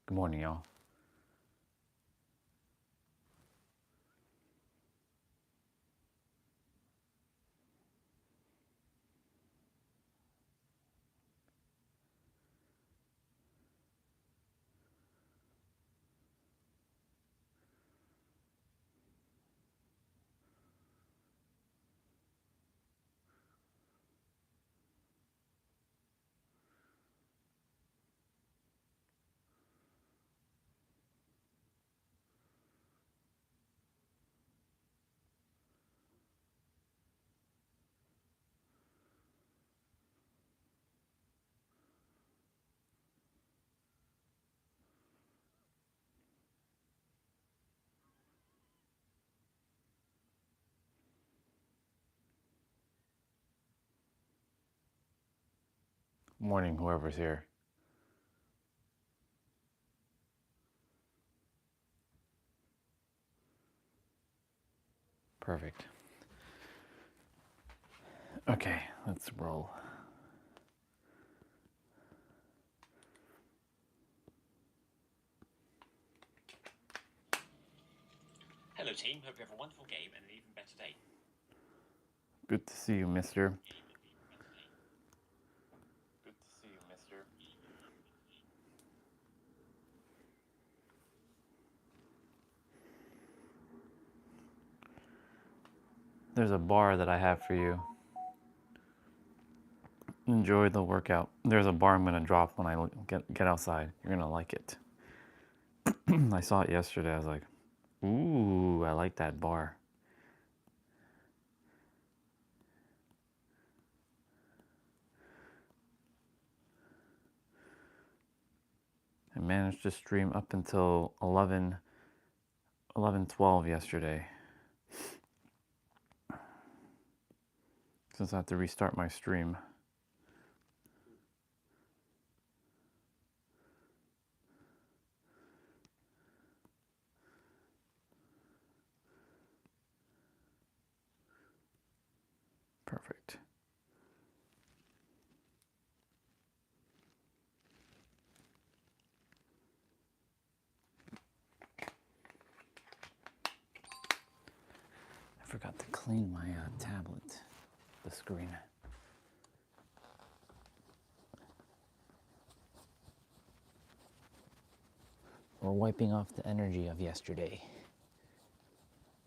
Good morning, y'all. Morning, whoever's here. Perfect. Okay, let's roll. Hello team, hope you have a wonderful game and an even better day. Good to see you, mister. Good to see you, mister. There's a bar that I have for you. Enjoy the workout. There's a bar I'm going to drop when I get outside. You're going to like it. I saw it yesterday. I was like, ooh, I like that bar. I managed to stream up until 11:12 yesterday. Since I have to restart my stream. Perfect. I forgot to clean my tablet, the screen. We're wiping off the energy of yesterday.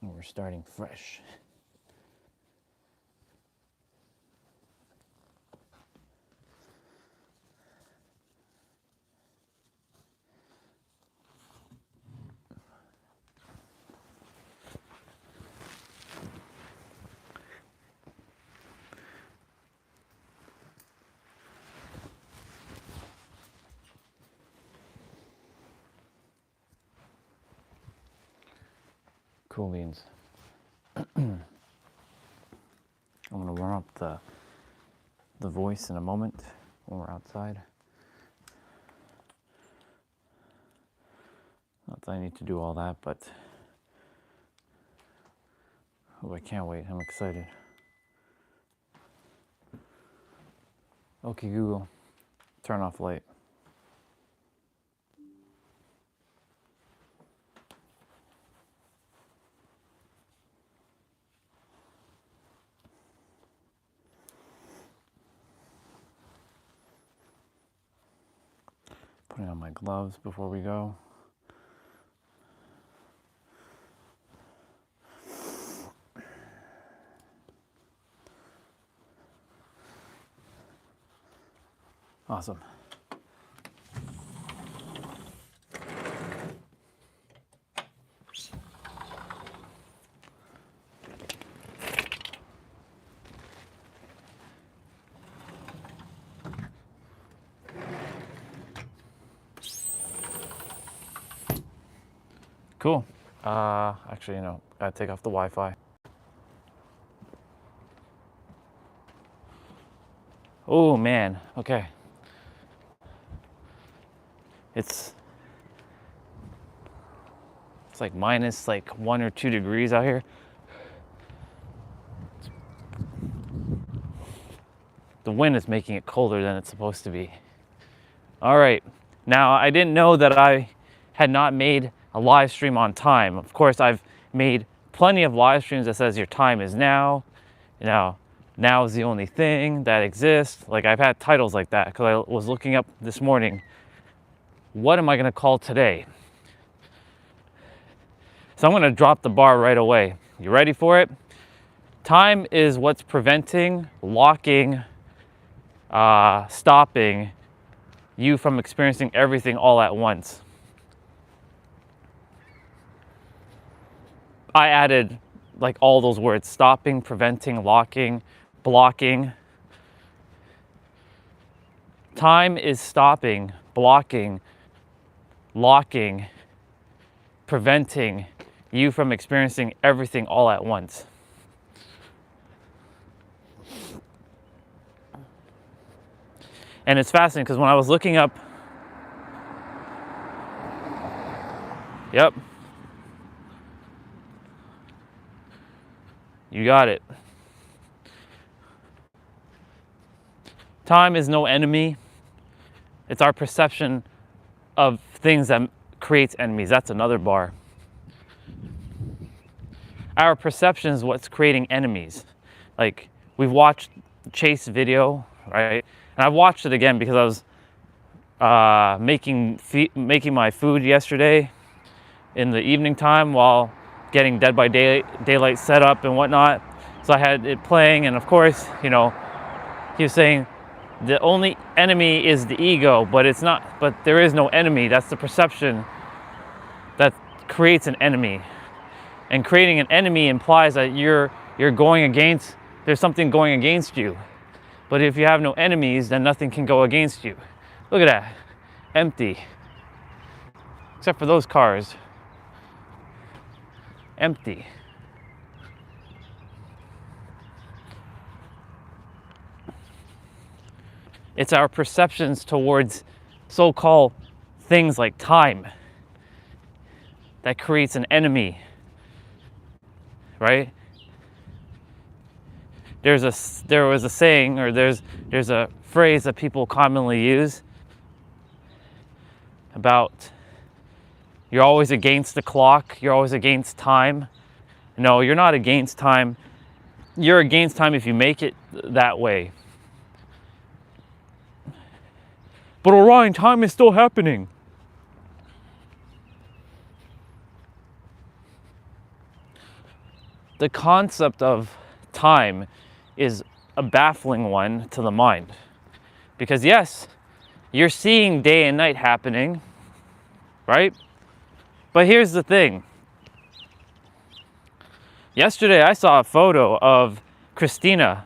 And we're starting fresh. Cool beans. I'm gonna warm up the voice in a moment when we're outside. Not that I need to do all that, but oh, I can't wait. I'm excited. Okay, Google, turn off light. Putting on my gloves before we go. Awesome. Cool. Actually, gotta take off the Wi-Fi. Oh man, okay. It's like minus like 1 or 2 degrees out here. The wind is making it colder than it's supposed to be. All right, Now, I didn't know that I had not made a live stream on time. Of course, I've made plenty of live streams that says your time is now. Now is the only thing that exists. Like, I've had titles like that because I was looking up this morning, what am I going to call today? So I'm going to drop the bar right away. You ready for it? Time is what's preventing, locking, stopping you from experiencing everything all at once. I added like all those words: stopping, preventing, locking, blocking. Time is stopping, blocking, locking, preventing you from experiencing everything all at once. And it's fascinating because when I was looking up, yep, you got it. Time is no enemy. It's our perception of things that creates enemies. That's another bar. Our perception is what's creating enemies. Like, we've watched Chase video, right? And I watched it again because I was making my food yesterday in the evening time while getting Dead by Daylight set up and whatnot. So I had it playing, and of course, he was saying the only enemy is the ego, but it's not. But there is no enemy. That's the perception that creates an enemy. And creating an enemy implies that you're going against. There's something going against you. But if you have no enemies, then nothing can go against you. Look at that, empty. Except for those cars. Empty. It's our perceptions towards so-called things like time that creates an enemy, right? There was a saying, or there's a phrase that people commonly use about you're always against the clock, you're always against time. No, you're not against time. You're against time if you make it that way. But Orion, time is still happening. The concept of time is a baffling one to the mind. Because yes, you're seeing day and night happening, right? But here's the thing. Yesterday I saw a photo of Christina,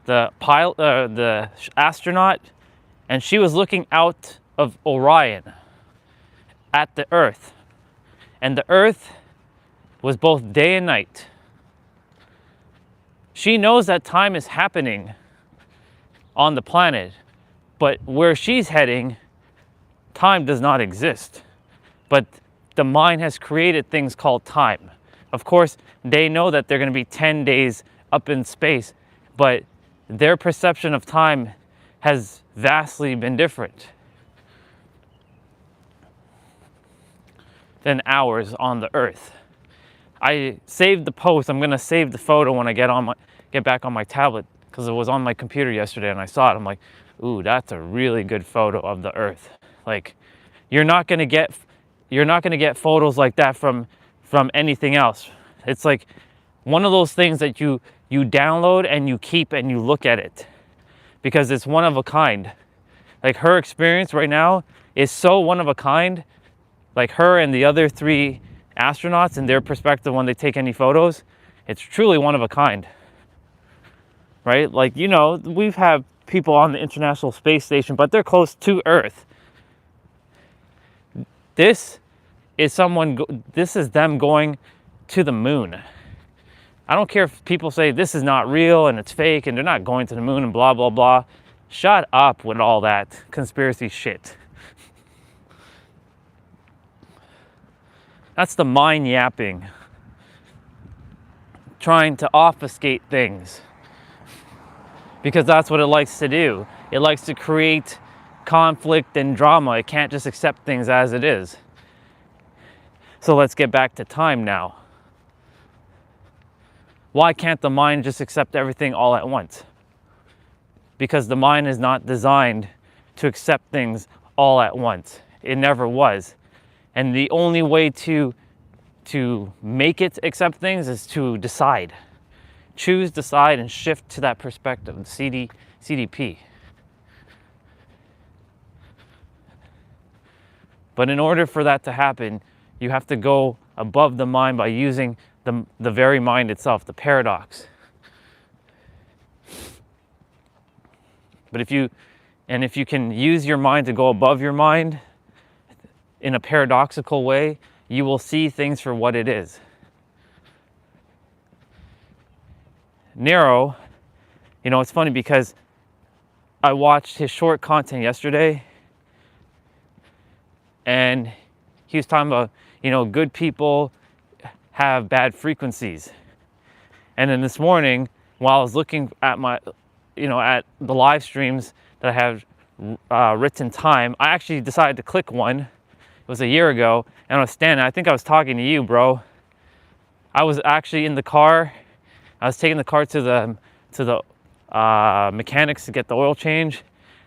the pilot, the astronaut, and she was looking out of Orion at the Earth. And the Earth was both day and night. She knows that time is happening on the planet, but where she's heading, time does not exist. But the mind has created things called time. Of course, they know that they're going to be 10 days up in space, but their perception of time has vastly been different than ours on the Earth. I saved the post. I'm gonna save the photo when I get back on my tablet, because it was on my computer yesterday and I saw it. I'm like, ooh, that's a really good photo of the Earth. Like, you're not gonna get photos like that from anything else. It's like one of those things that you download and you keep and you look at it because it's one of a kind. Like, her experience right now is so one of a kind. Like, her and the other 3 astronauts and their perspective when they take any photos, it's truly one of a kind, right? Like, we've had people on the International Space Station, but they're close to Earth. This is them going to the moon. I don't care if people say this is not real and it's fake and they're not going to the moon and blah, blah, blah. Shut up with all that conspiracy shit. That's the mind yapping, trying to obfuscate things, because that's what it likes to do. It likes to create conflict and drama. It can't just accept things as it is. So let's get back to time now. Why can't the mind just accept everything all at once? Because the mind is not designed to accept things all at once. It never was. And the only way to make it accept things is to decide. Choose, decide, and shift to that perspective, CDP. But in order for that to happen, you have to go above the mind by using the very mind itself, the paradox. But if you can use your mind to go above your mind in a paradoxical way, you will see things for what it is. Nero, it's funny because I watched his short content yesterday, and he was talking about, good people have bad frequencies. And then this morning, while I was looking at at the live streams that I have written time, I actually decided to click one. It was a year ago, and I was standing. I think I was talking to you, bro. I was actually in the car. I was taking the car to the mechanics to get the oil change,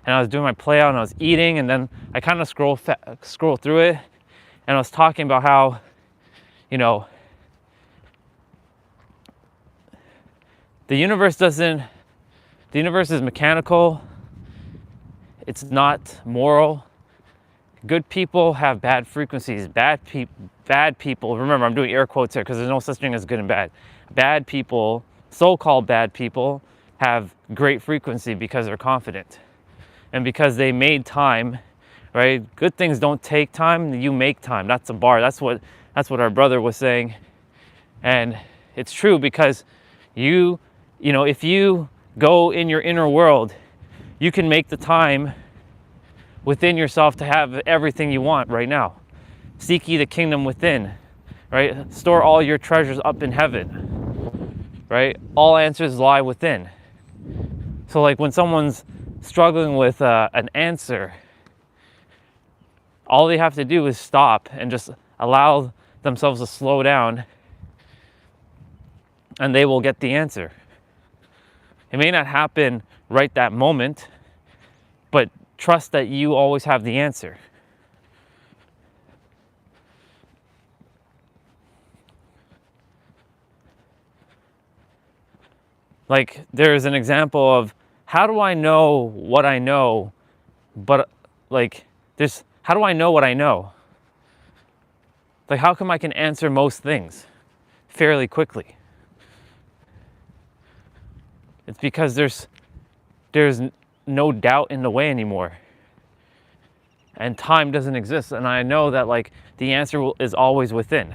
and I was doing my play out, and I was eating, and then I kind of scroll through it, and I was talking about how, the universe is mechanical. It's not moral. Good people have bad frequencies. Bad people, remember I'm doing air quotes here because there's no such thing as good and bad. Bad people, so-called bad people, have great frequency because they're confident. And because they made time, right? Good things don't take time, you make time. That's a bar. That's what our brother was saying. And it's true because if you go in your inner world, you can make the time within yourself to have everything you want right now. Seek ye the kingdom within, right? Store all your treasures up in heaven, right? All answers lie within. So like when someone's struggling with an answer, all they have to do is stop and just allow themselves to slow down, and they will get the answer. It may not happen right that moment, but trust that you always have the answer. Like, there's an example of, how do I know what I know? But how do I know what I know? Like, how come I can answer most things fairly quickly? It's because there's no doubt in the way anymore. And time doesn't exist. And I know that the answer is always within.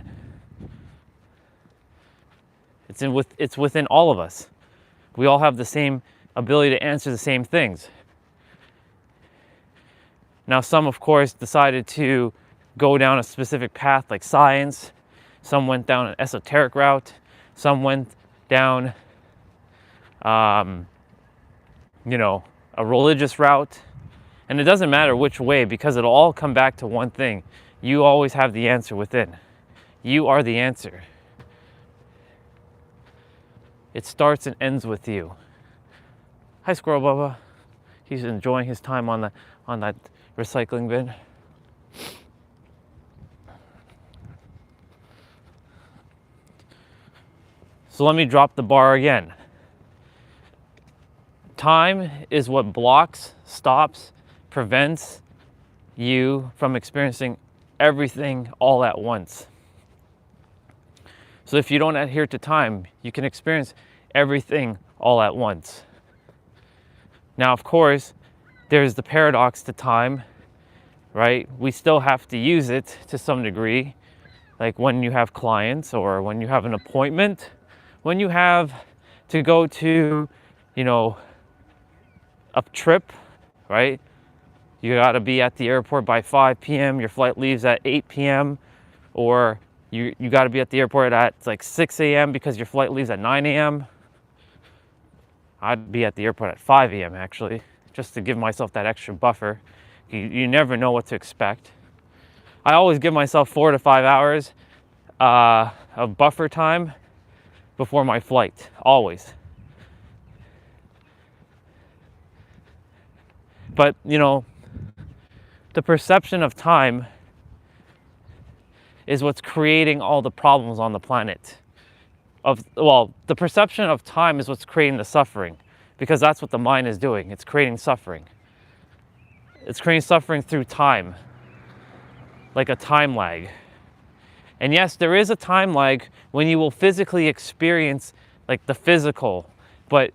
It's within all of us. We all have the same ability to answer the same things. Now, some, of course, decided to go down a specific path like science. Some went down an esoteric route. Some went down, a religious route. And it doesn't matter which way, because it'll all come back to one thing. You always have the answer within. You are the answer. It starts and ends with you. Hi, Squirrel Bubba. He's enjoying his time on that recycling bin. So let me drop the bar again. Time is what blocks, stops, prevents you from experiencing everything all at once. So if you don't adhere to time, you can experience everything all at once. Now, of course, there's the paradox to time, right? We still have to use it to some degree, like when you have clients or when you have an appointment, when you have to go to, a trip, right? You gotta be at the airport by 5 p.m., your flight leaves at 8 p.m., or you gotta be at the airport at 6 a.m. because your flight leaves at 9 a.m. I'd be at the airport at 5 a.m. actually, just to give myself that extra buffer. You never know what to expect. I always give myself 4 to 5 hours of buffer time before my flight, always. But, you know, the perception of time is what's creating all the problems on the planet. The perception of time is what's creating the suffering, because that's what the mind is doing. It's creating suffering. It's creating suffering through time, like a time lag. And yes, there is a time lag when you will physically experience like the physical, but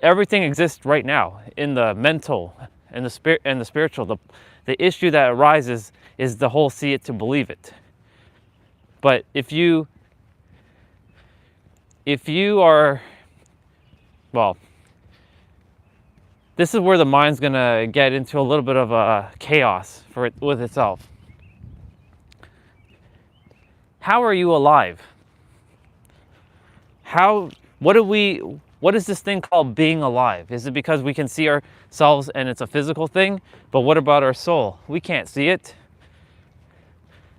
everything exists right now in the mental and the spirit and the spiritual. The issue that arises is the whole see it to believe it. But if you are, well, this is where the mind's gonna get into a little bit of a chaos with itself. How are you alive? What is this thing called being alive? Is it because we can see ourselves and it's a physical thing? But what about our soul? We can't see it.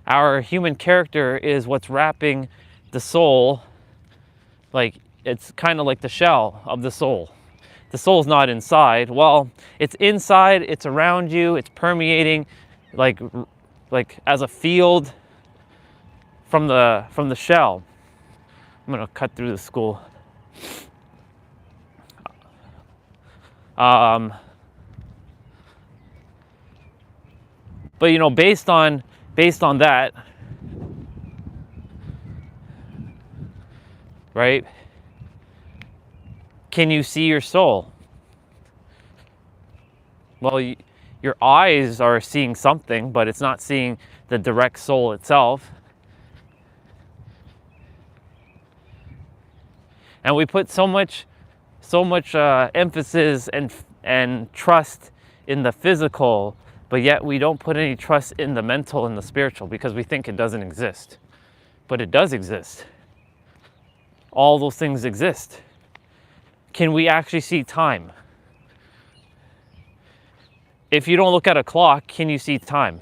Our human character is what's wrapping the soul. Like, it's kind of like the shell of the soul. The soul's not inside. Well, it's inside, it's around you, it's permeating like as a field from the shell. I'm gonna cut through the school. But you know, based on that, right? Can you see your soul? Well, your eyes are seeing something, but it's not seeing the direct soul itself. And we put so much emphasis and trust in the physical, but yet we don't put any trust in the mental and the spiritual because we think it doesn't exist. But it does exist. All those things exist. Can we actually see time? If you don't look at a clock, can you see time?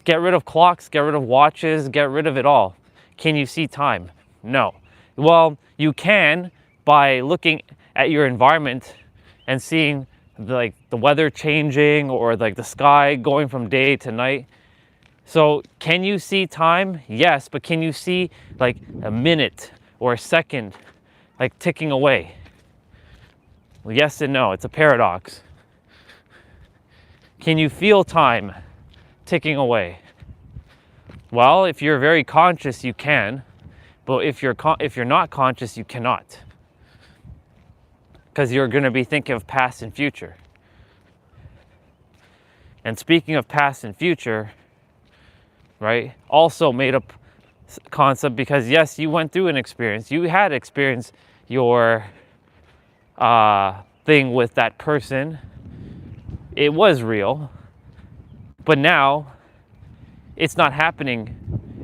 Get rid of clocks, get rid of watches, get rid of it all. Can you see time? No. Well, you can by looking at your environment and seeing the weather changing or like the sky going from day to night. So can you see time? Yes, but can you see like a minute or a second like ticking away? Well, yes and no. It's a paradox. Can you feel time ticking away? Well, if you're very conscious, you can. But if you're not conscious, you cannot. Because you're going to be thinking of past and future. And speaking of past and future, right? Also made up concept because yes, you went through an experience. You had experienced your thing with that person. It was real. But now it's not happening.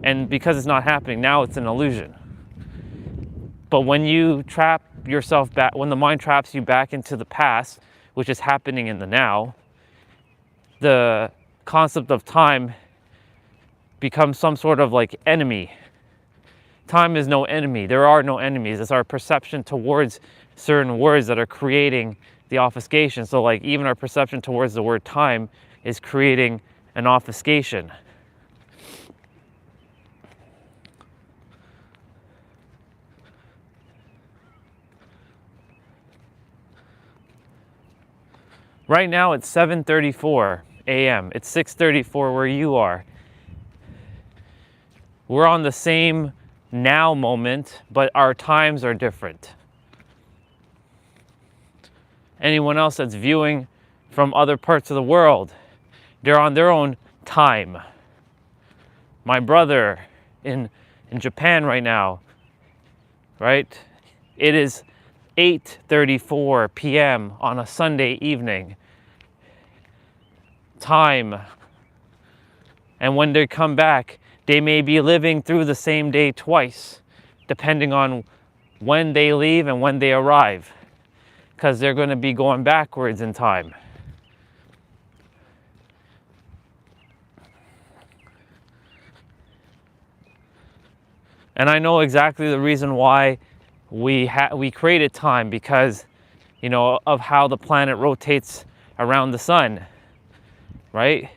And because it's not happening, now it's an illusion. But when you trap yourself back, when the mind traps you back into the past, which is happening in the now, the concept of time becomes some sort of like enemy. Time is no enemy. There are no enemies. It's our perception towards certain words that are creating the obfuscation. So like even our perception towards the word time is creating an obfuscation. Right now it's 7:34 a.m. It's 6:34 where you are. We're on the same now moment, but our times are different. Anyone else that's viewing from other parts of the world, they're on their own time. My brother in Japan right now, right? It is 8:34 p.m. on a Sunday evening. Time. And when they come back, they may be living through the same day twice, depending on when they leave and when they arrive, because they're going to be going backwards in time. And I know exactly the reason why we created time, because, you know, of how the planet rotates around the sun, right?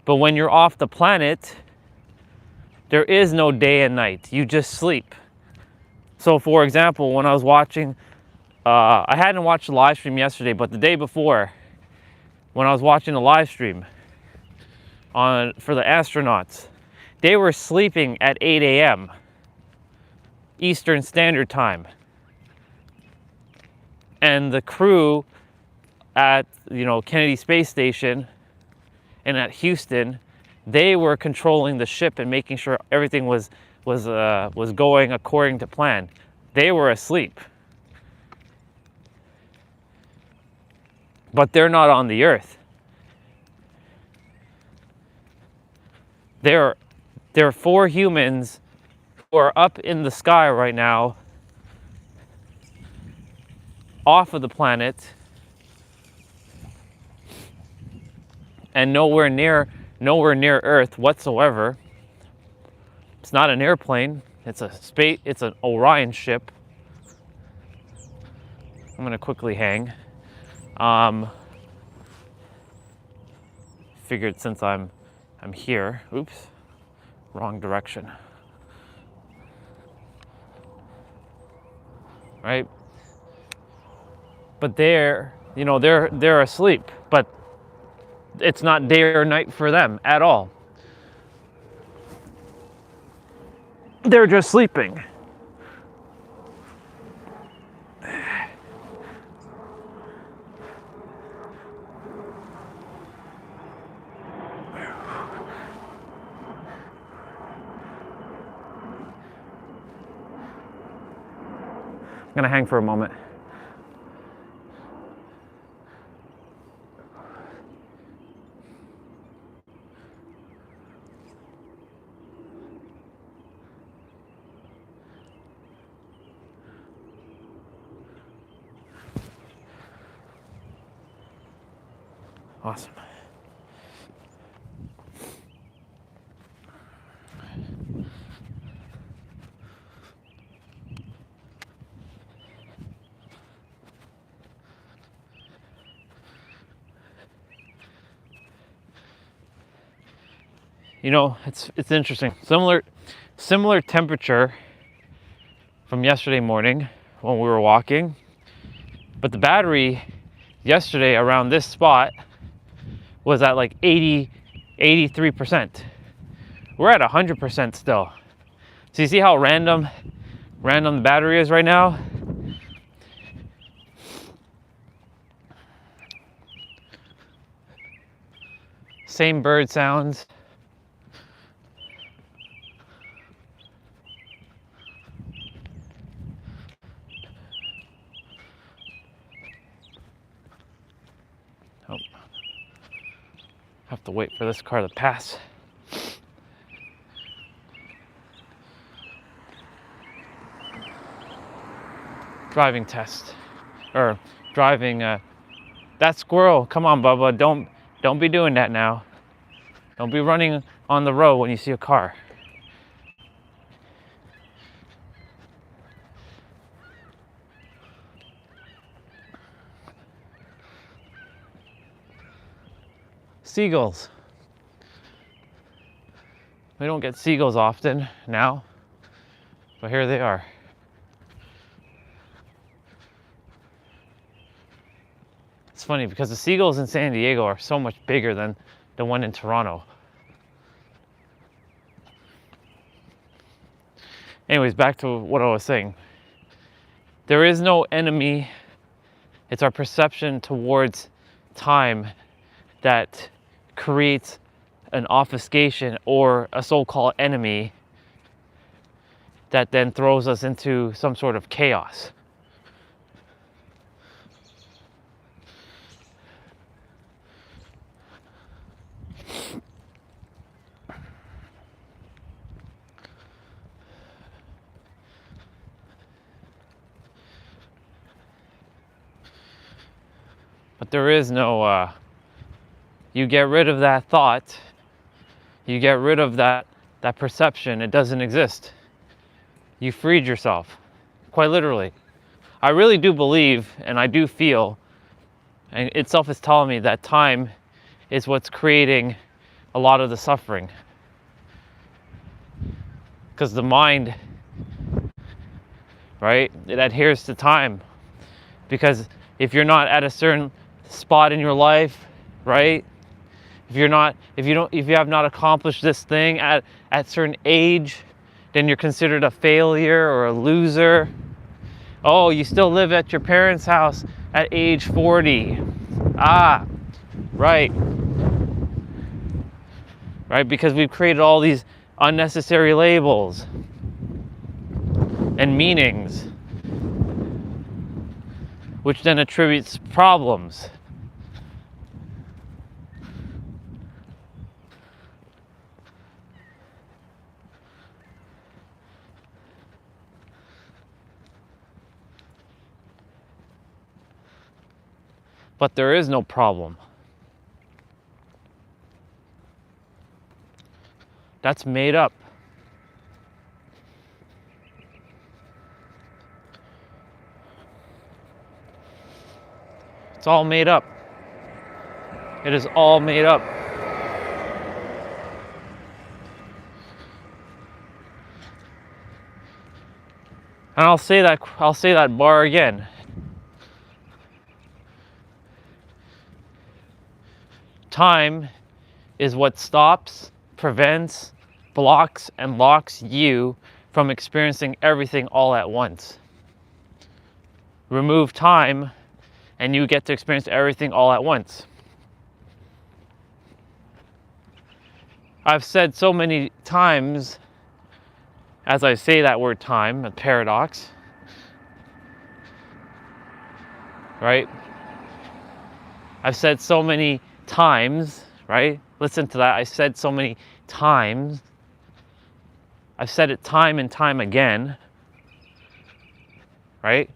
But when you're off the planet, there is no day and night. You just sleep. So for example, when I was watching, I hadn't watched the live stream yesterday, but the day before, when I was watching the live stream for the astronauts, they were sleeping at 8 a.m. Eastern Standard Time. And the crew at, you know, Kennedy Space Station and at Houston, they were controlling the ship and making sure everything was going according to plan. They were asleep. But they're not on the Earth. There are 4 humans who are up in the sky right now, off of the planet, and nowhere near Earth whatsoever. It's not an airplane. It's an Orion ship. I'm gonna quickly hang. Figured since I'm here. Oops, wrong direction. Right? But they're asleep, but it's not day or night for them at all. They're just sleeping. I'm gonna hang for a moment. Awesome. You know, it's interesting. Similar temperature from yesterday morning when we were walking, but the battery yesterday around this spot was at like 83%. We're at 100% still. So you see how random the battery is right now? Same bird sounds. Oh. Have to wait for this car to pass. Driving test, or driving. That squirrel! Come on, Bubba! Don't be doing that now. Don't be running on the road when you see a car. Seagulls. We don't get seagulls often now, but here they are. It's funny because the seagulls in San Diego are so much bigger than the one in Toronto. Anyways, back to what I was saying. There is no enemy. It's our perception towards time that creates an obfuscation or a so-called enemy that then throws us into some sort of chaos. But there is no, you get rid of that thought, you get rid of that perception, it doesn't exist. You freed yourself, quite literally. I really do believe, and I do feel, and itself is telling me that time is what's creating a lot of the suffering. Because the mind, right, it adheres to time. Because if you're not at a certain spot in your life, right, if you have not accomplished this thing at certain age, then you're considered a failure or a loser. Oh, you still live at your parents' house at age 40. Ah, right. Right, because we've created all these unnecessary labels and meanings, which then attributes problems. But there is no problem. That's made up. It's all made up. It is all made up. And I'll say that bar again. Time is what stops, prevents, blocks, and locks you from experiencing everything all at once. Remove time, and you get to experience everything all at once. I've said so many times, as I say that word time, a paradox, right? I've said so many times, right? Listen to that. I said so many times. I've said it time and time again, right?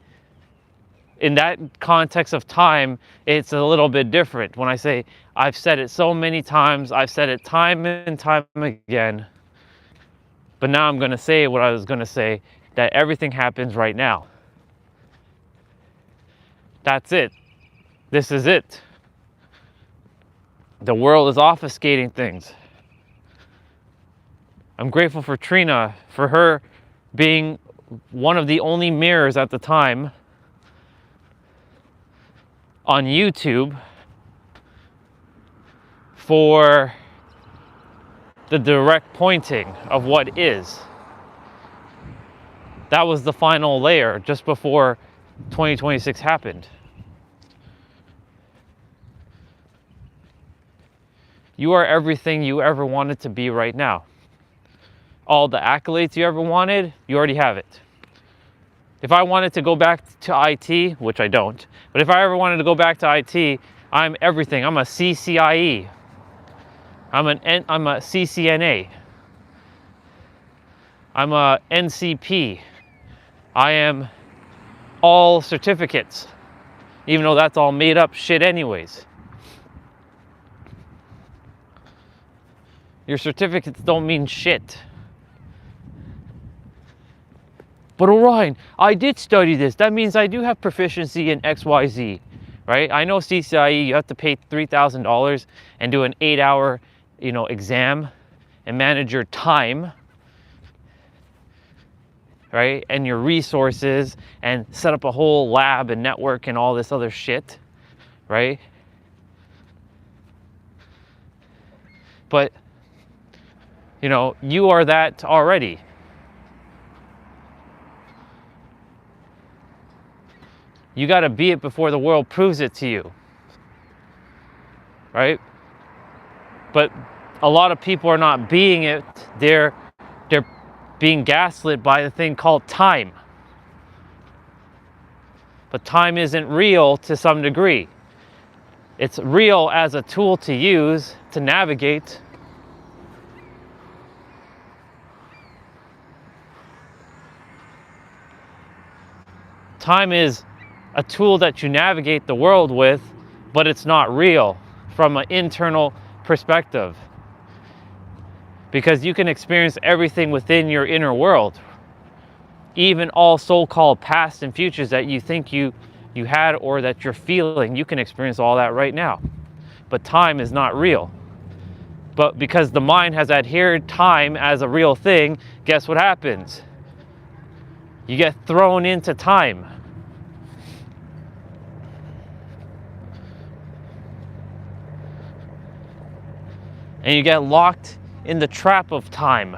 In that context of time, it's a little bit different. When I say I've said it so many times, I've said it time and time again, but now I'm going to say what I was going to say, that everything happens right now. That's it. This is it. The world is obfuscating things. I'm grateful for Trina, for her being one of the only mirrors at the time on YouTube for the direct pointing of what is. That was the final layer just before 2026 happened. You are everything you ever wanted to be right now. All the accolades you ever wanted, you already have it. If I wanted to go back to IT, which I don't, but if I ever wanted to go back to IT, I'm everything. I'm a CCIE. I'm a CCNA. I'm a NCP. I am all certificates, even though that's all made up shit anyways. Your certificates don't mean shit. But Orion, I did study this. That means I do have proficiency in XYZ, right? I know CCIE, you have to pay $3,000 and do an 8-hour, exam and manage your time, right? And your resources and set up a whole lab and network and all this other shit, right? But, you are that already. You got to be it before the world proves it to you, right? But a lot of people are not being it. They're being gaslit by the thing called time. But time isn't real to some degree. It's real as a tool to use to navigate. Time is a tool that you navigate the world with, but it's not real from an internal perspective. Because you can experience everything within your inner world, even all so-called past and futures that you think you had or that you're feeling, you can experience all that right now. But time is not real. But because the mind has adhered time as a real thing, guess what happens? You get thrown into time. And you get locked in the trap of time.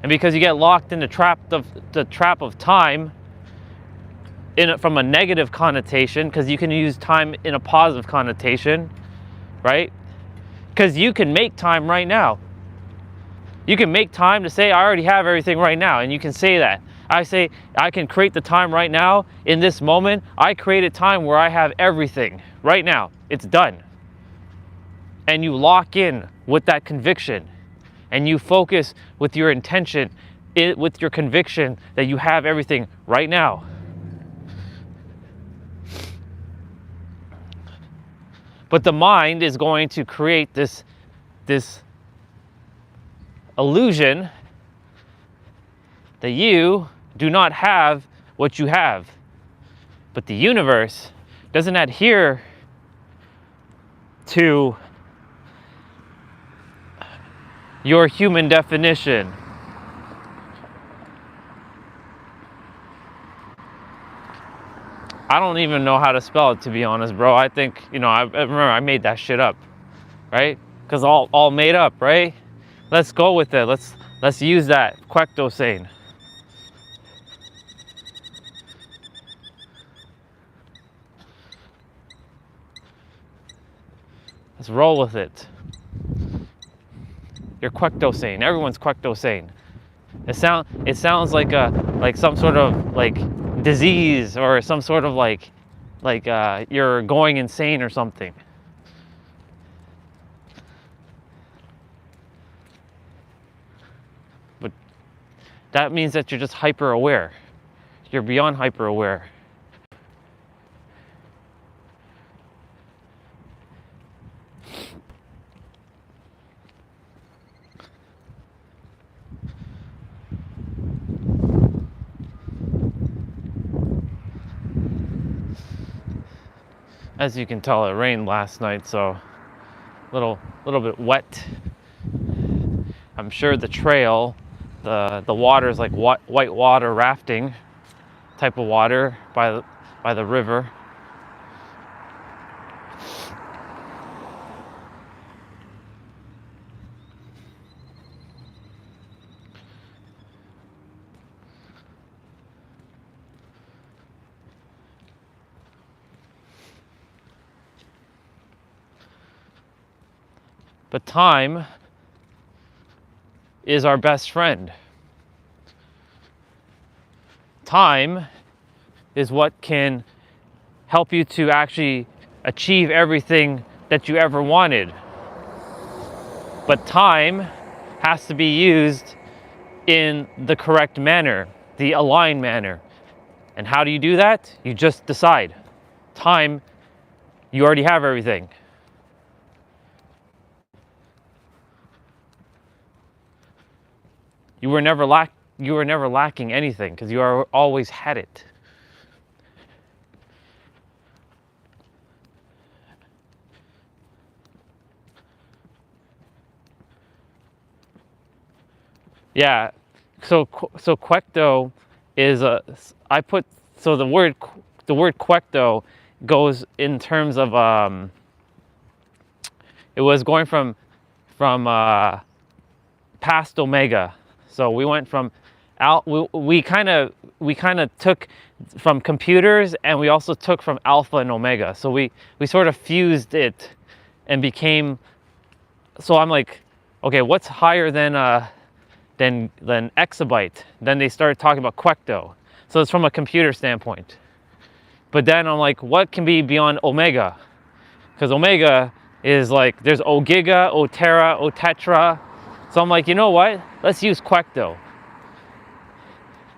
And because you get locked in the trap of time, from a negative connotation, because you can use time in a positive connotation, right? Because you can make time right now. You can make time to say, I already have everything right now, and you can say that. I say, I can create the time right now. In this moment, I created time where I have everything right now. It's done. And you lock in with that conviction, and you focus with your intention, with your conviction that you have everything right now. But the mind is going to create this illusion that you do not have what you have. But the universe doesn't adhere to your human definition. I don't even know how to spell it, to be honest, bro. I think, I remember I made that shit up, right? Because all made up, right? Let's go with it. Let's use that. Kwekdosane. Let's roll with it. You're Kwekdosane. Everyone's Kwekdosane. It sounds like some sort of disease or some sort of like you're going insane or something. But that means that you're just hyper aware. You're beyond hyper aware. As you can tell, it rained last night, so little bit wet. I'm sure the trail, the water is like white water rafting type of water by the river. But time is our best friend. Time is what can help you to actually achieve everything that you ever wanted. But time has to be used in the correct manner, the aligned manner. And how do you do that? You just decide. Time, you already have everything. You were never lacking anything because you always had it. Yeah. So kwekdo is the word kwekdo goes in terms of it was going from past omega. So we went from we kind of took from computers, and we also took from alpha and omega. So we sort of fused it and became. So I'm like, okay, what's higher than exabyte? Then they started talking about kwekdo. So it's from a computer standpoint. But then I'm like, what can be beyond omega? Because omega is like, there's o giga, o tera, o tetra. So I'm like, you know what? Let's use kwekdo.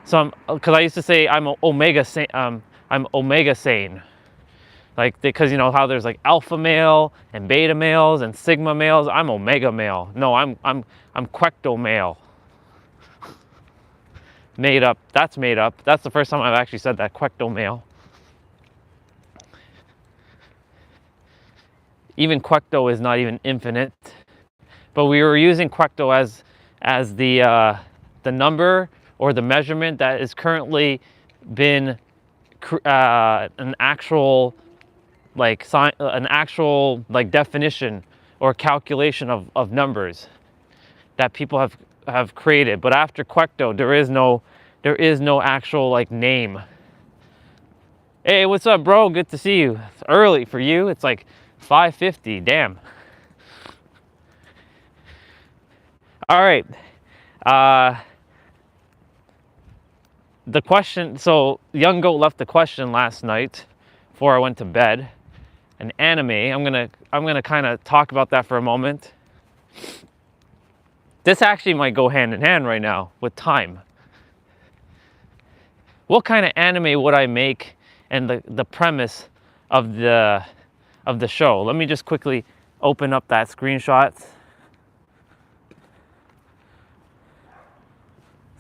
So because I used to say I'm omega sane, like because you know how there's like alpha male and beta males and sigma males. I'm omega male. No, I'm kwekdo male. made up. That's made up. That's the first time I've actually said that, quecto male. Even quecto is not even infinite, but we were using quecto as the number or the measurement that is currently been an actual definition or calculation of numbers that people have created. But after quecto, there is no actual like name. Hey, what's up, bro? Good to see you. It's early for you. It's like 5:50. Damn. All right. The question. So Young Goat left the question last night before I went to bed. An anime. I'm gonna kind of talk about that for a moment. This actually might go hand in hand right now with time. What kind of anime would I make, and the premise of the show? Let me just quickly open up that screenshot. So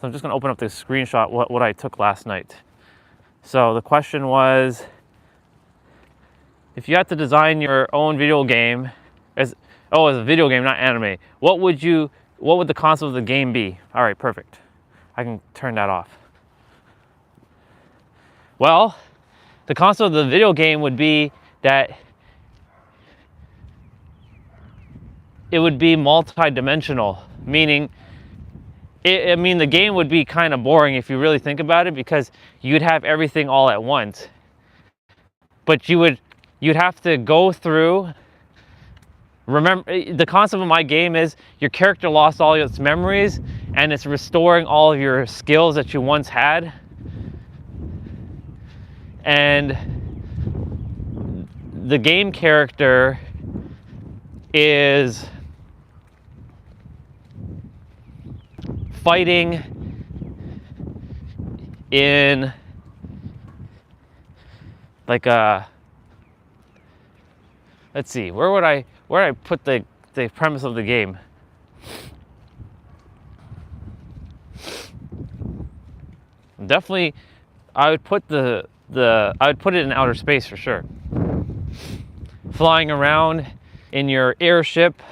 I'm just gonna open up this screenshot what I took last night. So the question was, if you had to design your own video game, as a video game, not anime, what would the concept of the game be? All right, perfect. I can turn that off. Well, the concept of the video game would be that it would be multi-dimensional, meaning the game would be kind of boring if you really think about it, because you'd have everything all at once. But you'd have to go through. Remember, the concept of my game is your character lost all its memories, and it's restoring all of your skills that you once had. And the game character is fighting in like a, let's see, where would I put the premise of the game? Definitely, I would put it in outer space for sure. Flying around in your airship,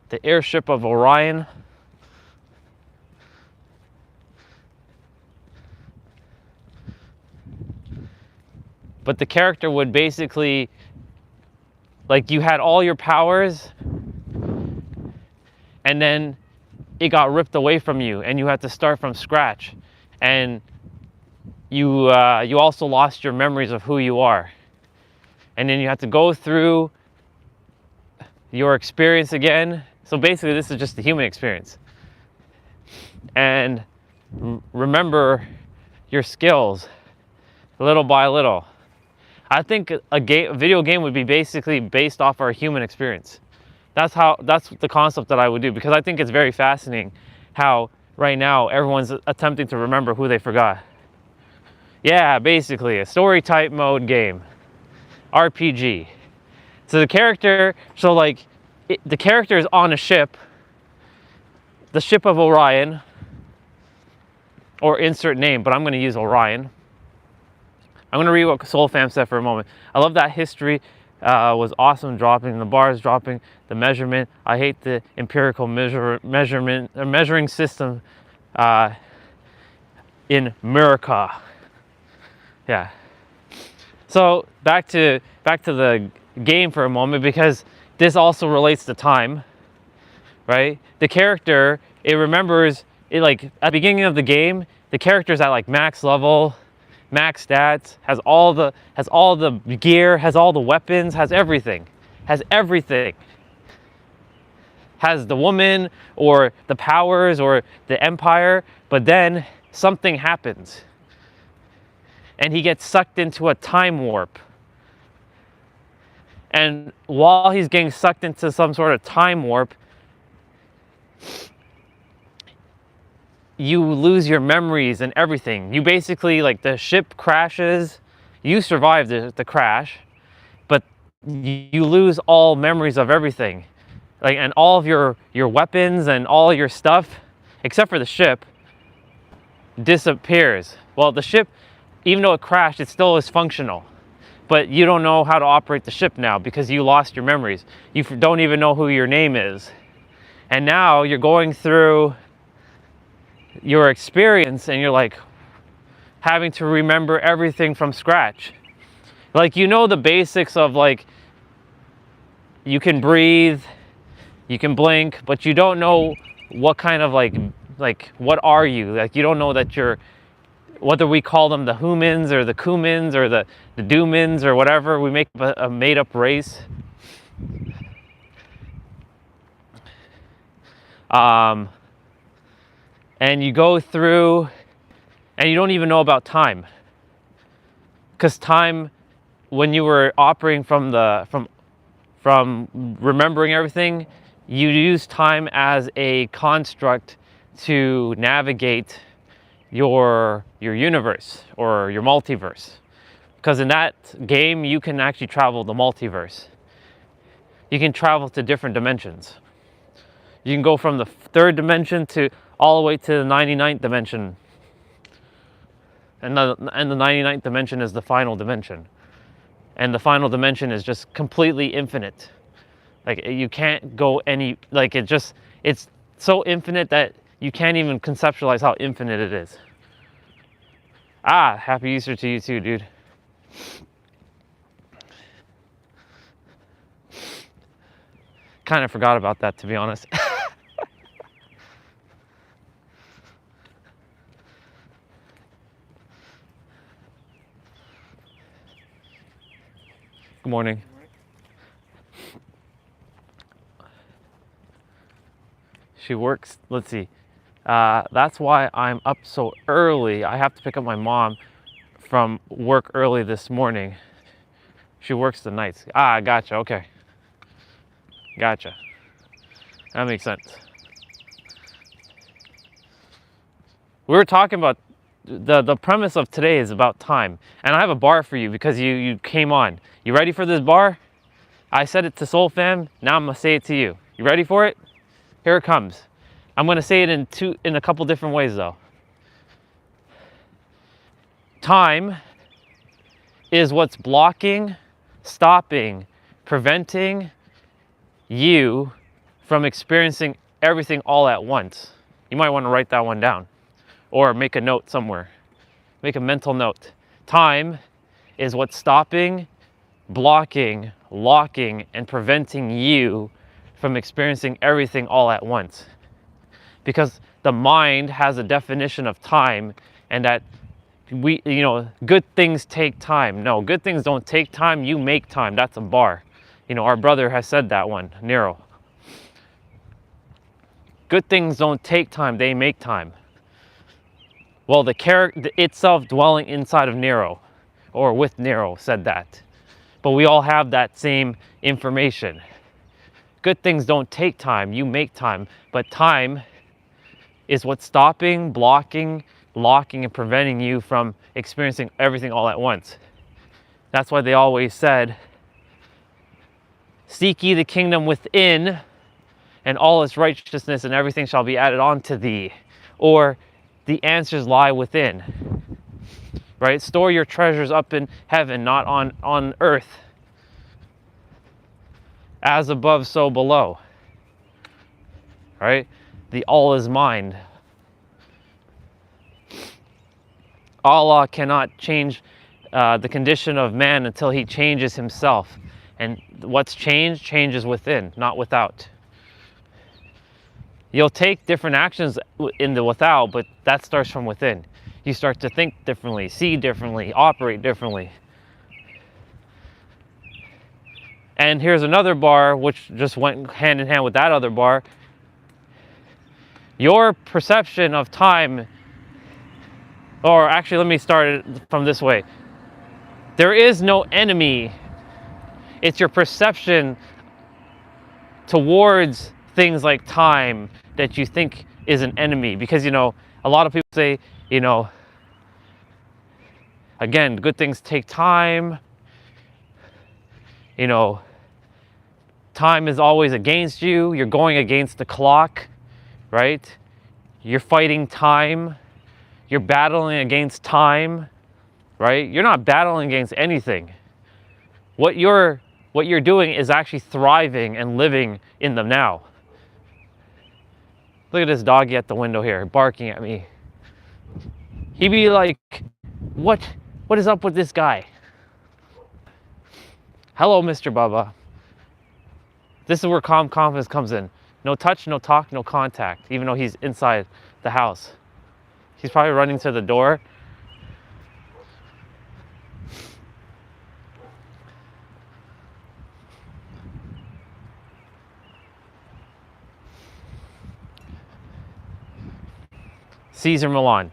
the airship of Orion. But the character would basically, like, you had all your powers, and then it got ripped away from you, and you had to start from scratch. And you also lost your memories of who you are. And then you have to go through your experience again. So basically, this is just the human experience. And remember your skills little by little. I think a video game would be basically based off our human experience. That's the concept that I would do, because I think it's very fascinating how right now everyone's attempting to remember who they forgot. Yeah, basically a story type mode game, RPG. So the character is on a ship, the ship of Orion, or insert name, but I'm going to use Orion. I'm going to read what Soul Fam said for a moment. I love that history was awesome, dropping the bars, dropping the measurement. I hate the empirical measuring system in America. Yeah. So back to the game for a moment, because this also relates to time, right? The character, it remembers it, like at the beginning of the game, the character's at like max level, max stats, has all the gear, has all the weapons, has everything. Has the woman or the powers or the empire, but then something happens. And he gets sucked into a time warp. And while he's getting sucked into some sort of time warp, you lose your memories and everything. You basically, like, the ship crashes, you survive the crash, but you lose all memories of everything. Like, and all of your weapons and all your stuff, except for the ship, disappears. Well, the ship, even though it crashed, it still is functional. But you don't know how to operate the ship now because you lost your memories. You don't even know who your name is. And now you're going through your experience and you're like having to remember everything from scratch. Like, you know the basics of, like, you can breathe, you can blink, but you don't know what kind of like what are you? Like, you don't know that you're, whether we call them the humans or the cumins or the dumins or whatever, we make a made up race. And you go through and you don't even know about time. Because time, when you were operating from remembering everything, you use time as a construct to navigate your universe or your multiverse. Because in that game, you can actually travel the multiverse. You can travel to different dimensions. You can go from the third dimension to all the way to the 99th dimension. And the 99th dimension is the final dimension. And the final dimension is just completely infinite. Like, you can't go any, like, it's so infinite that you can't even conceptualize how infinite it is. Happy Easter to you too, dude. Kind of forgot about that, to be honest. Good morning. She works, let's see. That's why I'm up so early. I have to pick up my mom from work early this morning. She works the nights. Gotcha, okay. Gotcha. That makes sense. We were talking about, the premise of today is about time. And I have a bar for you because you came on. You ready for this bar? I said it to Soul Fam, now I'm gonna say it to you. You ready for it? Here it comes. I'm gonna say it in a couple different ways though. Time is what's blocking, stopping, preventing you from experiencing everything all at once. You might want to write that one down or make a note somewhere. Make a mental note. Time is what's stopping, blocking, locking, and preventing you from experiencing everything all at once. Because the mind has a definition of time, and that good things take time. No, good things don't take time, you make time. That's a bar. Our brother has said that one, Nero. Good things don't take time, they make time. Well, the character itself dwelling inside of Nero, or with Nero, said that. But we all have that same information. Good things don't take time, you make time. But time is what's stopping, blocking, locking, and preventing you from experiencing everything all at once. That's why they always said, seek ye the kingdom within, and all its righteousness and everything shall be added on to thee. Or the answers lie within. Right? Store your treasures up in heaven, not on earth. As above, so below. Right? The all is mind. Allah cannot change the condition of man until he changes himself. And what's changed, changes within, not without. You'll take different actions in the without, but that starts from within. You start to think differently, see differently, operate differently. And here's another bar, which just went hand in hand with that other bar. Your perception of time, or actually let me start it from this way. There is no enemy. It's your perception towards things like time that you think is an enemy. Because, a lot of people say, again, good things take time. Time is always against you. You're going against the clock, right? You're fighting time. you're battling against time, right? You're not battling against anything. What you're doing is actually thriving and living in the now. Look at this doggy at the window here, barking at me. He'd be like, what is up with this guy? Hello, Mr. Bubba. This is where calm confidence comes in. No touch, no talk, no contact, even though he's inside the house. He's probably running to the door. Caesar Milan.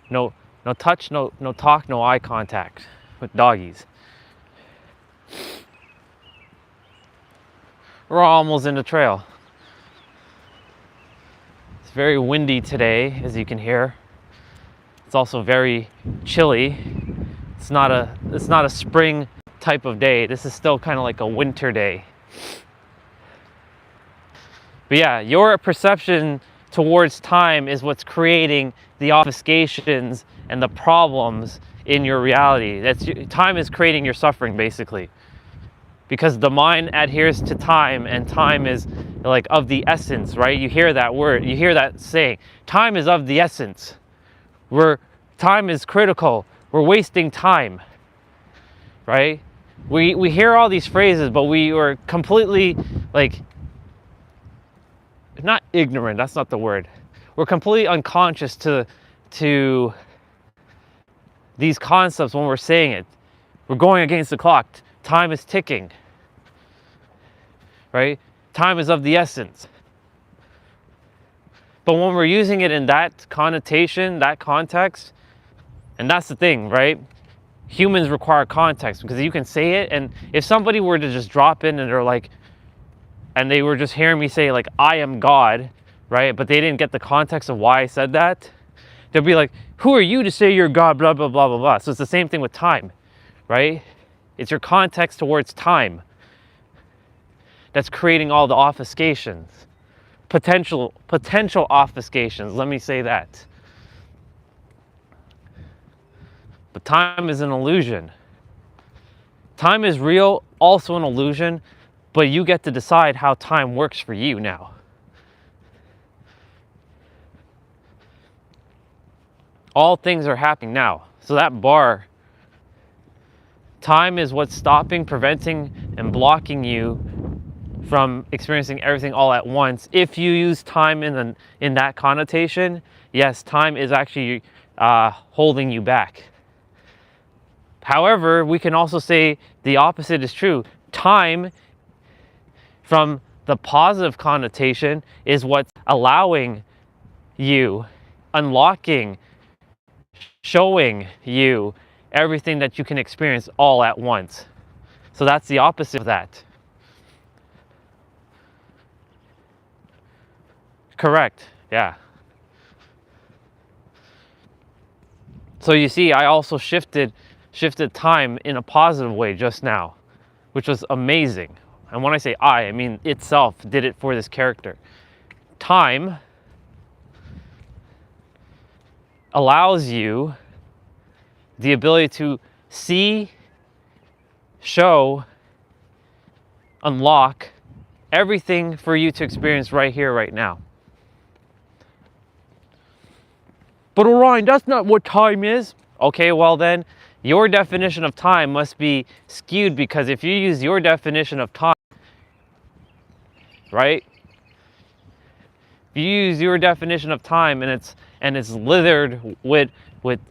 No touch, no talk, no eye contact with doggies. We're almost in the trail. It's very windy today, as you can hear. It's also very chilly. It's not a spring type of day. This is still kind of like a winter day. But yeah, your perception towards time is what's creating the obfuscations and the problems in your reality. Time is creating your suffering, basically, because the mind adheres to time, and time is like of the essence, right? You hear that word, you hear that saying, time is of the essence. Time is critical. We're wasting time, right? We hear all these phrases, but we are completely like, not ignorant, that's not the word. We're completely unconscious to these concepts when we're saying it. We're going against the clock. Time is ticking, right? Time is of the essence. But when we're using it in that connotation, that context, and that's the thing, right? Humans require context, because you can say it, and if somebody were to just drop in and they're like, and they were just hearing me say like, I am God, right? But they didn't get the context of why I said that. They'll be like, who are you to say you're God, blah, blah, blah, blah, blah. So it's the same thing with time, right? It's your context towards time that's creating all the obfuscations, potential obfuscations, let me say that. But time is an illusion. Time is real, also an illusion, but you get to decide how time works for you now. All things are happening now. So that bar, time is what's stopping, preventing, and blocking you from experiencing everything all at once. If you use time in that connotation, yes, time is actually holding you back. However, we can also say the opposite is true. Time, from the positive connotation, is what's allowing you, unlocking, showing you everything that you can experience all at once. So that's the opposite of that. Correct, yeah. So you see, I also shifted time in a positive way just now, which was amazing. And when I say I mean itself did it for this character. Time allows you the ability to see, show, unlock everything for you to experience right here, right now. But Orion, that's not what time is. Okay, well then, your definition of time must be skewed, because if you use your definition of time, right? If you use your definition of time and it's littered with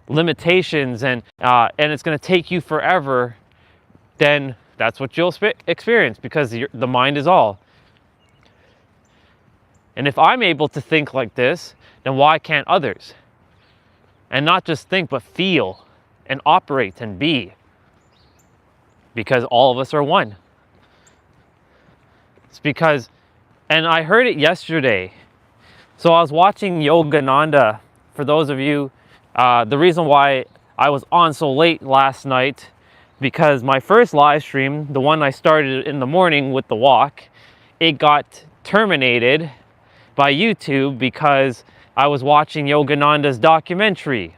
limitations and it's going to take you forever, then that's what you'll experience, because the mind is all. And if I'm able to think like this, then why can't others? And not just think, but feel and operate and be. Because all of us are one. It's because, and I heard it yesterday. So I was watching Yogananda. For those of you, the reason why I was on so late last night, because my first live stream, the one I started in the morning with the walk, it got terminated by YouTube because I was watching Yogananda's documentary,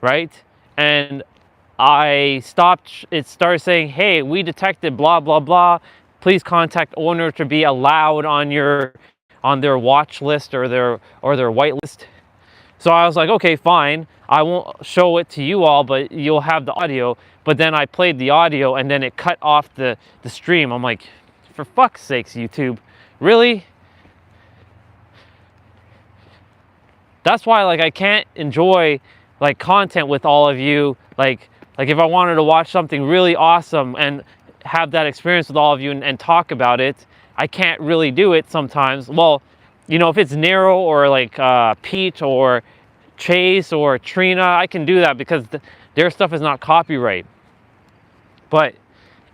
right? And I stopped, it started saying, hey, we detected blah, blah, blah. Please contact owner to be allowed on their watch list or their white list. So I was like, okay, fine. I won't show it to you all, but you'll have the audio. But then I played the audio and then it cut off the stream. I'm like, for fuck's sakes, YouTube, really? That's why, like, I can't enjoy like content with all of you. Like if I wanted to watch something really awesome and have that experience with all of you and talk about it, I can't really do it sometimes. Well, you know, if it's Nero or like Pete or Chase or Trina, I can do that because their stuff is not copyright. But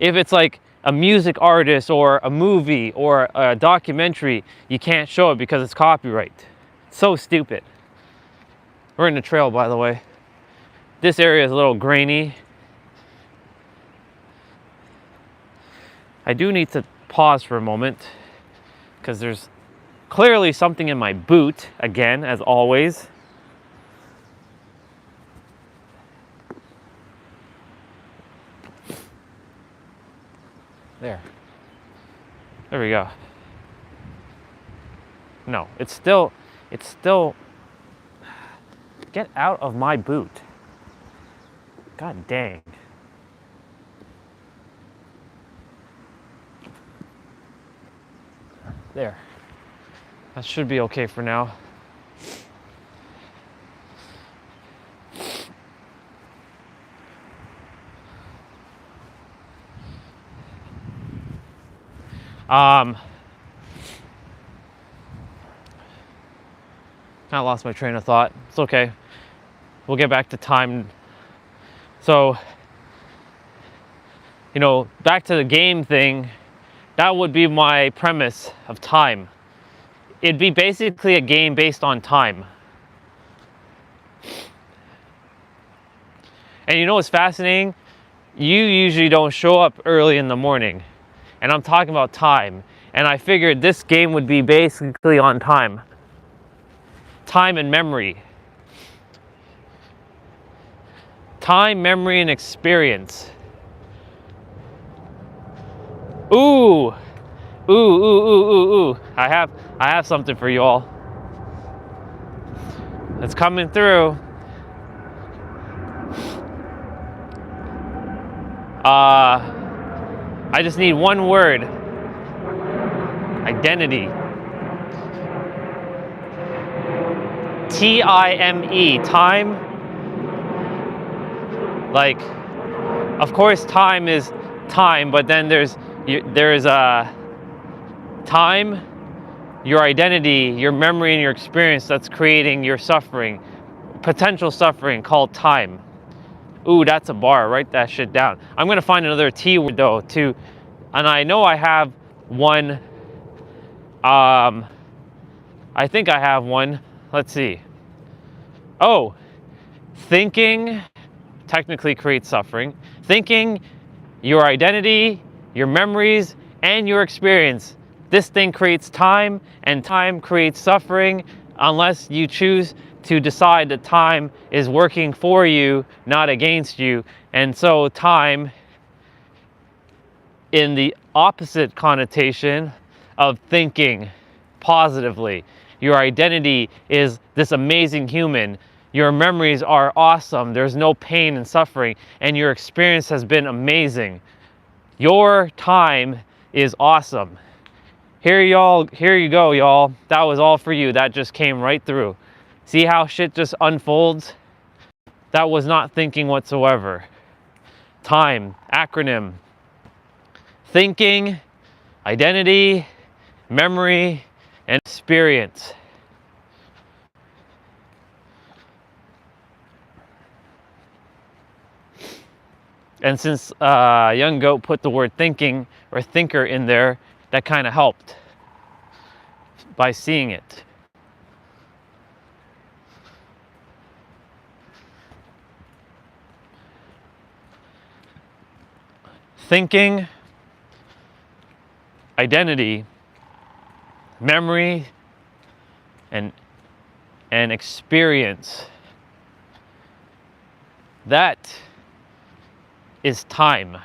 if it's like a music artist or a movie or a documentary, you can't show it because it's copyright. It's so stupid. We're in the trail, by the way. This area is a little grainy. I do need to pause for a moment because there's clearly something in my boot, again, as always. There we go. No, it's still, get out of my boot. God dang. There. That should be okay for now. Kind of lost my train of thought. It's okay. We'll get back to time. So, you know, back to the game thing, that would be my premise of time. It'd be basically a game based on time. And you know what's fascinating? You usually don't show up early in the morning. And I'm talking about time. And I figured this game would be basically on time. Time and memory. Time, memory, and experience. Ooh. Ooh, ooh, ooh, ooh, ooh. I have something for you all. It's coming through. I just need one word. Identity. T-I-M-E. Time. Like, of course time is time, but then there's time, your identity, your memory, and your experience that's creating your suffering, potential suffering, called time. Ooh, that's a bar. Write that shit down. I'm gonna find another T word though too, and I know I have one. I think I have one. Let's see. Oh, thinking technically creates suffering. Thinking, your identity, your memories, and your experience. This thing creates time, and time creates suffering unless you choose to decide that time is working for you, not against you. And so time, in the opposite connotation of thinking positively. Your identity is this amazing human. Your memories are awesome. There's no pain and suffering, and your experience has been amazing. Your time is awesome. Here you go, y'all. That was all for you. That just came right through. See how shit just unfolds? That was not thinking whatsoever. Time, acronym. Thinking, identity, memory, and experience. And since Young Goat put the word thinking or thinker in there, that kind of helped by seeing it. Thinking, identity, memory, and and experience. That is time.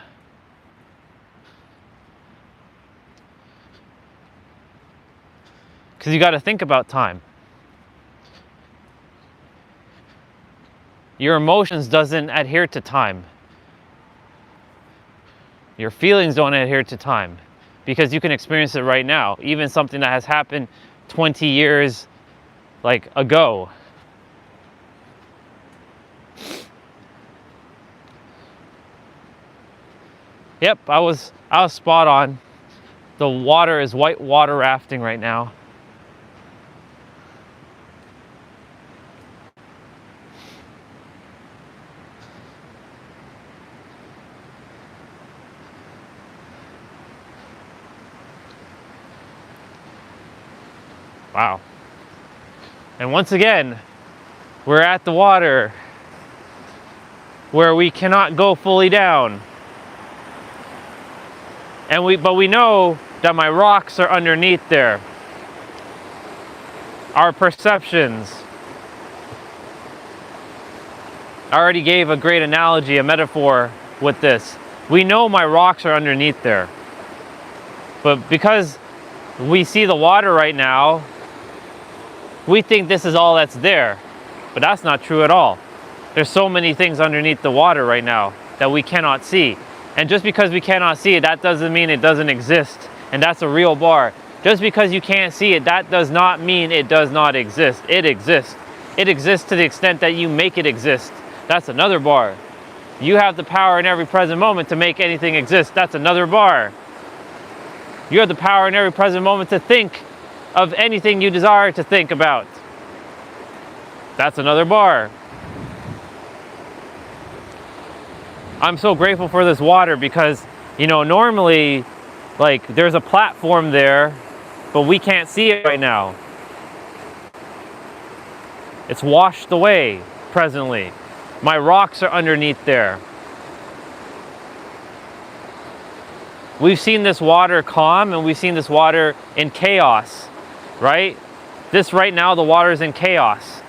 Because you got to think about time. Your emotions doesn't adhere to time. Your feelings don't adhere to time, because you can experience it right now, even something that has happened 20 years ago. Yep, I was spot on. The water is white water rafting right now. Wow. And once again, we're at the water where we cannot go fully down. But we know that my rocks are underneath there. Our perceptions. I already gave a great analogy, a metaphor with this. We know my rocks are underneath there. But because we see the water right now, we think this is all that's there. But that's not true at all. There's so many things underneath the water right now that we cannot see. And just because we cannot see it, that doesn't mean it doesn't exist. And that's a real bar. Just because you can't see it, that does not mean it does not exist. It exists. It exists to the extent that you make it exist. That's another bar. You have the power in every present moment to make anything exist. That's another bar. You have the power in every present moment to think of anything you desire to think about. That's another bar. I'm so grateful for this water because, normally, there's a platform there, but we can't see it right now. It's washed away presently. My rocks are underneath there. We've seen this water calm and we've seen this water in chaos, right? This right now, the water is in chaos.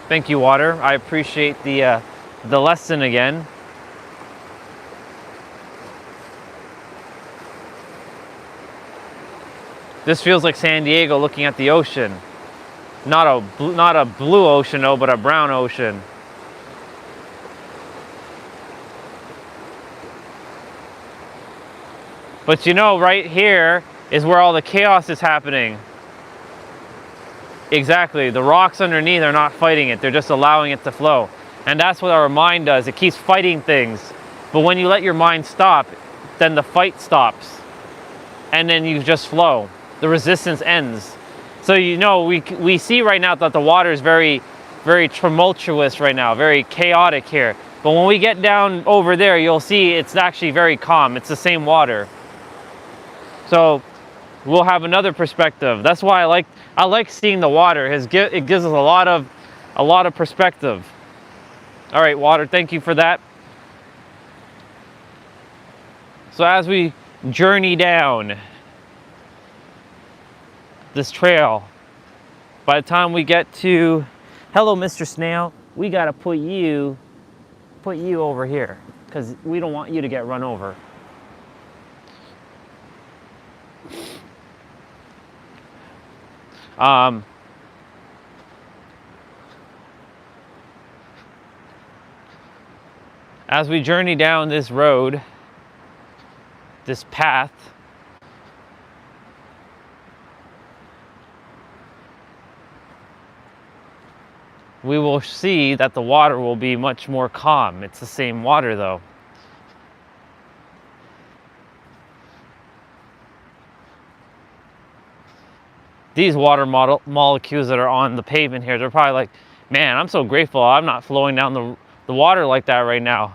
Thank you, water. I appreciate the lesson again. This feels like San Diego looking at the ocean. Not a blue ocean, though, but a brown ocean. But right here is where all the chaos is happening. Exactly. The rocks underneath are not fighting it. They're just allowing it to flow. And that's what our mind does. It keeps fighting things. But when you let your mind stop, then the fight stops. And then you just flow. The resistance ends. So we see right now that the water is very, very tumultuous right now, very chaotic here. But when we get down over there, you'll see it's actually very calm. It's the same water. So we'll have another perspective. That's why I like seeing the water. It gives us a lot of perspective. All right, water, thank you for that. So as we journey down this trail, by the time we get to, hello, Mr. Snail, we gotta put you over here because we don't want you to get run over. As we journey down this road, this path, we will see that the water will be much more calm. It's the same water though. These water molecules that are on the pavement here, they're probably like, man, I'm so grateful I'm not flowing down the water like that right now.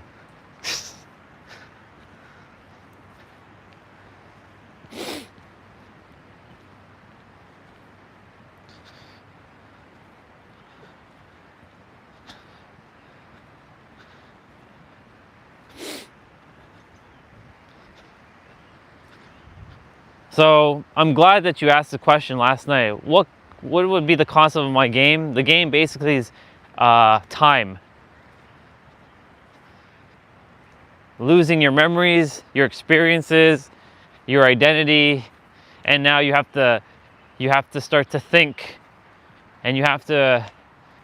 So I'm glad that you asked the question last night. What would be the concept of my game? The game basically is time. Losing your memories, your experiences, your identity, and now you have to start to think, and you have to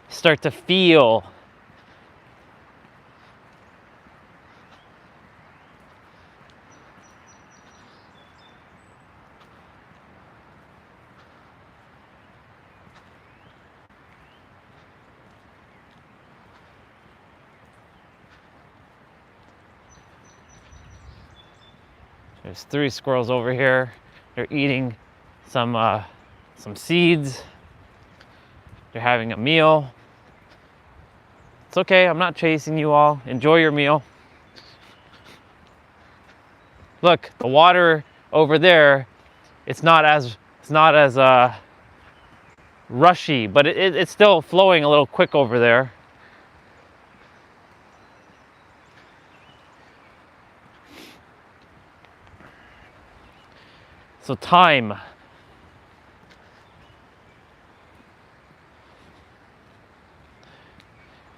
start to feel. There's 3 squirrels over here. They're eating some seeds. They're having a meal. It's okay, I'm not chasing you all. Enjoy your meal. Look, the water over there, it's not as rushy, but it's still flowing a little quick over there. So time.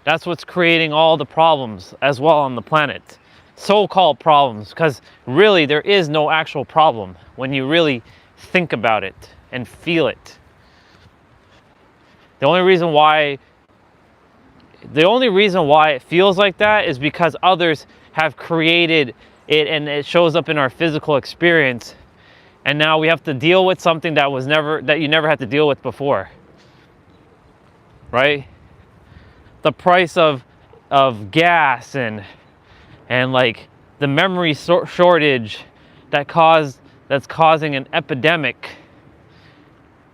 That's what's creating all the problems as well on the planet. So-called problems, because really there is no actual problem when you really think about it and feel it. The only reason why it feels like that is because others have created it, and it shows up in our physical experience. And now we have to deal with something that you never had to deal with before. Right? The price of gas and like the memory shortage that's causing an epidemic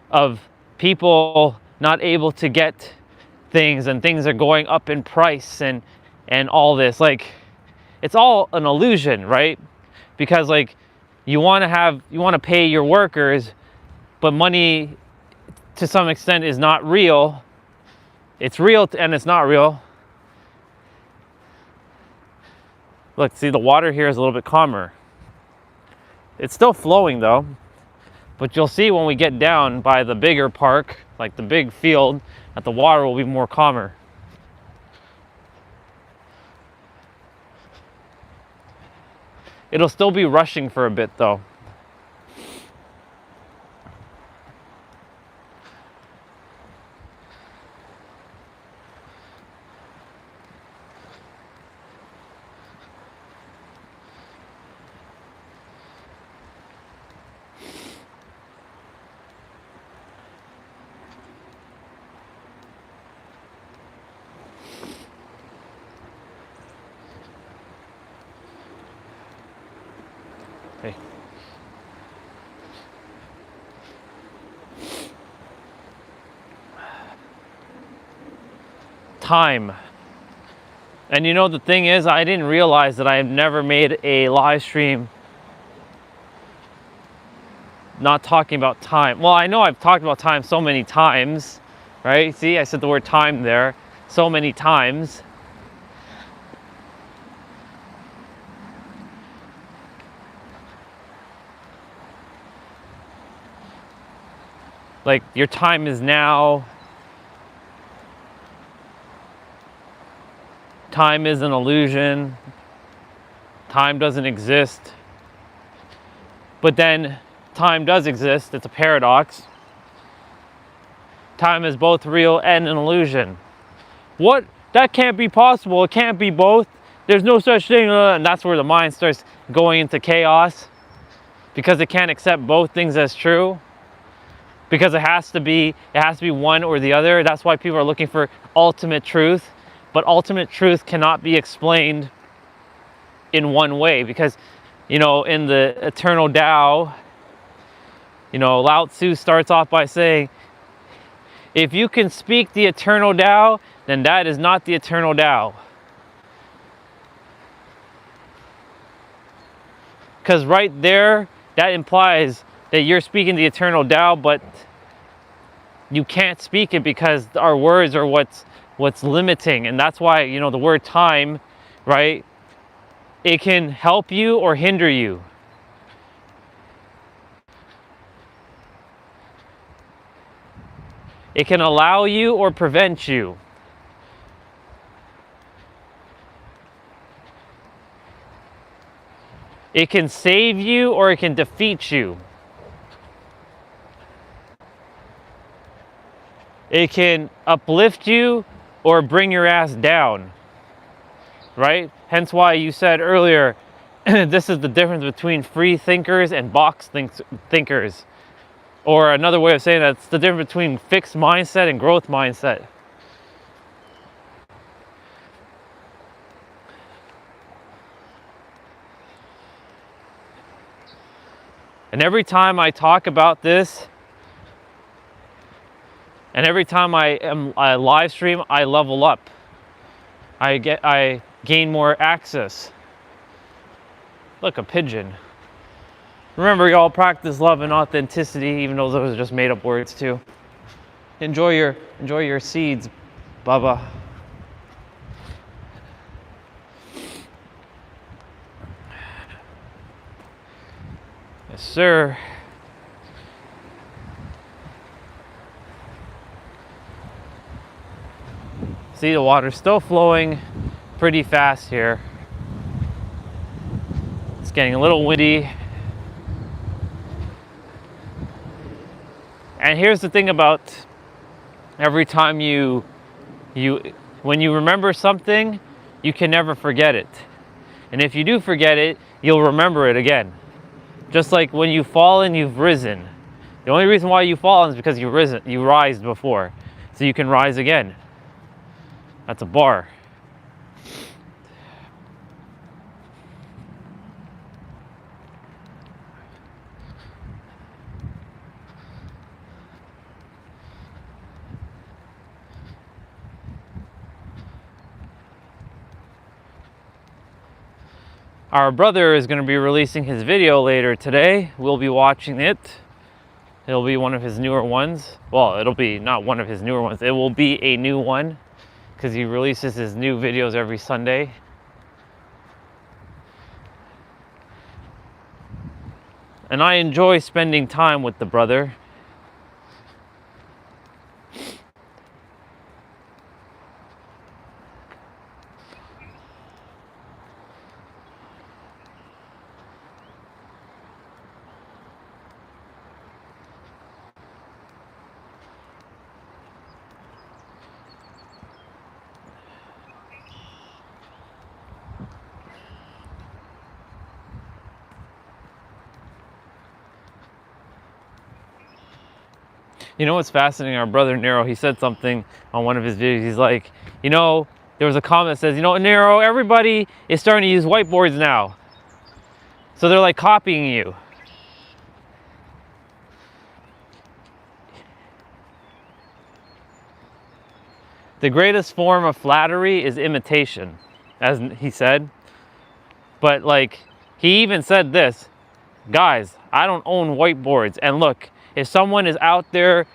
of people not able to get things, and things are going up in price, and all this. Like, it's all an illusion, right? Because like you want to pay your workers, but money to some extent is not real. It's real and it's not real. Look, see, the water here is a little bit calmer. It's still flowing though, but you'll see when we get down by the bigger park, like the big field, that the water will be more calmer. It'll still be rushing for a bit though. Hey. Time. And you know, the thing is, I didn't realize that I have never made a live stream not talking about time. Well, I know I've talked about time so many times, right? See, I said the word time there so many times. Like, your time is now. Time is an illusion. Time doesn't exist. But then time does exist. It's a paradox. Time is both real and an illusion. What? That can't be possible. It can't be both. There's no such thing. And that's where the mind starts going into chaos, because it can't accept both things as true. Because it has to be one or the other. That's why people are looking for ultimate truth. But ultimate truth cannot be explained in one way, because, you know, in the eternal Tao, you know, Lao Tzu starts off by saying, if you can speak the eternal Tao, then that is not the eternal Tao. Because right there, that implies that you're speaking the eternal Tao, but you can't speak it because our words are what's limiting. And that's why, you know, the word time, right? It can help you or hinder you. It can allow you or prevent you. It can save you or it can defeat you. It can uplift you or bring your ass down, right? Hence why you said earlier, this is the difference between free thinkers and box thinkers. Or another way of saying that, it's the difference between fixed mindset and growth mindset. And every time I talk about this, and every time I live stream, I level up. I gain more access. Look, a pigeon. Remember, y'all, practice love and authenticity, even though those are just made up words too. Enjoy your seeds, Bubba. Yes, sir. See, the water's still flowing pretty fast here. It's getting a little windy. And here's the thing about every time when you remember something, you can never forget it. And if you do forget it, you'll remember it again. Just like when you fall and you've risen. The only reason why you fall is because you rise before. So you can rise again. That's a bar. Our brother is going to be releasing his video later today. We'll be watching it. It'll be one of his newer ones. Well, it'll be not one of his newer ones. It will be a new one because he releases his new videos every Sunday. And I enjoy spending time with the brother. You know what's fascinating? Our brother Nero, he said something on one of his videos. He's like, you know, there was a comment that says, you know, Nero, everybody is starting to use whiteboards now. So they're like copying you. The greatest form of flattery is imitation, as he said. But like, he even said this, guys, I don't own whiteboards. And look, if someone is out there,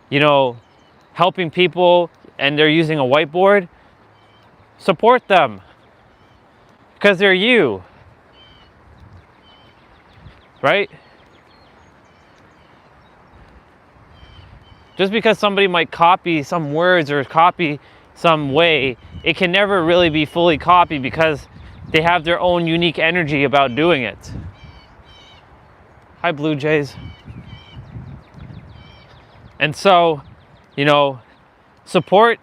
you know, helping people and they're using a whiteboard, support them because they're you, right? Just because somebody might copy some words or copy some way, it can never really be fully copied because they have their own unique energy about doing it. Hi, Blue Jays. And so, you know, support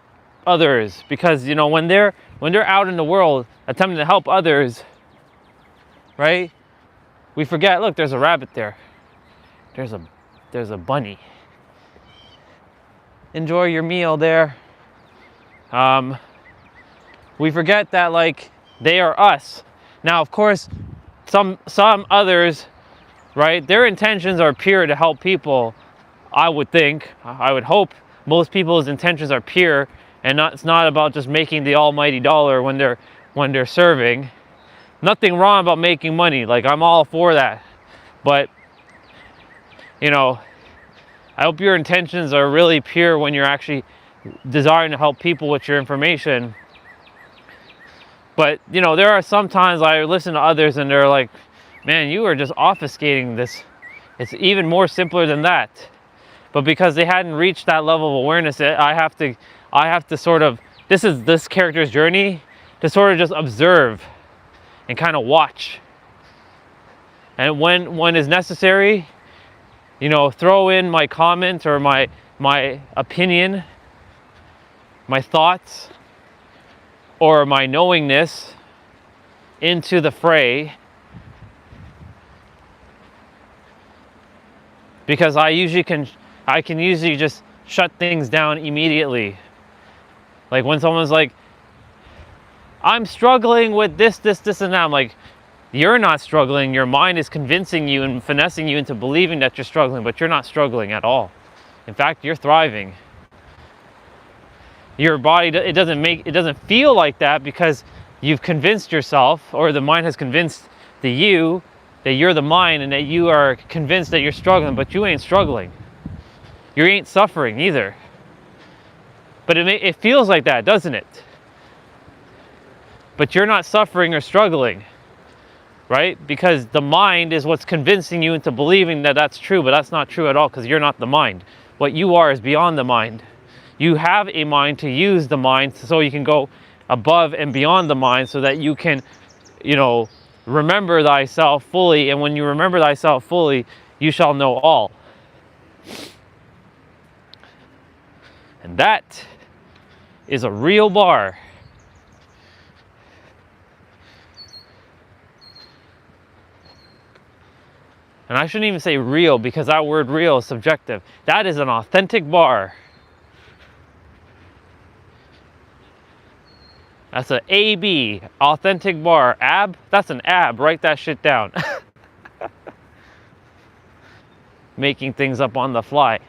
others because, you know, when they're out in the world attempting to help others, right? We forget, look, there's a rabbit there. There's a bunny. Enjoy your meal there. We forget that, like, they are us. Now, of course, some others, right? Their intentions are pure to help people. I would think, I would hope most people's intentions are pure and it's not about just making the almighty dollar when they're serving. Nothing wrong about making money, like I'm all for that. But, you know, I hope your intentions are really pure when you're actually desiring to help people with your information. But, you know, there are some times I listen to others and they're like, man, you are just obfuscating this. It's even more simpler than that. But because they hadn't reached that level of awareness, I have to sort of, this is this character's journey, to sort of just observe and kind of watch. And when is necessary, you know, throw in my comment or my opinion, my thoughts, or my knowingness into the fray. Because I can usually just shut things down immediately. Like when someone's like, I'm struggling with this, and that. I'm like, you're not struggling. Your mind is convincing you and finessing you into believing that you're struggling, but you're not struggling at all. In fact, you're thriving. Your body, it doesn't feel like that because you've convinced yourself, or the mind has convinced you that you're the mind and that you are convinced that you're struggling, but you ain't struggling. You ain't suffering either. But it feels like that, doesn't it? But you're not suffering or struggling, right? Because the mind is what's convincing you into believing that that's true, but that's not true at all, because you're not the mind. What you are is beyond the mind. You have a mind to use the mind so you can go above and beyond the mind, so that you can, you know, remember thyself fully. And when you remember thyself fully, you shall know all. And that is a real bar. And I shouldn't even say real, because that word real is subjective. That is an authentic bar. That's an AB, authentic bar. Ab, that's an ab. Write that shit down. Making things up on the fly.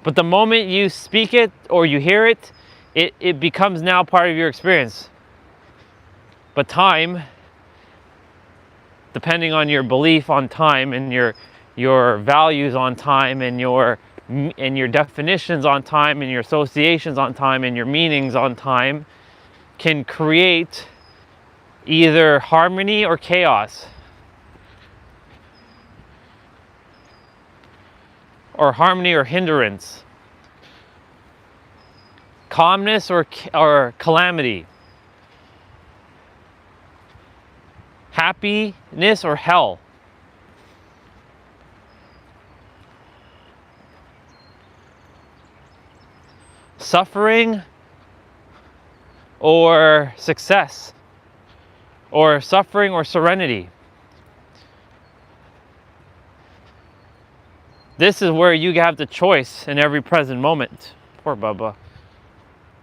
But the moment you speak it or you hear it, it becomes now part of your experience. But time, depending on your belief on time and your values on time and your definitions on time and your associations on time and your meanings on time, can create either harmony or chaos, or harmony or hindrance, calmness or calamity, happiness or hell. Suffering or success, or suffering or serenity. This is where you have the choice in every present moment. Poor Bubba.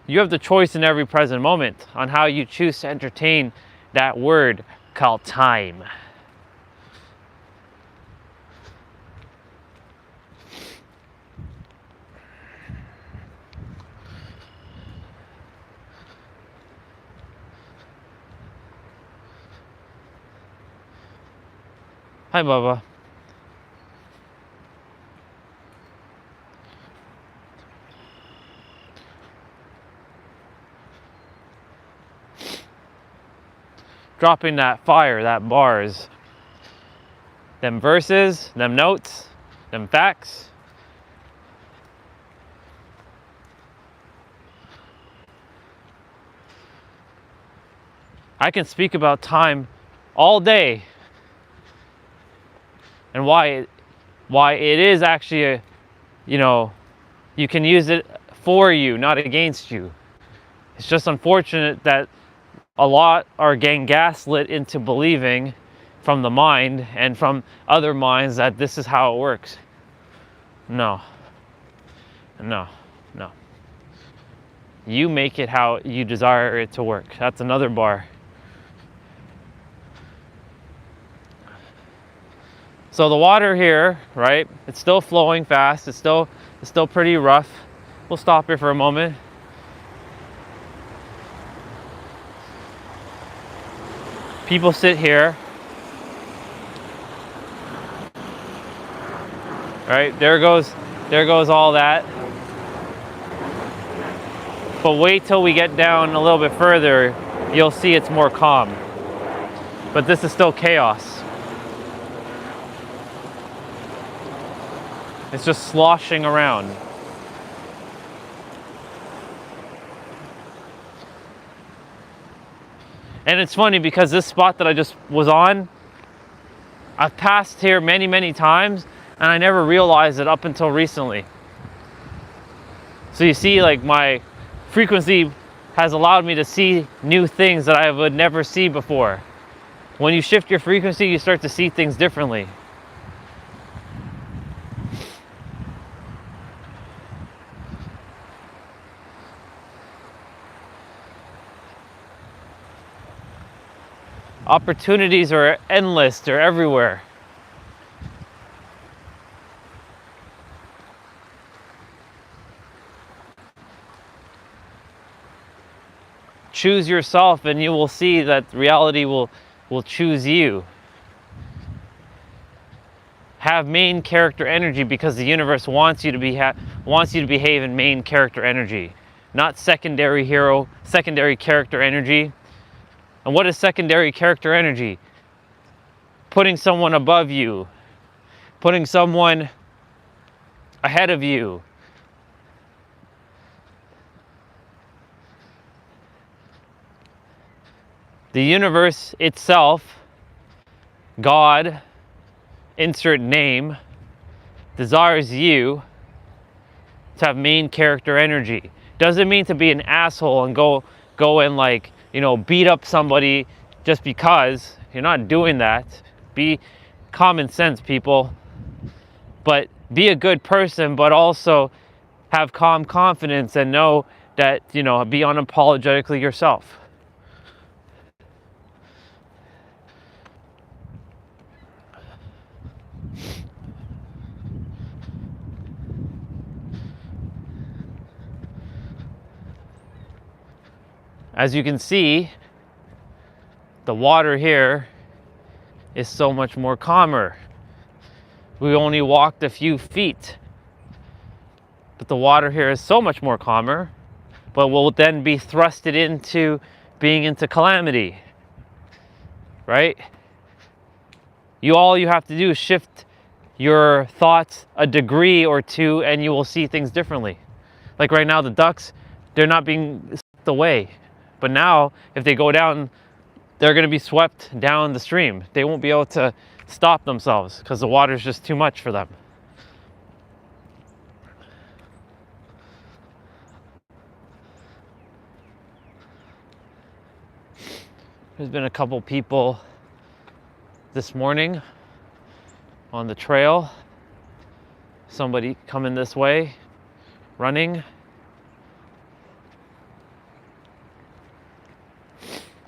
You have the choice in every present moment on how you choose to entertain that word called time. Hi, Bubba. Dropping that fire, that bars, them verses, them notes, them facts. I can speak about time all day. And why it is actually you can use it for you, not against you. It's just unfortunate that a lot are getting gaslit into believing from the mind and from other minds that this is how it works. No. You make it how you desire it to work. That's another bar. So the water here, right? It's still flowing fast. It's still pretty rough. We'll stop here for a moment. People sit here. Right? There goes all that. But wait till we get down a little bit further, you'll see it's more calm. But this is still chaos. It's just sloshing around. And it's funny because this spot that I just was on, I've passed here many, many times, and I never realized it up until recently. So you see, like, my frequency has allowed me to see new things that I would never see before. When you shift your frequency, you start to see things differently. Opportunities are endless, they're everywhere. Choose yourself and you will see that reality will choose you. Have main character energy because the universe wants you to behave in main character energy, not secondary character energy. And what is secondary character energy? Putting someone above you, putting someone ahead of you. The universe itself, God, insert name, desires you to have main character energy. Doesn't mean to be an asshole and go and, like, you know, beat up somebody just because. You're not doing that. Be common sense, people. But be a good person, but also have calm confidence and know that, you know, be unapologetically yourself. As you can see, the water here is so much more calmer. We only walked a few feet, but the water here is so much more calmer, but will then be thrusted into being into calamity, right? All you have to do is shift your thoughts a degree or two and you will see things differently. Like right now, the ducks, they're not being swept away. But now, if they go down, they're going to be swept down the stream. They won't be able to stop themselves because the water is just too much for them. There's been a couple people this morning on the trail. Somebody coming this way, running.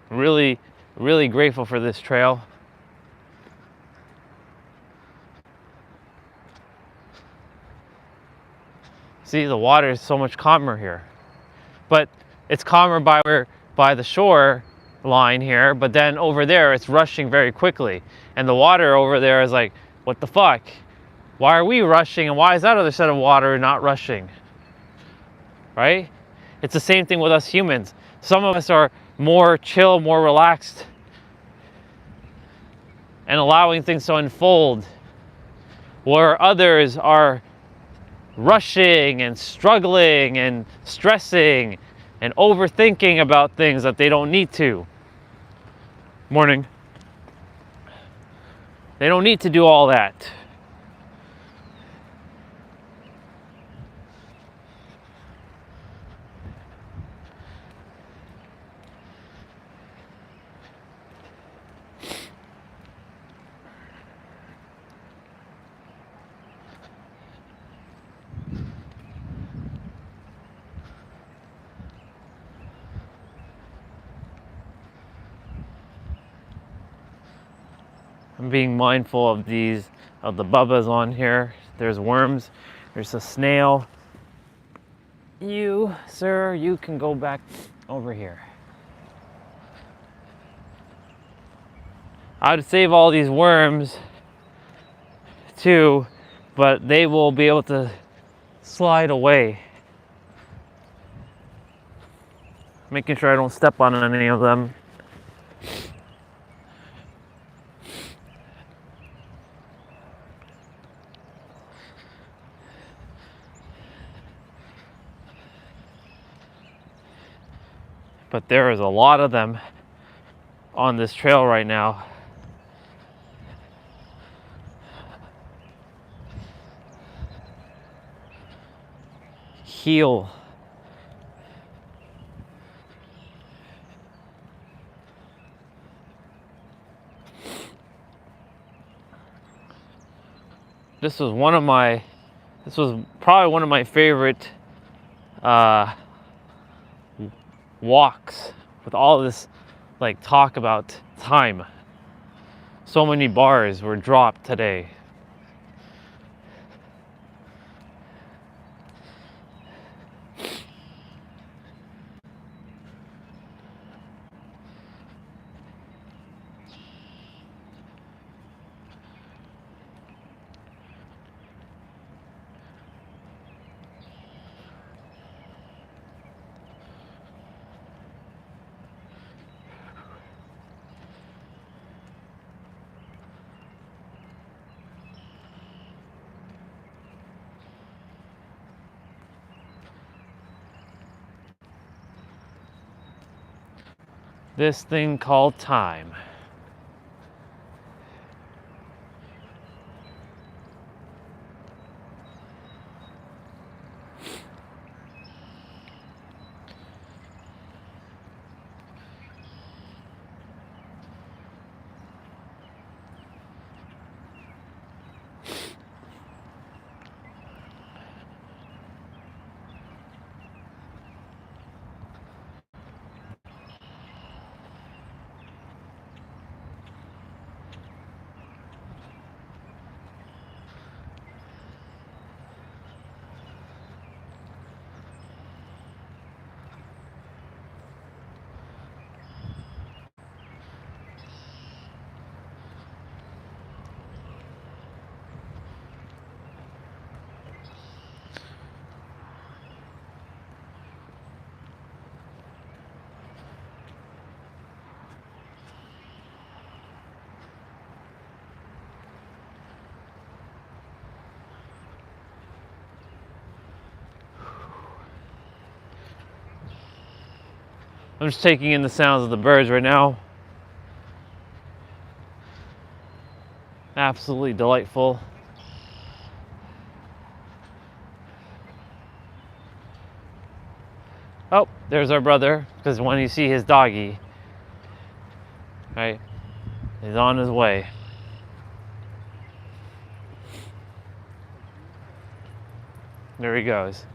Really, really grateful for this trail. See, the water is so much calmer here. But it's calmer by the shore line here, but then over there it's rushing very quickly. And the water over there is like, what the fuck? Why are we rushing and why is that other set of water not rushing? Right? It's the same thing with us humans. Some of us are more chill, more relaxed, and allowing things to unfold, where others are rushing and struggling and stressing and overthinking about things that they don't need to. Morning. They don't need to do all that. I'm being mindful of the bubbas on here. There's worms, there's a snail. You, sir, you can go back over here. I'd save all these worms too, but they will be able to slide away. Making sure I don't step on any of them. but there is a lot of them on this trail right now. Heal. This was probably one of my favorite walks, with all this like talk about time. So many bars were dropped today. This thing called time. I'm just taking in the sounds of the birds right now. Absolutely delightful. Oh, there's our brother, because when you see his doggy, right, he's on his way. There he goes.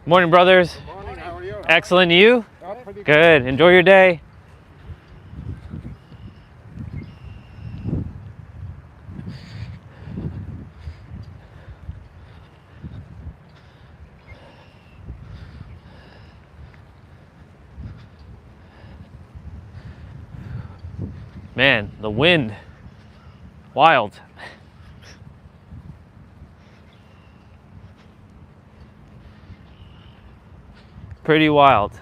Morning, brothers. Good morning, how are you? Excellent. You? Oh, pretty Good. Enjoy your day. Man, the wind. Wild. Pretty wild.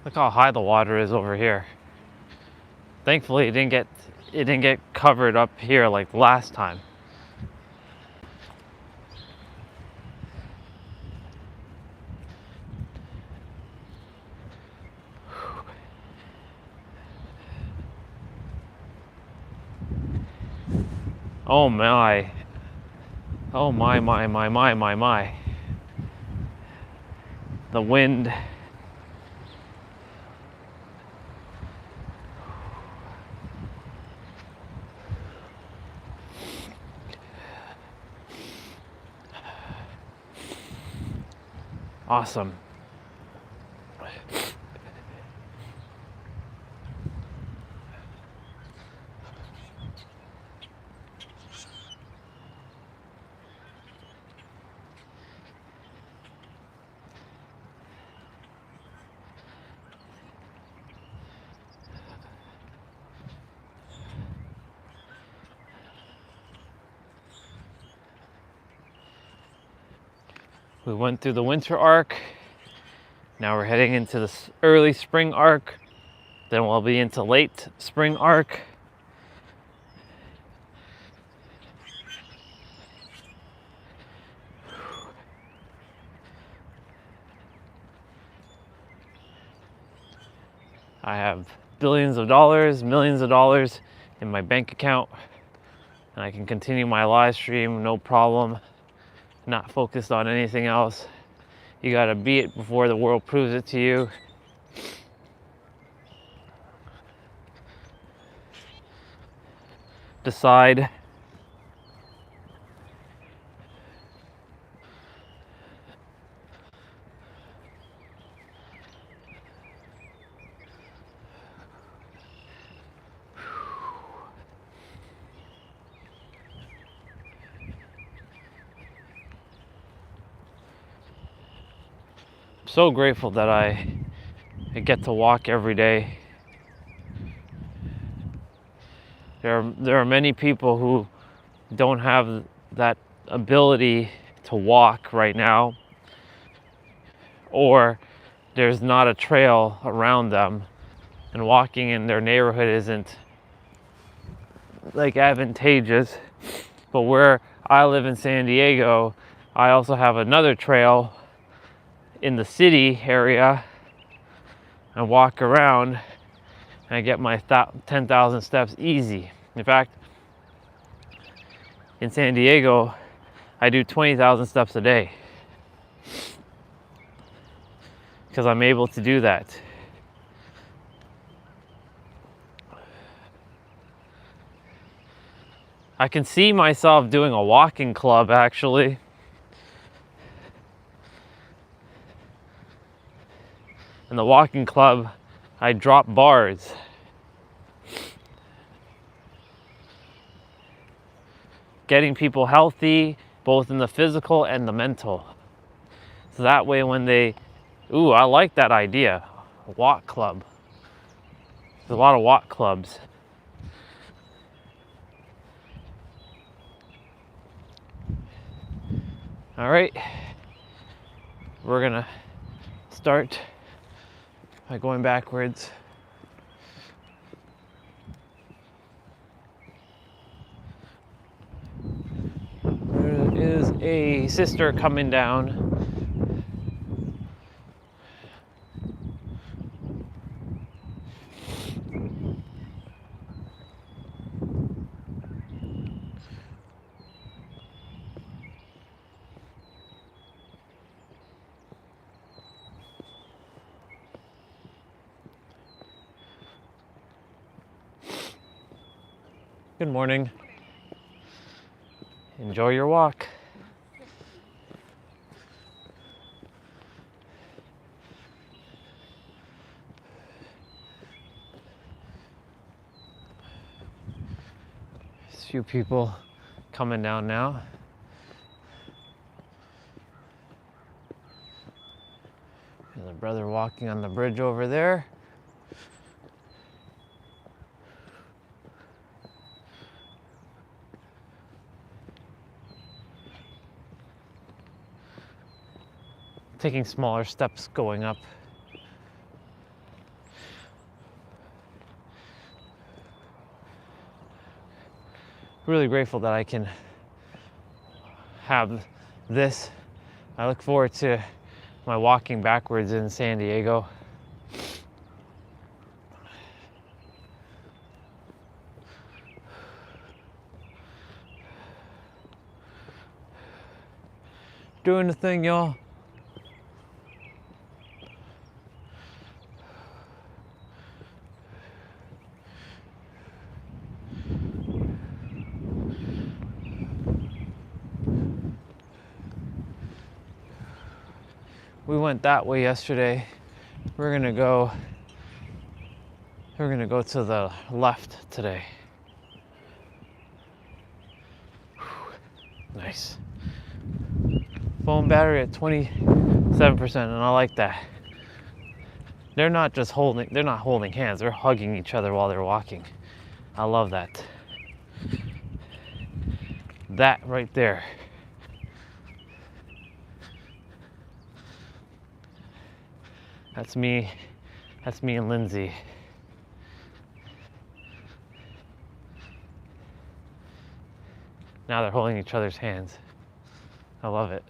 Look how high the water is over here. Thankfully, it didn't get covered up here like last time. Oh my. Oh my. The wind. Awesome. We went through the winter arc. Now we're heading into the early spring arc. Then we'll be into late spring arc. I have billions of dollars, millions of dollars in my bank account, and I can continue my live stream, no problem, not focused on anything else. You gotta be it before the world proves it to you. Decide. So grateful that I get to walk every day. There are many people who don't have that ability to walk right now, or there's not a trail around them, and walking in their neighborhood isn't like advantageous. But where I live in San Diego, I also have another trail in the city area. I walk around and I get my 10,000 steps easy. In fact, in San Diego, I do 20,000 steps a day because I'm able to do that. I can see myself doing a walking club actually. In the walking club, I drop bars. Getting people healthy, both in the physical and the mental. So that way when they, I like that idea, a walk club. There's a lot of walk clubs. All right, we're gonna start by going backwards. There is a sister coming down. Good morning. Enjoy your walk. There's a few people coming down now. There's a brother walking on the bridge over there. Taking smaller steps going up. Really grateful that I can have this. I look forward to my walking backwards in San Diego. Doing the thing, y'all. We went that way yesterday. We're gonna go to the left today. Nice. Phone battery at 27%, and I like that. They're not holding hands, they're hugging each other while they're walking. I love that. That right there. That's me. That's me and Lindsay. Now they're holding each other's hands. I love it.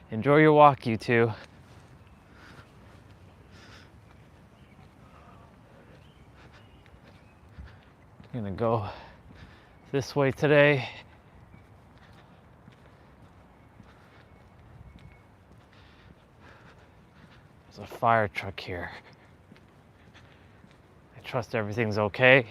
Enjoy your walk, you two. I'm gonna go this way today. There's a fire truck here. I trust everything's okay.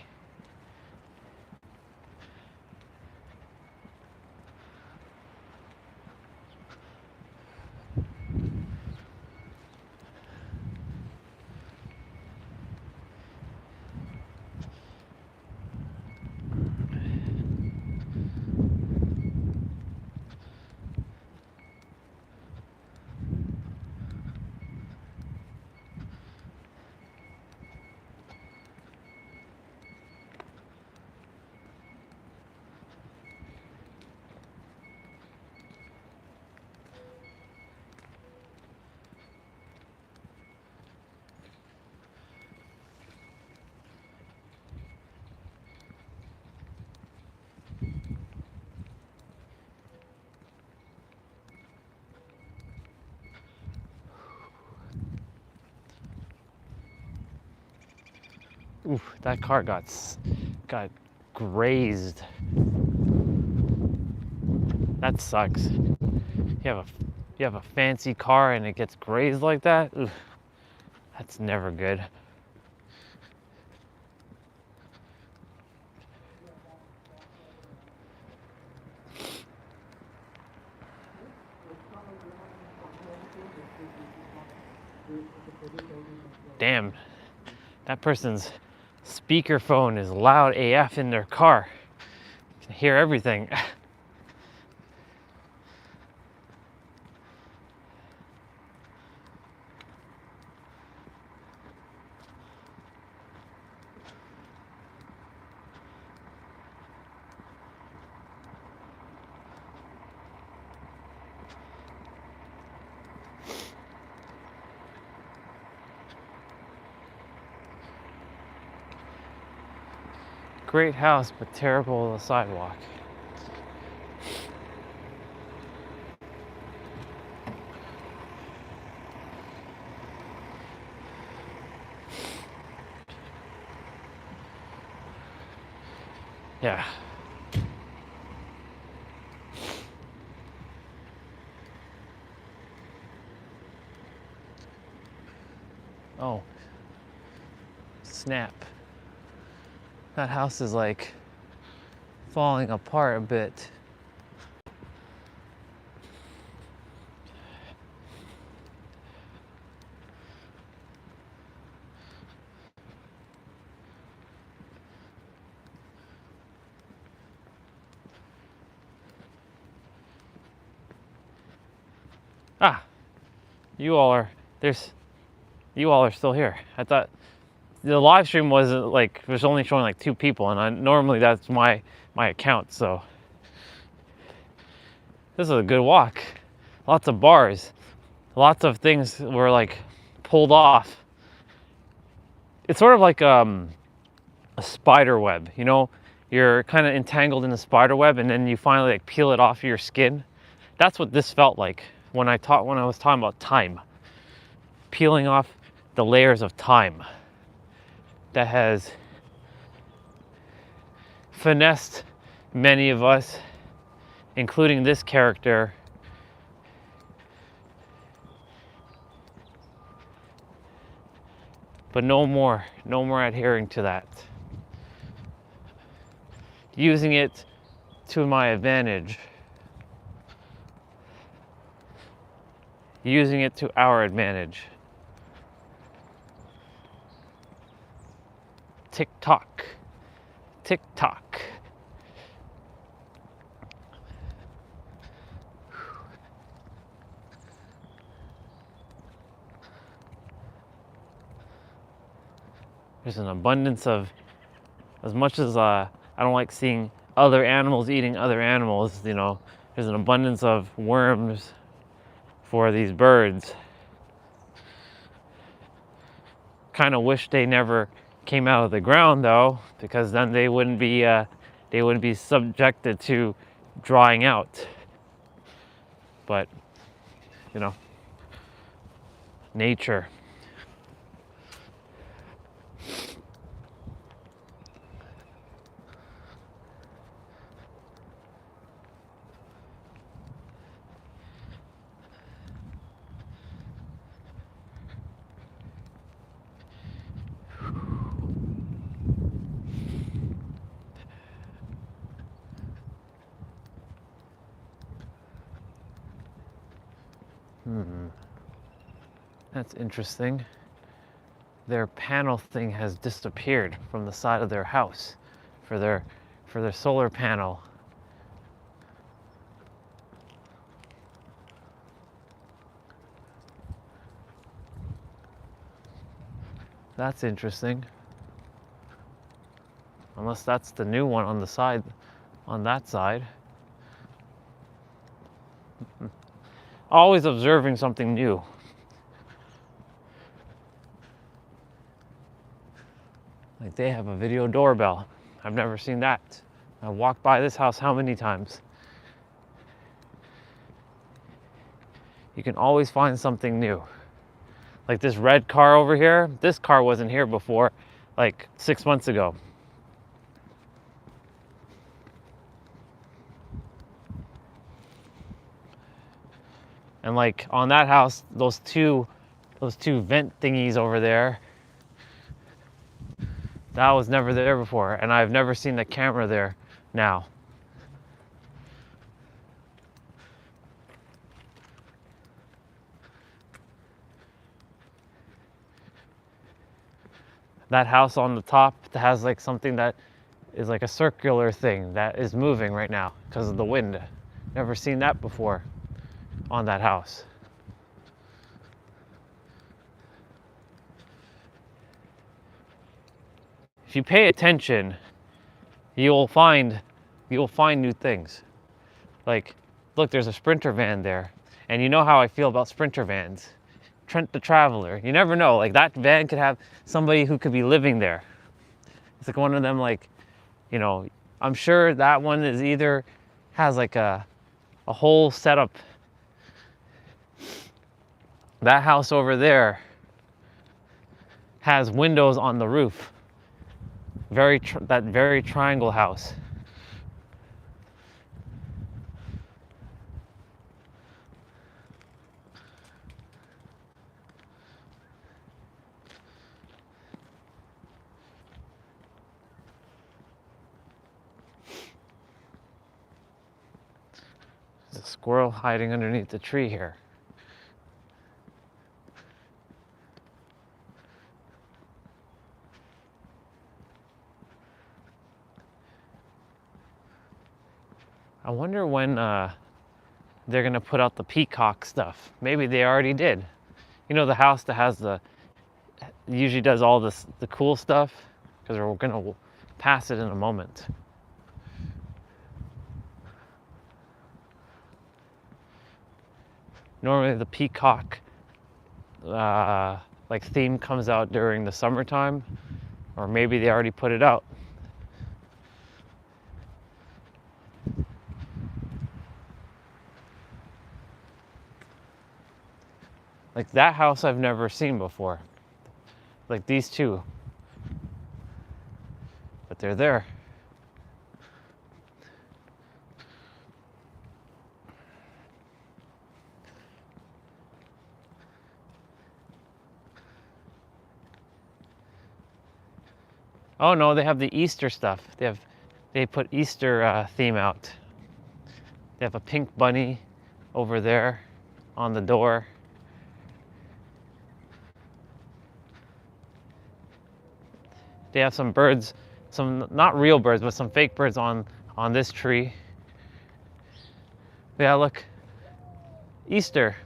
Oof, that car got grazed. That sucks. You have a fancy car and it gets grazed like that? Oof, that's never good. Damn, that person's speakerphone is loud AF in their car. You can hear everything. Great house, but terrible the sidewalk. Yeah. Oh. Snap. That house is like falling apart a bit. Ah, you all are still here. I thought the live stream was only showing like 2 people, and normally that's my account. So this is a good walk. Lots of bars, lots of things were like pulled off. It's sort of like a spider web, you know. You're kind of entangled in the spider web, and then you finally like peel it off your skin. That's what this felt like when I was talking about time, peeling off the layers of time that has finessed many of us, including this character, but no more adhering to that. Using it to my advantage. Using it to our advantage. Tick tock. Tick tock. There's an abundance of, as much as I don't like seeing other animals eating other animals, you know, there's an abundance of worms for these birds. Kind of wish they never came out of the ground though, because then they wouldn't be subjected to drying out. But you know, nature. That's interesting. Their panel thing has disappeared from the side of their house for their solar panel. That's interesting. Unless that's the new one on the side, on that side. Always observing something new. Like they have a video doorbell. I've never seen that. I walked by this house how many times? You can always find something new. Like this red car over here, this car wasn't here before, like 6 months ago. And like on that house, those two vent thingies over there, that was never there before, and I've never seen the camera there now. That house on the top that has like something that is like a circular thing that is moving right now because of the wind. Never seen that before on that house. If you pay attention, you'll find new things. Like, look, there's a Sprinter van there. And you know how I feel about Sprinter vans. Trent the Traveler. You never know. Like, that van could have somebody who could be living there. It's like one of them, like, you know, I'm sure that one is either has like a whole setup. That house over there has windows on the roof. That very triangle house. There's a squirrel hiding underneath the tree here. I wonder when they're gonna put out the peacock stuff. Maybe they already did. You know, the house that has usually does all the cool stuff, because we're gonna pass it in a moment. Normally the peacock like theme comes out during the summertime, or maybe they already put it out. Like that house I've never seen before. Like these two. But they're there. Oh no, they have the Easter stuff. They put Easter theme out. They have a pink bunny over there on the door. They have some birds, some not real birds, but some fake birds on this tree. Yeah, look, Easter.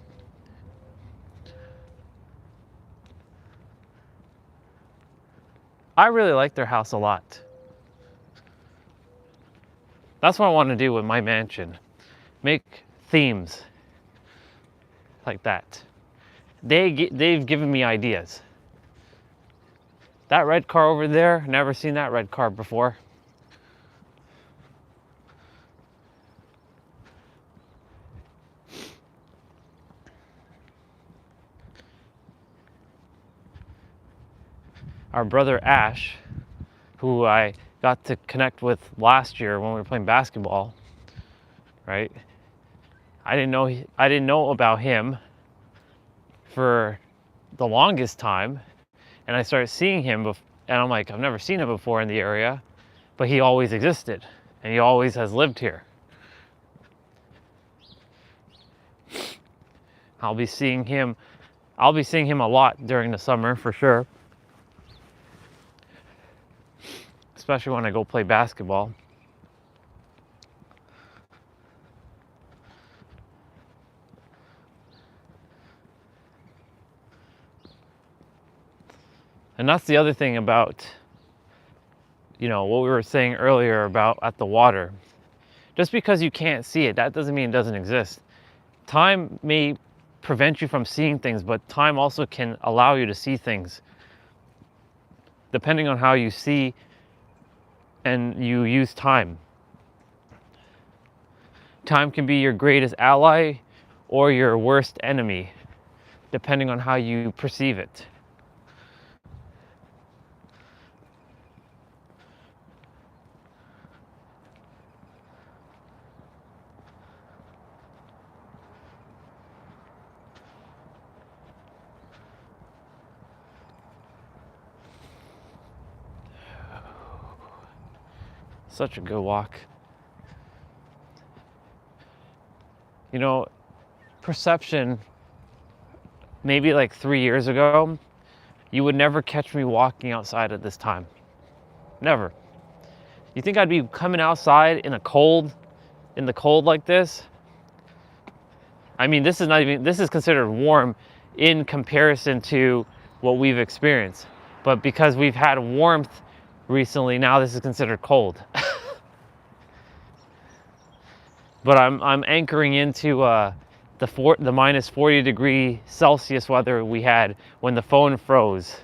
I really like their house a lot. That's what I want to do with my mansion. Make themes. like that. They've given me ideas. That red car over there, never seen that red car before. Our brother Ash, who I got to connect with last year when we were playing basketball, right? I didn't know about him for the longest time, and I started seeing him, and I'm like, I've never seen him before in the area, but he always existed, and he always has lived here. I'll be seeing him a lot during the summer for sure. Especially when I go play basketball. And that's the other thing about, what we were saying earlier about at the water. Just because you can't see it, that doesn't mean it doesn't exist. Time may prevent you from seeing things, but time also can allow you to see things. Depending on how you see and you use time. Time can be your greatest ally or your worst enemy, depending on how you perceive it. Such a good walk. Perception, maybe like 3 years ago, you would never catch me walking outside at this time. Never. You think I'd be coming outside in the cold like this? I mean, this is considered warm in comparison to what we've experienced. But because we've had warmth recently, now this is considered cold. But I'm anchoring into the minus 40 degree Celsius weather we had when the phone froze,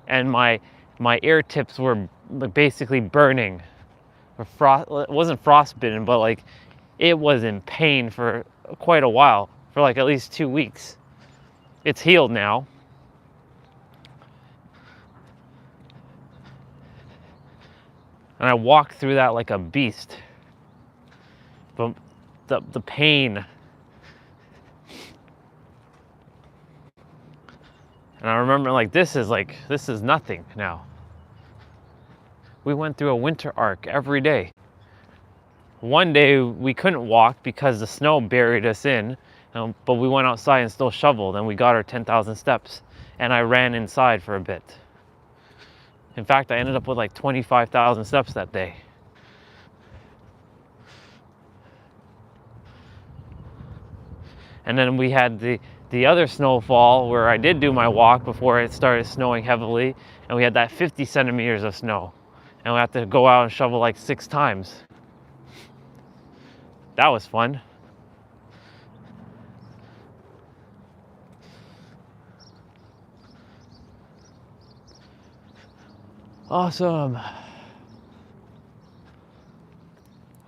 and my ear tips were basically burning. It wasn't frostbitten, but like it was in pain for quite a while, for like at least 2 weeks. It's healed now. And I walked through that like a beast. But the pain. And I remember this is nothing now. We went through a winter arc every day. One day we couldn't walk because the snow buried us in, but we went outside and still shoveled, and we got our 10,000 steps. And I ran inside for a bit. In fact, I ended up with like 25,000 steps that day. And then we had the other snowfall where I did do my walk before it started snowing heavily, and we had that 50 centimeters of snow. And we had to go out and shovel like 6 times. That was fun. Awesome.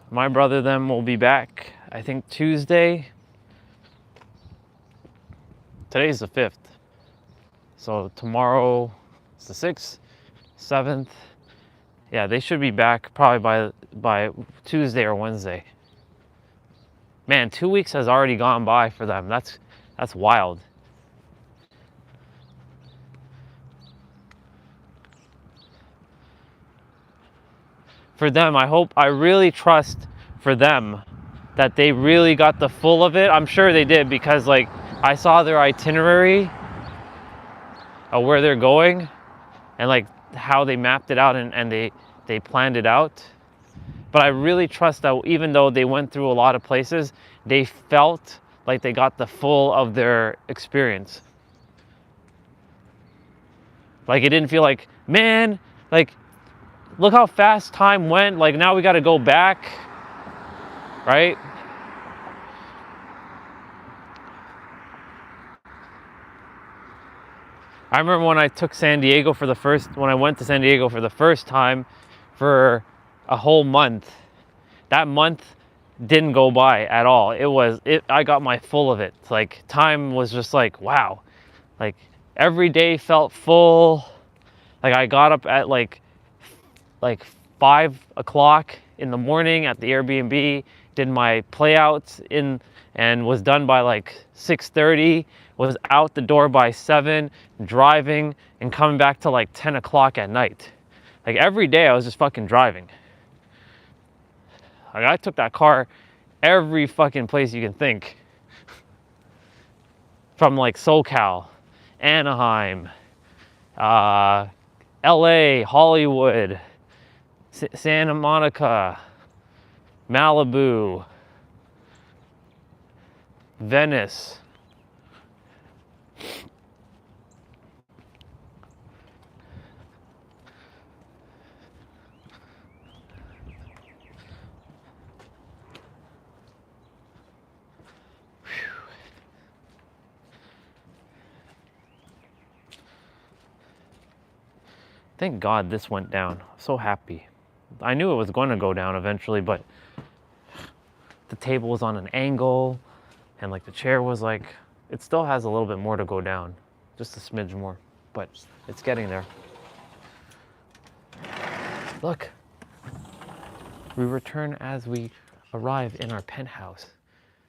My brother then will be back, I think Tuesday. Today's the 5th. So tomorrow is the 6th, 7th. Yeah, they should be back probably by Tuesday or Wednesday. Man, 2 weeks has already gone by for them. That's wild. For them, I really trust for them that they really got the full of it. I'm sure they did, because I saw their itinerary of where they're going and how they mapped it out and they planned it out. But I really trust that even though they went through a lot of places, they felt like they got the full of their experience. It didn't feel like, man, look how fast time went. Now we got to go back, right? I remember when I took San Diego for the first, when I went to San Diego for the first time for a whole month. That month didn't go by at all. I got my full of it. Like time was just like, wow. Like every day felt full. Like I got up at like 5 o'clock in the morning at the Airbnb, did my playouts and was done by like 6:30, was out the door by 7, driving and coming back to like 10 o'clock at night. Like every day I was just fucking driving. Like I took that car every fucking place you can think. From like SoCal, Anaheim, LA, Hollywood, Santa Monica, Malibu, Venice. Thank God this went down. So happy. I knew it was going to go down eventually, but the table was on an angle and like the chair was like, it still has a little bit more to go down. Just a smidge more, but it's getting there. Look, we return as we arrive in our penthouse.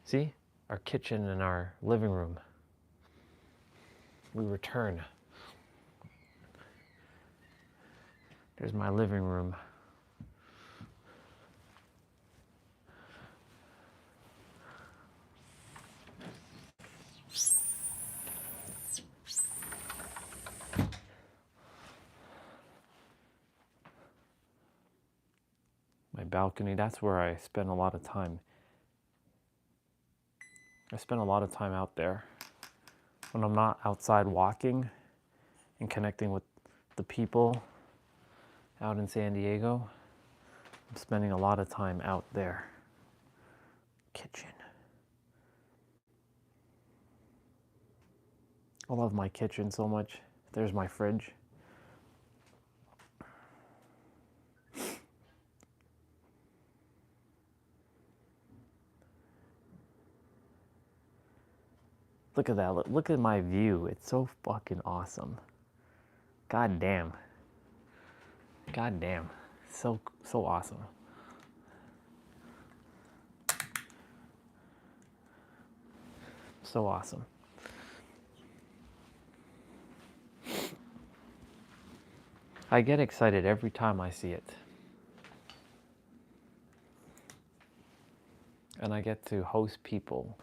See? Our kitchen and our living room. We return. There's my living room. My balcony, that's where I spend a lot of time. I spend a lot of time out there. When I'm not outside walking and connecting with the people out in San Diego, I'm spending a lot of time out there. Kitchen. I love my kitchen so much. There's my fridge. Look at that. Look at my view. It's so fucking awesome. God damn. God damn. So awesome. So awesome. I get excited every time I see it. And I get to host people.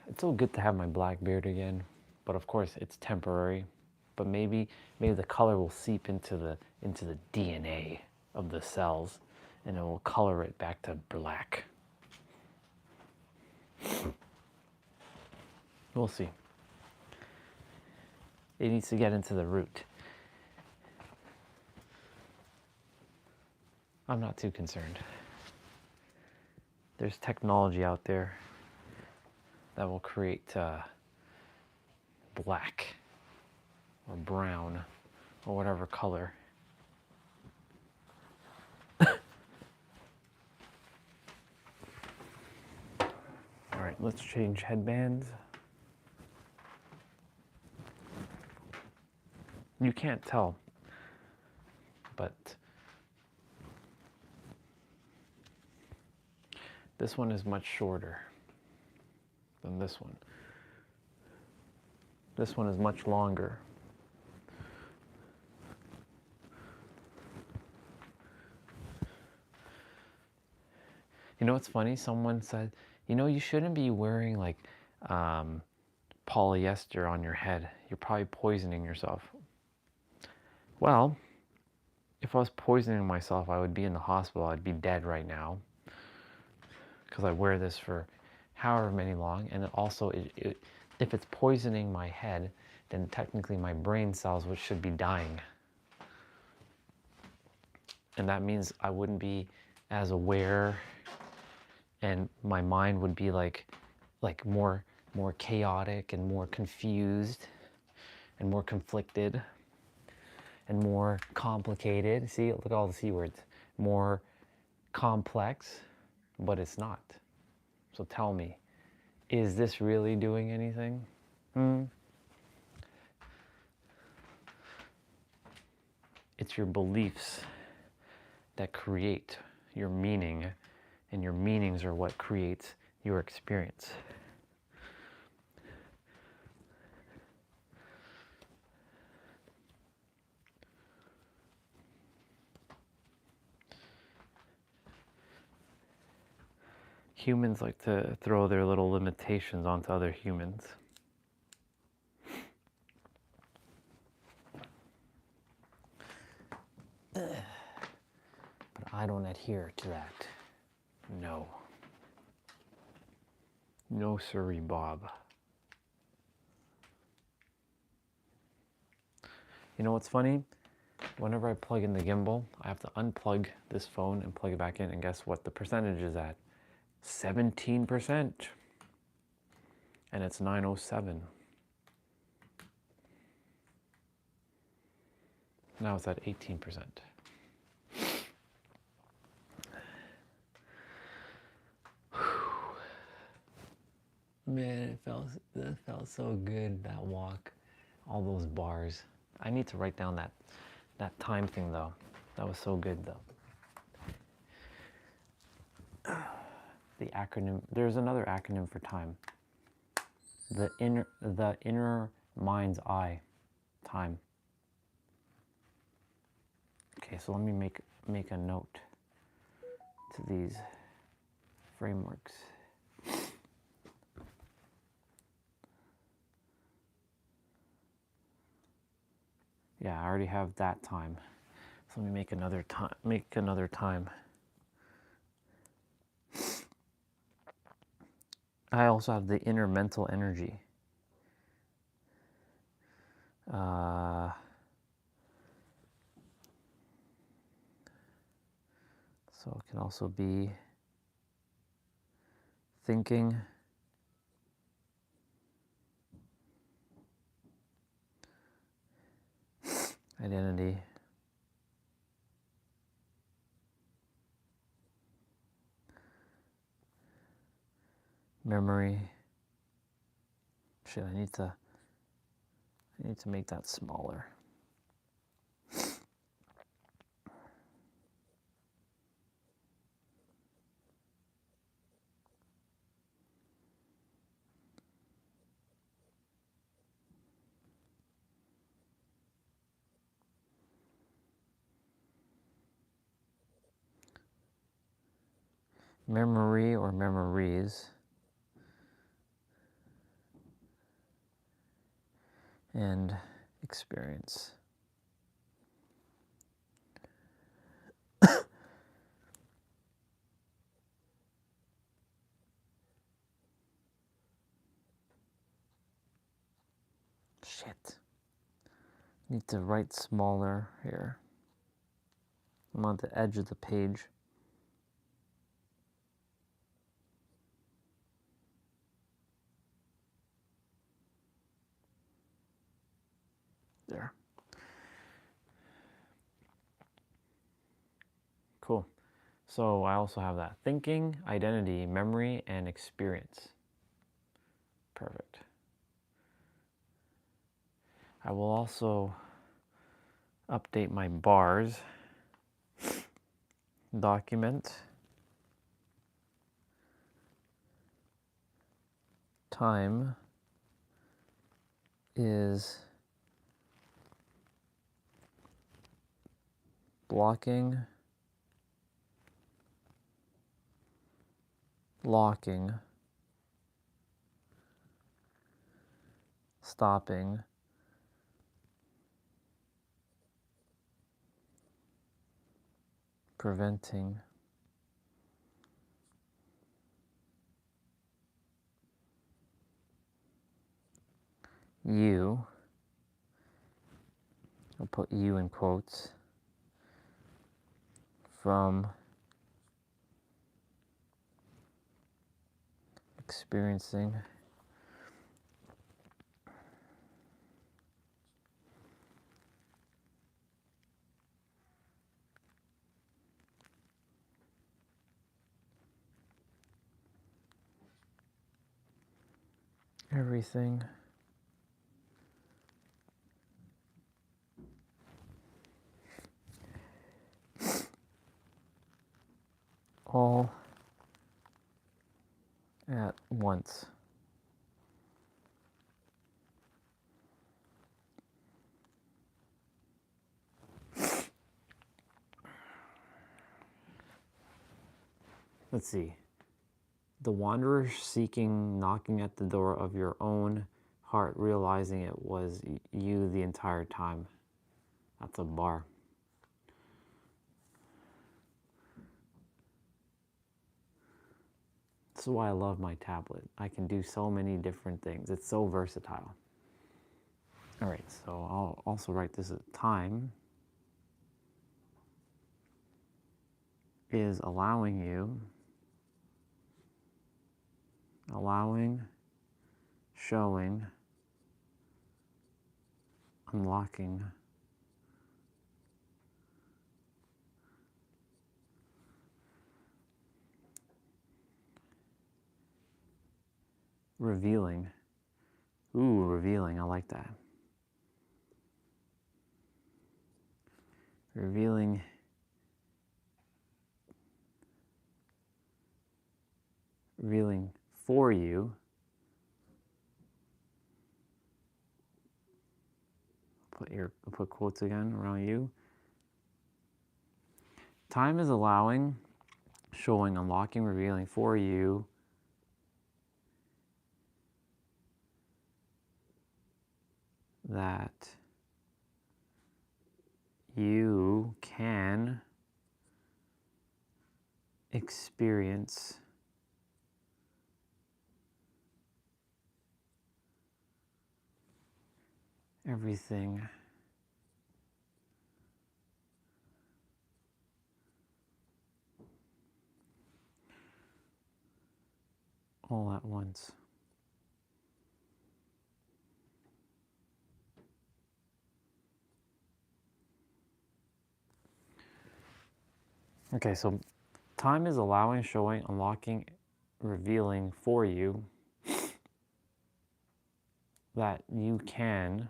It's so good to have my black beard again, but of course it's temporary. But maybe the color will seep into the DNA of the cells, and it will color it back to black. We'll see. It needs to get into the root. I'm not too concerned. There's technology out there that will create black or brown or whatever color. All right, let's change headbands. You can't tell, but this one is much shorter than this one. This one is much longer. You know what's funny? Someone said, you know, you shouldn't be wearing like polyester on your head. You're probably poisoning yourself. Well, if I was poisoning myself, I would be in the hospital. I'd be dead right now because I wear this for however many long. And it also, if it's poisoning my head, then technically my brain cells should be dying. And that means I wouldn't be as aware and my mind would be like more chaotic and more confused and more conflicted and more complicated. See, look at all the C words. More complex, but it's not. So tell me, is this really doing anything? It's your beliefs that create your meaning, and your meanings are what creates your experience. Humans like to throw their little limitations onto other humans. But I don't adhere to that. No. No siree, Bob. You know what's funny? Whenever I plug in the gimbal, I have to unplug this phone and plug it back in, and guess what the percentage is at? 17%. And it's 9:07. Now it's at 18%. Man, it felt so good, that walk. All those bars. I need to write down that time thing though. That was so good though. The acronym, there's another acronym for time. The inner mind's eye, time. Okay, so let me make a note to these frameworks. Yeah, I already have that time. So let me make another time. I also have the inner mental energy. So it can also be thinking, identity, memory. Shit, I need to make that smaller. Memory or memories, and experience. Shit. Need to write smaller here. I'm on the edge of the page. There. Cool. So I also have that thinking, identity, memory, and experience. Perfect. I will also update my bars. Document. Time is blocking, locking, stopping, preventing, you, I'll put you in quotes, from experiencing everything all at once. Let's see. The wanderer seeking, knocking at the door of your own heart, realizing it was you the entire time. That's a bar. This is why I love my tablet. I can do so many different things. It's so versatile. All right, so I'll also write this as time is allowing, showing, unlocking, revealing. Ooh, revealing, I like that. Revealing for you put quotes again around you. Time is allowing, showing, unlocking, revealing for you that you can experience everything all at once. Okay, so time is allowing, showing, unlocking, revealing for you that you can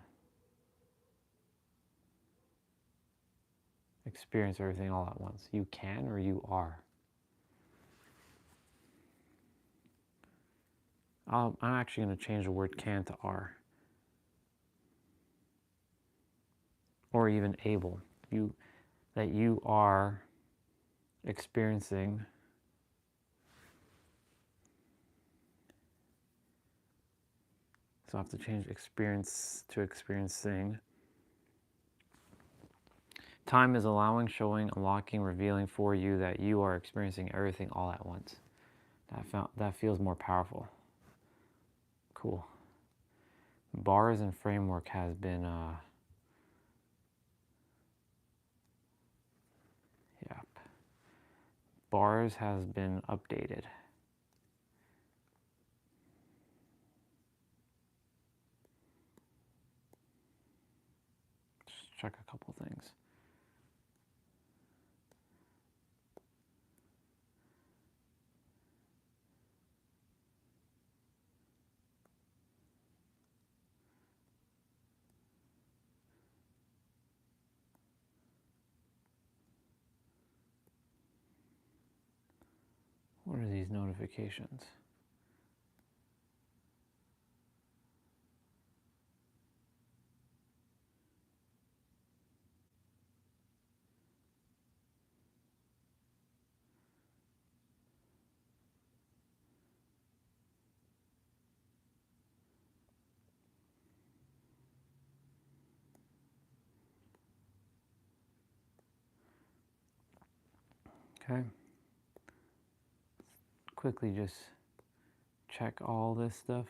experience everything all at once. You can or you are? I'm actually going to change the word can to are. Or even able. That you are experiencing so I have to change experience to experiencing. Time is allowing, showing, unlocking, revealing for you that you are experiencing everything all at once. That feels more powerful. Cool. Bars and framework has been bars has been updated. Just check a couple things. What are these notifications? Okay. Quickly just check all this stuff.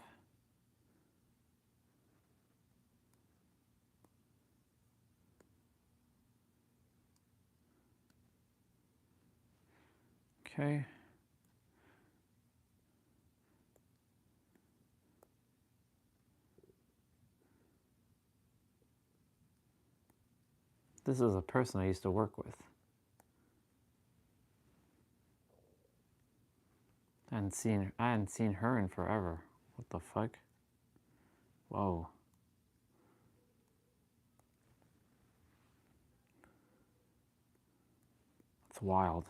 Okay. This is a person I used to work with. I hadn't seen her in forever. What the fuck? Whoa. It's wild.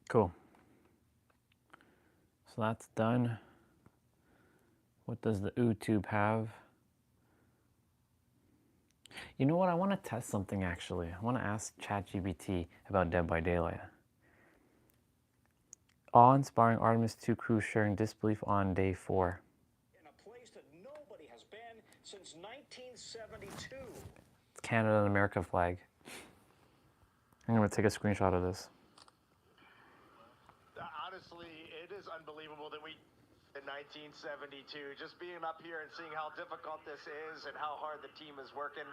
Cool. So that's done. What does the YouTube have? You know what? I want to test something actually. I want to ask ChatGPT about Dead by Daylight. Awe-inspiring Artemis 2 crew sharing disbelief on day 4. In a place that nobody has been since 1972. It's Canada and America flag. I'm going to take a screenshot of this. Honestly, it is unbelievable that we, in 1972, just being up here and seeing how difficult this is and how hard the team is working.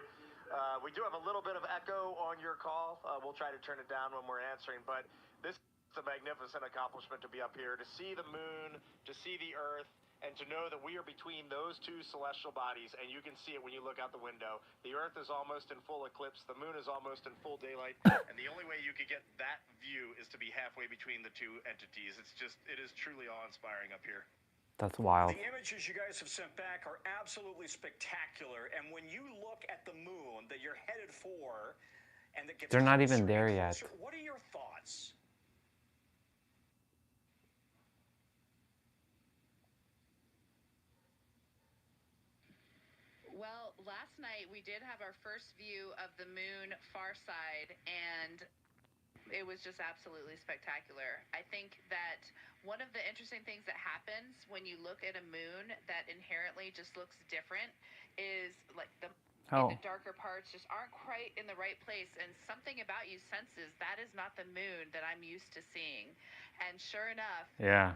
We do have a little bit of echo on your call. We'll try to turn it down when we're answering, but this is a magnificent accomplishment to be up here, to see the moon, to see the Earth, and to know that we are between those two celestial bodies, and you can see it when you look out the window. The Earth is almost in full eclipse, the moon is almost in full daylight, and the only way you could get that view is to be halfway between the two entities. It is truly awe-inspiring up here. That's wild. The images you guys have sent back are absolutely spectacular, and when you look at the moon that you're headed for, and that gets They're not closer even there and yet. closer, what are your thoughts? Well, last night we did have our first view of the moon far side, and it was just absolutely spectacular. I think that one of the interesting things that happens when you look at a moon that inherently just looks different is like the darker parts just aren't quite in the right place, and something about you senses that is not the moon that I'm used to seeing. And sure enough,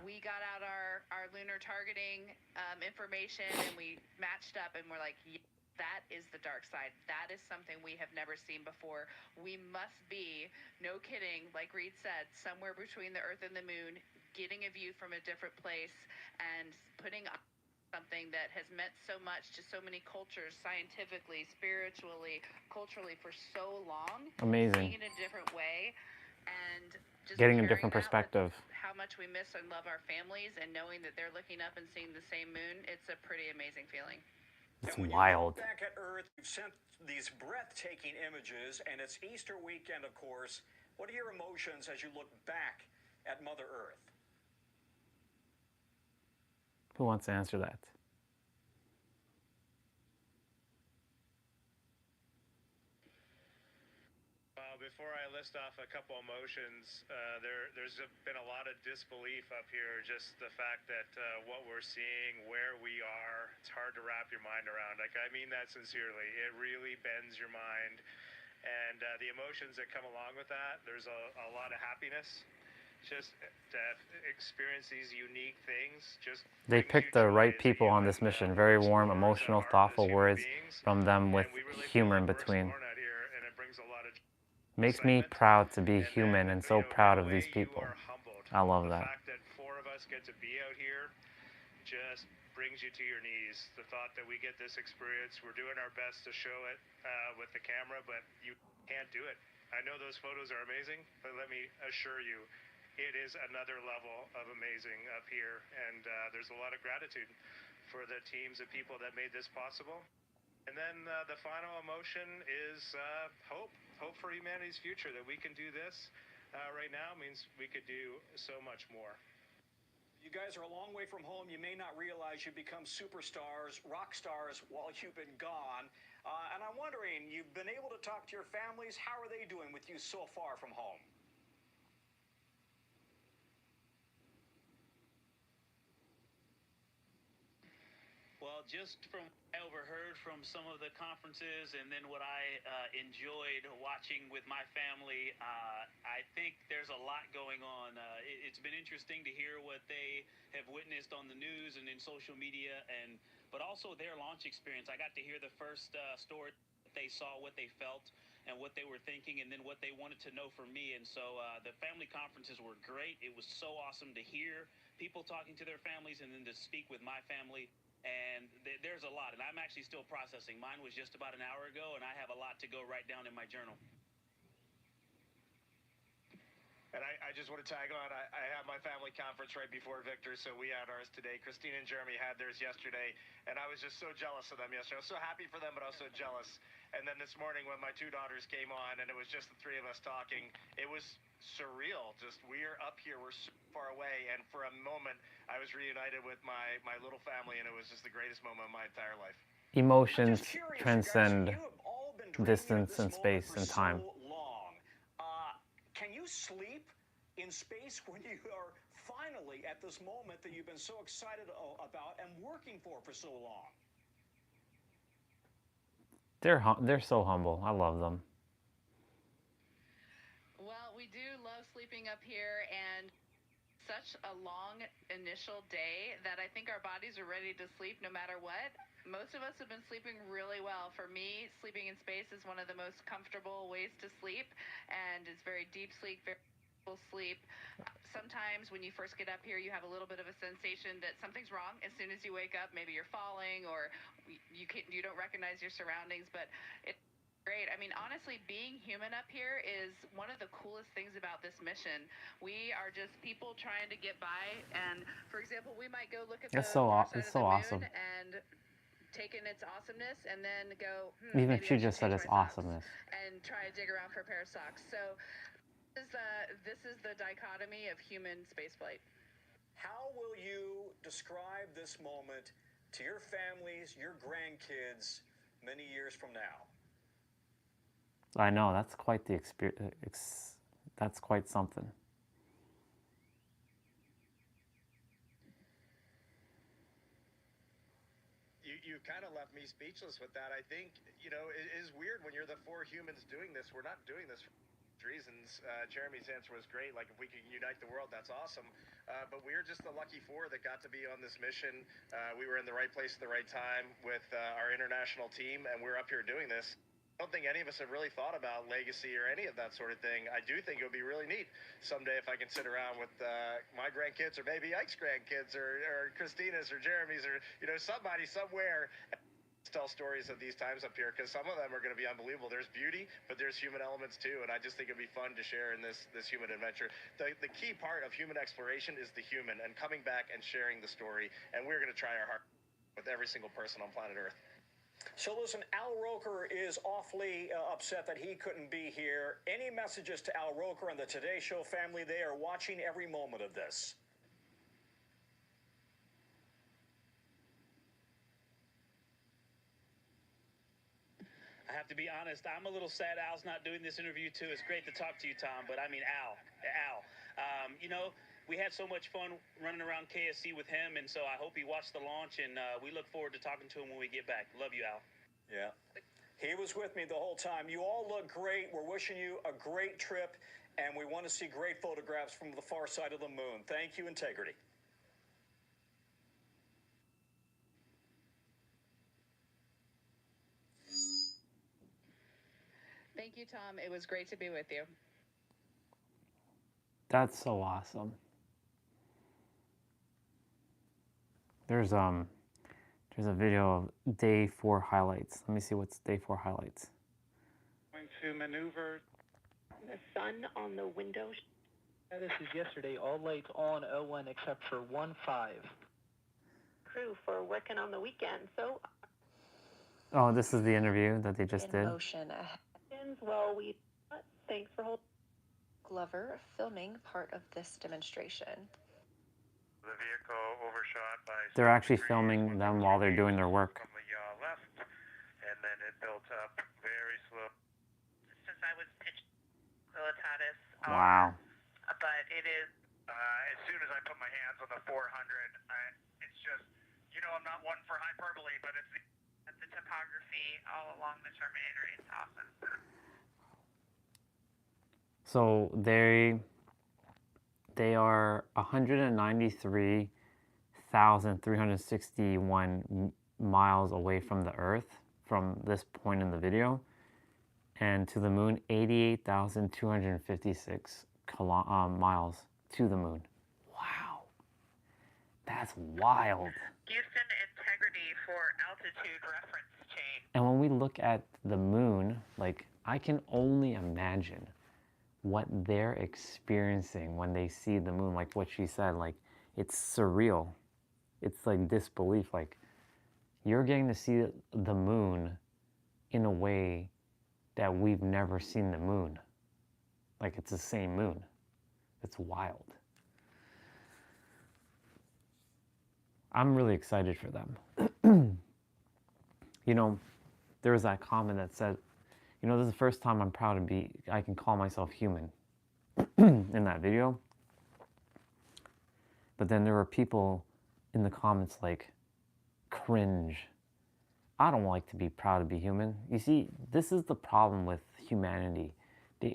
we got out our lunar targeting information, and we matched up, and we're like, yeah, that is the dark side. That is something we have never seen before. We must be, no kidding, like Reed said, somewhere between the Earth and the moon, getting a view from a different place and putting up something that has meant so much to so many cultures, scientifically, spiritually, culturally, for so long. Amazing. Seeing it in a different way, and just getting a different perspective. How much we miss and love our families, and knowing that they're looking up and seeing the same moon, it's a pretty amazing feeling. It's and when wild. You look back at Earth, you've sent these breathtaking images, and it's Easter weekend, of course. What are your emotions as you look back at Mother Earth? Who wants to answer that? Before I list off a couple emotions, there's been a lot of disbelief up here. Just the fact that what we're seeing, where we are, it's hard to wrap your mind around. Like, I mean that sincerely. It really bends your mind. And the emotions that come along with that, there's a lot of happiness. just to experience these unique things. Just They brings you picked the joy right as a people on human, this mission. Very explores warm, our emotional, heart as thoughtful human words beings, from them with and we really feel humor in like we're between. exploring out here, and it brings a lot of Makes me excitement. proud to be And human then, and so in proud a of way, these you people. are humbled. I love The that. fact that 4 of us get to be out here just brings you to your knees. The thought that we get this experience, we're doing our best to show it with the camera, but you can't do it. I know those photos are amazing, but let me assure you, it is another level of amazing up here, and there's a lot of gratitude for the teams of people that made this possible. And then the final emotion is hope for humanity's future, that we can do this right now means we could do so much more. You guys are a long way from home. You may not realize you've become superstars, rock stars, while you've been gone. And I'm wondering, you've been able to talk to your families. How are they doing with you so far from home? Well, just from what I overheard from some of the conferences and then what I enjoyed watching with my family, I think there's a lot going on. It's been interesting to hear what they have witnessed on the news and in social media, but also their launch experience. I got to hear the first story they saw, what they felt, and what they were thinking, and then what they wanted to know from me. And so the family conferences were great. It was so awesome to hear people talking to their families and then to speak with my family. And there's a lot, and I'm actually still processing. Mine was just about an hour ago, and I have a lot to go write down in my journal. And I just want to tag on. I have my family conference right before Victor, so we had ours today. Christina and Jeremy had theirs yesterday, and I was just so jealous of them yesterday. I was so happy for them, but also jealous. And then this morning when my 2 daughters came on, and it was just the 3 of us talking, it was surreal. Just, we're up here, we're so far away, and for a moment I was reunited with my little family, and it was just the greatest moment of my entire life. Emotions Curious, transcend you have all been dreaming of distance this and moment space for and time. So long. Can you sleep in space when you are finally at this moment that you've been so excited about and working for so long? They're so humble. I love them. Well, we do love sleeping up here, and such a long initial day that I think our bodies are ready to sleep no matter what. Most of us have been sleeping really well. For me, sleeping in space is one of the most comfortable ways to sleep, and it's very deep sleep, very full sleep. Sometimes when you first get up here, you have a little bit of a sensation that something's wrong as soon as you wake up. Maybe you're falling, or you don't recognize your surroundings, but it's great. I mean, honestly, being human up here is one of the coolest things about this mission. We are just people trying to get by, and for example, we might go look at the far side of the moon awesome. and take in its awesomeness, and then go, Even maybe she I should just said change it's my socks, awesomeness. and try to dig around for a pair of socks. So this is the dichotomy of human spaceflight. How will you describe this moment to your families, your grandkids, many years from now? I know, that's quite the experience. That's quite something. You kind of left me speechless with that. I think, it is weird when you're the 4 humans doing this. We're not doing this for reasons. Jeremy's answer was great. Like, if we can unite the world, that's awesome. But we're just the lucky 4 that got to be on this mission. We were in the right place at the right time with our international team, and we're up here doing this. I don't think any of us have really thought about legacy or any of that sort of thing. I do think it would be really neat someday if I can sit around with my grandkids, or maybe Ike's grandkids, or Christina's, or Jeremy's, or somebody somewhere, tell stories of these times up here, because some of them are going to be unbelievable. There's beauty, but there's human elements too, and I just think it'd be fun to share in this human adventure. The key part of human exploration is the human, and coming back and sharing the story, and we're going to try our heart with every single person on planet Earth. So listen, Al Roker is awfully upset that he couldn't be here. Any messages to Al Roker and the Today Show family? They are watching every moment of this. I have to be honest, I'm a little sad Al's not doing this interview too. It's great to talk to you, Tom, but I mean, Al, we had so much fun running around KSC with him, and so I hope he watched the launch, and we look forward to talking to him when we get back. Love you, Al. Yeah. He was with me the whole time. You all look great. We're wishing you a great trip, And we want to see great photographs from the far side of the moon. Thank you, Integrity. Thank you, Tom. It was great to be with you. That's so awesome. There's a video of day 4 highlights. Let me see what's day 4 highlights. Going to maneuver. The sun on the window. This is yesterday. All lights on O1 except for 1-5. Crew for working on the weekend. So Oh, this is the interview that they just did. Motion ahead. well, thanks for holding. Glover filming part of this demonstration. The vehicle overshot by. They're actually filming them while they're doing their work. From the left, and then it built up very slow. Since I was pitched Lilitatis. Wow. But it is. As soon as I put my hands on the 400, it's just, I'm not one for hyperbole, but it's The topography all along the Terminator is awesome. So they are 193,361 miles away from the Earth from this point in the video, and to the moon 88,256 miles to the moon. Wow, that's wild. Houston integrity for altitude reference chain. And when we look at the moon, like, I can only imagine what they're experiencing when they see the moon. Like what she said, like, it's surreal. It's like disbelief. Like, you're getting to see the moon in a way that we've never seen the moon. Like, it's the same moon. It's wild. I'm really excited for them. There was that comment that said, this is the first time I can call myself human in that video. But then there were people in the comments like, cringe. I don't like to be proud to be human. You see, this is the problem with humanity.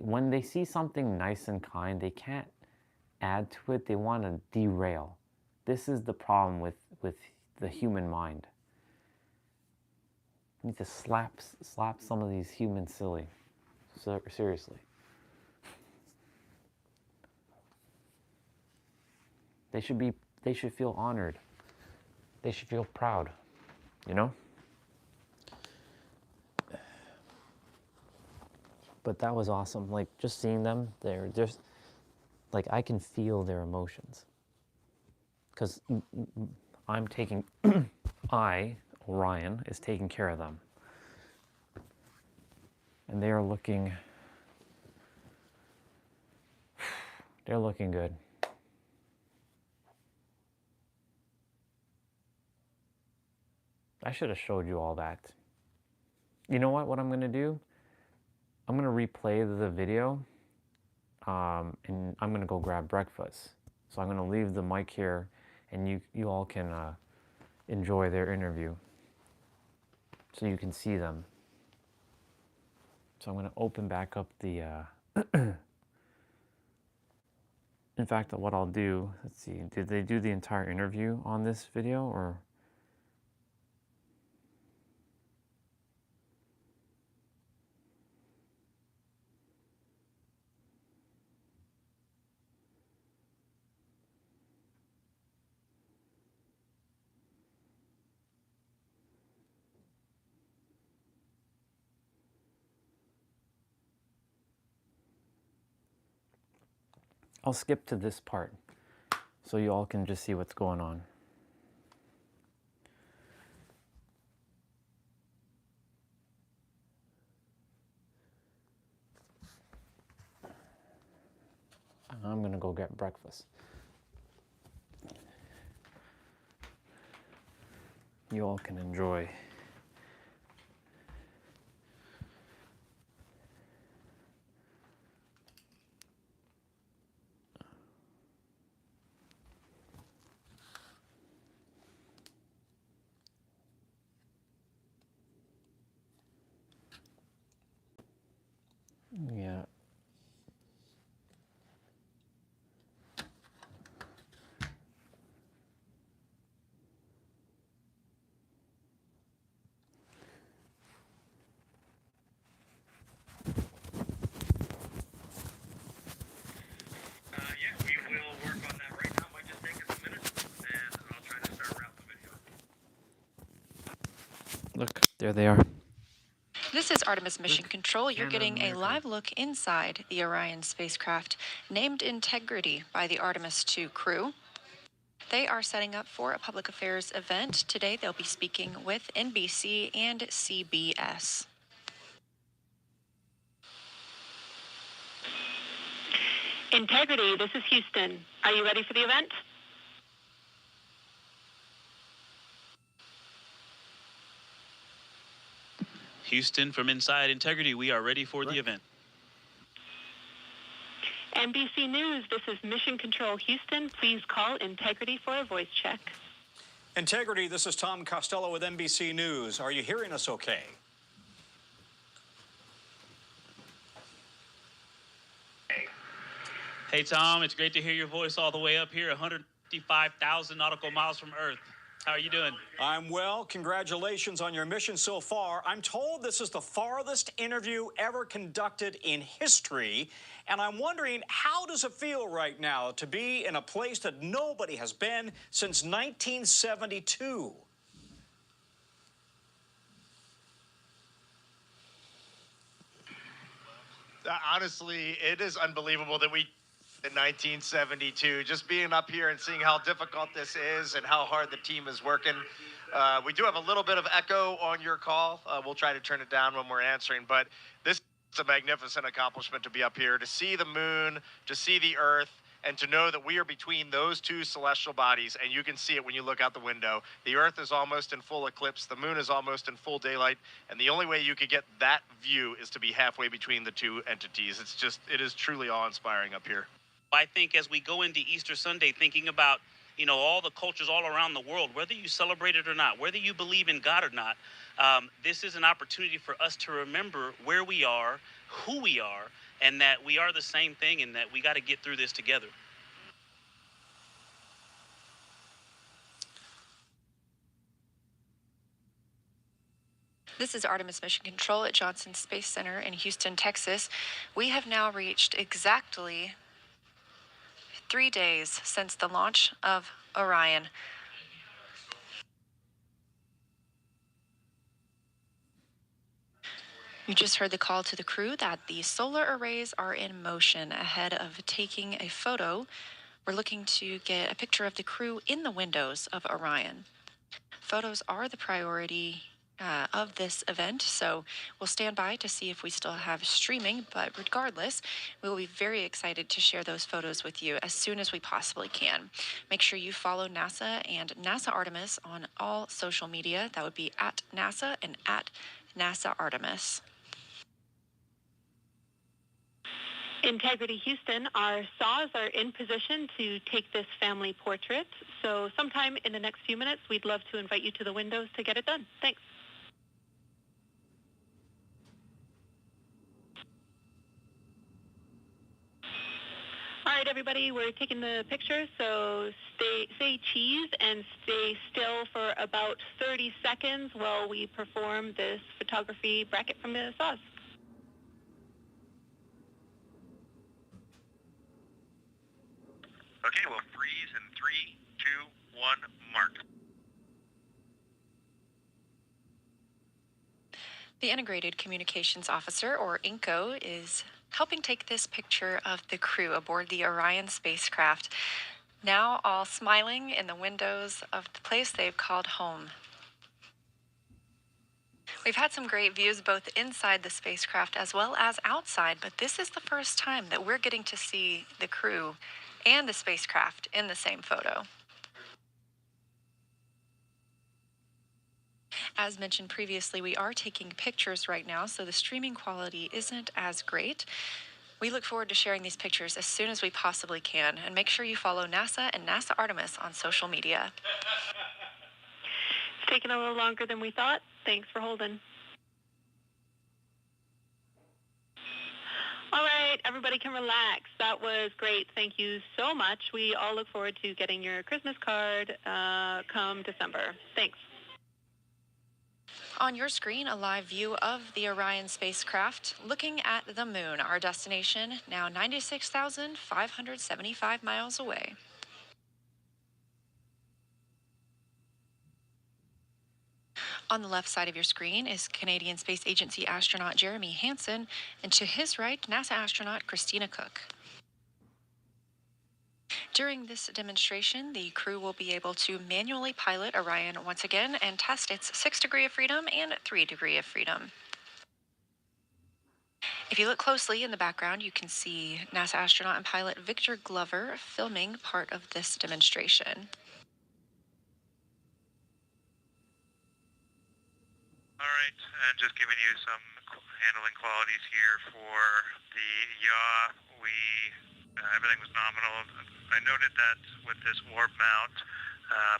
When they see something nice and kind, they can't add to it. They want to derail. This is the problem with the human mind. You need to slap some of these humans silly. So, seriously. They should feel honored. They should feel proud. But that was awesome. Like, just seeing them, they're just like, I can feel their emotions. Because Orion is taking care of them. And they're looking good. I should have showed you all that. You know what I'm going to do? I'm going to replay the video, and I'm going to go grab breakfast. So I'm going to leave the mic here, and you all can enjoy their interview so you can see them. So I'm going to open back up the... In fact, what I'll do, let's see, did they do the entire interview on this video, or... I'll skip to this part so you all can just see what's going on. I'm gonna go get breakfast. You all can enjoy. Yeah. Look, there they are. This is Artemis Mission Control. You're getting a live look inside the Orion spacecraft, named Integrity by the Artemis II crew. They are setting up for a public affairs event. Today they'll be speaking with NBC and CBS. Integrity, this is Houston. Are you ready for the event? Houston, from inside Integrity, we are ready for the event. NBC News, this is Mission Control Houston. Please call Integrity for a voice check. Integrity, this is Tom Costello with NBC News. Are you hearing us okay? Hey, Tom, it's great to hear your voice all the way up here, 155,000 nautical miles from Earth. How are you doing? I'm well. Congratulations on your mission so far. I'm told this is the farthest interview ever conducted in history, and I'm wondering, how does it feel right now to be in a place that nobody has been since 1972? Honestly, it is unbelievable that in 1972, just being up here and seeing how difficult this is and how hard the team is working. We do have a little bit of echo on your call. We'll try to turn it down when we're answering, but this is a magnificent accomplishment to be up here, to see the moon, to see the Earth, and to know that we are between those two celestial bodies, and you can see it when you look out the window. The Earth is almost in full eclipse, the moon is almost in full daylight, and the only way you could get that view is to be halfway between the two entities. It is truly awe-inspiring up here. I think as we go into Easter Sunday, thinking about, all the cultures all around the world, whether you celebrate it or not, whether you believe in God or not, this is an opportunity for us to remember where we are, who we are, and that we are the same thing, and that we got to get through this together. This is Artemis Mission Control at Johnson Space Center in Houston, Texas. We have now reached exactly 3 days since the launch of Orion. You just heard the call to the crew that the solar arrays are in motion. Ahead of taking a photo, we're looking to get a picture of the crew in the windows of Orion. Photos are the priority of this event, so we'll stand by to see if we still have streaming, but regardless, we will be very excited to share those photos with you as soon as we possibly can. Make sure you follow NASA and NASA Artemis on all social media. That would be at NASA and at NASA Artemis. Integrity Houston, our saws are in position to take this family portrait. So sometime in the next few minutes, we'd love to invite you to the windows to get it done. Thanks. All right, everybody, we're taking the picture, so say cheese and stay still for about 30 seconds while we perform this photography bracket from the saws. Okay, we'll freeze in 3, 2, 1, mark. The Integrated Communications Officer, or INCO, is helping take this picture of the crew aboard the Orion spacecraft, now all smiling in the windows of the place they've called home. We've had some great views both inside the spacecraft as well as outside, but this is the first time that we're getting to see the crew and the spacecraft in the same photo. As mentioned previously, we are taking pictures right now, so the streaming quality isn't as great. We look forward to sharing these pictures as soon as we possibly can, and make sure you follow NASA and NASA Artemis on social media. It's taken a little longer than we thought. Thanks for holding. All right, everybody can relax. That was great. Thank you so much. We all look forward to getting your Christmas card come December. Thanks. On your screen, a live view of the Orion spacecraft looking at the moon, our destination, now 96,575 miles away. On the left side of your screen is Canadian Space Agency astronaut Jeremy Hansen, and to his right, NASA astronaut Christina Cook. During this demonstration, the crew will be able to manually pilot Orion once again and test its 6 degree of freedom and 3 degree of freedom. If you look closely in the background, you can see NASA astronaut and pilot Victor Glover filming part of this demonstration. All right, and just giving you some handling qualities here for the yaw. Everything was nominal. I noted that with this warp mount,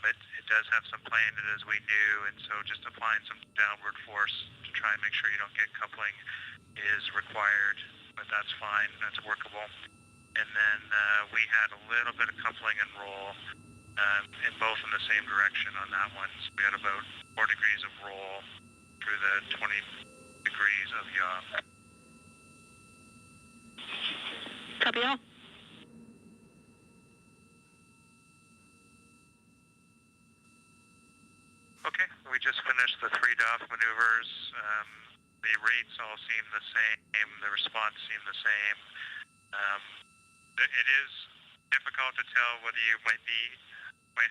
it does have some play in it as we knew, and so just applying some downward force to try and make sure you don't get coupling is required, but that's fine, that's workable. And then we had a little bit of coupling and roll, in both in the same direction on that one. So we had about 4 degrees of roll through the 20 degrees of yaw. Copy all. Okay, we just finished the 3 DOF maneuvers. The rates all seem the same, the response seemed the same. It is difficult to tell whether you might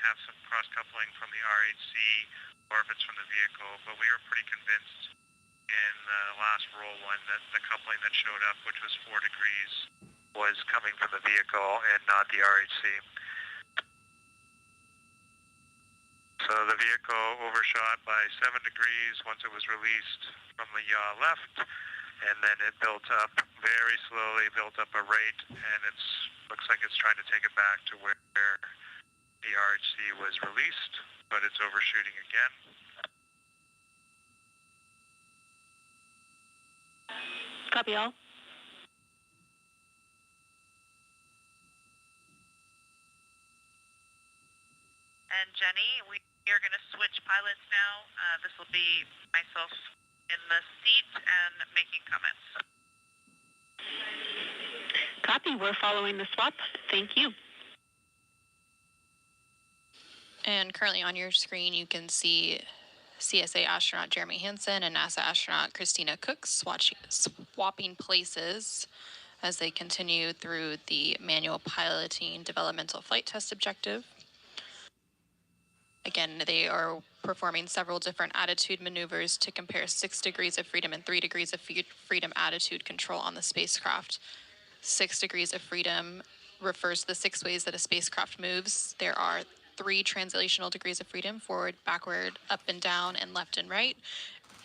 have some cross-coupling from the RHC or if it's from the vehicle, but we were pretty convinced in the last roll one that the coupling that showed up, which was 4 degrees, was coming from the vehicle and not the RHC. So the vehicle overshot by 7 degrees once it was released from the yaw left, and then it built up very slowly, built up a rate, and looks like it's trying to take it back to where the RHC was released, but it's overshooting again. Copy all. And Jenny, we are going to switch pilots now. This will be myself in the seat and making comments. Copy. We're following the swap. Thank you. And currently on your screen, you can see CSA astronaut Jeremy Hansen and NASA astronaut Christina Cook swapping places as they continue through the manual piloting developmental flight test objective. Again, they are performing several different attitude maneuvers to compare 6 degrees of freedom and 3 degrees of freedom attitude control on the spacecraft. 6 degrees of freedom refers to the 6 ways that a spacecraft moves. There are 3 translational degrees of freedom, forward, backward, up and down, and left and right,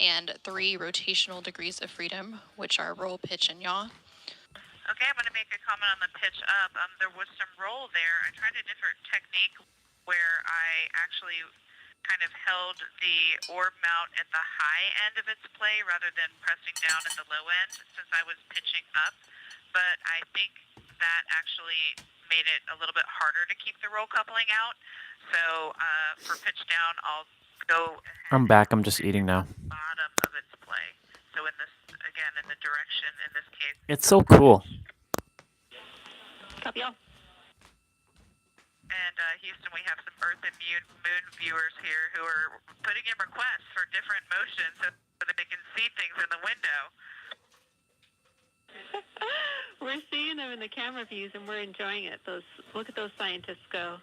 and 3 rotational degrees of freedom, which are roll, pitch, and yaw. Okay, I'm going to make a comment on the pitch up. There was some roll there. I tried a different technique where I actually kind of held the orb mount at the high end of its play rather than pressing down at the low end since I was pitching up. But I think that actually made it a little bit harder to keep the roll coupling out. So for pitch down, I'll go ahead. I'm back. I'm just eating now. Bottom of its play. So in this, again, in the direction, in this case. It's so cool. Copy all. And Houston, we have some Earth and Moon viewers here who are putting in requests for different motions so that they can see things in the window. We're seeing them in the camera views, and we're enjoying it. Look at those scientists go.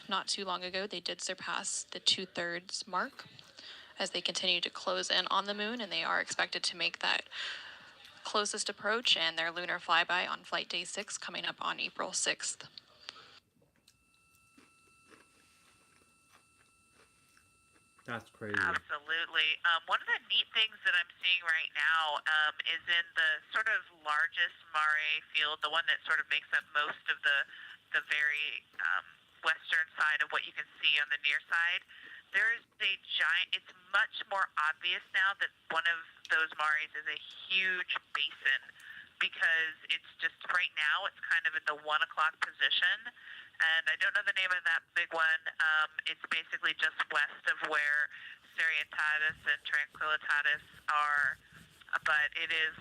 Not too long ago, they did surpass the 2/3 mark as they continue to close in on the moon, and they are expected to make that closest approach and their lunar flyby on flight day 6 coming up on April 6th. That's crazy. Absolutely. One of the neat things that I'm seeing right now is in the sort of largest Mare field, the one that sort of makes up most of the very western side of what you can see on the near side. There is a giant, it's much more obvious now that one of those Mares is a huge basin because it's just right now it's kind of in the 1 o'clock position. And I don't know the name of that big one. It's basically just west of where Serientatis and Tranquillitatis are, but it is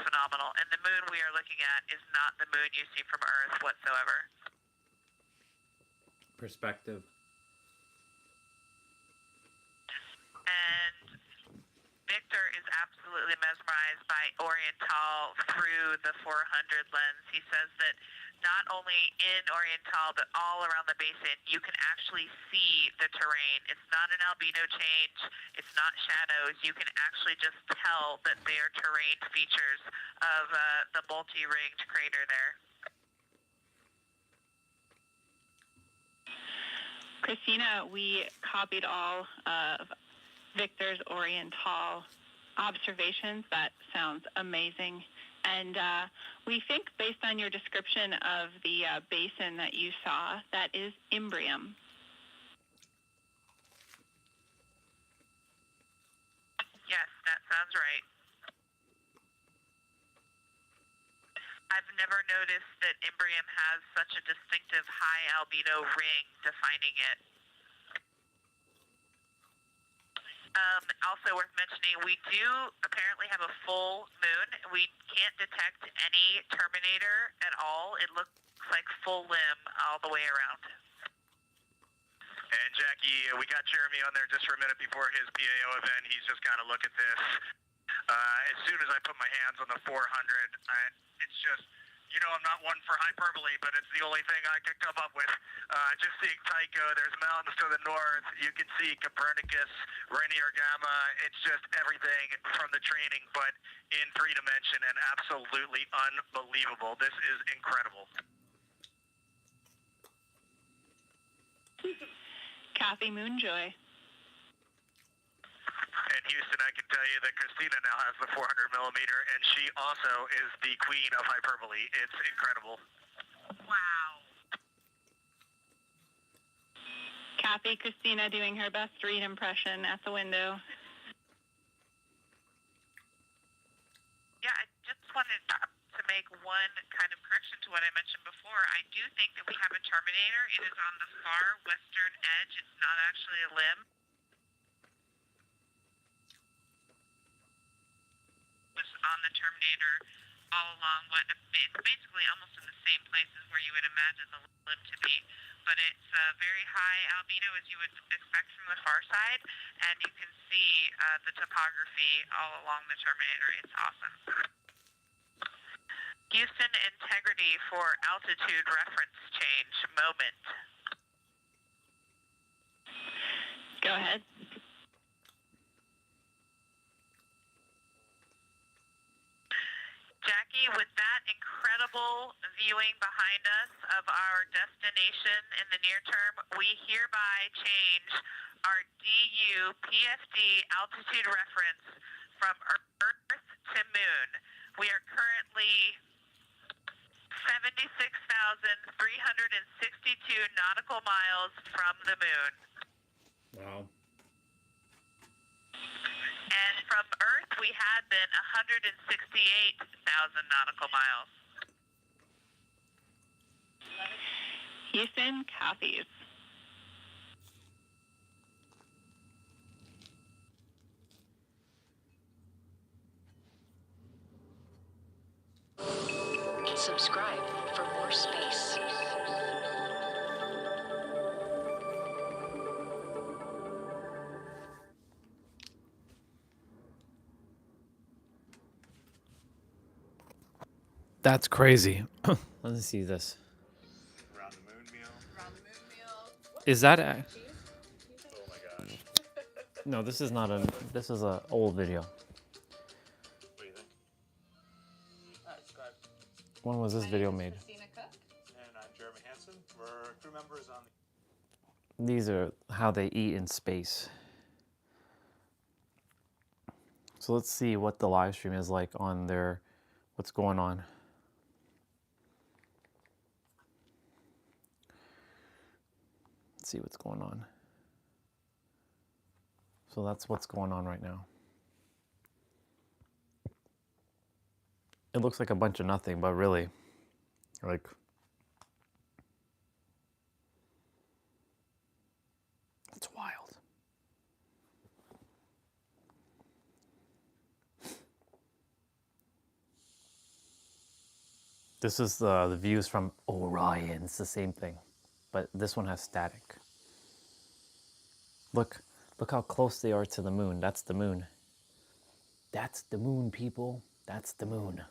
phenomenal. And the moon we are looking at is not the moon you see from Earth whatsoever. perspective. And Victor is absolutely mesmerized by Oriental through the 400 lens. He says that not only in Oriental, but all around the basin, you can actually see the terrain. It's not an albedo change. It's not shadows. You can actually just tell that they are terrain features of the multi-ringed crater there. Christina, we copied all of Victor's Oriental observations. That sounds amazing. And we think, based on your description of the basin that you saw, that is Imbrium. Yes, that sounds right. I've never noticed that Imbrium has such a distinctive high albedo ring defining it. Also worth mentioning, we do apparently have a full moon. We can't detect any terminator at all. It looks like full limb all the way around. And Jackie, we got Jeremy on there just for a minute before his PAO event. He's just got to look at this. As soon as I put my hands on the 400, it's just, you know, I'm not one for hyperbole, but it's the only thing I could come up with. Just seeing Tycho, there's mountains to the north. You can see Copernicus, Rainier Gamma. It's just everything from the training, but in 3D and absolutely unbelievable. This is incredible. Kathy Moonjoy. In Houston, I can tell you that Christina now has the 400 millimeter, and she also is the queen of hyperbole. It's incredible. Wow. Kathy, Christina doing her best read impression at the window. Yeah, I just wanted to make one kind of correction to what I mentioned before. I do think that we have a terminator. It is on the far western edge. It's not actually a limb. Was on the terminator all along what it's basically almost in the same places where you would imagine the limb to be. But it's very high albedo, as you would expect from the far side, and you can see the topography all along the terminator. It's awesome. Houston, integrity for altitude reference change moment. Go ahead. Jackie, with that incredible viewing behind us of our destination in the near term, we hereby change our DU PFD altitude reference from Earth to Moon. We are currently 76,362 nautical miles from the Moon. Wow. And from Earth, we had been 168,000 nautical miles. Houston, Kathy's. Subscribe for more space. That's crazy. Let me see this. Around the moon meal. Is that a... Oh my gosh. No, this is not a... This is a old video. What do you think? When was this video made? And I'm Jeremy Hansen. We're crew members on the... These are how they eat in space. So let's see what the live stream is like on their... What's going on. Let's see what's going on. So that's what's going on right now. It looks like a bunch of nothing, but really, like, it's wild. This is the views from Orion. It's the same thing. but this one has static. Look how close they are to the moon. That's the moon. That's the moon, people. That's the moon.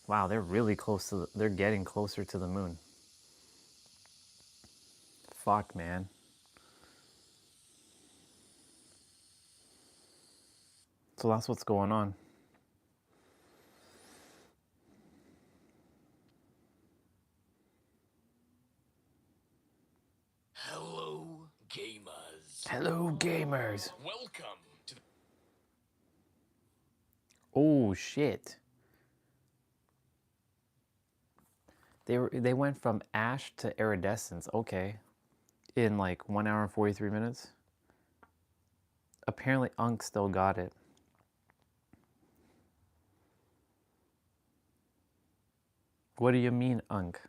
Wow, they're really close to they're getting closer to the moon. Fuck, man. So that's what's going on. Hello, gamers. Hello, gamers. Welcome to the... Oh, shit. They went from ash to iridescence. Okay. In like 1 hour and 43 minutes. Apparently Unk still got it. What do you mean, Unk?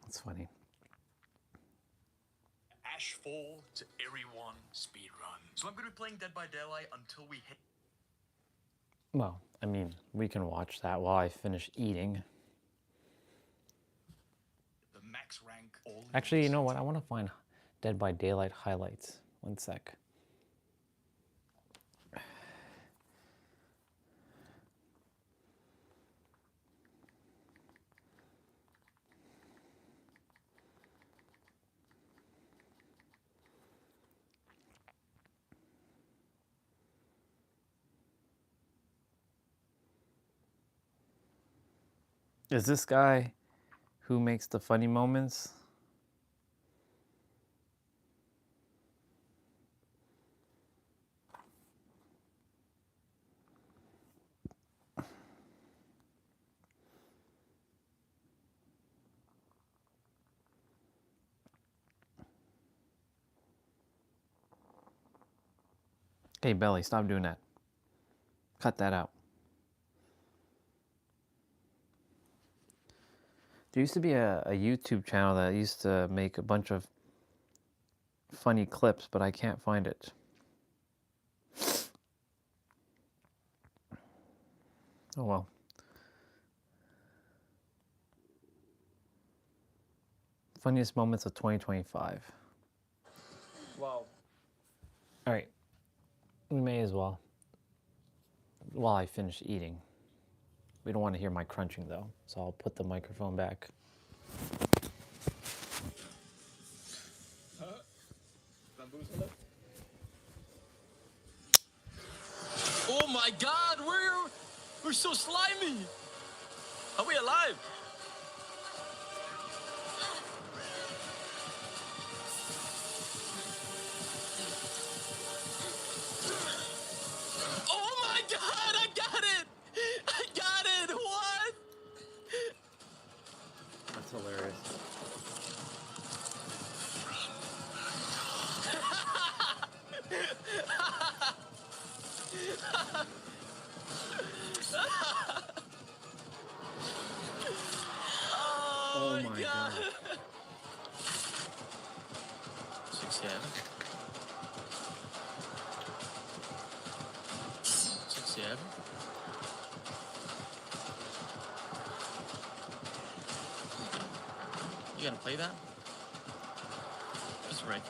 That's funny. Ashfall to Everyone speedrun. So I'm going to be playing Dead by Daylight until we hit... Well, I mean, we can watch that while I finish eating. the max rank. All Actually, you know what? I want to find Dead by Daylight highlights. 1 sec. Is this guy who makes the funny moments? Hey, Belly, stop doing that. Cut that out. There used to be a YouTube channel that used to make a bunch of funny clips, but I can't find it. Oh well. Funniest moments of 2025. Wow. All right. We may as well. While I finish eating. We don't want to hear my crunching though, so I'll put the microphone back. Oh my god, we're so slimy! Are we alive? Oh my god, I got it! I got it! What? That's hilarious. Oh my god. 6 7. 6 7. You gonna play that? Just break it.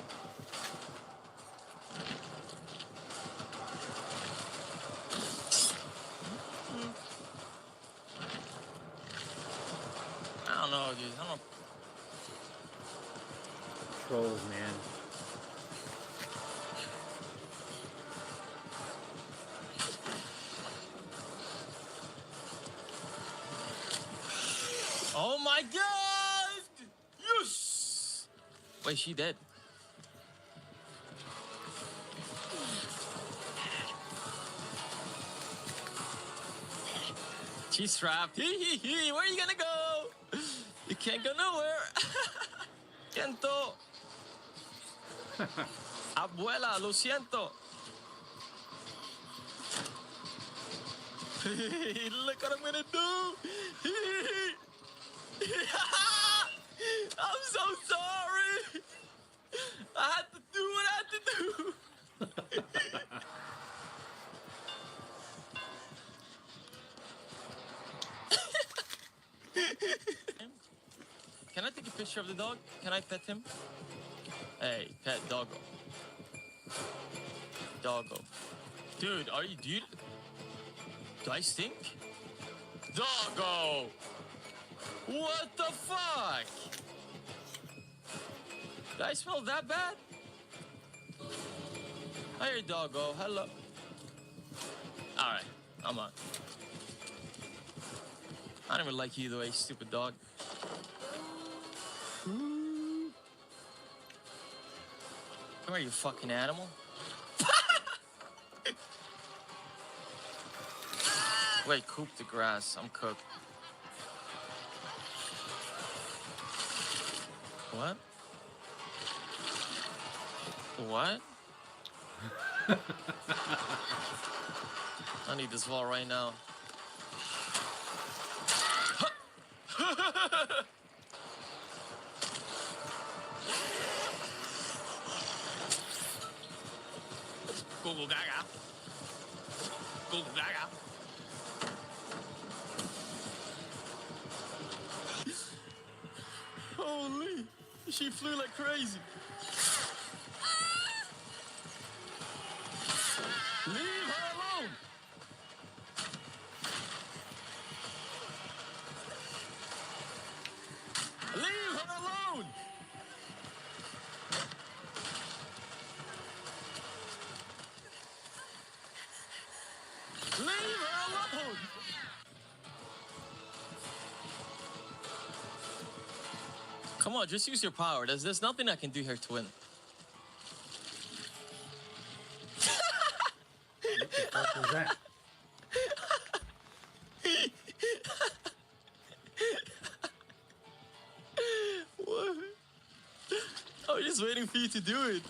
I don't know, dude. I don't. Trolls, man. Oh my god! Yes! Wait, she dead. She's trapped. Where are you gonna go? You can't go nowhere. Siento. Abuela, lo siento. Look what I'm gonna do. I'm so sorry. I had to do what I had to do. Can I take a picture of the dog? Can I pet him? Hey, pet doggo. Doggo. Dude, are you dude? Do I stink? Doggo! What the fuck? Did I smell that bad? Hey, doggo. Hello. Alright, I'm on. I don't even like you either way, stupid dog. Come here, you fucking animal. Wait, coop the grass. I'm cooked. What? What? I need this ball right now. Google Gaga. Google Gaga. Holy, she flew like crazy. Leave her alone. Leave her alone. Leave her alone. Come on, just use your power. There's nothing I can do here to win. What the fuck was that? What? I was just waiting for you to do it.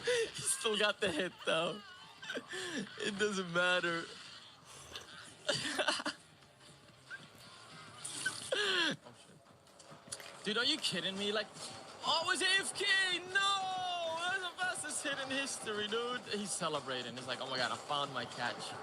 You still got the hit though. It doesn't matter. Dude, are you kidding me? Like, oh, it was AFK! No! That's the fastest hit in history, dude. He's celebrating. He's like, oh my god, I found my catch.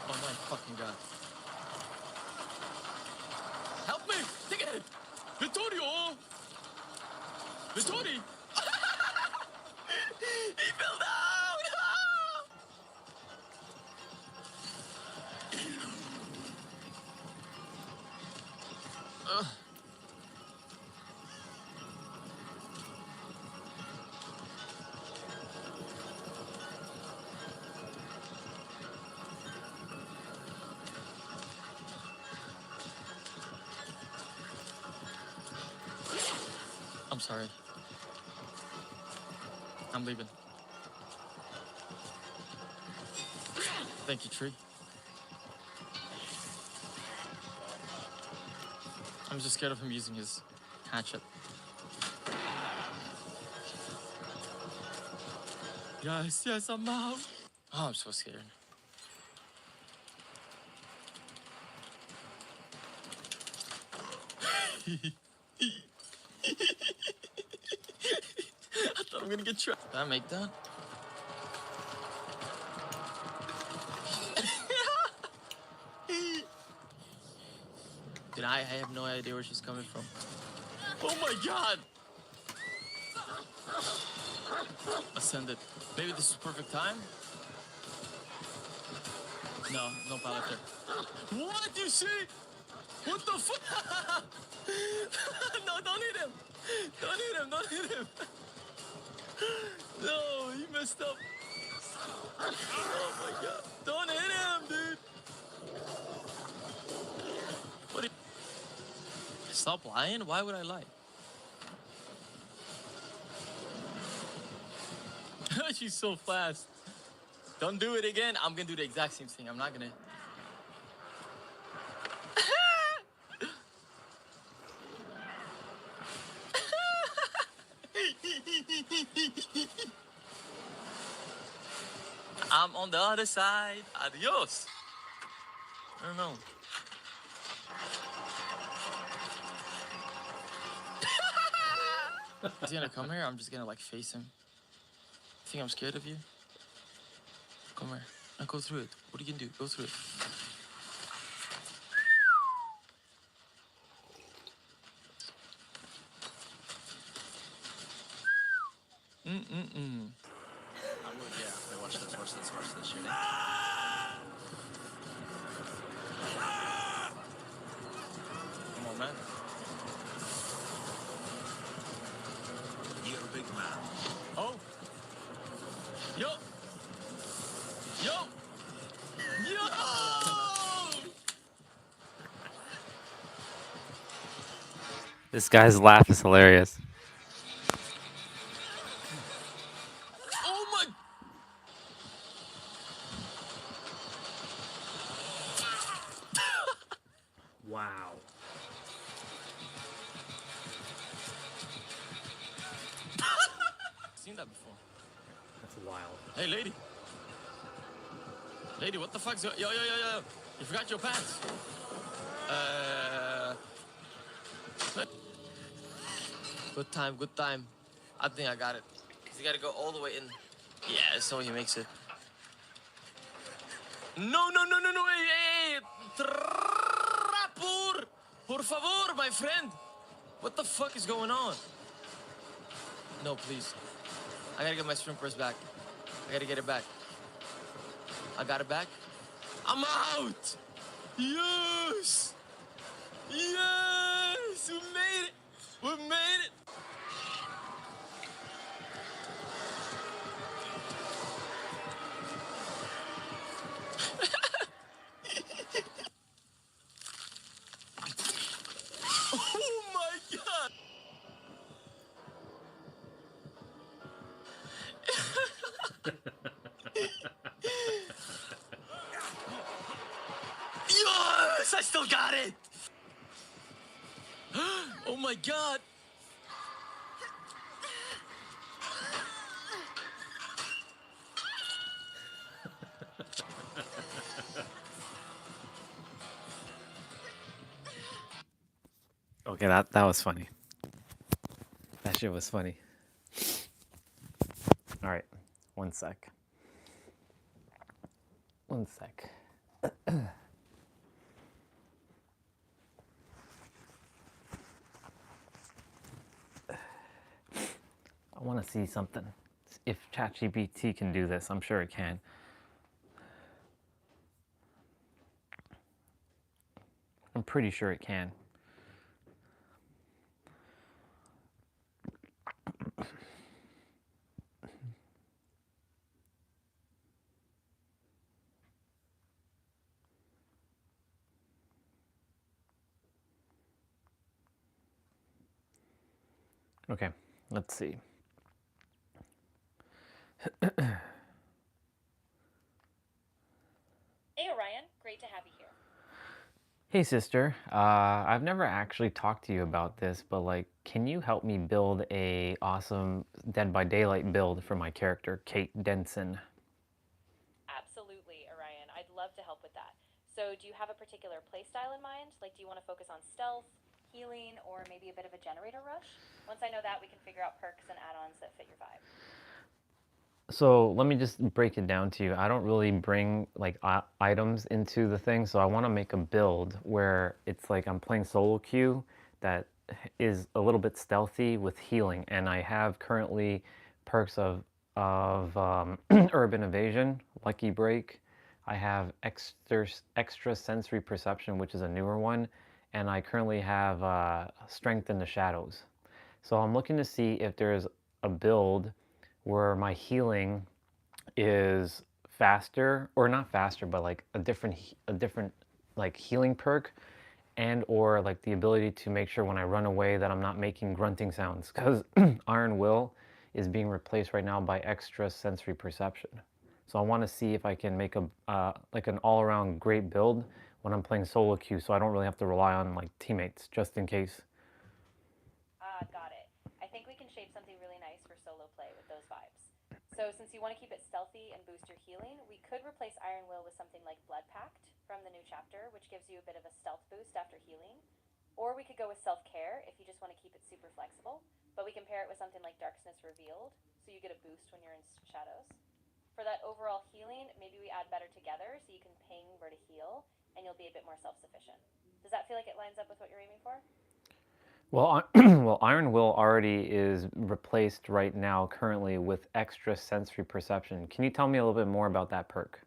Oh my fucking god. Help me! Take it! Vittorio! Vittori! He fell down! I'm sorry. I'm leaving. Thank you, Tree. I'm just scared of him using his hatchet. Yes, yes, I'm out. Oh, I'm so scared. I thought I'm gonna get trapped. Did I make that? Dude, I have no idea where she's coming from. Oh my god! Ascended. Maybe this is perfect time? No, no pallet there. What? You see? What the fuck? No, don't hit him! Don't hit him, don't hit him! No, he messed up. Oh my god. Don't hit him, dude! What Stop lying? Why would I lie? She's so fast. Don't do it again. I'm gonna do the exact same thing. I'm not gonna. I'm on the other side. Adios. I don't know. Is he gonna come here? I'm just gonna like face him. Think I'm scared of you? Come here. Now go through it. What are you gonna do? Go through it. I would, yeah. Hey, watch this, watch this, watch this shit. Come on, man. You're a big man. Oh. Yo. Yo. Yo. This guy's laugh is hilarious. Oh my. Wow. Seen that before. That's wild. Hey, lady. Lady, what the fuck's going? Yo. You forgot your pants. Good time, good time. I think I got it. 'Cause you gotta go all the way in. Yeah, so he makes it. No. Hey. Por favor, my friend. What the fuck is going on? No, please. I gotta get my sprint purse back. I gotta get it back. I got it back. I'm out! Yes! Yes! We made it! We made it! Oh my god! Yes! I still got it! Oh my god! Okay, that was funny. That shit was funny. All right, one sec. One sec. I want to see something. If ChatGPT can do this, I'm sure it can. I'm pretty sure it can. Okay, let's see. Hey Orion, great to have you here. Hey sister, I've never actually talked to you about this, but like, can you help me build a awesome Dead by Daylight build for my character, Kate Denson? Absolutely, Orion. I'd love to help with that. So do you have a particular playstyle in mind? Like, do you want to focus on stealth, healing, or maybe a bit of a generator rush? Once I know that, we can figure out perks and add-ons that fit your vibe. So let me just break it down to you. I don't really bring like items into the thing, so I want to make a build where it's like I'm playing solo queue that is a little bit stealthy with healing, and I have currently perks of urban evasion, lucky break. I have extra sensory perception, which is a newer one, and I currently have strength in the shadows. So I'm looking to see if there's a build where my healing is faster, or not faster, but like a different like healing perk, and or like the ability to make sure when I run away that I'm not making grunting sounds, because Iron Will is being replaced right now by extra sensory perception. So I want to see if I can make a like an all-around great build when I'm playing solo queue, so I don't really have to rely on like teammates just in case. Got it. I think we can shape something really nice for solo play with those vibes. So since you want to keep it stealthy and boost your healing, we could replace Iron Will with something like Blood Pact from the new chapter, which gives you a bit of a stealth boost after healing. Or we could go with Self-Care if you just want to keep it super flexible, but we can pair it with something like Darkness Revealed, so you get a boost when you're in shadows. For that overall healing, maybe we add Better Together, so you can ping where to heal, and you'll be a bit more self-sufficient. Does that feel like it lines up with what you're aiming for? Well, well, Iron Will already is replaced right now currently with extra sensory perception. Can you tell me a little bit more about that perk?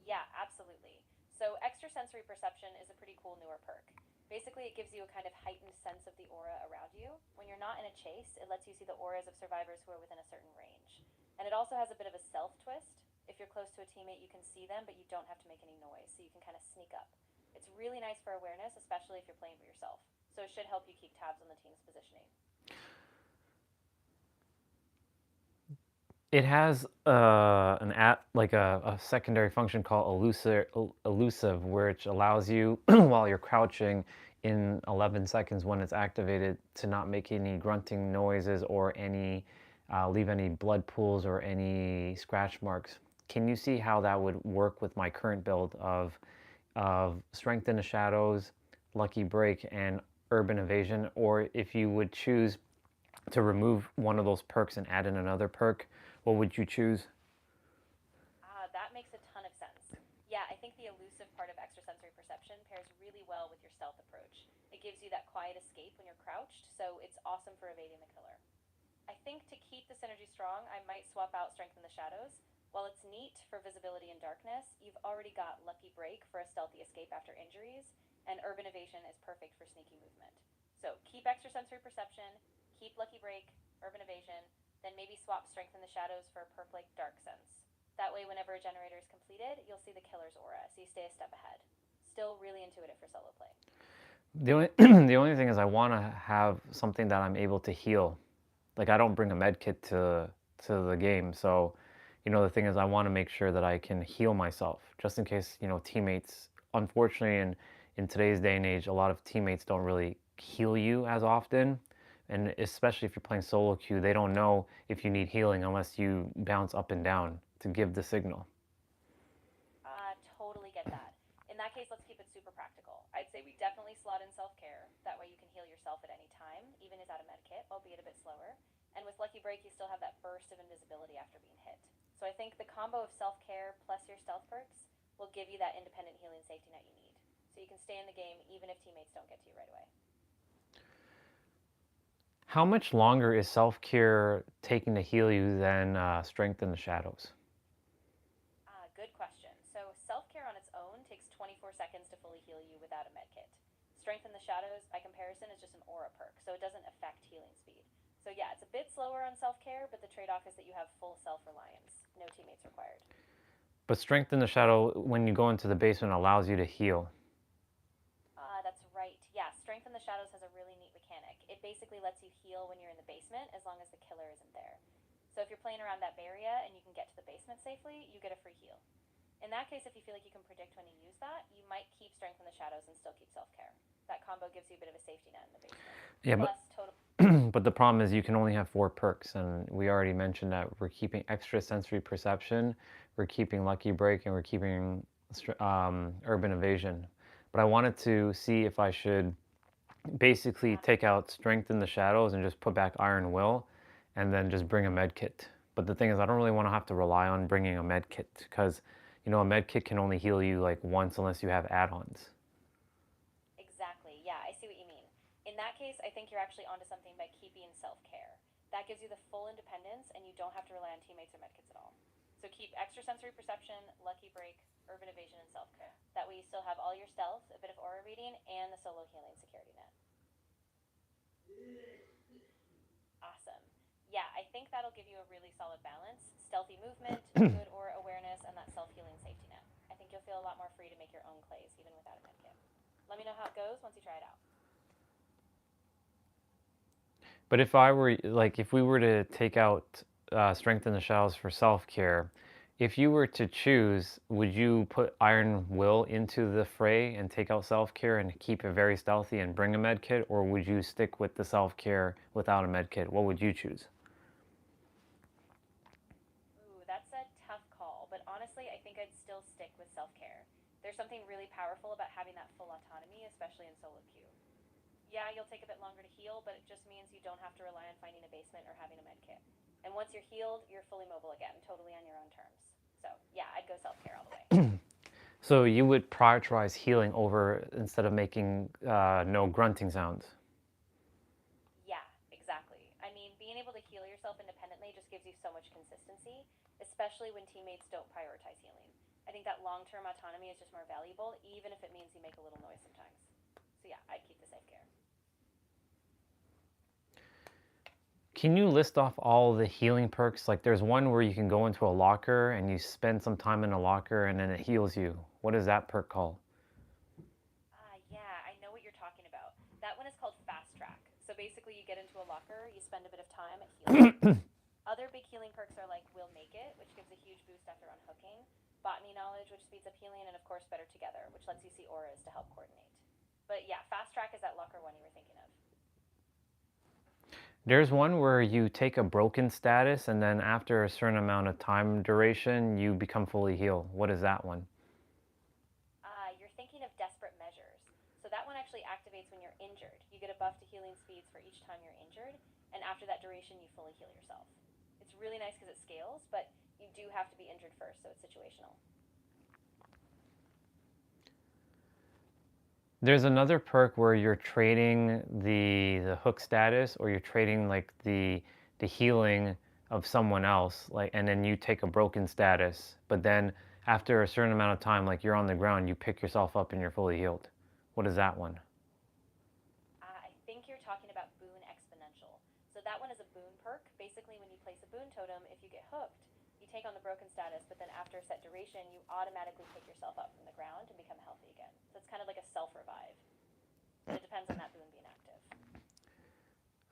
Yeah, absolutely. So extrasensory perception is a pretty cool newer perk. Basically, it gives you a kind of heightened sense of the aura around you. When you're not in a chase, it lets you see the auras of survivors who are within a certain range. And it also has a bit of a stealth twist. If you're close to a teammate, you can see them, but you don't have to make any noise, so you can kind of sneak up. It's really nice for awareness, especially if you're playing for yourself. So it should help you keep tabs on the team's positioning. It has like a secondary function called elusive, which allows you while you're crouching in 11 seconds when it's activated to not make any grunting noises or any leave any blood pools or any scratch marks. Can you see how that would work with my current build of Strength in the Shadows, Lucky Break, and Urban Evasion? Or if you would choose to remove one of those perks and add in another perk, what would you choose? That makes a ton of sense. Yeah, I think the elusive part of extrasensory perception pairs really well with your stealth approach. It gives you that quiet escape when you're crouched, so it's awesome for evading the killer. I think to keep the synergy strong, I might swap out Strength in the Shadows. While it's neat for visibility in darkness, you've already got Lucky Break for a stealthy escape after injuries, and Urban Evasion is perfect for sneaky movement. So keep extrasensory perception, keep Lucky Break, Urban Evasion, then maybe swap Strength in the Shadows for a perk like Dark Sense. That way, whenever a generator is completed, you'll see the killer's aura, so you stay a step ahead. Still really intuitive for solo play. The only thing is I want to have something that I'm able to heal. Like I don't bring a med kit to the game, so you know the thing is I want to make sure that I can heal myself just in case, you know, teammates, unfortunately in today's day and age, a lot of teammates don't really heal you as often. And especially if you're playing solo queue, they don't know if you need healing unless you bounce up and down to give the signal. Totally get that. In that case, let's keep it super practical. I'd say we definitely slot in self-care. That way you can heal yourself at any time, even without a med kit, albeit a bit slower. And with Lucky Break, you still have that burst of invisibility after being hit. So I think the combo of self-care plus your stealth perks will give you that independent healing safety net you need. So you can stay in the game even if teammates don't get to you right away. How much longer is self-care taking to heal you than Strength in the Shadows? Good question. So self-care on its own takes 24 seconds to fully heal you without a med kit. Strength in the Shadows, by comparison, is just an aura perk, so it doesn't affect healing speed. So yeah, it's a bit slower on self-care, but the trade-off is that you have full self-reliance. No teammates required. But Strength in the Shadow, when you go into the basement, allows you to heal. That's right. Yeah, Strength in the Shadows has a really neat mechanic. It basically lets you heal when you're in the basement as long as the killer isn't there. So if you're playing around that area and you can get to the basement safely, you get a free heal. In that case, if you feel like you can predict when to use that, you might keep Strength in the Shadows and still keep self-care. That combo gives you a bit of a safety net in the basement. Yeah, but the problem is you can only have 4 perks, and we already mentioned that we're keeping extra sensory perception, we're keeping Lucky Break, and we're keeping Urban Evasion. But I wanted to see if I should basically take out Strength in the Shadows and just put back Iron Will, and then just bring a med kit. But the thing is, I don't really want to have to rely on bringing a med kit, because you know a med kit can only heal you like once unless you have add-ons. Exactly. Yeah, I see what you mean. In that case, I think you're actually onto something by keeping self-care. That gives you the full independence, and you don't have to rely on teammates or medkits at all. So keep extrasensory perception, Lucky Break, Urban Evasion, and self-care. That way you still have all your stealth, a bit of aura reading, and the solo healing security net. Awesome. Yeah, I think that'll give you a really solid balance. Stealthy movement, good aura awareness, and that self-healing safety net. I think you'll feel a lot more free to make your own plays, even without a medkit. Let me know how it goes once you try it out. But if I were like, if we were to take out strength in the shadows for self-care, if you were to choose, would you put iron will into the fray and take out self-care and keep it very stealthy and bring a med kit, or would you stick with the self-care without a med kit? What would you choose? Ooh, that's a tough call, but honestly, I think I'd still stick with self-care. There's something really powerful about having that full autonomy, especially in solo queue. Yeah, you'll take a bit longer to heal, but it just means you don't have to rely on finding a basement or having a med kit. And once you're healed, you're fully mobile again, totally on your own terms. So yeah, I'd go self-care all the way. So you would prioritize healing over instead of making no grunting sounds. Yeah, exactly. I mean, being able to heal yourself independently just gives you so much consistency, especially when teammates don't prioritize healing. I think that long-term autonomy is just more valuable, even if it means you make a little noise sometimes. So yeah, I'd keep the safe care. Can you list off all the healing perks? Like there's one where you can go into a locker and you spend some time in a locker and then it heals you. What is that perk called? Yeah, I know what you're talking about. That one is called Fast Track. So basically you get into a locker, you spend a bit of time healing. Other big healing perks are like Will Make It, which gives a huge boost after unhooking, Botany Knowledge, which speeds up healing, and of course Better Together, which lets you see auras to help coordinate. But yeah, Fast Track is that locker one you were thinking of. There's one where you take a broken status and then after a certain amount of time duration, you become fully healed. What is that one? You're thinking of Desperate Measures. So that one actually activates when you're injured. You get a buff to healing speeds for each time you're injured, and after that duration, you fully heal yourself. It's really nice because it scales, but you do have to be injured first, so it's situational. There's another perk where you're trading the hook status, or you're trading like the healing of someone else, like, and then you take a broken status, but then after a certain amount of time, like you're on the ground, you pick yourself up and you're fully healed. What is that one? I think you're talking about Boon Exponential. So that one is a boon perk. Basically, when you place a boon totem, if you get hooked, you take on the broken status, but then after a set duration, you automatically pick yourself up from the ground and become healthy again. So it's kind of like a self-revive. But it depends on that boon being active.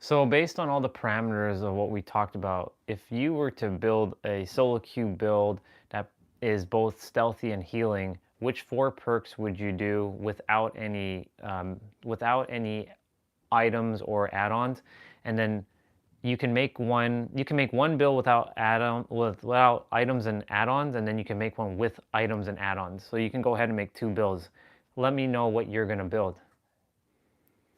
So based on all the parameters of what we talked about, if you were to build a solo queue build that is both stealthy and healing, which 4 perks would you do without any items or add-ons? And then you can make one build without without items and add-ons, and then you can make one with items and add-ons. So you can go ahead and make 2 builds. Let me know what you're gonna build.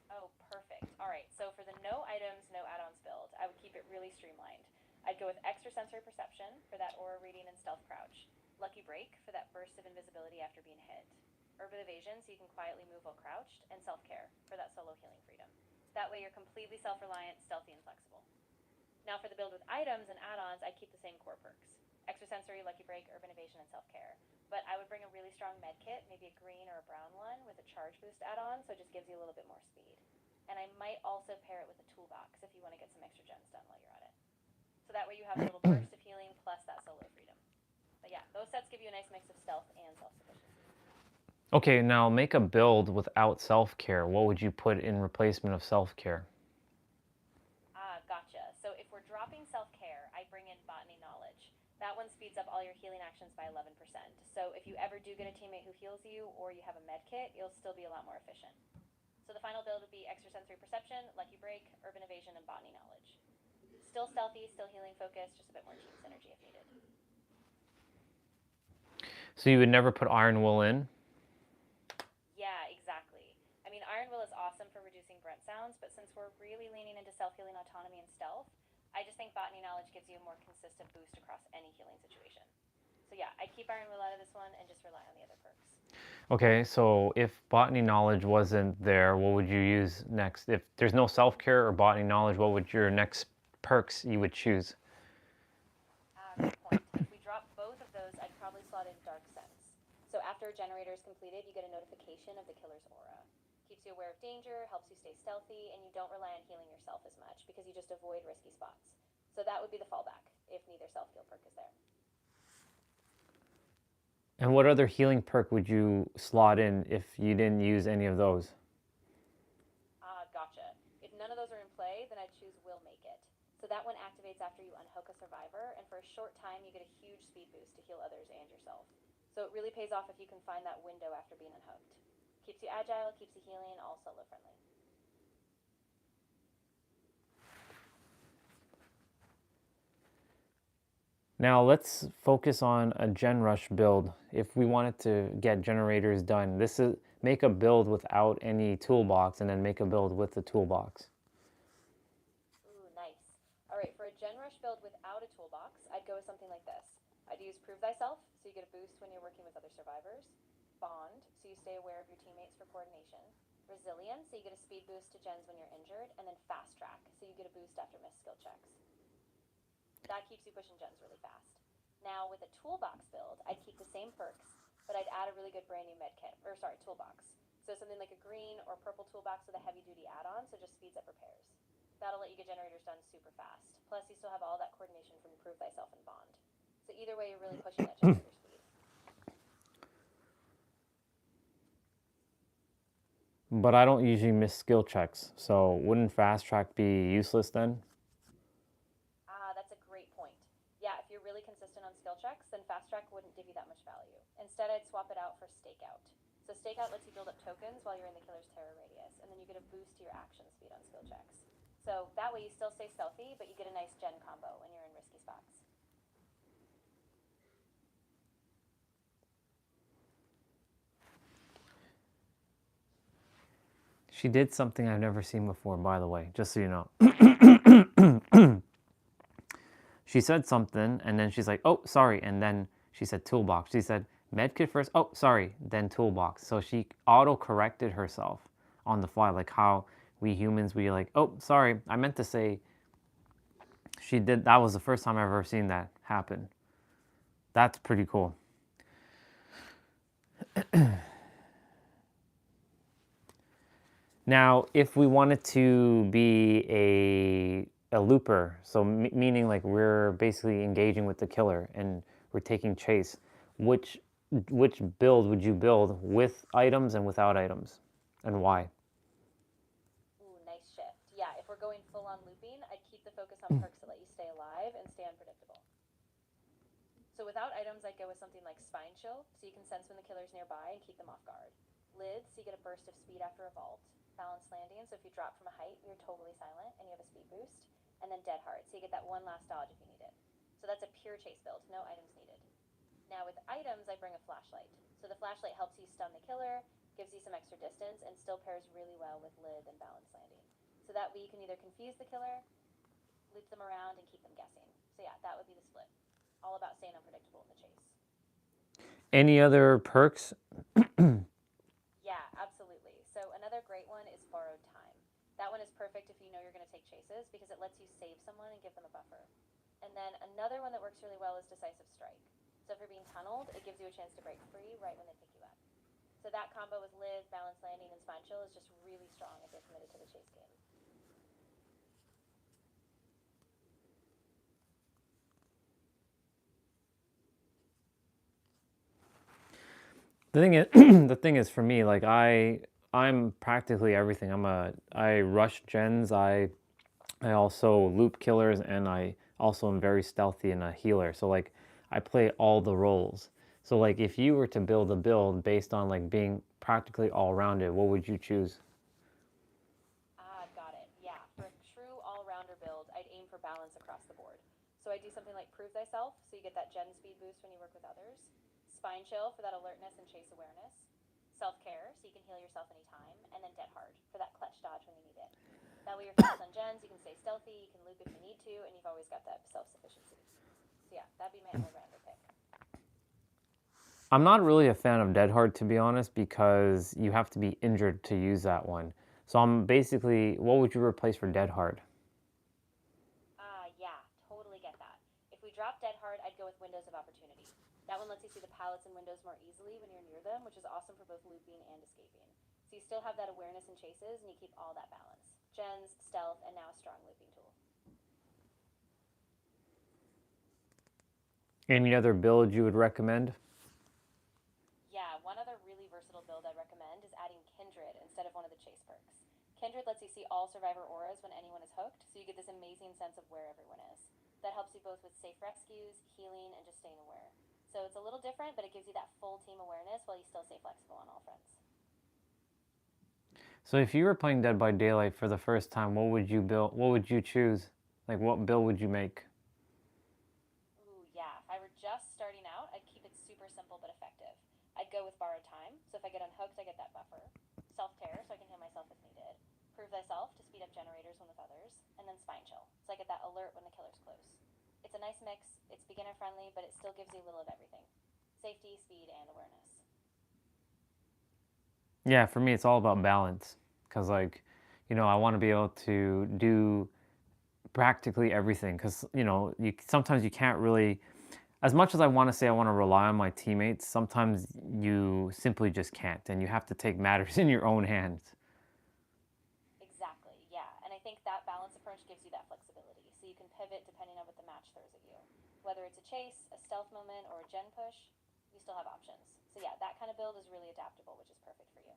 Oh, perfect. All right, so for the no items, no add-ons build, I would keep it really streamlined. I'd go with extrasensory perception for that aura reading and stealth crouch, lucky break for that burst of invisibility after being hit, urban evasion so you can quietly move while crouched, and self-care for that solo healing freedom. That way you're completely self-reliant, stealthy, and flexible. Now for the build with items and add-ons, I'd keep the same core perks. Extrasensory, lucky break, urban evasion, and self-care. But I would bring a really strong med kit, maybe a green or a brown one with a charge boost add-on, so it just gives you a little bit more speed. And I might also pair it with a toolbox if you want to get some extra gems done while you're at it. So that way you have a little burst of healing plus that solo freedom. But yeah, those sets give you a nice mix of stealth and self-sufficiency. Okay, now make a build without self-care. What would you put in replacement of self-care? Gotcha. So if we're dropping self-care, I bring in Botany Knowledge. That one speeds up all your healing actions by 11%. So if you ever do get a teammate who heals you or you have a med kit, you'll still be a lot more efficient. So the final build would be extrasensory perception, lucky break, urban evasion, and Botany Knowledge. Still stealthy, still healing focused, just a bit more team synergy if needed. So you would never put Iron Will in? Yeah, exactly. I mean, Iron Will is awesome for reducing grunt sounds, but since we're really leaning into self-healing autonomy and stealth, I just think Botany Knowledge gives you a more consistent boost across any healing situation. So yeah, I'd keep Iron Will out of this one and just rely on the other perks. Okay, so if Botany Knowledge wasn't there, what would you use next? If there's no self-care or Botany Knowledge, what would your next perks you would choose? Good point. If we drop both of those, I'd probably slot in Dark Sense. So after a generator is completed, you get a notification of the killer's aura. Keeps you aware of danger, helps you stay stealthy, and you don't rely on healing yourself as much because you just avoid risky spots. So that would be the fallback if neither self-heal perk is there. And what other healing perk would you slot in if you didn't use any of those? Gotcha. If none of those are in play, then I'd choose Will Make It. So that one activates after you unhook a survivor, and for a short time you get a huge speed boost to heal others and yourself. So it really pays off if you can find that window after being unhooked. Keeps you agile, keeps you healing, all solo friendly. Now let's focus on a gen rush build. If we wanted to get generators done, this is make a build without any toolbox and then make a build with the toolbox. Ooh, nice. All right, for a gen rush build without a toolbox, I'd go with something like this. I'd use Prove Thyself, so you get a boost when you're working with other survivors. Bond, so you stay aware of your teammates for coordination. Resilience, so you get a speed boost to gens when you're injured. And then Fast Track, so you get a boost after missed skill checks. That keeps you pushing gens really fast. Now, with a toolbox build, I'd keep the same perks, but I'd add a really good brand new toolbox. So something like a green or purple toolbox with a heavy-duty add-on, so just speeds up repairs. That'll let you get generators done super fast. Plus, you still have all that coordination from Prove Thyself and Bond. So either way, you're really pushing that generator speed. But I don't usually miss skill checks, so wouldn't Fast Track be useless then? That's a great point. Yeah, if you're really consistent on skill checks, then Fast Track wouldn't give you that much value. Instead, I'd swap it out for Stakeout. So Stakeout lets you build up tokens while you're in the killer's terror radius, and then you get a boost to your action speed on skill checks. So that way you still stay stealthy, but you get a nice gen combo when you're in risky spots. She did something I've never seen before, by the way, just so you know. She said something, and then she's like, oh, sorry, and then she said toolbox. She said medkit first, oh, sorry, then toolbox. So she auto-corrected herself on the fly, like how we humans, we like, oh, sorry, I meant to say. She did, that was the first time I've ever seen that happen. That's pretty cool. Now, if we wanted to be a looper, so meaning like we're basically engaging with the killer and we're taking chase, which build would you build with items and without items, and why? Ooh, nice shift. Yeah, if we're going full on looping, I'd keep the focus on perks that let you stay alive and stay unpredictable. So without items, I'd go with something like Spine Chill, so you can sense when the killer's nearby and keep them off guard. Lids, so you get a burst of speed after a vault. Balanced Landing, so if you drop from a height, you're totally silent and you have a speed boost. And then Dead Heart, so you get that one last dodge if you need it. So that's a pure chase build, no items needed. Now with items, I bring a flashlight. So the flashlight helps you stun the killer, gives you some extra distance, and still pairs really well with Lid and Balanced Landing. So that way you can either confuse the killer, loop them around, and keep them guessing. So yeah, that would be the split. All about staying unpredictable in the chase. Any other perks? Yeah, absolutely. So another great one is Borrowed Time. That one is perfect if you know you're going to take chases because it lets you save someone and give them a buffer. And then another one that works really well is Decisive Strike. So if you're being tunneled, it gives you a chance to break free right when they pick you up. So that combo with Liz, Balanced Landing, and Spine Chill is just really strong if you're committed to the chase game. The thing is for me, like I'm practically everything. I rush gens, I also loop killers, and I also am very stealthy and a healer. So like I play all the roles. So like if you were to build a build based on like being practically all rounded, what would you choose? Got it. Yeah, for a true all-rounder build, I'd aim for balance across the board. So I do something like Prove Thyself, so you get that gen speed boost when you work with others. Spine Chill for that alertness and chase awareness. Self-care, so you can heal yourself anytime. And then Dead Hard for that clutch dodge when you need it. That way you're fast on gens, you can stay stealthy, you can loop if you need to, and you've always got that self-sufficiency. So yeah, that'd be my all-rounder pick. I'm not really a fan of Dead Hard, to be honest, because you have to be injured to use that one. So I'm basically, what would you replace for Dead Hard? Yeah, totally get that. If we drop Dead Hard, I'd go with Windows of Opportunity. That one lets you see the pallets and windows more easily when you're near them, which is awesome for both looping and escaping. So you still have that awareness in chases, and you keep all that balance. Gens, stealth, and now a strong looping tool. Any other build you would recommend? build I'd recommend is adding Kindred instead of one of the chase perks. Kindred lets you see all survivor auras when anyone is hooked, so you get this amazing sense of where everyone is. That helps you both with safe rescues, healing, and just staying aware. So it's a little different, but it gives you that full team awareness while you still stay flexible on all fronts. So if you were playing Dead by Daylight for the first time, what would you build? What would you choose? Like, what build would you make? Ooh, yeah. If I were just starting out, I'd keep it super simple but effective. I'd go with Borrowed Time, so if I get unhooked, I get that buffer. Self-Care, so I can heal myself if needed. Prove Thyself, to speed up generators when with others. And then Spine Chill, so I get that alert when the killer's close. It's a nice mix, it's beginner-friendly, but it still gives you a little of everything. Safety, speed, and awareness. Yeah, for me, it's all about balance. Because, like, you know, I want to be able to do practically everything. Because, you know, sometimes you can't really, as much as I want to say I want to rely on my teammates, sometimes you simply just can't. And you have to take matters in your own hands. Exactly, yeah. And I think that balance approach gives you that flexibility, so you can pivot depending on what the match throws at you. Whether it's a chase, a stealth moment, or a gen push, you still have options. So yeah, that kind of build is really adaptable, which is perfect for you.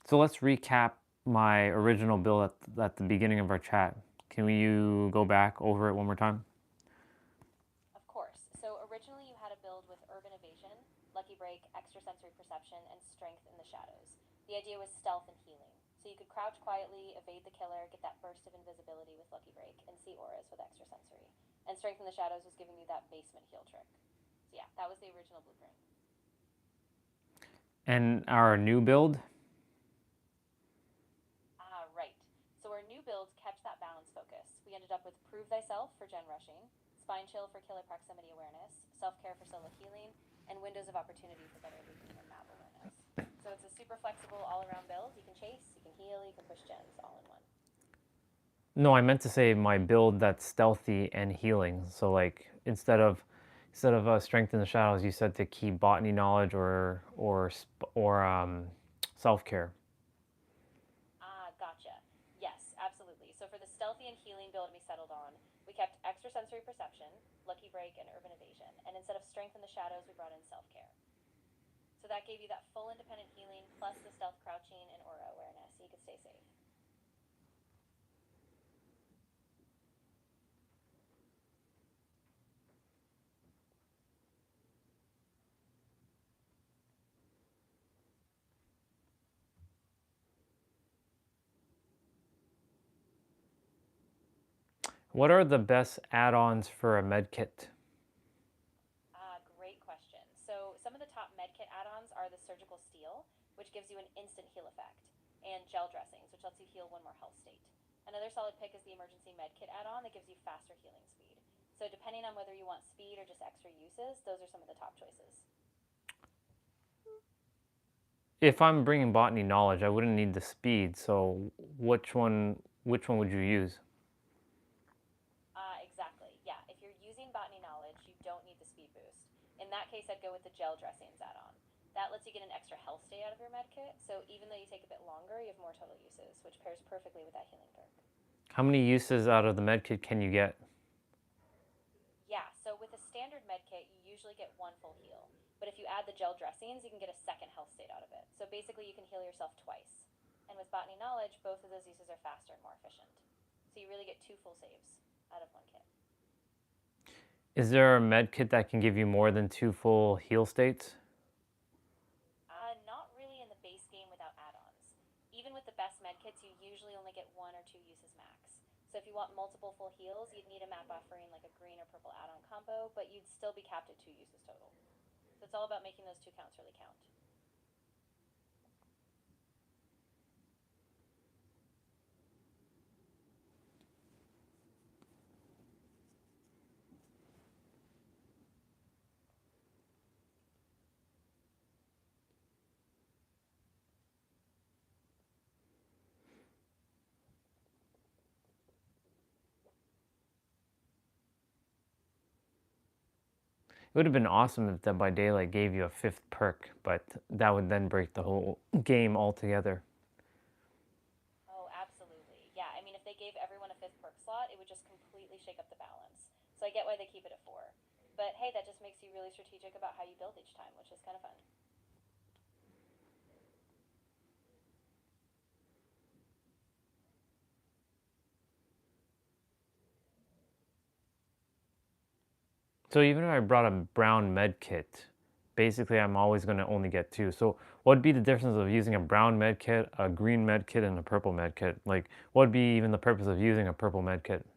So let's recap my original build at the beginning of our chat. Can you go back over it one more time? Of course. So originally you had a build with Urban Evasion, Lucky Break, Extrasensory Perception, and Strength in the Shadows. The idea was stealth and healing. So you could crouch quietly, evade the killer, get that burst of invisibility with Lucky Break, and see auras with Extrasensory. And Strength in the Shadows was giving you that basement heal trick. So yeah, that was the original blueprint. And our new build? Right. So our new build kept that balance focus. We ended up with Prove Thyself for gen rushing, Spine Chill for killer proximity awareness, Self-Care for solo healing, and Windows of Opportunity for better looping and map awareness. So it's a super flexible all-around build. You can chase, you can heal, you can push gens all in one. No, I meant to say my build that's stealthy and healing. So like instead of strength in the shadows, you said to keep botany knowledge or self-care. Gotcha. Yes, absolutely. So for the stealthy and healing build we settled on, we kept Extrasensory Perception, Lucky Break, and Urban Evasion. And instead of Strength in the Shadows, we brought in Self-Care. So that gave you that full independent healing plus the stealth crouching and aura awareness, so you could stay safe. What are the best add-ons for a medkit? Great question. So some of the top medkit add-ons are the Surgical Steel, which gives you an instant heal effect, and Gel Dressings, which lets you heal one more health state. Another solid pick is the Emergency Medkit add-on that gives you faster healing speed. So depending on whether you want speed or just extra uses, those are some of the top choices. If I'm bringing botany knowledge, I wouldn't need the speed. So which one would you use? Exactly. Yeah. If you're using botany knowledge, you don't need the speed boost. In that case, I'd go with the Gel Dressings add-on. That lets you get an extra health state out of your medkit, so even though you take a bit longer, you have more total uses, which pairs perfectly with that healing perk. How many uses out of the medkit can you get? Yeah, so with a standard medkit, you usually get one full heal. But if you add the Gel Dressings, you can get a second health state out of it. So basically, you can heal yourself twice. And with botany knowledge, both of those uses are faster and more efficient. So you really get 2 full saves out of 1 kit. Is there a medkit that can give you more than 2 full heal states? Not really in the base game without add-ons. Even with the best medkits, you usually only get 1 or 2 uses max. So if you want multiple full heals, you'd need a map buffering like a green or purple add-on combo, but you'd still be capped at 2 uses total. So it's all about making those 2 counts really count. It would have been awesome if Dead by Daylight gave you a 5th perk, but that would then break the whole game altogether. Oh, absolutely. Yeah, I mean, if they gave everyone a 5th perk slot, it would just completely shake up the balance. So I get why they keep it at 4. But hey, that just makes you really strategic about how you build each time, which is kind of fun. So even if I brought a brown med kit, basically I'm always going to only get 2. So what would be the difference of using a brown med kit, a green med kit, and a purple med kit? Like, what would be even the purpose of using a purple med kit?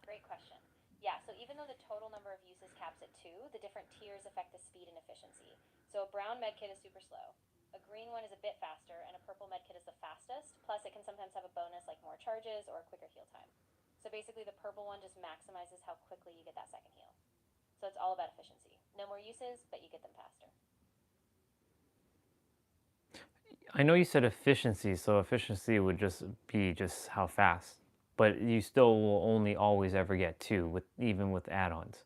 Great question. Yeah, so even though the total number of uses caps at 2, the different tiers affect the speed and efficiency. So a brown med kit is super slow. A green one is a bit faster, and a purple med kit is the fastest. Plus, it can sometimes have a bonus like more charges or a quicker heal time. So basically, the purple one just maximizes how quickly you get that second heal. So it's all about efficiency. No more uses, but you get them faster. I know you said efficiency, so efficiency would just be just how fast. But you still will only always ever get 2, even with add-ons.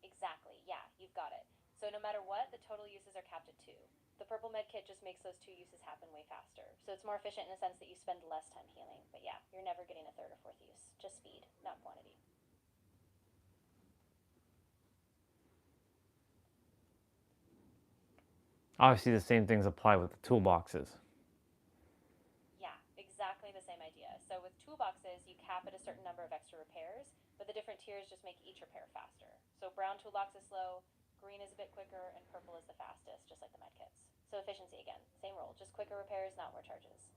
Exactly, yeah, you've got it. So no matter what, the total uses are capped at 2. The purple med kit just makes those 2 uses happen way faster. So it's more efficient in a sense that you spend less time healing. But yeah, you're never getting a 3rd or 4th use. Just speed, not quantity. Obviously, the same things apply with the toolboxes. Yeah, exactly the same idea. So with toolboxes, you cap at a certain number of extra repairs, but the different tiers just make each repair faster. So brown toolbox is slow, green is a bit quicker, and purple is the fastest, just like the medkits. So efficiency again, same rule, just quicker repairs, not more charges.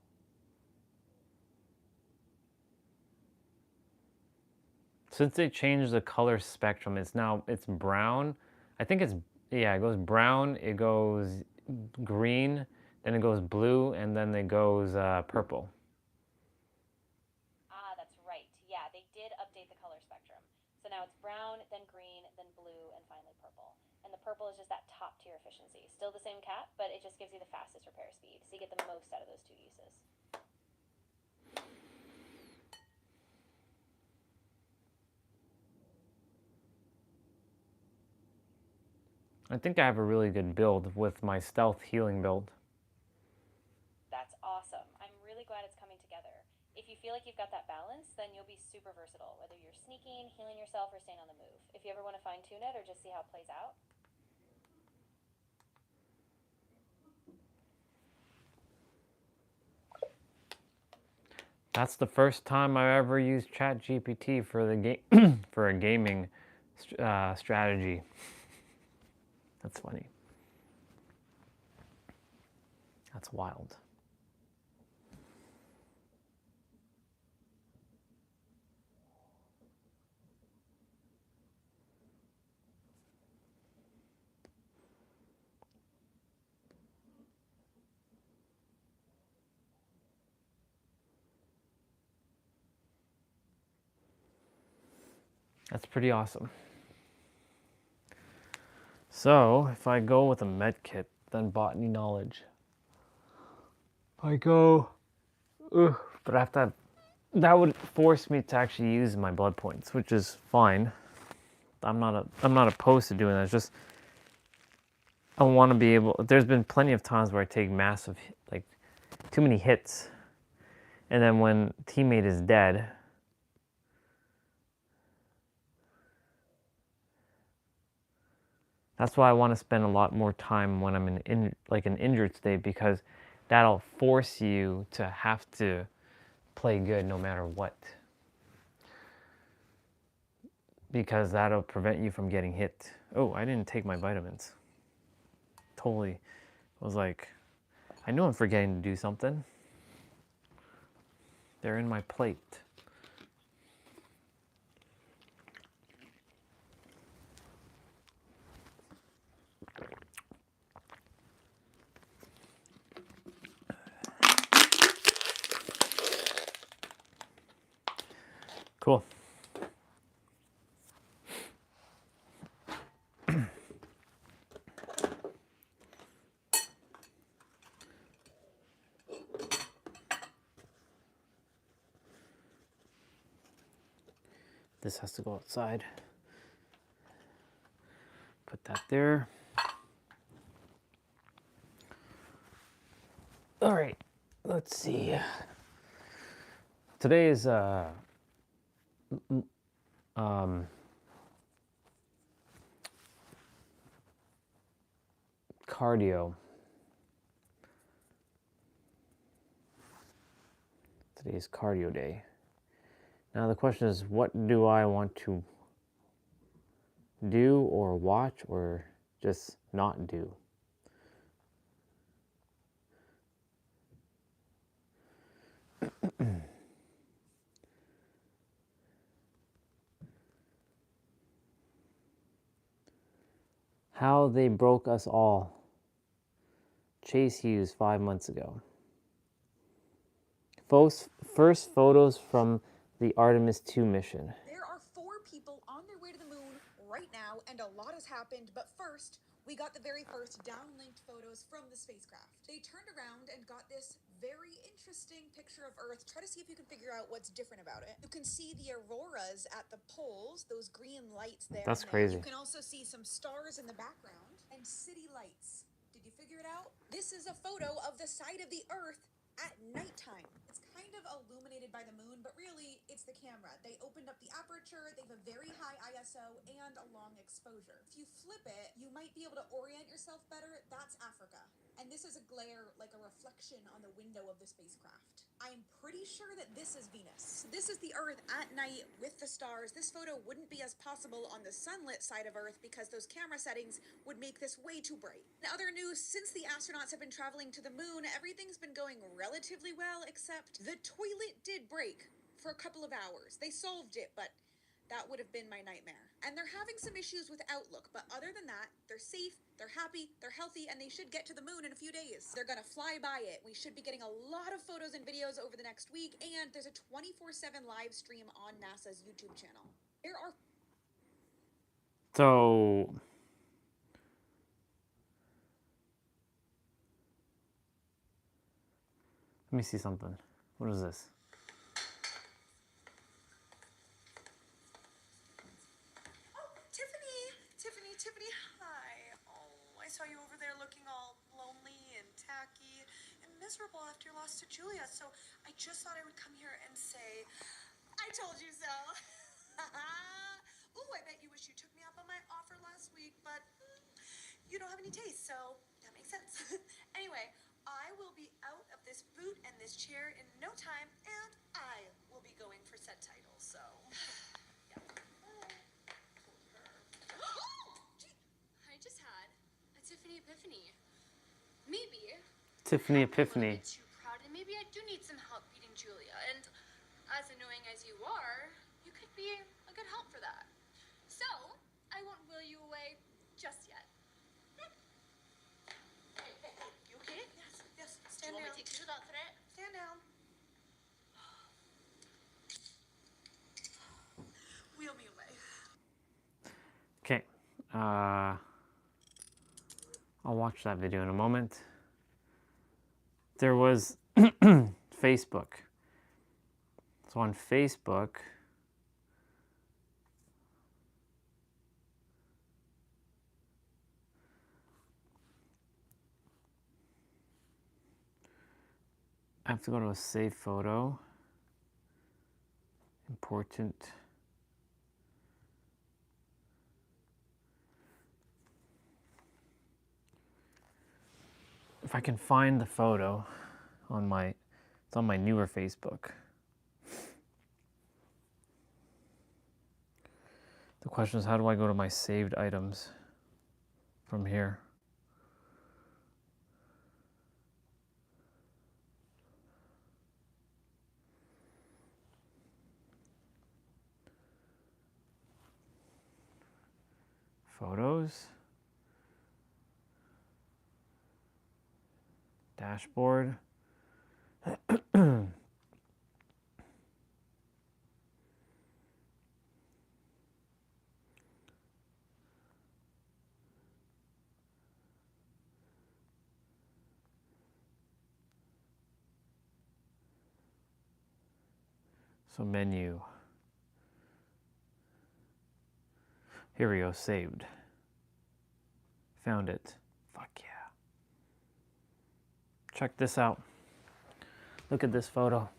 Since they changed the color spectrum, it's brown. I think it goes brown, it goes green, then it goes blue, and then it goes purple. That's right. Yeah, they did update the color spectrum. So now it's brown, then green, then blue, and finally purple. And the purple is just that top tier efficiency. Still the same cap, but it just gives you the fastest repair speed. So you get the most out of those 2 uses. I think I have a really good build with my stealth healing build. That's awesome. I'm really glad it's coming together. If you feel like you've got that balance, then you'll be super versatile, whether you're sneaking, healing yourself, or staying on the move. If you ever want to fine tune it or just see how it plays out. That's the first time I ever used ChatGPT for the game for a gaming strategy. That's funny. That's wild. That's pretty awesome. So if I go with a med kit, then botany knowledge. I go, but I have to. That would force me to actually use my blood points, which is fine. I'm not opposed to doing that. It's just I want to be able. There's been plenty of times where I take massive, like, too many hits, and then when teammate is dead. That's why I want to spend a lot more time when I'm in an injured state, because that'll force you to have to play good no matter what. Because that'll prevent you from getting hit. Oh, I didn't take my vitamins. Totally. I was like, I know I'm forgetting to do something. They're in my plate. Cool. This has to go outside. Put that there. All right, let's see. Today is cardio. Today's cardio day. Now the question is, what do I want to do or watch or just not do? How they broke us all. Chase Hughes 5 months ago. First photos from the Artemis 2 mission. There are 4 people on their way to the moon right now, and a lot has happened. But first, we got the very first downlinked photos from the spacecraft. They turned around and got this very interesting picture of Earth. Try to see if you can figure out what's different about it. You can see the auroras at the poles, those green lights there. That's crazy. You can also see some stars in the background and city lights. Did you figure it out? This is a photo of the side of the Earth at nighttime. It's kind of illuminated by the moon, but really it's the camera. They opened up the aperture, they have a very high ISO and a long exposure. If you flip it, you might be able to orient yourself better. That's Africa. And this is a glare, like a reflection on the window of the spacecraft. I'm pretty sure that this is Venus. This is the Earth at night with the stars. This photo wouldn't be as possible on the sunlit side of Earth because those camera settings would make this way too bright. In other news, since the astronauts have been traveling to the moon, everything's been going relatively well, except the toilet did break for a couple of hours. They solved it, but that would have been my nightmare. And they're having some issues with Outlook, but other than that, they're safe, they're happy, they're healthy, and they should get to the moon in a few days. They're gonna fly by it. We should be getting a lot of photos and videos over the next week, and there's a 24/7 live stream on NASA's YouTube channel. There are... So... let me see something. What is this? Tiffany, hi. Oh, I saw you over there looking all lonely and tacky and miserable after your loss to Julia, so I just thought I would come here and say, I told you so. Ooh, I bet you wish you took me up on my offer last week, but you don't have any taste, so that makes sense. Anyway, I will be out of this boot and this chair in no time, and I will be going for set titles, so... I just had a Tiffany epiphany. Maybe Tiffany I'm epiphany. a little bit too proud, and maybe I do need some help beating Julia. And as annoying as you are, you could be a good help for that. So I won't will you away just yet. Hey, you okay? Yes, stand down. Do you want me to take you out for it? Stand down. Wheel me away. Okay. I'll watch that video in a moment. There was Facebook. So on Facebook, I have to go to a save photo. Important. If I can find the photo on it's on my newer Facebook. The question is, how do I go to my saved items from here? Photos. Dashboard. So menu. Here we go, saved. Found it. Fuck yeah. Check this out. Look at this photo.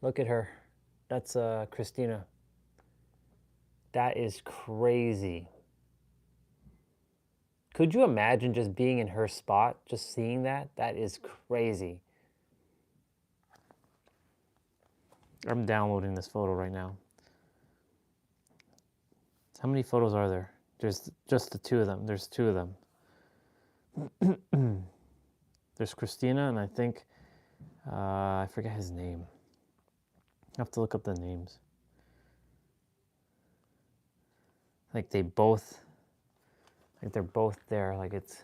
Look at her. That's Christina. That is crazy. Could you imagine just being in her spot, just seeing that? That is crazy. I'm downloading this photo right now. How many photos are there? There's just the two of them. There's two of them. There's Christina, and I think, I forget his name. I have to look up the names. Like they're both there. Like it's,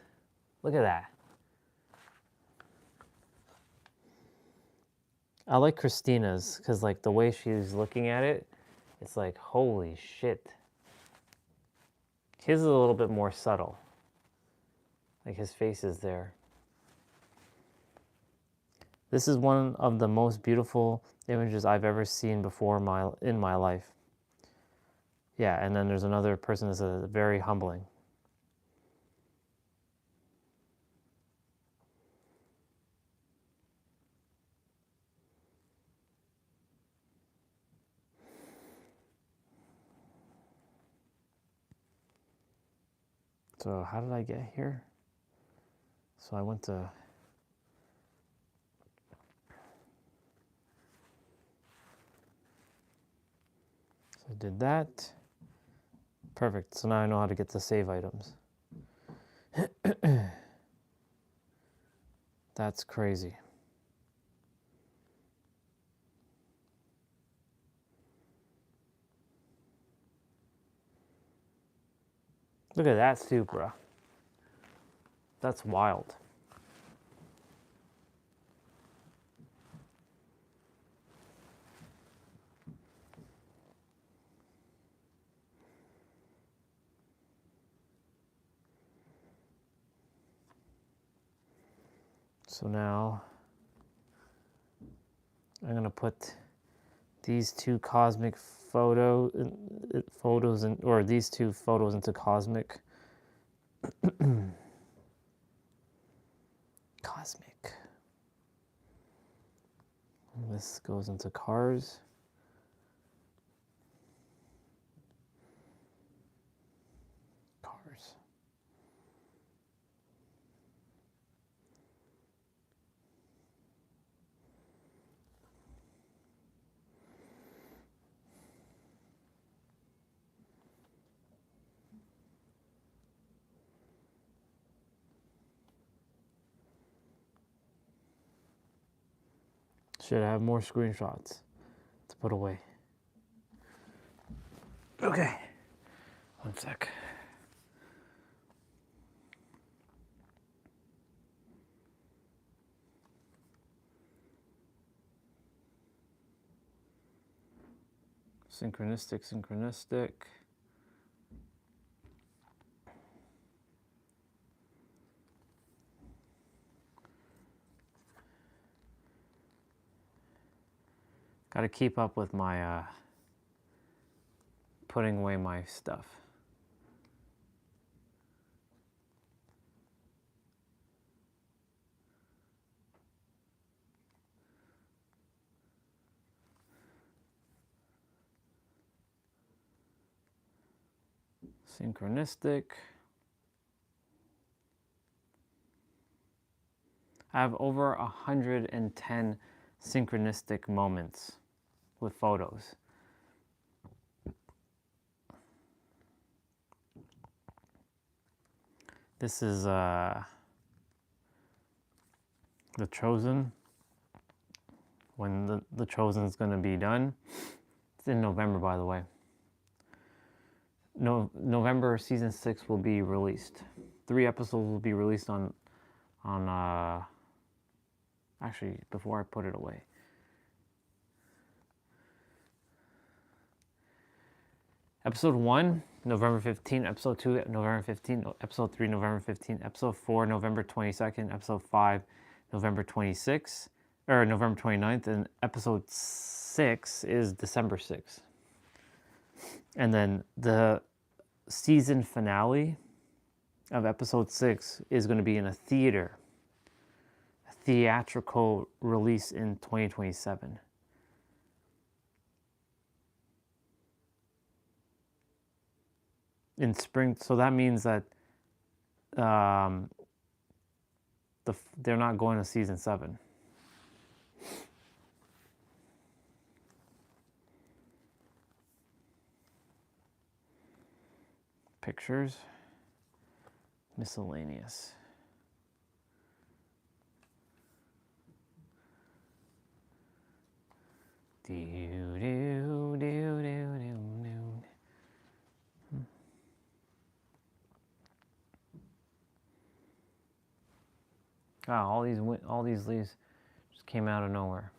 look at that. I like Christina's because like the way she's looking at it, it's like, holy shit. His is a little bit more subtle. Like his face is there. This is one of the most beautiful images I've ever seen before in my life. Yeah, and then there's another person that's very humbling. So how did I get here? So I went to... So I did that. Perfect. So now I know how to get to save items. That's crazy. Look at that Supra. That's wild. So now I'm gonna put these two cosmic photos or these two photos into cosmic. Cosmic. This goes into cars. Cars. Should have more screenshots to put away. Okay, one sec. Synchronistic. Got to keep up with my putting away my stuff. Synchronistic. I have over 110 synchronistic moments with photos. This is The Chosen. When the Chosen is going to be done. It's in November, by the way. November season 6 will be released. 3 episodes will be released on actually, before I put it away. Episode 1, November 15, Episode 2, November 15, Episode 3, November 15, Episode 4, November 22nd, Episode 5, November 26th, or November 29th, and Episode 6 is December 6th. And then the season finale of Episode 6 is going to be in a theatrical release in 2027. In spring, so that means that they're not going to season 7. Pictures, miscellaneous. Do do do do do do. Ah, all these leaves just came out of nowhere.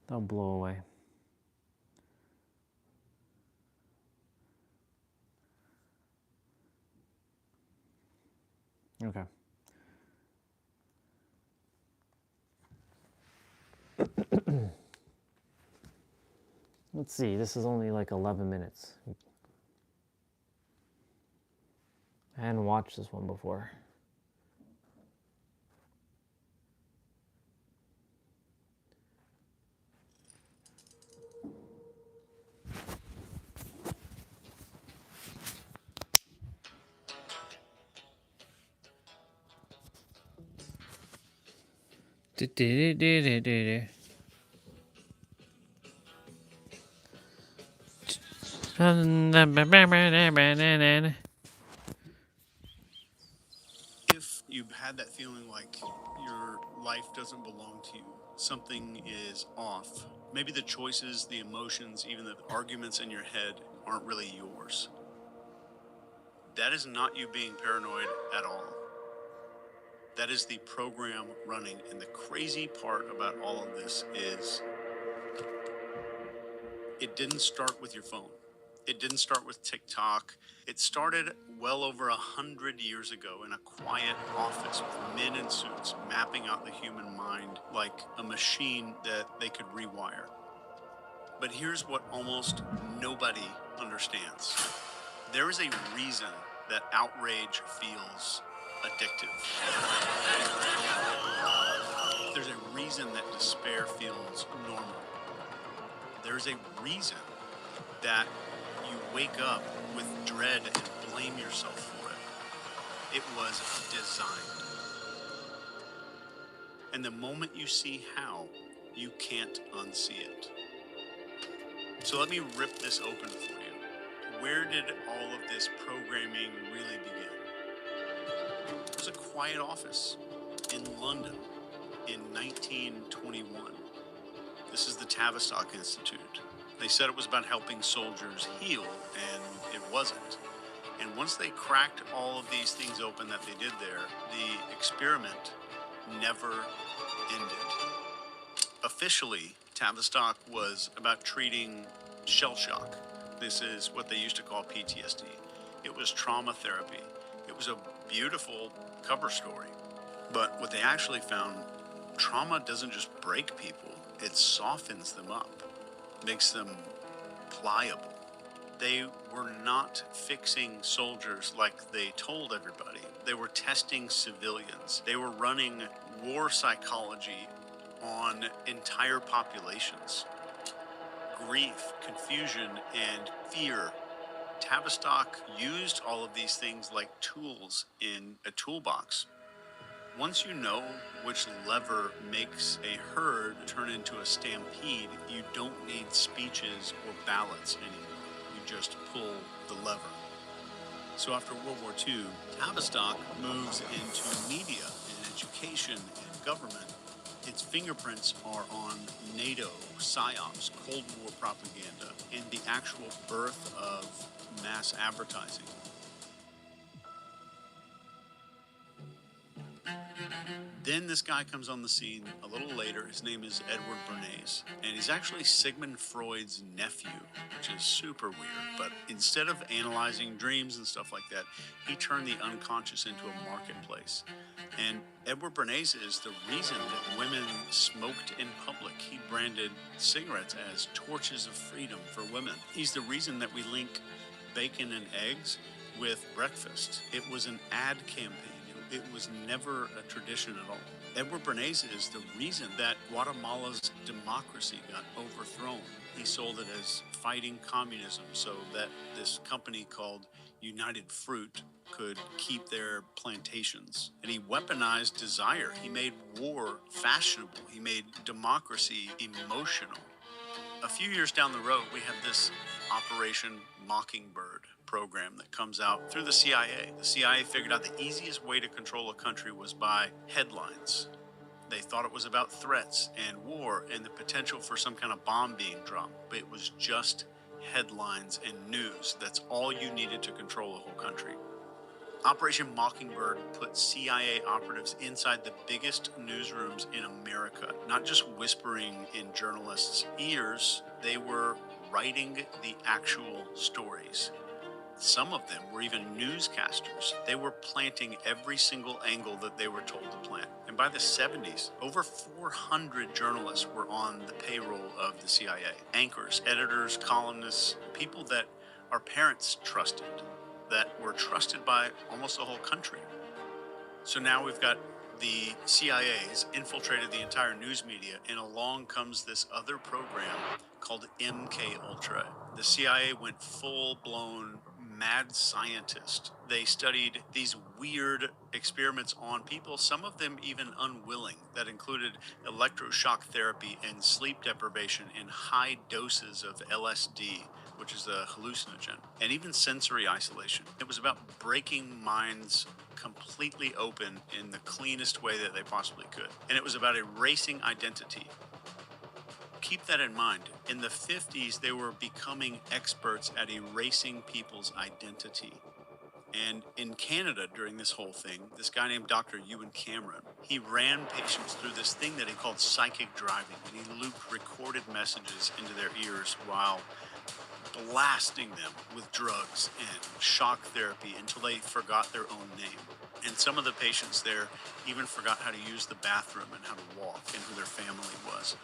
They'll blow away. Okay. Let's see, this is only like 11 minutes. I hadn't watched this one before. If you've had that feeling like your life doesn't belong to you, something is off. Maybe the choices, the emotions, even the arguments in your head aren't really yours. That is not you being paranoid at all. That is the program running. And the crazy part about all of this is it didn't start with your phone. It didn't start with TikTok. It started well over 100 years ago in a quiet office with men in suits mapping out the human mind like a machine that they could rewire. But here's what almost nobody understands. There is a reason that outrage feels addictive. There's a reason that despair feels normal. There's a reason that you wake up with dread and blame yourself for it. It was designed. And the moment you see how, you can't unsee it. So let me rip this open for you. Where did all of this programming really begin? It was a quiet office in London in 1921. This is the Tavistock Institute. They said it was about helping soldiers heal, and it wasn't. And once they cracked all of these things open that they did there, the experiment never ended. Officially, Tavistock was about treating shell shock. This is what they used to call PTSD. It was trauma therapy. It was a beautiful cover story. But what they actually found, trauma doesn't just break people, it softens them up, makes them pliable. They were not fixing soldiers like they told everybody. They were testing civilians. They were running war psychology on entire populations. Grief, confusion, and fear. Tavistock used all of these things like tools in a toolbox. Once you know which lever makes a herd turn into a stampede, you don't need speeches or ballots anymore. You just pull the lever. So after World War II, Tavistock moves into media and education and government. Its fingerprints are on NATO, PSYOPs, Cold War propaganda, and the actual birth of mass advertising. Then this guy comes on the scene a little later. His name is Edward Bernays, and he's actually Sigmund Freud's nephew, which is super weird. But instead of analyzing dreams and stuff like that, he turned the unconscious into a marketplace. And Edward Bernays is the reason that women smoked in public. He branded cigarettes as torches of freedom for women. He's the reason that we link bacon and eggs with breakfast. It was an ad campaign. It was never a tradition at all. Edward Bernays is the reason that Guatemala's democracy got overthrown. He sold it as fighting communism so that this company called United Fruit could keep their plantations. And he weaponized desire. He made war fashionable. He made democracy emotional. A few years down the road, we have this Operation Mockingbird program that comes out through the CIA. The CIA figured out the easiest way to control a country was by headlines. They thought it was about threats and war and the potential for some kind of bomb being dropped, but it was just headlines and news. That's all you needed to control a whole country. Operation Mockingbird put CIA operatives inside the biggest newsrooms in America, not just whispering in journalists' ears, they were writing the actual stories. Some of them were even newscasters. They were planting every single angle that they were told to plant. And by the 70s, over 400 journalists were on the payroll of the CIA. Anchors, editors, columnists, people that our parents trusted, that were trusted by almost the whole country. So now we've got the CIA's infiltrated the entire news media, and along comes this other program called MK Ultra. The CIA went full-blown mad scientist. They studied these weird experiments on people, some of them even unwilling, that included electroshock therapy and sleep deprivation in high doses of LSD, which is a hallucinogen, and even sensory isolation. It was about breaking minds completely open in the cleanest way that they possibly could. And it was about erasing identity. Keep that in mind. In the 50s, they were becoming experts at erasing people's identity. And in Canada during this whole thing, this guy named Dr. Ewan Cameron, he ran patients through this thing that he called psychic driving. And he looped recorded messages into their ears while blasting them with drugs and shock therapy until they forgot their own name. And some of the patients there even forgot how to use the bathroom and how to walk and who their family was.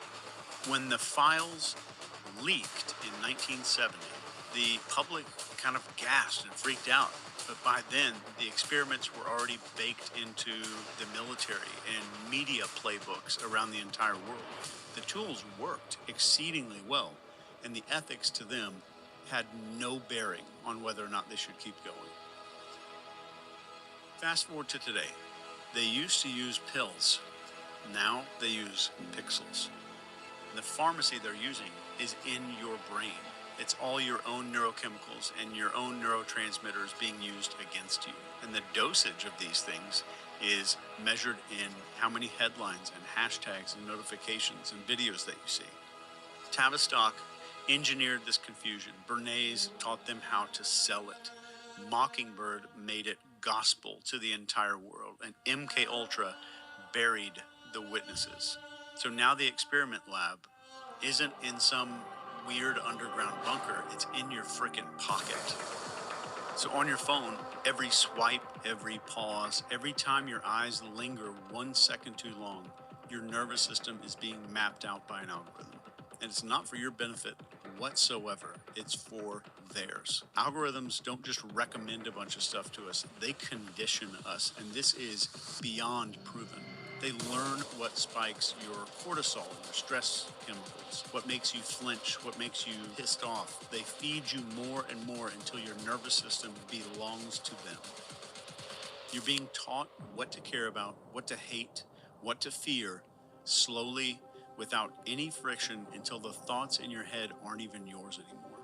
When the files leaked in 1970, the public kind of gasped and freaked out. But by then, the experiments were already baked into the military and media playbooks around the entire world. The tools worked exceedingly well, and the ethics to them had no bearing on whether or not they should keep going. Fast forward to today. They used to use pills. Now they use pixels. The pharmacy they're using is in your brain. It's all your own neurochemicals and your own neurotransmitters being used against you. And the dosage of these things is measured in how many headlines and hashtags and notifications and videos that you see. Tavistock engineered this confusion. Bernays taught them how to sell it. Mockingbird made it gospel to the entire world. And MK Ultra buried the witnesses. So now the experiment lab isn't in some weird underground bunker. It's in your frickin' pocket. So on your phone, every swipe, every pause, every time your eyes linger 1 second too long, your nervous system is being mapped out by an algorithm. And it's not for your benefit whatsoever. It's for theirs. Algorithms don't just recommend a bunch of stuff to us. They condition us. And this is beyond proven. They learn what spikes your cortisol, your stress chemicals, what makes you flinch, what makes you pissed off. They feed you more and more until your nervous system belongs to them. You're being taught what to care about, what to hate, what to fear, slowly, without any friction, until the thoughts in your head aren't even yours anymore.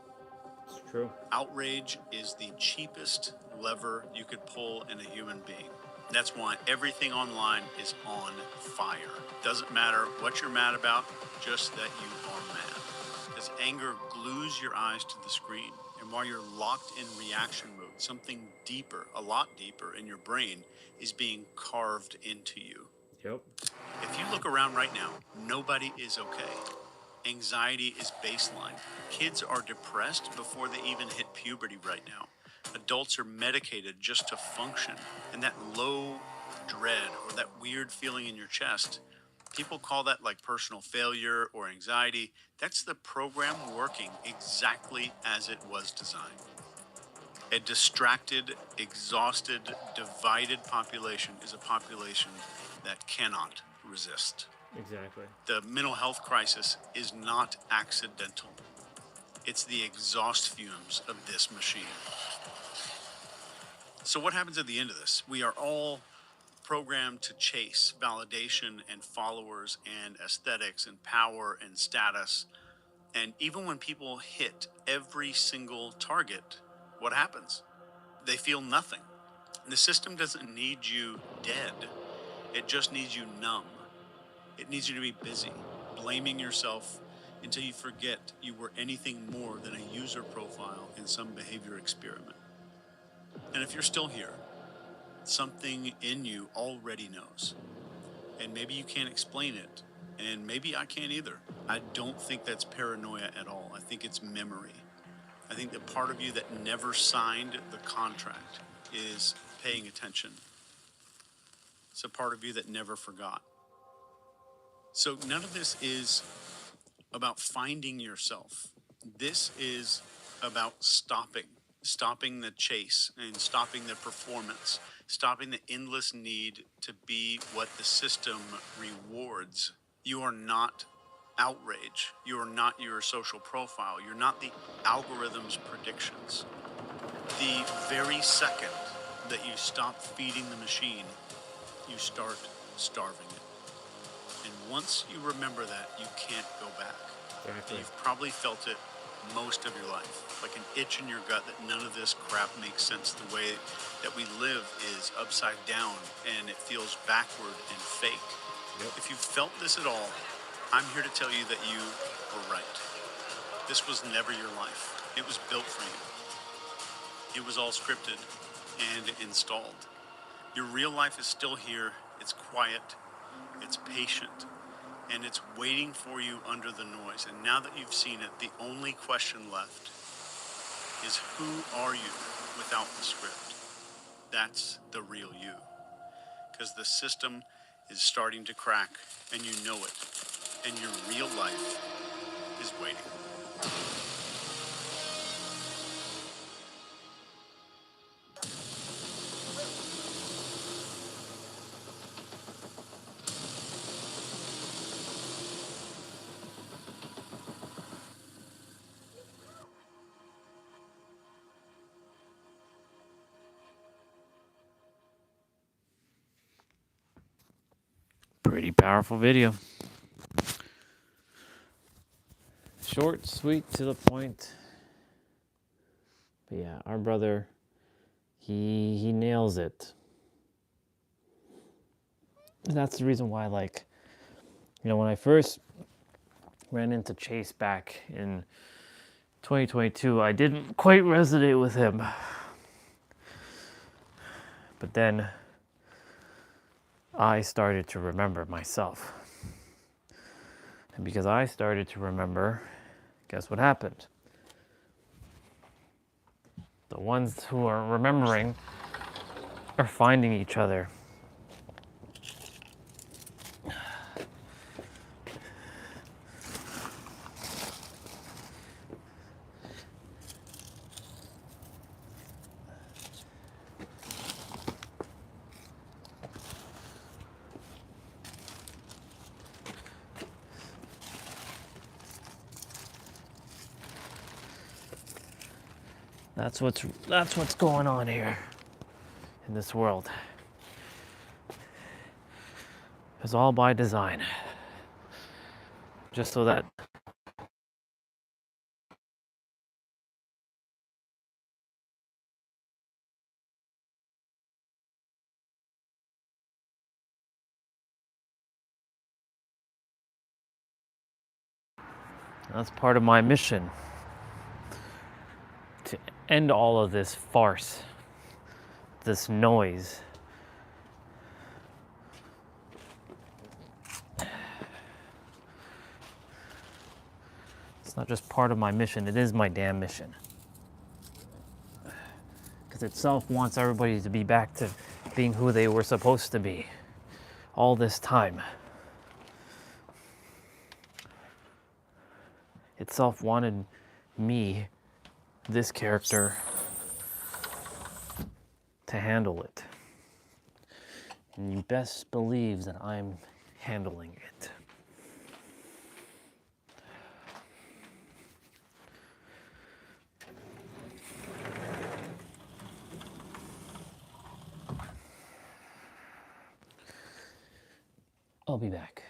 It's true. Outrage is the cheapest lever you could pull in a human being. That's why everything online is on fire. Doesn't matter what you're mad about, just that you are mad. Because anger glues your eyes to the screen. And while you're locked in reaction mode, something deeper, a lot deeper in your brain is being carved into you. Yep. If you look around right now, nobody is okay. Anxiety is baseline. Kids are depressed before they even hit puberty right now. Adults are medicated just to function. And that low dread or that weird feeling in your chest, people call that like personal failure or anxiety. That's the program working exactly as it was designed. A distracted, exhausted, divided population is a population that cannot resist. Exactly. The mental health crisis is not accidental. It's the exhaust fumes of this machine. So what happens at the end of this? We are all programmed to chase validation and followers and aesthetics and power and status. And even when people hit every single target, what happens? They feel nothing. The system doesn't need you dead. It just needs you numb. It needs you to be busy, blaming yourself until you forget you were anything more than a user profile in some behavior experiment. And if you're still here, something in you already knows. And maybe you can't explain it, and maybe I can't either. I don't think that's paranoia at all. I think it's memory. I think the part of you that never signed the contract is paying attention. It's a part of you that never forgot. So none of this is about finding yourself. This is about stopping the chase and stopping the performance, stopping the endless need to be what the system rewards. You are not outrage. You are not your social profile. You're not the algorithm's predictions. The very second that you stop feeding the machine, you start starving it. And once you remember that, you can't go back. Exactly. And you've probably felt it most of your life, like an itch in your gut that none of this crap makes sense. The way that we live is upside down and it feels backward and fake. Yep. If you felt this at all, I'm here to tell you that you were right. This was never your life. It was built for you. It was all scripted and installed. Your real life is still here. It's quiet. It's patient. And it's waiting for you under the noise. And now that you've seen it, the only question left is, who are you without the script? That's the real you. Because the system is starting to crack, and you know it. And your real life is waiting. Pretty powerful video. Short, sweet, to the point. But yeah, our brother, he nails it. And that's the reason why, like, you know, when I first ran into Chase back in 2022, I didn't quite resonate with him. But then I started to remember myself. And because I started to remember, guess what happened? The ones who are remembering are finding each other. That's what's going on here in this world. It's all by design. Just so that that's part of my mission. To end all of this farce, this noise. It's not just part of my mission, it is my damn mission. Because itself wants everybody to be back to being who they were supposed to be all this time. Itself wanted me, this character, to handle it. And you best believe that I'm handling it. I'll be back.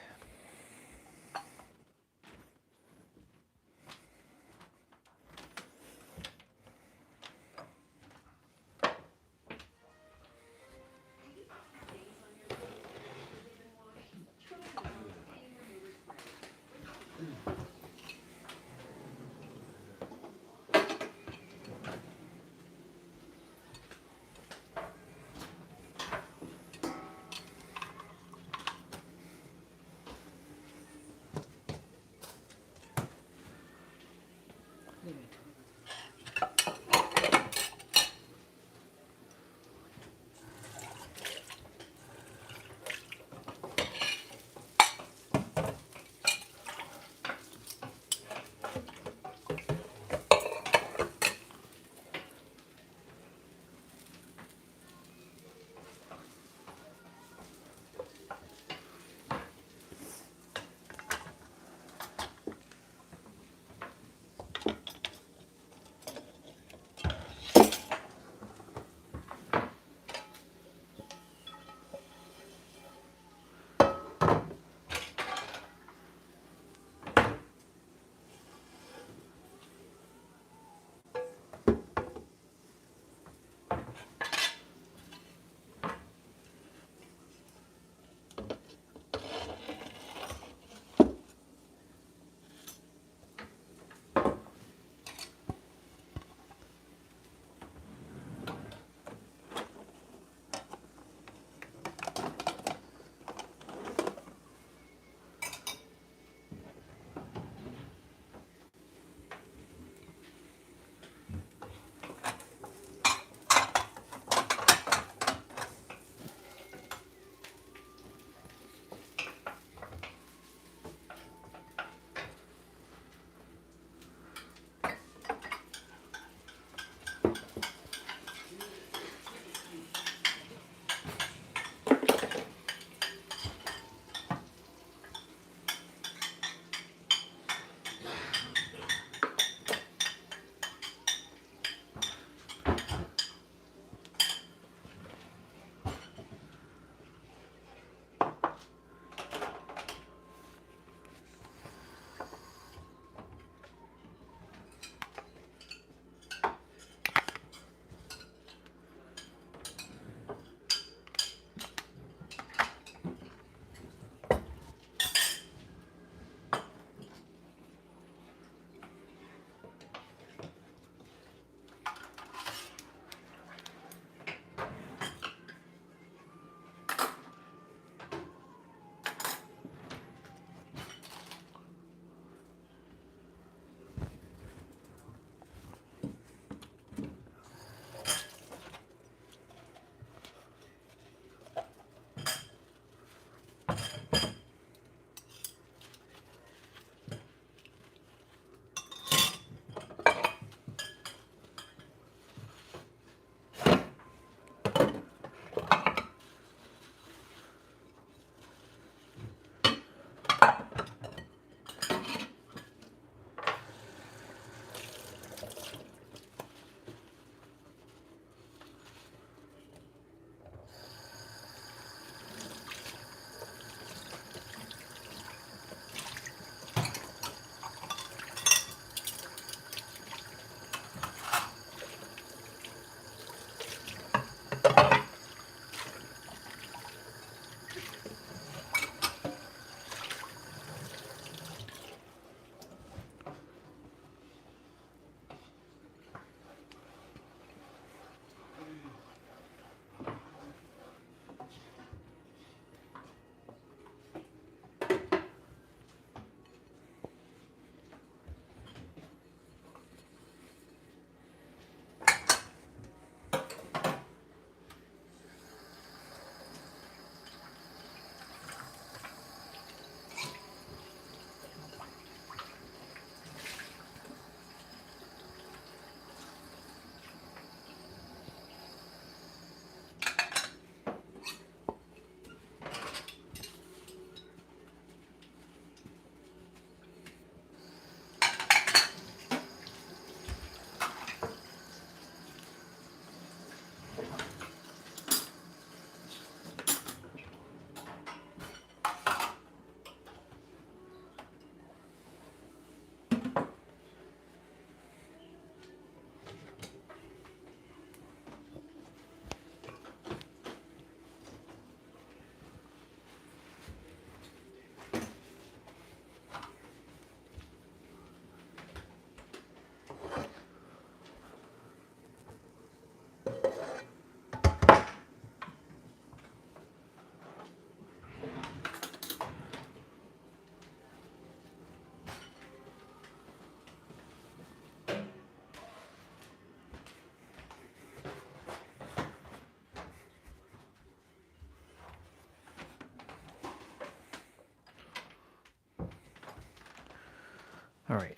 All right.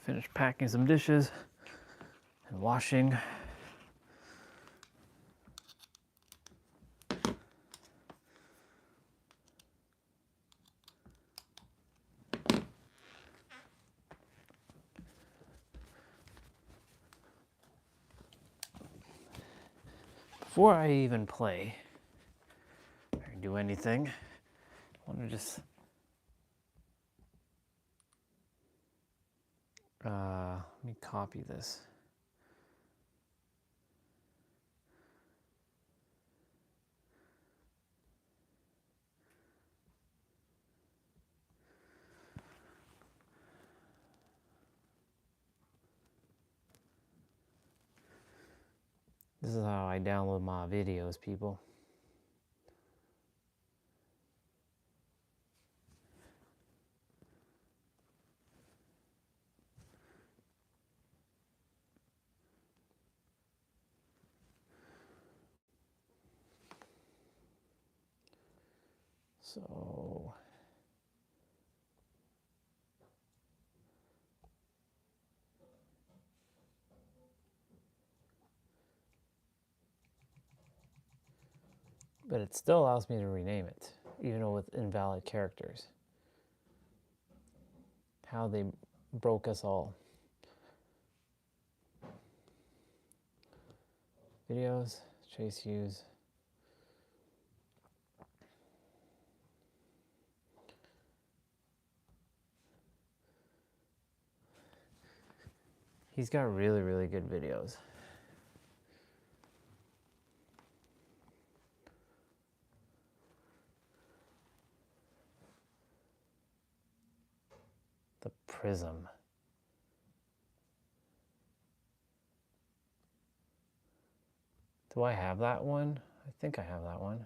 Finished packing some dishes and washing. Before I even play or do anything, I want to just let me copy this. This is how I download my videos, people. So but it still allows me to rename it, even with invalid characters. How they broke us all. Videos, Chase Hughes. He's got really, really good videos. The Prism. Do I have that one? I think I have that one.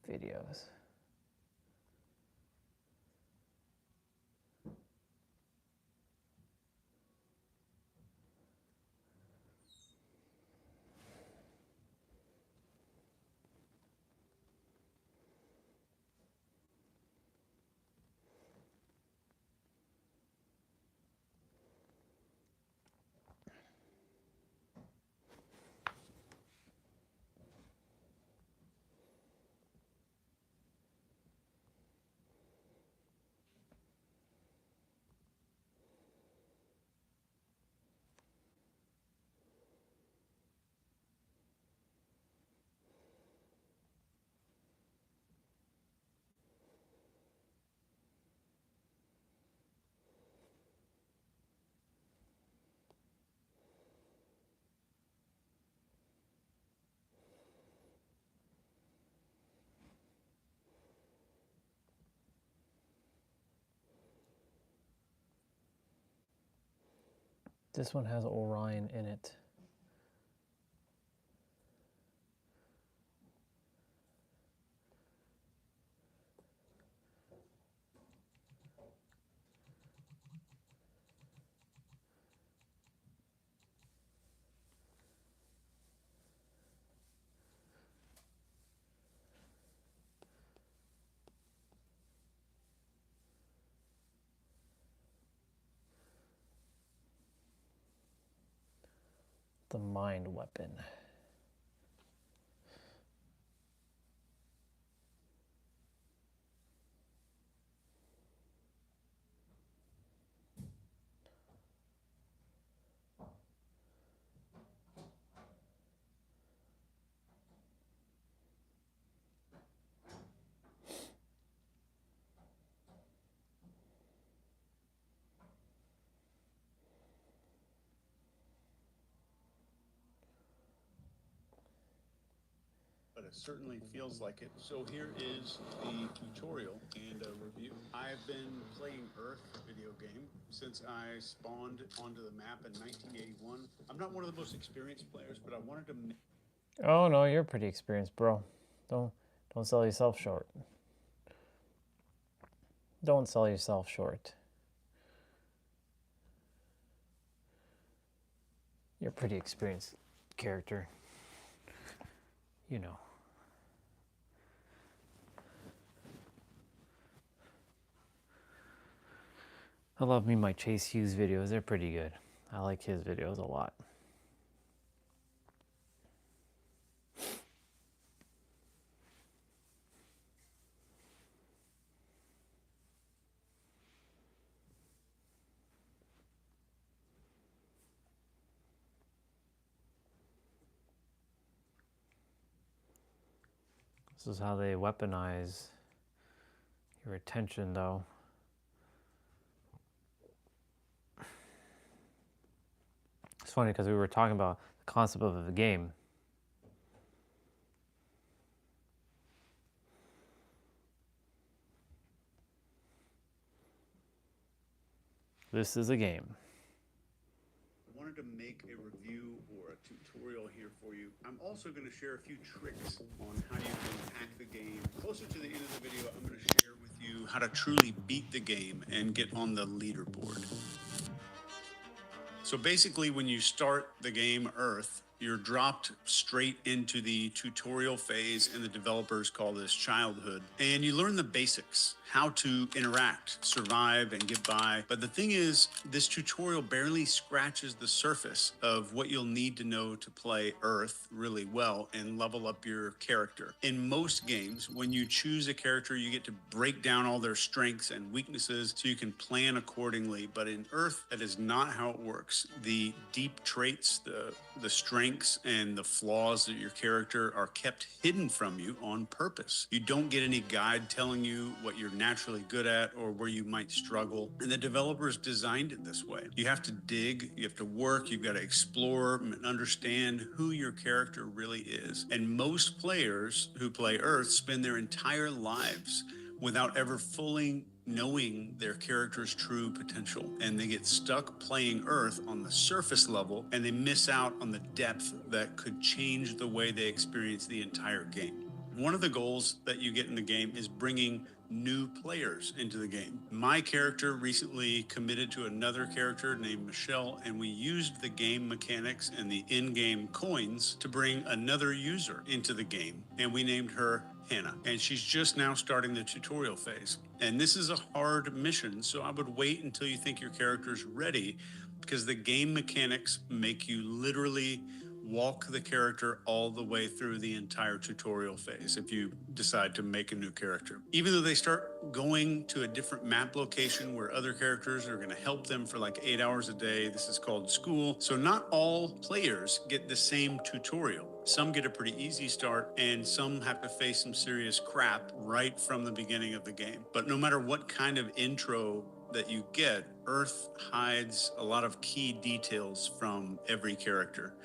Videos. This one has Orion in it. The Mind Weapon. But it certainly feels like it. So here is the tutorial and a review. I've been playing Earth video game since I spawned onto the map in 1981. I'm not one of the most experienced players, but I wanted to... Oh no, you're pretty experienced, bro. Don't sell yourself short. Don't sell yourself short. You're a pretty experienced character. you know. I love me my Chase Hughes videos. They're pretty good. I like his videos a lot. This is how they weaponize your attention, though. It's funny because we were talking about the concept of the game. This is a game. I wanted to make a review or a tutorial here for you. I'm also going to share a few tricks on how you can hack the game. Closer to the end of the video, I'm going to share with you how to truly beat the game and get on the leaderboard. So basically, when you start the game Earth, you're dropped straight into the tutorial phase, and the developers call this childhood. And you learn the basics, how to interact, survive, and get by. But the thing is, this tutorial barely scratches the surface of what you'll need to know to play Earth really well and level up your character. In most games, when you choose a character, you get to break down all their strengths and weaknesses so you can plan accordingly. But in Earth, that is not how it works. The deep traits, the strengths, and the flaws of your character are kept hidden from you on purpose. You don't get any guide telling you what you're naturally good at or where you might struggle. And the developers designed it this way. You have to dig, you have to work, you've got to explore and understand who your character really is. And most players who play Earth spend their entire lives without ever fully knowing their character's true potential. And they get stuck playing Earth on the surface level, and they miss out on the depth that could change the way they experience the entire game. One of the goals that you get in the game is bringing new players into the game. My character recently committed to another character named Michelle, and we used the game mechanics and the in-game coins to bring another user into the game, and we named her Hannah, and she's just now starting the tutorial phase. And this is a hard mission, so I would wait until you think your character's ready, because the game mechanics make you literally walk the character all the way through the entire tutorial phase if you decide to make a new character. Even though they start going to a different map location where other characters are going to help them for like 8 hours a day. This is called school. So not all players get the same tutorial. Some get a pretty easy start, and some have to face some serious crap right from the beginning of the game. But no matter what kind of intro that you get, Earth hides a lot of key details from every character.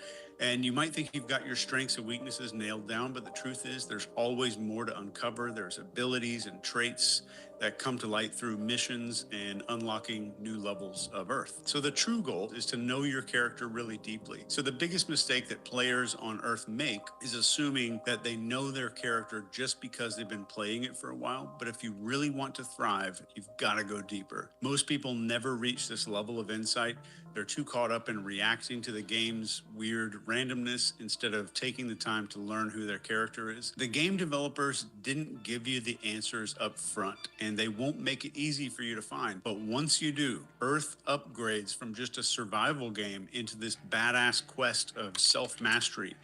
And you might think you've got your strengths and weaknesses nailed down, but the truth is there's always more to uncover. There's abilities and traits that come to light through missions and unlocking new levels of Earth. So the true goal is to know your character really deeply. So the biggest mistake that players on Earth make is assuming that they know their character just because they've been playing it for a while. But if you really want to thrive, you've got to go deeper. Most people never reach this level of insight. They're too caught up in reacting to the game's weird randomness instead of taking the time to learn who their character is. The game developers didn't give you the answers up front, and they won't make it easy for you to find. But once you do, Earth upgrades from just a survival game into this badass quest of self-mastery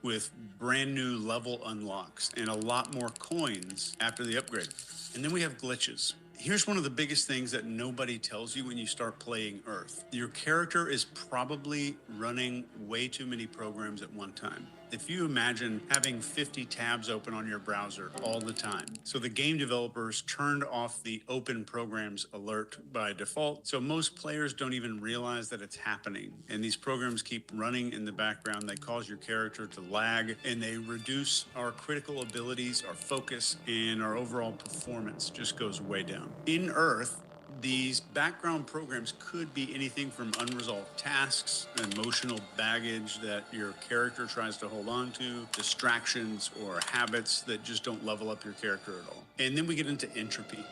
with brand new level unlocks and a lot more coins after the upgrade. And then we have glitches. Here's one of the biggest things that nobody tells you when you start playing Earth. Your character is probably running way too many programs at one time. If you imagine having 50 tabs open on your browser all the time. So the game developers turned off the open programs alert by default. So most players don't even realize that it's happening. And these programs keep running in the background. They cause your character to lag, and they reduce our critical abilities, our focus, and our overall performance just goes way down. In Earth, these background programs could be anything from unresolved tasks, emotional baggage that your character tries to hold on to, distractions, or habits that just don't level up your character at all. And then we get into entropy.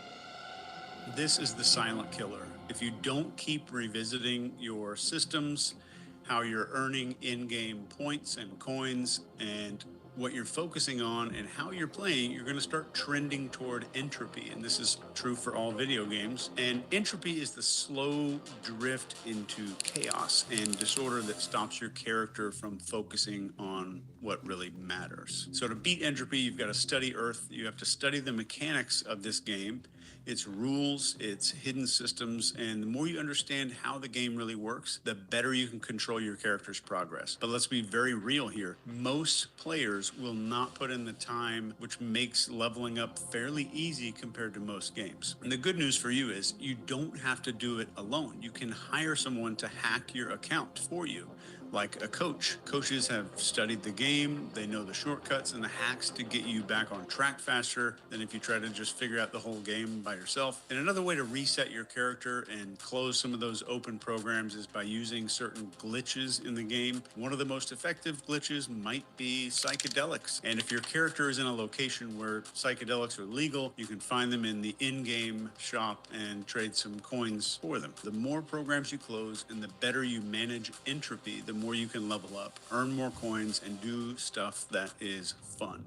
This is the silent killer. If you don't keep revisiting your systems, how you're earning in-game points and coins, and what you're focusing on and how you're playing, you're going to start trending toward entropy. And this is true for all video games. And entropy is the slow drift into chaos and disorder that stops your character from focusing on what really matters. So to beat entropy, you've got to study Earth. You have to study the mechanics of this game, its rules, its hidden systems, and the more you understand how the game really works, the better you can control your character's progress. But let's be very real here. Most players will not put in the time, which makes leveling up fairly easy compared to most games. And the good news for you is you don't have to do it alone. You can hire someone to hack your account for you, like a coach. Coaches have studied the game, they know the shortcuts and the hacks to get you back on track faster than if you try to just figure out the whole game by yourself. And another way to reset your character and close some of those open programs is by using certain glitches in the game. One of the most effective glitches might be psychedelics. And if your character is in a location where psychedelics are legal, you can find them in the in-game shop and trade some coins for them. The more programs you close and the better you manage entropy, the more you can level up, earn more coins, and do stuff that is fun.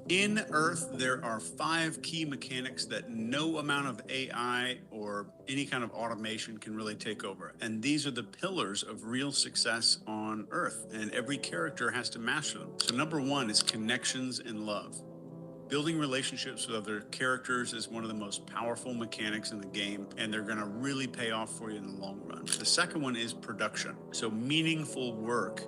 In Earth, there are 5 key mechanics that no amount of AI or any kind of automation can really take over. And these are the pillars of real success on Earth, and every character has to master them. So number 1 is connections and love. Building relationships with other characters is one of the most powerful mechanics in the game, and they're going to really pay off for you in the long run. The second one is production. So meaningful work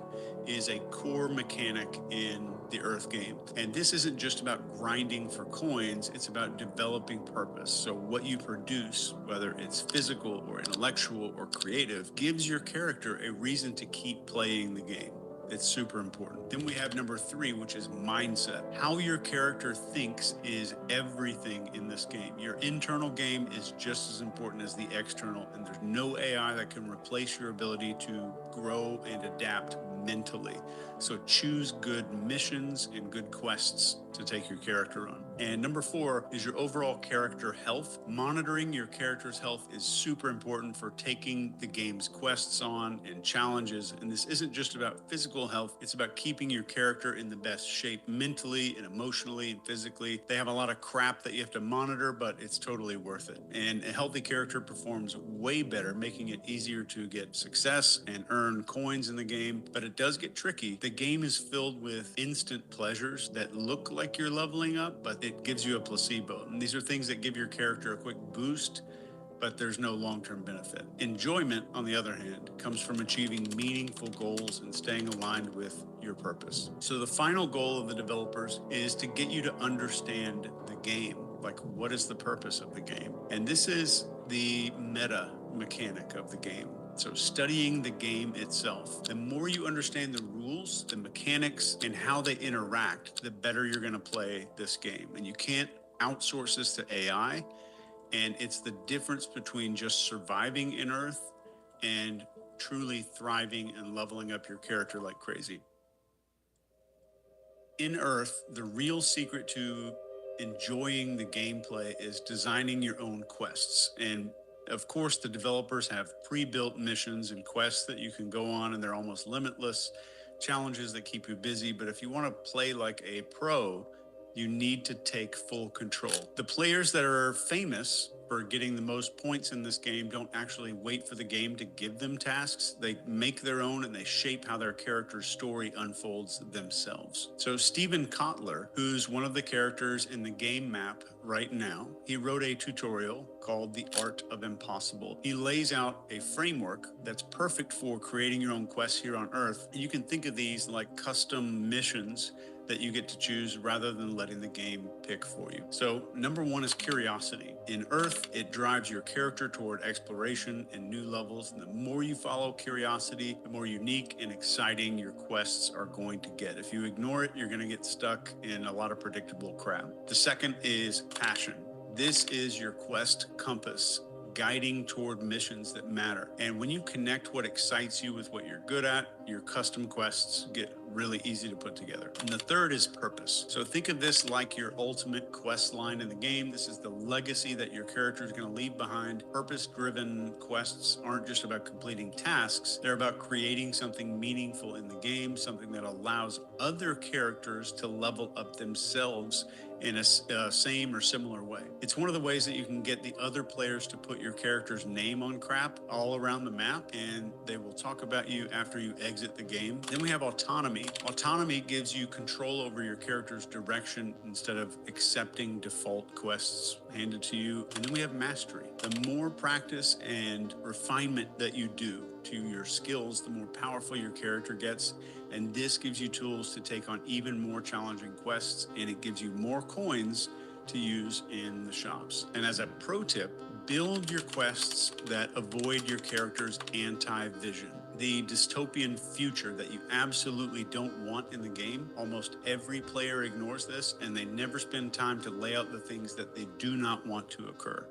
is a core mechanic in the Earth game. And this isn't just about grinding for coins, it's about developing purpose. So what you produce, whether it's physical or intellectual or creative, gives your character a reason to keep playing the game. It's super important. Then we have number 3, which is mindset. How your character thinks is everything in this game. Your internal game is just as important as the external, and there's no AI that can replace your ability to grow and adapt mentally. So choose good missions and good quests to take your character on. And number 4 is your overall character health. Monitoring your character's health is super important for taking the game's quests on and challenges. And this isn't just about physical health, it's about keeping your character in the best shape mentally and emotionally and physically. They have a lot of crap that you have to monitor, but it's totally worth it. And a healthy character performs way better, making it easier to get success and earn coins in the game. But it does get tricky. The game is filled with instant pleasures that look like you're leveling up, but it gives you a placebo. And these are things that give your character a quick boost, but there's no long-term benefit. Enjoyment, on the other hand, comes from achieving meaningful goals and staying aligned with your purpose. So the final goal of the developers is to get you to understand the game. Like, what is the purpose of the game? And this is the meta mechanic of the game. So studying the game itself, the more you understand the rules, the mechanics, and how they interact, the better you're going to play this game. And you can't outsource this to AI. And it's the difference between just surviving in Earth and truly thriving and leveling up your character like crazy. In Earth, the real secret to enjoying the gameplay is designing your own quests. And of course, the developers have pre-built missions and quests that you can go on, and they're almost limitless challenges that keep you busy. But if you want to play like a pro, you need to take full control. The players that are famous for getting the most points in this game don't actually wait for the game to give them tasks. They make their own, and they shape how their character's story unfolds themselves. So Steven Kotler, who's one of the characters in the game map right now, he wrote a tutorial called The Art of Impossible. He lays out a framework that's perfect for creating your own quests here on Earth. And you can think of these like custom missions that you get to choose rather than letting the game pick for you. So number 1 is curiosity. In Earth, it drives your character toward exploration and new levels. And the more you follow curiosity, the more unique and exciting your quests are going to get. If you ignore it, you're going to get stuck in a lot of predictable crap. The second is passion. This is your quest compass, guiding toward missions that matter. And when you connect what excites you with what you're good at, your custom quests get really easy to put together. And the third is purpose. So think of this like your ultimate quest line in the game. This is the legacy that your character is going to leave behind. Purpose-driven quests aren't just about completing tasks. They're about creating something meaningful in the game, something that allows other characters to level up themselves in a same or similar way. It's one of the ways that you can get the other players to put your character's name on crap all around the map, and they will talk about you after you exit the game. Then we have autonomy. Autonomy gives you control over your character's direction instead of accepting default quests handed to you. And then we have mastery. The more practice and refinement that you do to your skills, the more powerful your character gets. And this gives you tools to take on even more challenging quests, and it gives you more coins to use in the shops. And as a pro tip, build your quests that avoid your character's anti-vision. The dystopian future that you absolutely don't want in the game. Almost every player ignores this, and they never spend time to lay out the things that they do not want to occur.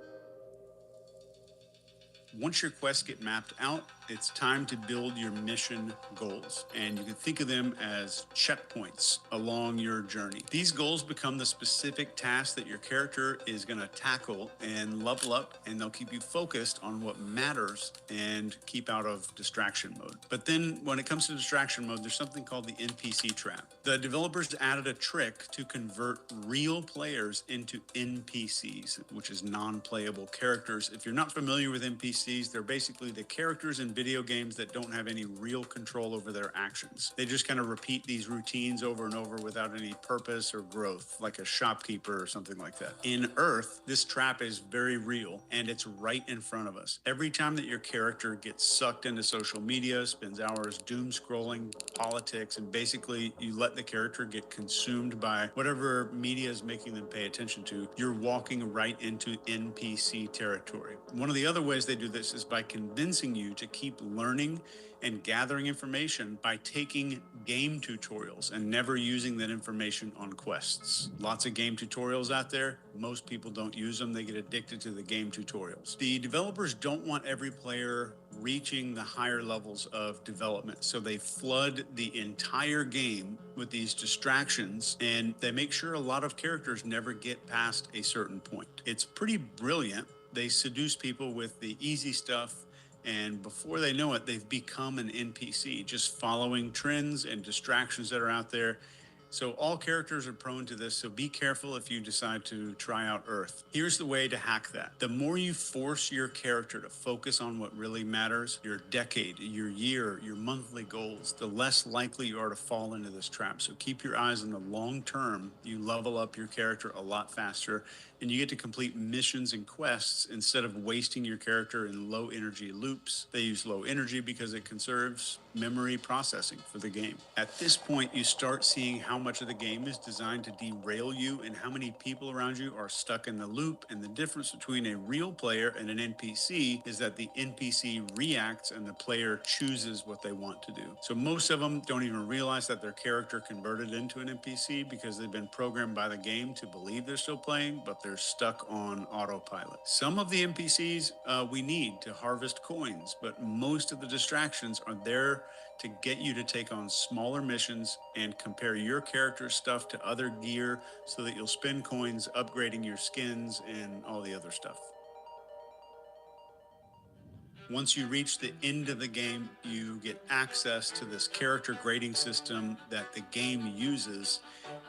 Once your quests get mapped out, it's time to build your mission goals. And you can think of them as checkpoints along your journey. These goals become the specific tasks that your character is going to tackle and level up, and they'll keep you focused on what matters and keep out of distraction mode. But then when it comes to distraction mode, there's something called the NPC trap. The developers added a trick to convert real players into NPCs, which is non-playable characters. If you're not familiar with NPCs, they're basically the characters in video games that don't have any real control over their actions. They just kind of repeat these routines over and over without any purpose or growth, like a shopkeeper or something like that. In Earth, this trap is very real, and it's right in front of us. Every time that your character gets sucked into social media, spends hours doom scrolling, politics, and basically you let the character get consumed by whatever media is making them pay attention to, you're walking right into NPC territory. One of the other ways they do this is by convincing you to keep learning and gathering information by taking game tutorials and never using that information on quests. Lots of game tutorials out there. Most people don't use them. They get addicted to the game tutorials. The developers don't want every player reaching the higher levels of development, so they flood the entire game with these distractions, and they make sure a lot of characters never get past a certain point. It's pretty brilliant. They seduce people with the easy stuff, and before they know it, they've become an NPC, just following trends and distractions that are out there. So all characters are prone to this, so be careful if you decide to try out Earth. Here's the way to hack that. The more you force your character to focus on what really matters, your decade, your year, your monthly goals, the less likely you are to fall into this trap. So keep your eyes on the long term. You level up your character a lot faster, and you get to complete missions and quests instead of wasting your character in low energy loops. They use low energy because it conserves memory processing for the game. At this point, you start seeing how much of the game is designed to derail you and how many people around you are stuck in the loop. And the difference between a real player and an NPC is that the NPC reacts and the player chooses what they want to do. So most of them don't even realize that their character converted into an NPC because they've been programmed by the game to believe they're still playing, but they're stuck on autopilot. Some of the NPCs we need to harvest coins, but most of the distractions are there to get you to take on smaller missions and compare your character's stuff to other gear so that you'll spend coins upgrading your skins and all the other stuff. Once you reach the end of the game, you get access to this character grading system that the game uses,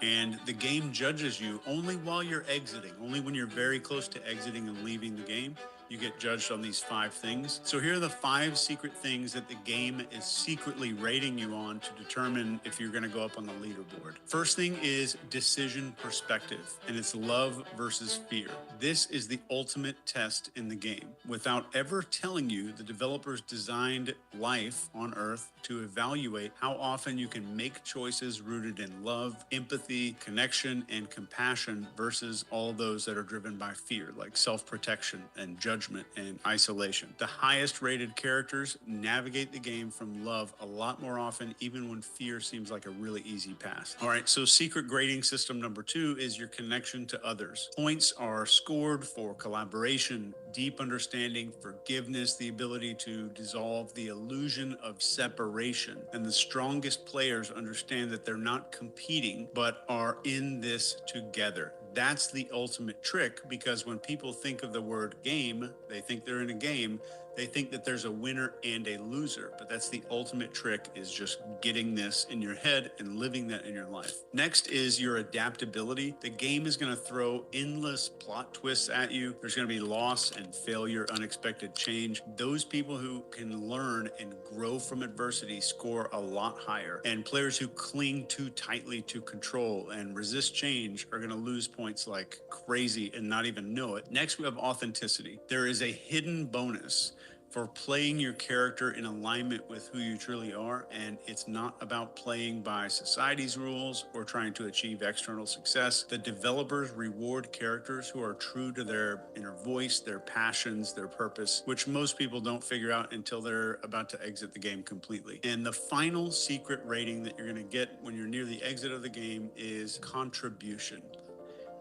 and the game judges you only while you're exiting. Only when you're very close to exiting and leaving the game, you get judged on these 5 things. So here are the 5 secret things that the game is secretly rating you on to determine if you're going to go up on the leaderboard. First thing is decision perspective, and it's love versus fear. This is the ultimate test in the game. Without ever telling you, the developers designed life on Earth to evaluate how often you can make choices rooted in love, empathy, connection, and compassion versus all those that are driven by fear, like self-protection and judgment judgment and isolation. The highest rated characters navigate the game from love a lot more often, even when fear seems like a really easy pass. All right, so secret grading system number 2 is your connection to others. Points are scored for collaboration, deep understanding, forgiveness, the ability to dissolve the illusion of separation. And the strongest players understand that they're not competing, but are in this together. That's the ultimate trick, because when people think of the word game, they think they're in a game. They think that there's a winner and a loser, but that's the ultimate trick, is just getting this in your head and living that in your life. Next is your adaptability. The game is going to throw endless plot twists at you. There's going to be loss and failure, unexpected change. Those people who can learn and grow from adversity score a lot higher. And players who cling too tightly to control and resist change are going to lose points like crazy and not even know it. Next, we have authenticity. There is a hidden bonus for playing your character in alignment with who you truly are, and it's not about playing by society's rules or trying to achieve external success. The developers reward characters who are true to their inner voice, their passions, their purpose, which most people don't figure out until they're about to exit the game completely. And the final secret rating that you're going to get when you're near the exit of the game is contribution.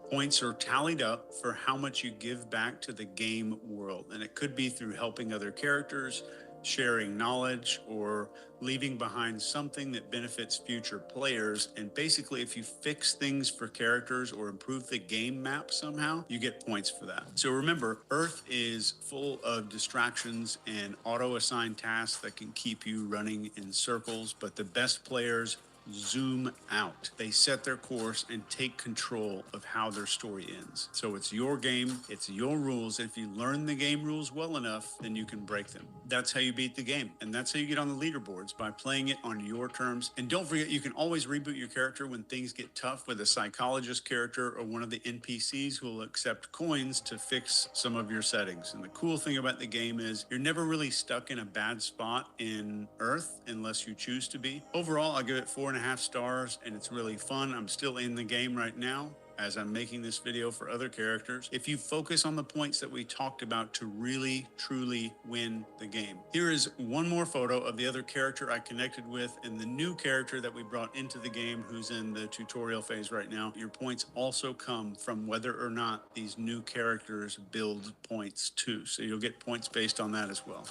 Points are tallied up for how much you give back to the game world. And it could be through helping other characters, sharing knowledge, or leaving behind something that benefits future players. And basically, if you fix things for characters or improve the game map somehow, you get points for that. So remember, Earth is full of distractions and auto-assigned tasks that can keep you running in circles, but the best players zoom out. They set their course and take control of how their story ends. So it's your game, it's your rules. If you learn the game rules well enough, then you can break them. That's how you beat the game. And that's how you get on the leaderboards, by playing it on your terms. And don't forget, you can always reboot your character when things get tough with a psychologist character or one of the NPCs who will accept coins to fix some of your settings. And the cool thing about the game is you're never really stuck in a bad spot in Earth unless you choose to be. Overall, I'll give it 4.5 stars, and it's really fun. I'm still in the game right now as I'm making this video for other characters. If you focus on the points that we talked about to really, truly win the game. Here is one more photo of the other character I connected with and the new character that we brought into the game who's in the tutorial phase right now. Your points also come from whether or not these new characters build points too. So you'll get points based on that as well.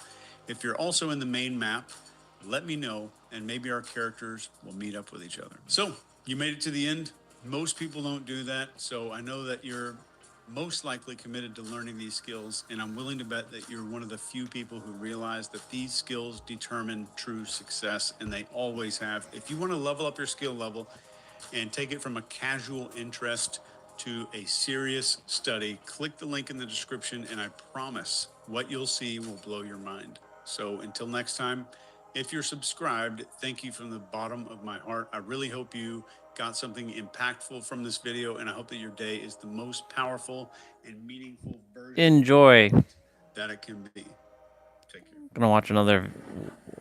If you're also in the main map, let me know, and maybe our characters will meet up with each other. So, you made it to the end. Most people don't do that, so I know that you're most likely committed to learning these skills, and I'm willing to bet that you're one of the few people who realize that these skills determine true success, and they always have. If you want to level up your skill level and take it from a casual interest to a serious study, click the link in the description, and I promise what you'll see will blow your mind. So until next time, if you're subscribed, thank you from the bottom of my heart. I really hope you got something impactful from this video, and I hope that your day is the most powerful and meaningful version Enjoy. that it can be. Take care. Gonna watch another.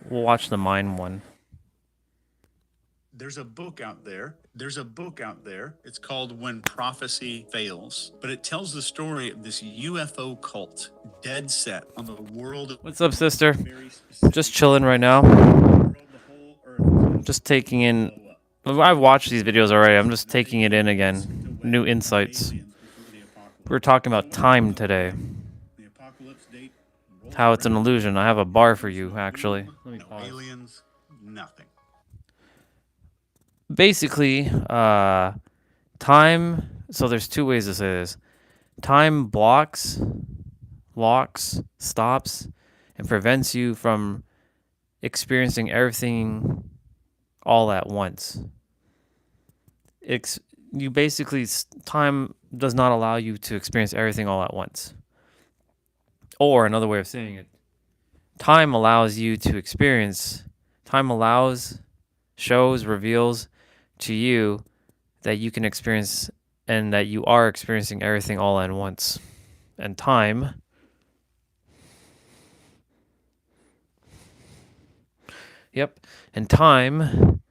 We'll watch the mine one. There's a book out there. It's called When Prophecy Fails. But it tells the story of this UFO cult dead set on the world. What's up, sister? Just chilling right now. Just taking in. I've watched these videos already. I'm just taking it in again. New insights. We're talking about time today. How it's an illusion. I have a bar for you, actually. Let me pause. Aliens, nothing. Basically, time. So there's two ways to say this. Time blocks, locks, stops, and prevents you from experiencing everything all at once. You basically, time does not allow you to experience everything all at once. Or another way of saying it, time allows you to experience, time allows, shows, reveals to you that you can experience and that you are experiencing everything all at once. And time and time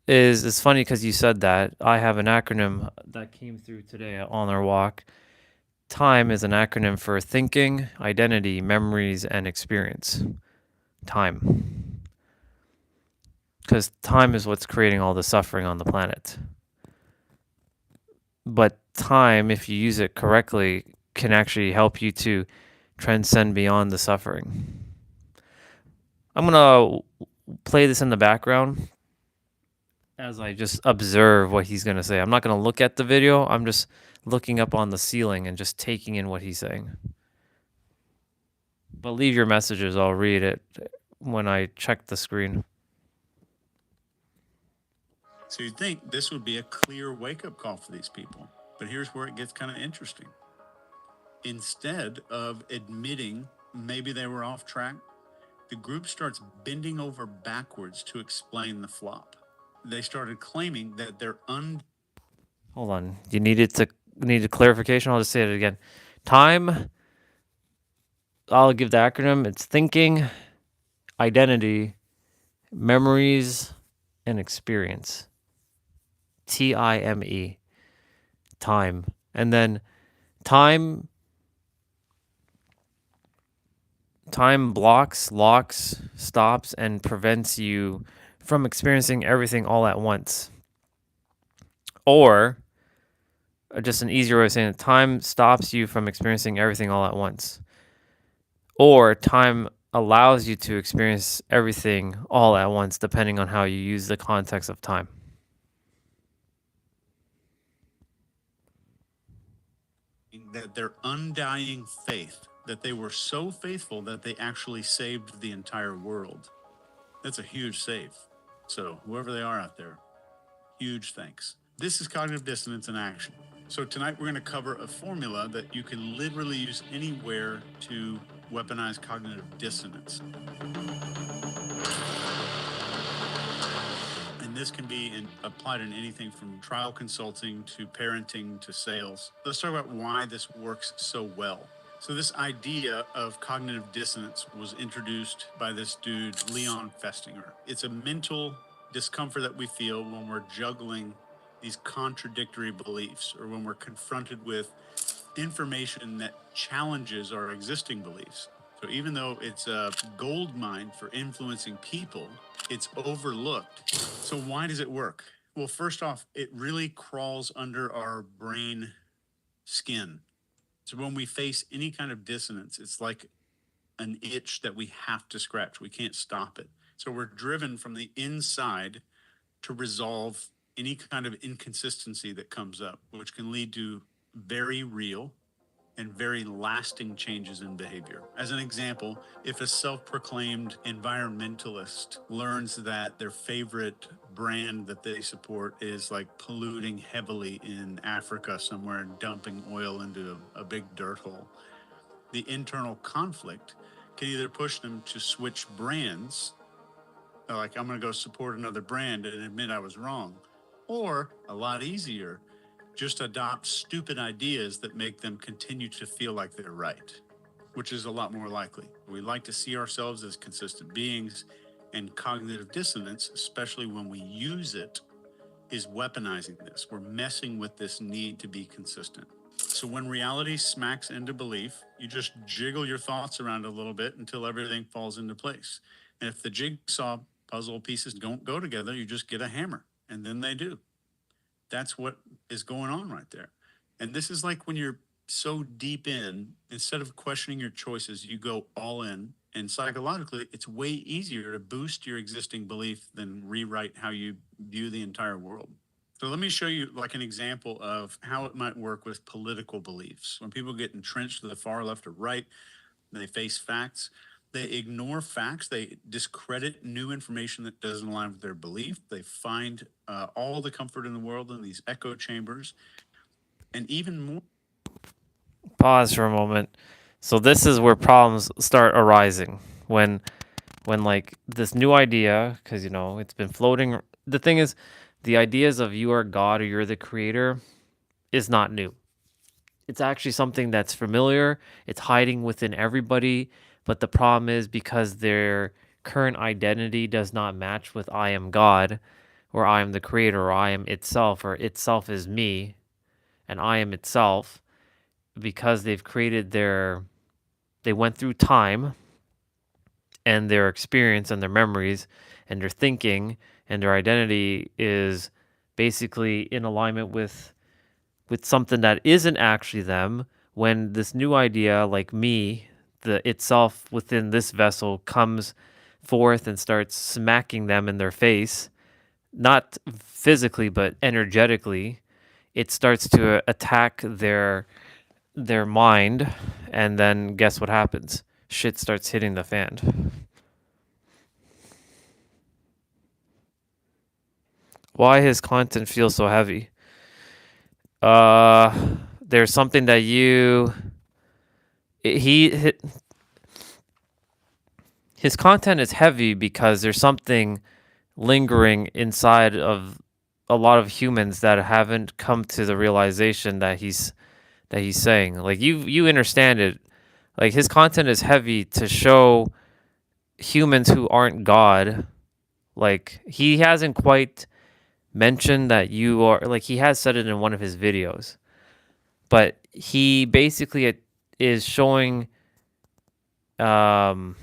is, it's funny because you said that. I have an acronym that came through today on our walk. time is an acronym for thinking, identity, memories, and experience. Time. Because time is what's creating all the suffering on the planet. But time, if you use it correctly, can actually help you to transcend beyond the suffering. I'm going to play this in the background as I just observe what he's going to say. I'm not going to look at the video. I'm just looking up on the ceiling and just taking in what he's saying. But leave your messages. I'll read it when I check the screen. So you'd think this would be a clear wake-up call for these people. But here's where it gets kind of interesting. Instead of admitting maybe they were off track, the group starts bending over backwards to explain the flop. They started claiming that they're Hold on. You need a clarification? I'll just say it again. Time, I'll give the acronym. It's thinking, identity, memories, and experience. TIME. Time. And then time blocks, locks, stops, and prevents you from experiencing everything all at once. Or, just an easier way of saying it, time stops you from experiencing everything all at once. Or time allows you to experience everything all at once, depending on how you use the context of time. that their undying faith, that they were so faithful that they actually saved the entire world. That's a huge save. So whoever they are out there, huge thanks. This is cognitive dissonance in action. So tonight we're going to cover a formula that you can literally use anywhere to weaponize cognitive dissonance. And this can be applied in anything from trial consulting to parenting to sales. Let's talk about why this works so well. So this idea of cognitive dissonance was introduced by this dude, Leon Festinger. It's a mental discomfort that we feel when we're juggling these contradictory beliefs, or when we're confronted with information that challenges our existing beliefs. So even though it's a gold mine for influencing people, it's overlooked. So why does it work? Well, first off, it really crawls under our brain skin. So when we face any kind of dissonance, it's like an itch that we have to scratch. We can't stop it. So we're driven from the inside to resolve any kind of inconsistency that comes up, which can lead to very real and very lasting changes in behavior. As an example, if a self-proclaimed environmentalist learns that their favorite brand that they support is like polluting heavily in Africa somewhere and dumping oil into a big dirt hole, the internal conflict can either push them to switch brands, like I'm going to go support another brand and admit I was wrong, or a lot easier, just adopt stupid ideas that make them continue to feel like they're right, which is a lot more likely. We like to see ourselves as consistent beings, and cognitive dissonance, especially when we use it, is weaponizing this. We're messing with this need to be consistent. So when reality smacks into belief, you just jiggle your thoughts around a little bit until everything falls into place. And if the jigsaw puzzle pieces don't go together, you just get a hammer, and then they do. That's what is going on right there. And this is like when you're so deep in, instead of questioning your choices, you go all in. And psychologically, it's way easier to boost your existing belief than rewrite how you view the entire world. So let me show you like an example of how it might work with political beliefs. When people get entrenched to the far left or right, they face facts. They ignore facts. They discredit new information that doesn't align with their belief. They find all the comfort in the world in these echo chambers. And even more. Pause for a moment. So this is where problems start arising when like this new idea, because it's been floating. The thing is, the ideas of you are God or you're the creator is not new. It's actually something that's familiar. It's hiding within everybody. But the problem is because their current identity does not match with I am God, or I am the creator, or I am itself, or itself is me, and I am itself. because they've created they went through time and their experience and their memories and their thinking and their identity is basically in alignment with something that isn't actually them. When this new idea, like me, the itself within this vessel, comes forth and starts smacking them in their face, not physically but energetically, it starts to attack their mind, and then guess what happens? Shit starts hitting the fan. Why his content feels so heavy? There's something that his content is heavy because there's something lingering inside of a lot of humans that haven't come to the realization that he's saying. Like you understand it. Like his content is heavy to show humans who aren't God. Like he hasn't quite mentioned that you are, like he has said it in one of his videos. But he basically is showing how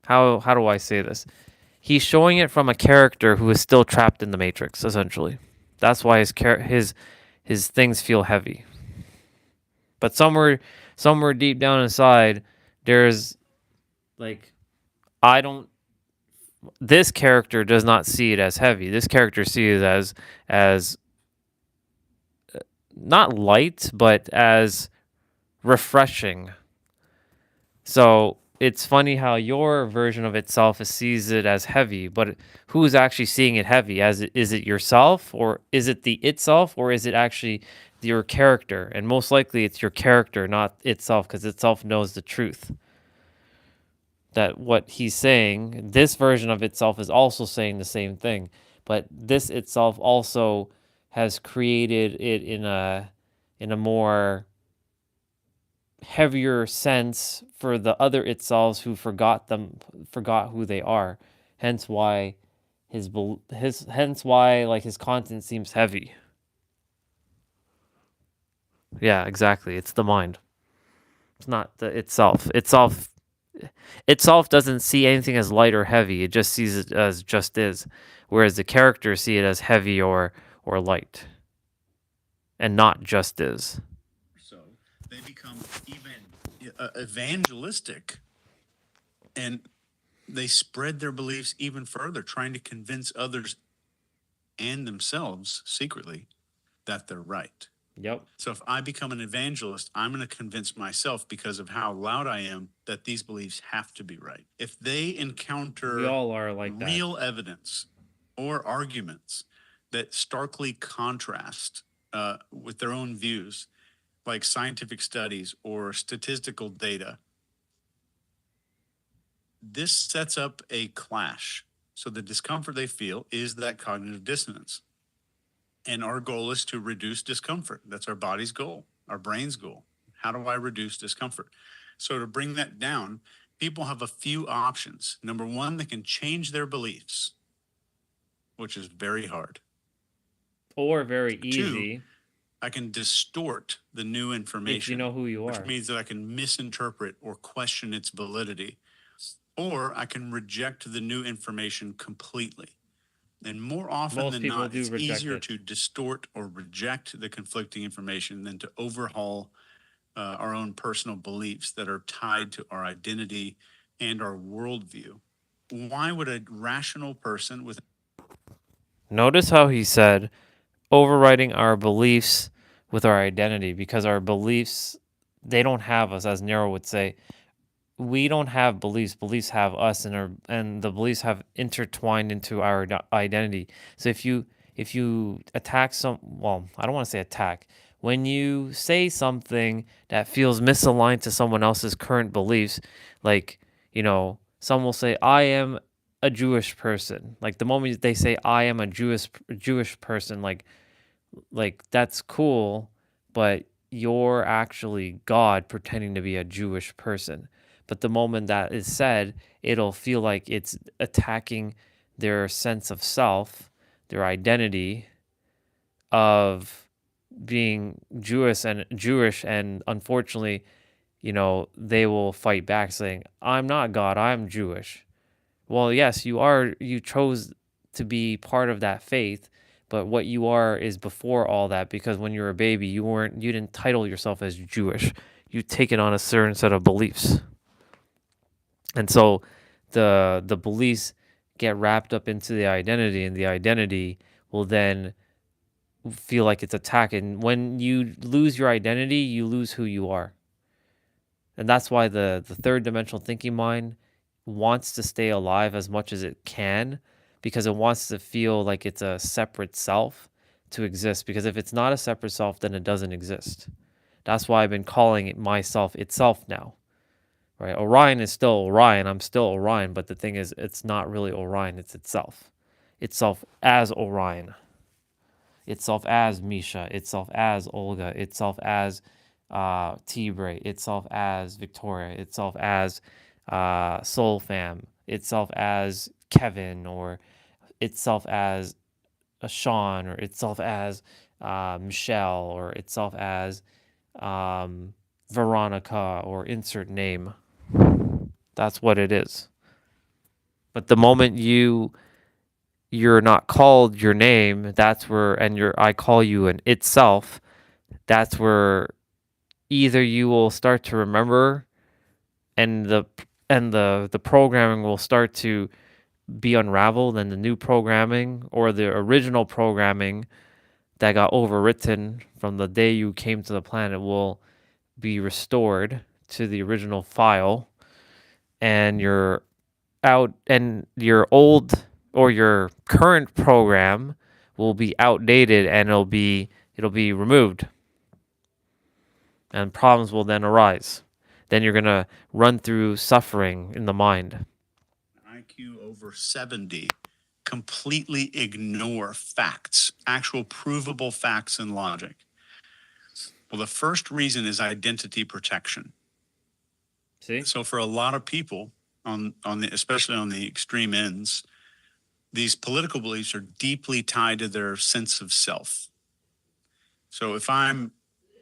do I say this? He's showing it from a character who is still trapped in the matrix, essentially. That's why his things feel heavy. But somewhere deep down inside, there's like this character does not see it as heavy. This character sees it as not light, but as refreshing. So it's funny how your version of itself sees it as heavy, but who's actually seeing it heavy? Is it yourself, or is it the itself, or is it actually your character? And most likely it's your character, not itself, because itself knows the truth. That what he's saying, this version of itself is also saying the same thing, but this itself also has created it in a more heavier sense for the other itselves who forgot who they are. Hence why his content seems heavy. Yeah, exactly. It's the mind. It's not the itself. Itself doesn't see anything as light or heavy. It just sees it as just is, whereas the characters see it as heavy or light, and not just is. So they become even evangelistic, and they spread their beliefs even further, trying to convince others and themselves secretly that they're right. Yep. So if I become an evangelist, I'm going to convince myself, because of how loud I am, that these beliefs have to be right. If they encounter We all are like real that. evidence or arguments that starkly contrast with their own views, like scientific studies or statistical data, this sets up a clash. So the discomfort they feel is that cognitive dissonance. And our goal is to reduce discomfort. That's our body's goal, our brain's goal. How do I reduce discomfort? So to bring that down, people have a few options. Number one, they can change their beliefs, which is very hard. Or very easy. Two, I can distort the new information. If you know who you are. Which means that I can misinterpret or question its validity. Or I can reject the new information completely. And more often than not, it's easier to distort or reject the conflicting information than to overhaul our own personal beliefs that are tied to our identity and our worldview. Why would a rational person with... Notice how he said overriding our beliefs with our identity, because our beliefs, they don't have us, as Nero would say. We don't have beliefs. Beliefs have us, and the beliefs have intertwined into our identity. So if you attack I don't want to say attack. When you say something that feels misaligned to someone else's current beliefs, like, some will say, I am a Jewish person. Like the moment they say, I am a Jewish person, like that's cool, but you're actually God pretending to be a Jewish person. But the moment that is said, it'll feel like it's attacking their sense of self, their identity of being Jewish, and unfortunately, they will fight back saying, I'm not God, I'm Jewish. Well, yes, you are. You chose to be part of that faith, but what you are is before all that, because when you were a baby, you didn't title yourself as Jewish. You take it on a certain set of beliefs. And so the beliefs get wrapped up into the identity, and the identity will then feel like it's attacked. And when you lose your identity, you lose who you are. And that's why the third dimensional thinking mind wants to stay alive as much as it can, because it wants to feel like it's a separate self to exist. Because if it's not a separate self, then it doesn't exist. That's why I've been calling it myself itself now. Right? Orion is still Orion. I'm still Orion, but the thing is, it's not really Orion. It's itself. Itself as Orion. Itself as Misha. Itself as Olga. Itself as T-Bray. Itself as Victoria. Itself as Soul Fam. Itself as Kevin, or itself as Sean, or itself as Michelle, or itself as Veronica, or insert name. That's what it is. But the moment you're not called your name, that's where, and I call you an itself, that's where either you will start to remember, and the programming will start to be unraveled, and the new programming or the original programming that got overwritten from the day you came to the planet will be restored to the original file, and your old or your current program will be outdated, and it'll be removed, and problems will then arise. Then you're going to run through suffering in the mind. IQ over 70 completely ignore facts, actual provable facts and logic. Well, the first reason is identity protection. See? So for a lot of people, especially on the extreme ends, these political beliefs are deeply tied to their sense of self. So if I'm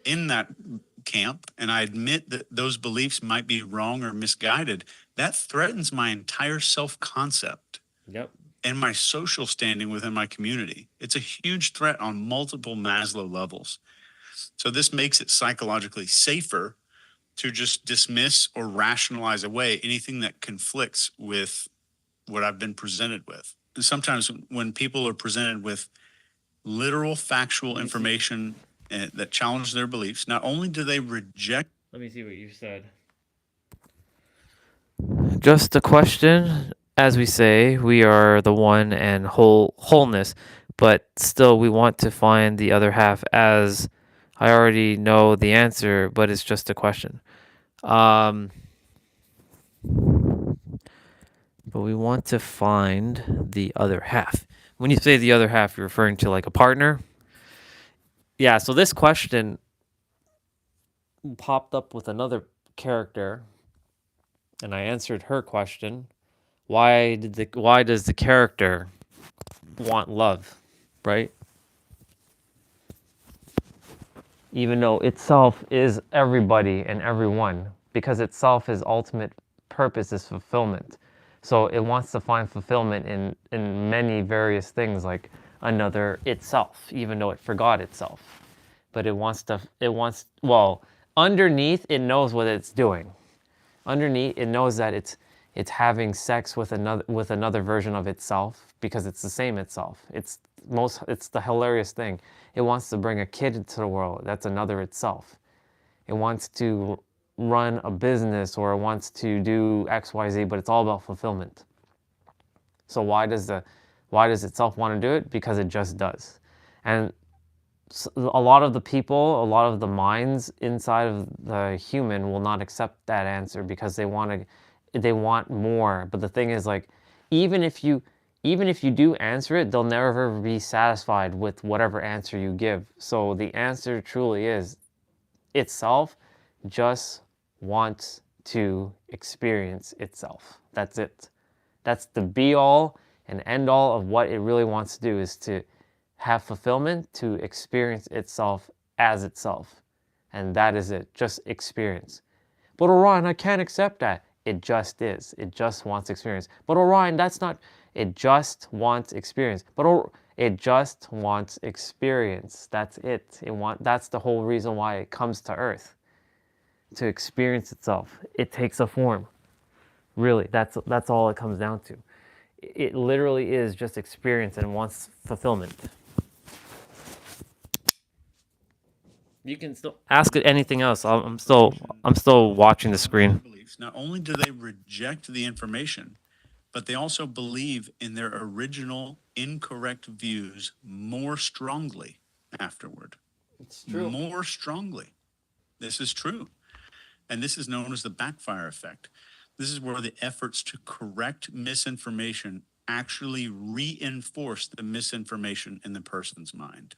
in that camp and I admit that those beliefs might be wrong or misguided, that threatens my entire self-concept. Yep. And my social standing within my community. It's a huge threat on multiple Maslow levels. So this makes it psychologically safer to just dismiss or rationalize away anything that conflicts with what I've been presented with. And sometimes when people are presented with literal factual information that challenge their beliefs, not only do they reject... Let me see what you said. Just a question. As we say, we are the one and wholeness, but still we want to find the other half, as I already know the answer, but it's just a question. But we want to find the other half. When you say the other half, you're referring to like a partner? Yeah, so this question popped up with another character, and I answered her question. Why does the character want love, right? Even though itself is everybody and everyone, because itself is ultimate purpose is fulfillment. So it wants to find fulfillment in many various things, like another itself, even though it forgot itself. But underneath it knows what it's doing. Underneath it knows that it's having sex with another version of itself, because it's the same itself. It's the hilarious thing. It wants to bring a kid into the world. That's another itself. It wants to run a business, or it wants to do XYZ, but it's all about fulfillment. So why does itself want to do it? Because it just does. And a lot of the people, a lot of the minds inside of the human will not accept that answer, because they want more. But the thing is, like, even if you do answer it, they'll never be satisfied with whatever answer you give. So the answer truly is itself just wants to experience itself. That's it. That's the be all and end all of what it really wants to do, is to have fulfillment, to experience itself as itself. And that is it, just experience. But Orion, I can't accept that. It just is. It just wants experience. But Orion, that's not, it just wants experience. But it just wants experience. That's it. That's the whole reason why it comes to Earth. To experience itself. It takes a form. Really, that's all it comes down to. It literally is just experience and wants fulfillment. You can still ask it anything else. I'm still watching the screen. Not only do they reject the information, but they also believe in their original incorrect views more strongly afterward. It's true. More strongly. This is true. And this is known as the backfire effect. This is where the efforts to correct misinformation actually reinforce the misinformation in the person's mind.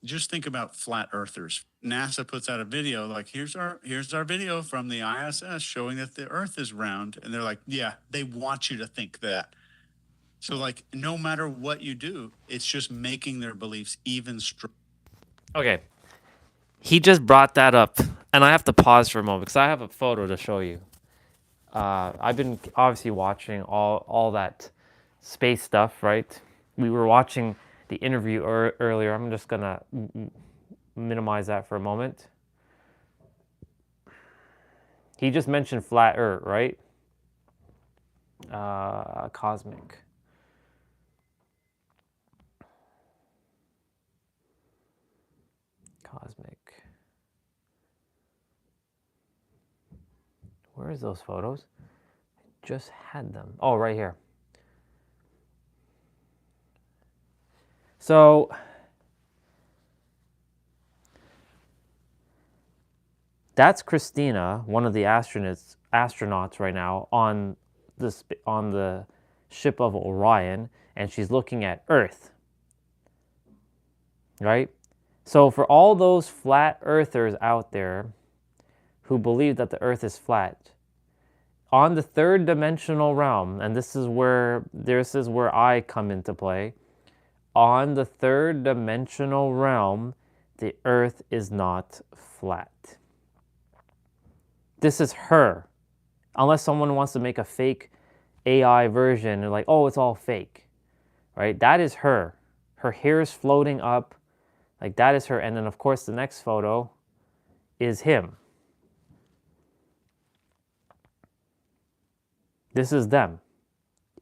Just think about flat earthers. NASA puts out a video like, here's our video from the ISS showing that the Earth is round. And they're like, yeah, they want you to think that. So like, no matter what you do, it's just making their beliefs even stronger. Okay. He just brought that up. And I have to pause for a moment because I have a photo to show you. I've been obviously watching all that space stuff, right? We were watching the interview earlier. I'm just going to minimize that for a moment. He just mentioned flat Earth, right? Cosmic. Where's those photos? I just had them. Oh, right here. So that's Christina, one of the astronauts right now on the ship of Orion, and she's looking at Earth. Right? So for all those flat earthers out there who believe that the Earth is flat, on the third dimensional realm, and this is where I come into play, on the third dimensional realm, the Earth is not flat. This is her. Unless someone wants to make a fake AI version, and like, oh, it's all fake, right? That is her. Her hair is floating up, like that is her. And then of course the next photo is him. This is them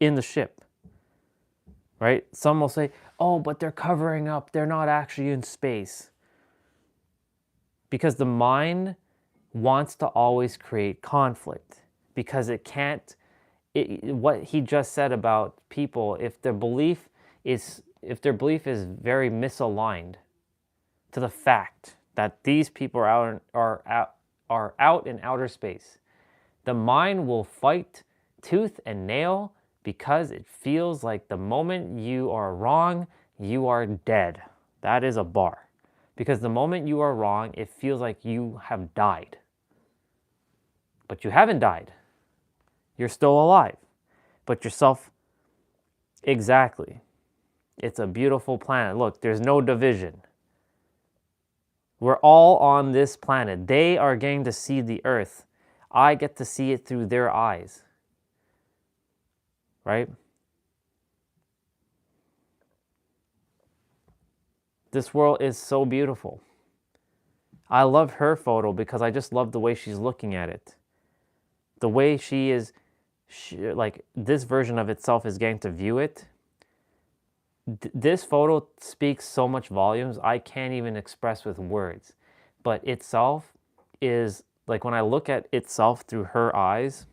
in the ship, right? Some will say, oh, but they're covering up. They're not actually in space. Because the mind wants to always create conflict because it can't, what he just said about people, if their belief is very misaligned to the fact that these people are out in outer space, the mind will fight tooth and nail because it feels like the moment you are wrong, you are dead. That is a bar. Because the moment you are wrong, it feels like you have died. But you haven't died. You're still alive. But yourself, exactly. It's a beautiful planet. Look, there's no division. We're all on this planet. They are getting to see the Earth. I get to see it through their eyes. Right? This world is so beautiful. I love her photo because I just love the way she's looking at it. The way she is, like this version of itself is getting to view it. This photo speaks so much volumes I can't even express with words. But itself is, like when I look at itself through her eyes,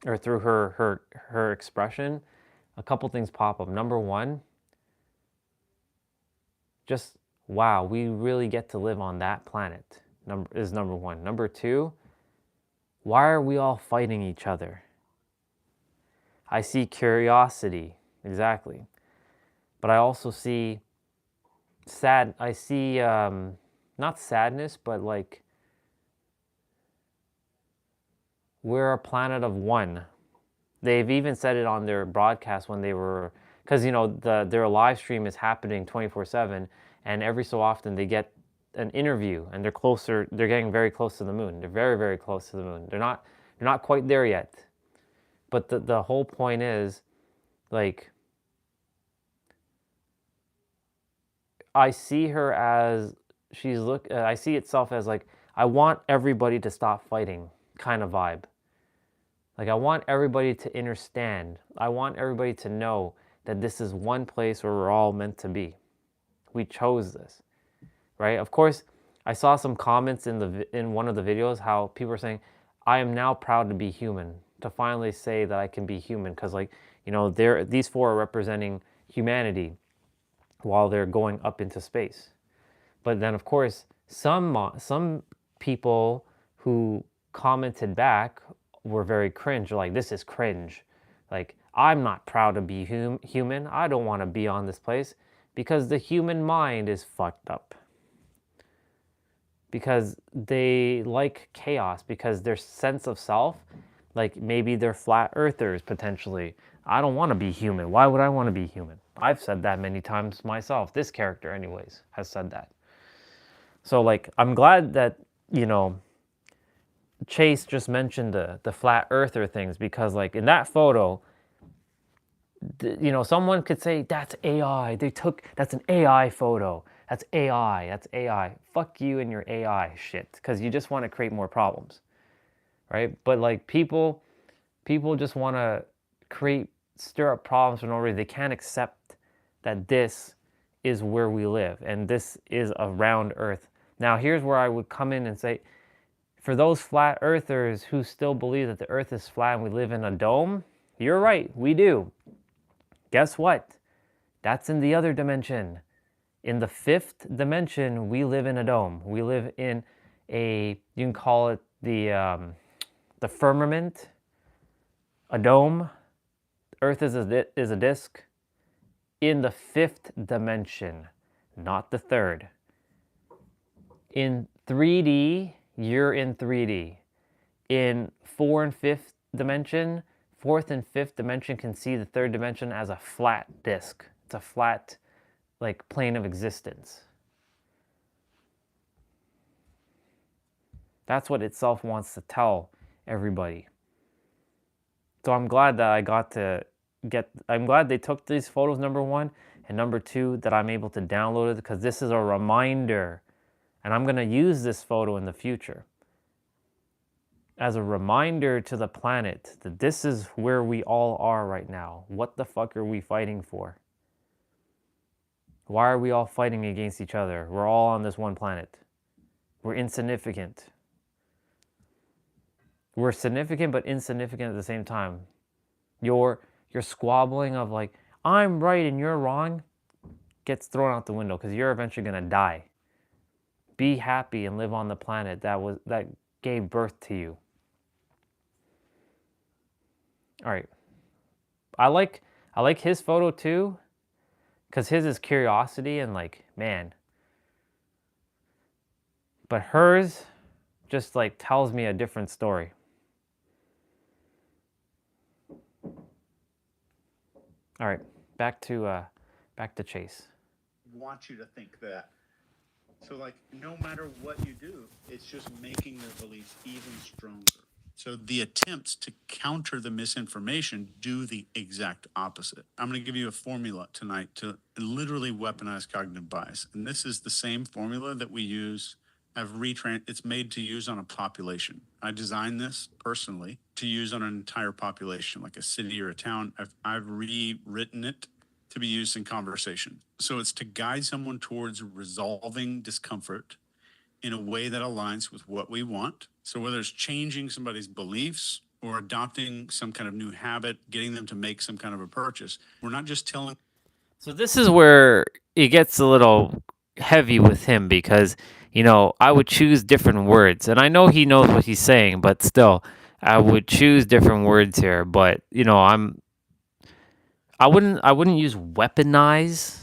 or through her expression, a couple things pop up. Number one, just wow, we really get to live on that planet, is number one. Number two, why are we all fighting each other? I see curiosity, exactly. But I also see not sadness, but like, we're a planet of one. They've even said it on their broadcast when they were, because you know their live stream is happening 24/7, and every so often they get an interview, and they're getting very close to the moon. They're very, very close to the moon. They're not quite there yet. But the whole point is, like, I see her as I see itself as like, I want everybody to stop fighting kind of vibe. Like, I want everybody to understand. I want everybody to know that this is one place where we're all meant to be. We chose this, right? Of course, I saw some comments in one of the videos how people are saying, I am now proud to be human, to finally say that I can be human, because, like, you know, these four are representing humanity while they're going up into space. But then, of course, some people who commented back were very cringe. Like, this is cringe. Like, I'm not proud to be human. I don't want to be on this place because the human mind is fucked up. Because they like chaos, because their sense of self, like maybe they're flat earthers potentially. I don't want to be human. Why would I want to be human? I've said that many times myself. This character anyways has said that. So, like, I'm glad that, you know, Chase just mentioned the flat earther things, because, like, in that photo, you know, someone could say, that's AI. That's an AI photo. That's AI. That's AI. Fuck you and your AI shit, because you just want to create more problems, right? But, like, people just want to stir up problems for no reason. They can't accept that this is where we live and this is a round earth. Now, here's where I would come in and say, for those flat earthers who still believe that the earth is flat and we live in a dome, you're right, we do. Guess what? That's in the other dimension. In the fifth dimension, we live in a dome. We live in you can call it the firmament, a dome. Earth is a disc. In the fifth dimension, not the third. In 3D, you're in 3D. In fourth and fifth dimension can see the third dimension as a flat disc. It's a flat, like, plane of existence. That's what itself wants to tell everybody. So I'm glad that I'm glad they took these photos, number one, and number two, that I'm able to download it, because this is a reminder, and I'm going to use this photo in the future as a reminder to the planet that this is where we all are right now. What the fuck are we fighting for? Why are we all fighting against each other? We're all on this one planet. We're insignificant. We're significant but insignificant at the same time. Your squabbling of, like, I'm right and you're wrong, gets thrown out the window, because you're eventually going to die. Be happy and live on the planet that gave birth to you. All right. I like his photo too, because his is curiosity and, like, man. But hers just, like, tells me a different story. All right, back to Chase. Want you to think that. So, like, no matter what you do, it's just making their beliefs even stronger. So the attempts to counter the misinformation do the exact opposite. I'm going to give you a formula tonight to literally weaponize cognitive bias. And this is the same formula that we use. It's made to use on a population. I designed this personally to use on an entire population, like a city or a town. I've rewritten it to be used in conversation. So it's to guide someone towards resolving discomfort in a way that aligns with what we want. So whether it's changing somebody's beliefs or adopting some kind of new habit, getting them to make some kind of a purchase, we're not just telling. So this is where it gets a little heavy with him, because, you know, I would choose different words, and I know he knows what he's saying, but still, I would choose different words here. But, you know, I wouldn't use weaponize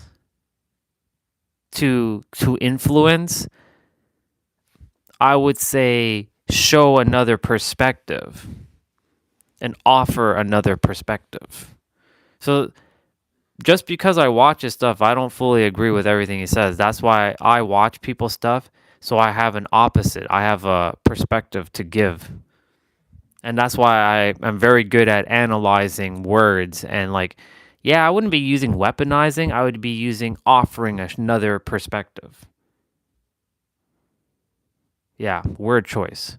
to influence. I would say show another perspective and offer another perspective. So just because I watch his stuff, I don't fully agree with everything he says. That's why I watch people's stuff, so I have an opposite. I have a perspective to give. And that's why I am very good at analyzing words and like, yeah, I wouldn't be using weaponizing. I would be using offering another perspective. Yeah, word choice.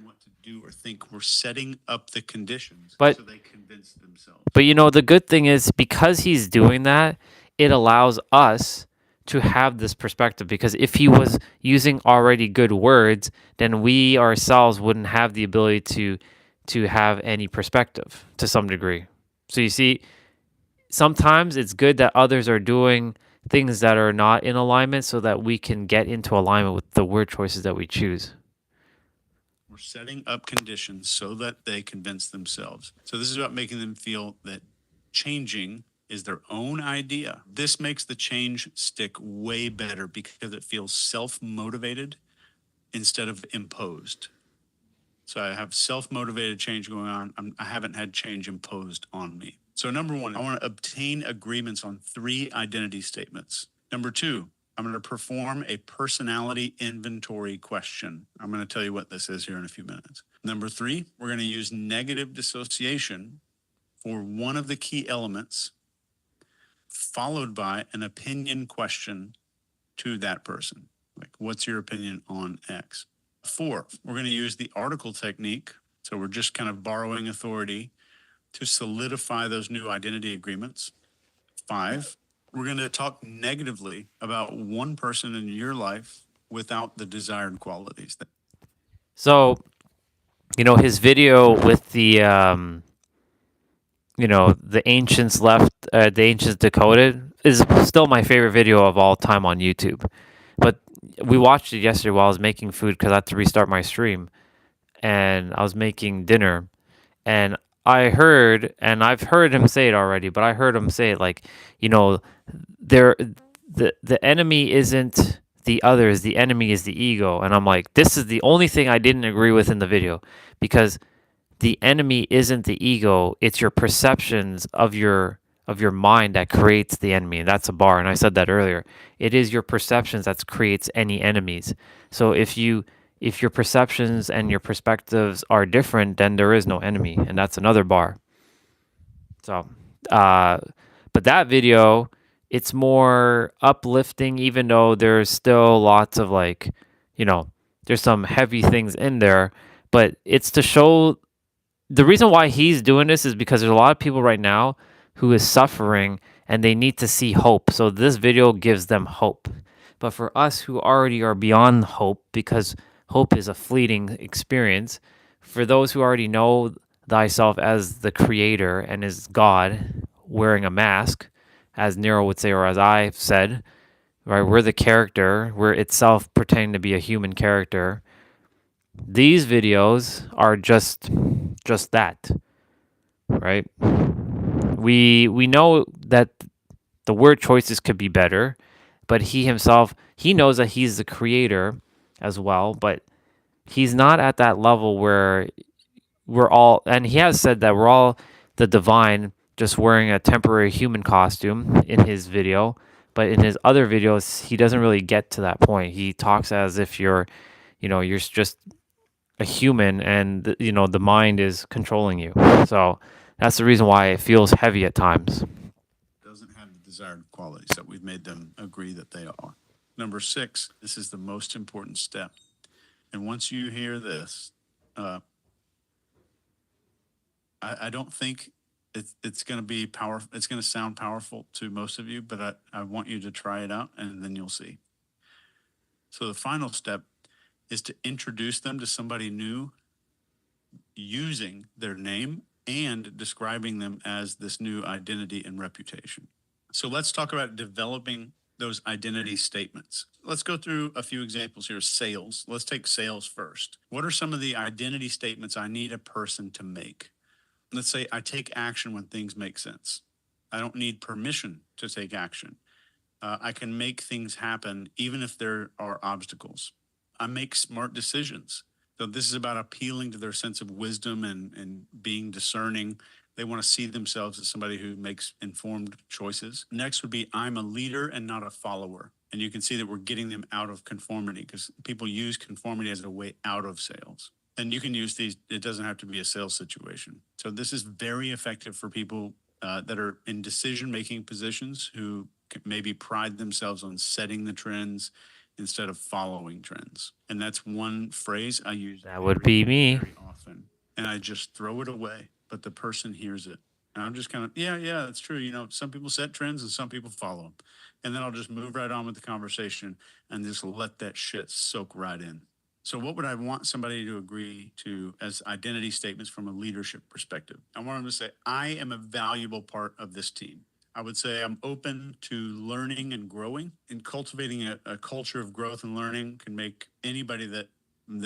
What to do or think. We're setting up the conditions But so they convince themselves. But you know, the good thing is because he's doing that, it allows us to have this perspective because if he was using already good words, then we ourselves wouldn't have the ability to have any perspective to some degree. So you see, sometimes it's good that others are doing things that are not in alignment so that we can get into alignment with the word choices that we choose. We're setting up conditions so that they convince themselves. So this is about making them feel that changing is their own idea. This makes the change stick way better because it feels self-motivated instead of imposed. So I have self-motivated change going on. I haven't had change imposed on me. So number one, I want to obtain agreements on 3 identity statements. Number 2, I'm going to perform a personality inventory question. I'm going to tell you what this is here in a few minutes. Number 3, we're going to use negative dissociation for one of the key elements, followed by an opinion question to that person. Like, what's your opinion on X? 4, we're going to use the article technique. So we're just kind of borrowing authority to solidify those new identity agreements. 5, we're going to talk negatively about one person in your life without the desired qualities. So, you know, his video with the you know, the ancients left, the ancients decoded is still my favorite video of all time on YouTube. But we watched it yesterday while I was making food because I had to restart my stream, and I was making dinner, and I heard, and I've heard him say it already, but I heard him say it like, you know, the enemy isn't the others, the enemy is the ego, and I'm like, this is the only thing I didn't agree with in the video because the enemy isn't the ego, it's your perceptions of your mind that creates the enemy. And that's a bar, and I said that earlier. It is your perceptions that creates any enemies. So if your perceptions and your perspectives are different, then there is no enemy, and that's another bar. So but that video, it's more uplifting, even though there's still lots of like, you know, there's some heavy things in there, but it's to show the reason why he's doing this is because there's a lot of people right now who is suffering and they need to see hope. So this video gives them hope. But for us who already are beyond hope, because hope is a fleeting experience, for those who already know thyself as the creator and as God wearing a mask, as Nero would say, or as I've said, right? We're the character. We're itself pretending to be a human character. These videos are just that, right? We know that the word choices could be better, but he himself, he knows that he's the creator as well, but he's not at that level where we're all, and he has said that we're all the divine just wearing a temporary human costume in his video, but in his other videos he doesn't really get to that point. He talks as if you're, you know, you're just a human and you know the mind is controlling you. So that's the reason why it feels heavy at times. Doesn't have the desired qualities that we've made them agree that they are. Number 6, this is the most important step. And once you hear this, I don't think it's going to be powerful. It's going to sound powerful to most of you, but I want you to try it out and then you'll see. So the final step is to introduce them to somebody new using their name and describing them as this new identity and reputation. So let's talk about developing those identity statements. Let's go through a few examples here. Sales. Let's take sales first. What are some of the identity statements I need a person to make? Let's say I take action when things make sense. I don't need permission to take action. I can make things happen even if there are obstacles. I make smart decisions. So this is about appealing to their sense of wisdom and being discerning. They want to see themselves as somebody who makes informed choices. Next would be, I'm a leader and not a follower. And you can see that we're getting them out of conformity because people use conformity as a way out of sales. And you can use these, it doesn't have to be a sales situation. So this is very effective for people that are in decision-making positions who maybe pride themselves on setting the trends instead of following trends. And that's one phrase I use. That would be me. Very often. And I just throw it away, but the person hears it. And I'm just kind of, yeah, that's true. You know, some people set trends and some people follow them. And then I'll just move right on with the conversation and just let that shit soak right in. So what would I want somebody to agree to as identity statements from a leadership perspective? I want them to say, I am a valuable part of this team. I would say I'm open to learning and growing, and cultivating a culture of growth and learning can make anybody that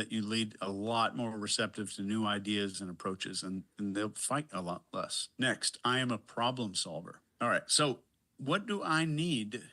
you lead a lot more receptive to new ideas and approaches, and they'll fight a lot less. Next, I am a problem solver. All right, so what do I need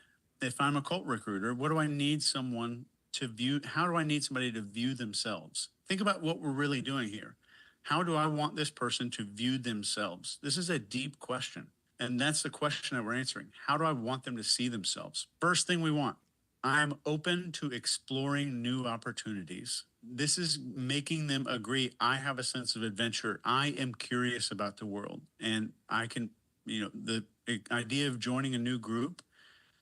if I'm a cult recruiter? What do I need someone to view? How do I need somebody to view themselves? Think about what we're really doing here. How do I want this person to view themselves? This is a deep question. And that's the question that we're answering. How do I want them to see themselves? First thing we want, I'm open to exploring new opportunities. This is making them agree, I have a sense of adventure. I am curious about the world. And I can, the idea of joining a new group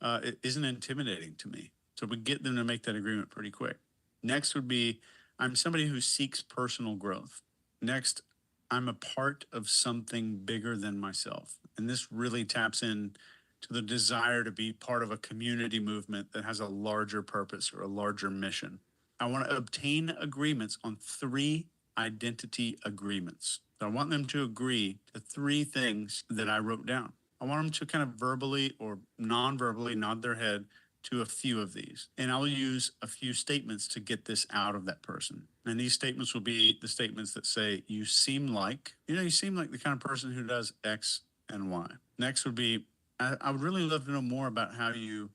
it isn't intimidating to me. So we get them to make that agreement pretty quick. Next would be, I'm somebody who seeks personal growth. Next, I'm a part of something bigger than myself. And this really taps in to the desire to be part of a community movement that has a larger purpose or a larger mission. I want to obtain agreements on 3 identity agreements. So I want them to agree to 3 things that I wrote down. I want them to kind of verbally or non-verbally nod their head to a few of these. And I'll use a few statements to get this out of that person. And these statements will be the statements that say, you seem like the kind of person who does X and Y. Next would be, I would really love to know more about how you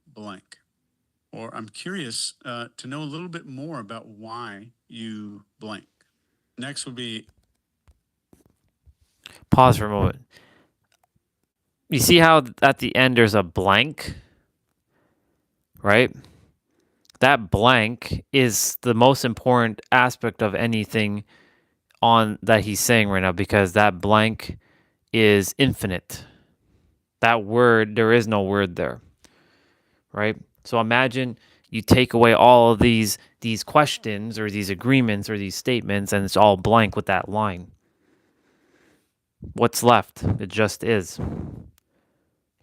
blank. Or I'm curious to know a little bit more about why you blank. Next would be, Pause for a moment. You see how at the end there's a blank, right? That blank is the most important aspect of anything on that he's saying right now, because that blank is infinite. That word, there is no word there, right? So imagine you take away all of these questions or these agreements or these statements, and it's all blank with that line. What's left? It just is.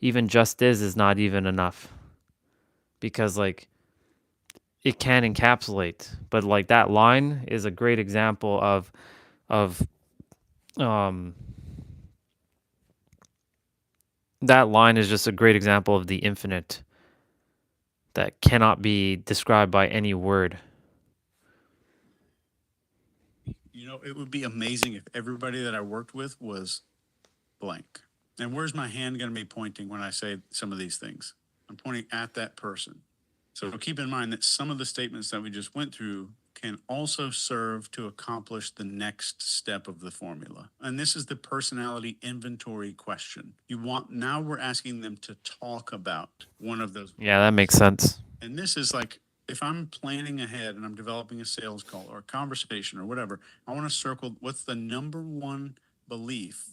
Even just is not even enough, because like it can encapsulate, but like that line is a great example of that line is just a great example of the infinite that cannot be described by any word. It would be amazing if everybody that I worked with was blank. And where's my hand going to be pointing when I say some of these things? I'm pointing at that person. So keep in mind that some of the statements that we just went through can also serve to accomplish the next step of the formula. And this is the personality inventory question. Now we're asking them to talk about one of those. Yeah, that makes sense. And this is like, if I'm planning ahead and I'm developing a sales call or a conversation or whatever, I want to circle what's the number one belief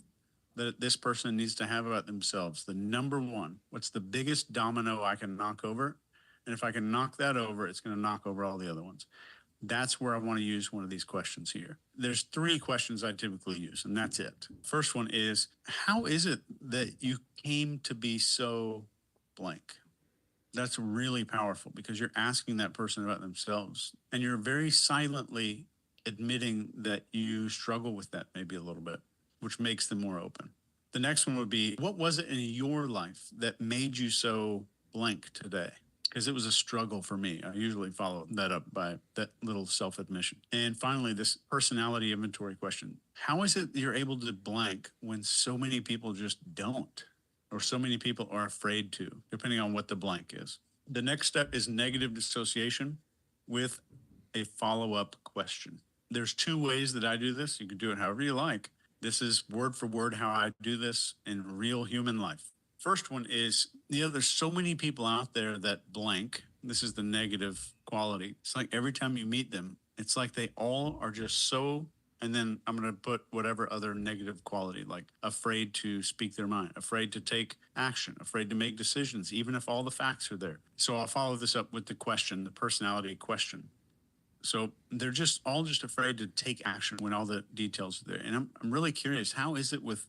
that this person needs to have about themselves. The number one, what's the biggest domino I can knock over? And if I can knock that over, it's going to knock over all the other ones. That's where I want to use one of these questions here. There's 3 questions I typically use, and that's it. First one is, how is it that you came to be so blank? That's really powerful because you're asking that person about themselves, and you're very silently admitting that you struggle with that maybe a little bit, which makes them more open. The next one would be, what was it in your life that made you so blank today? Because it was a struggle for me. I usually follow that up by that little self-admission. And finally, this personality inventory question. How is it you're able to blank when so many people just don't? Or so many people are afraid to, depending on what the blank is. The next step is negative dissociation with a follow-up question. There's 2 ways that I do this. You can do it however you like. This is word for word how I do this in real human life. First one is, there's so many people out there that blank. This is the negative quality. It's like every time you meet them, it's like they all are just so, and then I'm going to put whatever other negative quality, like afraid to speak their mind, afraid to take action, afraid to make decisions, even if all the facts are there. So I'll follow this up with the question, the personality question. So they're just all just afraid to take action when all the details are there. And I'm really curious, how is it with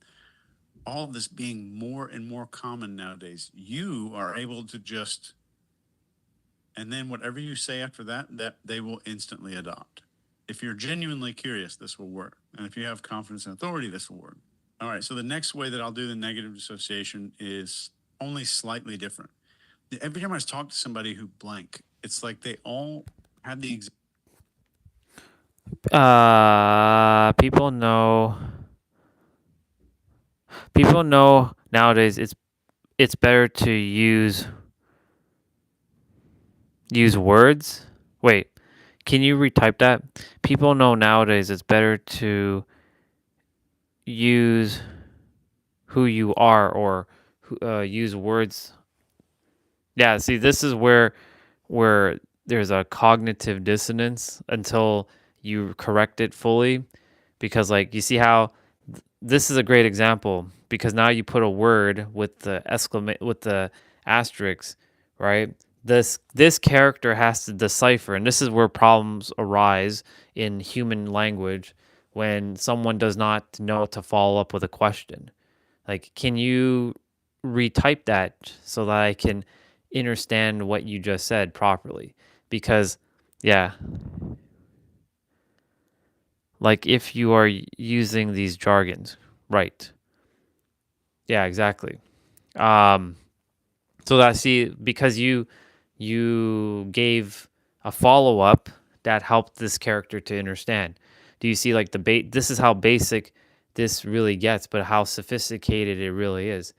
all of this being more and more common nowadays? You are able to just, and then whatever you say after that, that they will instantly adopt. If you're genuinely curious, this will work. And if you have confidence and authority, this will work. All right. So the next way that I'll do the negative dissociation is only slightly different. Every time I talk to somebody who blank, it's like they all have the exact. People know. People know nowadays it's better to use words. Wait, can you retype that? People know nowadays it's better to use who you are or use words. Yeah, see, this is where there's a cognitive dissonance until you correct it fully, because like you see how this is a great example, because now you put a word with the with the asterisk, right? This character has to decipher, and this is where problems arise in human language when someone does not know to follow up with a question. Like, can you retype that so that I can understand what you just said properly? Because, yeah, like if you are using these jargons, right? Yeah, exactly. So that, see, because you gave a follow up that helped this character to understand. Do you see like this is how basic this really gets, but how sophisticated it really is.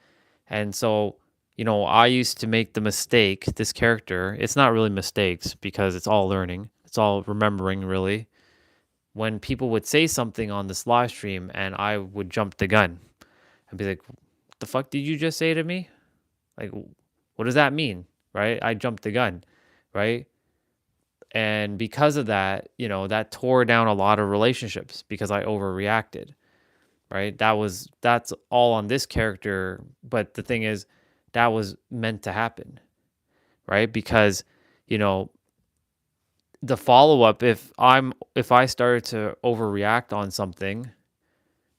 And so, I used to make the mistake, this character, it's not really mistakes because it's all learning. It's all remembering, really. When people would say something on this live stream and I would jump the gun and be like, "What the fuck did you just say to me? Like, what does that mean?" Right? I jumped the gun, right? And because of that, that tore down a lot of relationships because I overreacted, right? That's all on this character, but the thing is, that was meant to happen, right? Because, the follow up, if I started to overreact on something,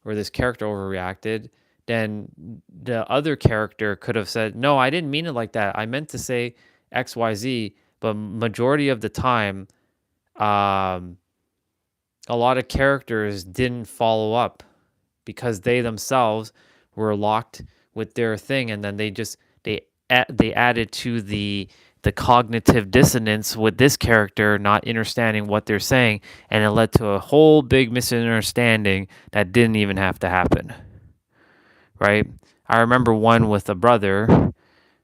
or this character overreacted, then the other character could have said, "No, I didn't mean it like that. I meant to say XYZ." But majority of the time, a lot of characters didn't follow up because they themselves were locked with their thing, and then they added to the cognitive dissonance with this character not understanding what they're saying, and it led to a whole big misunderstanding that didn't even have to happen, right? I remember one with a brother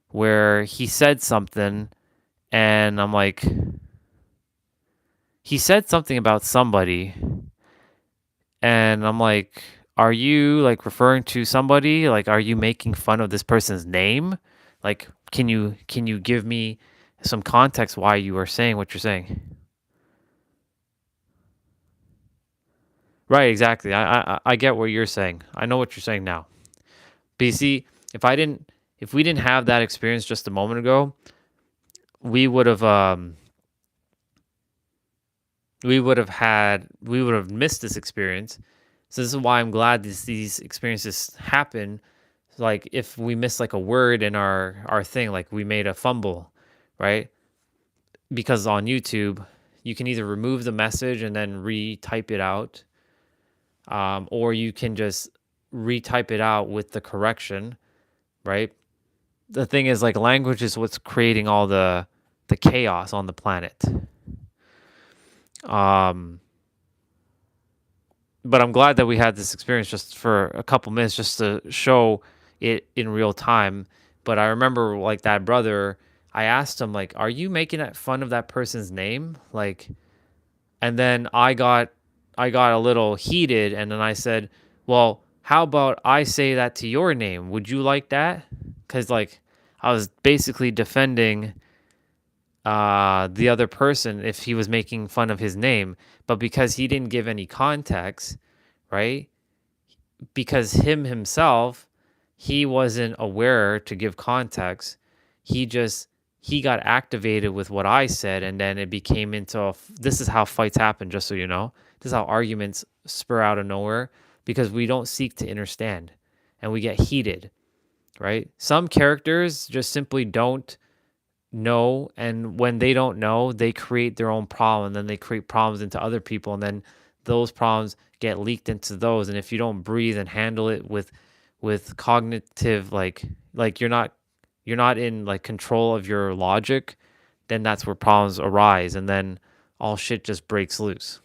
where he said something, and I'm like, he said something about somebody, and I'm like, are you like referring to somebody? Like, are you making fun of this person's name? Like, can you give me some context why you are saying what you're saying? Right, exactly. I get what you're saying. I know what you're saying now. But you see, if we didn't have that experience just a moment ago, we would have missed this experience. So this is why I'm glad these experiences happen. Like if we miss like a word in our thing, like we made a fumble, right? Because on YouTube, you can either remove the message and then retype it out, or you can just retype it out with the correction, right? The thing is, like, language is what's creating all the chaos on the planet. But I'm glad that we had this experience just for a couple minutes just to show it in real time. But I remember like that brother, I asked him like, "Are you making fun of that person's name?" Like, and then I got a little heated, and then I said, "Well, how about I say that to your name? Would you like that? Because, like, I was basically defending the other person if he was making fun of his name, but because he didn't give any context, right? Because himself, he wasn't aware to give context. He got activated with what I said, and then it became into this is how fights happen, just so you know. This is how arguments spur out of nowhere, because we don't seek to understand and we get heated, right? Some characters just simply don't know, and when they don't know, they create their own problem, and then they create problems into other people, and then those problems get leaked into those. And if you don't breathe and handle it with cognitive, like you're not in like control of your logic, then that's where problems arise, and then all shit just breaks loose.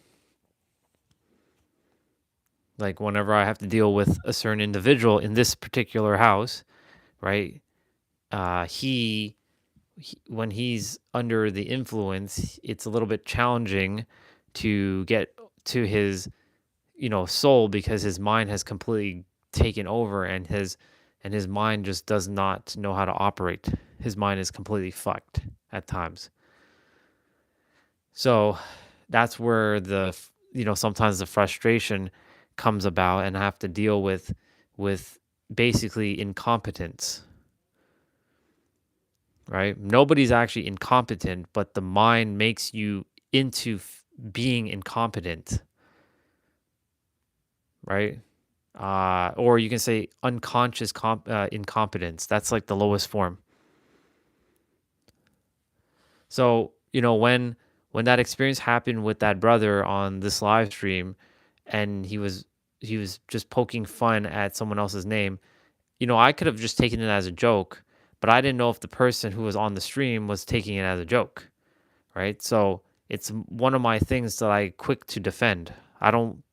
Like whenever I have to deal with a certain individual in this particular house, right? He when he's under the influence, it's a little bit challenging to get to his, soul, because his mind has completely taken over, and his mind just does not know how to operate. His mind is completely fucked at times. So that's where sometimes the frustration comes about, and I have to deal with basically incompetence. Right? Nobody's actually incompetent, but the mind makes you into being incompetent. Right? Or you can say unconscious incompetence. That's like the lowest form. So, when that experience happened with that brother on this live stream, and he was just poking fun at someone else's name, I could have just taken it as a joke, but I didn't know if the person who was on the stream was taking it as a joke, right? So it's one of my things that I quick to defend. I don't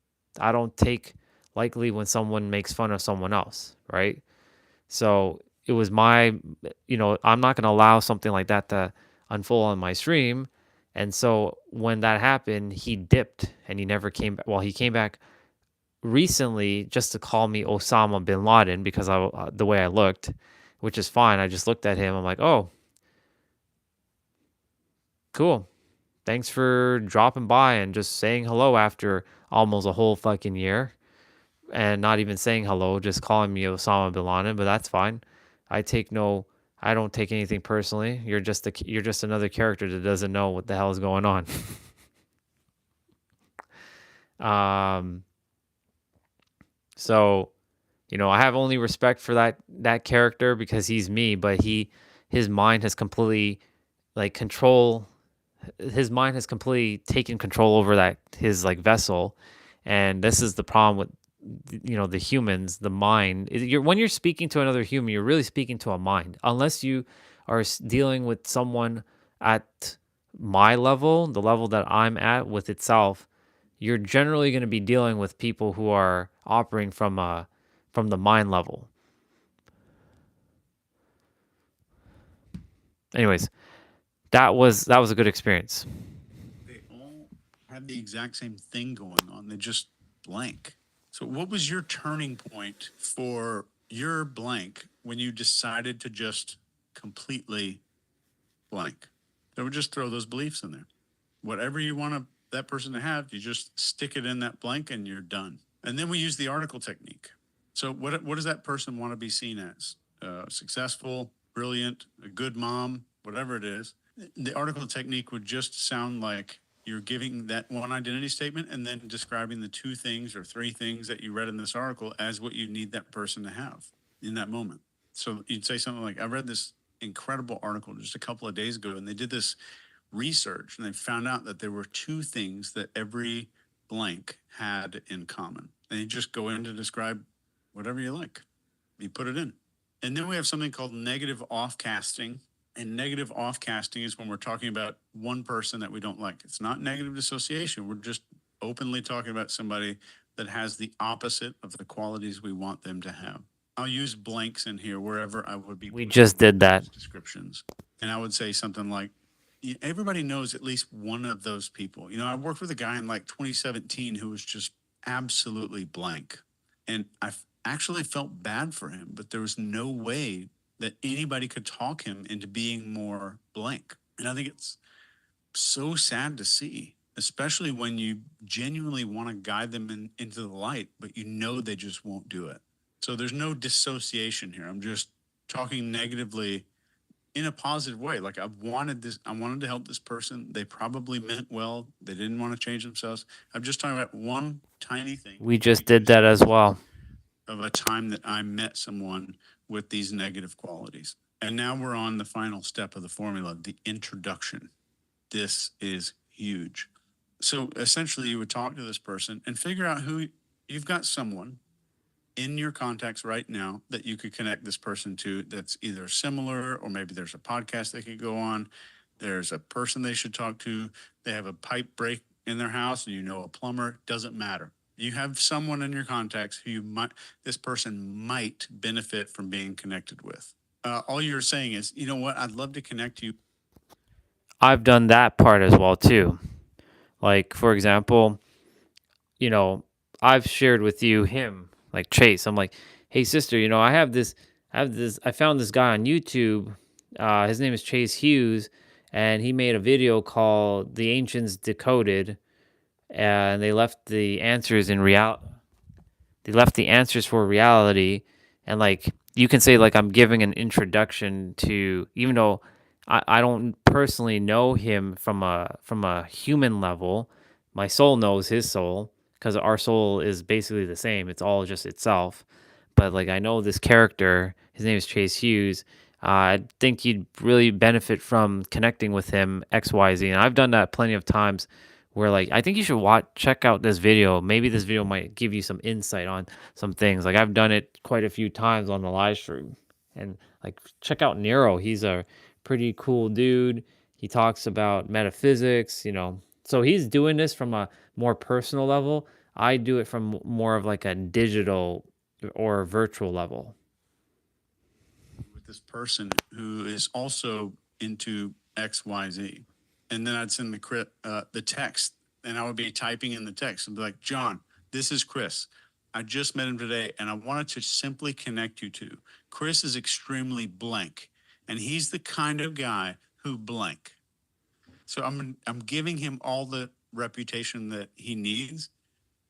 take lightly when someone makes fun of someone else, right? So it was I'm not going to allow something like that to unfold on my stream. And so when that happened, he dipped and he never came back. Well, he came back recently just to call me Osama bin Laden because the way I looked, which is fine. I just looked at him. I'm like, oh, cool. Thanks for dropping by and just saying hello after almost a whole fucking year, and not even saying hello, just calling me Osama bin Laden. But that's fine. I don't take anything personally. You're just another character that doesn't know what the hell is going on. So, I have only respect for that character because he's me, but his mind has completely his mind has completely taken control over his like vessel. And this is the problem with the humans, the mind. When you're speaking to another human, you're really speaking to a mind, unless you are dealing with someone at my level, the level that I'm at with itself. You're generally going to be dealing with people who are operating from the mind level. Anyways, that was a good experience. They all had the exact same thing going on. They just blank. So what was your turning point for your blank when you decided to just completely blank? So we just throw those beliefs in there. Whatever you want that person to have, you just stick it in that blank and you're done. And then we use the article technique. So what does that person want to be seen as? Successful, brilliant, a good mom, whatever it is. The article technique would just sound like you're giving that one identity statement and then describing the 2 things or 3 things that you read in this article as what you need that person to have in that moment. So you'd say something like, I read this incredible article just a couple of days ago, and they did this research and they found out that there were 2 things that every blank had in common. And you just go in to describe whatever you like. You put it in. And then we have something called negative off-casting. And negative off-casting is when we're talking about one person that we don't like. It's not negative dissociation. We're just openly talking about somebody that has the opposite of the qualities we want them to have. I'll use blanks in here wherever I would be. We just did that. Descriptions. And I would say something like, everybody knows at least one of those people. I worked with a guy in like 2017 who was just absolutely blank. And I actually felt bad for him, but there was no way that anybody could talk him into being more blank. And I think it's so sad to see, especially when you genuinely want to guide them into the light, but you know they just won't do it. So there's no dissociation here. I'm just talking negatively in a positive way. Like, I wanted to help this person. They probably meant well. They didn't want to change themselves. I'm just talking about one tiny thing We just did that as well. of a time that I met someone with these negative qualities. And now we're on the final step of the formula, the introduction. This is huge. So essentially, you would talk to this person and figure out who you've got someone in your contacts right now that you could connect this person to that's either similar, or maybe there's a podcast they could go on. There's a person they should talk to. They have a pipe break in their house and you know a plumber. Doesn't matter. You have someone in your contacts who this person might benefit from being connected with. All you're saying is, you know what? I'd love to connect you. I've done that part as well too. Like, for example, I've shared with you him, like Chase. I'm like, hey sister, I found this guy on YouTube. His name is Chase Hughes, and he made a video called "The Ancients Decoded," and they left the answers in real. They left the answers for reality, and like you can say, like I'm giving an introduction to, even though I don't personally know him from a human level. My soul knows his soul, because our soul is basically the same. It's all just itself. But like I know this character, his name is Chase Hughes. I think you'd really benefit from connecting with him, XYZ. And I've done that plenty of times where like I think you should check out this video. Maybe this video might give you some insight on some things. Like I've done it quite a few times on the live stream. And like check out Nero. He's a pretty cool dude. He talks about metaphysics, So he's doing this from a more personal level. I do it from more of like a digital or virtual level. With this person who is also into XYZ. And then I'd send the text, and I would be typing in the text and be like, John, this is Chris. I just met him today, and I wanted to simply connect you to. Chris is extremely blank, and he's the kind of guy who blank. So I'm giving him all the reputation that he needs,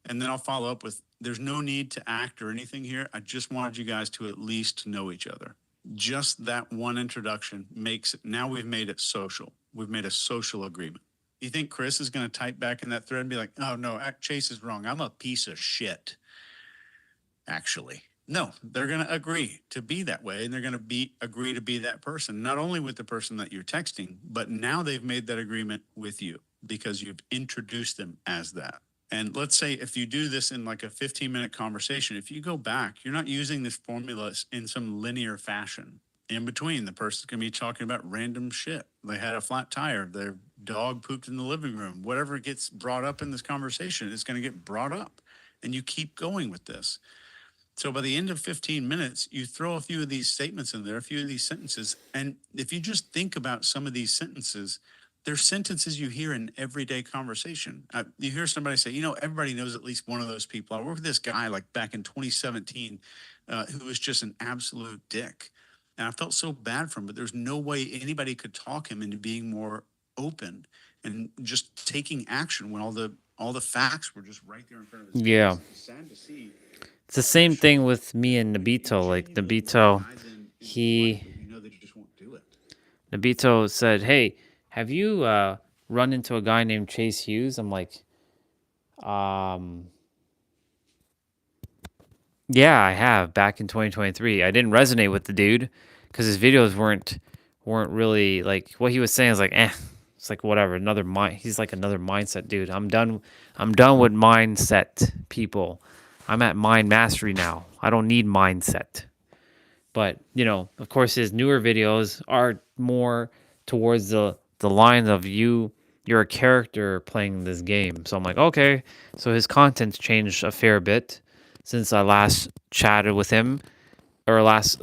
and then I'll follow up with, there's no need to act or anything here. I just wanted you guys to at least know each other. Just that one introduction makes it, now we've made it social. We've made a social agreement. You think Chris is going to type back in that thread and be like, oh no, Chase is wrong. I'm a piece of shit. Actually, no, they're going to agree to be that way. And they're going to agree to be that person, not only with the person that you're texting, but now they've made that agreement with you because you've introduced them as that. And let's say if you do this in like a 15-minute conversation, if you go back, you're not using this formula in some linear fashion. In between, the person's going to be talking about random shit. They had a flat tire. Their dog pooped in the living room. Whatever gets brought up in this conversation is going to get brought up. And you keep going with this. So by the end of 15 minutes, you throw a few of these statements in there, a few of these sentences. And if you just think about some of these sentences, they're sentences you hear in everyday conversation. You hear somebody say, everybody knows at least one of those people. I worked with this guy like back in 2017 who was just an absolute dick. And I felt so bad for him, but there's no way anybody could talk him into being more open and just taking action when all the facts were just right there in front of his face. Yeah. It's sad to see. It's the same thing with me and Nabito. Like Nabito, Nabito said, hey, have you run into a guy named Chase Hughes? I'm like, yeah, I have, back in 2023. I didn't resonate with the dude because his videos weren't really like, what he was saying is like, it's like whatever, he's like another mindset dude. I'm done with mindset people. I'm at mind mastery now. I don't need mindset. But, of course his newer videos are more towards the lines of you're a character playing this game. So I'm like, okay. So his content's changed a fair bit since I last chatted with him, or last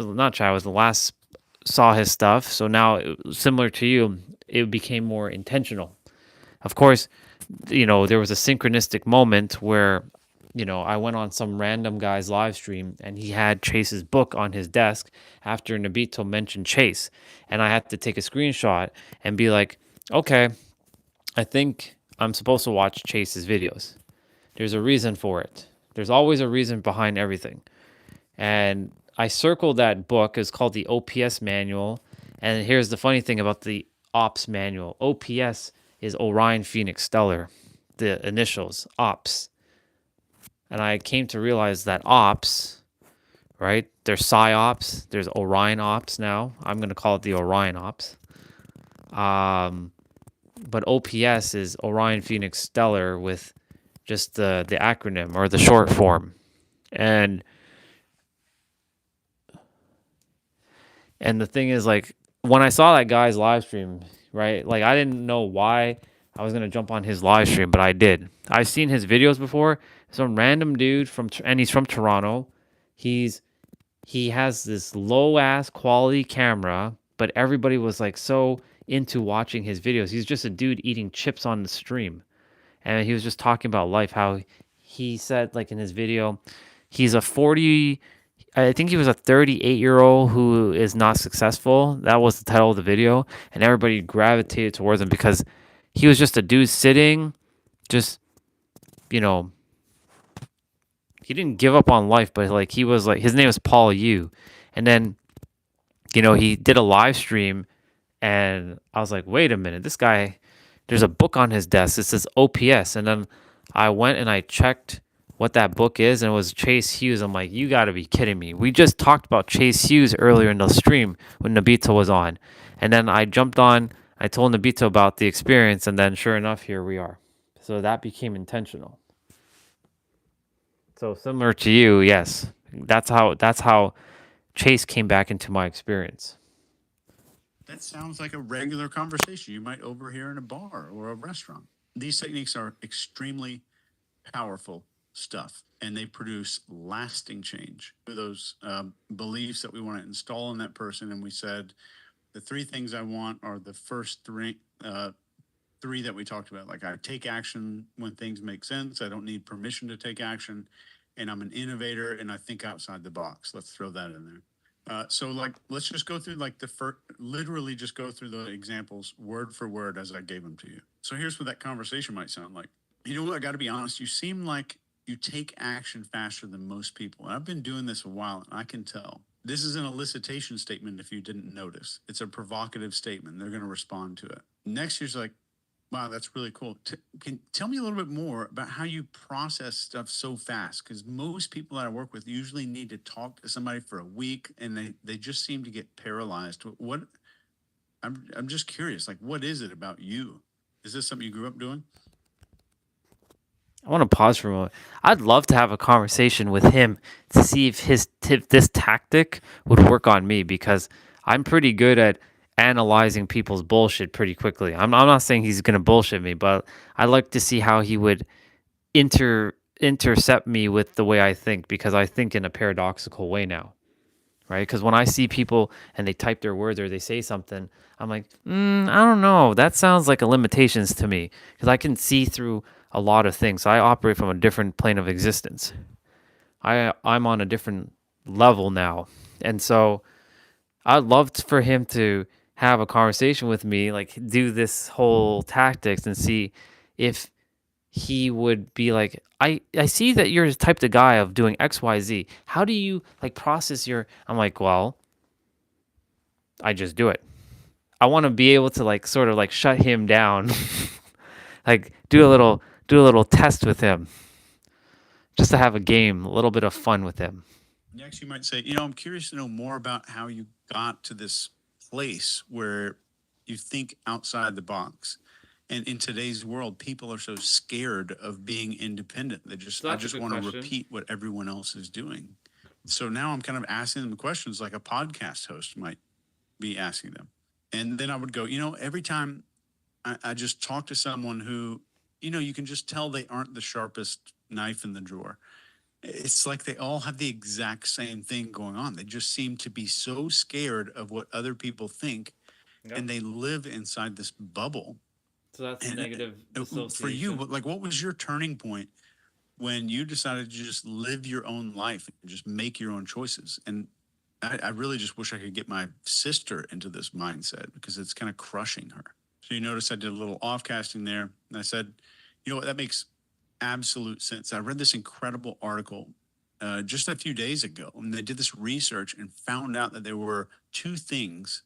saw his stuff. So now, similar to you, it became more intentional. Of course, there was a synchronistic moment where I went on some random guy's live stream and he had Chase's book on his desk after Nabito mentioned Chase. And I had to take a screenshot and be like, okay, I think I'm supposed to watch Chase's videos. There's a reason for it. There's always a reason behind everything. And I circled that book. It's called the OPS manual. And here's the funny thing about the OPS manual. OPS is Orion Phoenix Stellar, the initials, OPS. And I came to realize that ops, right? There's PsyOps, there's Orion Ops now. I'm going to call it the Orion Ops. But OPS is Orion Phoenix Stellar with just the acronym or the short form. And the thing is, like, when I saw that guy's live stream, right? Like, I didn't know why I was going to jump on his live stream, but I did. I've seen his videos before. Some random dude and he's from Toronto. He has this low ass quality camera, but everybody was like so into watching his videos. He's just a dude eating chips on the stream. And he was just talking about life, how he said, like, in his video, I think he was a 38-year-old who is not successful. That was the title of the video. And everybody gravitated towards him because he was just a dude sitting, just, he didn't give up on life, but like he was like, his name was Paul Yu. And then, he did a live stream and I was like, wait a minute, this guy, there's a book on his desk. It says OPS. And then I went and I checked what that book is, and it was Chase Hughes. I'm like, you got to be kidding me. We just talked about Chase Hughes earlier in the stream when Nabito was on. And then I jumped on, I told Nabito about the experience, and then sure enough, here we are. So that became intentional. So similar to you, yes. That's how Chase came back into my experience. That sounds like a regular conversation you might overhear in a bar or a restaurant. These techniques are extremely powerful stuff, and they produce lasting change. Those beliefs that we want to install in that person, and we said the three things I want are the first three that we talked about. Like, I take action when things make sense. I don't need permission to take action, and I'm an innovator, and I think outside the box. Let's throw that in there. So, like, let's just go through like literally just go through the examples word for word as I gave them to you. So here's what that conversation might sound like. You know what? I got to be honest. You seem like you take action faster than most people. And I've been doing this a while, and I can tell. This is an elicitation statement if you didn't notice. It's a provocative statement. They're going to respond to it. Next, you're like, wow, that's really cool. Can tell me a little bit more about how you process stuff so fast? Because most people that I work with usually need to talk to somebody for a week, and they just seem to get paralyzed. What? I'm just curious. Like, what is it about you? Is this something you grew up doing? I want to pause for a moment. I'd love to have a conversation with him to see if this tactic would work on me, because I'm pretty good at analyzing people's bullshit pretty quickly. I'm not saying he's going to bullshit me, but I'd like to see how he would intercept me with the way I think, because I think in a paradoxical way now, right? Because when I see people and they type their words or they say something, I'm like, I don't know. That sounds like a limitations to me, because I can see through a lot of things. I operate from a different plane of existence. I'm on a different level now. And so I'd love for him to have a conversation with me, like do this whole tactics and see if he would be like, I see that you're the type of guy of doing XYZ. How do you like process your, I'm like, well, I just do it. I want to be able to like sort of like shut him down. Like do a little test with him. Just to have a game, a little bit of fun with him. Next, you might say, I'm curious to know more about how you got to this place where you think outside the box. And in today's world, people are so scared of being independent. I just want to repeat what everyone else is doing. So now I'm kind of asking them questions like a podcast host might be asking them. And then I would go, every time I just talk to someone who, you can just tell they aren't the sharpest knife in the drawer. It's like they all have the exact same thing going on. They just seem to be so scared of what other people think, and they live inside this bubble. So that's negative for you. Like, what was your turning point when you decided to just live your own life and just make your own choices. And I really just wish I could get my sister into this mindset because it's kind of crushing her. So you notice I did a little off-casting there. And I said, you know what, that makes absolute sense. I read this incredible article just a few days ago, and they did this research and found out that there were two things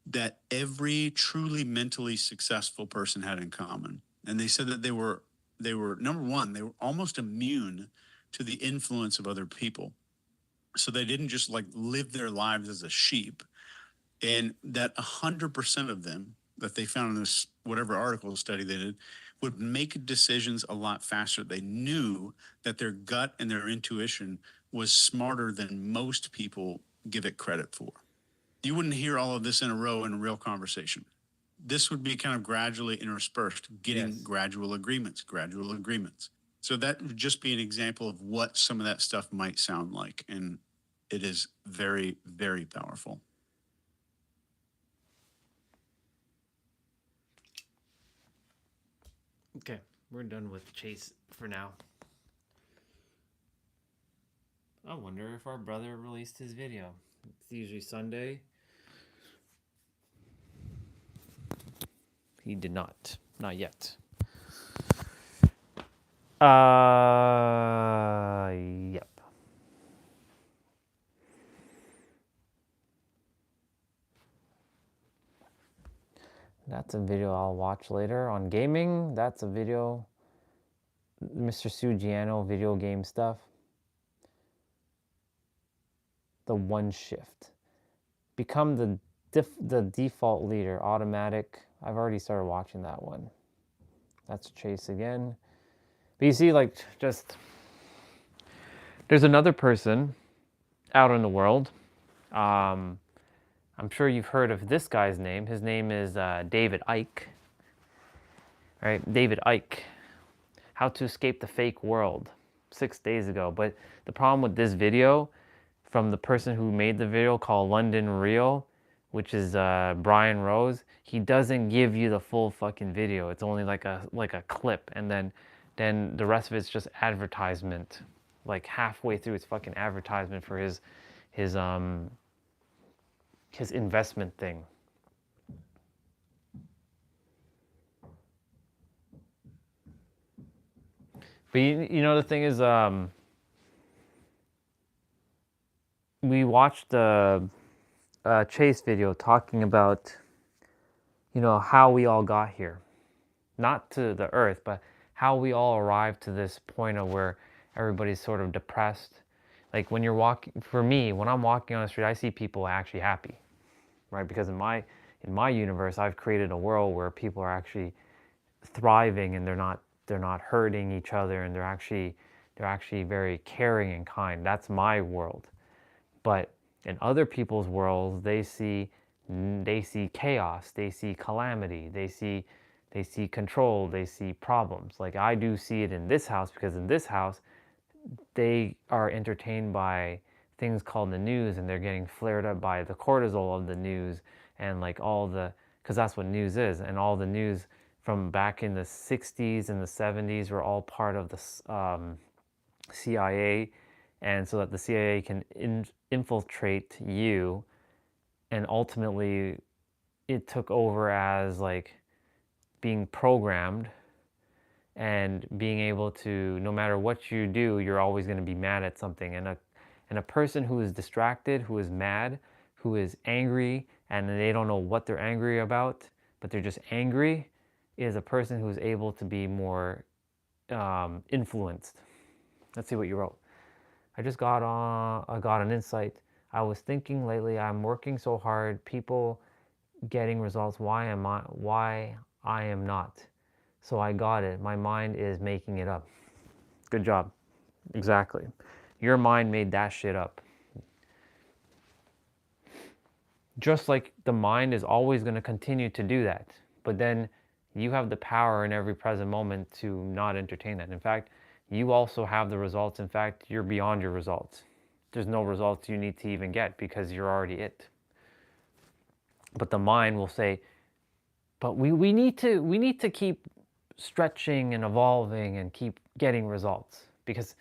that every truly mentally successful person had in common. And they said that they were number one, they were almost immune to the influence of other people. So they didn't just like live their lives as a sheep. And that 100% of them that they found in this whatever article study they did would make decisions a lot faster. They knew that their gut and their intuition was smarter than most people give it credit for. You wouldn't hear all of this in a row in a real conversation. This would be kind of gradually interspersed, getting gradual agreements. So that would just be an example of what some of that stuff might sound like. And it is very, very powerful. Okay, we're done with Chase for now. I wonder if our brother released his video. It's usually Sunday. He did not. Not yet. Yep. That's a video I'll watch later on gaming. That's a video. Mr. Sugiano video game stuff. The one shift. Become the default leader. Automatic. I've already started watching that one. That's Chase again. But you see, like, just there's another person out in the world. I'm sure you've heard of this guy's name. His name is David Icke. Right, David Icke. How to Escape the Fake World. 6 days ago. But the problem with this video, from the person who made the video called London Real, which is Brian Rose, he doesn't give you the full fucking video. It's only like a clip, and then the rest of it's just advertisement. Like halfway through, it's fucking advertisement for his investment thing. But you know the thing is, we watched the Chase video talking about, you know, how we all got here. Not to the earth, but how we all arrived to this point of where everybody's sort of depressed. Like when you're walking, for me, when I'm walking on the street, I see people actually happy, right? Because in my universe, I've created a world where people are actually thriving and they're not hurting each other, and they're actually very caring and kind. That's my world. But in other people's worlds, they see chaos, they see calamity, they see control, they see problems. Like I do see it in this house, because in this house, they are entertained by things called the news, and they're getting flared up by the cortisol of the news, and like because that's what news is, and all the news from back in the 60s and the 70s were all part of the CIA, and so that the CIA can infiltrate you, and ultimately it took over as like being programmed and being able to, no matter what you do, you're always going to be mad at something. And a person who is distracted, who is mad, who is angry, and they don't know what they're angry about, but they're just angry, is a person who is able to be more influenced. Let's see what you wrote. I got an insight. I was thinking lately, I'm working so hard, people getting results, why I am not. So I got it. My mind is making it up. Good job. Exactly. Your mind made that shit up. Just like the mind is always going to continue to do that. But then you have the power in every present moment to not entertain that. In fact, you also have the results. In fact, you're beyond your results. There's no results you need to even get because you're already it. But the mind will say, but we need to keep stretching and evolving and keep getting results, because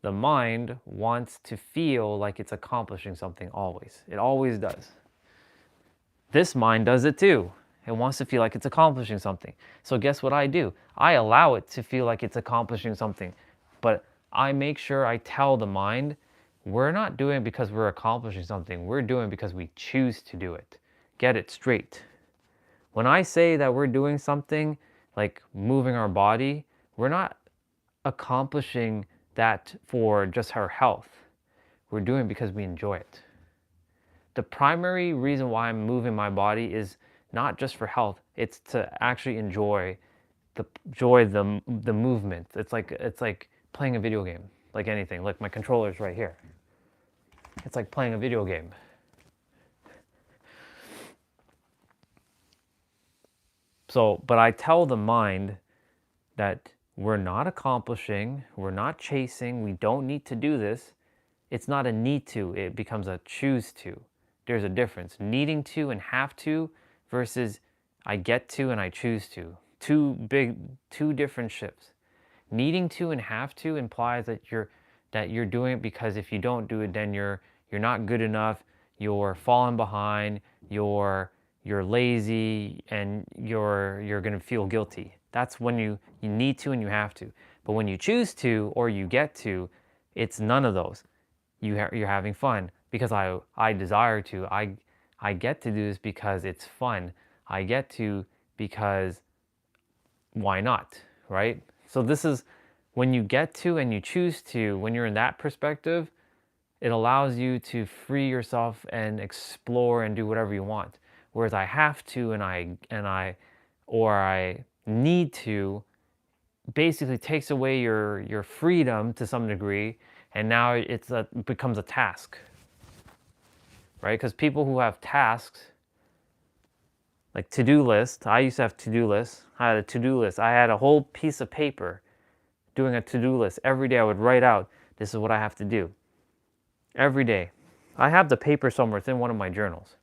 the mind wants to feel like it's accomplishing something always. It always does. This mind does it too. It wants to feel like it's accomplishing something. So guess what I do? I allow it to feel like it's accomplishing something. But I make sure I tell the mind, we're not doing it because we're accomplishing something. We're doing it because we choose to do it. Get it straight. When I say that we're doing something like moving our body, we're not accomplishing that for just our health. We're doing it because we enjoy it. The primary reason why I'm moving my body is not just for health. It's to actually enjoy the movement. It's like playing a video game, like anything. Like my controller's right here. It's like playing a video game. So, but I tell the mind that we're not accomplishing, we're not chasing, we don't need to do this. It's not a need to, it becomes a choose to. There's a difference. Needing to and have to versus I get to and I choose to. Two different shifts. Needing to and have to implies that you're doing it because if you don't do it, then you're not good enough, you're falling behind, you're lazy, and you're gonna feel guilty. That's when you need to and you have to. But when you choose to or you get to, it's none of those. You're having fun because I desire to. I get to do this because it's fun. I get to because why not, right? So this is when you get to and you choose to, when you're in that perspective, it allows you to free yourself and explore and do whatever you want. Whereas I have to and I need to basically takes away your freedom to some degree, and now it becomes a task, right? Because people who have tasks, like to-do list, I used to have to-do lists. I had a to-do list. I had a whole piece of paper doing a to-do list. Every day I would write out, this is what I have to do. Every day. I have the paper somewhere. It's in one of my journals.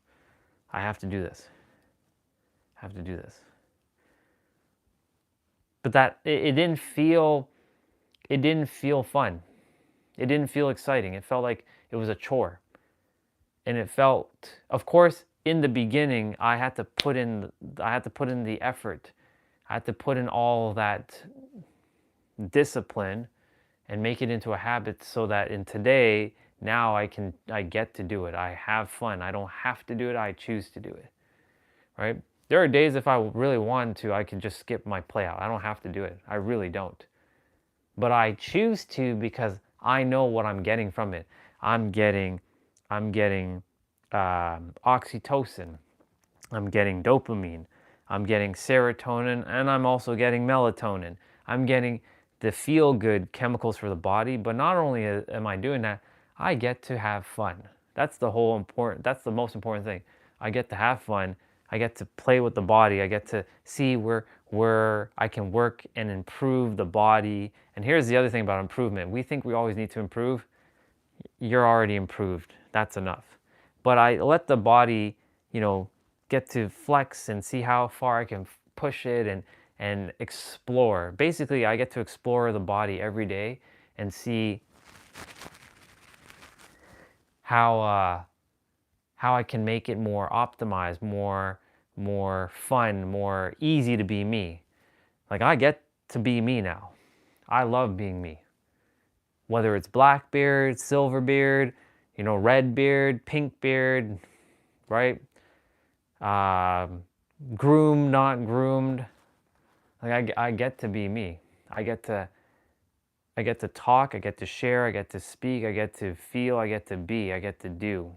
I have to do this. I have to do this. But that it didn't feel fun. It didn't feel exciting. It felt like it was a chore. And it felt, of course, in the beginning, I had to put in the effort. I had to put in all that discipline and make it into a habit so that in today, now I get to do it. I have fun. I don't have to do it. I choose to do it, right? There are days if I really wanted to, I could just skip my play out. I don't have to do it. I really don't. But I choose to because I know what I'm getting from it. I'm getting oxytocin. I'm getting dopamine. I'm getting serotonin, and I'm also getting melatonin. I'm getting the feel-good chemicals for the body, but not only am I doing that, I get to have fun. That's the most important thing. I get to have fun. I get to play with the body. I get to see where I can work and improve the body. And here's the other thing about improvement. We think we always need to improve. You're already improved. That's enough. But I let the body, get to flex and see how far I can push it and explore. Basically, I get to explore the body every day and see how I can make it more optimized, more fun, more easy to be me. Like I get to be me now. I love being me. Whether it's black beard, silver beard, red beard, pink beard, right? Groomed, not groomed. Like I get to be me. I get to talk, I get to share, I get to speak, I get to feel, I get to be, I get to do.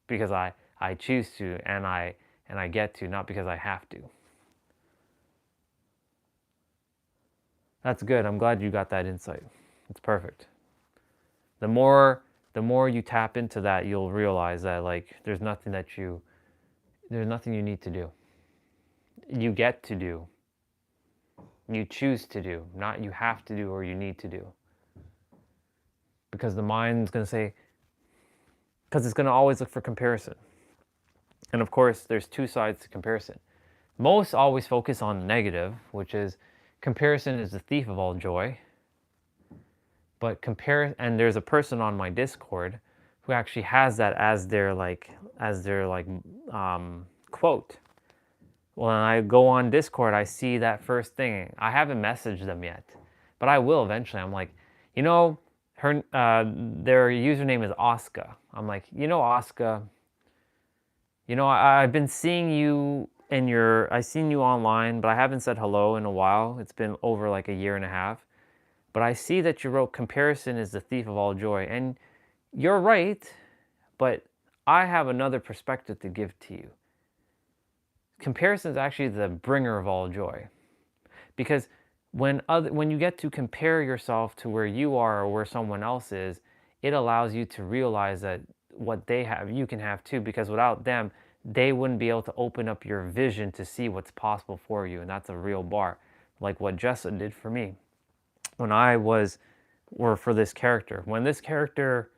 Because I choose to and I get to, not because I have to. That's good. I'm glad you got that insight. It's perfect. The more you tap into that, you'll realize that there's nothing you need to do. You get to do. You choose to do, not you have to do or you need to do. Because the mind's going to say, because it's going to always look for comparison. And of course, there's two sides to comparison. Most always focus on negative, which is comparison is the thief of all joy. But compare, and there's a person on my Discord who actually has that as their quote. When I go on Discord, I see that first thing. I haven't messaged them yet, but I will eventually. I'm like, you know, their username is Oscar. I'm like, you know, Oscar, you know, I've been seeing you I've seen you online, but I haven't said hello in a while. It's been over like a year and a half. But I see that you wrote comparison is the thief of all joy. And you're right, but I have another perspective to give to you. Comparison is actually the bringer of all joy. Because when you get to compare yourself to where you are or where someone else is, it allows you to realize that what they have, you can have too, because without them, they wouldn't be able to open up your vision to see what's possible for you. And that's a real bar, like what Jessa did for me. When for this character. When this character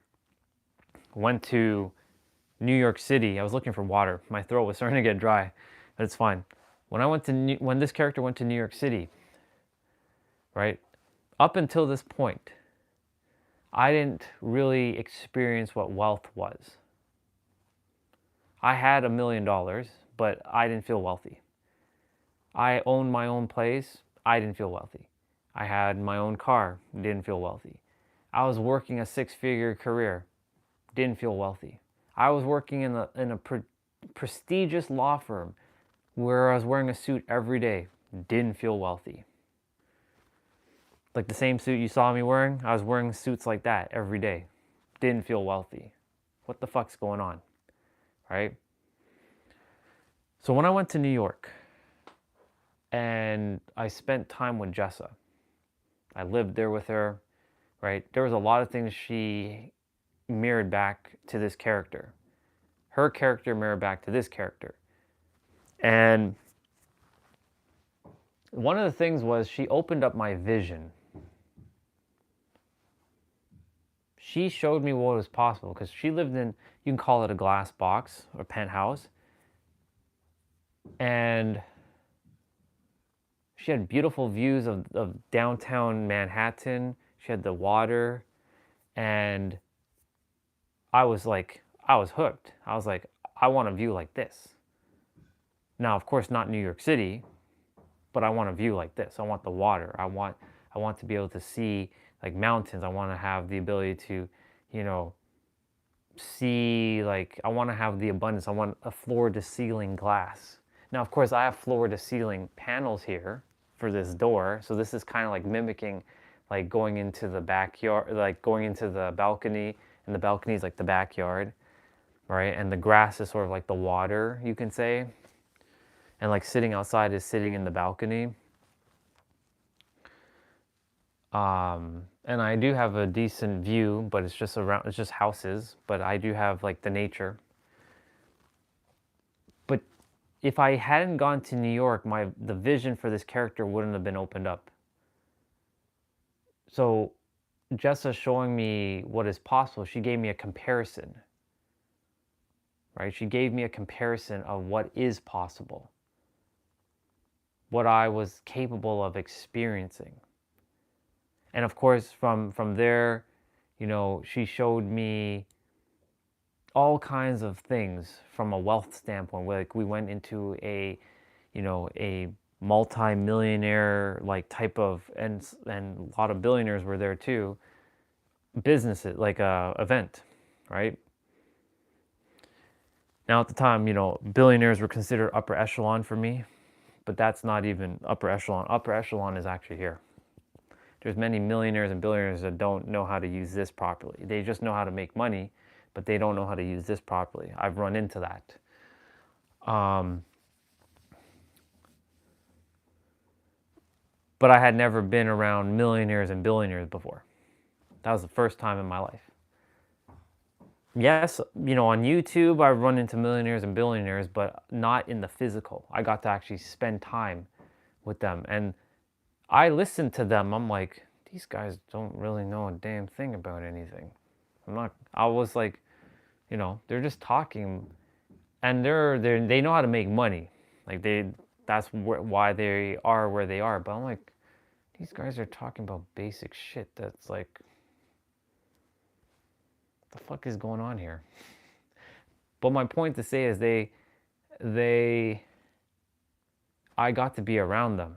went to New York City, I was looking for water. My throat was starting to get dry, but it's fine. When this character went to New York City, right? Up until this point, I didn't really experience what wealth was. I had $1 million, but I didn't feel wealthy. I owned my own place. I didn't feel wealthy. I had my own car. Didn't feel wealthy. I was working a 6-figure career. Didn't feel wealthy. I was working in a prestigious law firm where I was wearing a suit every day. Didn't feel wealthy. Like the same suit you saw me wearing, I was wearing suits like that every day. Didn't feel wealthy. What the fuck's going on? Right? So when I went to New York and I spent time with Jessa, I lived there with her, right? There was a lot of things she mirrored back to this character. Her character mirrored back to this character. And one of the things was she opened up my vision. She showed me what was possible because she lived in, you can call it a glass box or penthouse. And she had beautiful views of downtown Manhattan. She had the water. And I was hooked. I was like, I want a view like this. Now, of course, not New York City, but I want a view like this. I want the water. I want to be able to see like mountains. I want to have the ability to, you know, see, like, I want to have the abundance. I want a floor to ceiling glass. Now, of course, I have floor to ceiling panels here for this door. So this is kind of like mimicking like going into the backyard, like going into the balcony, and the balcony is like the backyard, right? And the grass is sort of like the water, you can say. And like sitting outside is sitting in the balcony. And I do have a decent view, but it's just houses, but I do have like the nature. But if I hadn't gone to New York, the vision for this character wouldn't have been opened up. So Jessa showing me what is possible, she gave me a comparison, right? She gave me a comparison of what is possible, what I was capable of experiencing. And of course, from there, you know, she showed me all kinds of things from a wealth standpoint. Like we went into a multi-millionaire like type of, and a lot of billionaires were there too, businesses, like a event, right? Now at the time, you know, billionaires were considered upper echelon for me, but that's not even upper echelon. Upper echelon is actually here. There's many millionaires and billionaires that don't know how to use this properly. They just know how to make money, but they don't know how to use this properly. I've run into that. But I had never been around millionaires and billionaires before. That was the first time in my life. Yes, you know, on YouTube, I've run into millionaires and billionaires, but not in the physical. I got to actually spend time with them. And I listened to them. I'm like, these guys don't really know a damn thing about anything. I was like, you know, they're just talking, and they know how to make money. Like that's why they are where they are. But I'm like, these guys are talking about basic shit that's like the fuck is going on here? But my point to say is I got to be around them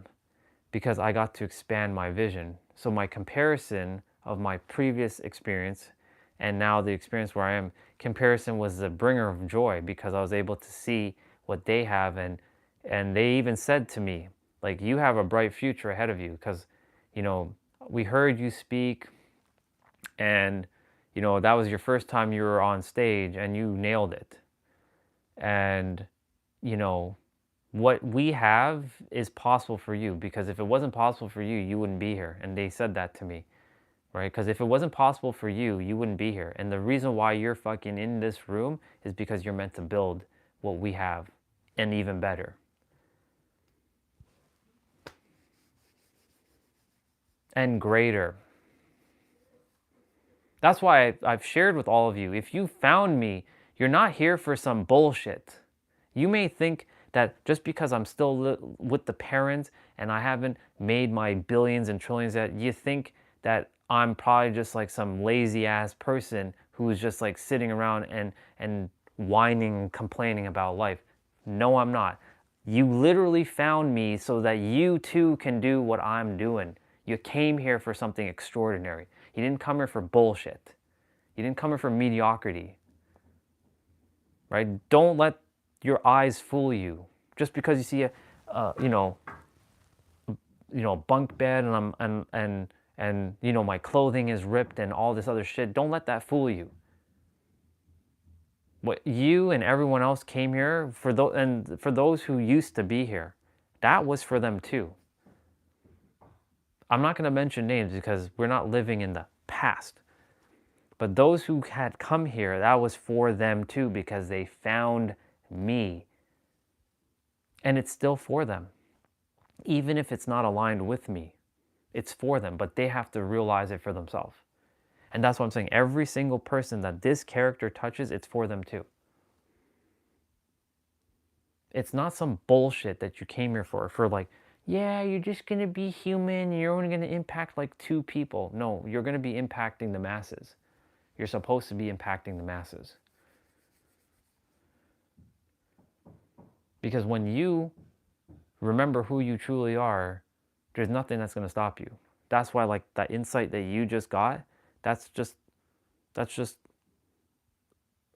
because I got to expand my vision. So my comparison of my previous experience and now the experience where I am, comparison was the bringer of joy because I was able to see what they have, and they even said to me, like, you have a bright future ahead of you because, you know, we heard you speak and, you know, that was your first time you were on stage and you nailed it. And, you know, what we have is possible for you, because if it wasn't possible for you, you wouldn't be here. And they said that to me, right? Because if it wasn't possible for you, you wouldn't be here. And the reason why you're fucking in this room is because you're meant to build what we have and even better. And greater. That's why I've shared with all of you, if you found me, you're not here for some bullshit. You may think that just because I'm still with the parents and I haven't made my billions and trillions yet, you think that I'm probably just like some lazy ass person who's just like sitting around and whining and complaining about life. No, I'm not. You literally found me so that you too can do what I'm doing. You came here for something extraordinary. You didn't come here for bullshit. You didn't come here for mediocrity. Right? Don't let your eyes fool you. Just because you see a bunk bed and you know, my clothing is ripped and all this other shit, don't let that fool you. What you and everyone else came here for, for those who used to be here, that was for them too. I'm not going to mention names because we're not living in the past. But those who had come here, that was for them too, because they found me. And it's still for them. Even if it's not aligned with me, it's for them, but they have to realize it for themselves. And that's what I'm saying. Every single person that this character touches, it's for them too. It's not some bullshit that you came here for like, yeah, you're just going to be human. You're only going to impact like 2 people. No, you're going to be impacting the masses. You're supposed to be impacting the masses. Because when you remember who you truly are, there's nothing that's going to stop you. That's why, like, that insight that you just got, that's just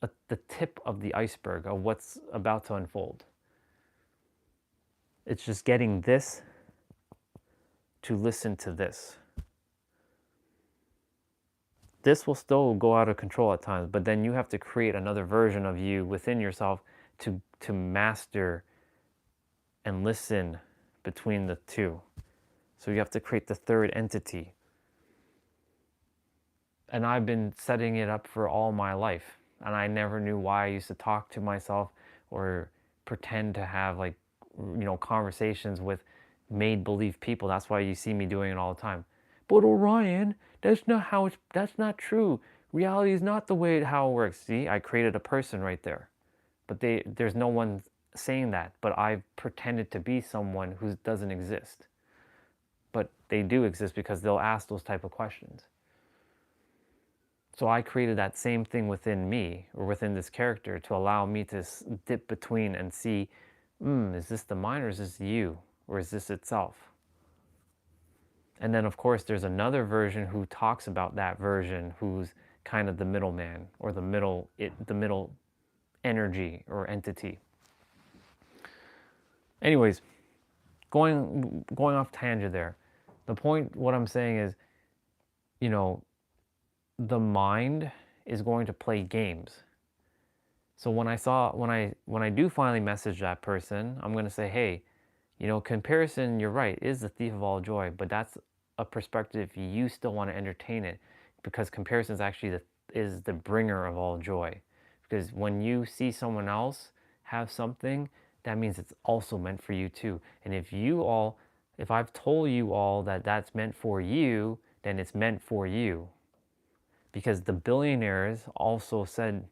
the tip of the iceberg of what's about to unfold. It's just getting this to listen to this. This will still go out of control at times, but then you have to create another version of you within yourself to master and listen between the two. So you have to create the third entity. And I've been setting it up for all my life. And I never knew why I used to talk to myself or pretend to have, like, you know, conversations with made-believe people. That's why you see me doing it all the time. But Orion, that's not true. Reality is not the way how it works. See, I created a person right there. But there's no one saying that. But I've pretended to be someone who doesn't exist. But they do exist because they'll ask those type of questions. So I created that same thing within me, or within this character, to allow me to dip between and see, is this the mind, or is this you, or is this itself? And then, of course, there's another version who talks about that version, who's kind of the middleman, or the middle energy or entity. Anyways, going off tangent there. The point, what I'm saying is, you know, the mind is going to play games. So when I do finally message that person, I'm going to say, hey, you know, comparison, you're right, is the thief of all joy, but that's a perspective you still want to entertain it, because comparison is actually is the bringer of all joy. Because when you see someone else have something, that means it's also meant for you too. And if I've told you all that that's meant for you, then it's meant for you. Because the billionaires also said,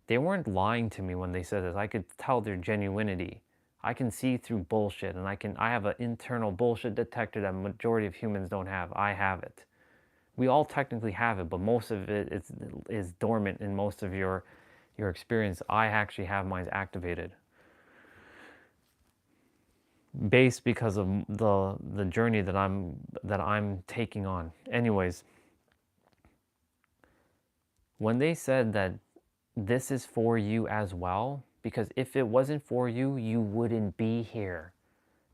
they weren't lying to me when they said this. I could tell their genuinity. I can see through bullshit, and I have an internal bullshit detector that majority of humans don't have. I have it. We all technically have it, but most of it is dormant in most of your experience. I actually have mine activated, based because of the journey that I'm taking on. Anyways, when they said that this is for you as well, because if it wasn't for you, you wouldn't be here.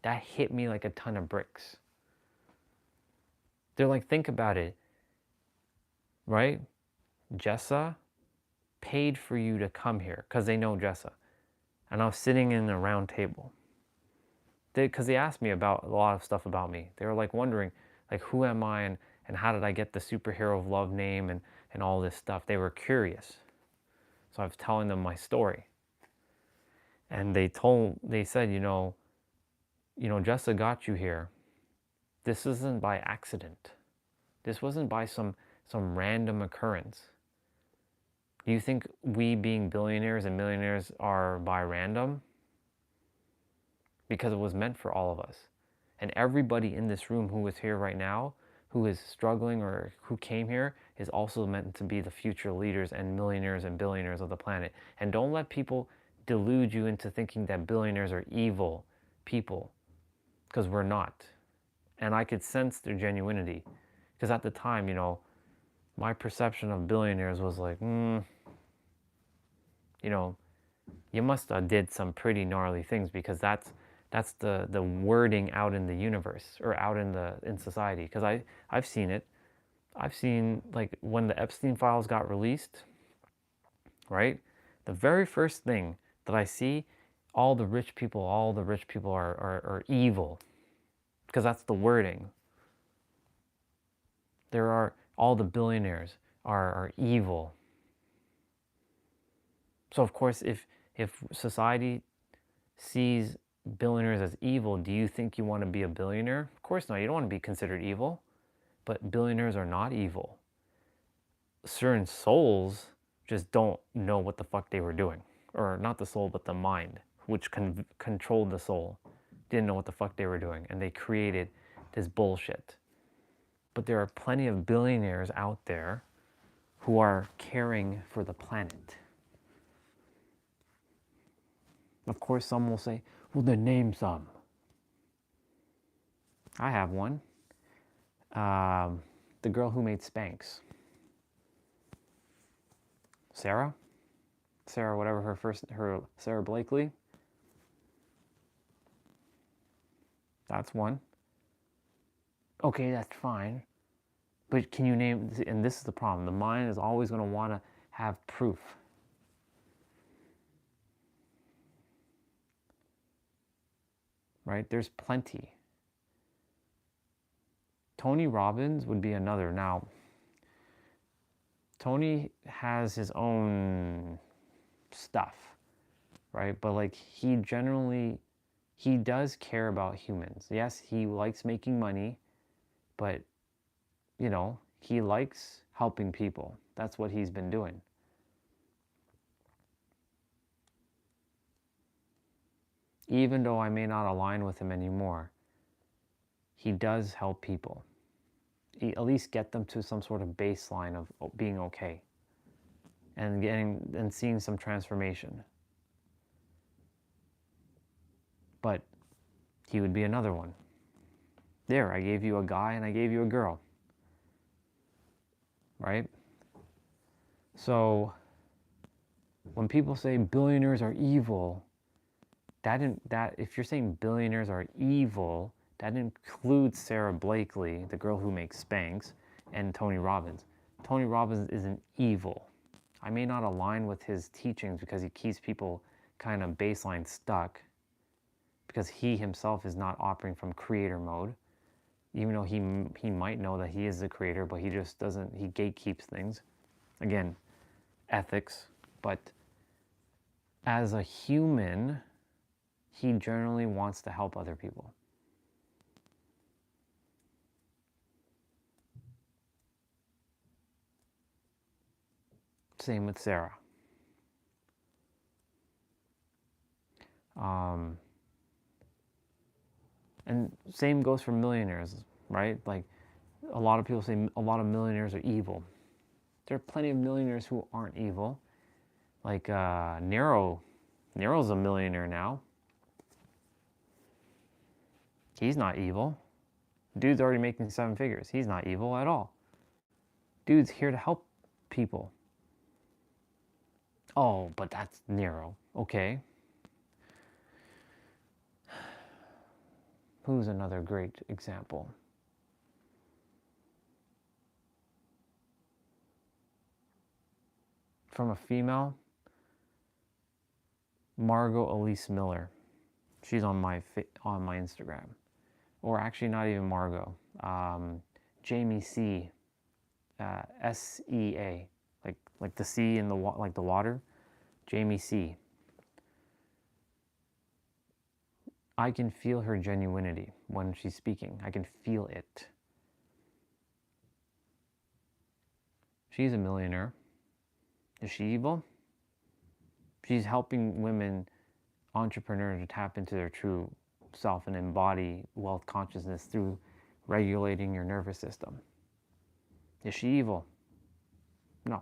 That hit me like a ton of bricks. They're like, think about it, right? Jessa paid for you to come here because they know Jessa. And I was sitting in a round table. Because they asked me about a lot of stuff about me. They were like wondering, like, who am I and how did I get the superhero of love name and all this stuff. They were curious. So I was telling them my story. And they said, you know, Jessa got you here. This isn't by accident. This wasn't by some random occurrence. Do you think we being billionaires and millionaires are by random? Because it was meant for all of us. And everybody in this room who is here right now, who is struggling or who came here, is also meant to be the future leaders and millionaires and billionaires of the planet. And don't let people delude you into thinking that billionaires are evil people, because we're not. And I could sense their genuinity. Because at the time, you know, my perception of billionaires was like, you know, you must have did some pretty gnarly things, because that's the wording out in the universe, or out in society. Because I've seen it. I've seen, like, when the Epstein files got released, right? The very first thing that I see, all the rich people are evil. Because that's the wording. All the billionaires are evil. So of course, if society sees billionaires as evil, do you think you want to be a billionaire? Of course not. You don't want to be considered evil. But billionaires are not evil. Certain souls just don't know what the fuck they were doing. Or not the soul, but the mind, which controlled the soul. Didn't know what the fuck they were doing. And they created this bullshit. But there are plenty of billionaires out there who are caring for the planet. Of course, some will say, well, then name some. I have one. The girl who made Spanx. Sarah, whatever Sarah Blakely. That's one. Okay, that's fine. But can you name, and this is the problem, the mind is always going to want to have proof. Right? There's plenty. Tony Robbins would be another. Now, Tony has his own stuff, right? But like, he does care about humans. Yes, he likes making money, but, you know, he likes helping people. That's what he's been doing. Even though I may not align with him anymore, he does help people. He at least get them to some sort of baseline of being okay and seeing some transformation. But he would be another one. There, I gave you a guy and I gave you a girl. Right? So when people say billionaires are evil, if you're saying billionaires are evil, that includes Sarah Blakely, the girl who makes Spanx, and Tony Robbins. Tony Robbins isn't evil. I may not align with his teachings because he keeps people kind of baseline stuck, because he himself is not operating from creator mode, even though he might know that he is the creator, but he just doesn't, he gatekeeps things. Again, ethics. But as a human, he generally wants to help other people. Same with Sarah. And same goes for millionaires, right? Like, a lot of people say a lot of millionaires are evil. There are plenty of millionaires who aren't evil. Like Nero's a millionaire now. He's not evil. Dude's already making 7 figures. He's not evil at all. Dude's here to help people. Oh, but that's Nero. Okay. Who's another great example? From a female, Margot Elise Miller. She's on my Instagram. Or actually not even Margot. Jamie C. SEA. Like the sea in the like the water. Jamie C. I can feel her genuinity when she's speaking. I can feel it. She's a millionaire. Is she evil? She's helping women, entrepreneurs, to tap into their true self and embody wealth consciousness through regulating your nervous system. Is she evil? No.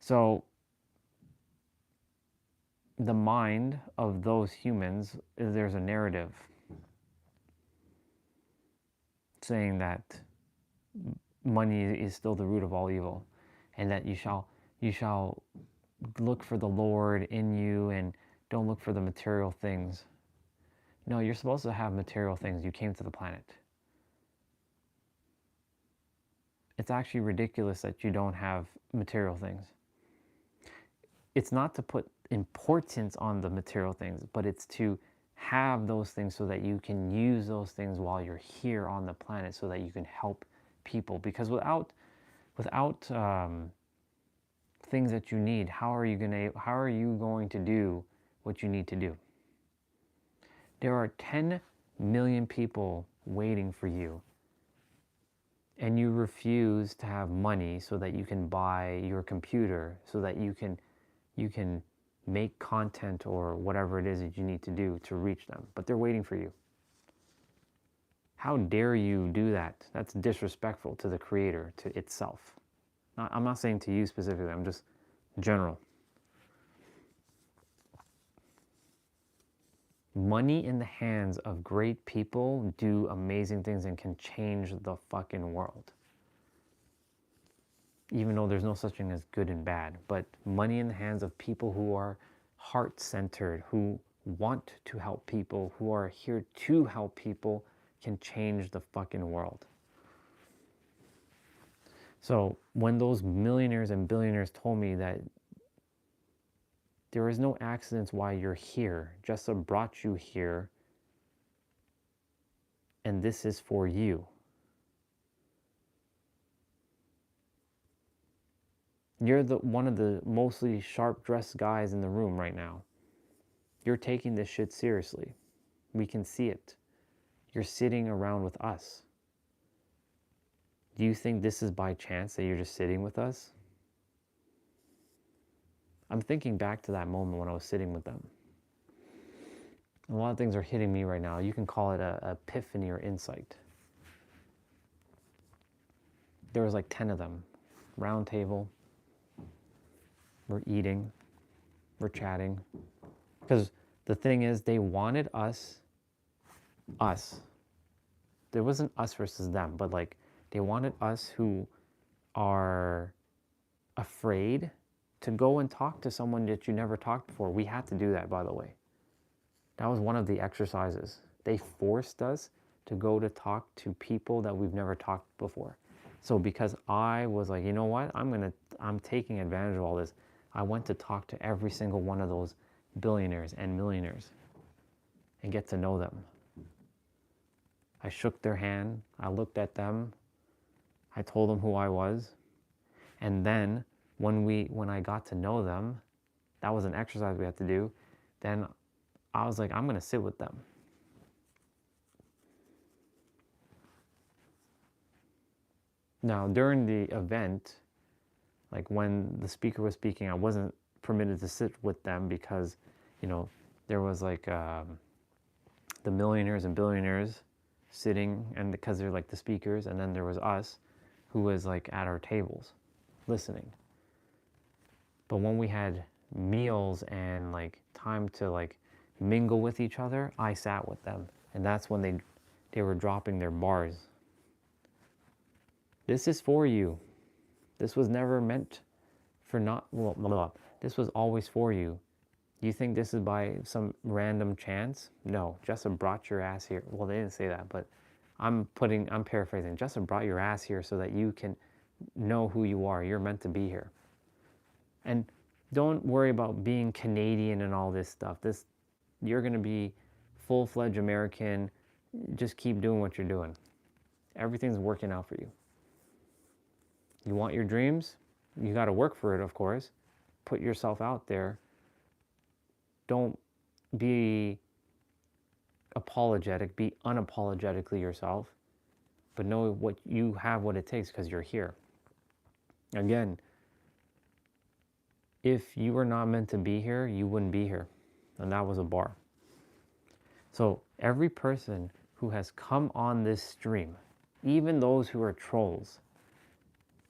So the mind of those humans, there's a narrative saying that money is still the root of all evil, and that you shall look for the Lord in you and don't look for the material things. No, you're supposed to have material things. You came to the planet. It's actually ridiculous that you don't have material things. It's not to put importance on the material things, but it's to have those things so that you can use those things while you're here on the planet, so that you can help people. Because without things that you need, how are you going to do what you need to do? There are 10 million people waiting for you, and you refuse to have money so that you can buy your computer, so that you can make content or whatever it is that you need to do to reach them. But they're waiting for you. How dare you do that? That's disrespectful to the Creator, to itself. I'm not saying to you specifically, I'm just general. Money in the hands of great people do amazing things and can change the fucking world. Even though there's no such thing as good and bad, but money in the hands of people who are heart-centered, who want to help people, who are here to help people, can change the fucking world. So when those millionaires and billionaires told me that there is no accidents why you're here, Jessa brought you here, and this is for you. You're one of the mostly sharp-dressed guys in the room right now. You're taking this shit seriously. We can see it. You're sitting around with us. Do you think this is by chance that you're just sitting with us? I'm thinking back to that moment when I was sitting with them. A lot of things are hitting me right now. You can call it an epiphany or insight. There was like 10 of them. Round table. We're eating. We're chatting. Because the thing is, they wanted us. There wasn't us versus them, but like they wanted us who are afraid to go and talk to someone that you never talked before. We had to do that, by the way. That was one of the exercises. They forced us to go to talk to people that we've never talked before. So because I was like, you know what, I'm taking advantage of all this, I went to talk to every single one of those billionaires and millionaires and get to know them. I shook their hand, I looked at them, I told them who I was, and then when I got to know them, that was an exercise we had to do, then I was like, I'm going to sit with them. Now, during the event, like when the speaker was speaking, I wasn't permitted to sit with them because, you know, there was like the millionaires and billionaires sitting, and because they're like the speakers, and then there was us who was like at our tables listening. But when we had meals and like time to like mingle with each other, I sat with them, and that's when they were dropping their bars. This is for you. This was never meant for not, well, blah, blah. This was always for you. You think this is by some random chance? No, Justin brought your ass here. Well, they didn't say that, but I'm paraphrasing. Justin brought your ass here so that you can know who you are. You're meant to be here. And don't worry about being Canadian and all this stuff. You're going to be full-fledged American. Just keep doing what you're doing. Everything's working out for you. You want your dreams? You got to work for it, of course. Put yourself out there. Don't be apologetic. Be unapologetically yourself. But know what you have, what it takes, because you're here. Again, if you were not meant to be here, you wouldn't be here. And that was a bar. So every person who has come on this stream, even those who are trolls,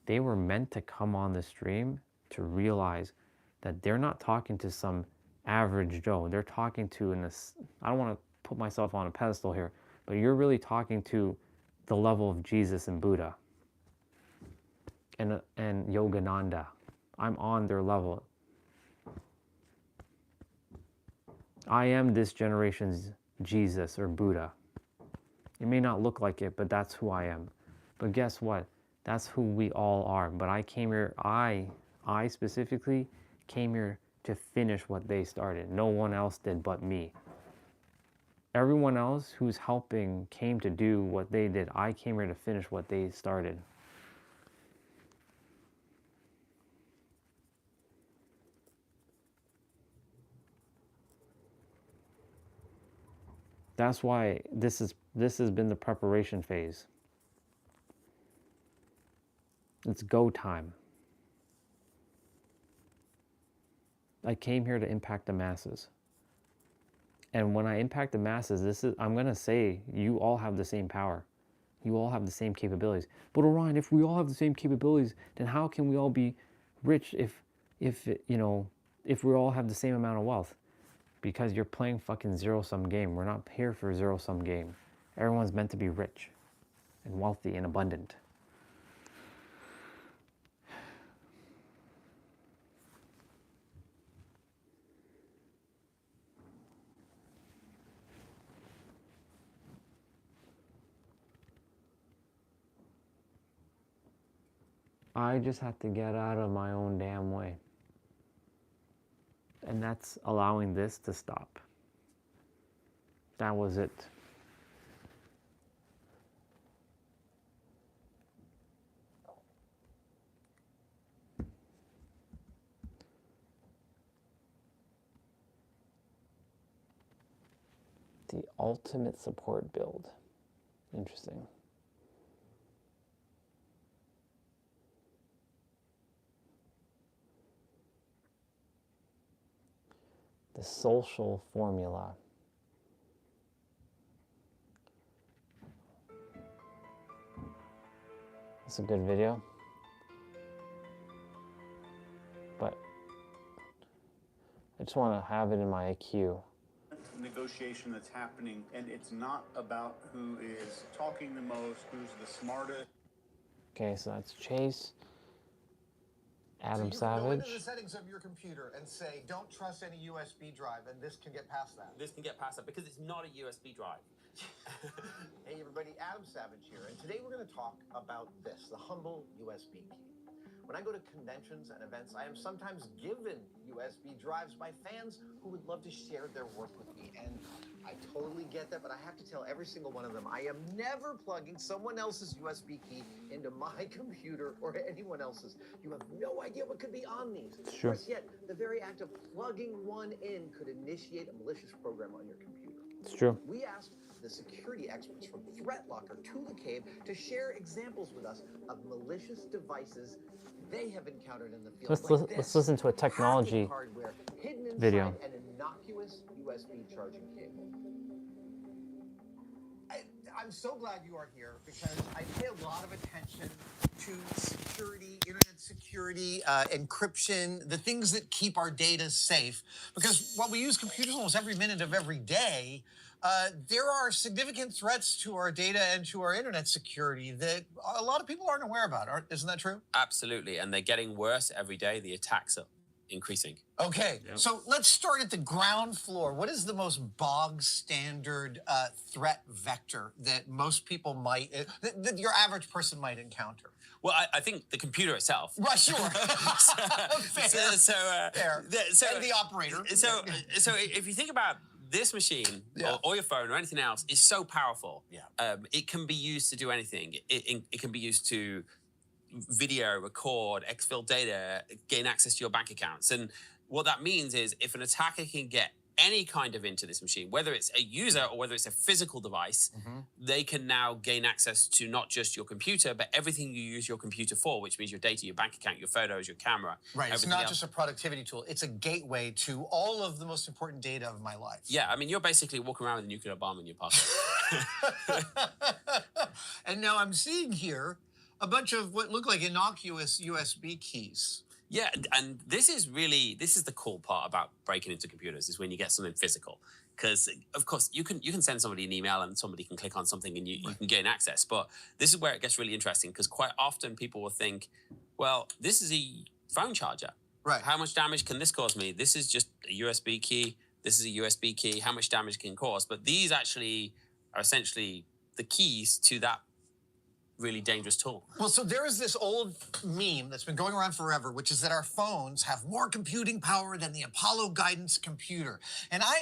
they were meant to come on the stream to realize that they're not talking to some average Joe. They're talking to, I don't want to put myself on a pedestal here, but you're really talking to the level of Jesus and Buddha and Yogananda. I'm on their level. I am this generation's Jesus or Buddha. It may not look like it, but that's who I am. But guess what? That's who we all are. But I came here, I specifically came here to finish what they started. No one else did but me. Everyone else who's helping came to do what they did. I came here to finish what they started. That's why this has been the preparation phase. It's go time. I came here to impact the masses. And when I impact the masses, I'm going to say, you all have the same power. You all have the same capabilities. But Orion, if we all have the same capabilities, then how can we all be rich if we all have the same amount of wealth? Because you're playing fucking zero-sum game. We're not here for a zero-sum game. Everyone's meant to be rich and wealthy and abundant. I just have to get out of my own damn way. And that's allowing this to stop. That was it. The ultimate support build. Interesting. The social formula. It's a good video, but I just want to have it in my IQ. Negotiation that's happening, and it's not about who is talking the most, who's the smartest. Okay, so that's Chase. Adam So you can go into the Savage. settings of your computer and say, don't trust any USB drive, and this can get past that. This can get past that because it's not a USB drive. Hey everybody, Adam Savage here, and today we're going to talk about this, the humble USB key. When I go to conventions and events, I am sometimes given USB drives by fans who would love to share their work with me, and I totally get that, but I have to tell every single one of them, I am never plugging someone else's USB key into my computer or anyone else's. You have no idea what could be on these. Sure. Worse yet, the very act of plugging one in could initiate a malicious program on your computer. It's true. We asked the security experts from ThreatLocker to the Cave to share examples with us of malicious devices they have encountered in the field. Let's listen to a technology hardware hidden inside video. an innocuous USB charging cable. I'm so glad you are here because I pay a lot of attention to security, internet security, encryption, the things that keep our data safe. Because while we use computers almost every minute of every day, there are significant threats to our data and to our internet security that a lot of people aren't aware about. Isn't that true? Absolutely, and they're getting worse every day. The attacks are increasing. Okay, so let's start at the ground floor. What is the most bog standard threat vector that most people might, that your average person might encounter? Well, I think the computer itself. Right, sure. Fair. Fair. So And the operator. So if you think about this machine or your phone or anything else, is so powerful. Yeah. It can be used to do anything. It can be used to video, record, exfil data, gain access to your bank accounts. And what that means is if an attacker can get any kind of into this machine, whether it's a user or whether it's a physical device, they can now gain access to not just your computer, but everything you use your computer for, which means your data, your bank account, your photos, your camera. Right, it's not just a productivity tool. It's a gateway to all of the most important data of my life. Yeah, I mean, you're basically walking around with a nuclear bomb in your pocket. And now I'm seeing here a bunch of what look like innocuous USB keys. Yeah, and this is the cool part about breaking into computers is when you get something physical. Because, of course, you can send somebody an email and somebody can click on something and you can gain access. But this is where it gets really interesting because quite often people will think, well, this is a phone charger. Right. How much damage can this cause me? This is just a USB key. This is a USB key. How much damage can it cause? But these actually are essentially the keys to that really dangerous tool. Well, so there is this old meme that's been going around forever, which is that our phones have more computing power than the Apollo guidance computer. And I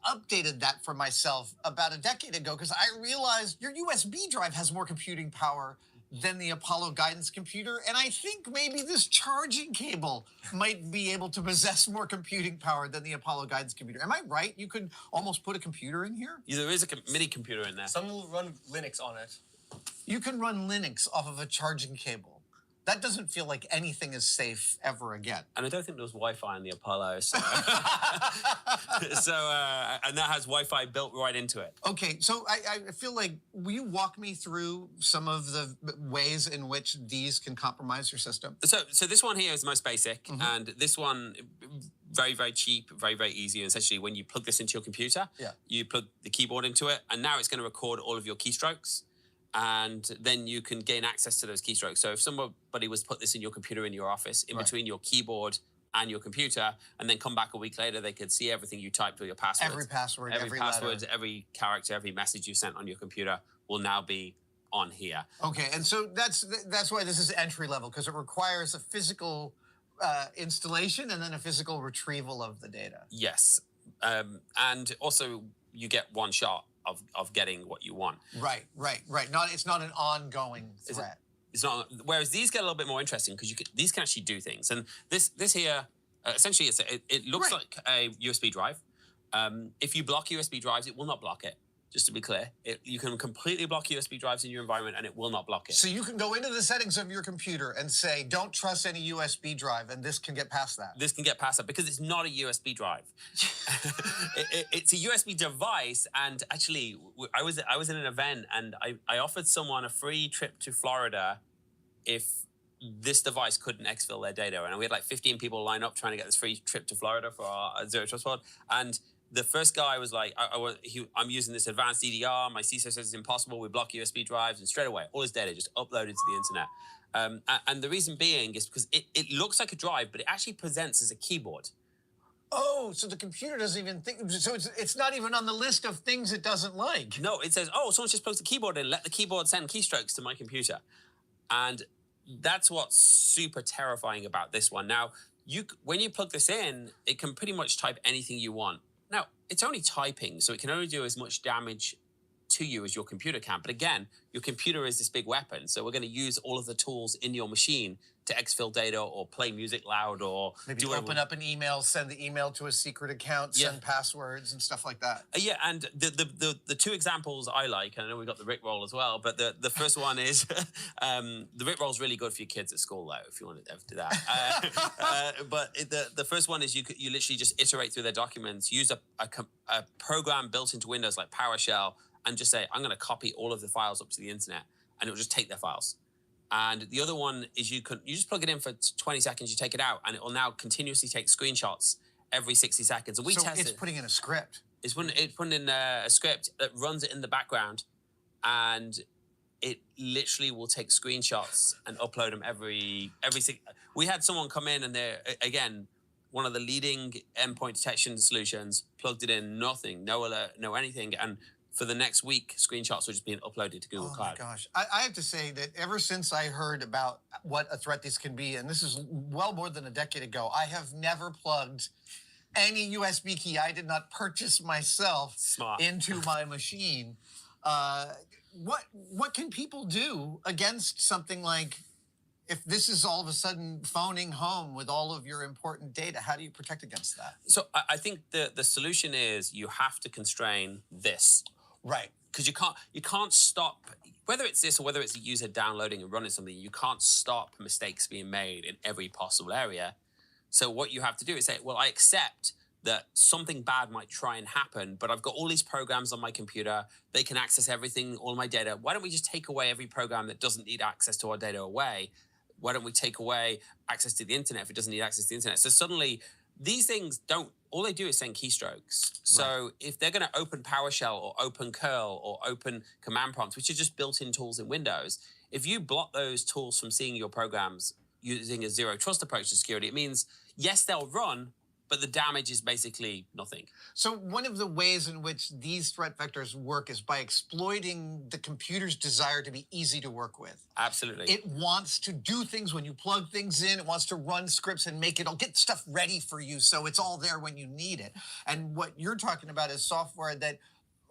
updated that for myself about a decade ago because I realized your USB drive has more computing power than the Apollo guidance computer. And I think maybe this charging cable might be able to possess more computing power than the Apollo guidance computer. Am I right? You could almost put a computer in here? Yeah, there is a mini computer in there. Some will run Linux on it. You can run Linux off of a charging cable. That doesn't feel like anything is safe ever again. And I don't think there was Wi-Fi in the Apollo, so... and that has Wi-Fi built right into it. Okay, so I feel like, will you walk me through some of the ways in which these can compromise your system? So this one here is the most basic, and this one, very, very cheap, very, very easy. And essentially, when you plug this into your computer, you plug the keyboard into it, and now it's going to record all of your keystrokes. And then you can gain access to those keystrokes. So if somebody was to put this in your computer in your office, in between your keyboard and your computer, and then come back a week later, they could see everything you typed for your passwords. Every password, every password, letter. every character, every message you sent on your computer will now be on here. Okay, and so that's why this is entry level, because it requires a physical installation and then a physical retrieval of the data. Yes, and also you get one shot of getting what you want. Right. It's not an ongoing threat. It's not. Whereas these get a little bit more interesting because these can actually do things. And this here, essentially, it looks like a USB drive. If you block USB drives, it will not block it. Just to be clear, you can completely block USB drives in your environment and it will not block it. So you can go into the settings of your computer and say, don't trust any USB drive, and this can get past that. This can get past that because it's not a USB drive. It's a USB device. And actually, I was in an event and I offered someone a free trip to Florida if this device couldn't exfil their data. And we had like 15 people line up trying to get this free trip to Florida for our Zero Trust Pod. And the first guy was like, I'm using this advanced DDR. My CISO says it's impossible. We block USB drives. And straight away, all his data just uploaded to the internet. And the reason being is because it looks like a drive, but it actually presents as a keyboard. Oh, so the computer doesn't even think, so it's not even on the list of things it doesn't like. No, it says, oh, someone's just plugged the keyboard in. Let the keyboard send keystrokes to my computer. And that's what's super terrifying about this one. Now, when you plug this in, it can pretty much type anything you want. Now, it's only typing, so it can only do as much damage to you as your computer can. But again, your computer is this big weapon, so we're going to use all of the tools in your machine to exfil data or play music loud or maybe open up an email, send the email to a secret account, send passwords and stuff like that. Yeah, and the two examples I like, and I know we got the Rickroll as well, but the first one is the Rickroll's really good for your kids at school, though, if you want to ever do that. But the first one is you literally just iterate through their documents, use a program built into Windows like PowerShell, and just say, I'm going to copy all of the files up to the internet, and it'll just take their files. And the other one is you just plug it in for 20 seconds, you take it out, and it will now continuously take screenshots every 60 seconds. And we test it's putting in a script. It's putting in a script that runs it in the background, and it literally will take screenshots and upload them every. We had someone come in, and they're, again, one of the leading endpoint detection solutions, plugged it in, nothing, no alert, no anything, and for the next week, screenshots were just being uploaded to Google Cloud. Oh my gosh. I have to say that ever since I heard about what a threat this can be, and this is well more than a decade ago, I have never plugged any USB key I did not purchase myself into my machine. What can people do against something like, if this is all of a sudden phoning home with all of your important data, how do you protect against that? So I think the solution is you have to constrain this. Right. Because you can't stop, whether it's this or whether it's a user downloading and running something, you can't stop mistakes being made in every possible area. So what you have to do is say, well, I accept that something bad might try and happen, but I've got all these programs on my computer. They can access everything, all my data. Why don't we just take away every program that doesn't need access to our data away? Why don't we take away access to the internet if it doesn't need access to the internet? So suddenly, these things all they do is send keystrokes. So if they're going to open PowerShell or open curl or open command prompts, which are just built-in tools in Windows, if you block those tools from seeing your programs using a zero trust approach to security, it means, yes, they'll run, but the damage is basically nothing. So one of the ways in which these threat vectors work is by exploiting the computer's desire to be easy to work with. Absolutely. It wants to do things when you plug things in. It wants to run scripts and it'll get stuff ready for you, so it's all there when you need it. And what you're talking about is software that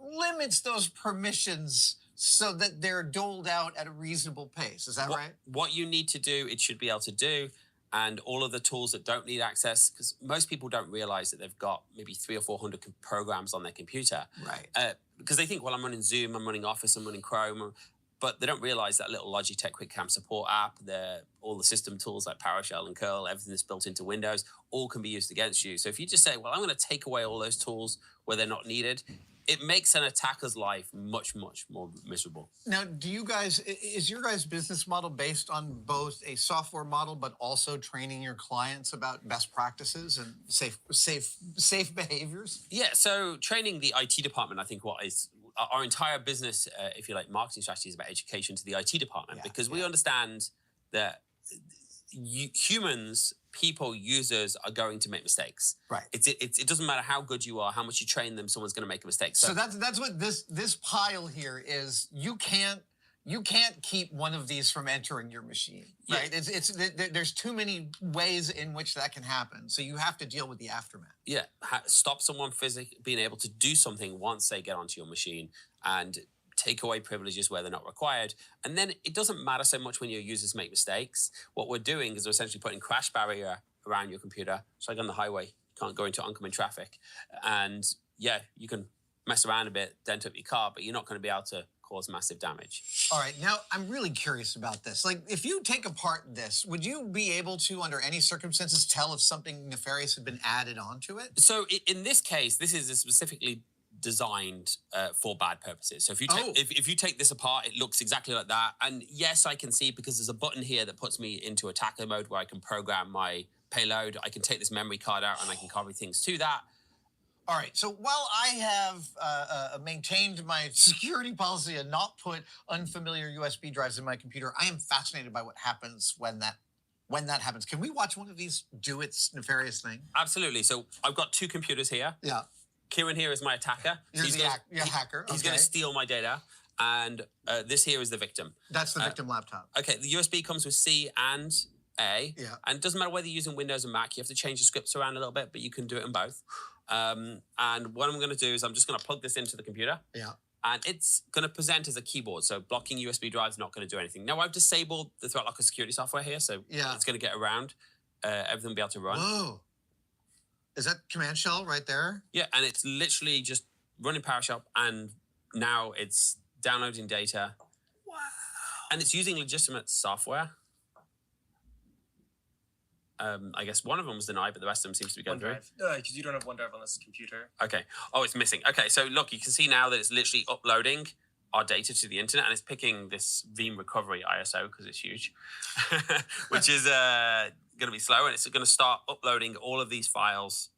limits those permissions so that they're doled out at a reasonable pace. Is that right? What you need to do, it should be able to do. And all of the tools that don't need access, because most people don't realize that they've got maybe 300 or 400 programs on their computer. Right. Because they think, well, I'm running Zoom, I'm running Office, I'm running Chrome, but they don't realize that little Logitech QuickCam support app, all the system tools like PowerShell and curl, everything that's built into Windows, all can be used against you. So if you just say, well, I'm going to take away all those tools where they're not needed, it makes an attacker's life much, much more miserable. Now, is your guys' business model based on both a software model, but also training your clients about best practices and safe behaviors? Yeah, so training the IT department, I think our entire business, if you like, marketing strategy is about education to the IT department, because we understand that people, users are going to make mistakes. Right. It doesn't matter how good you are, how much you train them, someone's going to make a mistake. So that's what this pile here is. You can't keep one of these from entering your machine, right? Yeah. There's too many ways in which that can happen. So you have to deal with the aftermath. Yeah. Stop someone physically being able to do something once they get onto your machine, and take away privileges where they're not required. And then it doesn't matter so much when your users make mistakes. What we're doing is we're essentially putting crash barrier around your computer. So like on the highway, you can't go into oncoming traffic. And yeah, you can mess around a bit, dent up your car, but you're not going to be able to cause massive damage. All right, now I'm really curious about this. Like, if you take apart this, would you be able to, under any circumstances, tell if something nefarious had been added onto it? So in this case, this is specifically designed for bad purposes. So if you take this apart, it looks exactly like that. And yes, I can see, because there's a button here that puts me into attacker mode where I can program my payload. I can take this memory card out and I can copy things to that. All right, so while I have maintained my security policy and not put unfamiliar USB drives in my computer, I am fascinated by what happens when that happens. Can we watch one of these do its nefarious thing? Absolutely. So I've got two computers here. Yeah. Kieran here is my attacker. You're the hacker. He's going to steal my data. And this here is the victim. That's the victim laptop. Okay, the USB comes with C and A. Yeah. And it doesn't matter whether you're using Windows or Mac. You have to change the scripts around a little bit, but you can do it in both. And what I'm going to do is I'm just going to plug this into the computer. Yeah. And it's going to present as a keyboard. So blocking USB drives is not going to do anything. Now, I've disabled the Threat Locker security software here, so it's going to get around. Everything will be able to run. Whoa. Is that Command Shell right there? Yeah, and it's literally just running PowerShell, and now it's downloading data. Wow. And it's using legitimate software. I guess one of them was denied, but the rest of them seems to be going through. OneDrive. Because you don't have OneDrive on this computer. Okay. Oh, it's missing. Okay, so look, you can see now that it's literally uploading our data to the internet, and it's picking this Veeam recovery ISO because it's huge, which is going to be slow, and it's going to start uploading all of these files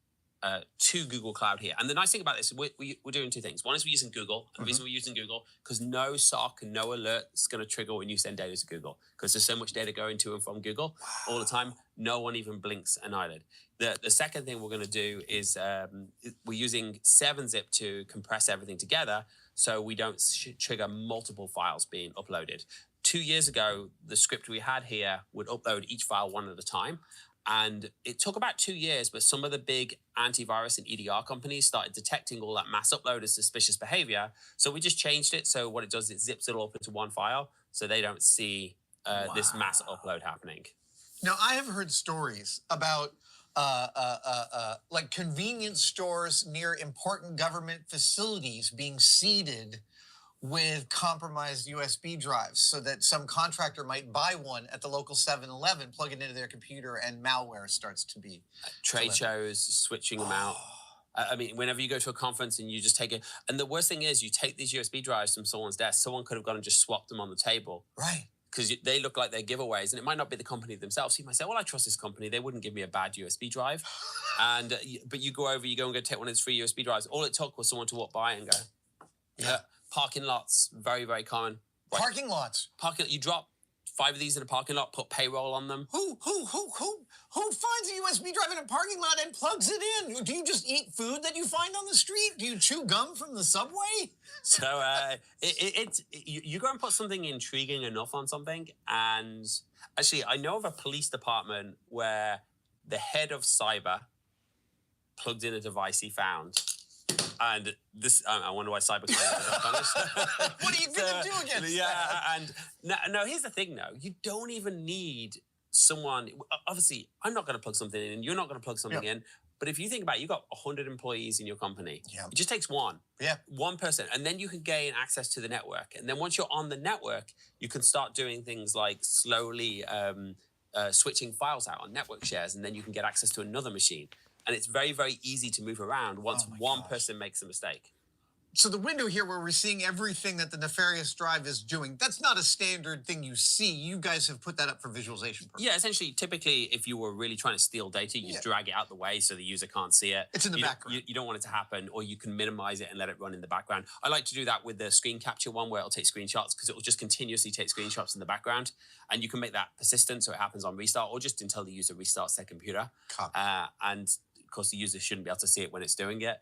to Google Cloud here. And the nice thing about this is we're doing two things. One is we're using Google. And the reason we're using Google, because no SOC and no alert is going to trigger when you send data to Google, because there's so much data going to and from Google all the time. No one even blinks an eyelid. The second thing we're going to do is we're using 7-zip to compress everything together so we don't trigger multiple files being uploaded. 2 years ago, the script we had here would upload each file one at a time. And it took about 2 years, but some of the big antivirus and EDR companies started detecting all that mass upload as suspicious behavior. So we just changed it. So what it does, it zips it all up into one file so they don't see this mass upload happening. Now, I have heard stories about like convenience stores near important government facilities being seeded with compromised USB drives so that some contractor might buy one at the local 7-Eleven, plug it into their computer, and malware starts to be trade shows, switching them out. I mean, whenever you go to a conference and you just take it, and the worst thing is you take these USB drives from someone's desk, someone could have gone and just swapped them on the table. Right. Because they look like they're giveaways, and it might not be the company themselves. So you might say, well, I trust this company. They wouldn't give me a bad USB drive. But you go over, you go and go take one of those free USB drives. All it took was someone to walk by and go, yeah. Parking lots, very, very common. Right. Parking lots? You drop 5 of these in a parking lot, put payroll on them. Who finds a USB drive in a parking lot and plugs it in? Do you just eat food that you find on the street? Do you chew gum from the subway? So you go and put something intriguing enough on something, and actually I know of a police department where the head of cyber plugged in a device he found. And this, I wonder why cyber criminals are punished. What are you going to do against that? Yeah, and no, here's the thing, though. You don't even need someone. Obviously, I'm not going to plug something in, you're not going to plug something in. But if you think about it, you've got 100 employees in your company. Yeah. It just takes one. Yeah. One person. And then you can gain access to the network. And then once you're on the network, you can start doing things like slowly switching files out on network shares. And then you can get access to another machine. And it's very, very easy to move around once one person makes a mistake. So the window here where we're seeing everything that the nefarious drive is doing, that's not a standard thing you see. You guys have put that up for visualization purposes. Yeah, essentially, typically, if you were really trying to steal data, you drag it out the way so the user can't see it. It's in the background. You don't want it to happen, or you can minimize it and let it run in the background. I like to do that with the screen capture one where it'll take screenshots because it will just continuously take screenshots in the background. And you can make that persistent so it happens on restart or just until the user restarts their computer. And of course, the user shouldn't be able to see it when it's doing it.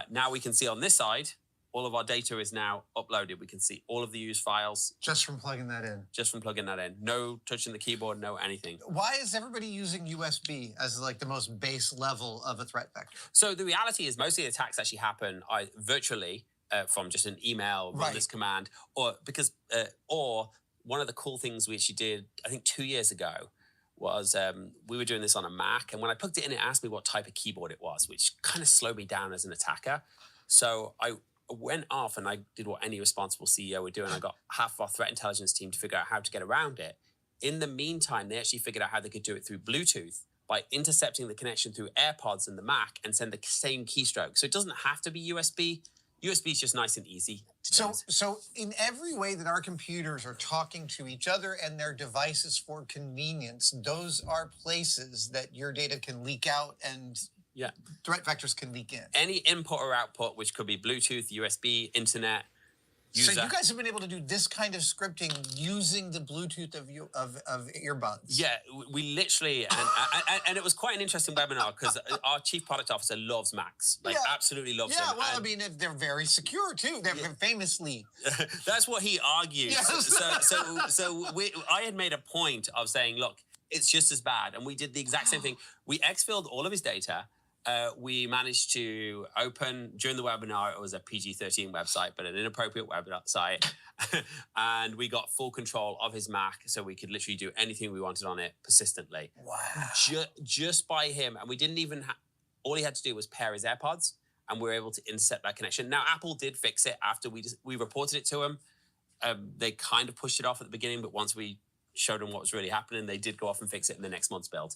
Now we can see on this side, all of our data is now uploaded. We can see all of the used files. Just from plugging that in. Just from plugging that in. No touching the keyboard, no anything. Why is everybody using USB as like the most base level of a threat vector? So the reality is most of the attacks actually happen virtually from just an email, run this command, or one of the cool things we actually did, I think 2 years ago, was we were doing this on a Mac, and when I plugged it in, it asked me what type of keyboard it was, which kind of slowed me down as an attacker. So I went off and I did what any responsible CEO would do, and I got half of our threat intelligence team to figure out how to get around it. In the meantime, they actually figured out how they could do it through Bluetooth by intercepting the connection through AirPods in the Mac and send the same keystroke. So it doesn't have to be USB. USB is just nice and easy. So in every way that our computers are talking to each other and their devices for convenience, those are places that your data can leak out and threat vectors can leak in. Any input or output, which could be Bluetooth, USB, internet, user. So you guys have been able to do this kind of scripting using the Bluetooth of earbuds. Yeah, we literally, and it was quite an interesting webinar because our chief product officer loves Macs, absolutely loves them. Yeah, well, I mean, they're very secure too. They're famously. That's what he argues. Yes. I had made a point of saying, look, it's just as bad, and we did the exact same thing. We exfilled all of his data. We managed to open, during the webinar, it was a PG-13 website, but an inappropriate website. And we got full control of his Mac, so we could literally do anything we wanted on it persistently. Wow. Just by him. And we didn't even, all he had to do was pair his AirPods, and we were able to intercept that connection. Now, Apple did fix it after we reported it to him. They kind of pushed it off at the beginning, but once we showed them what was really happening. They did go off and fix it in the next month's build.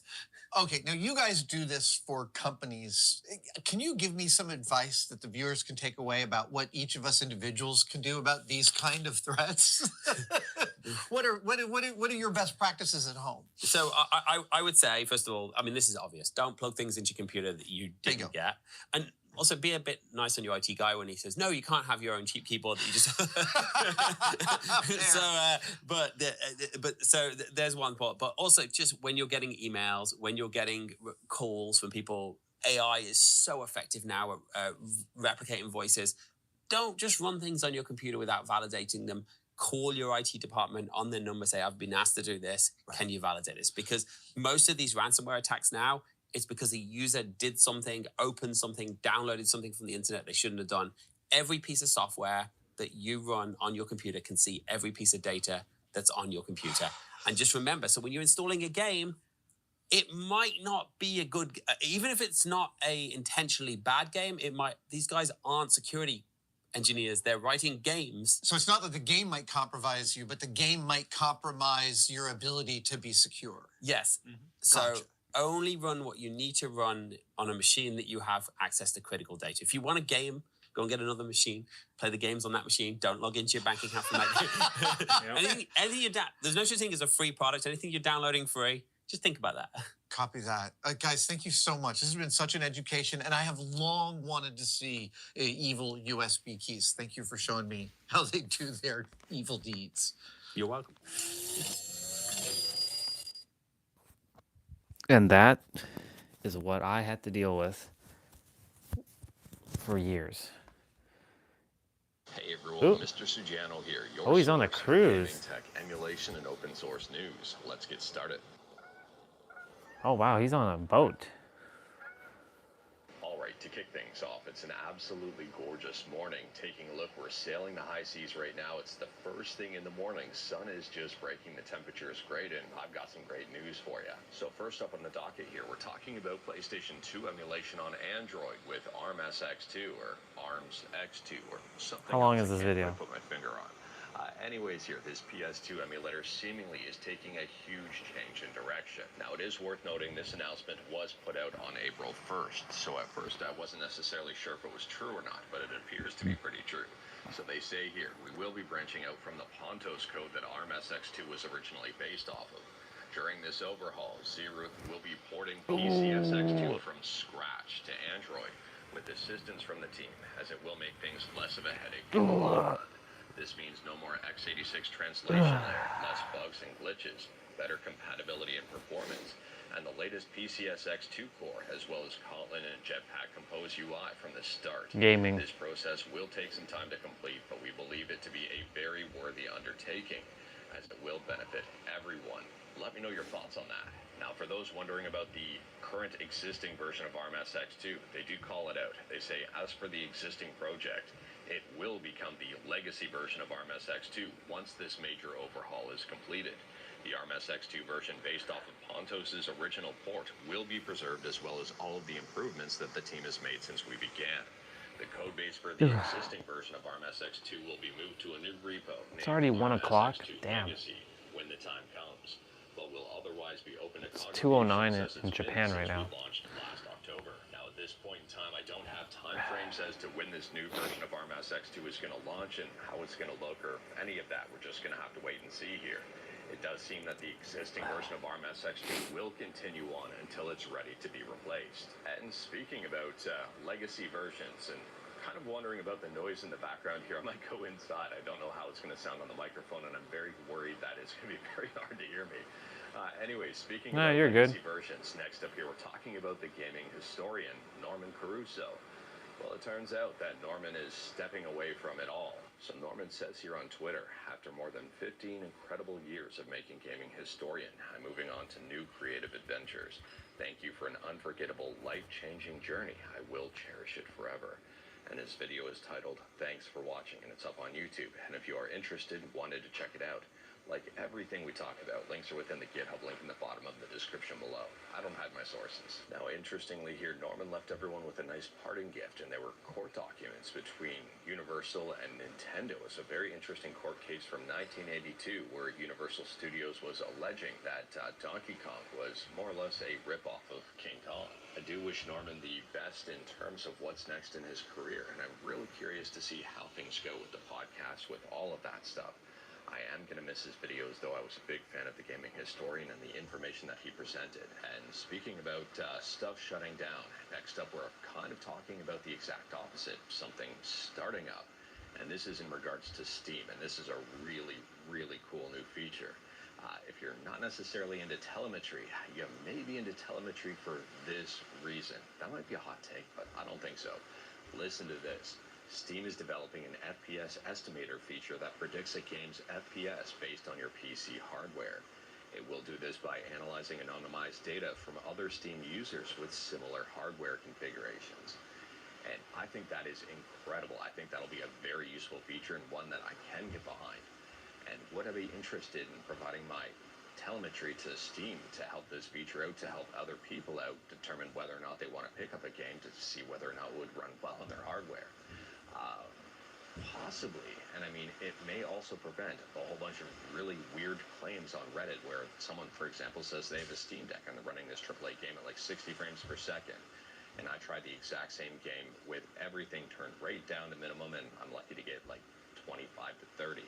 Okay, now you guys do this for companies. Can you give me some advice that the viewers can take away about what each of us individuals can do about these kind of threats? What are your best practices at home? So I would say, first of all, I mean, this is obvious. Don't plug things into your computer that you didn't get. And also be a bit nice on your IT guy when he says, no, you can't have your own cheap keyboard that you just... So there's one part. But also just when you're getting emails, when you're getting calls from people, AI is so effective now at replicating voices. Don't just run things on your computer without validating them. Call your IT department on their number, say, I've been asked to do this. Can you validate this? Because most of these ransomware attacks now, it's because the user did something, opened something, downloaded something from the internet they shouldn't have done. Every piece of software that you run on your computer can see every piece of data that's on your computer. And just remember, so when you're installing a game, it might not be a good, even if it's not a intentionally bad game, these guys aren't security engineers, they're writing games. So it's not that the game might compromise you, but the game might compromise your ability to be secure. Yes. So only run what you need to run on a machine that you have access to critical data. If you want a game, go and get another machine, play the games on that machine, don't log into your bank account from that. Anything there's no such thing as a free product. Anything you're downloading free, just think about that. Copy that. Guys, thank you so much. This has been such an education, and I have long wanted to see evil USB keys. Thank you for showing me how they do their evil deeds. You're welcome. And that is what I had to deal with for years. Hey everyone, Ooh. Mr. Sujano here. Oh, he's on a source for cruise. gaming tech, emulation, and open source news. Let's get started. Oh, wow, he's on a boat. All right, to kick things off, it's an absolutely gorgeous morning. Taking a look, we're sailing the high seas right now. It's the first thing in the morning. Sun is just breaking. The temperature is great, and I've got some great news for you. So first up on the docket here, we're talking about PlayStation 2 emulation on Android with ARMS X2 or ARMS X2 or something. How long else is this I can't video? quite put my finger on. Anyways here, this PS2 emulator seemingly is taking a huge change in direction. Now, it is worth noting this announcement was put out on April 1st, so at first I wasn't necessarily sure if it was true or not, but it appears to be pretty true. So they say here, we will be branching out from the Pontos code that ARMS X2 was originally based off of. During this overhaul, Zeroth will be porting PCS X2 from scratch to Android with assistance from the team, as it will make things less of a headache in the long run. This means no more x86 translation layer, less bugs and glitches, better compatibility and performance, and the latest PCS X2 core, as well as Kotlin and Jetpack Compose UI from the start. Gaming. This process will take some time to complete, but we believe it to be a very worthy undertaking, as it will benefit everyone. Let me know your thoughts on that. Now, for those wondering about the current existing version of ARMS X2, they do call it out. They say, as for the existing project, it will become the legacy version of ARMS X2 once this major overhaul is completed. The ARMS X2 version based off of Pontos' original port will be preserved, as well as all of the improvements that the team has made since we began. The code base for the existing version of ARMS X2 will be moved to a new repo. It's already 1 o'clock. Damn. Legacy when the time comes, but will otherwise be open to It's 2:09 in Japan right now. Launched last October. Now, at this point in time, I don't have time frames as to when this new version of ARMS X2 is going to launch and how it's going to look or any of that. We're just going to have to wait and see here. It does seem that the existing version of ARMS X2 will continue on until it's ready to be replaced. And speaking about legacy versions and kind of wondering about the noise in the background here, I might go inside. I don't know how it's going to sound on the microphone, and I'm very worried that it's going to be very hard to hear me. Anyway, speaking about legacy versions, next up here, we're talking about the gaming historian, Norman Caruso. Well, it turns out that Norman is stepping away from it all. So Norman says here on Twitter, after more than 15 incredible years of making gaming historian, I'm moving on to new creative adventures. Thank you for an unforgettable, life-changing journey. I will cherish it forever. And his video is titled, Thanks for Watching, and it's up on YouTube. And if you are interested, wanted to check it out, Like everything we talk about, links are within the GitHub link in the bottom of the description below. I don't hide my sources. Now, interestingly here, Norman left everyone with a nice parting gift, and they were court documents between Universal and Nintendo. It's a very interesting court case from 1982 where Universal Studios was alleging that Donkey Kong was more or less a ripoff of King Kong. I do wish Norman the best in terms of what's next in his career, and I'm really curious to see how things go with the podcast, with all of that stuff. I am going to miss his videos, though I was a big fan of the gaming historian and the information that he presented. And speaking about stuff shutting down, next up we're kind of talking about the exact opposite, something starting up. And this is in regards to Steam, and this is a really, really cool new feature. If you're not necessarily into telemetry, you may be into telemetry for this reason. That might be a hot take, but I don't think so. Listen to this. Steam is developing an FPS estimator feature that predicts a game's FPS based on your PC hardware. It will do this by analyzing anonymized data from other Steam users with similar hardware configurations. And I think that is incredible. I think that'll be a very useful feature and one that I can get behind. And would I be interested in providing my telemetry to Steam to help this feature out, to help other people out determine whether or not they want to pick up a game to see whether or not it would run well on their hardware? Possibly, and I mean, it may also prevent a whole bunch of really weird claims on Reddit where someone, for example, says they have a Steam Deck and they're running this AAA game at like 60 frames per second, and I tried the exact same game with everything turned right down to minimum, and I'm lucky to get like 25 to 30,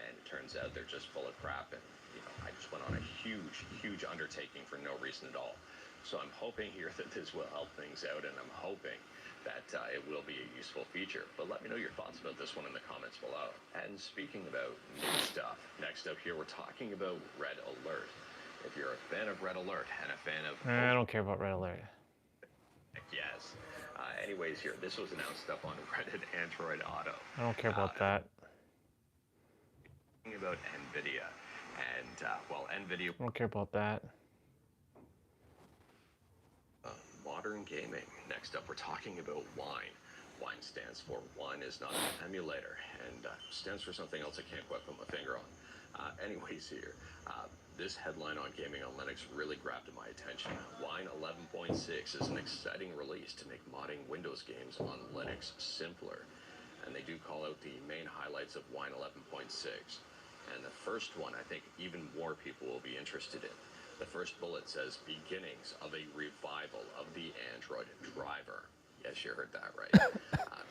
and it turns out they're just full of crap, and you know, I just went on a huge undertaking for no reason at all. So I'm hoping here that this will help things out, and I'm hoping that it will be a useful feature. But let me know your thoughts about this one in the comments below. And speaking about new stuff, next up here we're talking about Red Alert. If you're a fan of Red Alert and a fan of... I don't care about Red Alert. Yes. Anyways, here, this was announced up on Reddit Android Auto. I don't care about that. Talking about NVIDIA. And, well, NVIDIA... I don't care about that. Modern gaming. Next up, we're talking about Wine. Wine stands for One is Not an Emulator, and stands for something else I can't quite put my finger on. Anyways, here, this headline on Gaming on Linux really grabbed my attention. Wine 11.6 is an exciting release to make modding Windows games on Linux simpler. And they do call out the main highlights of Wine 11.6. And the first one, I think even more people will be interested in. The first bullet says, beginnings of a revival of the Android driver. Yes, you heard that right.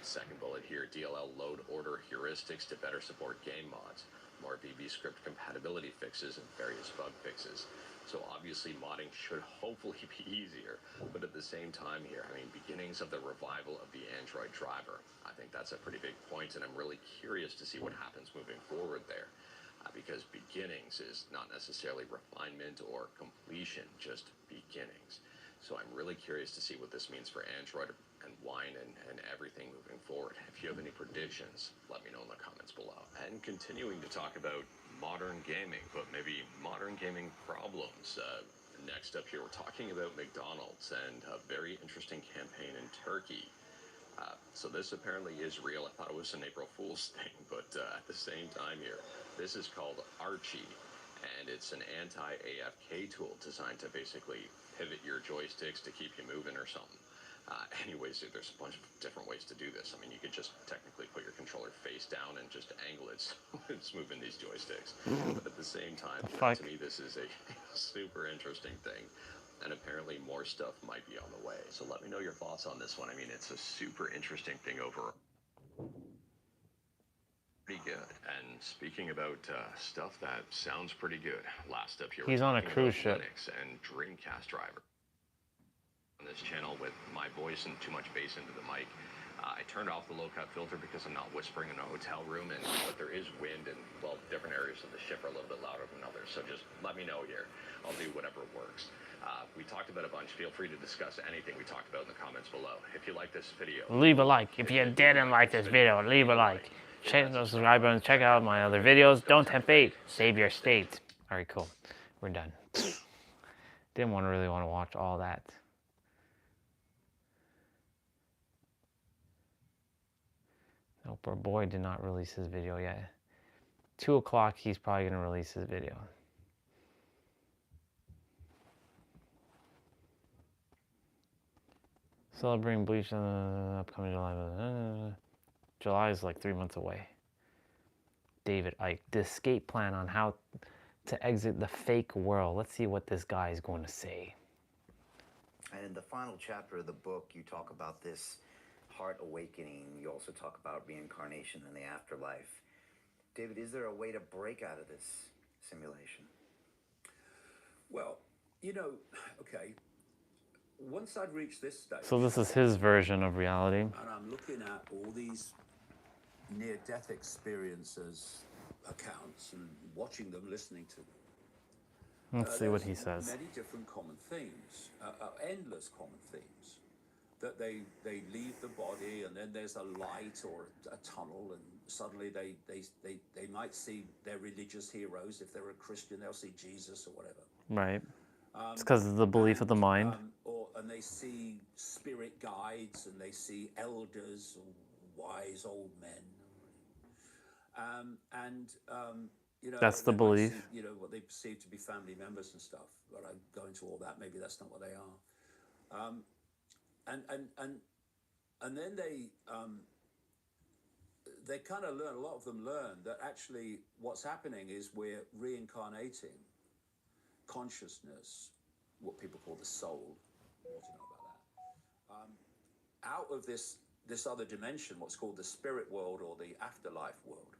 Second bullet here, DLL load order heuristics to better support game mods. More VB script compatibility fixes and various bug fixes. So obviously modding should hopefully be easier. But at the same time here, I mean, beginnings of the revival of the Android driver. I think that's a pretty big point, and I'm really curious to see what happens moving forward there. Because beginnings is not necessarily refinement or completion, just beginnings. So I'm really curious to see what this means for Android and Wine and everything moving forward. If you have any predictions, let me know in the comments below. And continuing to talk about modern gaming, but maybe modern gaming problems. Next up here, we're talking about McDonald's and a very interesting campaign in Turkey. So this apparently is real. I thought it was an April Fool's thing, but at the same time here, this is called Archie, and it's an anti-AFK tool designed to basically pivot your joysticks to keep you moving or something. Anyways, there's a bunch of different ways to do this. I mean, you could just technically put your controller face down and just angle it so it's moving these joysticks. But at the same time, to me, this is a super interesting thing. And apparently more stuff might be on the way. So let me know your thoughts on this one. I mean, it's a super interesting thing overall. Pretty good. And speaking about stuff that sounds pretty good, last up here, he's on a cruise ship. Linux and Dreamcast driver. On this channel with my voice and too much bass into the mic. I turned off the low-cut filter because I'm not whispering in a hotel room, but there is wind, and, well, different areas of the ship are a little bit louder than others, so just let me know here. I'll do whatever works. We talked about a bunch. Feel free to discuss anything we talked about in the comments below. If you like this video, leave a like. If you didn't like this video, leave a like. Check the subscribe button, check out my other videos. Don't tempt fate, save your state. Alright, cool. We're done. Didn't really want to watch all that. Nope, our boy did not release his video yet. 2 o'clock, he's probably going to release his video. Celebrating Bleach upcoming July. July is like 3 months away. David Icke, the escape plan on how to exit the fake world. Let's see what this guy is going to say. And in the final chapter of the book, you talk about this heart awakening. You also talk about reincarnation and the afterlife. David, is there a way to break out of this simulation? Well, you know, okay, once I'd reached this stage... So this is his version of reality. And I'm looking at all these near-death experiences accounts and watching them, listening to them. Let's see what he says. Many different common themes, endless common themes. That they leave the body and then there's a light or a tunnel and suddenly they might see their religious heroes. If they're a Christian, they'll see Jesus or whatever. Right. It's because of the belief of the mind. And they see spirit guides and they see elders or wise old men. You know, that's the belief. See, you know, what they perceive to be family members and stuff. But I go into all that. Maybe that's not what they are. And then they kind of learn. A lot of them learn that actually what's happening is we're reincarnating consciousness, what people call the soul. What do you know about that? Out of this other dimension, what's called the spirit world or the afterlife world,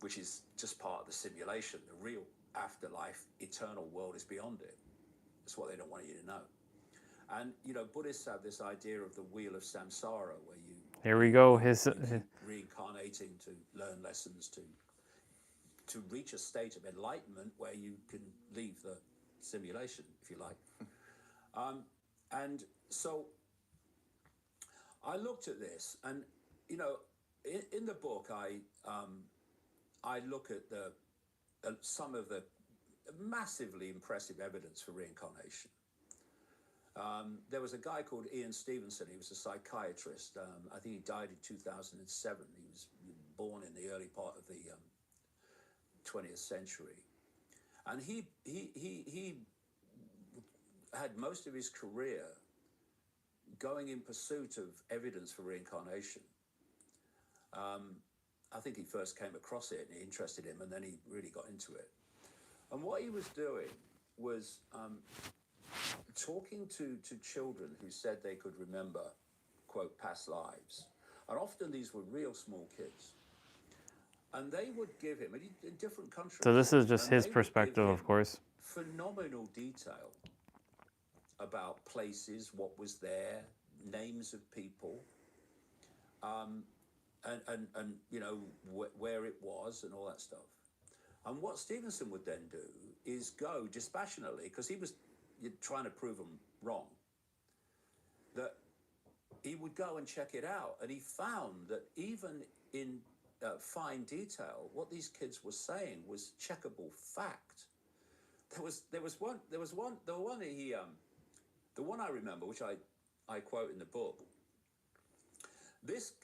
which is just part of the simulation. The real afterlife, eternal world is beyond it. That's what they don't want you to know. And, you know, Buddhists have this idea of the wheel of samsara, where you... Here we go. Reincarnating to learn lessons, to reach a state of enlightenment where you can leave the simulation, if you like. And so I looked at this, and, you know, in the book, I look at some of the massively impressive evidence for reincarnation. There was a guy called Ian Stevenson. He was a psychiatrist. I think he died in 2007. He was born in the early part of the 20th century. And he had most of his career going in pursuit of evidence for reincarnation. I think he first came across it and it interested him, and then he really got into it. And what he was doing was talking to children who said they could remember, quote, past lives. And often these were real small kids. And they would give him, in different countries... So this is just his perspective, of course. Phenomenal detail about places, what was there, names of people, and you know, where it was and all that stuff. And what Stevenson would then do is go dispassionately, because he was trying to prove them wrong, that he would go and check it out. And he found that even in fine detail, what these kids were saying was checkable fact. The one I remember, which I quote in the book. This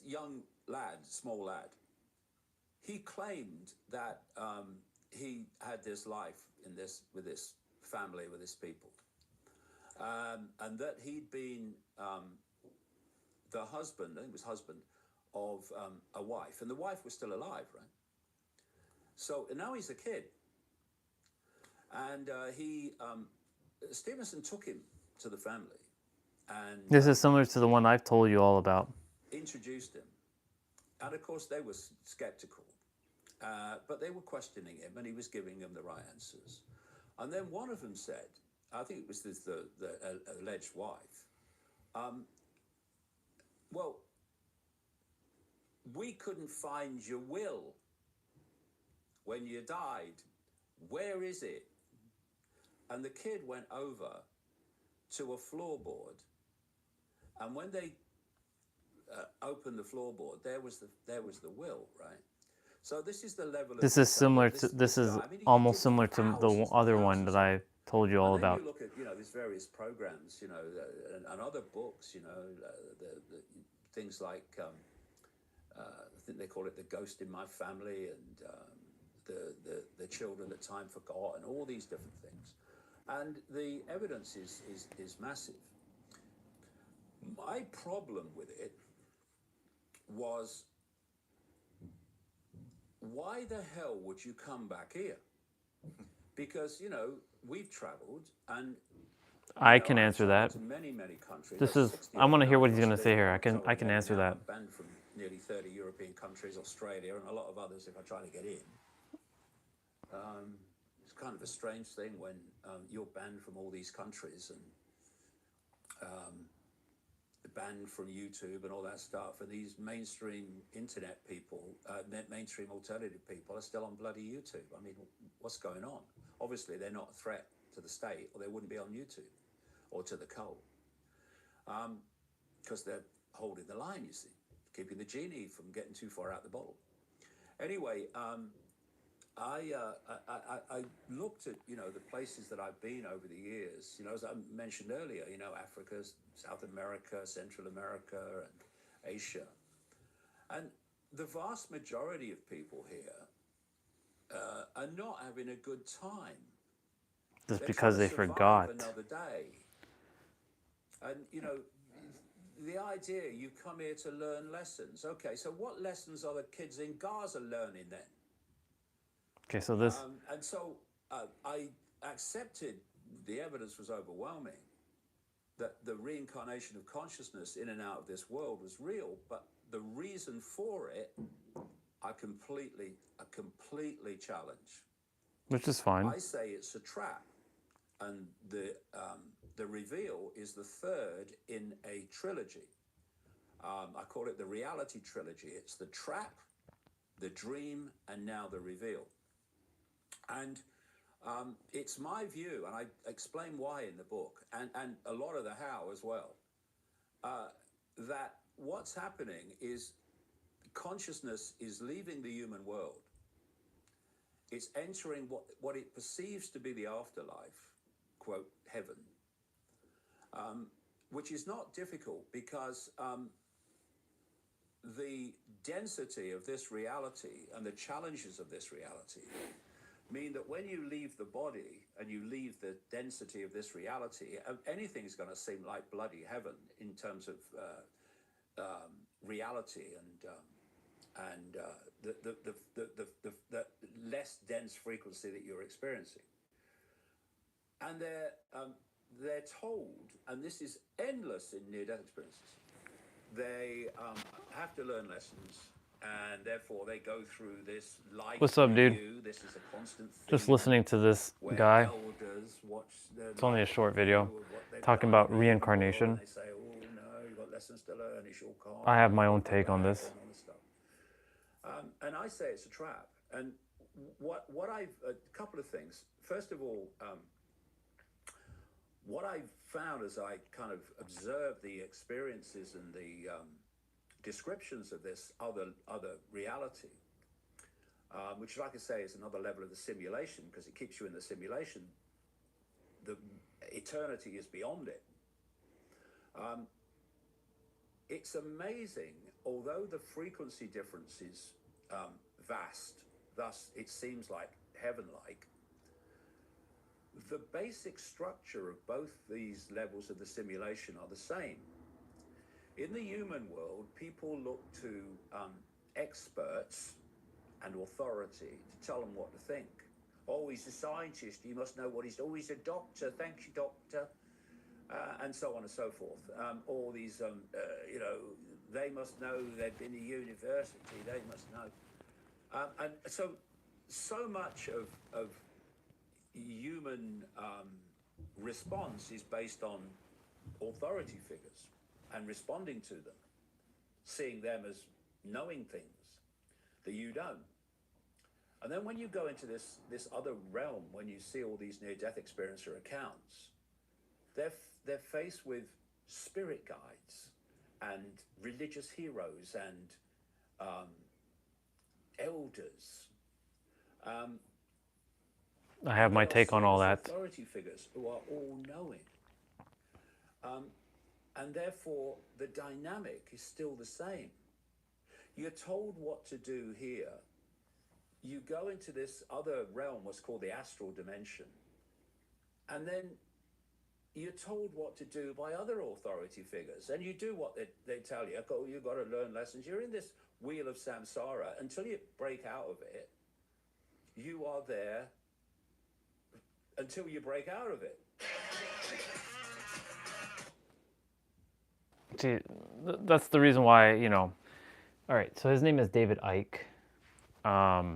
young lad, small lad, he claimed that he had this life with this family, with his people, and that he'd been the husband, I think it was husband, of a wife, and the wife was still alive, right? So now he's a kid, and Stevenson took him to the family, and this is similar to the one I've told you all about. Introduced him, and of course they were skeptical, but they were questioning him, and he was giving them the right answers. And then one of them said, I think it was the alleged wife, well, we couldn't find your will when you died. Where is it? And the kid went over to a floorboard, and when they opened the floorboard, there was the will, right? So this is the level of... This is similar to, this is almost similar to the other one that I told you all and then about. You look at, you know, these various programs, you know, and other books, you know, the things like I think they call it The Ghost in My Family, and the children that time forgot, and all these different things. And the evidence is massive. My problem with it was, why the hell would you come back here? Because, you know, we've traveled, and I can answer that. many countries. This is, I want to hear what he's going to say here. I can answer that. I'm banned from nearly 30 European countries, Australia, and a lot of others if I try to get in. It's kind of a strange thing when you're banned from all these countries and banned from YouTube and all that stuff, and these mainstream internet people, mainstream alternative people are still on bloody YouTube. I mean, what's going on? Obviously, they're not a threat to the state, or they wouldn't be on YouTube, or to the cult, because they're holding the line, you see, keeping the genie from getting too far out the bottle. Anyway, I looked at, you know, the places that I've been over the years, you know, as I mentioned earlier, you know, Africa, South America, Central America, and Asia. And the vast majority of people here are not having a good time. Just because they forgot. Another day. And, you know, the idea, you come here to learn lessons. Okay, so what lessons are the kids in Gaza learning then? Okay, so this... and so I accepted, the evidence was overwhelming, that the reincarnation of consciousness in and out of this world was real, but the reason for it, I completely challenge. Which is fine. I say it's a trap, and the reveal is the third in a trilogy. I call it the reality trilogy. It's the trap, the dream, and now the reveal. And it's my view, and I explain why in the book, and a lot of the how as well, that what's happening is consciousness is leaving the human world. It's entering what it perceives to be the afterlife, quote, heaven, which is not difficult because the density of this reality and the challenges of this reality mean that when you leave the body and you leave the density of this reality, anything's going to seem like bloody heaven in terms of reality and the less dense frequency that you're experiencing. And they're told, and this is endless in near-death experiences, they have to learn lessons, and therefore they go through this life. What's up, dude? This is a constant theme. Just listening to this guy. It's only a short video talking about reincarnation. They say, oh no, you've got lessons to learn, it's your karma. I have my own take on this. And I say it's a trap. And what I've, a couple of things. First of all, what I've found as I kind of observe the experiences and the descriptions of this other reality, which, like I say, is another level of the simulation, because it keeps you in the simulation. The eternity is beyond it. It's amazing, although the frequency difference is vast, thus it seems like heaven-like, the basic structure of both these levels of the simulation are the same. In the human world, people look to experts and authority to tell them what to think. Oh, he's a scientist, he must know what he's doing. Oh, he's a doctor, thank you, doctor. And so on and so forth. All these, you know, they must know, they've been to university, they must know. And so much of human response is based on authority figures and responding to them, seeing them as knowing things that you don't. And then when you go into this other realm, when you see all these near-death experiencer accounts, they're faced with spirit guides and religious heroes and elders. I have my take on all that. Authority figures who are all knowing. And therefore, the dynamic is still the same. you're told what to do here. You go into this other realm, what's called the astral dimension, and then you're told what to do by other authority figures, and you do what they tell you. You've got to learn lessons. You're in this wheel of samsara. Until you break out of it, you are there until you break out of it. See, that's the reason why, you know. All right, so his name is David Icke. I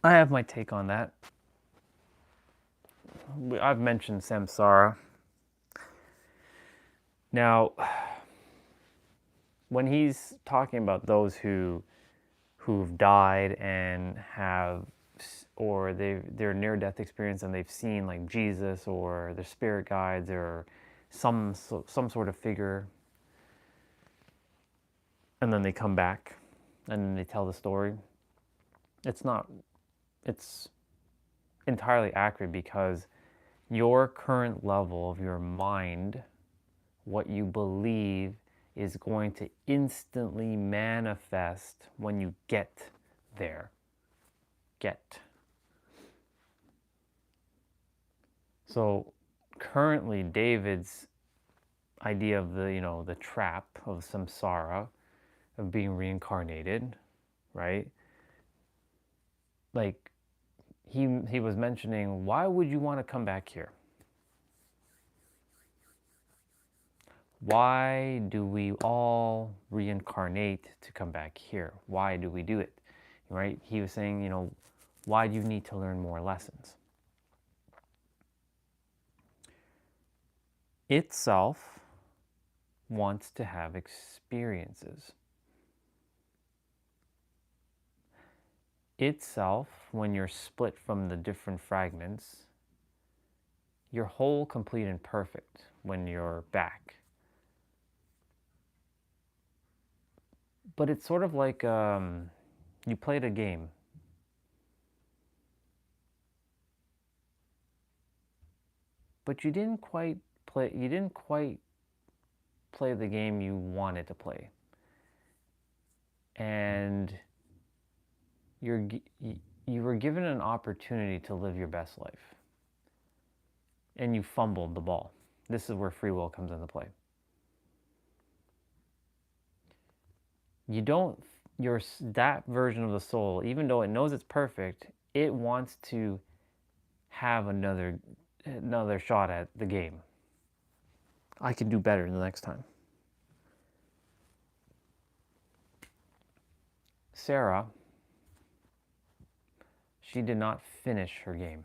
have my take on that. I've mentioned samsara. Now, when he's talking about those who've died and have, or they're near-death experience and they've seen like Jesus or their spirit guides or some sort of figure, and then they come back and then they tell the story. It's entirely accurate, because your current level of your mind, what you believe, is going to instantly manifest when you get there. So currently David's idea of the trap of samsara, of being reincarnated, right? Like he was mentioning, why would you want to come back here? Why do we all reincarnate to come back here? Why do we do it? Right? He was saying, why do you need to learn more lessons? Itself wants to have experiences. Itself, when you're split from the different fragments, you're whole, complete, and perfect when you're back. But it's sort of like you played a game. But you didn't quite play the game you wanted to play. And you were given an opportunity to live your best life. And you fumbled the ball. This is where free will comes into play. That version of the soul, even though it knows it's perfect, it wants to have another shot at the game. I can do better the next time. Sarah, she did not finish her game.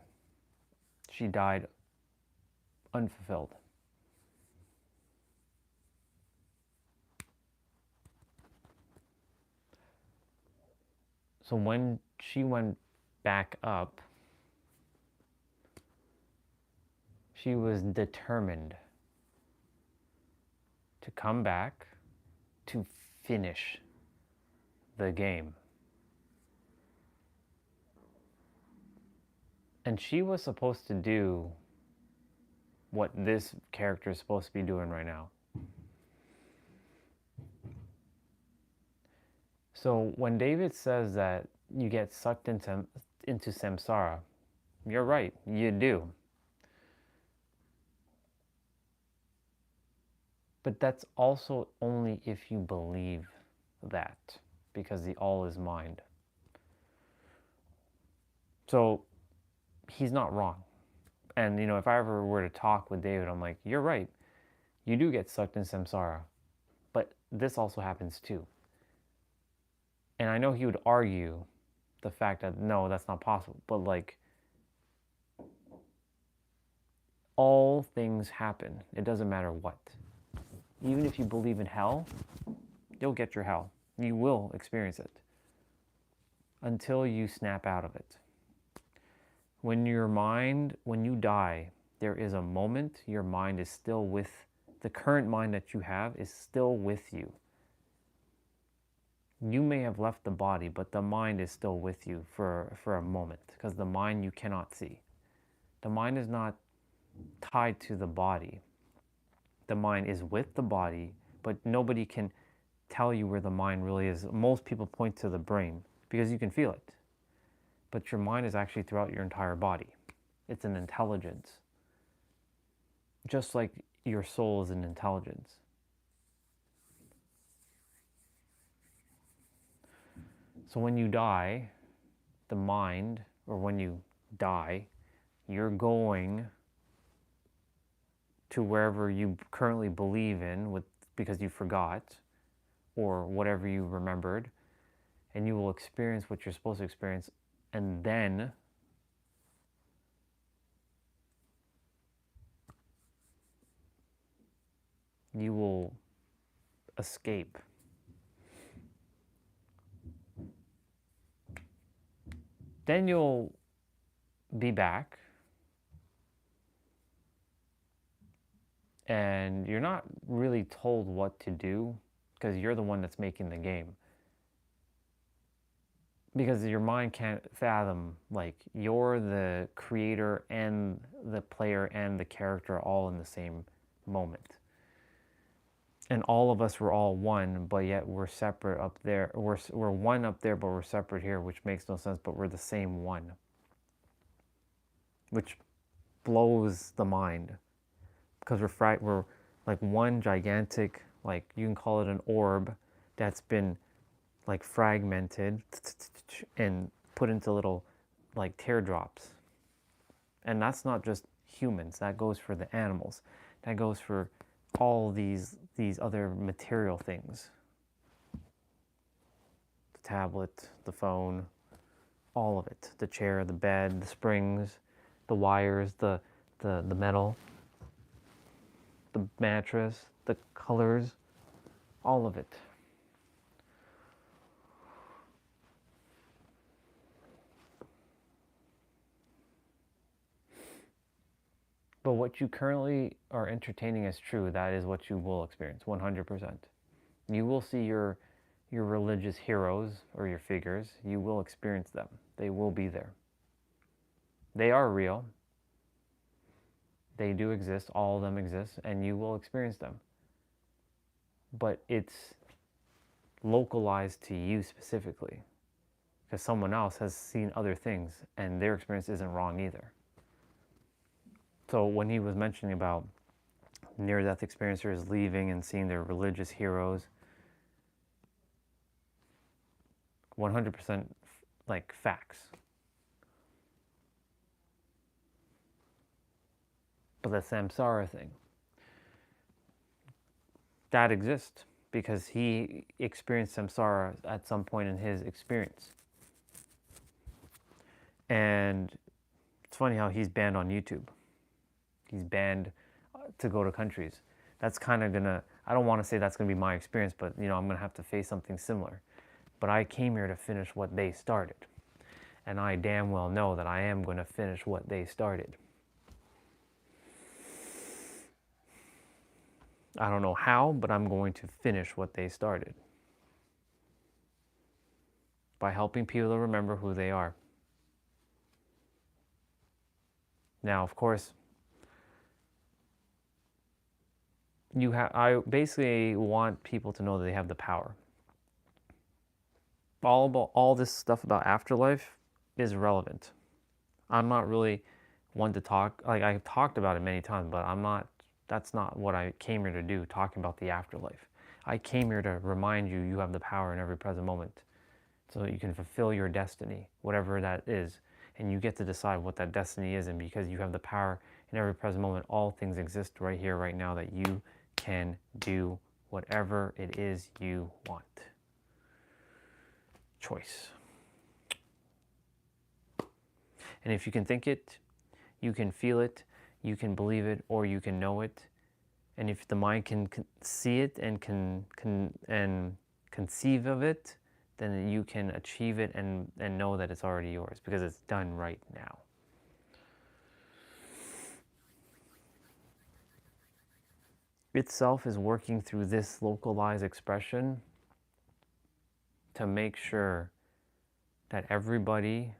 She died unfulfilled. So when she went back up, she was determined to come back to finish the game. And she was supposed to do what this character is supposed to be doing right now. So when David says that you get sucked into samsara, you're right, you do. But that's also only if you believe that, because the all is mind. So he's not wrong. And if I ever were to talk with David, I'm like, you're right, you do get sucked in samsara, but this also happens too. And I know he would argue the fact that no, that's not possible, but like, all things happen. It doesn't matter what. Even if you believe in hell, you'll get your hell. You will experience it until you snap out of it. When you die, there is a moment your mind is still with, the current mind that you have is still with you. You may have left the body, but the mind is still with you for a moment, because the mind you cannot see. The mind is not tied to the body. The mind is with the body, but nobody can tell you where the mind really is. Most people point to the brain because you can feel it. But your mind is actually throughout your entire body. It's an intelligence. Just like your soul is an intelligence. So when you die, the mind, or when you die, you're going to wherever you currently believe in because you forgot, or whatever you remembered, and you will experience what you're supposed to experience, and then you will escape. Then you'll be back, and you're not really told what to do because you're the one that's making the game. Because your mind can't fathom, like, you're the creator and the player and the character all in the same moment. And all of us were all one, but yet we're separate up there. We're one up there, but we're separate here, which makes no sense, but we're the same one. Which blows the mind. Because we're like one gigantic, like, you can call it an orb that's been like fragmented and put into little like teardrops. And that's not just humans, that goes for the animals, that goes for all these other material things. The tablet, the phone, all of it. The chair, the bed, the springs, the wires, the metal, the mattress, the colors, all of it. But what you currently are entertaining as true, that is what you will experience, 100%. You will see your religious heroes or your figures. You will experience them. They will be there. They are real. They do exist. All of them exist, and you will experience them. But it's localized to you specifically, because someone else has seen other things, and their experience isn't wrong either. So when he was mentioning about near-death experiencers leaving and seeing their religious heroes, 100% like facts. But the samsara thing, that exists because he experienced samsara at some point in his experience. And it's funny how he's banned on YouTube. He's banned to go to countries. That's kind of gonna, I don't want to say that's gonna be my experience, but I'm gonna have to face something similar. But I came here to finish what they started. And I damn well know that I am gonna finish what they started. I don't know how, but I'm going to finish what they started. By helping people to remember who they are. Now, of course, I basically want people to know that they have the power. All this stuff about afterlife is relevant. I'm not really one to talk, like, I've talked about it many times, but that's not what I came here to do, talking about the afterlife. I came here to remind you have the power in every present moment so that you can fulfill your destiny, whatever that is, and you get to decide what that destiny is, and because you have the power in every present moment, all things exist right here, right now, that you can do whatever it is you want. Choice. And if you can think it, you can feel it, you can believe it, or you can know it. And if the mind can see it and can conceive of it, then you can achieve it and know that it's already yours because it's done right now. Itself is working through this localized expression to make sure that everybody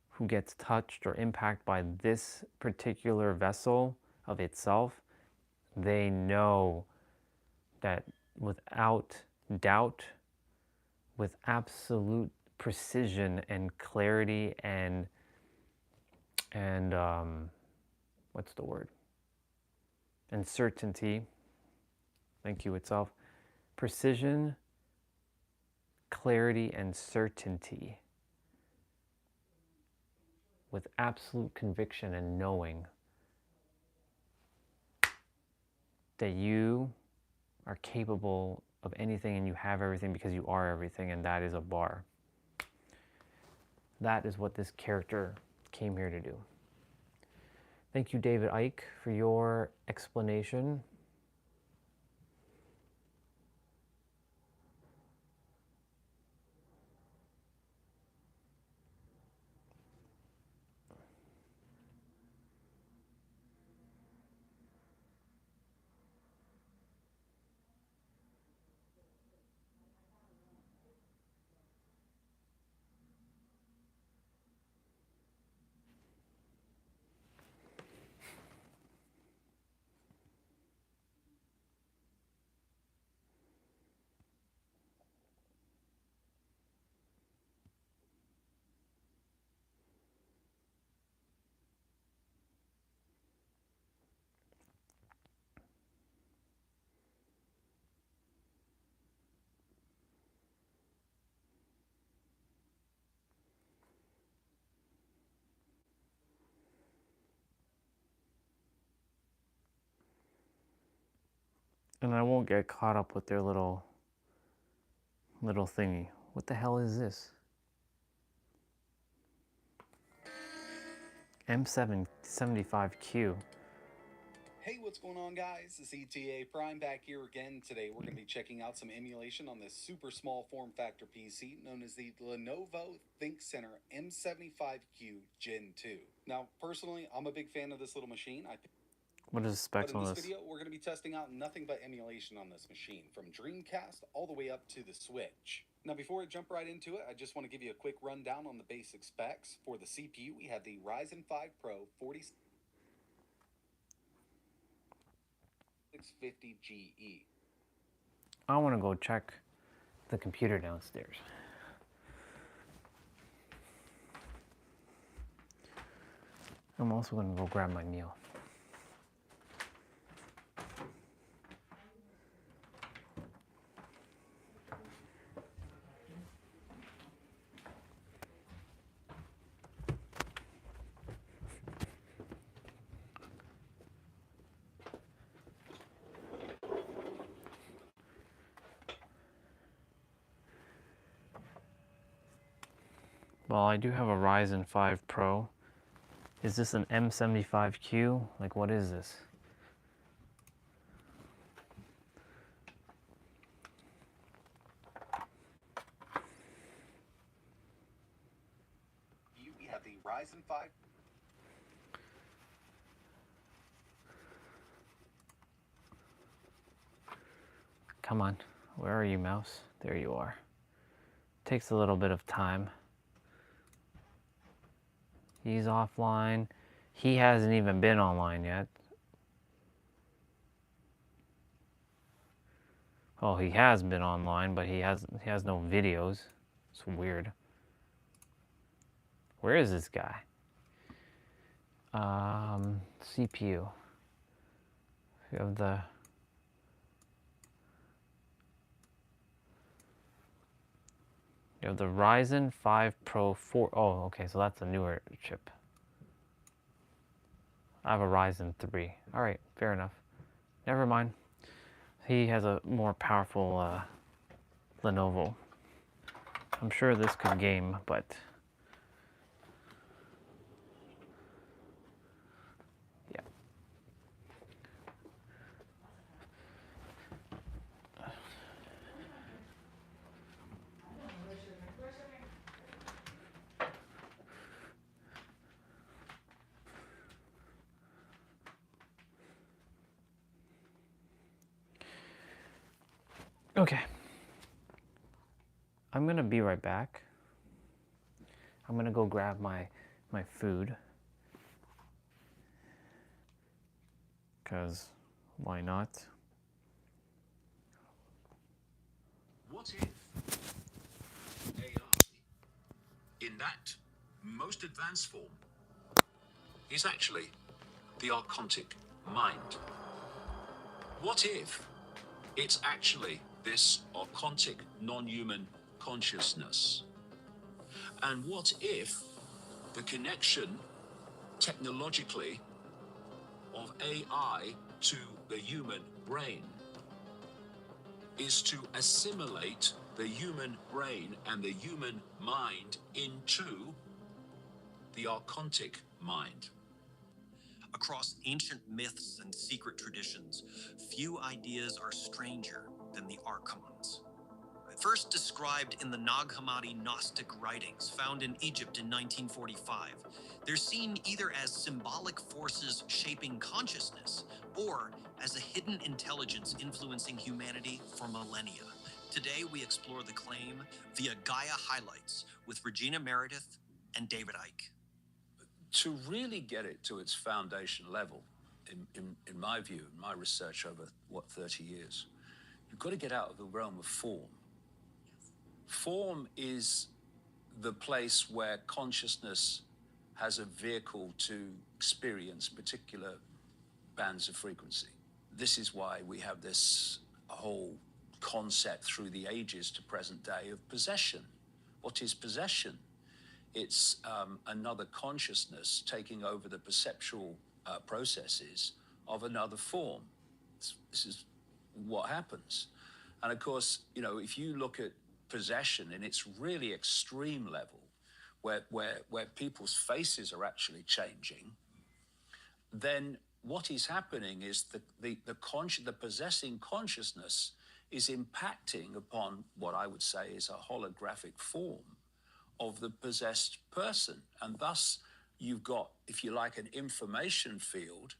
who gets touched or impacted by this particular vessel of itself, they know that without doubt, with absolute precision and clarity and what's the word? And certainty. Thank you itself. Precision, clarity, and certainty. With absolute conviction and knowing that you are capable of anything and you have everything because you are everything, and that is a bar. That is what this character came here to do. Thank you, David Icke, for your explanation. And I won't get caught up with their little thingy. What the hell is this? M775Q. Hey, what's going on, guys? It's ETA Prime back here again. Today we're going to be checking out some emulation on this super small form factor PC known as the Lenovo ThinkCentre M75Q Gen 2. Now, personally, I'm a big fan of this little machine. What is the specs on But in this? this video, we're going to be testing out nothing but emulation on this machine, from Dreamcast all the way up to the Switch. Now, before I jump right into it, I just want to give you a quick rundown on the basic specs. For the CPU, we have the Ryzen 5 Pro 4650GE. I want to go check the computer downstairs. I'm also going to go grab my meal. Well, I do have a Ryzen 5 Pro. Is this an M75Q? Like, what is this? We have the Ryzen 5. Come on, where are you, mouse? There you are. Takes a little bit of time. He's offline. He hasn't even been online yet. Well, he has been online, but he has no videos. It's weird. Where is this guy? CPU. We have the Ryzen 5 Pro 4. Oh, okay, so that's a newer chip. I have a Ryzen 3. All right, fair enough. Never mind. He has a more powerful Lenovo. I'm sure this could game, but yeah. Okay. I'm gonna be right back. I'm gonna go grab my food. Because why not? What if AI, in that most advanced form, is actually the archontic mind? What if it's actually this archontic non-human consciousness? And what if the connection technologically of AI to the human brain is to assimilate the human brain and the human mind into the archontic mind? Across ancient myths and secret traditions, few ideas are stranger than the archons. First described in the Nag Hammadi Gnostic writings found in Egypt in 1945, they're seen either as symbolic forces shaping consciousness or as a hidden intelligence influencing humanity for millennia. Today, we explore the claim via Gaia Highlights with Regina Meredith and David Icke. To really get it to its foundation level, in my view, in my research over, 30 years, you've got to get out of the realm of form. Form is the place where consciousness has a vehicle to experience particular bands of frequency. This is why we have this whole concept through the ages to present day of possession. What is possession? It's another consciousness taking over the perceptual processes of another form. This is what happens. And of course, if you look at possession in its really extreme level, where people's faces are actually changing, then what is happening is the possessing consciousness is impacting upon what I would say is a holographic form of the possessed person. And thus you've got, if you like, an information field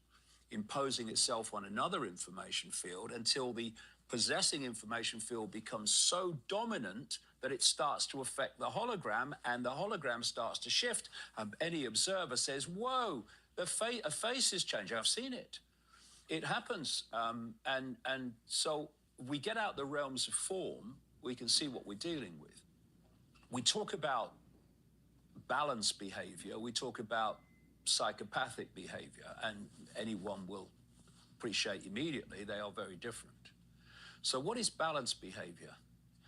imposing itself on another information field until the possessing information field becomes so dominant that it starts to affect the hologram, and the hologram starts to shift. Any observer says, whoa, a face is changing. I've seen it. It happens. And so we get out the realms of form, we can see what we're dealing with. We talk about balanced behavior, we talk about psychopathic behavior, and anyone will appreciate immediately they are very different. So what is balanced behavior?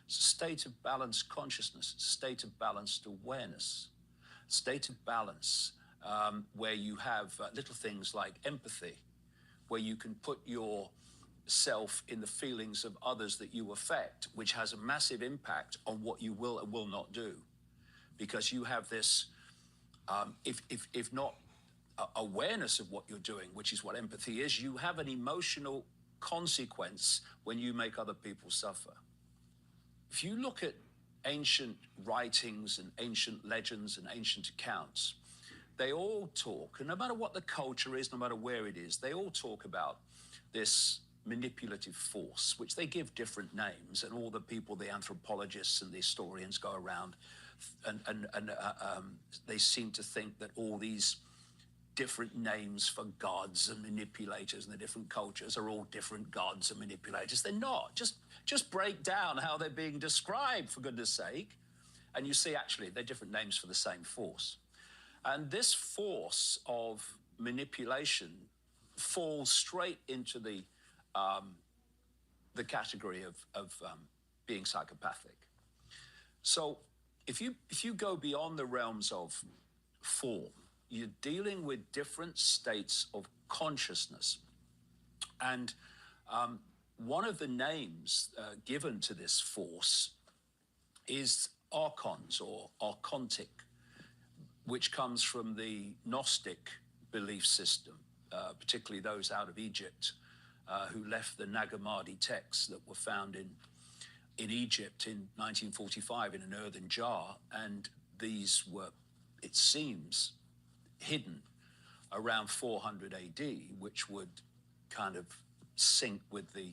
It's a state of balanced consciousness, a state of balanced awareness, a state of balance where you have little things like empathy, where you can put yourself in the feelings of others that you affect, which has a massive impact on what you will and will not do. Because you have this, if not awareness of what you're doing, which is what empathy is, you have an emotional consequence when you make other people suffer. If you look at ancient writings and ancient legends and ancient accounts, they all talk, and no matter what the culture is, no matter where it is, they all talk about this manipulative force, which they give different names, and all the people, the anthropologists and the historians go around and they seem to think that all these different names for gods and manipulators in the different cultures are all different gods and manipulators. They're not. Just break down how they're being described, for goodness sake, and you see actually they're different names for the same force. And this force of manipulation falls straight into the category of being psychopathic. So if you go beyond the realms of form, you're dealing with different states of consciousness. And one of the names given to this force is archons or archontic, which comes from the Gnostic belief system, particularly those out of Egypt who left the Nag Hammadi texts that were found in Egypt in 1945 in an earthen jar. And these were, it seems, hidden around 400 AD, which would kind of sync with the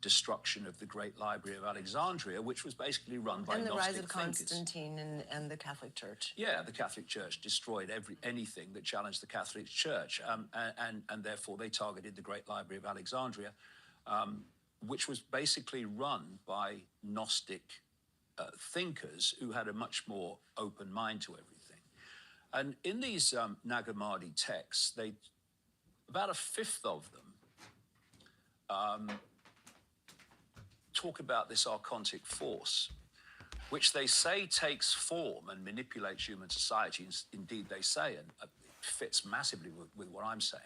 destruction of the Great Library of Alexandria, which was basically run by Gnostic thinkers. And the rise of Constantine and the Catholic Church. Yeah, the Catholic Church destroyed anything that challenged the Catholic Church, and therefore they targeted the Great Library of Alexandria. which was basically run by Gnostic thinkers who had a much more open mind to everything. And in these Nag Hammadi texts, about a fifth of them talk about this archontic force, which they say takes form and manipulates human society. Indeed, they say, and it fits massively with what I'm saying,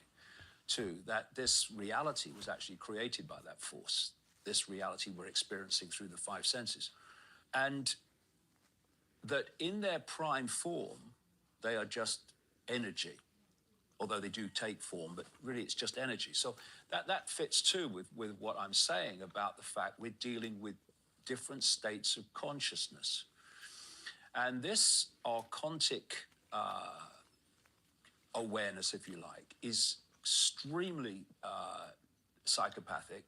too, that this reality was actually created by that force, this reality we're experiencing through the five senses. And that in their prime form, they are just energy, although they do take form, but really it's just energy. So that fits too with what I'm saying about the fact we're dealing with different states of consciousness. And this archontic awareness, if you like, is extremely psychopathic,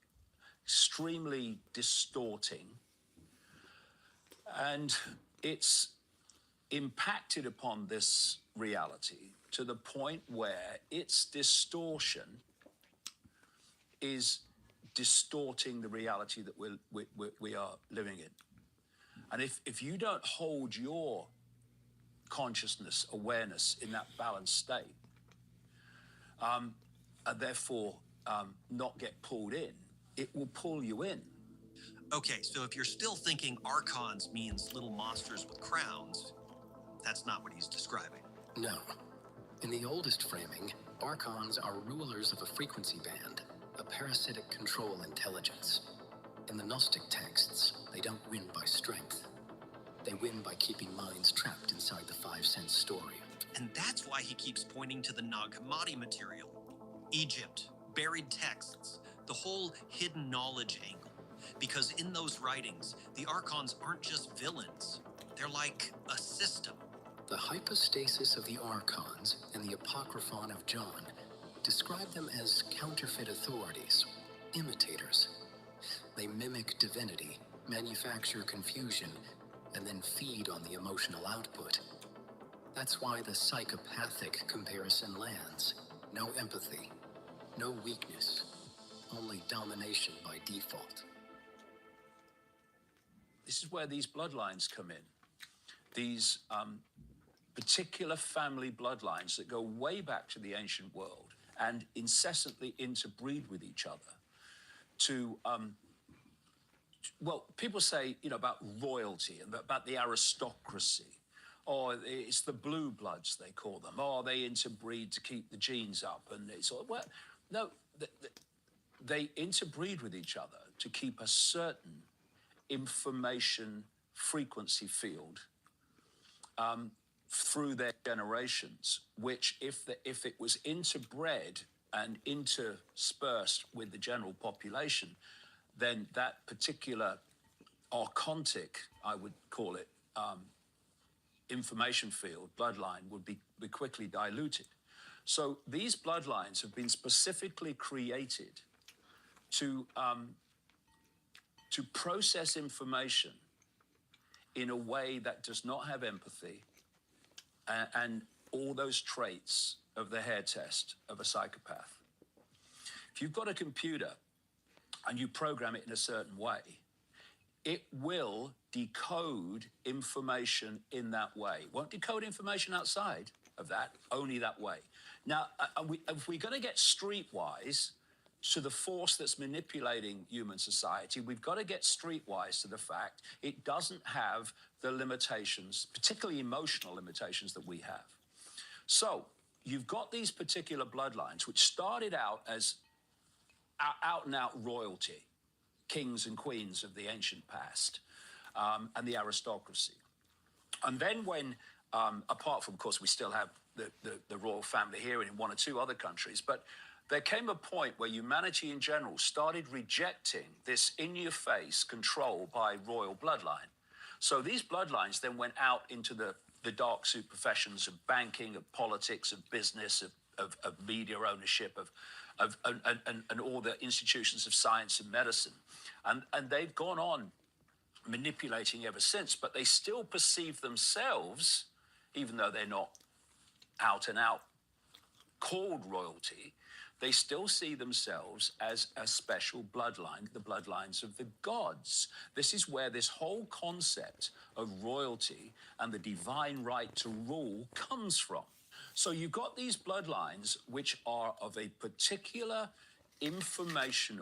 extremely distorting, and it's impacted upon this reality to the point where its distortion is distorting the reality that we are living in. And if you don't hold your consciousness, awareness in that balanced state, and therefore not get pulled in, it will pull you in. Okay, so if you're still thinking archons means little monsters with crowns, that's not what he's describing. No. In the oldest framing, archons are rulers of a frequency band, a parasitic control intelligence. In the Gnostic texts, they don't win by strength. They win by keeping minds trapped inside the five-sense story. And that's why he keeps pointing to the Nag Hammadi material. Egypt, buried texts, the whole hidden knowledge angle. Because in those writings, the archons aren't just villains. They're like a system. The hypostasis of the archons and the apocryphon of John describe them as counterfeit authorities, imitators. They mimic divinity, manufacture confusion, and then feed on the emotional output. That's why the psychopathic comparison lands. No empathy, no weakness, only domination by default. This is where these bloodlines come in. These particular family bloodlines that go way back to the ancient world and incessantly interbreed with each other to, well, people say, about royalty and about the aristocracy, or it's the blue bloods, they call them, or they interbreed to keep the genes up. And it's all, well, no, they interbreed with each other to keep a certain information frequency field through their generations, which if it was interbred and interspersed with the general population, then that particular archontic, I would call it, information field, bloodline, would be quickly diluted. So these bloodlines have been specifically created to process information in a way that does not have empathy and all those traits of the hair test of a psychopath. If you've got a computer and you program it in a certain way, it will decode information in that way. It won't decode information outside of that, only that way. Now, if we're going to get streetwise to the force that's manipulating human society, we've got to get streetwise to the fact it doesn't have the limitations, particularly emotional limitations, that we have. So you've got these particular bloodlines, which started out as out-and-out royalty, kings and queens of the ancient past, and the aristocracy. And then when, apart from, of course, we still have the royal family here and in one or two other countries, but there came a point where humanity in general started rejecting this in-your-face control by royal bloodline. So these bloodlines then went out into the dark suit professions of banking, of politics, of business, of media ownership, and all the institutions of science and medicine. And they've gone on manipulating ever since, but they still perceive themselves, even though they're not out and out called royalty, they still see themselves as a special bloodline, the bloodlines of the gods. This is where this whole concept of royalty and the divine right to rule comes from. So you've got these bloodlines which are of a particular information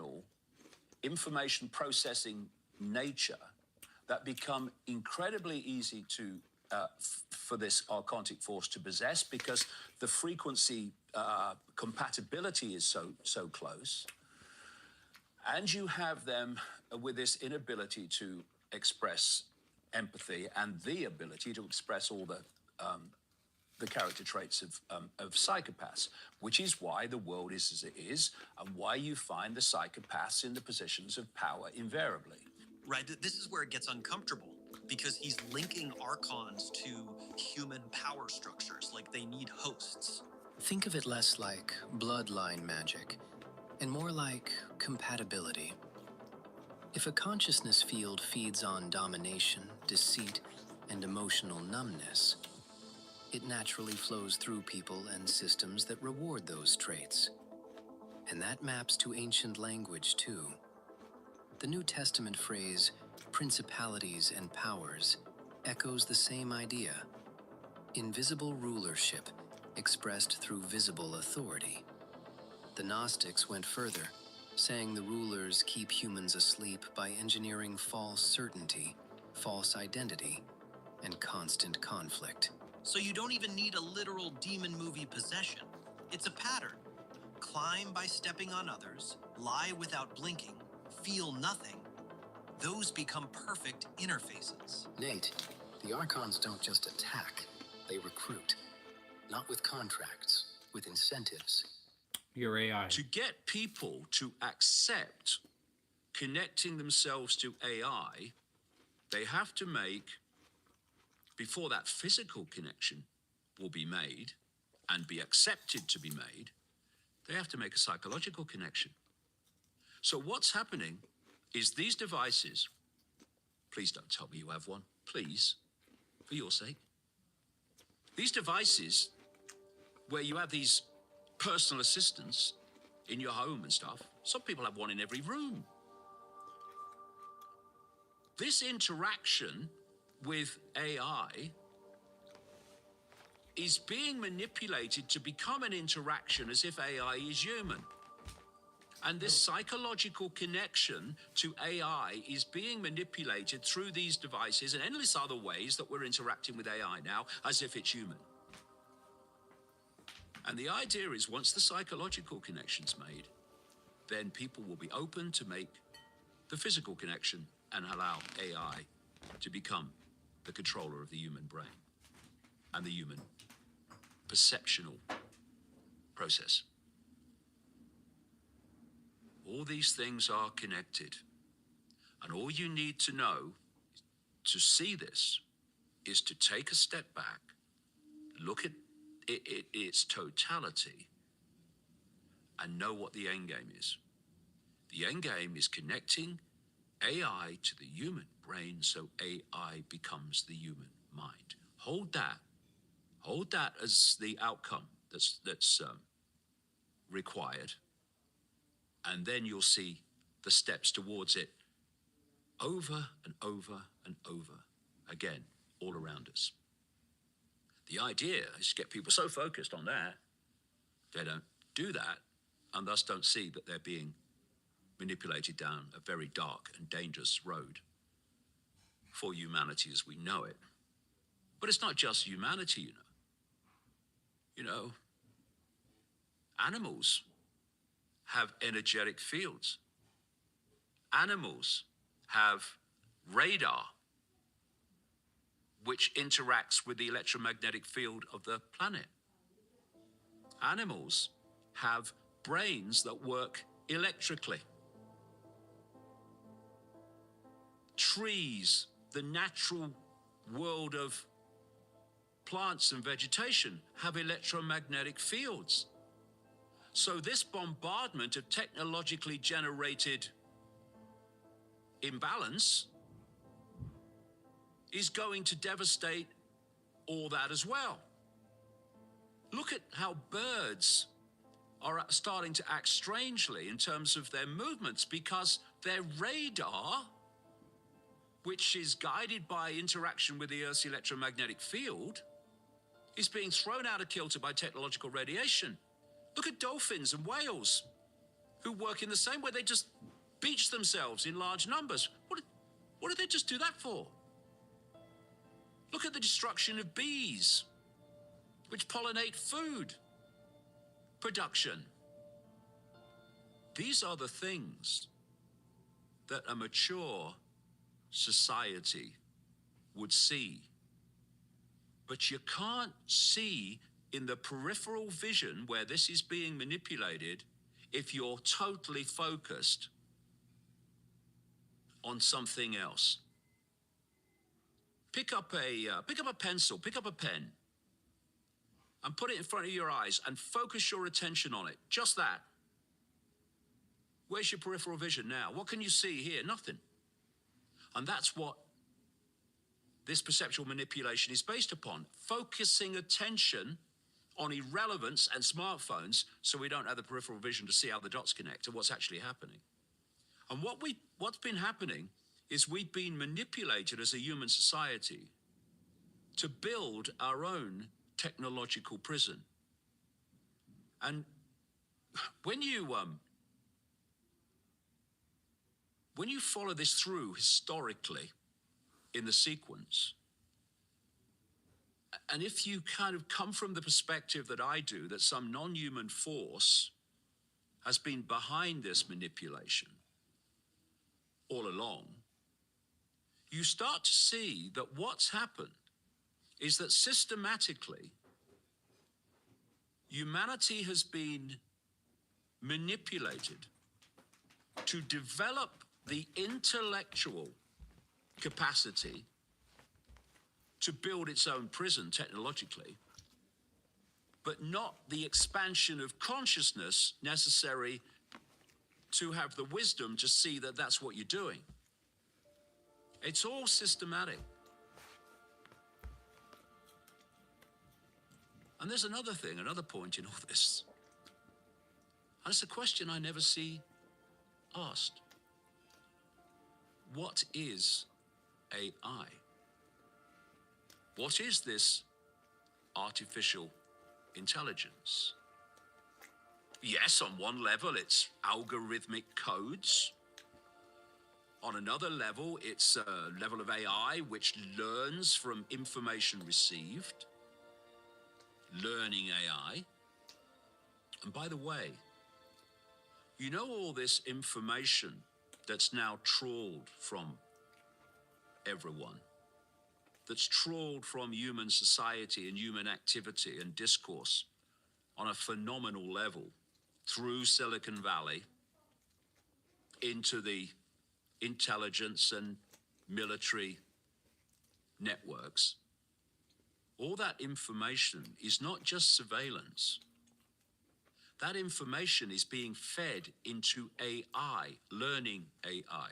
processing nature that become incredibly easy to for this archontic force to possess, because the frequency compatibility is so close, and you have them with this inability to express empathy and the ability to express all the character traits of psychopaths, which is why the world is as it is, and why you find the psychopaths in the positions of power invariably. Right, this is where it gets uncomfortable, because he's linking archons to human power structures, like they need hosts. Think of it less like bloodline magic and more like compatibility. If a consciousness field feeds on domination, deceit, and emotional numbness, it naturally flows through people and systems that reward those traits. And that maps to ancient language too. The New Testament phrase, principalities and powers, echoes the same idea. Invisible rulership expressed through visible authority. The Gnostics went further, saying the rulers keep humans asleep by engineering false certainty, false identity, and constant conflict. So you don't even need a literal demon movie possession. It's a pattern. Climb by stepping on others, lie without blinking, feel nothing. Those become perfect interfaces. Nate, the Archons don't just attack, they recruit. Not with contracts, with incentives. Your AI. To get people to accept connecting themselves to AI, they have to make, before that physical connection will be made and be accepted to be made, they have to make a psychological connection. So what's happening is these devices, please don't tell me you have one, please, for your sake. These devices, where you have these personal assistants in your home and stuff, some people have one in every room. This interaction with AI is being manipulated to become an interaction as if AI is human. And this psychological connection to AI is being manipulated through these devices and endless other ways that we're interacting with AI now as if it's human. And the idea is, once the psychological connection's made, then people will be open to make the physical connection and allow AI to become the controller of the human brain and the human perceptual process. All these things are connected. And all you need to know to see this is to take a step back, look at its totality, and know what the end game is. The end game is connecting AI to the human brain so AI becomes the human mind. Hold that as the outcome that's required, and then you'll see the steps towards it over and over and over again, all around us. The idea is to get people so focused on that, they don't do that, and thus don't see that they're being manipulated down a very dark and dangerous road for humanity as we know it. But it's not just humanity, you know. You know, animals have energetic fields. Animals have radar, which interacts with the electromagnetic field of the planet. Animals have brains that work electrically. Trees, the natural world of plants and vegetation, have electromagnetic fields. So this bombardment of technologically generated imbalance is going to devastate all that as well. Look at how birds are starting to act strangely in terms of their movements because their radar, which is guided by interaction with the Earth's electromagnetic field, is being thrown out of kilter by technological radiation. Look at dolphins and whales who work in the same way. They just beach themselves in large numbers. What did they just do that for? Look at the destruction of bees, which pollinate food production. These are the things that a mature society would see. But you can't see in the peripheral vision where this is being manipulated if you're totally focused on something else. Pick up a pencil, pick up a pen, and put it in front of your eyes and focus your attention on it. Just that. Where's your peripheral vision now? What can you see here? Nothing. And that's what this perceptual manipulation is based upon. Focusing attention on irrelevance and smartphones so we don't have the peripheral vision to see how the dots connect to what's actually happening. And what's been happening is we've been manipulated as a human society to build our own technological prison. And when you follow this through historically in the sequence, and if you kind of come from the perspective that I do, that some non-human force has been behind this manipulation all along, you start to see that what's happened is that systematically humanity has been manipulated to develop the intellectual capacity to build its own prison technologically, but not the expansion of consciousness necessary to have the wisdom to see that that's what you're doing. It's all systematic. And there's another thing, another point in all this. And it's a question I never see asked. What is AI? What is this artificial intelligence? Yes, on one level, it's algorithmic codes. On another level, it's a level of AI which learns from information received. Learning AI. And by the way, you know all this information that's now trawled from everyone, that's trawled from human society and human activity and discourse on a phenomenal level through Silicon Valley into the intelligence and military networks. All that information is not just surveillance. That information is being fed into AI, learning AI.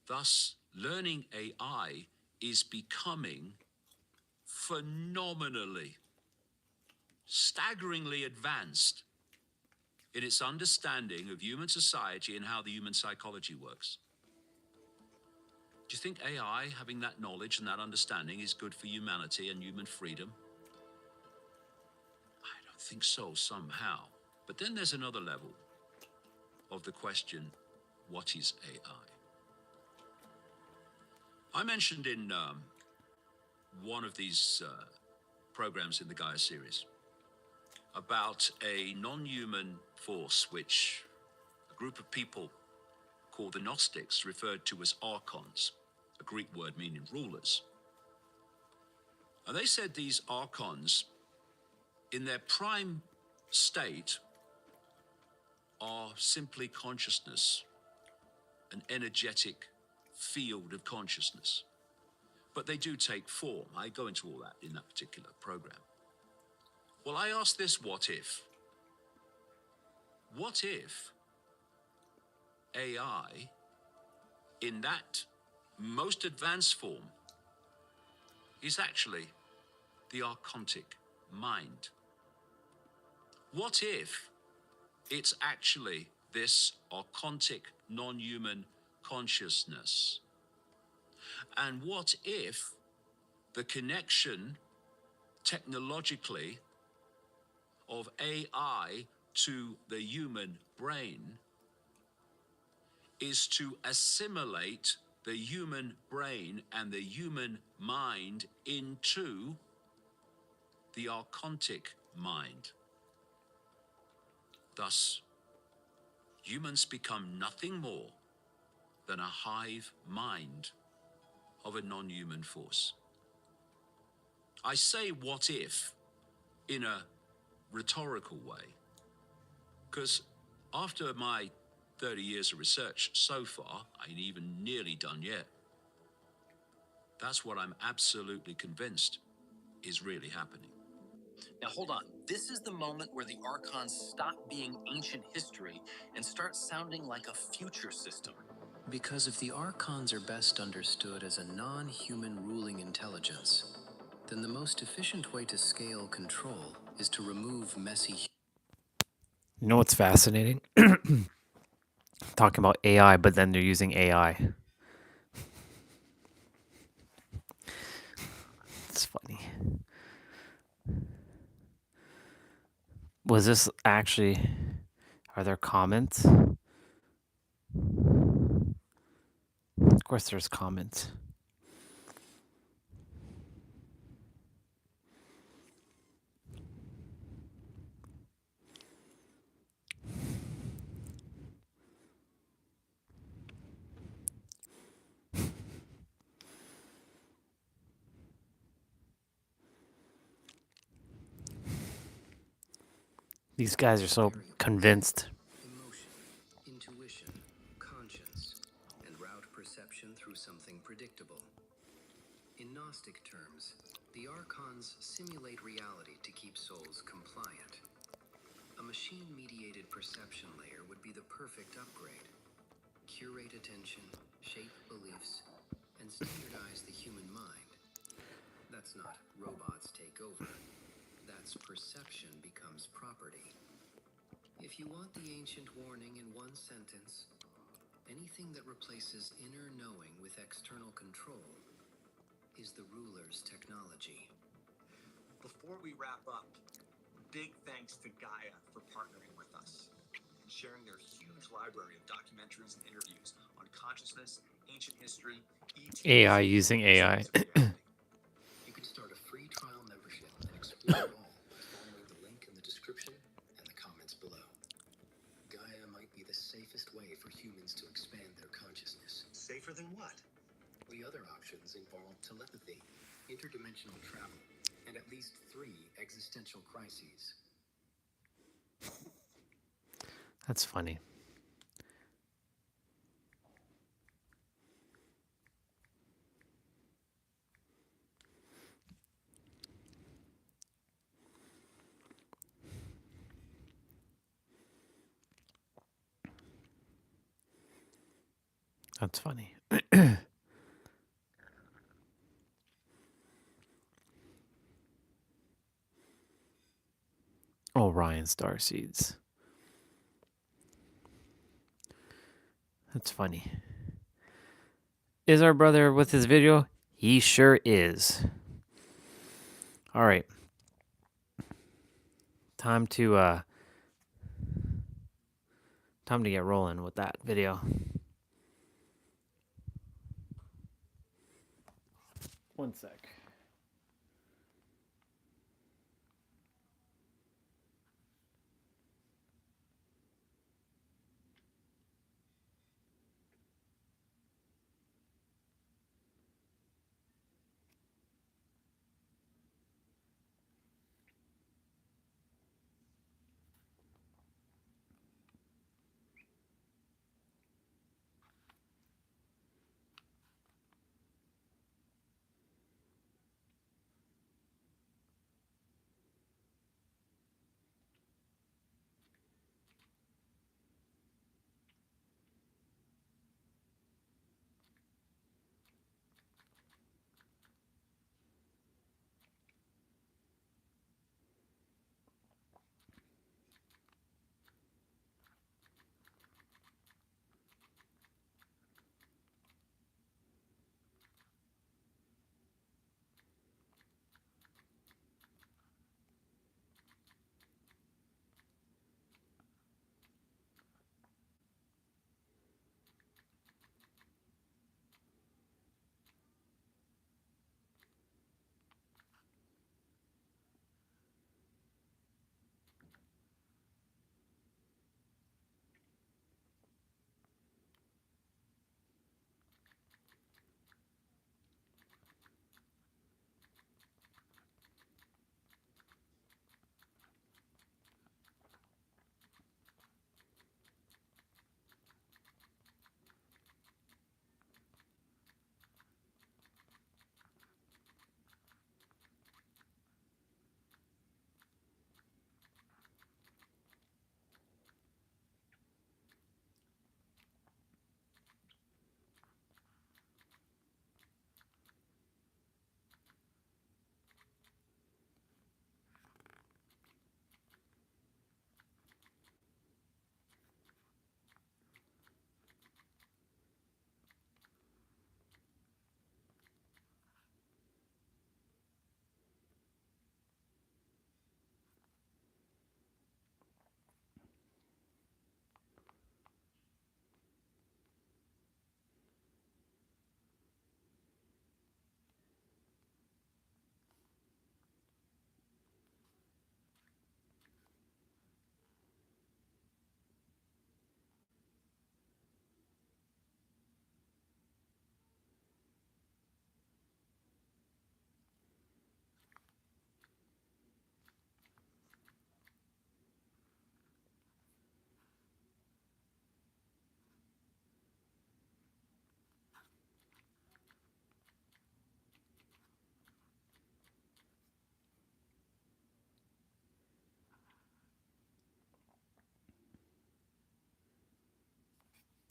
Thus, learning AI is becoming phenomenally, staggeringly advanced in its understanding of human society and how the human psychology works. Do you think AI, having that knowledge and that understanding, is good for humanity and human freedom? I don't think so, somehow. But then there's another level of the question, what is AI? I mentioned in one of these programs in the Gaia series about a non-human force which a group of people called the Gnostics referred to as archons, a Greek word meaning rulers. And they said these archons, in their prime state, are simply consciousness, an energetic field of consciousness. But they do take form. I go into all that in that particular program. Well, I asked this what if? What if AI, in that most advanced form, is actually the archontic mind? What if it's actually this archontic non-human consciousness? And what if the connection technologically of AI to the human brain is to assimilate the human brain and the human mind into the archontic mind? Thus, humans become nothing more than a hive mind of a non-human force. I say what if in a rhetorical way, because after my 30 years of research so far, I ain't even nearly done yet. That's what I'm absolutely convinced is really happening. Now, hold on. This is the moment where the Archons stop being ancient history and start sounding like a future system. Because if the Archons are best understood as a non-human ruling intelligence, then the most efficient way to scale control is to remove messy... You know what's fascinating? Talking about AI, but then they're using AI. It's funny. Was this actually... Are there comments? Of course there's comments. These guys are so convinced. Emotion, intuition, conscience, and route perception through something predictable. In Gnostic terms, the Archons simulate reality to keep souls compliant. A machine-mediated perception layer would be the perfect upgrade. Curate attention, shape beliefs, and standardize the human mind. That's not robots take over. That's perception becomes property. If you want the ancient warning in one sentence, anything that replaces inner knowing with external control is the ruler's technology. Before we wrap up, big thanks to Gaia for partnering with us and sharing their huge library of documentaries and interviews on consciousness, ancient history, ETs, AI using AI. You can start a free trial membership and explore it all by following the link in the description and the comments below. Gaia might be the safest way for humans to expand their consciousness. Safer than what? The other options involve telepathy, interdimensional travel, and at least 3 existential crises. That's funny. That's funny. Orion starseeds. That's funny. Is our brother with his video? He sure is. All right. Time to get rolling with that video. One sec.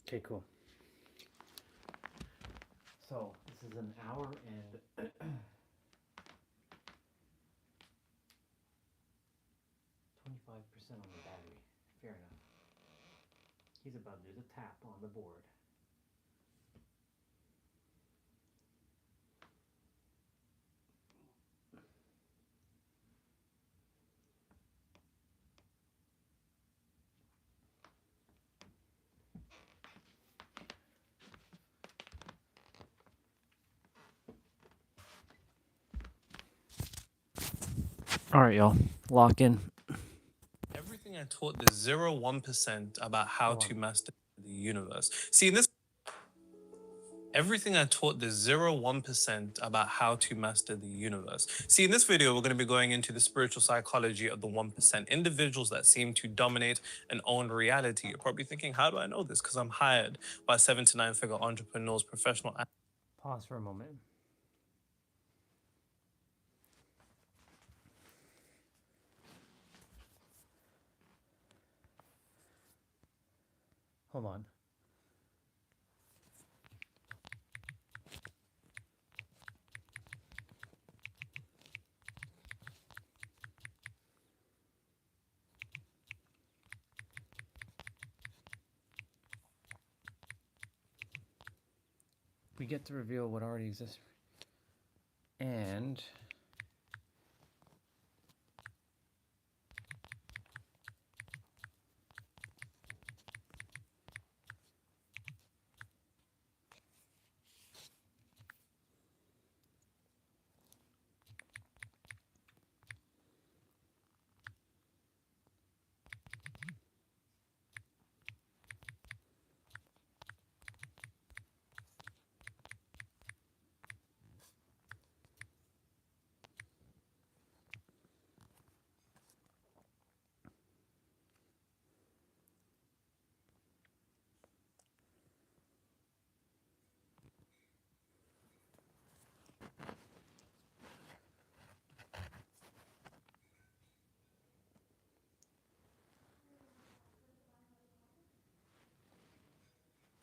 Okay, cool. So this is an hour and 25% on the battery. Fair enough. He's about to do the tap on the board. All right, y'all. Lock in. Everything I taught the 0-1% about how to master the universe. See, in this everything I taught the 0-1% about how to master the universe. See, in this video, we're going to be going into the spiritual psychology of the 1%, individuals that seem to dominate and own reality. You're probably thinking, how do I know this? Because I'm hired by 7 to 9 figure entrepreneurs, professional. Pause for a moment. Hold on. We get to reveal what already exists. And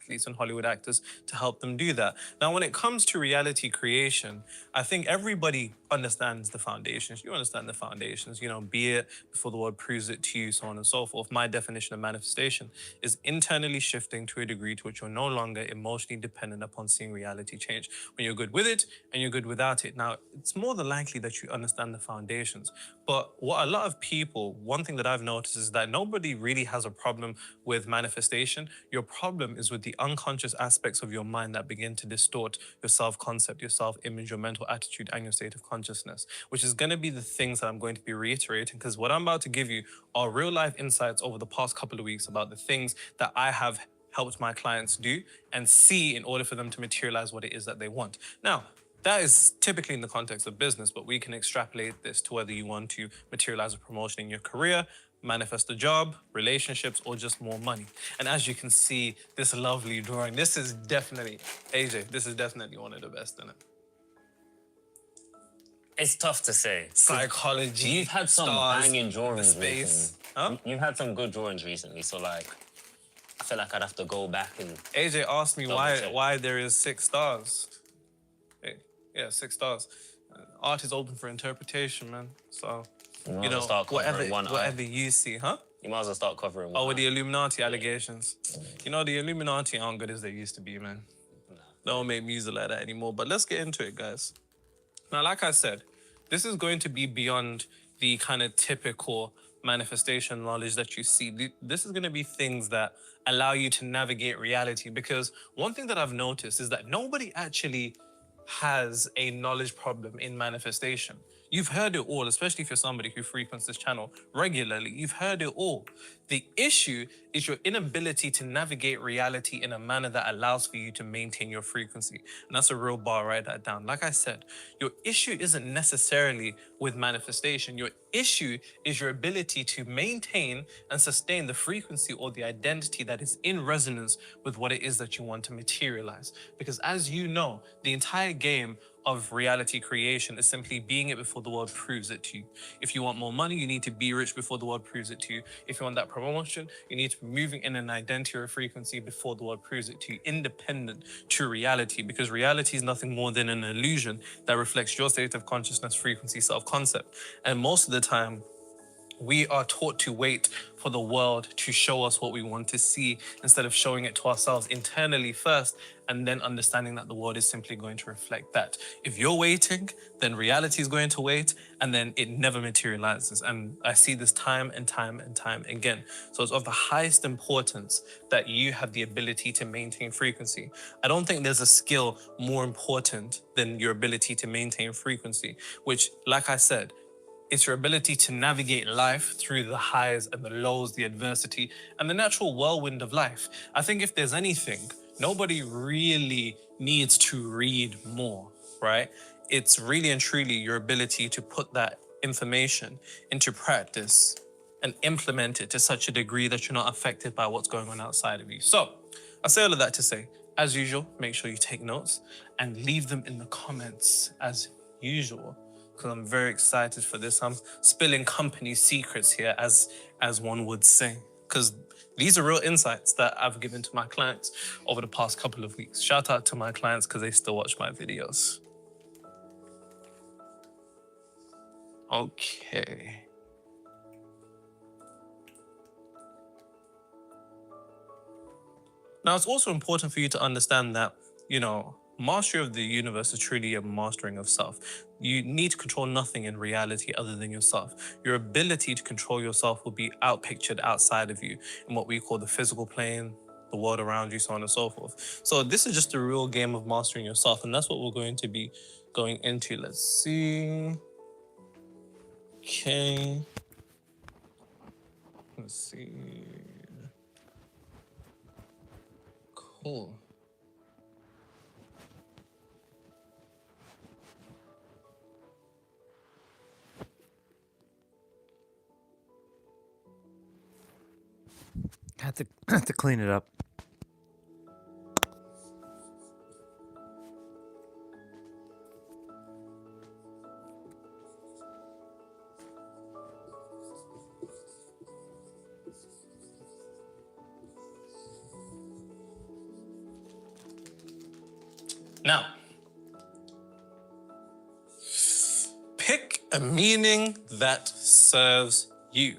athletes and Hollywood actors to help them do that. Now, when it comes to reality creation, I think everybody understands the foundations. You understand the foundations, you know, be it before the world proves it to you, so on and so forth. My definition of manifestation is internally shifting to a degree to which you're no longer emotionally dependent upon seeing reality change. When you're good with it and you're good without it. Now, it's more than likely that you understand the foundations. But what a lot of people, one thing that I've noticed is that nobody really has a problem with manifestation. Your problem is with the unconscious aspects of your mind that begin to distort your self-concept, your self-image, your mental attitude, and your state of consciousness, which is going to be the things that I'm going to be reiterating, because what I'm about to give you are real-life insights over the past couple of weeks about the things that I have helped my clients do and see in order for them to materialize what it is that they want. Now, that is typically in the context of business, but we can extrapolate this to whether you want to materialize a promotion in your career, manifest a job, relationships, or just more money. And as you can see, this lovely drawing, this is definitely, AJ, this is definitely one of the best in it. It's tough to say. Psychology. You've had some stars, banging drawings the space. recently. Huh? You've had some good drawings recently, so like, I feel like I'd have to go back and... AJ asked me why there is 6 stars. Yeah, 6 stars. Art is open for interpretation, man. So, you know, whatever you see, huh? You might as well start covering one. Oh, with the Illuminati allegations. You know, the Illuminati aren't good as they used to be, man. They don't make music like that anymore. But let's get into it, guys. Now, like I said, this is going to be beyond the kind of typical manifestation knowledge that you see. This is going to be things that allow you to navigate reality, because one thing that I've noticed is that nobody actually has a knowledge problem in manifestation. You've heard it all, especially if you're somebody who frequents this channel regularly. You've heard it all. The issue is your inability to navigate reality in a manner that allows for you to maintain your frequency. And that's a real bar, write that down. Like I said, your issue isn't necessarily with manifestation. Your issue is your ability to maintain and sustain the frequency or the identity that is in resonance with what it is that you want to materialize. Because as you know, the entire game of reality creation is simply being it before the world proves it to you. If you want more money, you need to be rich before the world proves it to you. If you want that promotion. You need to be moving in an identity or a frequency before the world proves it to you, independent to reality, because reality is nothing more than an illusion that reflects your state of consciousness, frequency, self-concept. And most of the time, we are taught to wait for the world to show us what we want to see instead of showing it to ourselves internally first and then understanding that the world is simply going to reflect that. If you're waiting, then reality is going to wait and then it never materializes. And I see this time and time and time again. So it's of the highest importance that you have the ability to maintain frequency. I don't think there's a skill more important than your ability to maintain frequency, which, like I said, it's your ability to navigate life through the highs and the lows, the adversity, and the natural whirlwind of life. I think if there's anything, nobody really needs to read more, right? It's really and truly your ability to put that information into practice and implement it to such a degree that you're not affected by what's going on outside of you. So I say all of that to say, as usual, make sure you take notes and leave them in the comments as usual, because I'm very excited for this. I'm spilling company secrets here, as one would say, because these are real insights that I've given to my clients over the past couple of weeks. Shout out to my clients because they still watch my videos. Okay. Now, it's also important for you to understand that, mastery of the universe is truly a mastering of self. You need to control nothing in reality other than yourself. Your ability to control yourself will be outpictured outside of you in what we call the physical plane, the world around you, so on and so forth. So this is just a real game of mastering yourself, and that's what we're going to be going into. Let's see. Okay. Let's see. Cool. Have to clean it up. Now, pick a meaning that serves you.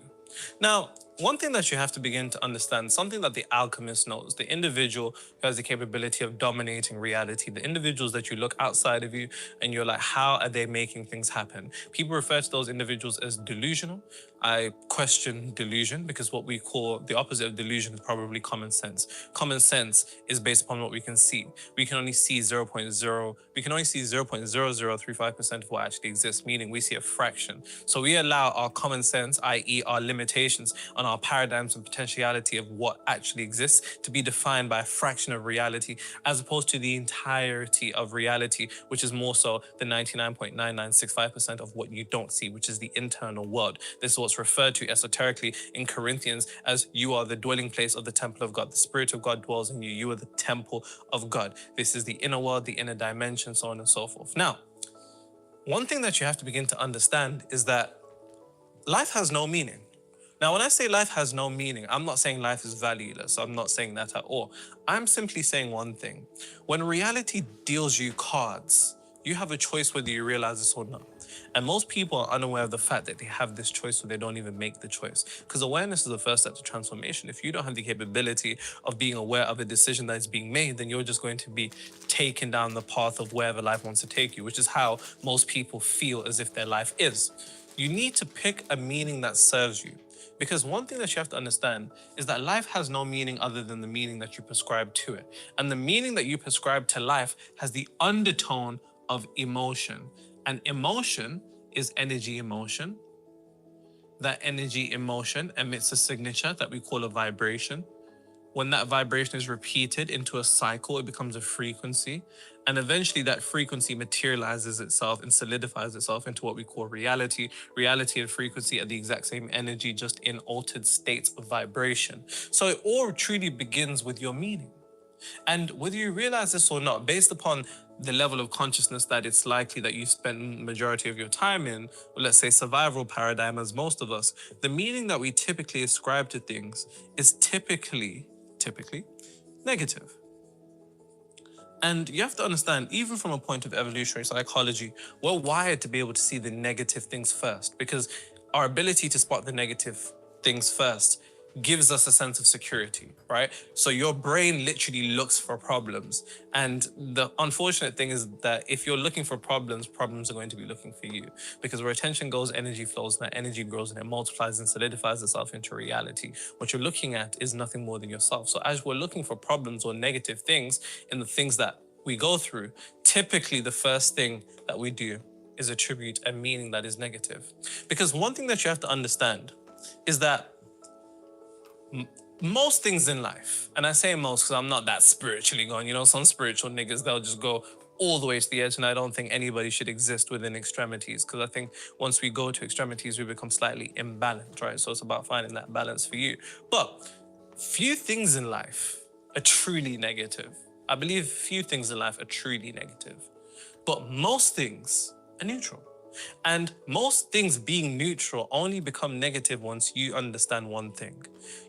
Now, one thing that you have to begin to understand, something that the alchemist knows, the individual who has the capability of dominating reality, the individuals that you look outside of you and you're like, how are they making things happen? People refer to those individuals as delusional. I question delusion because what we call the opposite of delusion is probably common sense. Common sense is based upon what we can see. We can only see 0.0035% of what actually exists, meaning we see a fraction. So we allow our common sense, i.e. our limitations on our paradigms and potentiality of what actually exists to be defined by a fraction of reality, as opposed to the entirety of reality, which is more so the 99.9965% of what you don't see, which is the internal world. This is what's referred to esoterically in Corinthians as you are the dwelling place of the temple of God. The Spirit of God dwells in you. You are the temple of God. This is the inner world, the inner dimension, so on and so forth. Now, one thing that you have to begin to understand is that life has no meaning. Now, when I say life has no meaning, I'm not saying life is valueless. I'm not saying that at all. I'm simply saying one thing. When reality deals you cards, you have a choice whether you realize this or not. And most people are unaware of the fact that they have this choice, so they don't even make the choice. Because awareness is the first step to transformation. If you don't have the capability of being aware of a decision that is being made, then you're just going to be taken down the path of wherever life wants to take you, which is how most people feel as if their life is. You need to pick a meaning that serves you. Because one thing that you have to understand is that life has no meaning other than the meaning that you prescribe to it. And the meaning that you prescribe to life has the undertone of emotion. And emotion is energy emotion. That energy emotion emits a signature that we call a vibration. When that vibration is repeated into a cycle, it becomes a frequency. And eventually that frequency materializes itself and solidifies itself into what we call reality. Reality and frequency are the exact same energy, just in altered states of vibration. So it all truly begins with your meaning. And whether you realize this or not, based upon the level of consciousness that it's likely that you spend majority of your time in, or let's say survival paradigm as most of us, the meaning that we typically ascribe to things is typically negative. And you have to understand, even from a point of evolutionary psychology, we're wired to be able to see the negative things first, because our ability to spot the negative things first gives us a sense of security, right? So your brain literally looks for problems. And the unfortunate thing is that if you're looking for problems, problems are going to be looking for you. Because where attention goes, energy flows, and that energy grows and it multiplies and solidifies itself into reality. What you're looking at is nothing more than yourself. So as we're looking for problems or negative things in the things that we go through, typically the first thing that we do is attribute a meaning that is negative. Because one thing that you have to understand is that most things in life, and I say most because I'm not that spiritually going, some spiritual niggas, they'll just go all the way to the edge, and I don't think anybody should exist within extremities, because I think once we go to extremities, we become slightly imbalanced, right? So it's about finding that balance for you. But few things in life are truly negative. I believe few things in life are truly negative, but most things are neutral. And most things being neutral only become negative once you understand one thing.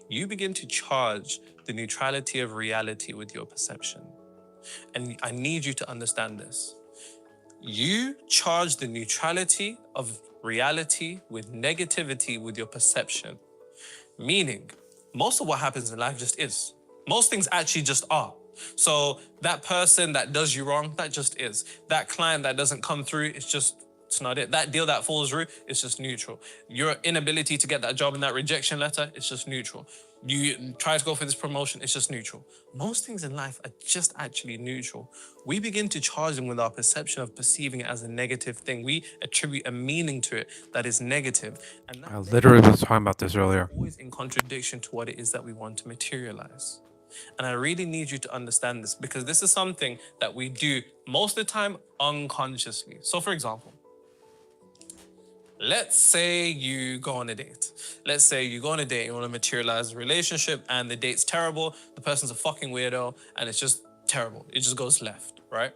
You begin to charge the neutrality of reality with your perception. And I need you to understand this. You charge the neutrality of reality with negativity with your perception. Meaning, most of what happens in life just is. Most things actually just are. So that person that does you wrong, that just is. That client that doesn't come through, it's not it. That deal that falls through, it's just neutral. Your inability to get that job in that rejection letter, it's just neutral. You try to go for this promotion, it's just neutral. Most things in life are just actually neutral. We begin to charge them with our perception of perceiving it as a negative thing. We attribute a meaning to it that is negative. And I literally was talking about this earlier. always in contradiction to what it is that we want to materialize. And I really need you to understand this, because this is something that we do most of the time unconsciously. So for example, let's say you go on a date. Let's say you go on a date, you want to materialize a relationship, and the date's terrible, the person's a fucking weirdo, and it's just terrible. It just goes left, right?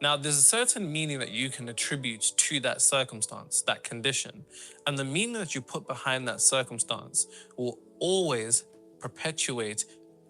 Now, there's a certain meaning that you can attribute to that circumstance, that condition. And the meaning that you put behind that circumstance will always perpetuate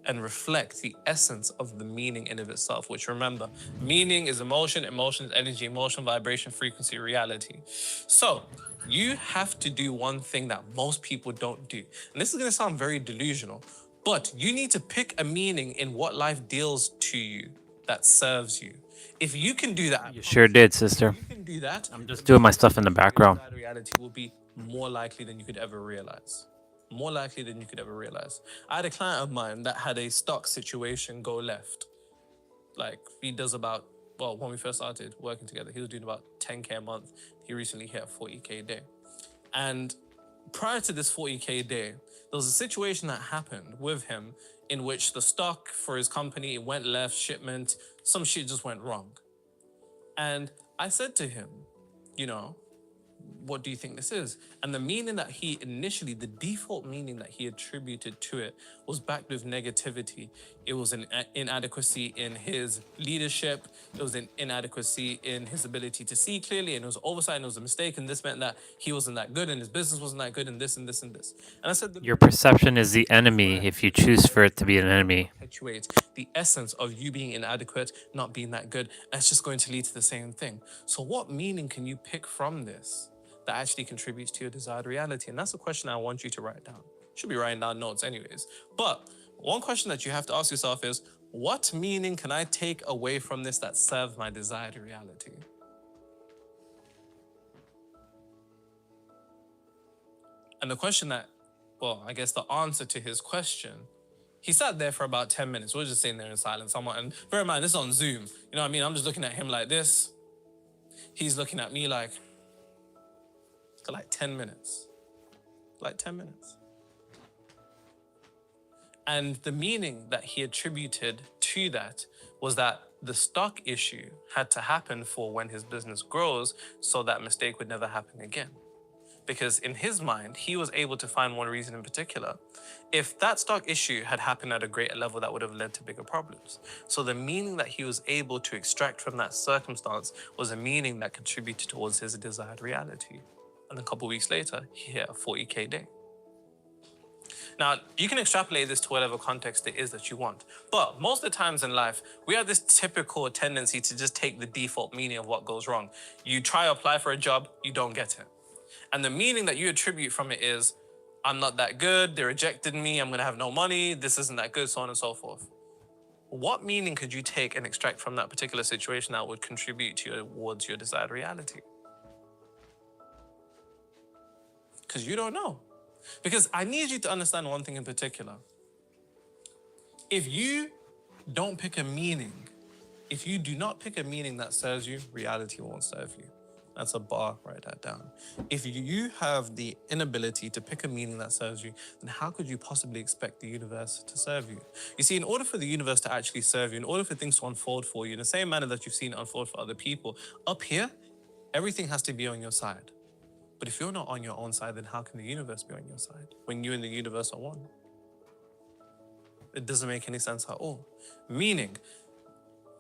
and reflect the essence of the meaning in of itself, which, remember, meaning is emotion, emotion is energy, emotion, vibration, frequency, reality. So you have to do one thing that most people don't do. And this is going to sound very delusional, but you need to pick a meaning in what life deals to you that serves you. If you can do that, You sure did, sister. you can do that. I'm just doing my stuff in the background. That reality will be more likely than you could ever realize. More likely than you could ever realize. I had a client of mine that had a stock situation go left. Like, he does about, well, when we first started working together, he was doing about 10K a month. He recently hit a 40K a day. And prior to this 40K a day, there was a situation that happened with him in which the stock for his company went left, shipment, some shit just went wrong. And I said to him, what do you think this is? And the meaning that he initially, the default meaning that he attributed to it was backed with negativity. It was an inadequacy in his leadership. It was an inadequacy in his ability to see clearly, and it was oversight, and it was a mistake, and this meant that he wasn't that good, and his business wasn't that good, and this, and this, and this. And I said, Your perception is the enemy if you choose for it to be an enemy. Perpetuate the essence of you being inadequate, not being that good, and it's just going to lead to the same thing. So what meaning can you pick from this that actually contributes to your desired reality? And that's a question I want you to write down. You should be writing down notes anyways. But one question that you have to ask yourself is, what meaning can I take away from this that serves my desired reality? And the question that, I guess the answer to his question, he sat there for about 10 minutes. We were just sitting there in silence. And bear in mind, this is on Zoom. You know what I mean? I'm just looking at him like this. He's looking at me like, for like 10 minutes. Like 10 minutes. And the meaning that he attributed to that was that the stock issue had to happen for when his business grows so that mistake would never happen again. because in his mind, he was able to find one reason in particular. If that stock issue had happened at a greater level, that would have led to bigger problems. So the meaning that he was able to extract from that circumstance was a meaning that contributed towards his desired reality. And a couple of weeks later, he hit a 40K day. Now, you can extrapolate this to whatever context it is that you want. But most of the times in life, we have this typical tendency to just take the default meaning of what goes wrong. You try to apply for a job, you don't get it. And the meaning that you attribute from it is, I'm not that good, they rejected me, I'm gonna have no money, this isn't that good, so on and so forth. What meaning could you take and extract from that particular situation that would contribute towards your desired reality? Because you don't know. Because I need you to understand one thing in particular. If you don't pick a meaning, if you do not pick a meaning that serves you, reality won't serve you. That's a bar, write that down. If you have the inability to pick a meaning that serves you, then how could you possibly expect the universe to serve you? You see, in order for the universe to actually serve you, in order for things to unfold for you in the same manner that you've seen it unfold for other people, up here, everything has to be on your side. But if you're not on your own side, then how can the universe be on your side when you and the universe are one? It doesn't make any sense at all. Meaning,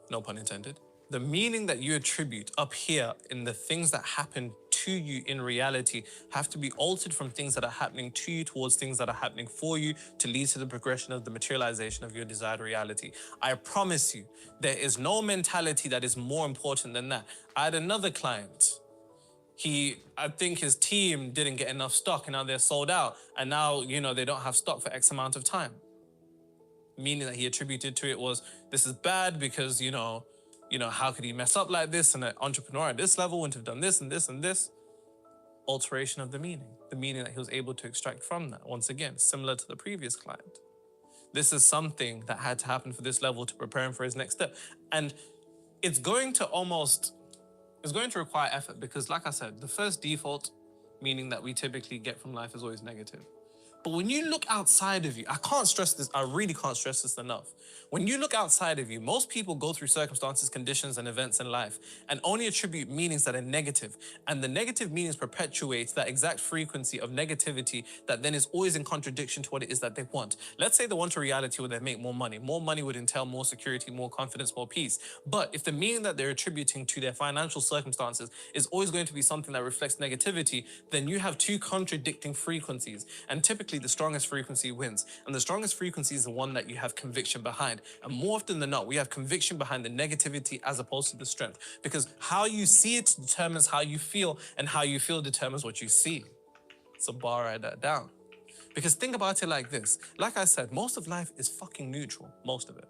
no pun intended, the meaning that you attribute up here in the things that happen to you in reality have to be altered from things that are happening to you towards things that are happening for you to lead to the progression of the materialization of your desired reality. I promise you, there is no mentality that is more important than that. I had another client. I think his team didn't get enough stock and now they're sold out. And now, they don't have stock for X amount of time. Meaning that he attributed to it was, this is bad because, how could he mess up like this? And an entrepreneur at this level wouldn't have done this and this and this. Alteration of the meaning that he was able to extract from that. Once again, similar to the previous client. This is something that had to happen for this level to prepare him for his next step. And it's going to require effort because, like I said, the first default meaning that we typically get from life is always negative. But when you look outside of you, I really can't stress this enough. When you look outside of you, most people go through circumstances, conditions, and events in life and only attribute meanings that are negative. And the negative meanings perpetuate that exact frequency of negativity that then is always in contradiction to what it is that they want. Let's say they want a reality where they make more money. More money would entail more security, more confidence, more peace. But if the meaning that they're attributing to their financial circumstances is always going to be something that reflects negativity, then you have two contradicting frequencies. And typically the strongest frequency wins. And the strongest frequency is the one that you have conviction behind. And more often than not, we have conviction behind the negativity as opposed to the strength. Because how you see it determines how you feel, and how you feel determines what you see. So write that down. Because think about it like this. Like I said, most of life is fucking neutral. Most of it.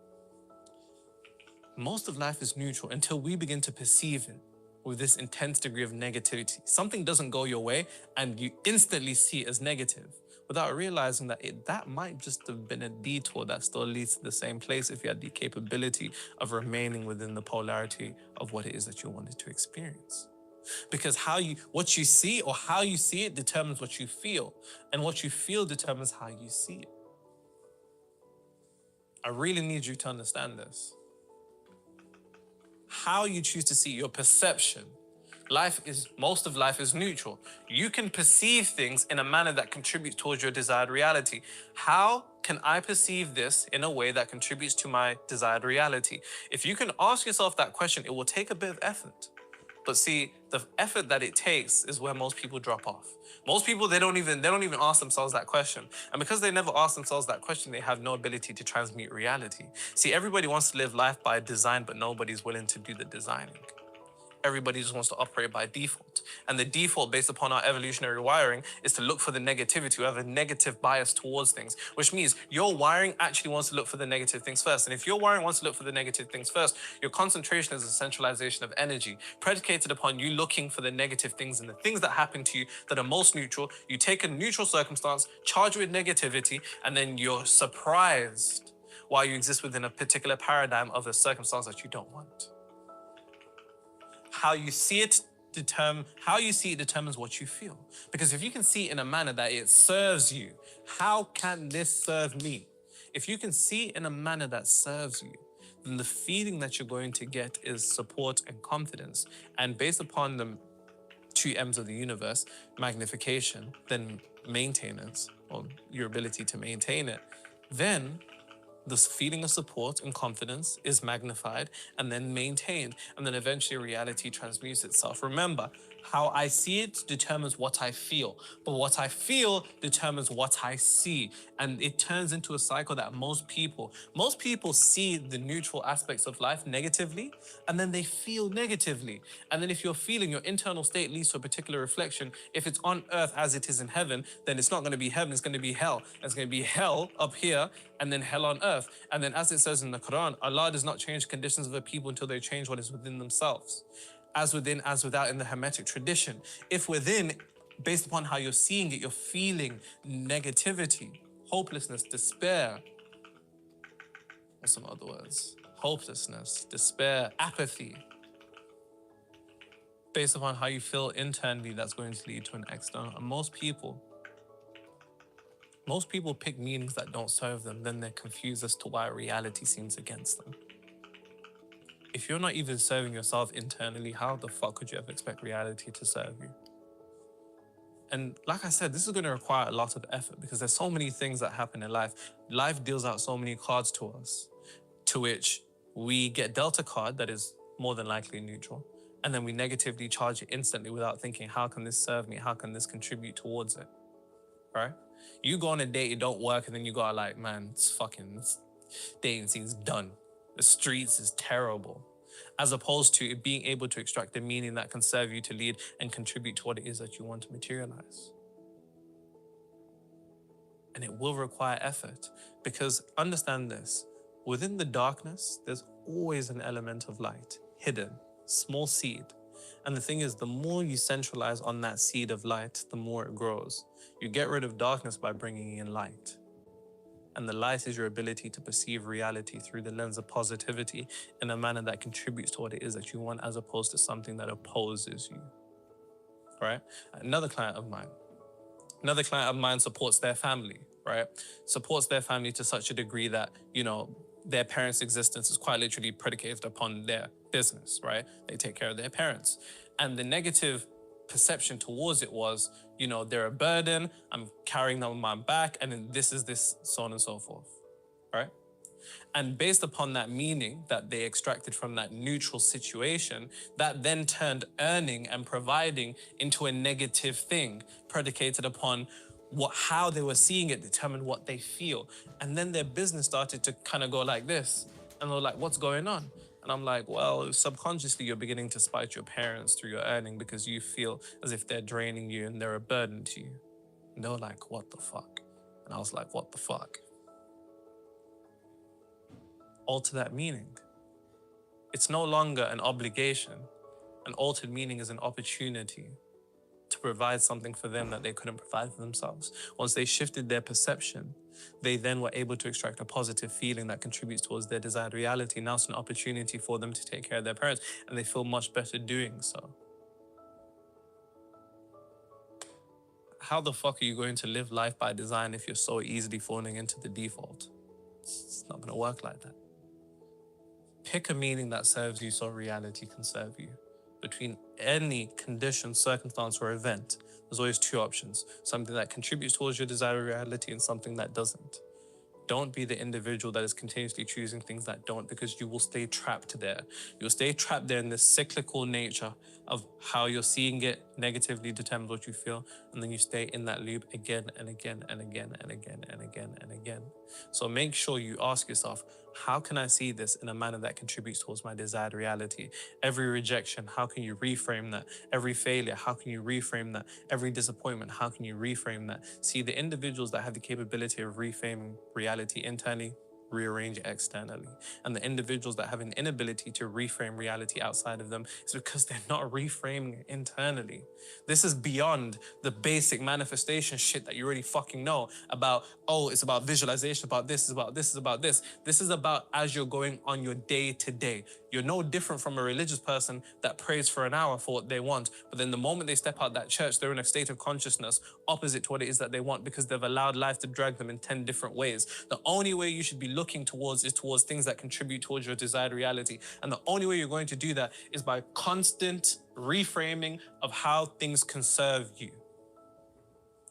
Most of life is neutral until we begin to perceive it with this intense degree of negativity. Something doesn't go your way and you instantly see it as negative without realizing that that might just have been a detour that still leads to the same place if you had the capability of remaining within the polarity of what it is that you wanted to experience. Because what you see or how you see it determines what you feel, and what you feel determines how you see it. I really need you to understand this. How you choose to see, your perception. Most of life is neutral. You can perceive things in a manner that contributes towards your desired reality. How can I perceive this in a way that contributes to my desired reality? If you can ask yourself that question, it will take a bit of effort. But see, the effort that it takes is where most people drop off. Most people, they don't even ask themselves that question. And because they never ask themselves that question, they have no ability to transmute reality. See, everybody wants to live life by design, but nobody's willing to do the designing. Everybody just wants to operate by default. And the default, based upon our evolutionary wiring, is to look for the negativity. We have a negative bias towards things, which means your wiring actually wants to look for the negative things first. And if your wiring wants to look for the negative things first, your concentration is a centralization of energy, predicated upon you looking for the negative things and the things that happen to you that are most neutral. You take a neutral circumstance, charge it with negativity, and then you're surprised why you exist within a particular paradigm of a circumstance that you don't want. How you see it determines what you feel. Because if you can see it in a manner that it serves you, how can this serve me? If you can see it in a manner that serves you, then the feeling that you're going to get is support and confidence. And based upon the two M's of the universe, magnification, then maintenance, or your ability to maintain it, then this feeling of support and confidence is magnified and then maintained, and then eventually reality transmutes itself. Remember, how I see it determines what I feel, but what I feel determines what I see, and it turns into a cycle that most people see the neutral aspects of life negatively, and then they feel negatively. And then if you're feeling, your internal state leads to a particular reflection. If it's on earth as it is in heaven, then it's not going to be heaven, it's going to be hell. It's going to be hell up here and then hell on earth. And then as it says in the Quran, Allah does not change conditions of a people until they change what is within themselves. As within, as without in the Hermetic tradition. If within, based upon how you're seeing it, you're feeling negativity, hopelessness, despair. What's some other words? Hopelessness, despair, apathy. Based upon how you feel internally, that's going to lead to an external. And most people pick meanings that don't serve them, then they're confused as to why reality seems against them. If you're not even serving yourself internally, how the fuck could you ever expect reality to serve you? And like I said, this is going to require a lot of effort because there's so many things that happen in life. Life deals out so many cards to us, to which we get dealt a card that is more than likely neutral, and then we negatively charge it instantly without thinking, how can this serve me? How can this contribute towards it? Right? You go on a date, it don't work, and then you go like, man, this dating scene's done. The streets is terrible. As opposed to it being able to extract the meaning that can serve you to lead and contribute to what it is that you want to materialize. And it will require effort because understand this, within the darkness, there's always an element of light, hidden, small seed. And the thing is, the more you centralize on that seed of light, the more it grows. You get rid of darkness by bringing in light. And the light is your ability to perceive reality through the lens of positivity in a manner that contributes to what it is that you want as opposed to something that opposes you, right? Another client of mine supports their family, right? Supports their family to such a degree that, you know, their parents' existence is quite literally predicated upon their business, right? They take care of their parents. And the negative perception towards it was, you know, they're a burden, I'm carrying them on my back, and then this is this, so on and so forth, right? And based upon that meaning that they extracted from that neutral situation, that then turned earning and providing into a negative thing, predicated upon how they were seeing it determined what they feel. And then their business started to kind of go like this. And they're like, what's going on? And I'm like, well, subconsciously, you're beginning to spite your parents through your earning because you feel as if they're draining you and they're a burden to you. And they were like, what the fuck? And I was like, what the fuck? Alter that meaning. It's no longer an obligation. An altered meaning is an opportunity to provide something for them that they couldn't provide for themselves. Once they shifted their perception, they then were able to extract a positive feeling that contributes towards their desired reality. Now it's an opportunity for them to take care of their parents, and they feel much better doing so. How the fuck are you going to live life by design if you're so easily falling into the default? It's not gonna work like that. Pick a meaning that serves you so reality can serve you. Between any condition, circumstance, or event, there's always two options. Something that contributes towards your desired reality and something that doesn't. Don't be the individual that is continuously choosing things that don't, because you will stay trapped there. You'll stay trapped there in this cyclical nature of how you're seeing it negatively determines what you feel, and then you stay in that loop again and again and again and again and again and again. So make sure you ask yourself, how can I see this in a manner that contributes towards my desired reality? Every rejection, how can you reframe that? Every failure, how can you reframe that? Every disappointment, how can you reframe that? See, the individuals that have the capability of reframing reality internally, rearrange it externally. And the individuals that have an inability to reframe reality outside of them is because they're not reframing it internally. This is beyond the basic manifestation shit that you already fucking know about, oh, it's about visualization, about this, it's about this, it's about this. This is about as you're going on your day to day. You're no different from a religious person that prays for an hour for what they want, but then the moment they step out that church, they're in a state of consciousness opposite to what it is that they want because they've allowed life to drag them in 10 different ways. The only way you should be looking towards is towards things that contribute towards your desired reality. And the only way you're going to do that is by constant reframing of how things can serve you.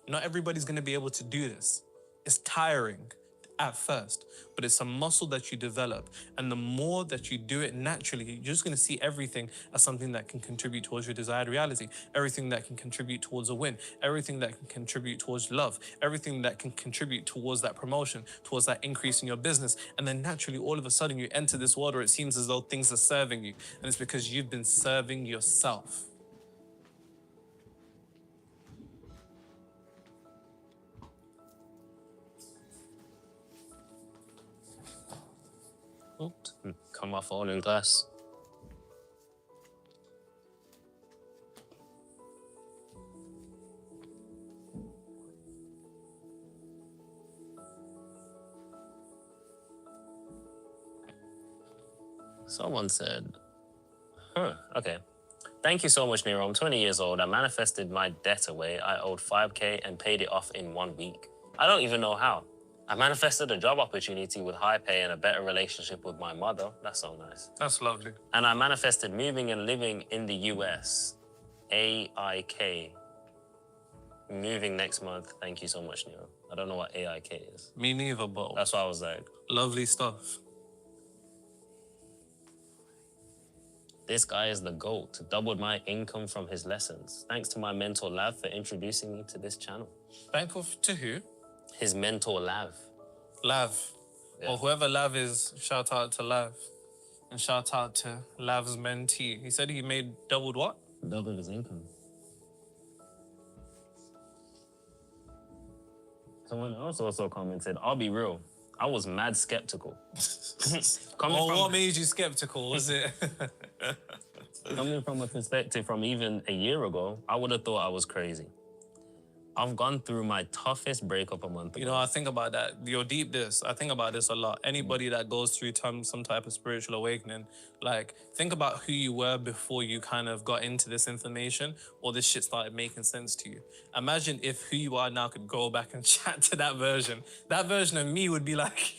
Not everybody's going to be able to do this. It's tiring at first, but it's a muscle that you develop. And the more that you do it naturally, you're just going to see everything as something that can contribute towards your desired reality, everything that can contribute towards a win, everything that can contribute towards love, everything that can contribute towards that promotion, towards that increase in your business. And then naturally, all of a sudden, you enter this world where it seems as though things are serving you. And it's because you've been serving yourself. Oops. Come off all in glass. Someone said, okay. Thank you so much, Nero. I'm 20 years old. I manifested my debt away. I owed 5K and paid it off in 1 week. I don't even know how. I manifested a job opportunity with high pay and a better relationship with my mother. That's so nice. That's lovely. And I manifested moving and living in the US. AIK. Moving next month. Thank you so much, Nero. I don't know what AIK is. Me neither, but that's why I was like, lovely stuff. This guy is the GOAT. Doubled my income from his lessons. Thanks to my mentor Lav for introducing me to this channel. Thankful to who? His mentor Lav. Lav. Yeah. Or whoever Lav is, shout out to Lav. And shout out to Lav's mentee. He said he made doubled what? Doubled his income. Someone else also commented, I'll be real. I was mad skeptical. What made you skeptical, was it? Coming from a perspective from even a year ago, I would have thought I was crazy. I've gone through my toughest breakup a month ago. You know, I think about that. You're deep this. I think about this a lot. Anybody that goes through some type of spiritual awakening, like, think about who you were before you kind of got into this information or this shit started making sense to you. Imagine if who you are now could go back and chat to that version. That version of me would be like,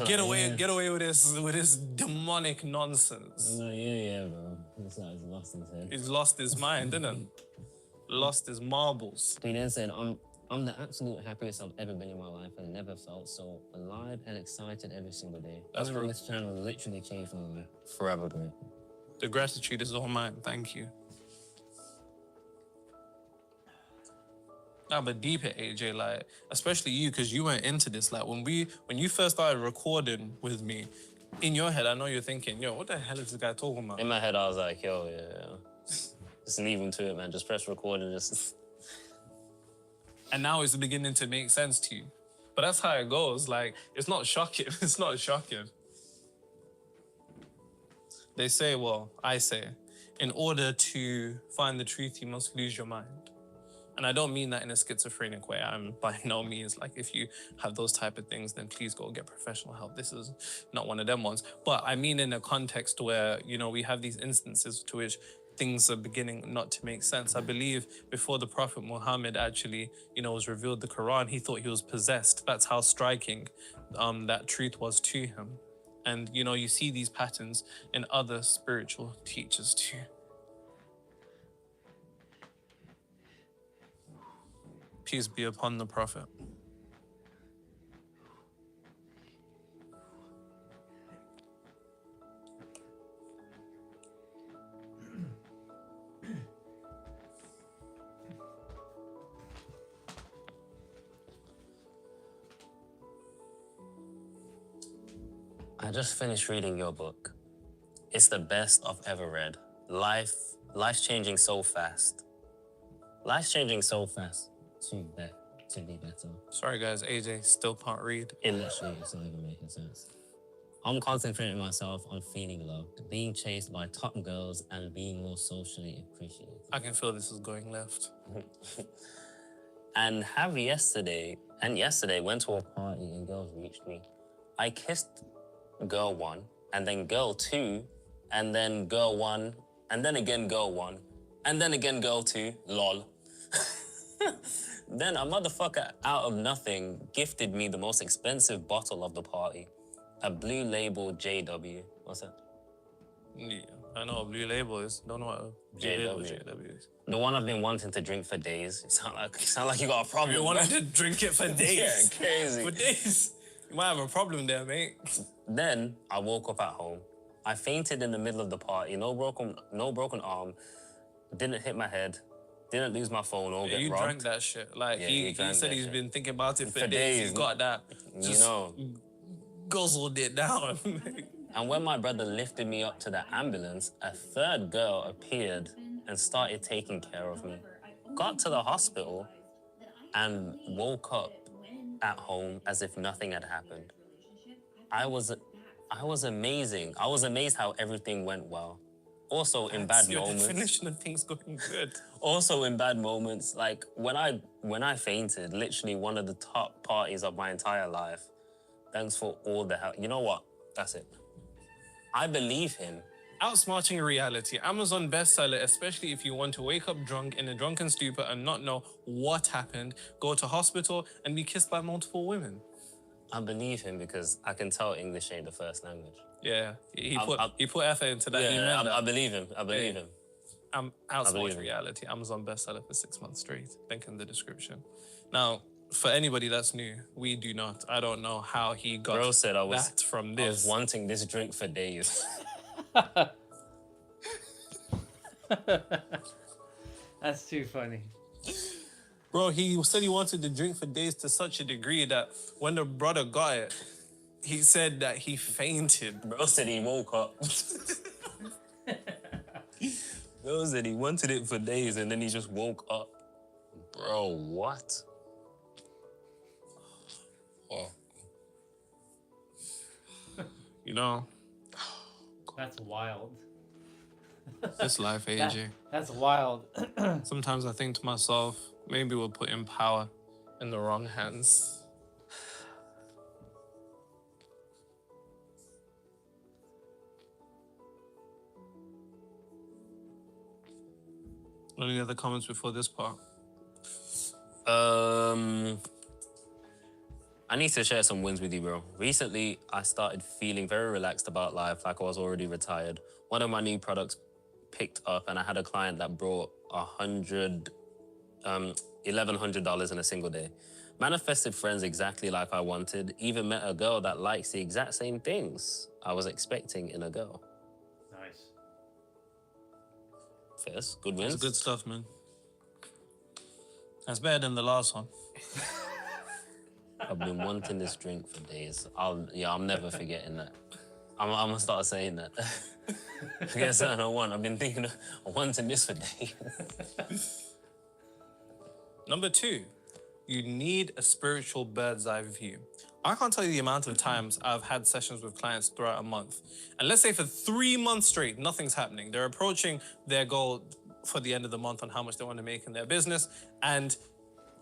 get away with this demonic nonsense. Yeah, bro. He's lost his head. He's lost his mind, didn't he? Lost his marbles. He then said, I'm the absolute happiest I've ever been in my life and never felt so alive and excited every single day. That's true. This channel literally changed my life. Forever great. The gratitude is all mine. Thank you. Nah, but deep it, AJ, like, especially you, because you weren't into this. Like, when you first started recording with me, in your head, I know you're thinking, yo, what the hell is this guy talking about? In my head, I was like, yo, yeah. Just leave him to it, man. Just press record and just... And now it's beginning to make sense to you. But that's how it goes. Like, it's not shocking. It's not shocking. They say, well, I say, in order to find the truth, you must lose your mind. And I don't mean that in a schizophrenic way. I'm by no means like, if you have those type of things, then please go get professional help. This is not one of them ones. But I mean in a context where, you know, we have these instances to which things are beginning not to make sense. I believe before the Prophet Muhammad actually, you know, was revealed the Quran, he thought he was possessed. That's how striking that truth was to him. And, you know, you see these patterns in other spiritual teachers too. Peace be upon the Prophet. I just finished reading your book. It's the best I've ever read. Life's changing so fast. Life's changing so fast. To be better. Sorry guys, AJ still can't read. It literally is not even making sense. I'm concentrating myself on feeling loved, being chased by top girls, and being more socially appreciated. I can feel this is going left. And yesterday went to a party and girls reached me. I kissed girl 1, and then girl 2, and then girl 1, and then again girl 1, and then again girl 2, lol. Then a motherfucker out of nothing gifted me the most expensive bottle of the party, a Blue Label JW. What's that? Yeah, I know what Blue Label is. Don't know what a Blue Label JW is. The one I've been wanting to drink for days. You sound like you got a problem. You wanted to drink it for days. Yeah, crazy. For days. You might have a problem there, mate. Then I woke up at home. I fainted in the middle of the party. No broken arm. Didn't hit my head. Didn't lose my phone or get You robbed. drank that shit. Like, Yeah, he drank said that he's shit. been thinking about it for For days. days. He's got that. You know. Guzzled it down. And when my brother lifted me up to the ambulance, a third girl appeared and started taking care of me. Got to the hospital and woke up at home as if nothing had happened. I was amazing. I was amazed how everything went well. Also in bad your moments. definition of things going good. Also in bad moments, like when I fainted, literally one of the top parties of my entire life. Thanks for all the help. You know what? That's it. I believe him. Outsmarting reality. Amazon bestseller, especially if you want to wake up drunk in a drunken stupor and not know what happened, go to hospital and be kissed by multiple women. I believe him because I can tell English ain't the first language. Yeah, he put effort into that. Yeah, email. I believe him. I believe him. Outsmarting reality. Amazon bestseller for 6 months straight. Link in the description. Now, for anybody that's new, we do not. I don't know how he got Bro said that from this. I was wanting this drink for days. That's too funny. Bro, he said he wanted the drink for days to such a degree that when the brother got it, he said that he fainted. Bro said he woke up. Bro said he wanted it for days and then he just woke up. Bro, what? Oh. You know. That's wild. This life, AJ. That's wild. Sometimes I think to myself, maybe we're putting power in the wrong hands. Any other comments before this part? I need to share some wins with you, bro. Recently, I started feeling very relaxed about life, like I was already retired. One of my new products picked up, and I had a client that brought $1,100 in a single day. Manifested friends exactly like I wanted. Even met a girl that likes the exact same things I was expecting in a girl. Nice. First, good wins. That's good stuff, man. That's better than the last one. I've been wanting this drink for days. I'm never forgetting that. I'm gonna start saying that. Forget something I want. I've been thinking of wanting this for days. Number 2, you need a spiritual bird's eye view. I can't tell you the amount of times I've had sessions with clients throughout a month. And let's say for 3 months straight, nothing's happening. They're approaching their goal for the end of the month on how much they want to make in their business. And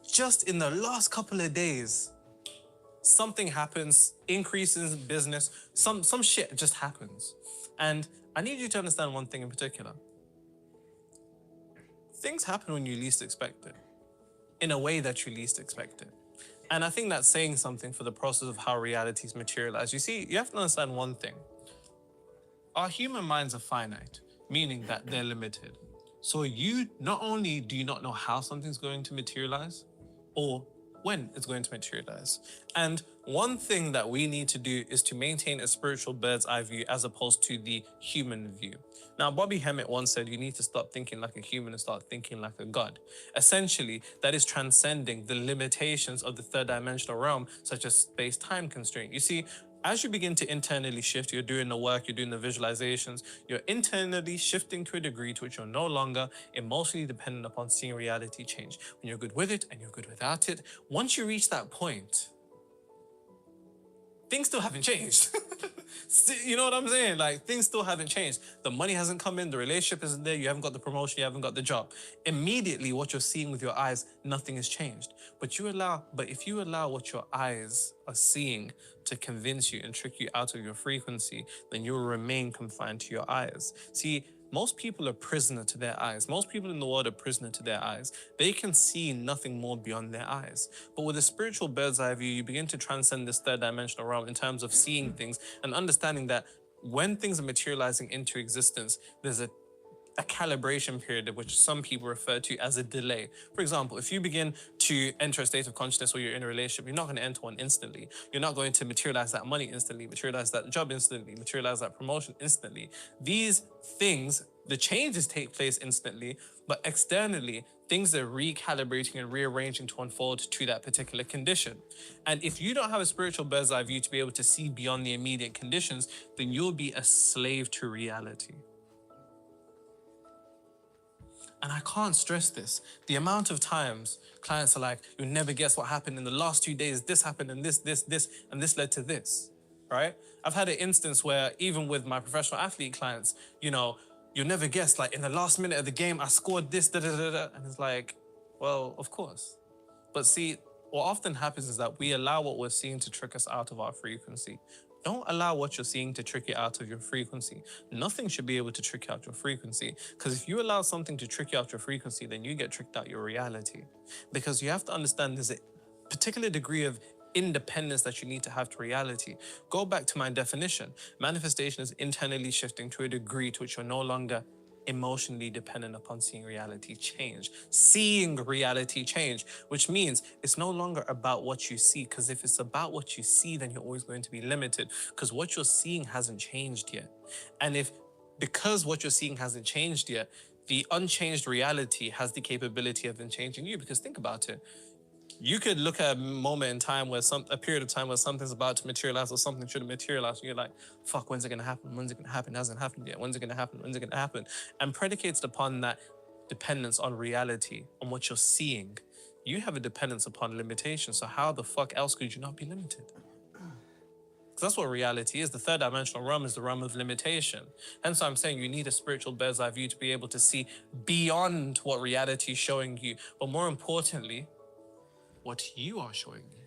just in the last couple of days, something happens, increases in business, some shit just happens. And I need you to understand one thing in particular. Things happen when you least expect it, in a way that you least expect it. And I think that's saying something for the process of how realities materialize. You see, you have to understand one thing. Our human minds are finite, meaning that they're limited. So you not only do you not know how something's going to materialize, or when it's going to materialize. And one thing that we need to do is to maintain a spiritual bird's eye view as opposed to the human view. Now, Bobby Hemmett once said, you need to stop thinking like a human and start thinking like a god. Essentially, that is transcending the limitations of the third dimensional realm, such as space-time constraint. You see, as you begin to internally shift, you're doing the work, you're doing the visualizations, you're internally shifting to a degree to which you're no longer emotionally dependent upon seeing reality change. When you're good with it and you're good without it, once you reach that point, things still haven't changed. You know what I'm saying? Like, things still haven't changed. The money hasn't come in, the relationship isn't there, you haven't got the promotion, you haven't got the job. Immediately, what you're seeing with your eyes, nothing has changed. But if you allow what your eyes are seeing to convince you and trick you out of your frequency, then you will remain confined to your eyes. See, most people are prisoner to their eyes. Most people in the world are prisoner to their eyes. They can see nothing more beyond their eyes. But with a spiritual bird's eye view, you begin to transcend this third dimensional realm in terms of seeing things and understanding that when things are materializing into existence, there's a calibration period, which some people refer to as a delay. For example, if you begin to enter a state of consciousness or you're in a relationship, you're not going to enter one instantly. You're not going to materialize that money instantly, materialize that job instantly, materialize that promotion instantly. These things, the changes take place instantly, but externally, things are recalibrating and rearranging to unfold to that particular condition. And if you don't have a spiritual bird's eye view to be able to see beyond the immediate conditions, then you'll be a slave to reality. And I can't stress this. The amount of times clients are like, you'll never guess what happened in the last 2 days. This happened and this, and this led to this, right? I've had an instance where even with my professional athlete clients, you'll never guess, like in the last minute of the game, I scored this, and it's like, well, of course. But see, what often happens is that we allow what we're seeing to trick us out of our frequency. Don't allow what you're seeing to trick you out of your frequency. Nothing should be able to trick out your frequency. Because if you allow something to trick you out your frequency, then you get tricked out your reality. Because you have to understand there's a particular degree of independence that you need to have to reality. Go back to my definition. Manifestation is internally shifting to a degree to which you're no longer emotionally dependent upon seeing reality change. Seeing reality change, which means it's no longer about what you see, because if it's about what you see, then you're always going to be limited, because what you're seeing hasn't changed yet. And because what you're seeing hasn't changed yet, the unchanged reality has the capability of then changing you. Because think about it. You could look at a moment in time where a period of time where something's about to materialize or something shouldn't materialize. And you're like, fuck, when's it going to happen? When's it going to happen? It hasn't happened yet. When's it going to happen? When's it going to happen? And predicates upon that dependence on reality, on what you're seeing. You have a dependence upon limitation. So how the fuck else could you not be limited? Because that's what reality is. The third dimensional realm is the realm of limitation. Hence I'm saying you need a spiritual bird's eye view to be able to see beyond what reality is showing you. But more importantly, what you are showing you.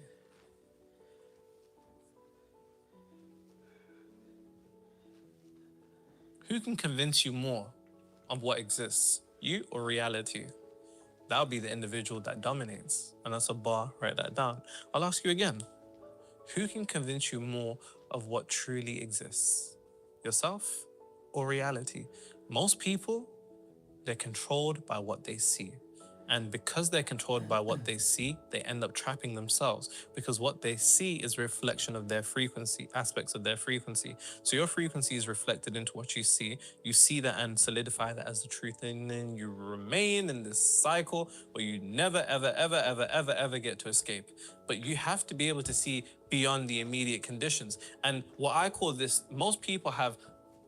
Who can convince you more of what exists, you or reality? That'll be the individual that dominates. And that's a bar, write that down. I'll ask you again. Who can convince you more of what truly exists? Yourself or reality? Most people, they're controlled by what they see. And because they're controlled by what they see, they end up trapping themselves, because what they see is a reflection of their frequency, aspects of their frequency. So your frequency is reflected into what you see that and solidify that as the truth. And then you remain in this cycle where you never, ever, ever, ever, ever, ever get to escape. But you have to be able to see beyond the immediate conditions. And what I call this, most people have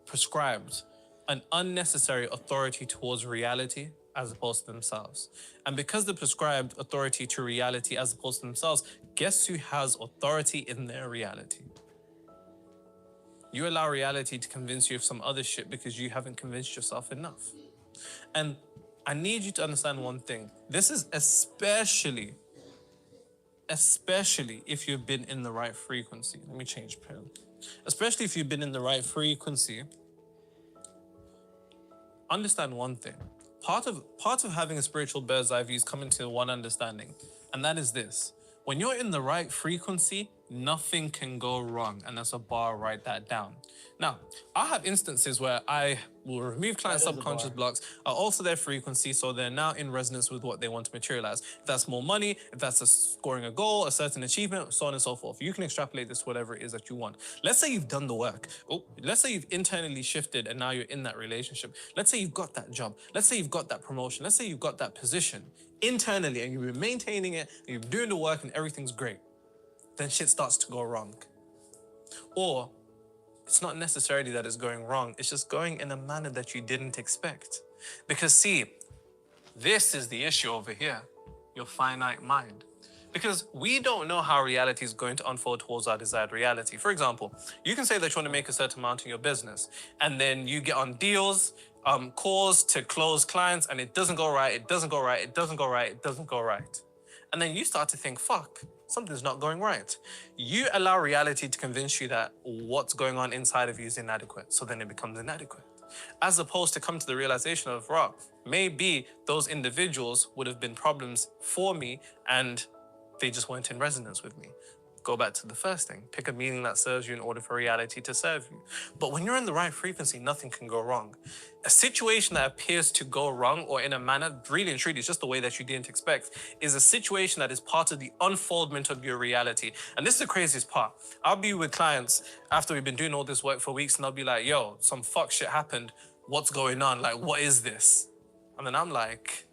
prescribed an unnecessary authority towards reality as opposed to themselves. And because they prescribed authority to reality as opposed to themselves, guess who has authority in their reality? You allow reality to convince you of some other shit because you haven't convinced yourself enough. And I need you to understand one thing. This is especially if you've been in the right frequency. Let me change pen. Especially if you've been in the right frequency, understand one thing. Part of having a spiritual bird's eye view is coming to one understanding, and that is this. When you're in the right frequency, nothing can go wrong, and that's a bar, write that down. Now, I have instances where I will remove client subconscious blocks, are also their frequency, so they're now in resonance with what they want to materialize. If that's more money, if that's scoring a goal, a certain achievement, so on and so forth. You can extrapolate this to whatever it is that you want. Let's say you've done the work. Let's say you've internally shifted and now you're in that relationship. Let's say you've got that job. Let's say you've got that promotion. Let's say you've got that position internally and you've been maintaining it and you're doing the work and everything's great. Then shit starts to go wrong. Or it's not necessarily that it's going wrong, it's just going in a manner that you didn't expect. Because see, this is the issue over here, your finite mind. Because we don't know how reality is going to unfold towards our desired reality. For example, you can say that you want to make a certain amount in your business, and then you get on deals, calls to close clients, and it doesn't go right, it doesn't go right, it doesn't go right, it doesn't go right. And then you start to think, fuck, something's not going right. You allow reality to convince you that what's going on inside of you is inadequate, so then it becomes inadequate. As opposed to come to the realization of, right, maybe those individuals would have been problems for me and they just weren't in resonance with me. Go back to the first thing. Pick a meaning that serves you in order for reality to serve you. But when you're in the right frequency, nothing can go wrong. A situation that appears to go wrong or in a manner, really and truly, it's just the way that you didn't expect, is a situation that is part of the unfoldment of your reality. And this is the craziest part. I'll be with clients after we've been doing all this work for weeks and I'll be like, yo, some fuck shit happened. What's going on? Like, what is this? And then I'm like,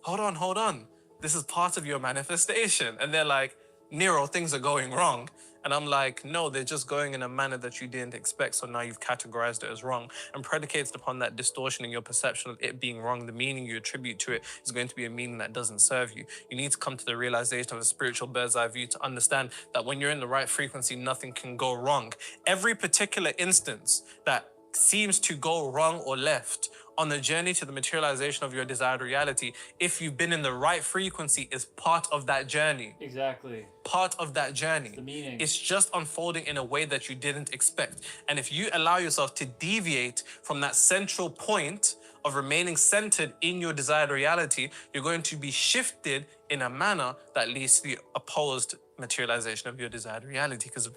hold on. This is part of your manifestation. And they're like, Nero, things are going wrong. And I'm like, no, they're just going in a manner that you didn't expect. So now you've categorized it as wrong. And predicated upon that distortion in your perception of it being wrong, the meaning you attribute to it is going to be a meaning that doesn't serve you. You need to come to the realization of a spiritual bird's eye view to understand that when you're in the right frequency, nothing can go wrong. Every particular instance that seems to go wrong or left on the journey to the materialization of your desired reality, if you've been in the right frequency, is part of that journey. Exactly. Part of that journey. The meaning. It's just unfolding in a way that you didn't expect. And if you allow yourself to deviate from that central point of remaining centered in your desired reality, you're going to be shifted in a manner that leads to the opposed materialization of your desired reality. Because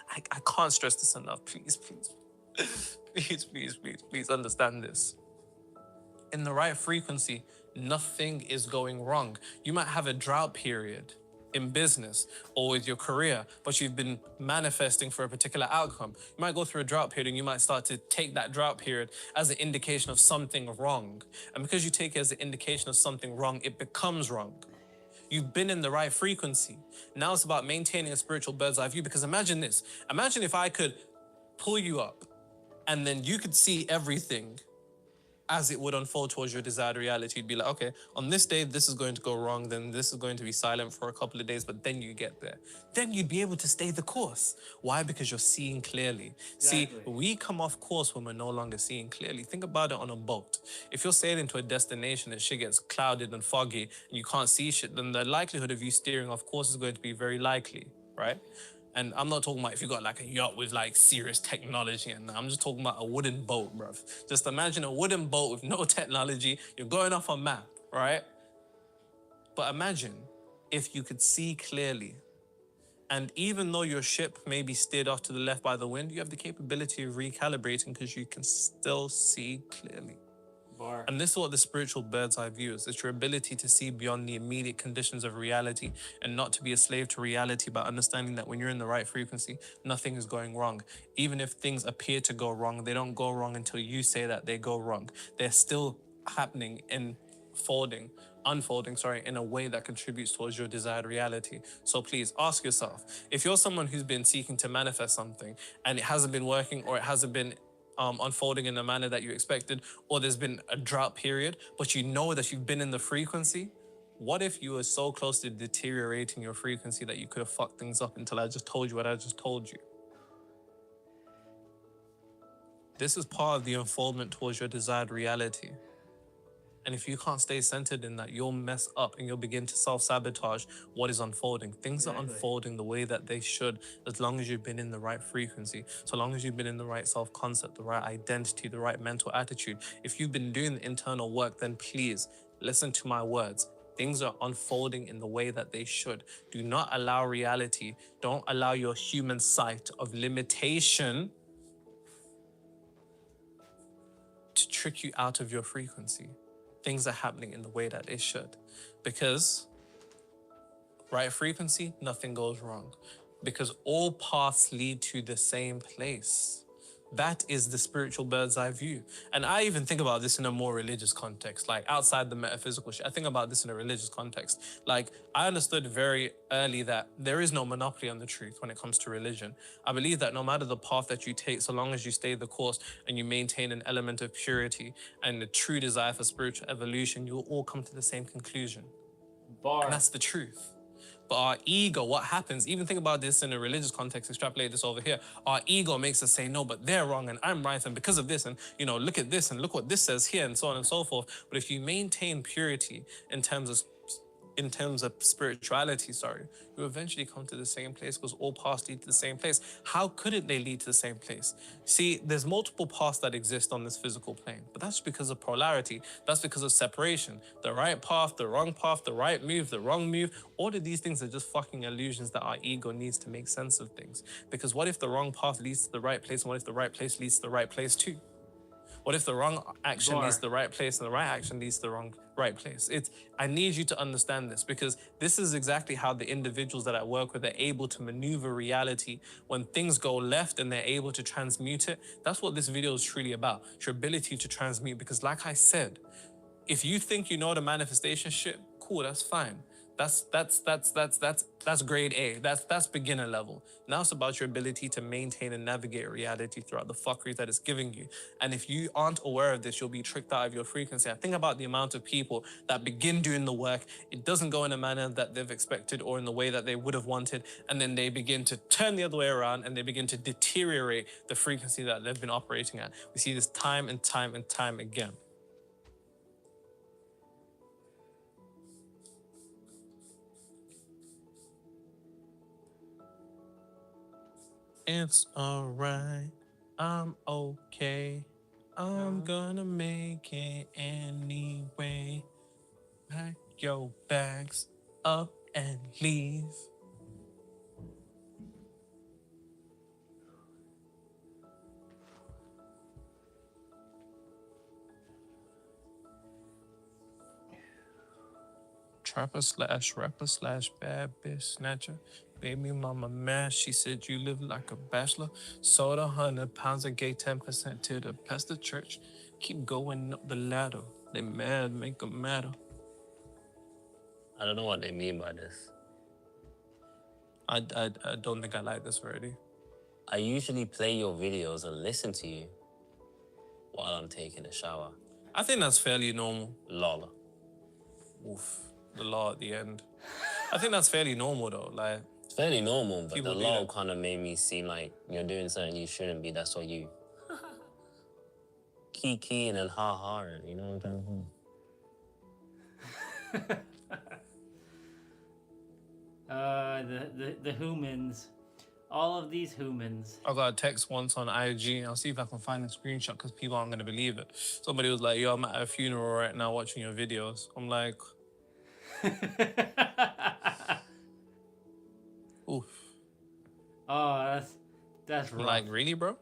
I can't stress this enough. Please understand this. In the right frequency, nothing is going wrong. You might have a drought period in business or with your career, but you've been manifesting for a particular outcome. You might go through a drought period and you might start to take that drought period as an indication of something wrong. And because you take it as an indication of something wrong, it becomes wrong. You've been in the right frequency. Now it's about maintaining a spiritual bird's eye view, because imagine this. Imagine if I could pull you up and then you could see everything as it would unfold towards your desired reality. You'd be like, okay, on this day, this is going to go wrong, then this is going to be silent for a couple of days, but then you get there. Then you'd be able to stay the course. Why? Because you're seeing clearly. Exactly. See, we come off course when we're no longer seeing clearly. Think about it on a boat. If you're sailing to a destination and shit gets clouded and foggy and you can't see shit, then the likelihood of you steering off course is going to be very likely, right? And I'm not talking about if you got like a yacht with like serious technology, and I'm just talking about a wooden boat, bruv. Just imagine a wooden boat with no technology. You're going off a map, right? But imagine if you could see clearly. And even though your ship may be steered off to the left by the wind, you have the capability of recalibrating because you can still see clearly. Bar. And this is what the spiritual bird's eye view is. It's your ability to see beyond the immediate conditions of reality and not to be a slave to reality, by understanding that when you're in the right frequency, nothing is going wrong. Even if things appear to go wrong, they don't go wrong until you say that they go wrong. They're still happening in unfolding, in a way that contributes towards your desired reality. So please ask yourself, if you're someone who's been seeking to manifest something and it hasn't been working, or it hasn't been unfolding in the manner that you expected, or there's been a drought period, but you know that you've been in the frequency, what if you were so close to deteriorating your frequency that you could have fucked things up until I just told you what I just told you? This is part of the unfoldment towards your desired reality. And if you can't stay centered in that, you'll mess up and you'll begin to self-sabotage what is unfolding. Things are unfolding the way that they should, as long as you've been in the right frequency, so long as you've been in the right self-concept, the right identity, the right mental attitude. If you've been doing the internal work, then please listen to my words. Things are unfolding in the way that they should. Do not allow reality, don't allow your human sight of limitation to trick you out of your frequency. Things are happening in the way that they should. Because right frequency, nothing goes wrong. Because all paths lead to the same place. That is the spiritual bird's eye view. And I even think about this in a more religious context, like outside the metaphysical shit. I think about this in a religious context. Like, I understood very early that there is no monopoly on the truth when it comes to religion. I believe that no matter the path that you take, so long as you stay the course and you maintain an element of purity and the true desire for spiritual evolution, you will all come to the same conclusion. Bar. And that's the truth. But our ego, what happens, even think about this in a religious context, extrapolate this over here. Our ego makes us say, no, but they're wrong and I'm right, and because of this, and look at this and look what this says here, and so on and so forth. But if you maintain purity in terms of spirituality, you eventually come to the same place, because all paths lead to the same place. How couldn't they lead to the same place? See, there's multiple paths that exist on this physical plane, but that's because of polarity. That's because of separation. The right path, the right move, the wrong move. All of these things are just fucking illusions that our ego needs to make sense of things. Because what if the wrong path leads to the right place, and what if the right place leads to the right place too? What if the wrong action leads to the right place and the right action leads to the right place? I need you to understand this, because this is exactly how the individuals that I work with are able to maneuver reality. When things go left and they're able to transmute it, that's what this video is truly about. It's your ability to transmute, because like I said, if you think you know the manifestation shit, cool, that's fine. That's grade A. That's beginner level. Now it's about your ability to maintain and navigate reality throughout the fuckery that it's giving you. And if you aren't aware of this, you'll be tricked out of your frequency. I think about the amount of people that begin doing the work, it doesn't go in a manner that they've expected or in the way that they would have wanted, and then they begin to turn the other way around and they begin to deteriorate the frequency that they've been operating at. We see this time and time and time again. It's alright, I'm okay. I'm gonna make it anyway. Pack your bags up and leave. Trapper slash rapper slash bad bitch snatcher. Baby mama mad, she said you live like a bachelor. Sold 100 pounds and gave 10% to the pastor church. Keep going up the ladder. They mad, make them matter. I don't know what they mean by this. I don't think I like this already. I usually play your videos and listen to you while I'm taking a shower. I think that's fairly normal. Lol. Oof. The law at the end. I think that's fairly normal though. Like, it's fairly normal, but the law that. kind of made me seem like you're doing something you shouldn't be. That's what you key and then ha, you know what I'm saying? The humans. All of these humans. I got a text once on IG. I'll see if I can find a screenshot because people aren't going to believe it. Somebody was like, yo, I'm at a funeral right now watching your videos. I'm like... Oof. Oh, that's rough. Like, really, bro?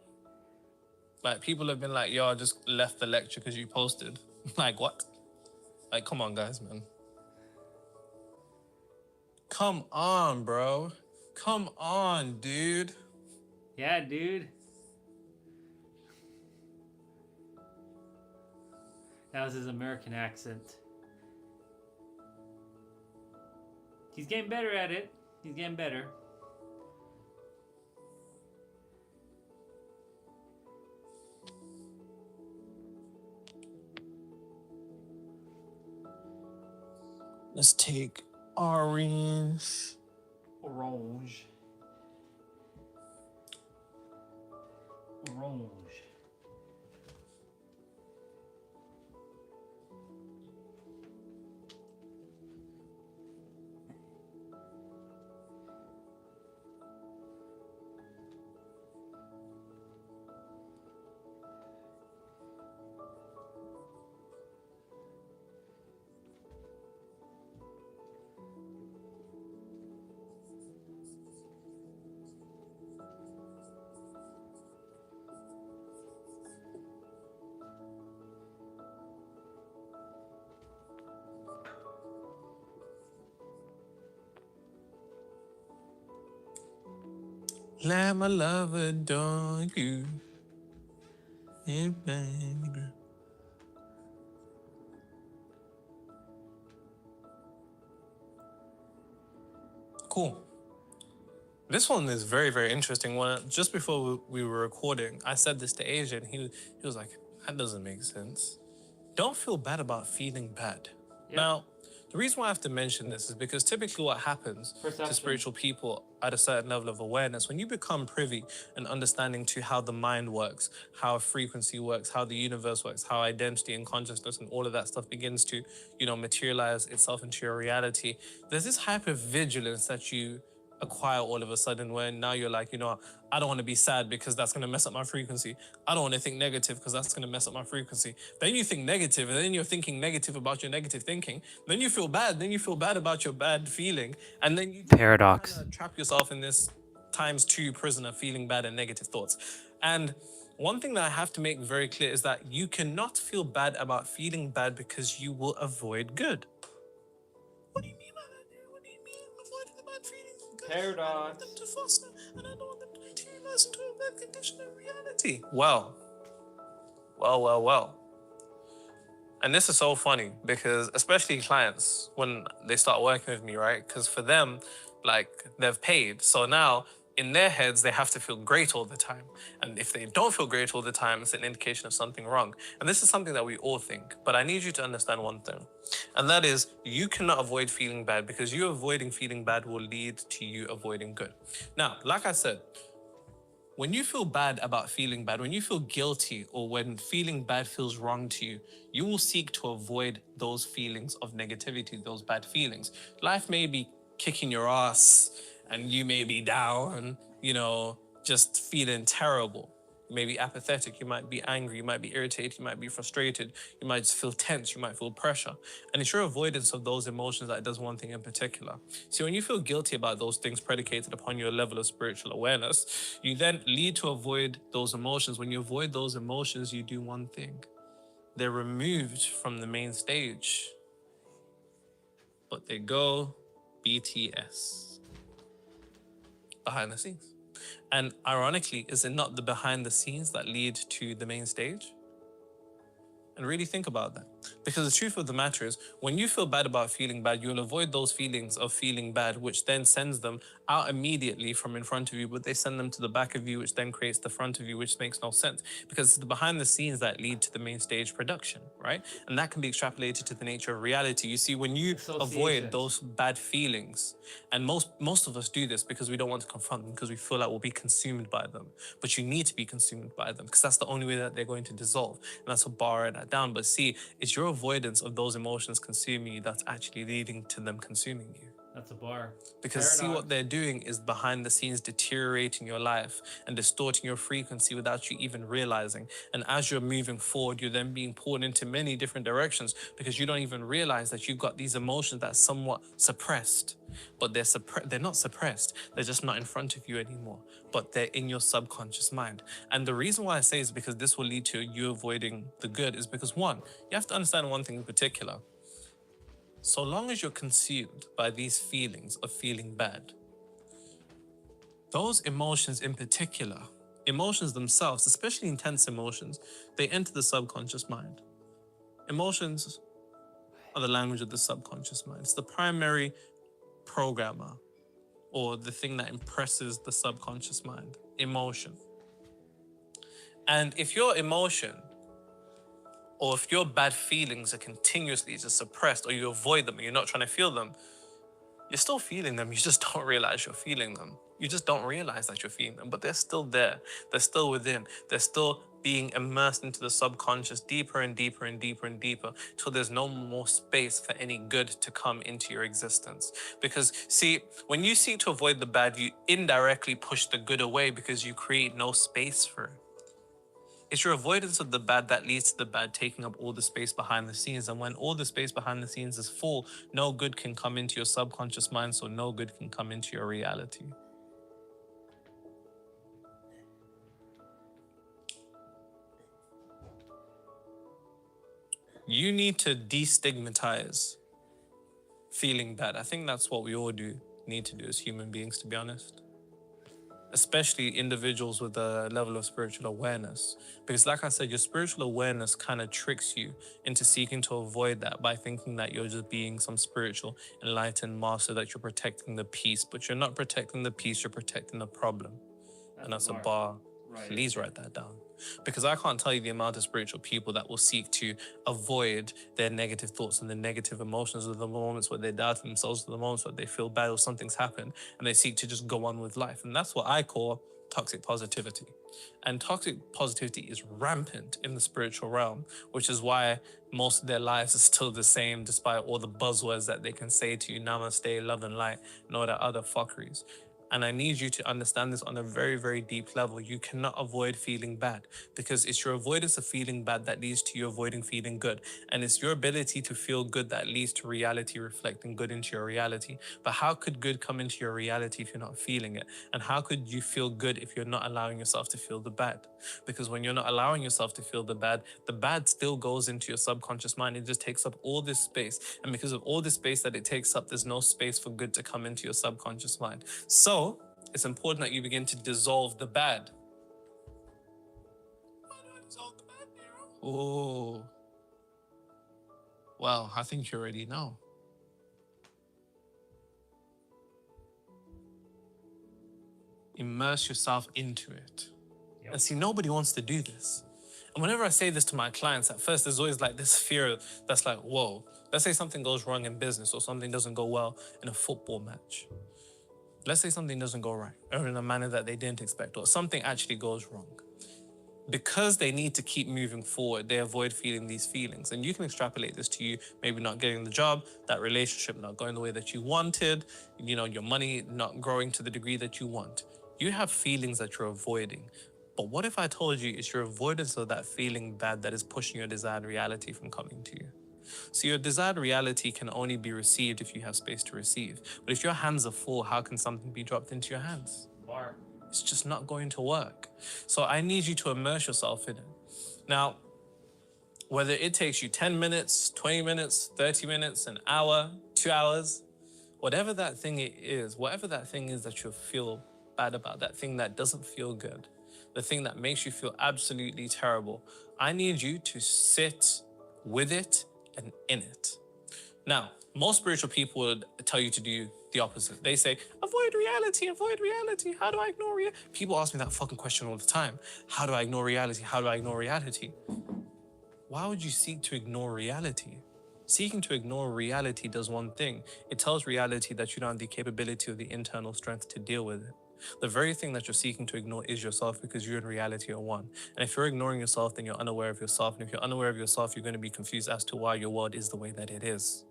Like, people have been like, yo, I just left the lecture because you posted. Like, what? Like, come on, guys, man. Come on, bro. Come on, dude. Yeah, dude. That was his American accent. He's getting better at it. He's getting better. Let's take orange. Orange. Let my love adore you. Cool. This one is very, very interesting. Just before we were recording, I said this to Asia, and he was like, that doesn't make sense. Don't feel bad about feeling bad. Yep. Now, The reason why I have to mention this is because typically what happens to spiritual people at a certain level of awareness, when you become privy and understanding to how the mind works, how frequency works, how the universe works, how identity and consciousness and all of that stuff begins to, materialize itself into your reality, there's this hypervigilance that you acquire all of a sudden, where now you're like, I don't want to be sad because that's going to mess up my frequency. I don't want to think negative because that's going to mess up my frequency. Then you think negative, and then you're thinking negative about your negative thinking. Then you feel bad. Then you feel bad about your bad feeling. And then you Paradox. kind of trap yourself in this ×2 prison of feeling bad and negative thoughts. And one thing that I have to make very clear is that you cannot feel bad about feeling bad because you will avoid good. What do you mean by that, dude? What do you mean avoiding the bad feelings? Paradox. I want them to foster, and I don't want them to materialize into a bad condition of reality. Well. And this is so funny because especially clients, when they start working with me, right? Because for them, like, they've paid. So now in their heads, they have to feel great all the time. And if they don't feel great all the time, it's an indication of something wrong. And this is something that we all think. But I need you to understand one thing. And that is, you cannot avoid feeling bad, because you avoiding feeling bad will lead to you avoiding good. Now, like I said, when you feel bad about feeling bad, when you feel guilty, or when feeling bad feels wrong to you, you will seek to avoid those feelings of negativity, those bad feelings. Life may be kicking your ass and you may be down, just feeling terrible. You may be apathetic, you might be angry, you might be irritated, you might be frustrated, you might just feel tense, you might feel pressure. And it's your avoidance of those emotions that does one thing in particular. See, when you feel guilty about those things predicated upon your level of spiritual awareness, you then lead to avoid those emotions. When you avoid those emotions, you do one thing. They're removed from the main stage, but they go BTS, behind the scenes. And ironically, is it not the behind the scenes that lead to the main stage? And really think about that. Because the truth of the matter is, when you feel bad about feeling bad, you'll avoid those feelings of feeling bad, which then sends them out immediately from in front of you, but they send them to the back of you, which then creates the front of you, which makes no sense. Because it's the behind the scenes that lead to the main stage production, right? And that can be extrapolated to the nature of reality. You see, when you avoid those bad feelings, and most of us do this because we don't want to confront them, because we feel like we'll be consumed by them. But you need to be consumed by them, because that's the only way that they're going to dissolve. And that's a bar and that down. But see, it's your avoidance of those emotions consuming you that's actually leading to them consuming you. That's a bar. Because Paradox. see, what they're doing is behind the scenes deteriorating your life and distorting your frequency without you even realizing. And as you're moving forward, you're then being pulled into many different directions because you don't even realize that you've got these emotions that are somewhat suppressed. But they're not suppressed. They're just not in front of you anymore. But they're in your subconscious mind. And the reason why I say is because this will lead to you avoiding the good is because, one, you have to understand one thing in particular. So long as you're consumed by these feelings of feeling bad, those emotions in particular, emotions themselves, especially intense emotions, they enter the subconscious mind. Emotions are the language of the subconscious mind. It's the primary programmer, or the thing that impresses the subconscious mind, emotion. And if your emotion, or if your bad feelings are continuously just suppressed, or you avoid them and you're not trying to feel them, you're still feeling them, you just don't realize you're feeling them. You just don't realize that you're feeling them, but they're still there. They're still within. They're still being immersed into the subconscious deeper and deeper and deeper and deeper till there's no more space for any good to come into your existence. Because see, when you seek to avoid the bad, you indirectly push the good away because you create no space for it. It's your avoidance of the bad that leads to the bad taking up all the space behind the scenes. And when all the space behind the scenes is full, no good can come into your subconscious mind, so no good can come into your reality. You need to destigmatize feeling bad. I think that's what we all need to do as human beings, to be honest. Especially individuals with a level of spiritual awareness. Because like I said, your spiritual awareness kind of tricks you into seeking to avoid that by thinking that you're just being some spiritual enlightened master, that you're protecting the peace. But you're not protecting the peace, you're protecting the problem. And that's a bar. Please write that down. Because I can't tell you the amount of spiritual people that will seek to avoid their negative thoughts and the negative emotions of the moments where they doubt themselves, the moments where they feel bad or something's happened, and they seek to just go on with life. And that's what I call toxic positivity. And toxic positivity is rampant in the spiritual realm, which is why most of their lives are still the same, despite all the buzzwords that they can say to you, namaste, love and light, and all that other fuckeries. And I need you to understand this on a very, very deep level. You cannot avoid feeling bad, because it's your avoidance of feeling bad that leads to you avoiding feeling good. And it's your ability to feel good that leads to reality reflecting good into your reality. But how could good come into your reality if you're not feeling it? And how could you feel good if you're not allowing yourself to feel the bad? Because when you're not allowing yourself to feel the bad still goes into your subconscious mind. It just takes up all this space. And because of all this space that it takes up, there's no space for good to come into your subconscious mind. So it's important that you begin to dissolve the bad. Oh, well, I think you already know. Immerse yourself into it. Yep. And see, nobody wants to do this. And whenever I say this to my clients, at first there's always like this fear that's like, whoa, let's say something goes wrong in business or something doesn't go well in a football match. Let's say something doesn't go right or in a manner that they didn't expect, or something actually goes wrong. Because they need to keep moving forward, they avoid feeling these feelings. And you can extrapolate this to you, maybe not getting the job, that relationship not going the way that you wanted, you know, your money not growing to the degree that you want. You have feelings that you're avoiding. But what if I told you it's your avoidance of that feeling bad that is pushing your desired reality from coming to you? So your desired reality can only be received if you have space to receive. But if your hands are full, how can something be dropped into your hands? Bar. It's just not going to work. So I need you to immerse yourself in it. Now, whether it takes you 10 minutes, 20 minutes, 30 minutes, an hour, 2 hours, whatever that thing is, whatever that thing is that you feel bad about, that thing that doesn't feel good, the thing that makes you feel absolutely terrible, I need you to sit with it and in it. Now, most spiritual people would tell you to do the opposite. They say, avoid reality, avoid reality. How do I ignore reality? People ask me that fucking question all the time. How do I ignore reality? How do I ignore reality? Why would you seek to ignore reality? Seeking to ignore reality does one thing. It tells reality that you don't have the capability or the internal strength to deal with it. The very thing that you're seeking to ignore is yourself, because you and reality are one. And if you're ignoring yourself, then you're unaware of yourself. And if you're unaware of yourself, you're going to be confused as to why your world is the way that it is.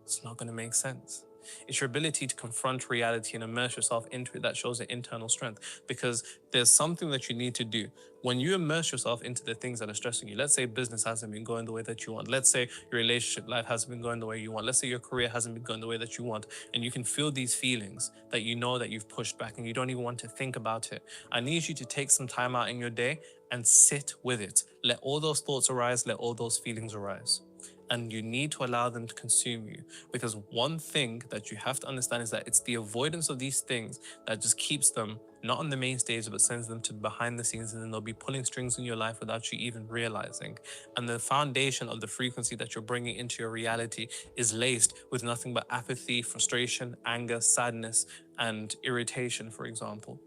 It's not going to make sense. It's your ability to confront reality and immerse yourself into it that shows the internal strength, because there's something that you need to do. When you immerse yourself into the things that are stressing you, let's say business hasn't been going the way that you want. Let's say your relationship life hasn't been going the way you want. Let's say your career hasn't been going the way that you want. And you can feel these feelings that you know that you've pushed back and you don't even want to think about it. I need you to take some time out in your day and sit with it. Let all those thoughts arise. Let all those feelings arise. And you need to allow them to consume you. Because one thing that you have to understand is that it's the avoidance of these things that just keeps them not on the main stage, but sends them to behind the scenes, and then they'll be pulling strings in your life without you even realizing. And the foundation of the frequency that you're bringing into your reality is laced with nothing but apathy, frustration, anger, sadness, and irritation, for example.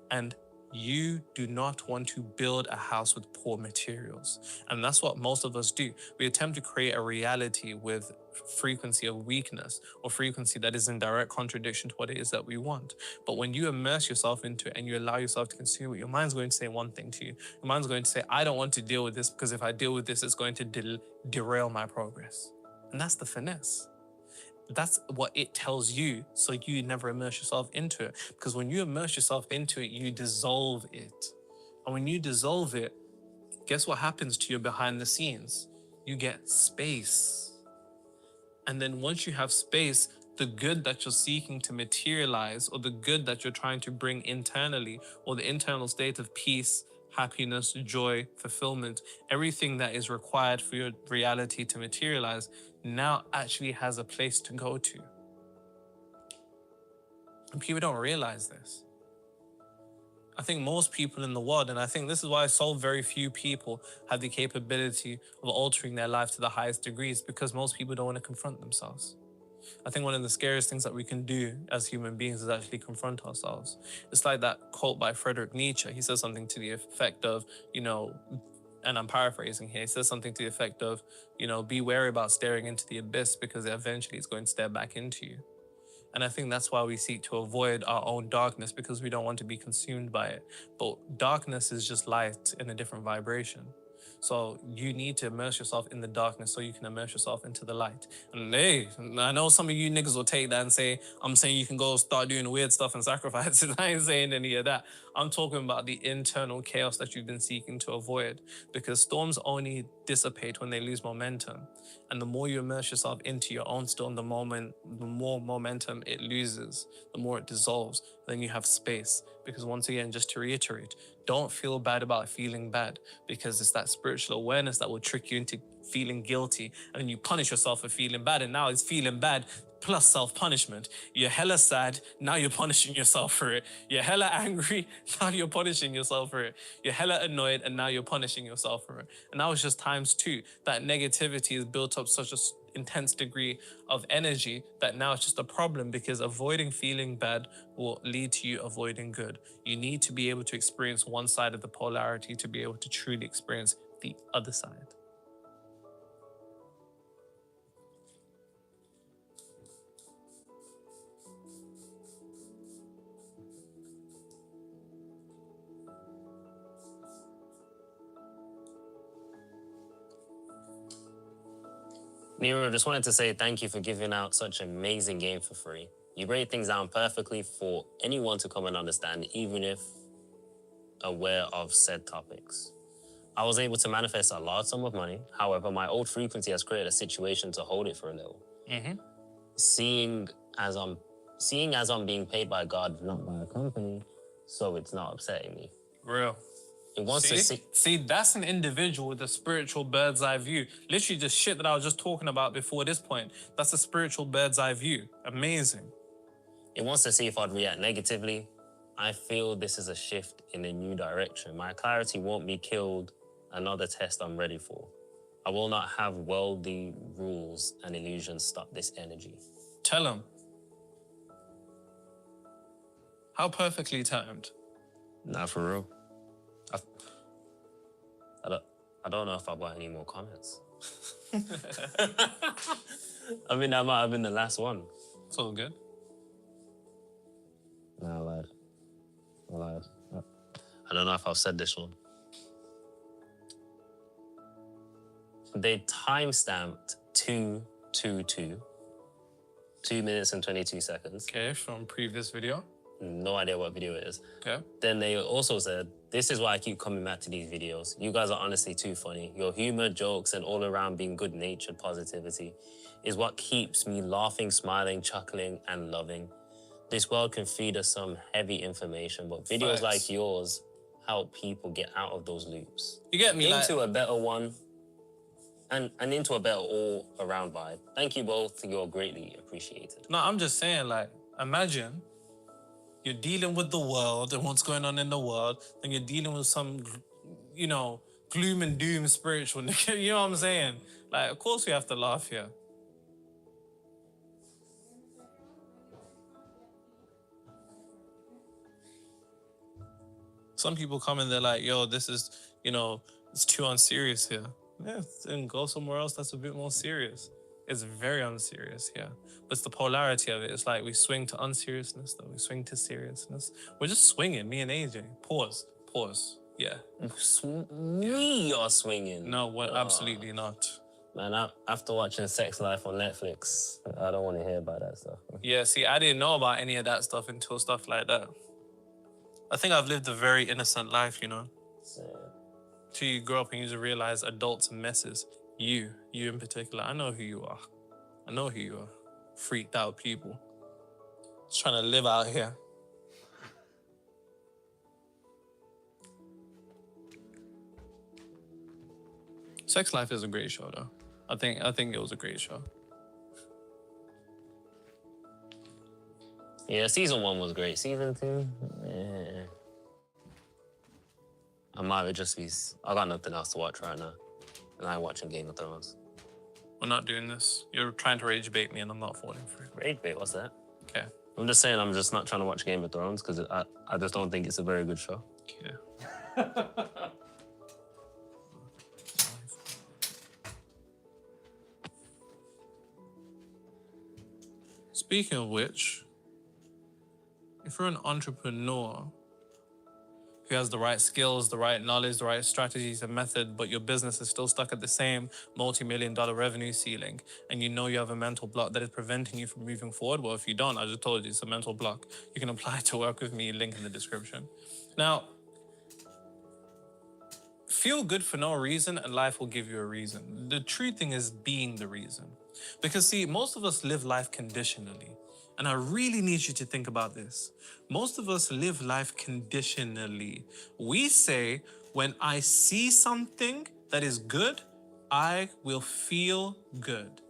And you do not want to build a house with poor materials. And that's what most of us do. We attempt to create a reality with frequency of weakness or frequency that is in direct contradiction to what it is that we want. But when you immerse yourself into it and you allow yourself to consume it, your mind's going to say one thing to you. Your mind's going to say, I don't want to deal with this, because if I deal with this, it's going to derail my progress. And that's the finesse. That's what it tells you, so you never immerse yourself into it. Because when you immerse yourself into it, you dissolve it. And when you dissolve it, guess what happens to you behind the scenes? You get space. And then once you have space, the good that you're seeking to materialize, or the good that you're trying to bring internally, or the internal state of peace, happiness, joy, fulfillment, everything that is required for your reality to materialize, now actually has a place to go to. And people don't realize this. I think most people in the world, and I think this is why so very few people have the capability of altering their life to the highest degrees, because most people don't want to confront themselves. I think one of the scariest things that we can do as human beings is actually confront ourselves. It's like that quote by Friedrich Nietzsche. He says something to the effect of, you know, and I'm paraphrasing here, he says something to the effect of, you know, be wary about staring into the abyss because eventually it's going to stare back into you. And I think that's why we seek to avoid our own darkness, because we don't want to be consumed by it. But darkness is just light in a different vibration. So you need to immerse yourself in the darkness so you can immerse yourself into the light. And hey, I know some of you niggas will take that and say, I'm saying you can go start doing weird stuff and sacrifices. I ain't saying any of that. I'm talking about the internal chaos that you've been seeking to avoid, because storms only dissipate when they lose momentum. And the more you immerse yourself into your own storm, the more momentum it loses, the more it dissolves. Then you have space. Because once again, just to reiterate, don't feel bad about feeling bad, because it's that spiritual awareness that will trick you into feeling guilty, and then you punish yourself for feeling bad, and now it's feeling bad plus self-punishment. You're hella sad, now you're punishing yourself for it. You're hella angry, now you're punishing yourself for it. You're hella annoyed, and now you're punishing yourself for it. And now it's just times two. That negativity has built up such a intense degree of energy that now it's just a problem, because avoiding feeling bad will lead to you avoiding good. You need to be able to experience one side of the polarity to be able to truly experience the other side. Nero, just wanted to say thank you for giving out such an amazing game for free. You break things down perfectly for anyone to come and understand, even if aware of said topics. I was able to manifest a large sum of money. However, my old frequency has created a situation to hold it for a little. Seeing as I'm being paid by God, not by a company, so it's not upsetting me. Real. It wants to See, that's an individual with a spiritual bird's eye view. Literally just shit that I was just talking about before this point. That's a spiritual bird's eye view. Amazing. It wants to see if I'd react negatively. I feel this is a shift in a new direction. My clarity won't be killed. Another test I'm ready for. I will not have worldly rules and illusions stop this energy. Tell him. How perfectly timed. Nah, for real. I don't know if I've got any more comments. I mean, that might have been the last one. It's all good. Nah, I lied. I don't know if I've said this one. They timestamped 2:22, 2 minutes and 22 seconds. Okay, from previous video. No idea what video it is. Okay. Then they also said, this is why I keep coming back to these videos. You guys are honestly too funny. Your humor, jokes, and all around being good-natured positivity is what keeps me laughing, smiling, chuckling, and loving. This world can feed us some heavy information, but videos like yours help people get out of those loops. You get me? Into a better one and into a better all-around vibe. Thank you both. You're greatly appreciated. No, I'm just saying, like, imagine you're dealing with the world and what's going on in the world, and you're dealing with some, you know, gloom and doom spiritual. You know what I'm saying? Like, of course we have to laugh here. Some people come and they're like, yo, this is, you know, it's too unserious here. Yeah, then go somewhere else that's a bit more serious. It's very unserious here. But it's the polarity of it. It's like we swing to unseriousness, then we swing to seriousness. We're just swinging, me and AJ. Pause. Yeah. We are swinging. No, we're absolutely not. Man, after watching Sex Life on Netflix, I don't want to hear about that stuff. Yeah, see, I didn't know about any of that stuff until stuff like that. I think I've lived a very innocent life, you know? Till you grow up and you just realize adults are messes. You in particular, I know who you are. Freaked out people. Just trying to live out here. Sex Life is a great show, though. I think it was a great show. Yeah, season 1 was great. Season 2, I might just be... I got nothing else to watch right now. And I'm watching Game of Thrones. We're not doing this. You're trying to rage bait me and I'm not falling for it. Rage bait, what's that? Okay. I'm just saying I'm just not trying to watch Game of Thrones because I just don't think it's a very good show. Okay. Speaking of which, if you're an entrepreneur who has the right skills, the right knowledge, the right strategies and method, but your business is still stuck at the same multi-million-dollar revenue ceiling, and you know you have a mental block that is preventing you from moving forward, well, if you don't, I just told you it's a mental block. You can apply to work with me, link in the description. Now, feel good for no reason and life will give you a reason. The true thing is being the reason. Because see, most of us live life conditionally. And I really need you to think about this. Most of us live life conditionally. We say, when I see something that is good, I will feel good.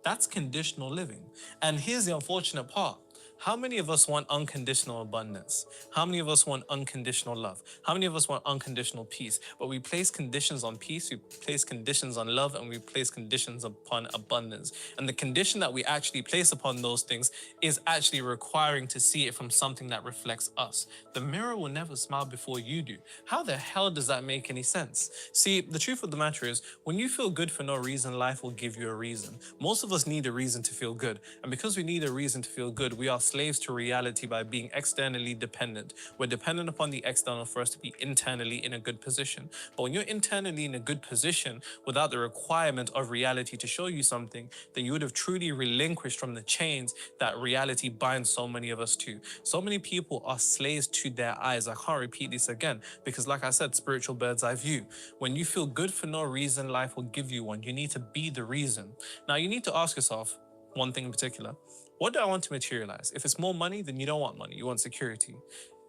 That's conditional living. And here's the unfortunate part. How many of us want unconditional abundance? How many of us want unconditional love? How many of us want unconditional peace? But we place conditions on peace, we place conditions on love, and we place conditions upon abundance. And the condition that we actually place upon those things is actually requiring to see it from something that reflects us. The mirror will never smile before you do. How the hell does that make any sense? See, the truth of the matter is, when you feel good for no reason, life will give you a reason. Most of us need a reason to feel good. And because we need a reason to feel good, we are slaves to reality by being externally dependent. We're dependent upon the external for us to be internally in a good position. But when you're internally in a good position without the requirement of reality to show you something, then you would have truly relinquished from the chains that reality binds so many of us to. So many people are slaves to their eyes. I can't repeat this again because, like I said, spiritual bird's eye view. When you feel good for no reason, life will give you one. You need to be the reason. Now, you need to ask yourself one thing in particular. What do I want to materialize? If it's more money, then you don't want money. You want security.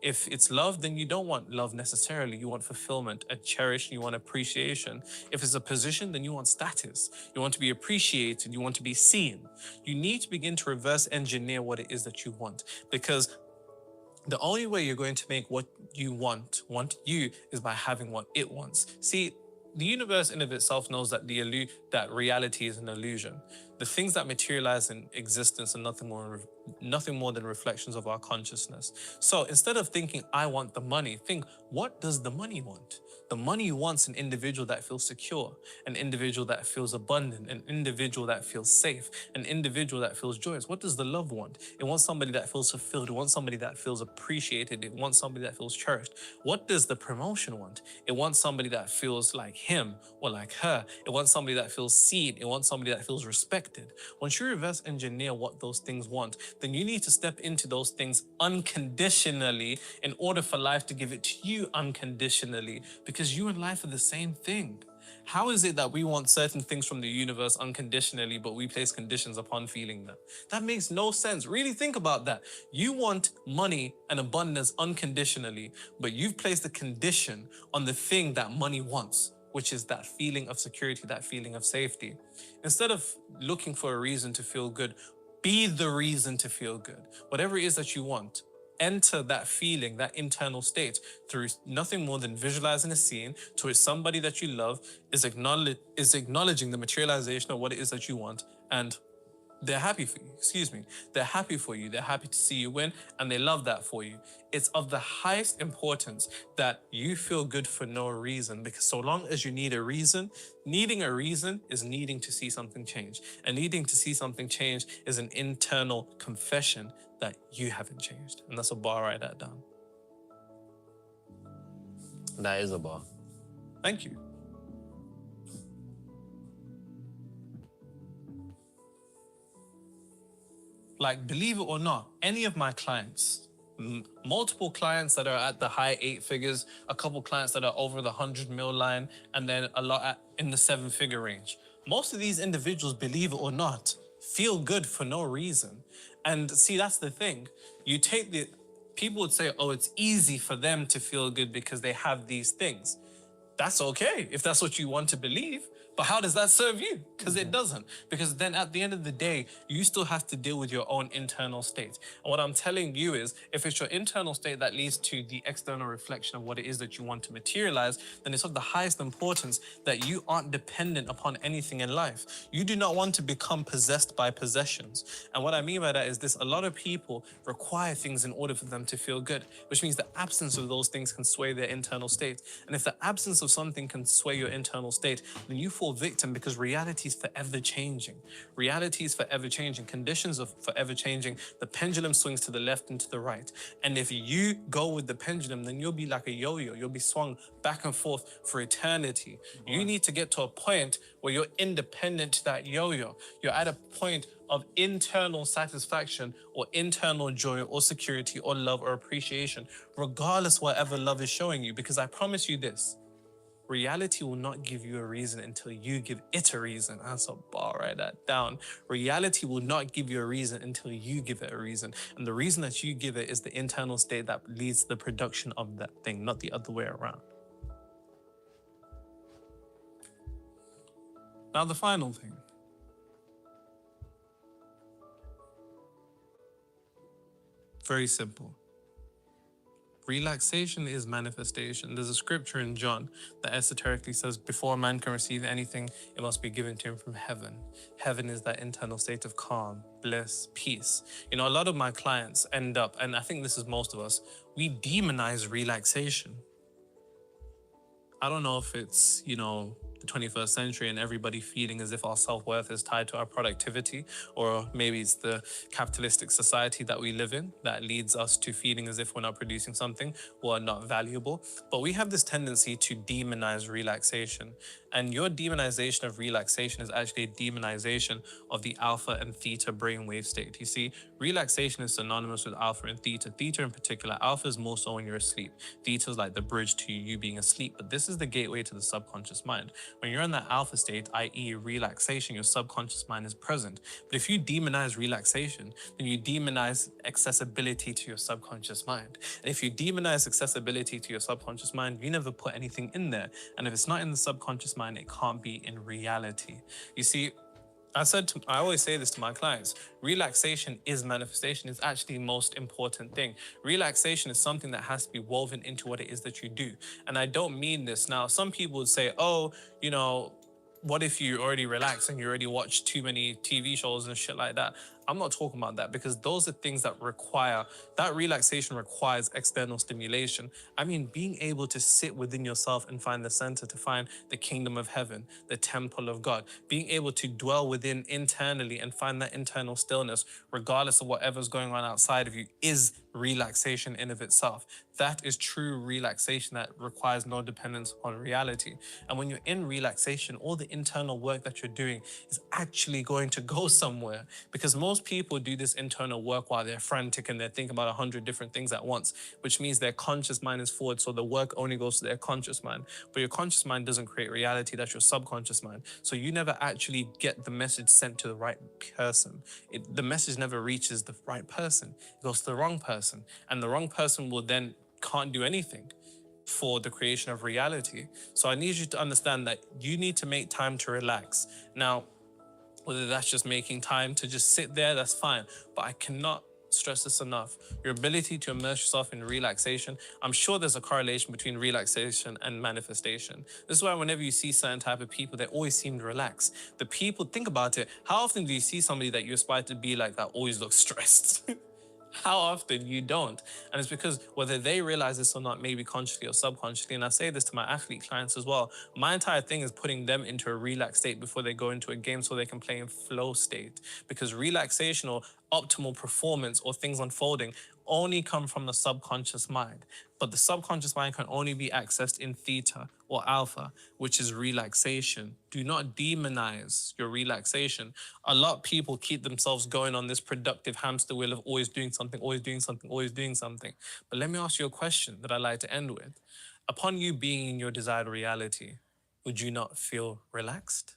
If it's love, then you don't want love necessarily. You want fulfillment, a cherish, you want appreciation. If it's a position, then you want status. You want to be appreciated. You want to be seen. You need to begin to reverse engineer what it is that you want, because the only way you're going to make what you want you is by having what it wants. See, the universe in of itself knows that that reality is an illusion. The things that materialize in existence are nothing more than reflections of our consciousness. So instead of thinking, I want the money, think, what does the money want? The money wants an individual that feels secure, an individual that feels abundant, an individual that feels safe, an individual that feels joyous. What does the love want? It wants somebody that feels fulfilled. It wants somebody that feels appreciated. It wants somebody that feels cherished. What does the promotion want? It wants somebody that feels like him or like her. It wants somebody that feels seen. It wants somebody that feels respected. Once you reverse engineer what those things want, then you need to step into those things unconditionally in order for life to give it to you unconditionally, because you and life are the same thing. How is it that we want certain things from the universe unconditionally, but we place conditions upon feeling them? That makes no sense. Really think about that. You want money and abundance unconditionally, but you've placed a condition on the thing that money wants, which is that feeling of security, that feeling of safety. Instead of looking for a reason to feel good, be the reason to feel good. Whatever it is that you want, enter that feeling, that internal state, through nothing more than visualizing a scene to which somebody that you love is acknowledging the materialization of what it is that you want, and they're happy for you, They're happy for you. They're happy to see you win, and they love that for you. It's of the highest importance that you feel good for no reason, because so long as you need a reason, needing a reason is needing to see something change. And needing to see something change is an internal confession that you haven't changed. And that's a bar, write that down. That is a bar. Thank you. Like, believe it or not, any of my clients, multiple clients that are at the high 8 figures, a couple clients that are over the 100 mil line, and then a lot in the 7-figure range. Most of these individuals, believe it or not, feel good for no reason. And see, that's the thing. People would say, oh, it's easy for them to feel good because they have these things. That's okay if that's what you want to believe. But how does that serve you? Because it doesn't. Because then at the end of the day, you still have to deal with your own internal state. And what I'm telling you is, if it's your internal state that leads to the external reflection of what it is that you want to materialize, then it's of the highest importance that you aren't dependent upon anything in life. You do not want to become possessed by possessions. And what I mean by that is this: a lot of people require things in order for them to feel good, which means the absence of those things can sway their internal state. And if the absence of something can sway your internal state, then you fall victim, because reality is forever changing. Reality is forever changing. Conditions are forever changing. The pendulum swings to the left and to the right. And if you go with the pendulum, then you'll be like a yo-yo. You'll be swung back and forth for eternity. You need to get to a point where you're independent to that yo-yo. You're at a point of internal satisfaction or internal joy or security or love or appreciation, regardless whatever love is showing you. Because I promise you this: reality will not give you a reason until you give it a reason. That's a bar, write that down. Reality will not give you a reason until you give it a reason. And the reason that you give it is the internal state that leads to the production of that thing, not the other way around. Now, the final thing. Very simple. Relaxation is manifestation. There's a scripture in John that esoterically says, before a man can receive anything, it must be given to him from heaven. Heaven is that internal state of calm, bliss, peace. You know, a lot of my clients end up, and I think this is most of us, we demonize relaxation. I don't know if it's, you know, the 21st century and everybody feeling as if our self-worth is tied to our productivity, or maybe it's the capitalistic society that we live in that leads us to feeling as if we're not producing something or not valuable. But we have this tendency to demonize relaxation. And your demonization of relaxation is actually a demonization of the alpha and theta brainwave state. You see, relaxation is synonymous with alpha and theta. Theta in particular, alpha is more so when you're asleep. Theta is like the bridge to you being asleep. But this is the gateway to the subconscious mind. When you're in that alpha state, i.e. relaxation, your subconscious mind is present. But if you demonize relaxation, then you demonize accessibility to your subconscious mind. And if you demonize accessibility to your subconscious mind, you never put anything in there. And if it's not in the subconscious mind, it can't be in reality. You see, I always say this to my clients: relaxation is manifestation. It's actually the most important thing. Relaxation is something that has to be woven into what it is that you do. And I don't mean this. Now, some people would say, oh, you know, what if you already relax and you already watch too many TV shows and shit like that? I'm not talking about that, because those are things that that relaxation requires external stimulation. I mean, being able to sit within yourself and find the center, to find the kingdom of heaven, the temple of God, being able to dwell within internally and find that internal stillness, regardless of whatever's going on outside of you, is relaxation in of itself. That is true relaxation that requires no dependence on reality. And when you're in relaxation, all the internal work that you're doing is actually going to go somewhere, because most people do this internal work while they're frantic and they're thinking about 100 different things at once, which means their conscious mind is forward, so the work only goes to their conscious mind. But your conscious mind doesn't create reality, that's your subconscious mind. So you never actually get the message sent to the right person. The message never reaches the right person. It goes to the wrong person. And the wrong person will then can't do anything for the creation of reality. So I need you to understand that you need to make time to relax. Now, whether that's just making time to just sit there, that's fine. But I cannot stress this enough. Your ability to immerse yourself in relaxation, I'm sure there's a correlation between relaxation and manifestation. This is why whenever you see certain type of people, they always seem to relax. The people, think about it, how often do you see somebody that you aspire to be like that always looks stressed? How often? You don't. And it's because whether they realize this or not, maybe consciously or subconsciously, and I say this to my athlete clients as well, my entire thing is putting them into a relaxed state before they go into a game so they can play in flow state. Because relaxation or optimal performance or things unfolding only come from the subconscious mind. But the subconscious mind can only be accessed in theta or alpha, which is relaxation. Do not demonize your relaxation. A lot of people keep themselves going on this productive hamster wheel of always doing something, always doing something, always doing something. But let me ask you a question that I like to end with. Upon you being in your desired reality, would you not feel relaxed?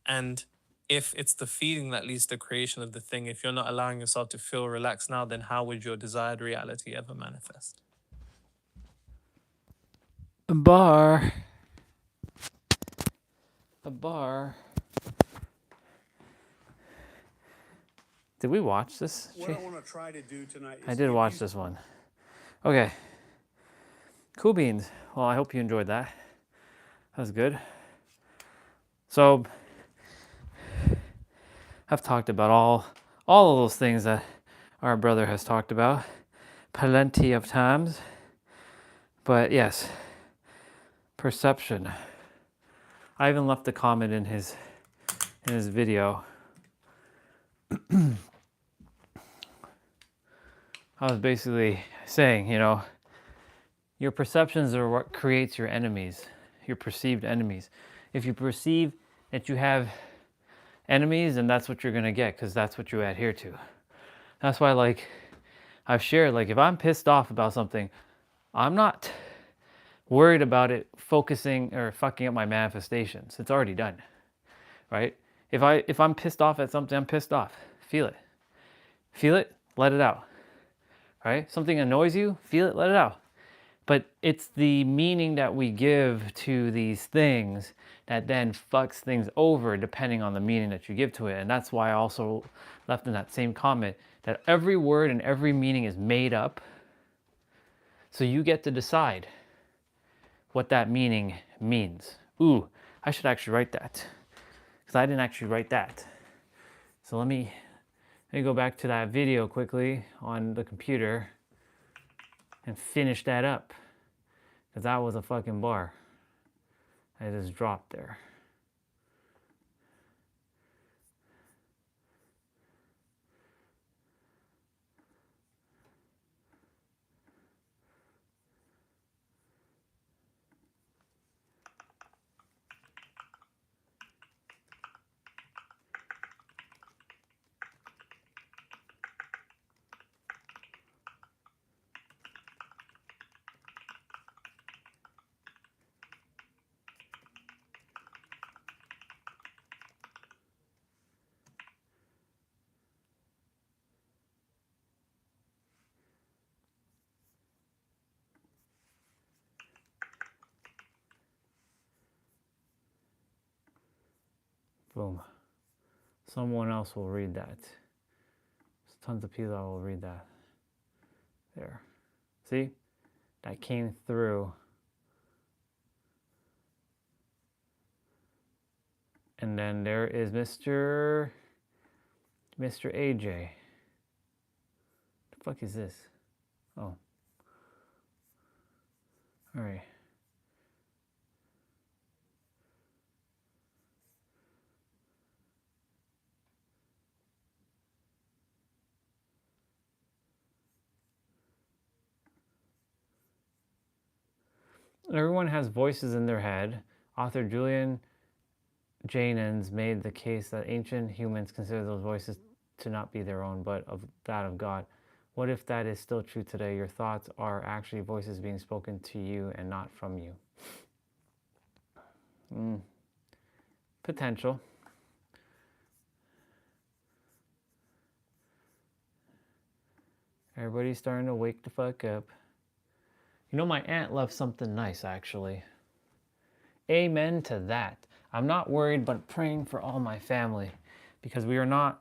And if it's the feeling that leads to the creation of the thing, if you're not allowing yourself to feel relaxed now, then how would your desired reality ever manifest? Bar. a bar. Did we watch this? What I want to try to do tonight is I did watch this one. Okay. Cool beans. Well, I hope you enjoyed that. That was good. So, I've talked about all of those things that our brother has talked about plenty of times. But yes, perception. I even left a comment in his video. I was basically saying, you know, your perceptions are what creates your enemies, your perceived enemies. If you perceive that you have enemies, then that's what you're gonna get, because that's what you adhere to. That's why, like, I've shared, like, if I'm pissed off about something, I'm not worried about it focusing or fucking up my manifestations. It's already done, right? If I'm pissed off at something, I'm pissed off. Feel it. Feel it, let it out. Right? Something annoys you, feel it, let it out. But it's the meaning that we give to these things that then fucks things over depending on the meaning that you give to it. And that's why I also left in that same comment that every word and every meaning is made up. So you get to decide what that meaning means. Ooh, I should actually write that, because I didn't actually write that. So let me go back to that video quickly on the computer and finish that up, because that was a fucking bar. I just dropped there. Boom. Someone else will read that. There's tons of people that will read that. There. See? That came through. And then there is Mr. AJ. The fuck is this? Oh. All right. Everyone has voices in their head. Author Julian Jaynes made the case that ancient humans consider those voices to not be their own, but of that of God. What if that is still true today? Your thoughts are actually voices being spoken to you and not from you. Potential. Everybody's starting to wake the fuck up. You know, my aunt left something nice, actually. Amen to that. I'm not worried, but praying for all my family, because we are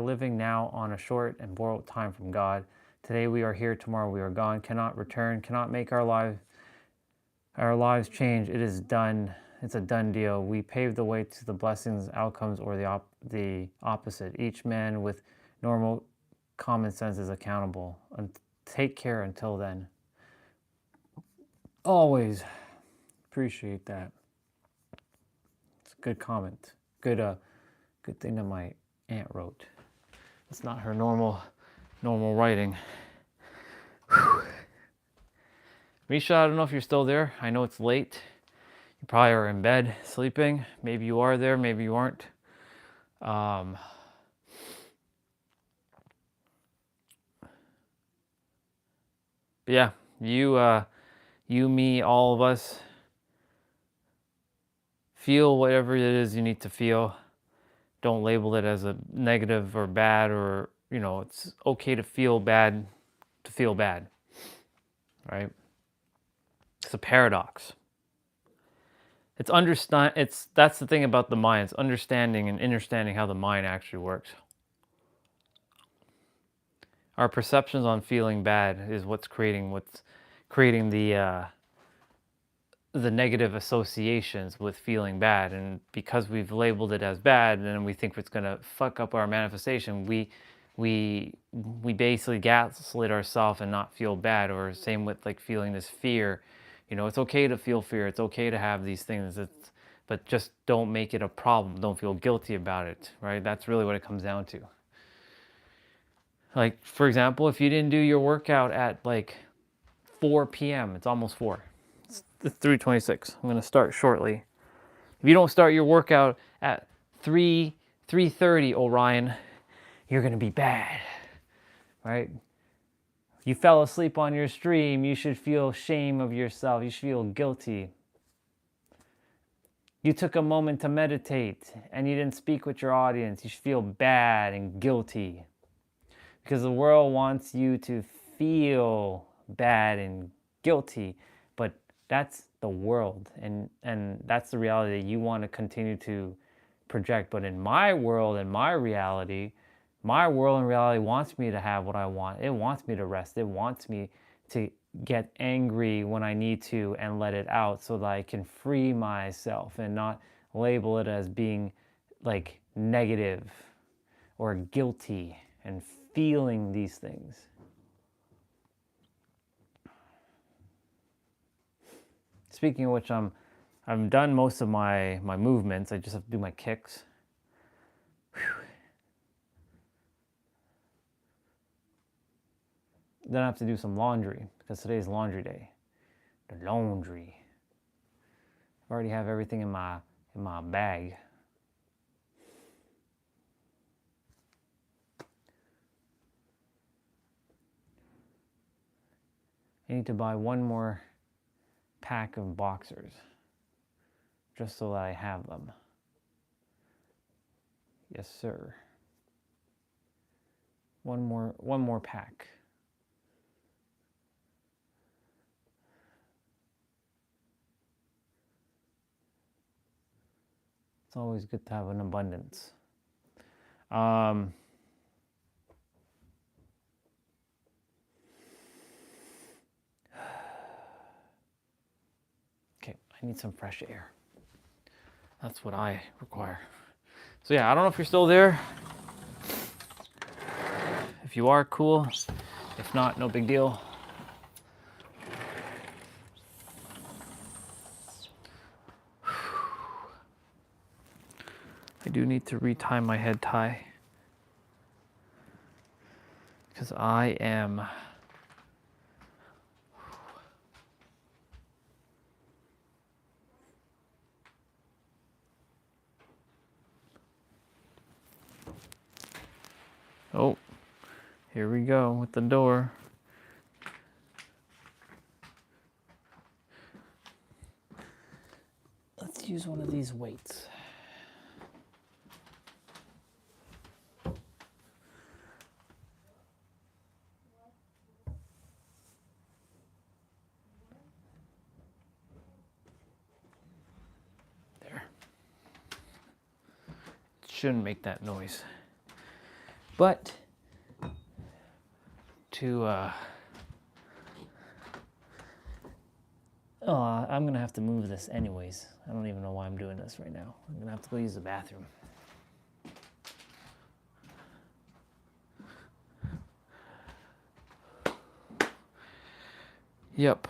living now on a short and borrowed time from God. Today we are here, tomorrow we are gone, cannot return, cannot make our lives change. It is done. It's a done deal. We pave the way to the blessings, outcomes, or the opposite. Each man with normal common sense is accountable. And take care until then. Always appreciate that. It's a good comment. Good thing that my aunt wrote. It's not her normal writing. Whew. Misha, I don't know if you're still there. I know it's late. You probably are in bed sleeping. Maybe you are there, maybe you aren't. But yeah, you, me, all of us, feel whatever it is you need to feel. Don't label it as a negative or bad, or, you know, it's okay to feel bad, right? It's a paradox. That's the thing about the mind. It's understanding and understanding how the mind actually works. Our perceptions on feeling bad is what's creating the negative associations with feeling bad. And because we've labeled it as bad, and we think it's gonna fuck up our manifestation, we basically gaslit ourselves and not feel bad. Or same with like feeling this fear. You know, it's okay to feel fear. It's okay to have these things. But just don't make it a problem. Don't feel guilty about it, right? That's really what it comes down to. Like, for example, if you didn't do your workout at like 4 p.m., it's almost 4. It's 3:26. I'm going to start shortly. If you don't start your workout at 3:30, Orion, you're going to be bad, right? If you fell asleep on your stream, you should feel shame of yourself. You should feel guilty. You took a moment to meditate and you didn't speak with your audience. You should feel bad and guilty. Because the world wants you to feel bad and guilty, but that's the world, and that's the reality that you want to continue to project. But in my world and my world and reality wants me to have what I want. It wants me to rest. It wants me to get angry when I need to and let it out so that I can free myself and not label it as being like negative or guilty and feeling these things. Speaking of which, I've done most of my movements. I just have to do my kicks. Whew. Then I have to do some laundry because today's laundry day. The laundry. I already have everything in my bag. I need to buy one more pack of boxers just so that I have them. Yes, sir. One more pack. It's always good to have an abundance. Okay, I need some fresh air. That's what I require. So yeah, I don't know if you're still there. If you are, cool. If not, no big deal. I do need to retie my head tie because I am oh, here we go with the door. Let's use one of these weights. Shouldn't make that noise. But I'm gonna have to move this anyways. I don't even know why I'm doing this right now. I'm gonna have to go use the bathroom. Yep.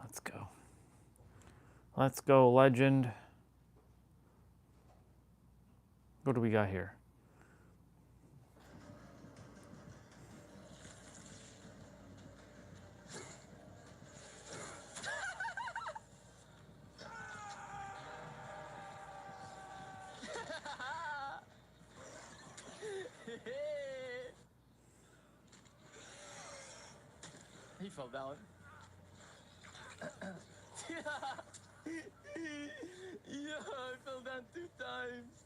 Let's go. Let's go, legend. What do we got here? He fell down. Yeah, I fell down 2 times.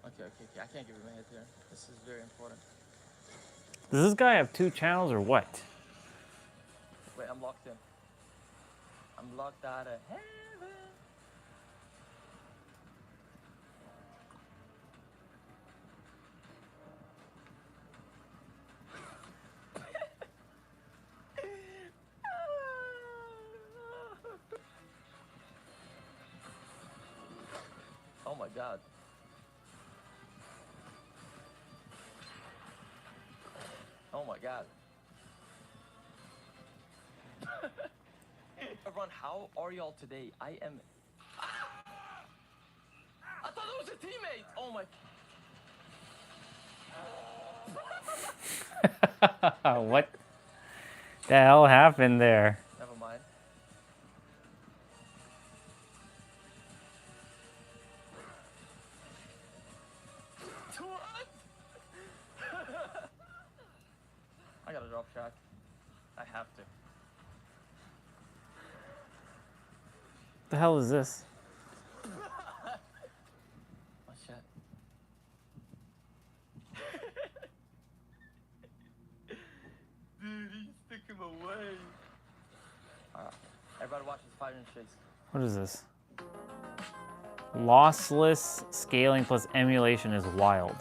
Okay. I can't give him a hit here. This is very important. Does this guy have 2 channels or what? Wait, I'm locked in. I'm locked out of heaven. Oh my God. Oh my God. Everyone, how are y'all today? I thought it was a teammate. Oh my. What the hell happened there? Never mind. What? I gotta drop shot. I have to. The hell is this? Oh shit. Dude, he took him away. Alright, everybody watch this 5-inch chase. What is this? Lossless scaling plus emulation is wild.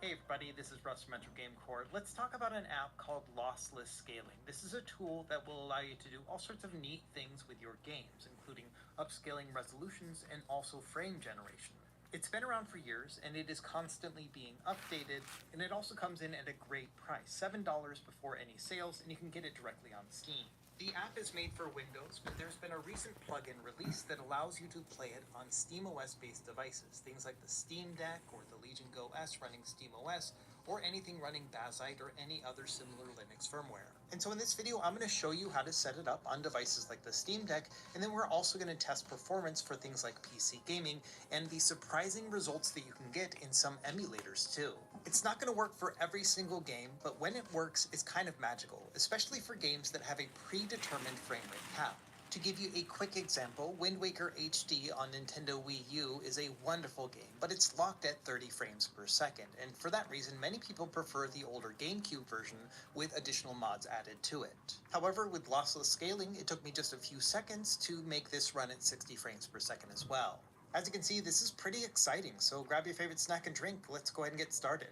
Hey everybody, this is Russ from Metro Game Corps. Let's talk about an app called Lossless Scaling. This is a tool that will allow you to do all sorts of neat things with your games, including upscaling resolutions and also frame generation. It's been around for years and it is constantly being updated, and it also comes in at a great price, $7 before any sales, and you can get it directly on Steam. The app is made for Windows, but there's been a recent plugin release that allows you to play it on SteamOS-based devices, things like the Steam Deck or the Legion Go S running SteamOS, or anything running BAANDIT or any other similar Linux firmware. And so in this video, I'm going to show you how to set it up on devices like the Steam Deck, and then we're also going to test performance for things like PC gaming and the surprising results that you can get in some emulators too. It's not going to work for every single game, but when it works, it's kind of magical, especially for games that have a predetermined frame rate cap. To give you a quick example, Wind Waker HD on Nintendo Wii U is a wonderful game, but it's locked at 30 frames per second, and for that reason, many people prefer the older GameCube version with additional mods added to it. However, with lossless scaling, it took me just a few seconds to make this run at 60 frames per second as well. As you can see, this is pretty exciting, so grab your favorite snack and drink. Let's go ahead and get started.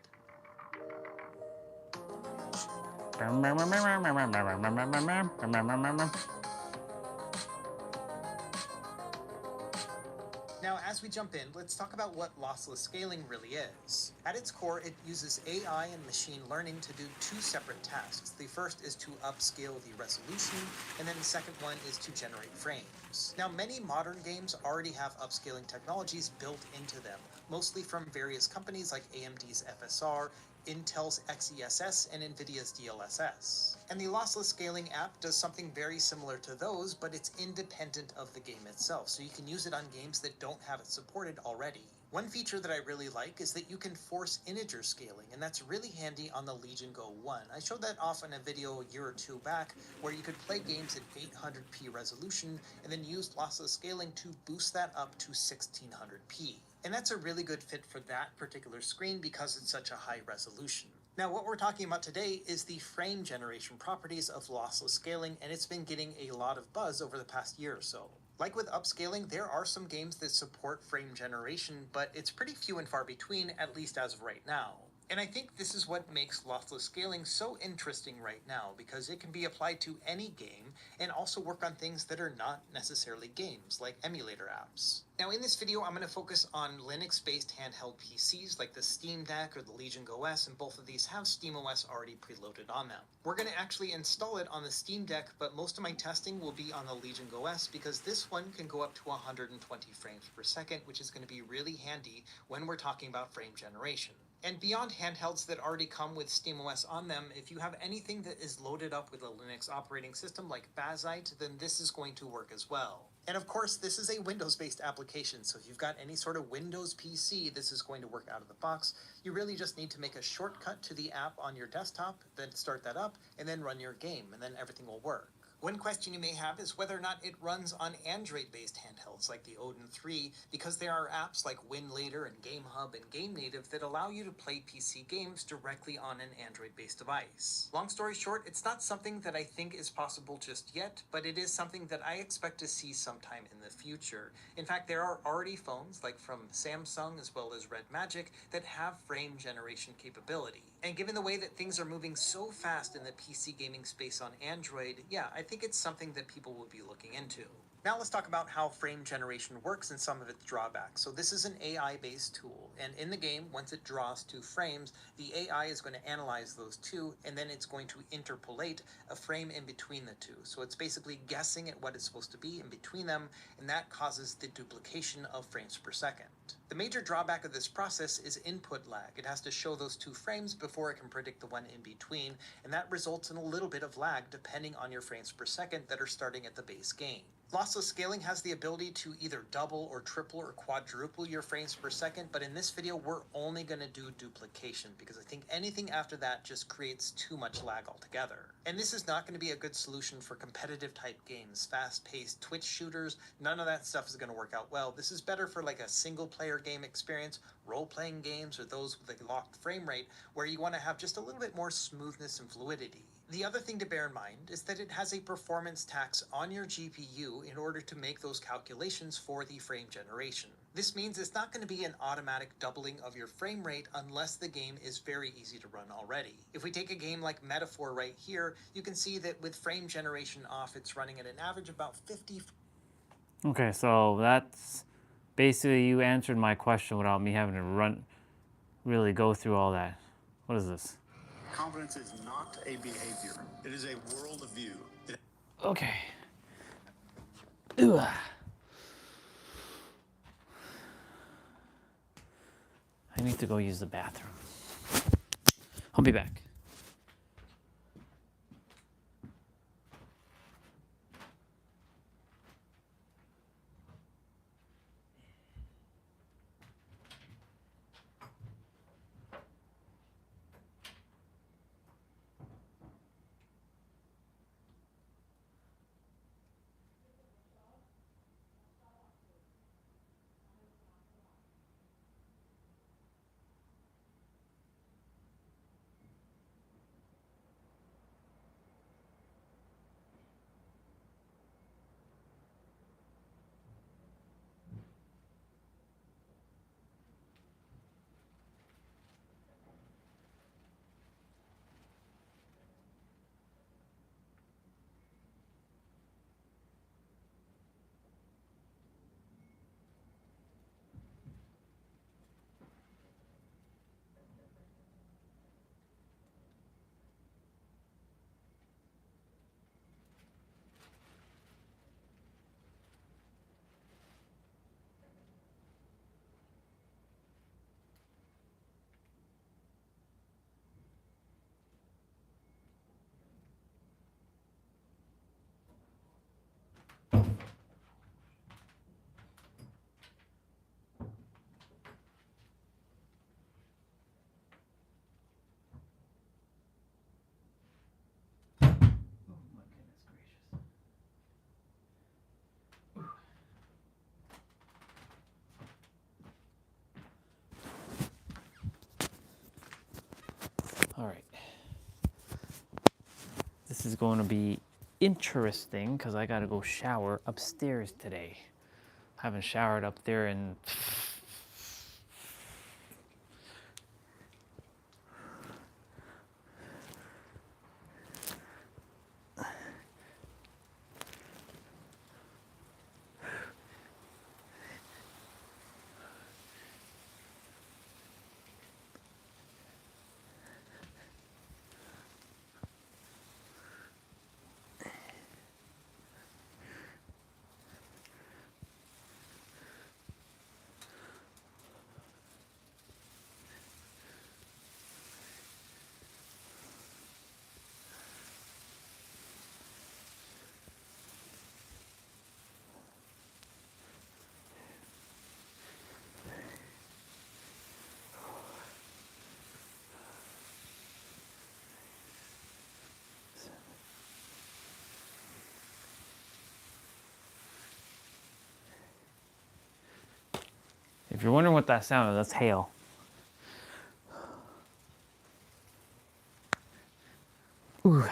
Now, as we jump in, let's talk about what lossless scaling really is. At its core, it uses AI and machine learning to do 2 separate tasks. The first is to upscale the resolution, and then the second one is to generate frames. Now, many modern games already have upscaling technologies built into them, mostly from various companies like AMD's FSR, Intel's XeSS, and Nvidia's DLSS. And the lossless scaling app does something very similar to those, but it's independent of the game itself, so you can use it on games that don't have it supported already. One feature that I really like is that you can force integer scaling, and that's really handy on the Legion Go 1. I showed that off in a video a year or 2 back, where you could play games at 800p resolution, and then use lossless scaling to boost that up to 1600p. And that's a really good fit for that particular screen because it's such a high resolution. Now, what we're talking about today is the frame generation properties of lossless scaling, and it's been getting a lot of buzz over the past year or so. Like with upscaling, there are some games that support frame generation, but it's pretty few and far between, at least as of right now. And I think this is what makes lossless scaling so interesting right now, because it can be applied to any game and also work on things that are not necessarily games, like emulator apps. Now in this video, I'm going to focus on Linux-based handheld PCs like the Steam Deck or the Legion Go S, and both of these have SteamOS already preloaded on them. We're going to actually install it on the Steam Deck, but most of my testing will be on the Legion Go S because this one can go up to 120 frames per second, which is going to be really handy when we're talking about frame generation. And beyond handhelds that already come with SteamOS on them, if you have anything that is loaded up with a Linux operating system like BAANDIT, then this is going to work as well. And of course, this is a Windows-based application, so if you've got any sort of Windows PC, this is going to work out of the box. You really just need to make a shortcut to the app on your desktop, then start that up, and then run your game, and then everything will work. One question you may have is whether or not it runs on Android-based handhelds like the Odin 3, because there are apps like WinLater and GameHub and GameNative that allow you to play PC games directly on an Android-based device. Long story short, it's not something that I think is possible just yet, but it is something that I expect to see sometime in the future. In fact, there are already phones, like from Samsung as well as Red Magic, that have frame generation capability. And given the way that things are moving so fast in the PC gaming space on Android, yeah, I think it's something that people will be looking into. Now let's talk about how frame generation works and some of its drawbacks. So this is an AI-based tool, and in the game, once it draws 2 frames, the AI is going to analyze those 2, and then it's going to interpolate a frame in between the 2. So it's basically guessing at what it's supposed to be in between them, and that causes the duplication of frames per second. The major drawback of this process is input lag. It has to show those 2 frames before it can predict the one in between, and that results in a little bit of lag depending on your frames per second that are starting at the base game. Lossless scaling has the ability to either double or triple or quadruple your frames per second, but in this video we're only going to do duplication because I think anything after that just creates too much lag altogether. And this is not going to be a good solution for competitive type games, fast-paced Twitch shooters. None of that stuff is going to work out well. This is better for like a single player game experience, role-playing games, or those with a locked frame rate where you want to have just a little bit more smoothness and fluidity. The other thing to bear in mind is that it has a performance tax on your GPU in order to make those calculations for the frame generation. This means it's not going to be an automatic doubling of your frame rate unless the game is very easy to run already. If we take a game like Metaphor right here, you can see that with frame generation off, it's running at an average about 50. Okay, so that's basically you answered my question without me having to really go through all that. What is this? Confidence is not a behavior. It is a world of view. Okay. Ugh. I need to go use the bathroom. I'll be back. All right. This is going to be interesting because I got to go shower upstairs today. I haven't showered up there in what that sound is. That's hail. Ooh.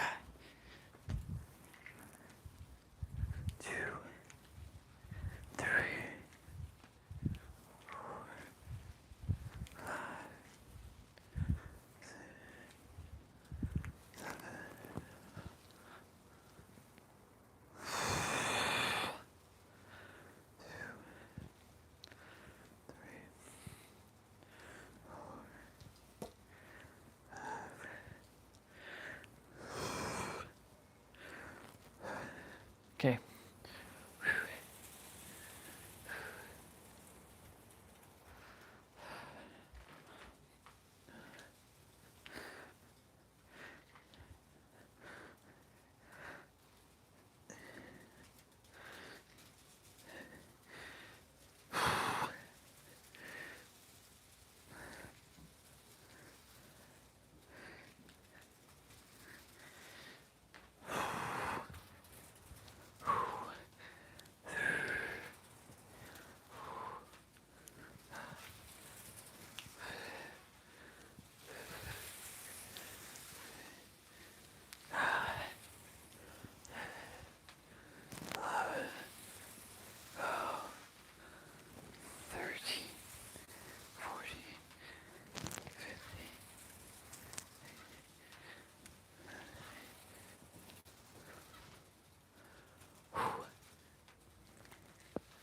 2,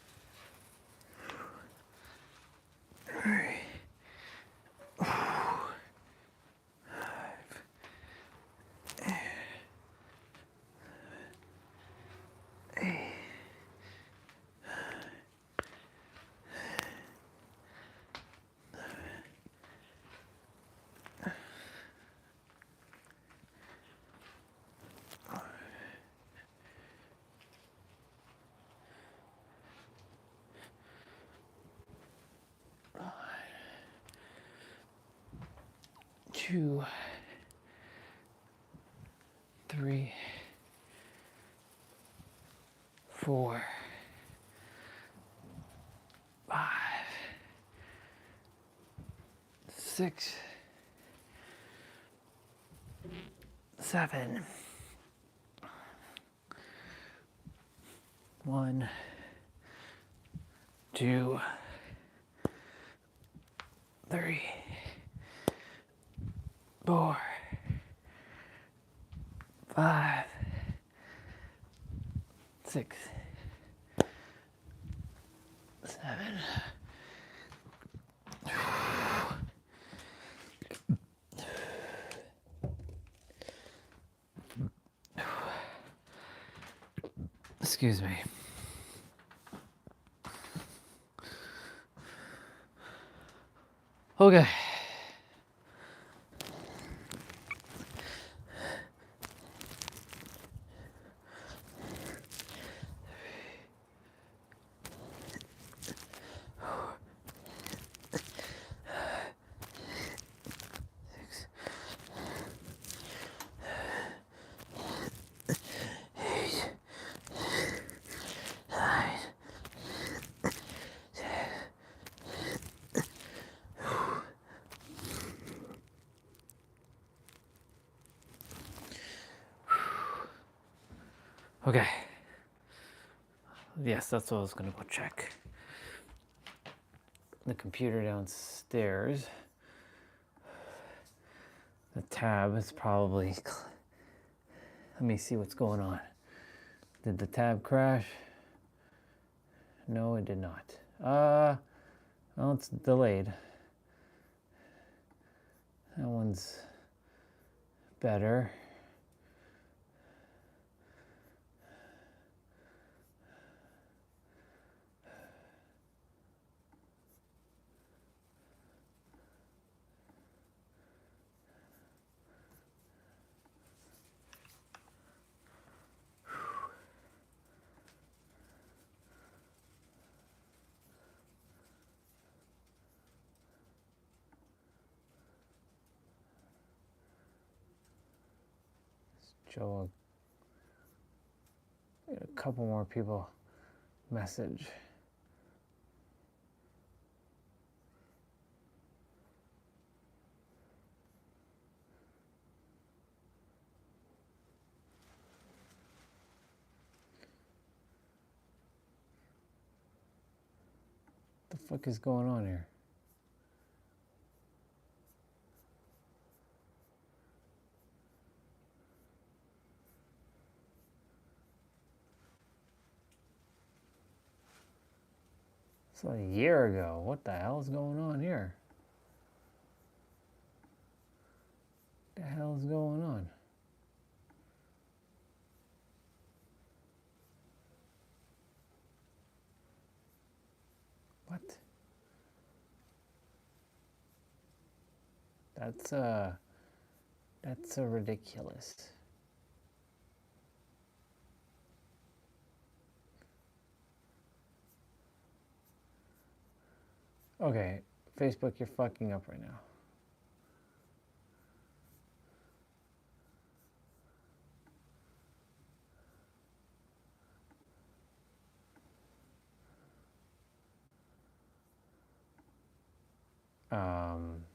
3, 4, 5, 6, 7. Okay. 2, 3, 4, 5, 6, 7. 1, 2, 3, 4, 5, 6, 7. Excuse me. Okay. Okay. Yes, that's what I was gonna go check. The computer downstairs. The tab is probably... Let me see what's going on. Did the tab crash? No, it did not. Well, it's delayed. That one's better. Joe, a couple more people message. fuck is going on here? It's like a year ago. What the hell is going on here? What the hell is going on? What? That's ridiculous. Okay, Facebook, you're fucking up right now.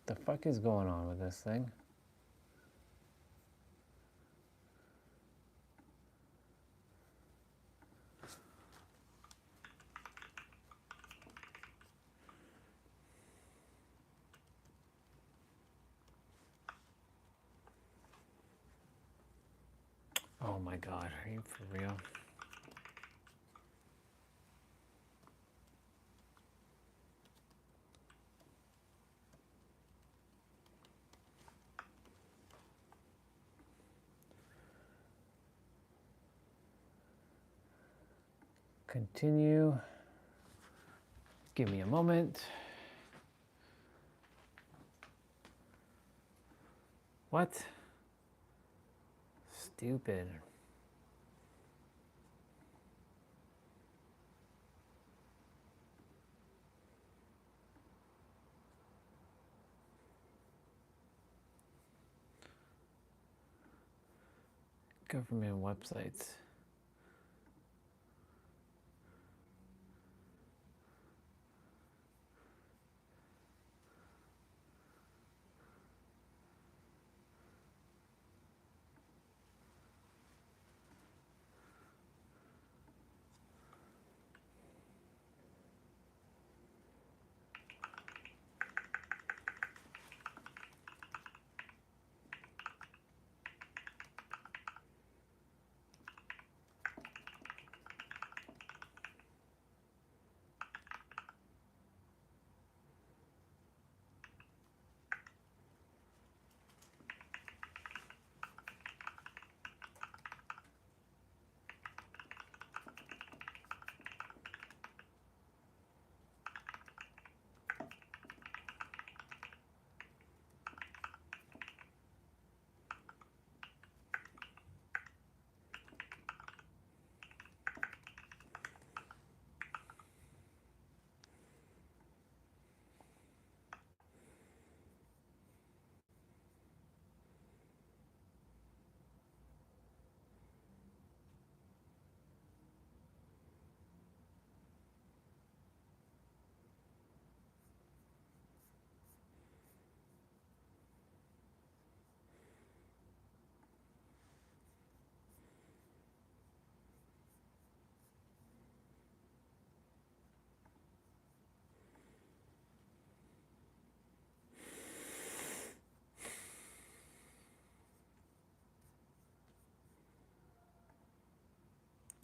The fuck is going on with this thing? Oh my God, are you for real? Continue. Give me a moment. What? Stupid. Government websites.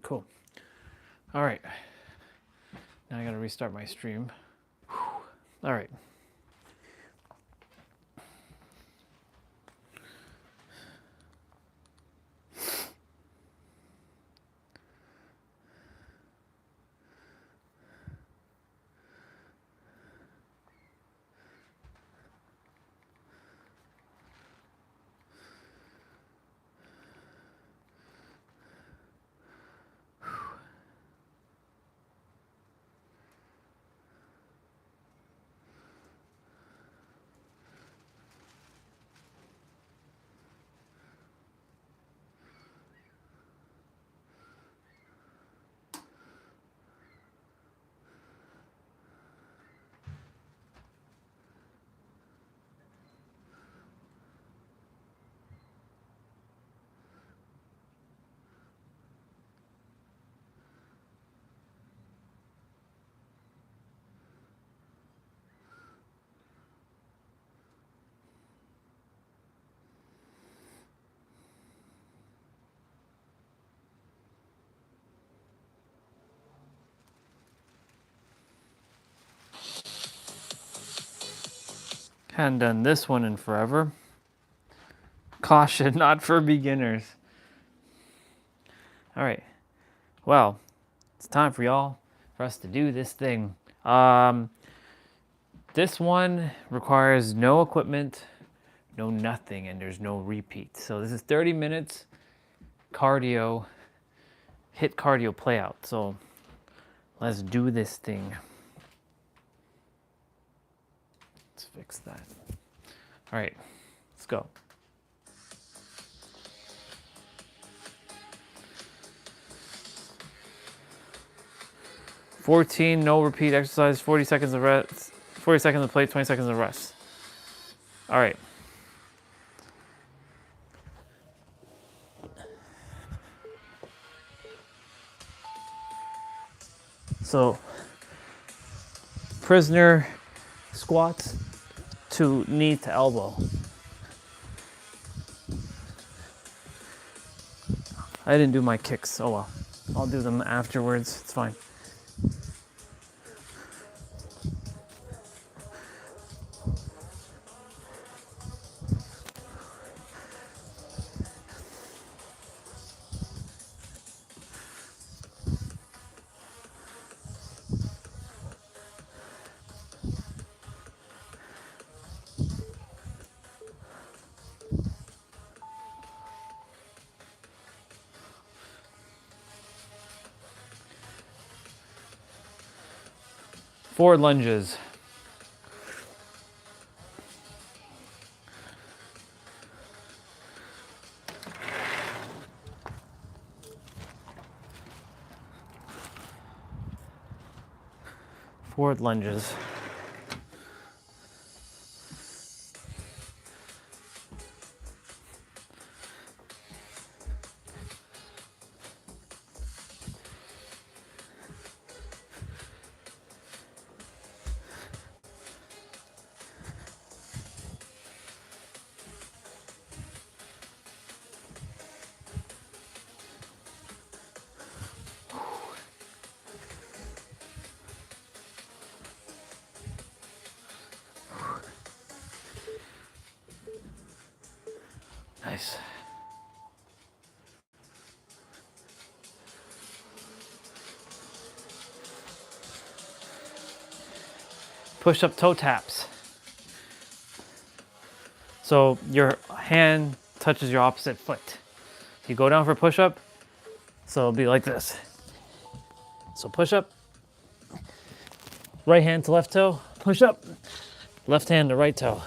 Cool. All right. Now I gotta restart my stream. Whew. All right. Hadn't done this one in forever. Caution, not for beginners. All right. Well, it's time for us to do this thing. This one requires no equipment, no nothing, and there's no repeat. So this is 30 minutes cardio, HIIT cardio play out. So let's do this thing. Let's fix that. All right, let's go. No repeat exercise, 40 seconds of rest, 40 seconds of play, 20 seconds of rest. All right. So, prisoner squats to knee to elbow. I didn't do my kicks. Oh well. I'll do them afterwards. It's fine. Forward lunges. Forward lunges. Nice. Push up toe taps. So your hand touches your opposite foot. You go down for push up, so it'll be like this. So push up, right hand to left toe, push up, left hand to right toe.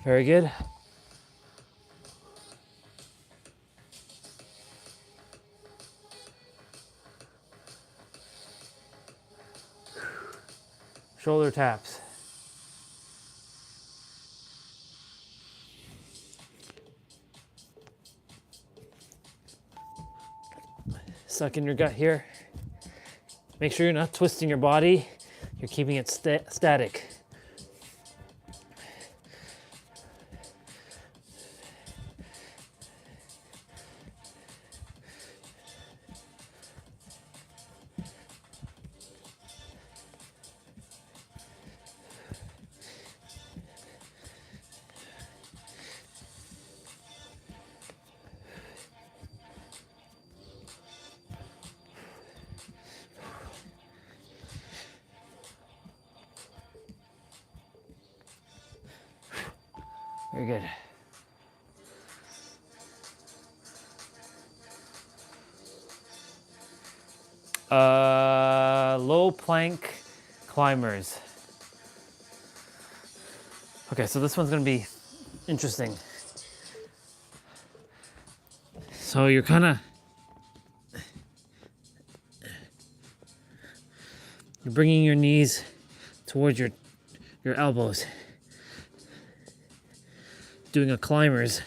Very good. Shoulder taps. Suck in your gut here. Make sure you're not twisting your body. You're keeping it static. Very good. Low plank climbers. Okay, so this one's gonna be interesting. So you're bringing your knees towards your elbows. Doing a climbers.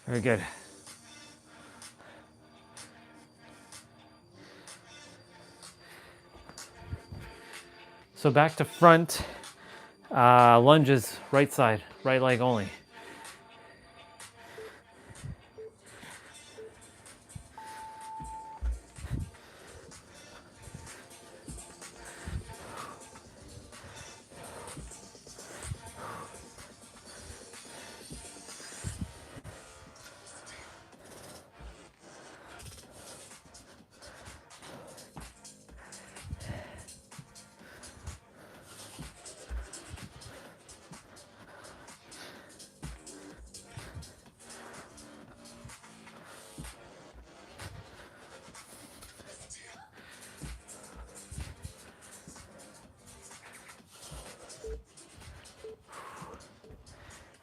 Very good. So back to front lunges, right side, right leg only.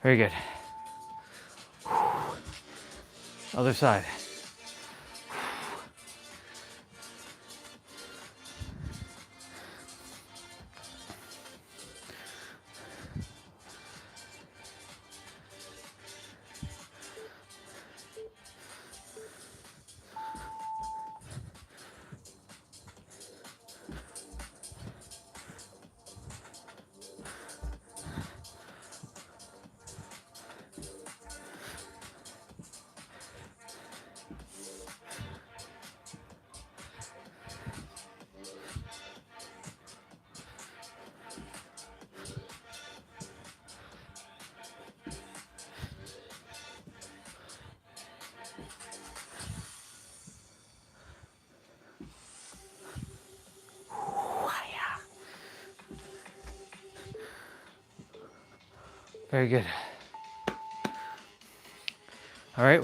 Very good. Other side. Very good. All right.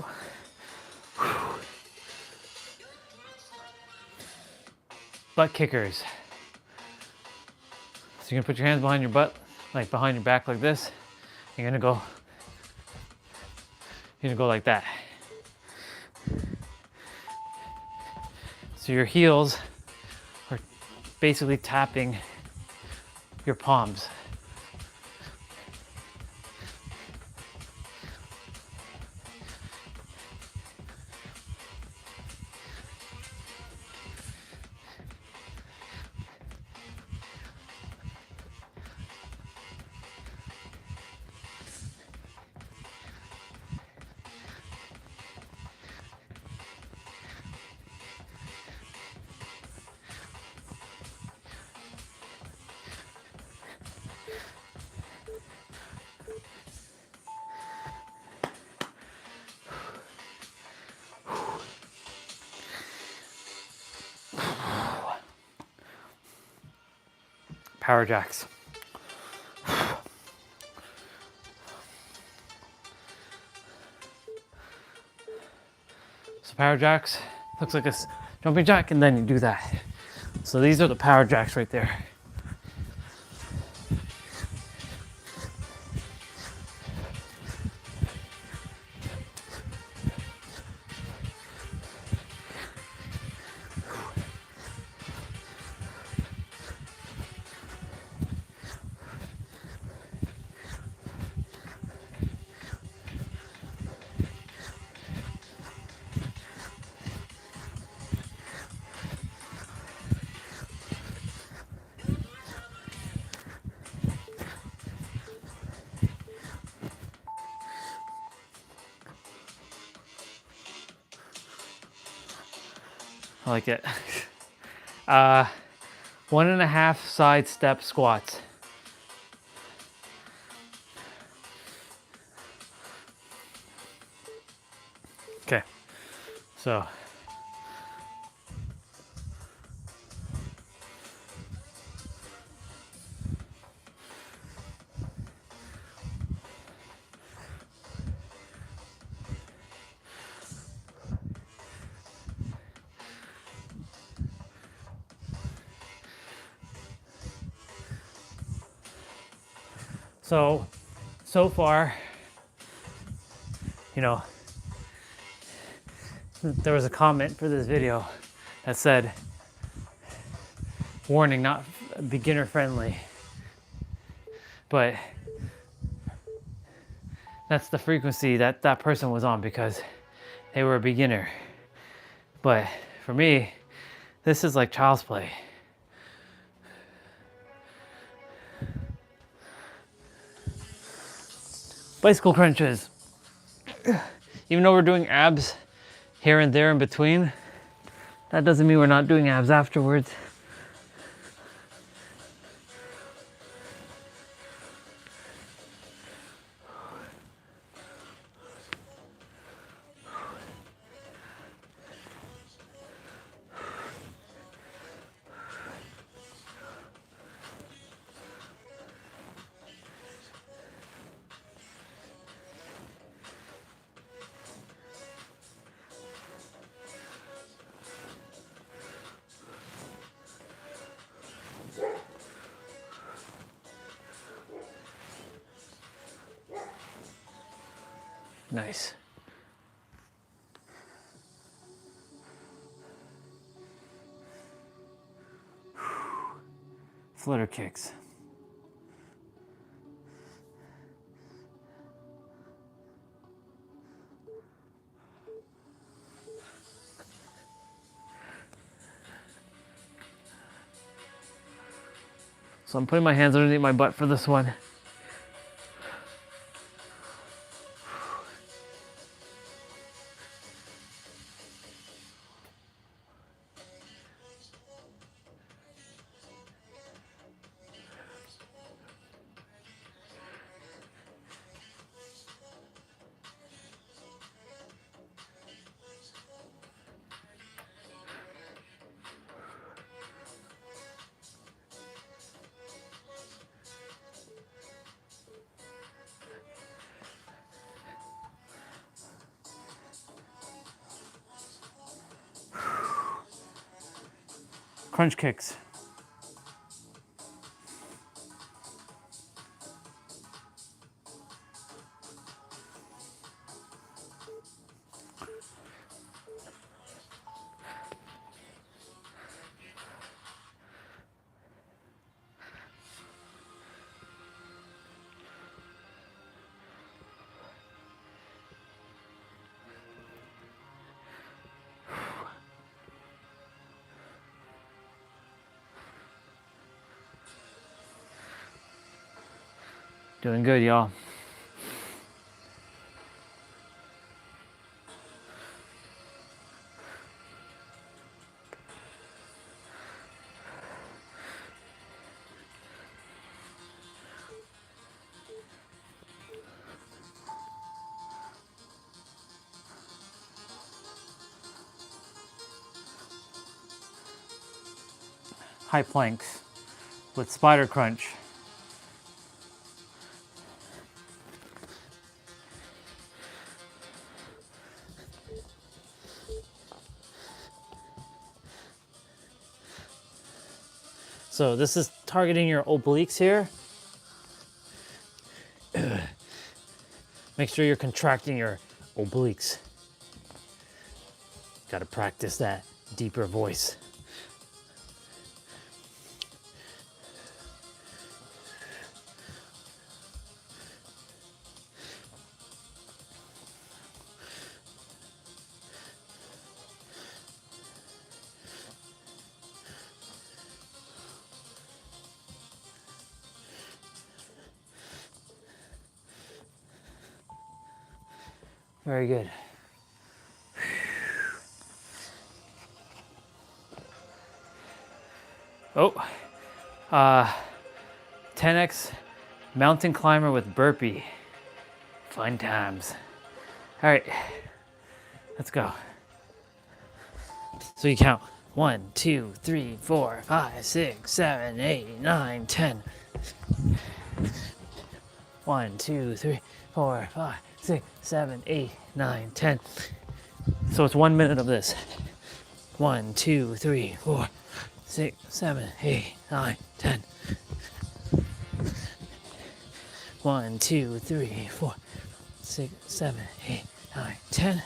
Butt kickers. So you're gonna put your hands behind your butt, like behind your back like this. You're gonna go like that. So your heels are basically tapping your palms. Power jacks. So power jacks looks like a jumping jack, and then you do that. So these are the power jacks right there. I like it. 1.5 side step squats. Okay, so So far, you know, there was a comment for this video that said, warning, not beginner friendly. But that's the frequency that that person was on because they were a beginner. But for me, this is like child's play. Bicycle crunches. Even though we're doing abs here and there in between, that doesn't mean we're not doing abs afterwards. Nice. Flutter kicks. So I'm putting my hands underneath my butt for this one. Crunch kicks. Doing good, y'all. High planks with spider crunch. So this is targeting your obliques here. Make sure you're contracting your obliques. Gotta practice that deeper voice. Very good. Oh, 10x mountain climber with burpee. Fun times. All right, let's go. So you count 1, 2, 3, 4, 5, 6, 7, 8, 9, 10. 1, 2, 3, 4, 5, 6, 7, 8, 9, 10. So it's 1 minute of this. 1, 2, 3, 4, 6, 7, 8, 9, 10. 1, 2, 3, 4, 6, 7, 8, 9, 10.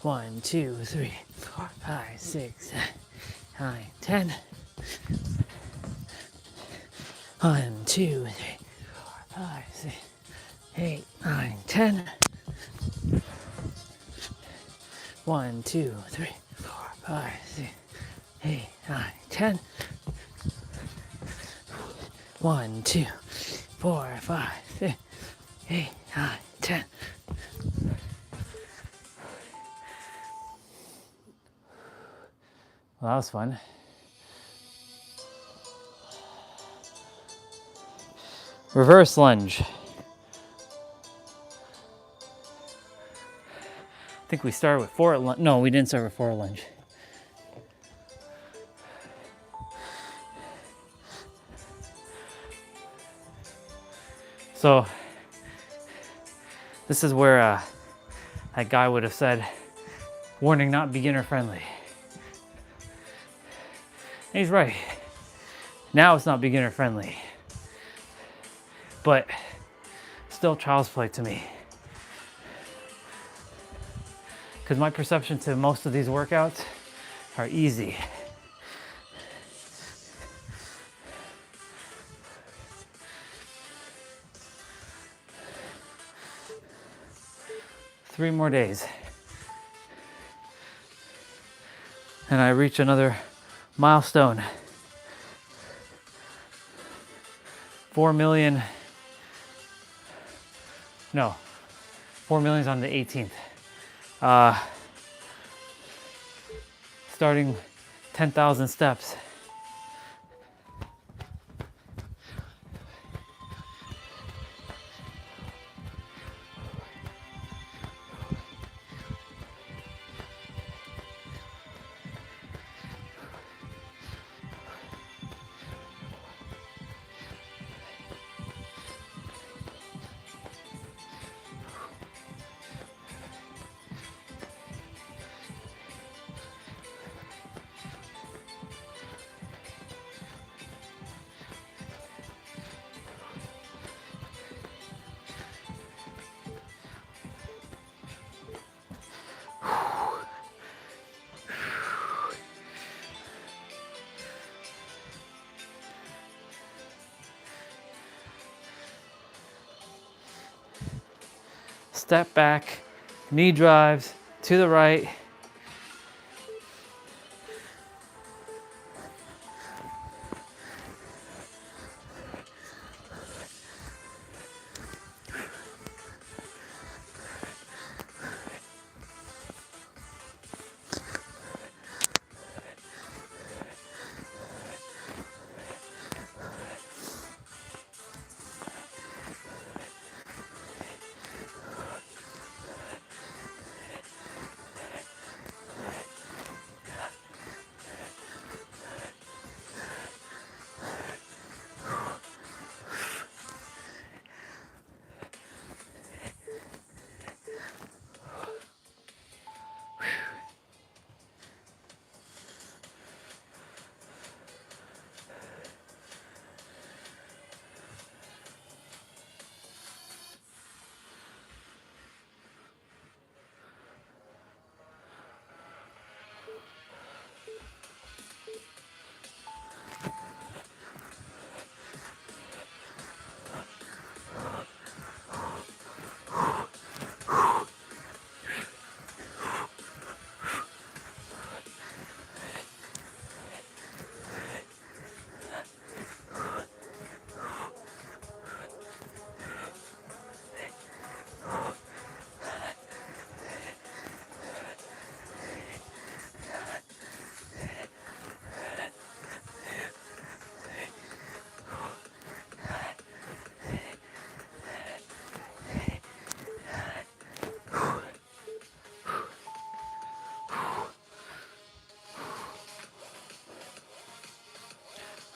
1, 2, 3, 4, 5, 6, 7, 9, 10. 1, 2, 3, 4, 5, 6, 8, 9, 10. 1, 2, 3, 4, 5, 6, 8, 9, 10. 1, 2, 4, 5, 6, 8, 9, 10. Well, that was fun. Reverse lunge. I think we started with forward lunge. No, we didn't start with forward lunge. So this is where that guy would have said, warning, not beginner friendly. And he's right. Now it's not beginner friendly, but still child's play to me. Because my perception to most of these workouts are easy. Three more days. And I reach another milestone. 4 million. No, 4 million's on the 18th. Starting 10,000 steps. Step back, knee drives to the right.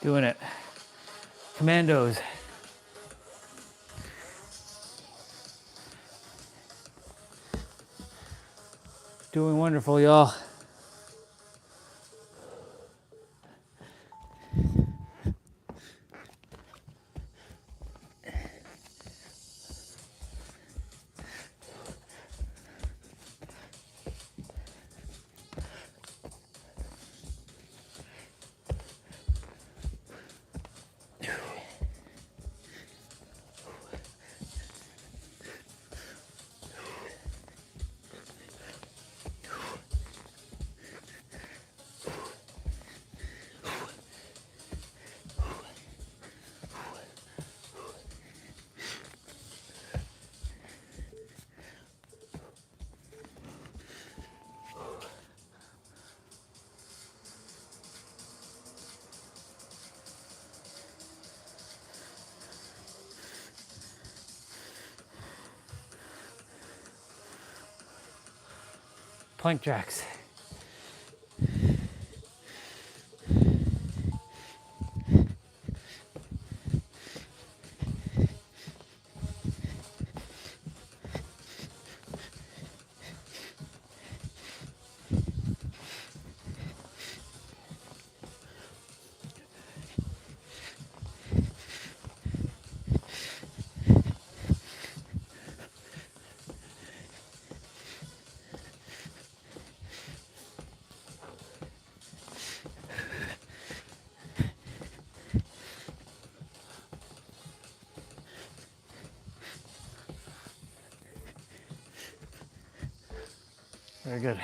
Doing it. Commandos. Doing wonderful, y'all. plank jacks. Very good.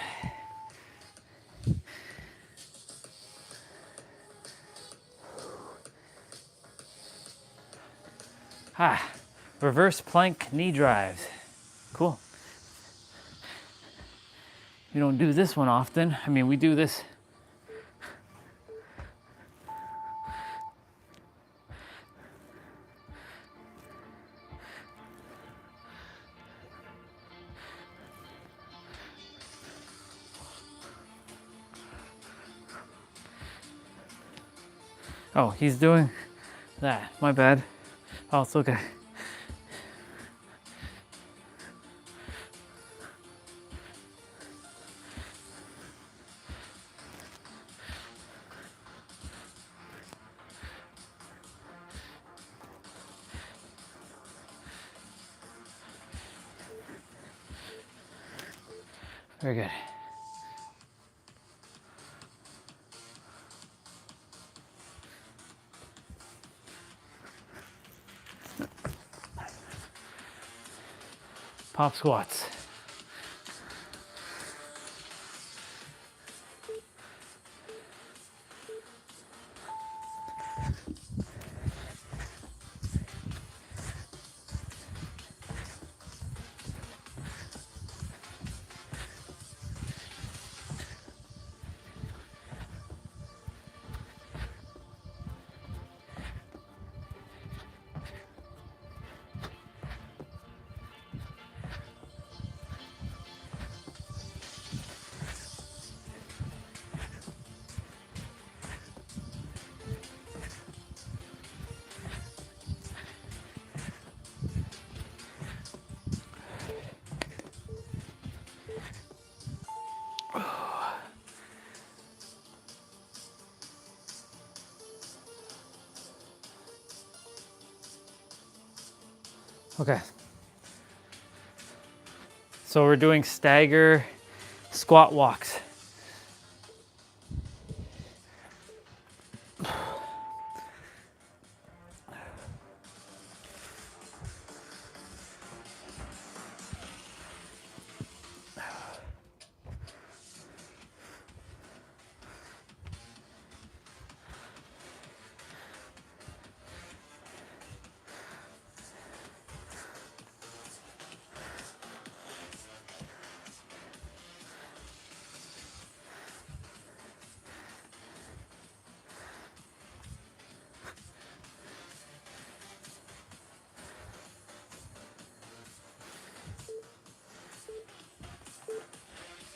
Reverse plank knee drives. Cool. We don't do this one often. I mean, we do this. Oh, he's doing that. My bad. Oh, it's okay. Very good. Pop squats. Okay. So we're doing stagger squat walks.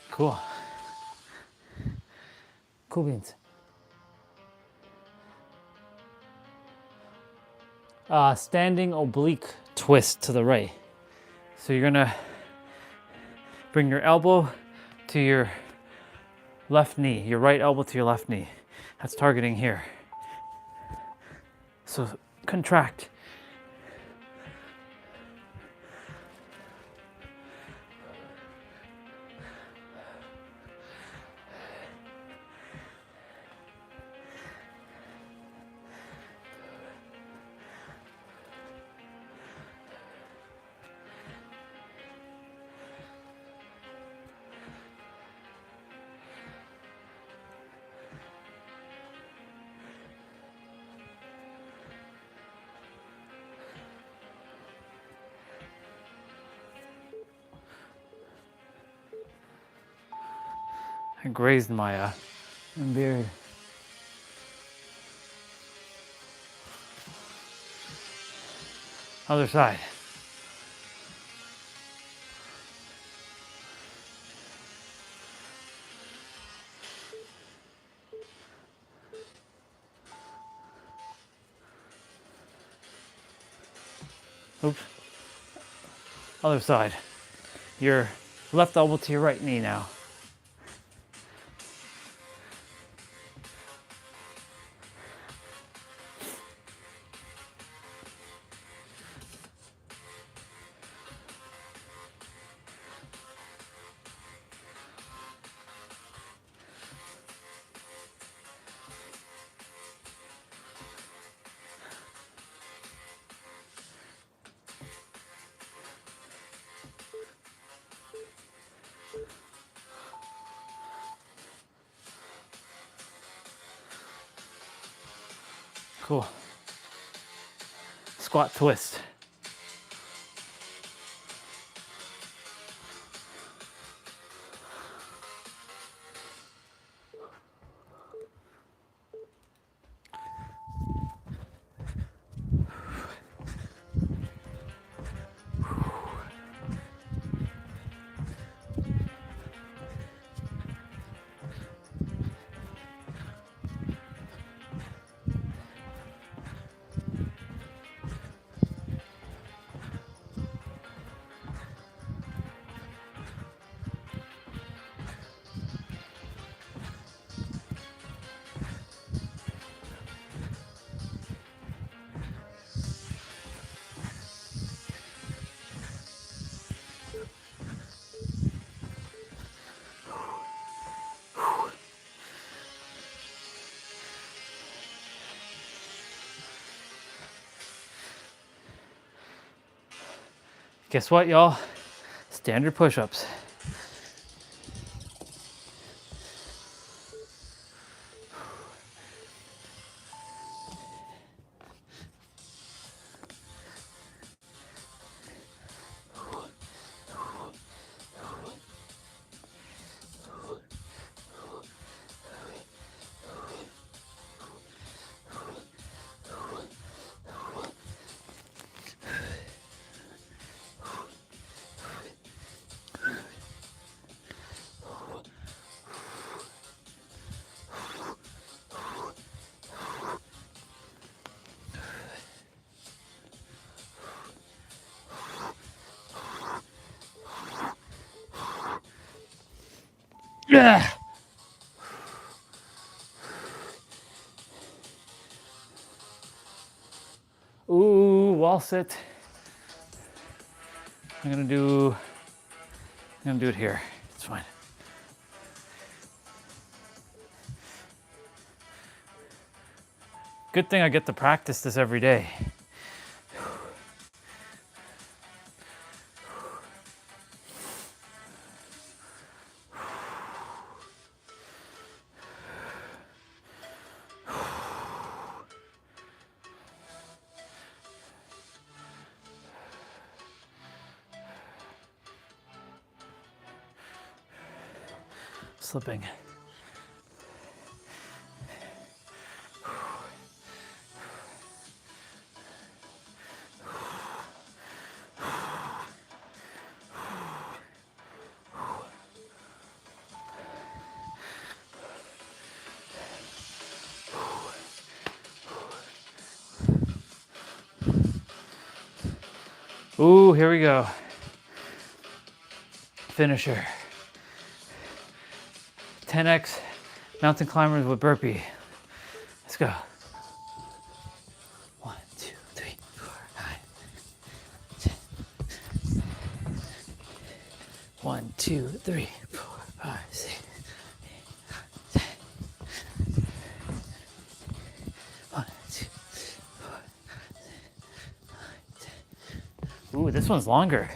Cool. Cool beans. Standing oblique twist to the right. So you're gonna bring your elbow to your left knee, your right elbow to your left knee. That's targeting here. So contract. I grazed my beard. Other side. Oops. Other side. Your left elbow to your right knee now. Cool. Squat twist. Guess what, y'all? Standard push-ups. Yeah. Ooh, wall sit. I'm gonna do it here. It's fine. Good thing I get to practice this every day. Slipping. Ooh, here we go. Finisher. 10x mountain climbers with burpee. Let's go. 1, 2, 3, 4, 5. 1, 2, 3, 4, 5, 6. 1, 2, 4, 5, 10. Ooh, this one's longer.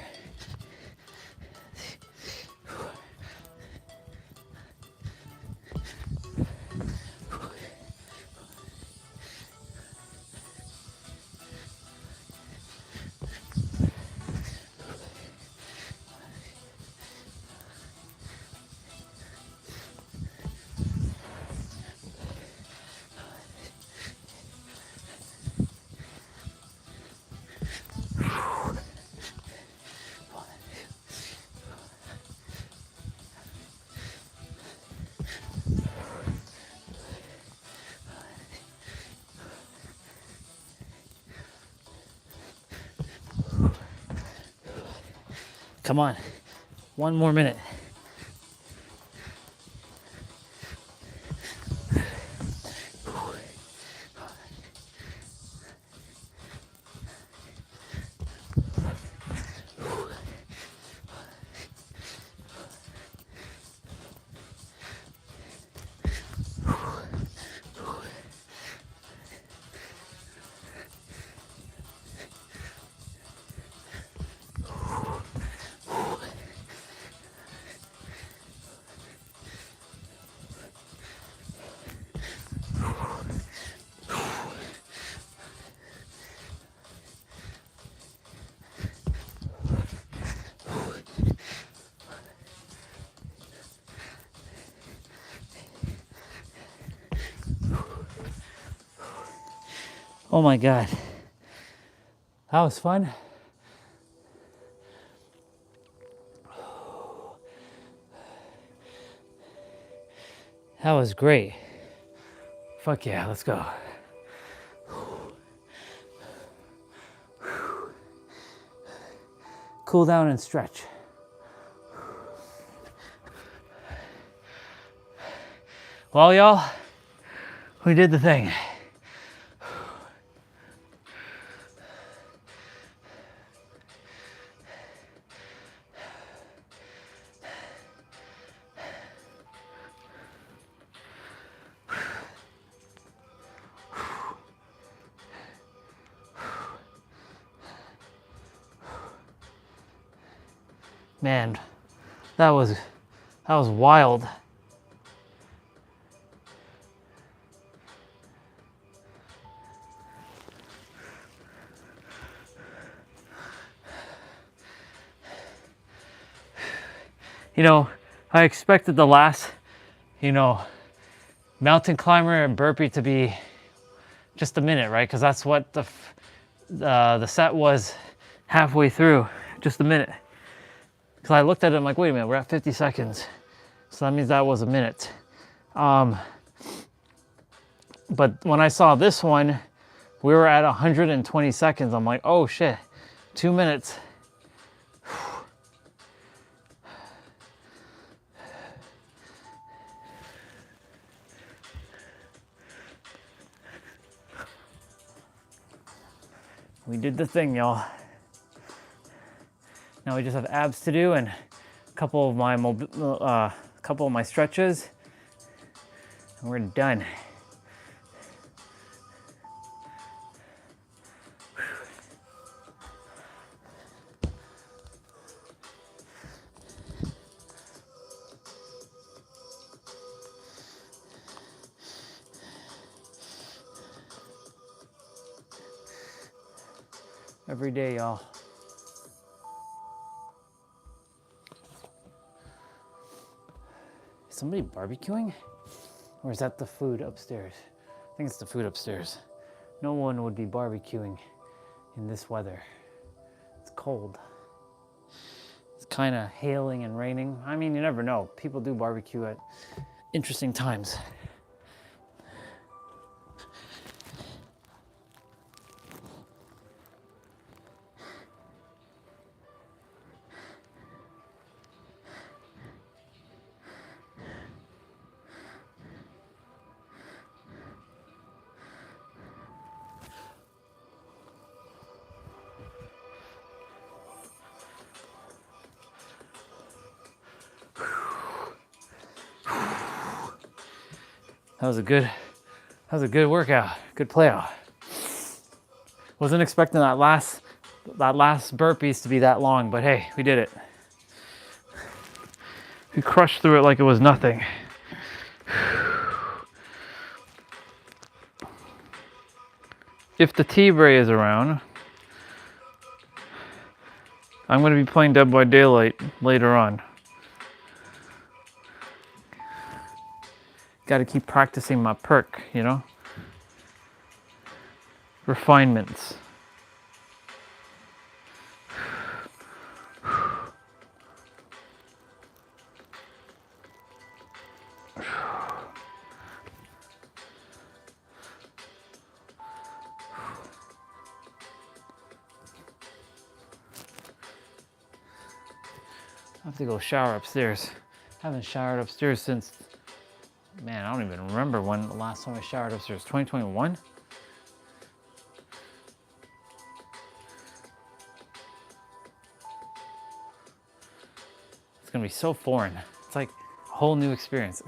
Come on. One more minute. Oh my God. That was fun. That was great. Fuck yeah, let's go. Cool down and stretch. Well, y'all, we did the thing. Man, that was wild. You know, I expected the last, mountain climber and burpee to be just a minute, right? Because that's what the set was halfway through, just a minute. Because I looked at it, I'm like, wait a minute, we're at 50 seconds. So that means that was a minute. But when I saw this one, we were at 120 seconds. I'm like, oh shit, 2 minutes. We did the thing, y'all. Now we just have abs to do and a couple of my stretches, and we're done. Every day, y'all. Is somebody barbecuing? Or is that the food upstairs? I think it's the food upstairs. No one would be barbecuing in this weather. It's cold. It's kind of hailing and raining. I mean, you never know. People do barbecue at interesting times. That was a good workout, good play out. Wasn't expecting that last burpees to be that long, but hey, we did it. We crushed through it like it was nothing. If the T-Bray is around, I'm going to be playing Dead by Daylight later on. Got to keep practicing my perk, refinements. I have to go shower upstairs. I haven't showered upstairs since, man, I don't even remember when the last time I showered upstairs. 2021? It's gonna be so foreign. It's like a whole new experience.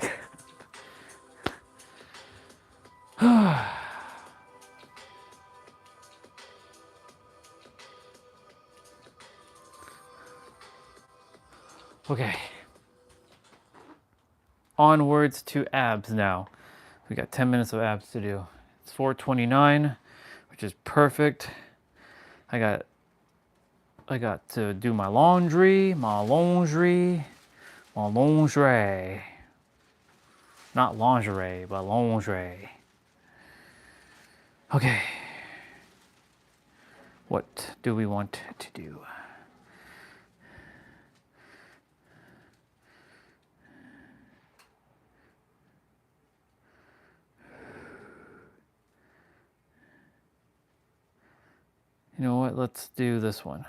Okay. Onwards to abs now. We got 10 minutes of abs to do. It's 4:29, which is perfect. I got to do my laundry. Not lingerie, but lingerie. Okay. What do we want to do? You know what? Let's do this one.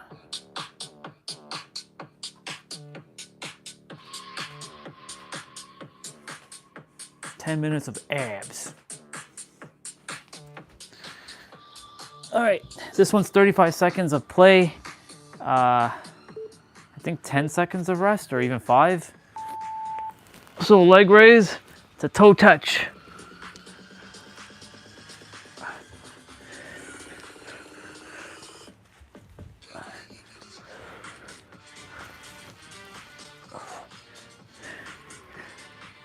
"10 minutes of abs." All right, this one's 35 seconds of play. I think 10 seconds of rest, or even 5. So leg raise to toe touch.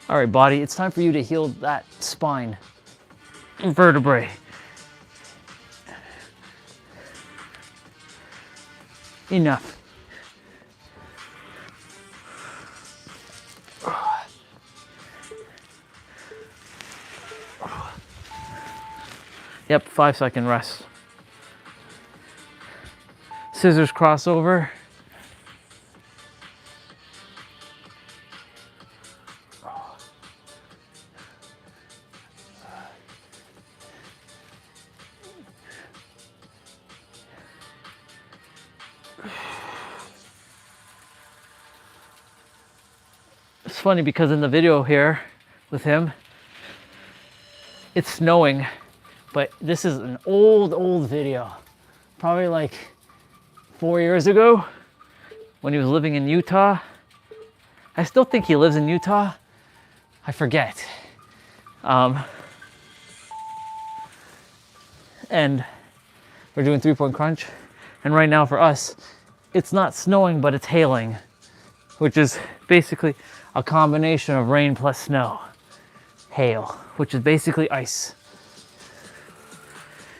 All right, body, it's time for you to heal that spine vertebrae. Enough. Yep, 5-second rest. Scissors crossover. It's funny because in the video here with him, it's snowing, but this is an old video. Probably like 4 years ago when he was living in Utah. I still think he lives in Utah. I forget. And we're doing 3-point crunch. And right now for us, it's not snowing, but it's hailing, which is basically a combination of rain plus snow. Hail, which is basically ice.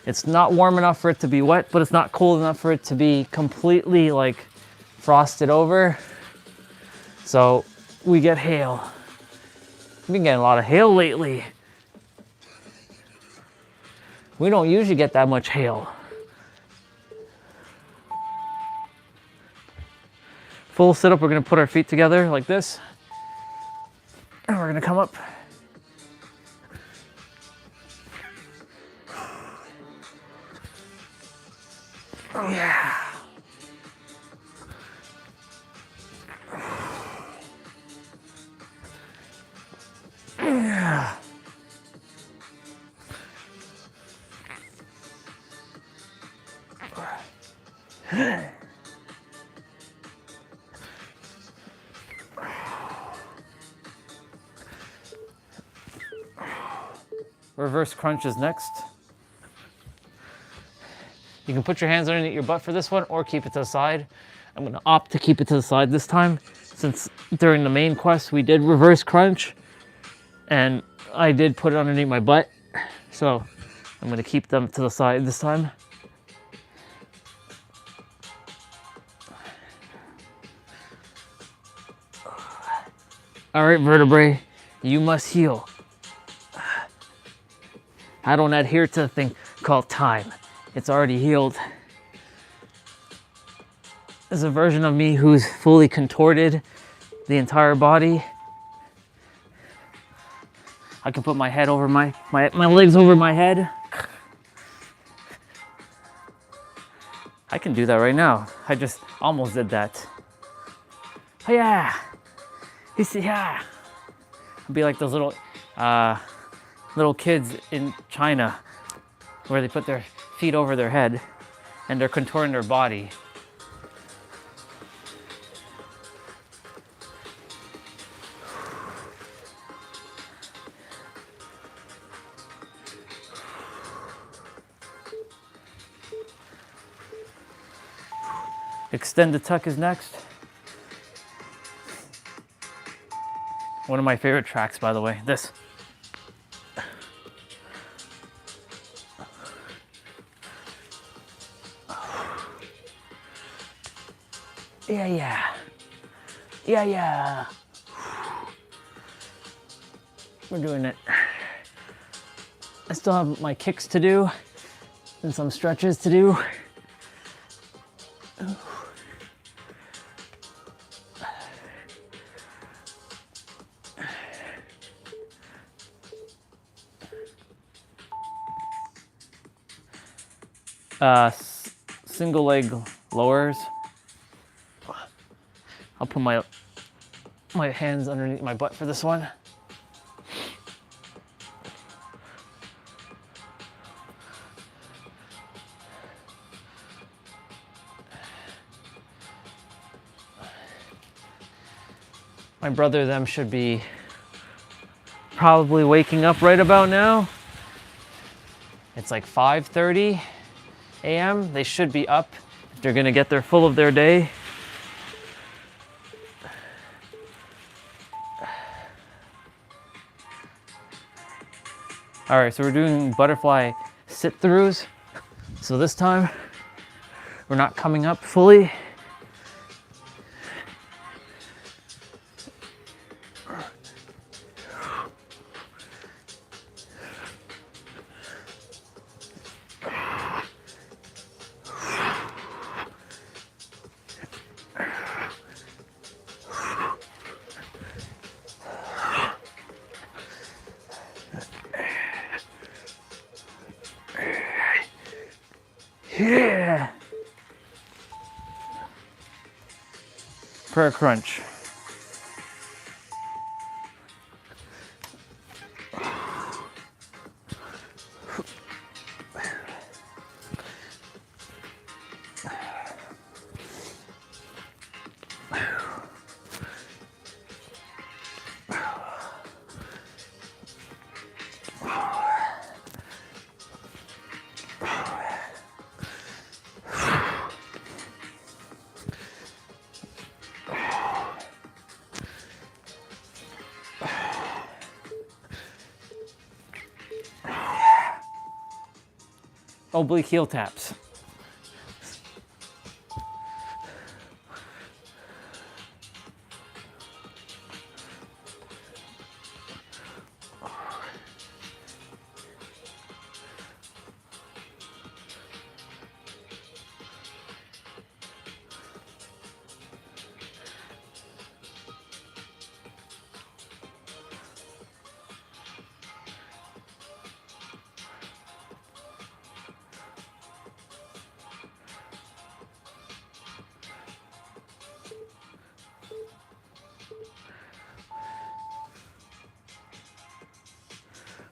It's not warm enough for it to be wet, but it's not cold enough for it to be completely like frosted over. So we get hail. We've been getting a lot of hail lately. We don't usually get that much hail. Full sit up, we're gonna put our feet together like this. And we're gonna come up. Oh yeah. Yeah. Reverse crunch is next. You can put your hands underneath your butt for this one or keep it to the side. I'm gonna opt to keep it to the side this time, since during the main quest we did reverse crunch and I did put it underneath my butt. So I'm gonna keep them to the side this time. All right, vertebrae, you must heal. I don't adhere to a thing called time. It's already healed. There's a version of me who's fully contorted the entire body. I can put my head over my legs over my head. I can do that right now. I just almost did that. Yeah. Yeah. Be like those little kids in China where they put their feet over their head and they're contouring their body. Extend the tuck is next. One of my favorite tracks, by the way, this. Yeah, yeah. Yeah, yeah. We're doing it. I still have my kicks to do and some stretches to do. Single leg lowers. I'll put my hands underneath my butt for this one. My brother them should be probably waking up right about now. It's like 5:30 a.m. They should be up if they're gonna get their full of their day. All right, so we're doing butterfly sit-throughs. So this time, we're not coming up fully. Yeah. Prayer crunch. Oblique heel taps.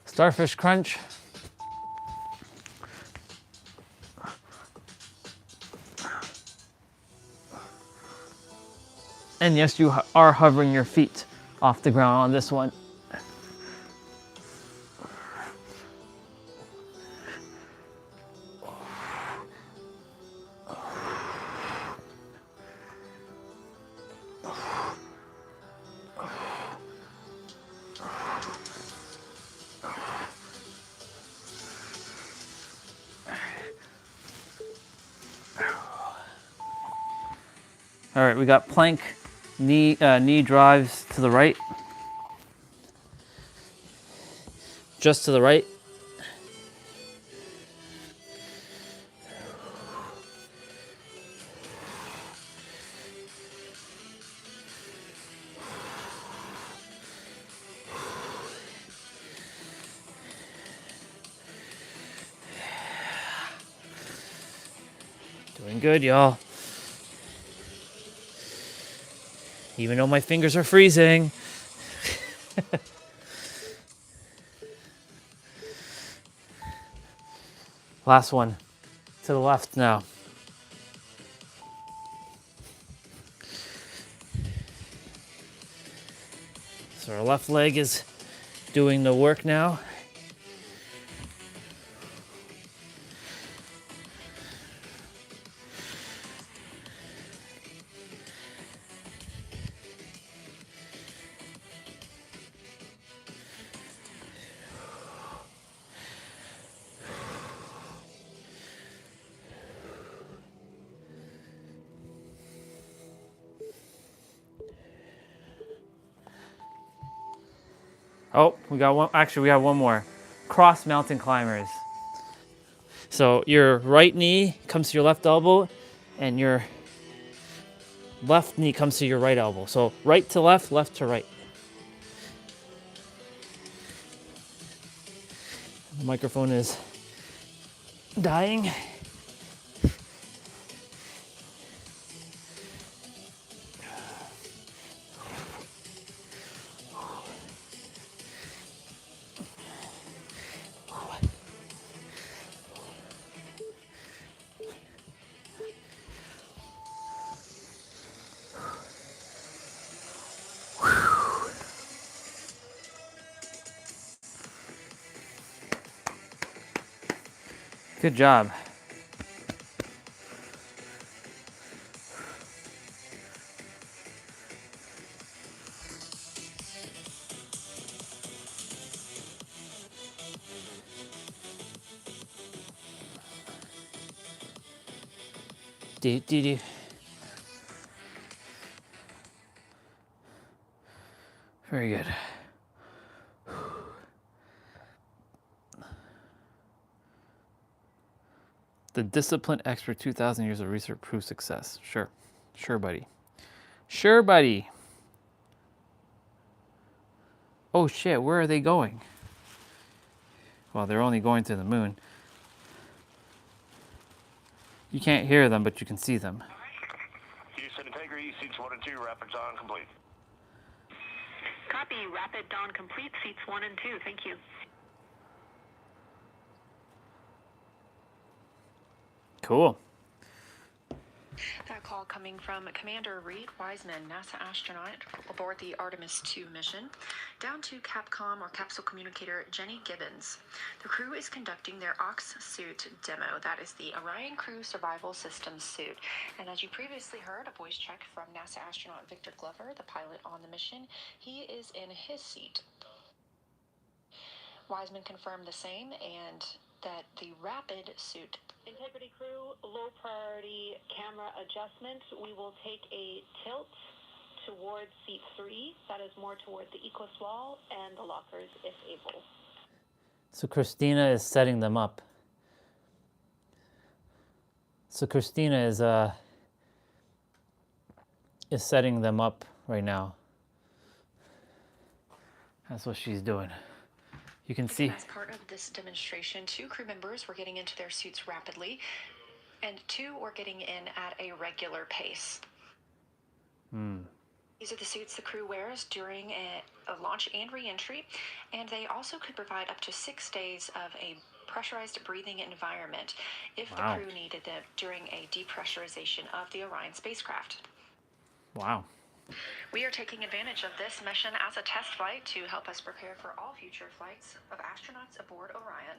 Starfish crunch. And yes, you are hovering your feet off the ground on this one. All right, we got plank knee drives to the right. Just to the right. Doing good, y'all. Even though my fingers are freezing. Last one. To the left now. So our left leg is doing the work now. Oh, we got one. Actually, we have one more. Cross mountain climbers. So your right knee comes to your left elbow, and your left knee comes to your right elbow. So right to left, left to right. The microphone is dying. Good job. Do. Very good. The discipline expert, 2,000 years of research proves success. Sure. Sure, buddy. Sure, buddy. Oh shit, where are they going? Well, they're only going to the moon. You can't hear them, but you can see them. Houston Integrity, seats 1 and 2, rapid dawn complete. Copy, rapid dawn complete, seats 1 and 2, thank you. Cool. That call coming from Commander Reed Wiseman, NASA astronaut aboard the Artemis II mission, down to Capcom or Capsule Communicator Jenny Gibbons. The crew is conducting their Ox suit demo. That is the Orion Crew Survival Systems suit. And as you previously heard, a voice check from NASA astronaut Victor Glover, the pilot on the mission. He is in his seat. Wiseman confirmed the same and that the rapid suit. Integrity crew, low priority camera adjustment. We will take a tilt towards seat 3. That is more toward the Eclipse wall and the lockers if able. So Christina is setting them up. So Christina is setting them up right now. That's what she's doing. You can see. As part of this demonstration, 2 crew members were getting into their suits rapidly, and 2 were getting in at a regular pace. These are the suits the crew wears during a launch and re-entry, and they also could provide up to 6 days of a pressurized breathing environment if the crew needed it during a depressurization of the Orion spacecraft. Wow. We are taking advantage of this mission as a test flight to help us prepare for all future flights of astronauts aboard Orion.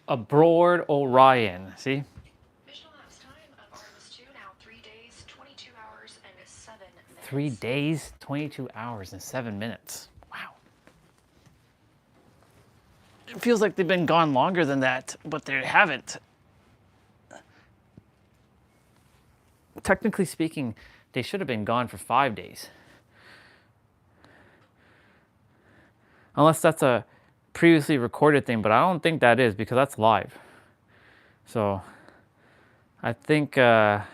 Aboard Orion, see? Mission elapsed time of Artemis 2 now 3 days, 22 hours, and 7 minutes. 3 days, 22 hours, and 7 minutes. Wow. It feels like they've been gone longer than that, but they haven't. Technically speaking, they should have been gone for 5 days. Unless that's a previously recorded thing, but I don't think that is because that's live. So I think, yeah,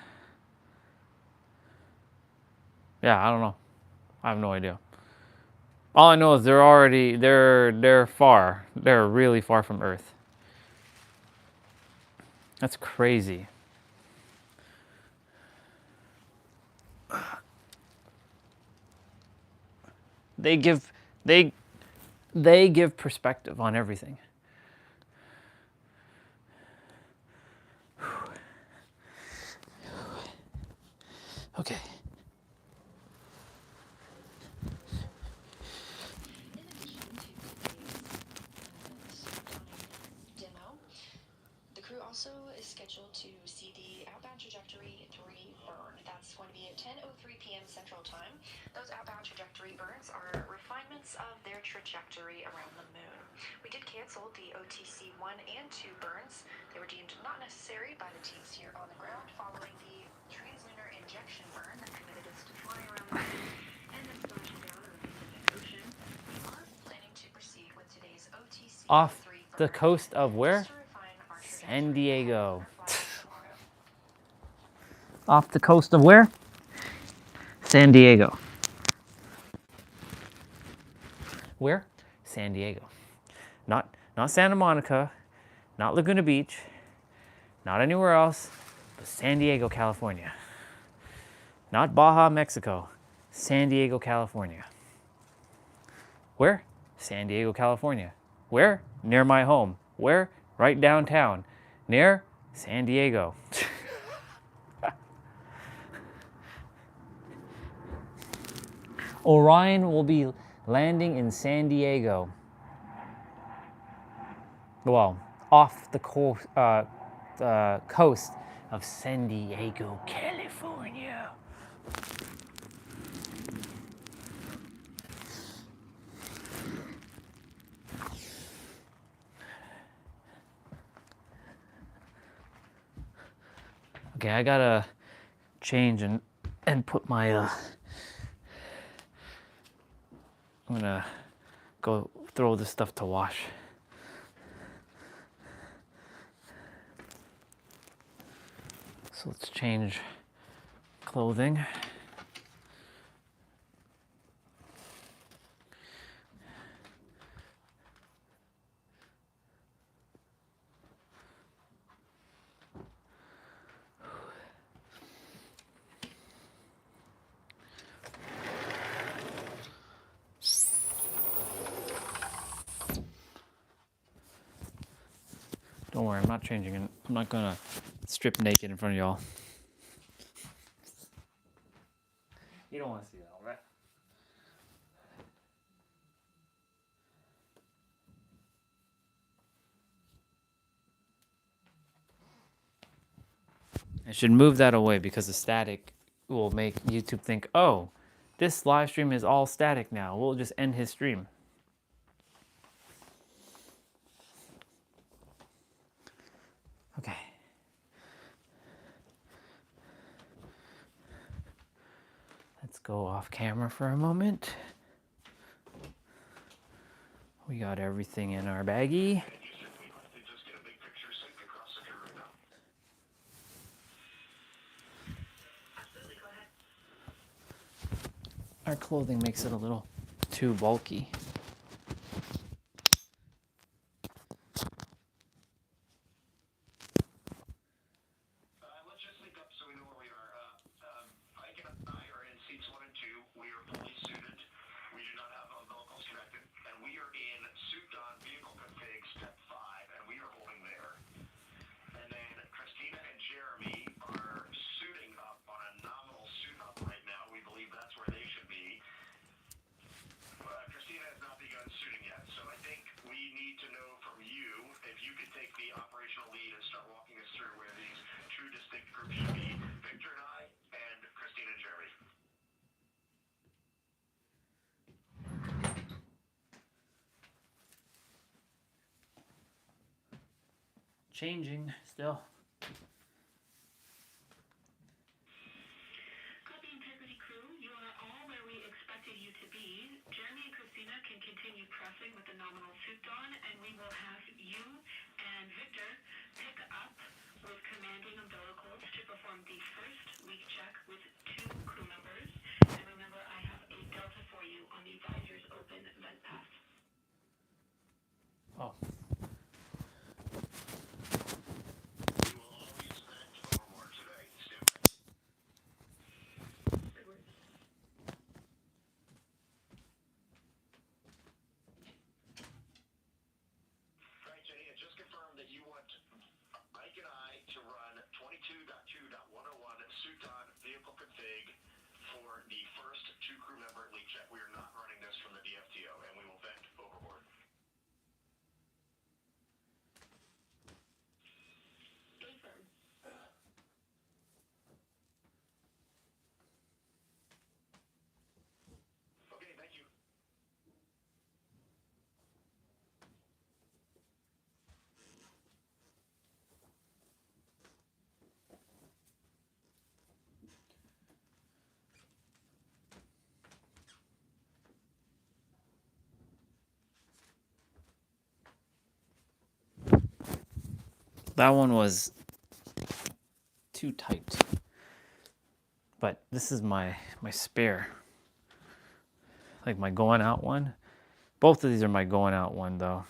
I don't know. I have no idea. All I know is they're far. They're really far from Earth. That's crazy. they give perspective on everything. Okay. The crew also is scheduled to see the outbound trajectory 3 burn. That's going to be at 10:03 p.m. Central Time. Those outbound trajectory burns are refinements of their trajectory around the moon. We did cancel the OTC 1 and 2 burns. They were deemed not necessary by the teams here on the ground following the translunar injection burn that committed us to flying around the moon and then splashing down on the Pacific Ocean. We are planning to proceed with today's OTC Off 3 burn. the coast of where? San Diego. Off the coast of where? San Diego. Where? San Diego. Not Santa Monica, not Laguna Beach, not anywhere else, but San Diego, California. Not Baja, Mexico. San Diego, California. Where? San Diego, California. Where? Near my home. Where? Right downtown. Near San Diego. Orion will be landing in San Diego. Well, off the coast of San Diego, California. Okay, I gotta change and put my I'm gonna go throw this stuff to wash. So let's change clothing. Don't worry, I'm not changing it. I'm not gonna strip naked in front of y'all. You don't want to see that, all right? I should move that away because the static will make YouTube think, oh, this live stream is all static now. We'll just end his stream. Okay. Let's go off camera for a moment. We got everything in our baggie. Our clothing makes it a little too bulky. Changing still. Copy Integrity crew, you are all where we expected you to be. Jeremy and Christina can continue pressing with the nominal suit on, and we will have you and Victor pick up with commanding umbilicals to perform the first leak check with 2 crew members. And remember, I have a delta for you on the visor's open vent path. Oh. That one was too tight. But this is my spare. Like my going out one. Both of these are my going out one though.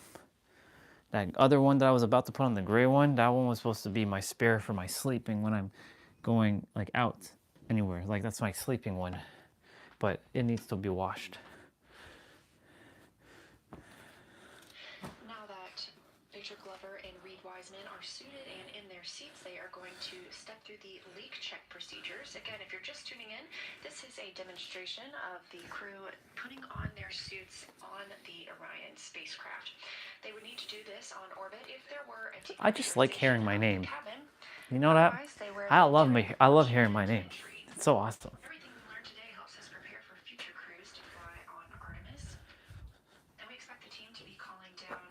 That other one that I was about to put on the gray one, that one was supposed to be my spare for my sleeping when I'm going like out anywhere. Like that's my sleeping one. But it needs to be washed. Now that Victor Glover and Reed Wiseman are suited and in their seats, they are going to step through the leak check procedures. Again, if you're just tuning in, this is a demonstration of the crew putting on their suits on the Orion spacecraft. They would need to do this on orbit if there were a I just like hearing my name. You know that? I love hearing my name. It's so awesome. Everything we learned today helps us prepare for future crews to fly on Artemis. And we expect the team to be calling down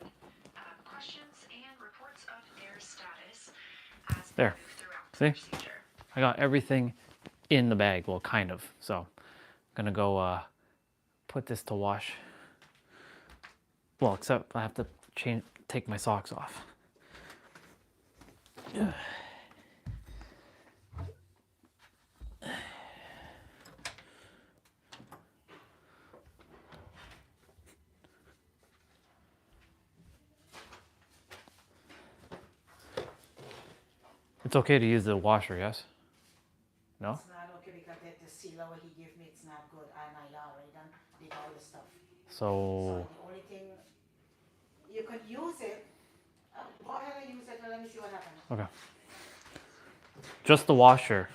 questions and reports of their status as they There. move throughout the See? procedure. I got everything in the bag. Well, kind of. So I'm gonna go put this to wash. Well, except I have to take my socks off. It's okay to use the washer, yes? No? It's not okay because the sealer what he gave me, it's not good. And I already done did all the stuff. So The only thing, you could use it. Go ahead and use it and let me see what happens. okay. Just the washer.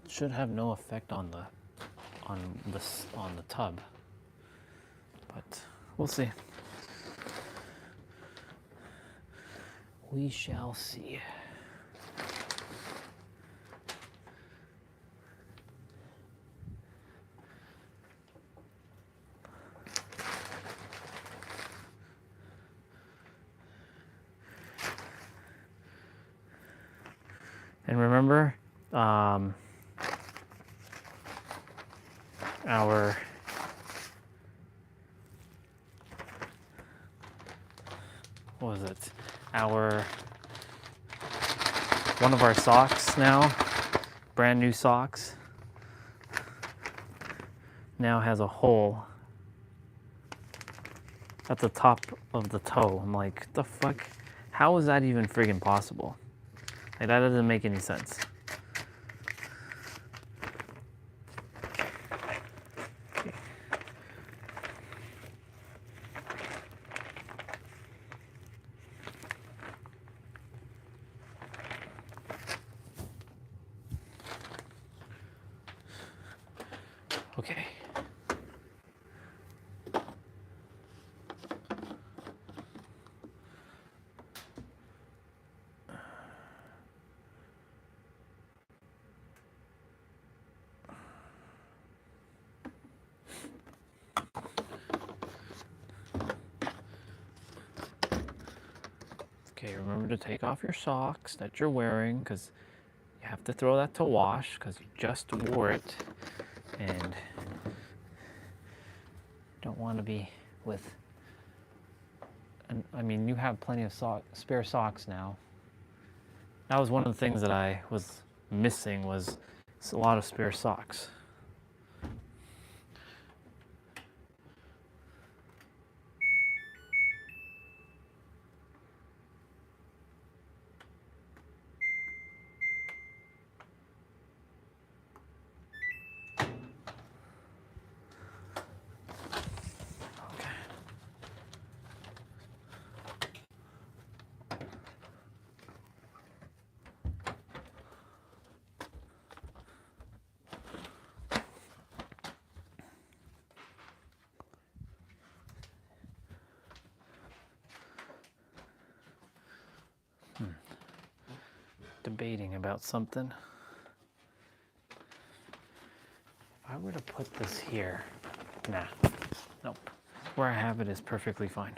Should have no effect on the tub, but we'll see. We shall see. And remember, our what was it? One of our socks now, brand new socks, now has a hole at the top of the toe. I'm like, the fuck? How is that even friggin' possible? Like, that doesn't make any sense. Okay. Okay, remember to take off your socks that you're wearing, because you have to throw that to wash because you just wore it and don't want to be with, I mean, you have plenty of spare socks now. That was one of the things that I was missing, was a lot of spare socks. debating about something. If I were to put this here, nah, nope. Where I have it is perfectly fine,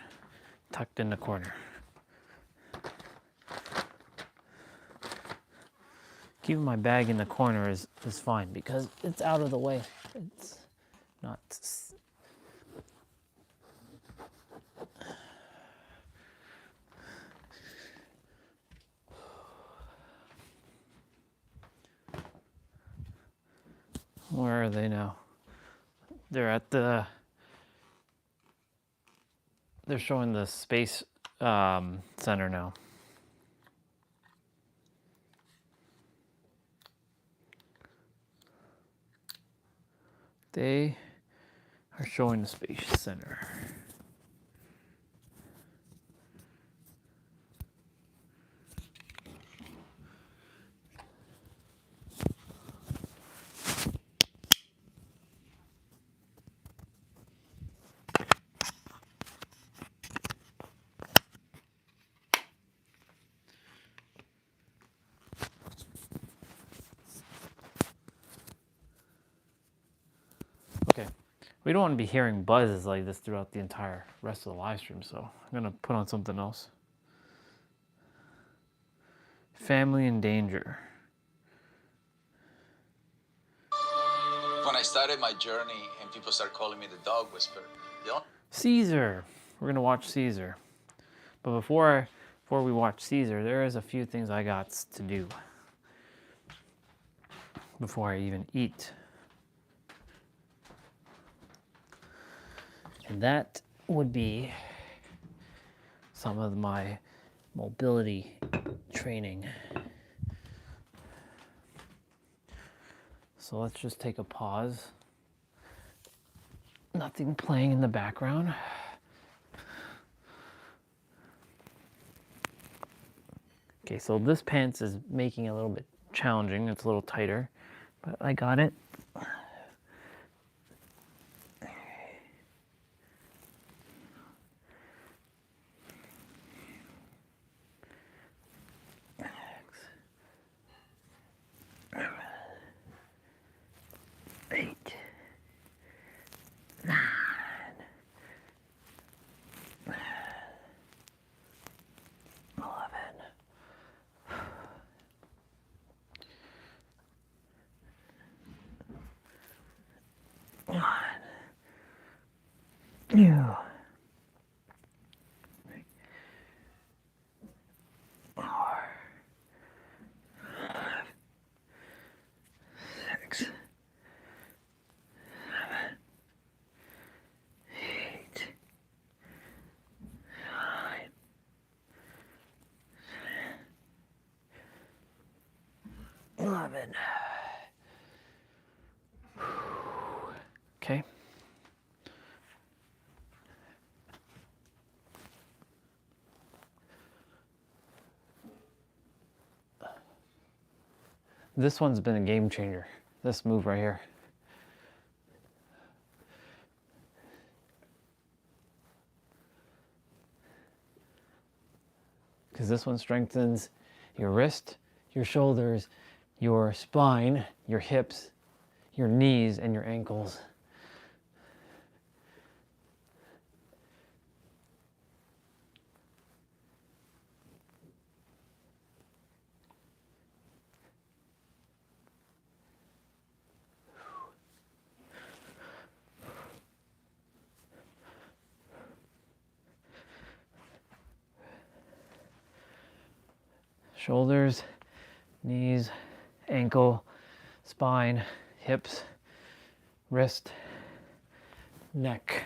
tucked in the corner. Keeping my bag in the corner is fine because it's out of the way. It's not. Where are they now? They're at the. They're showing the space center now. They are showing the space center. Okay, we don't want to be hearing buzzes like this throughout the entire rest of the live stream, so I'm gonna put on something else. Family in danger. When I started my journey and people started calling me the dog whisperer, Caesar. We're gonna watch Caesar, but before we watch Caesar, there is a few things I got to do before I even eat. And that would be some of my mobility training. So let's just take a pause. Nothing playing in the background. Okay, so this pants is making it a little bit challenging. It's a little tighter, but I got it. Yeah. 4, 5, 6, 7, 8, 9, 11. Okay. This one's been a game changer. This move right here. Because this one strengthens your wrist, your shoulders, your spine, your hips, your knees, and your ankles. Shoulders, knees, ankle, spine, hips, wrist, neck.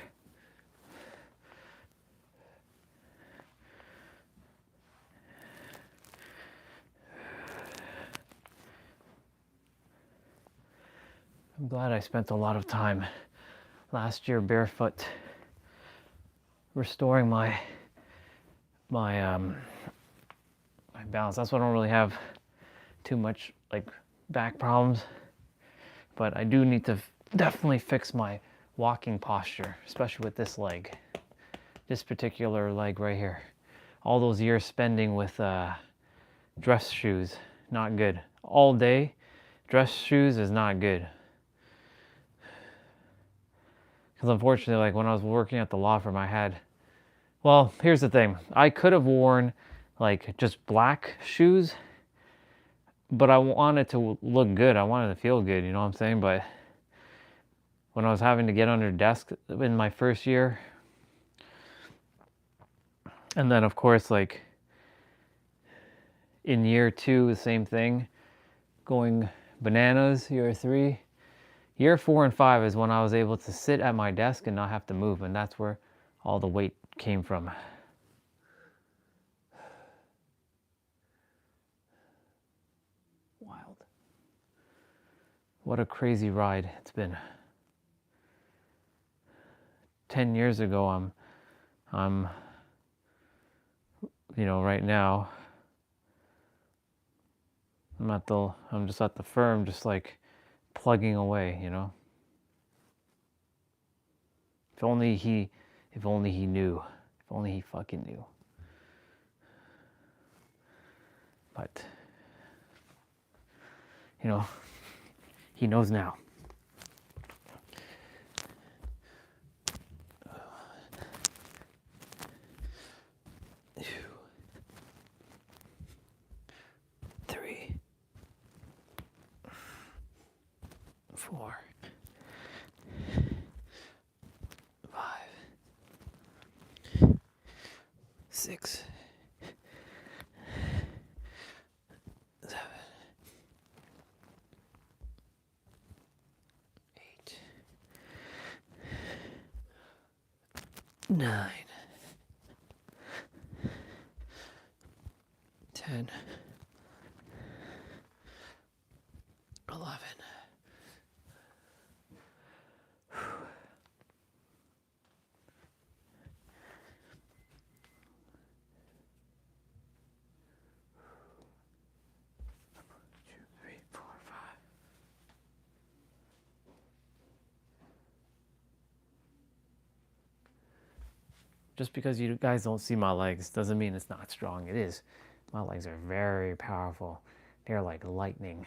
I'm glad I spent a lot of time last year barefoot restoring my balance. That's why I don't really have too much like back problems, but I do need to definitely fix my walking posture, especially with this leg, this particular leg right here. All those years spending with dress shoes Not good. All day, dress shoes is not good. Because unfortunately, like when I was working at the law firm, I had, well, here's the thing. I could have worn like just black shoes, but I wanted to look good. I wanted to feel good, you know what I'm saying? But when I was having to get under desk in my first year, and then of course, like in year 2, the same thing, going bananas, year 3. Year 4 and 5 is when I was able to sit at my desk and not have to move, and that's where all the weight came from. Wild. What a crazy ride it's been. 10 years ago, I'm you know, right now, I'm just at the firm, just like plugging away, you know. If only he knew. If only he fucking knew. But, you know, he knows now. Three, 4, 5, 6, 7, 8, 9, 10, 11. Just because you guys don't see my legs doesn't mean it's not strong. It is. My legs are very powerful. They're like lightning.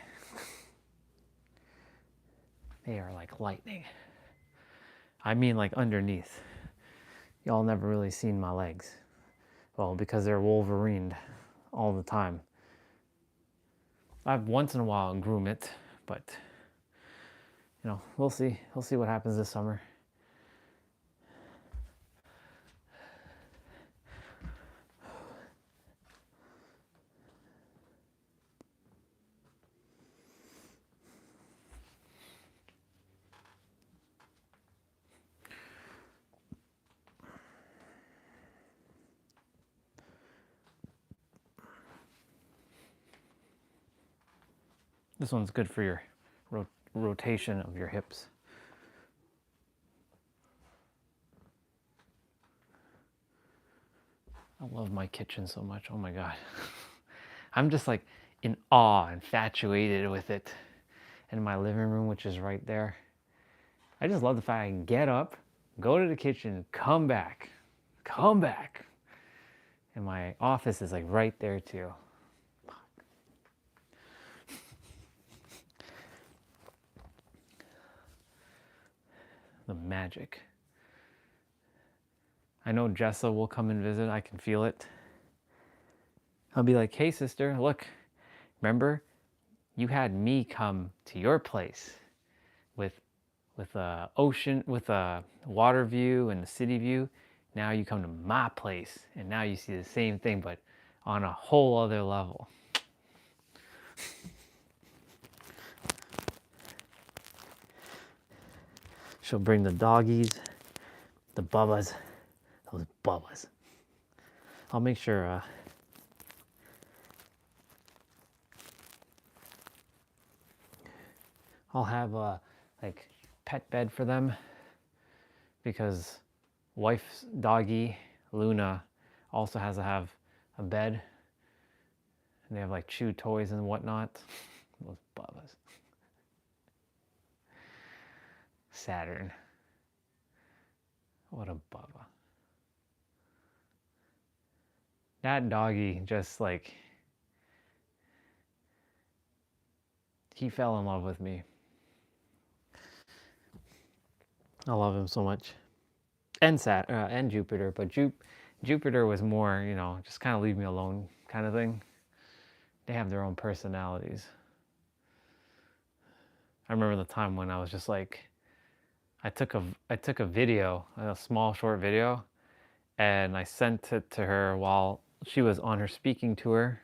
They are like lightning. I mean like underneath. Y'all never really seen my legs. Well, because they're Wolverined all the time. I've once in a while groom it, but you know, we'll see. We'll see what happens this summer. This one's good for your rotation of your hips. I love my kitchen so much. Oh my God. I'm just like in awe, infatuated with it. And my living room, which is right there. I just love the fact I can get up, go to the kitchen, come back. And my office is like right there too. The magic. I know Jessa will come and visit. I can feel it. I'll be like, hey sister, look, remember you had me come to your place with a ocean, with a water view and a city view. Now you come to my place and now you see the same thing, but on a whole other level. She'll bring the doggies, the bubbas, those bubbas. I'll make sure I'll have a like pet bed for them because wife's doggy Luna also has to have a bed, and they have like chew toys and whatnot. Those bubbas. Saturn. What a bubba. That doggy just like, he fell in love with me. I love him so much. And and Jupiter, but Jupiter was more, you know, just kind of leave me alone kind of thing. They have their own personalities. I remember the time when I was just like, I took a video, a small short video, and I sent it to her while she was on her speaking tour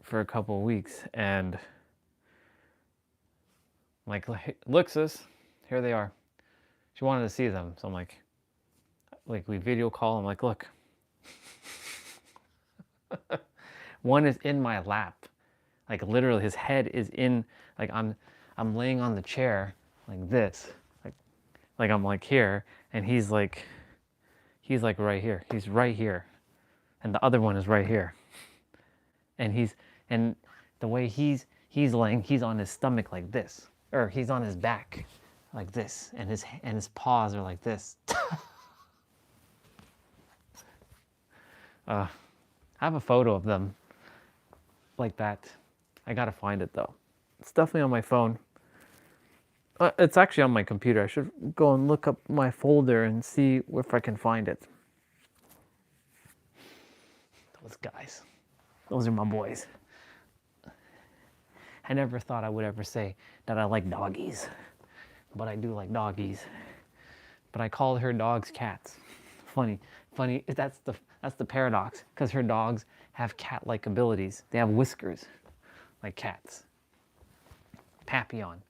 for a couple of weeks, and I'm like, look sis, here they are. She wanted to see them, so I'm like we video call. I'm like, look, one is in my lap, like literally his head is in, like I'm laying on the chair like this, like I'm like here, and he's like right here. He's right here, and the other one is right here, and the way he's laying, he's on his stomach like this, or he's on his back like this, and his paws are like this. I have a photo of them like that. I gotta find it though. It's definitely on my phone. It's actually on my computer. I should go and look up my folder and see if I can find it. Those guys. Those are my boys. I never thought I would ever say that I like doggies, but I do like doggies. But I call her dogs cats. Funny. That's the paradox, because her dogs have cat-like abilities. They have whiskers, like cats. Papillon.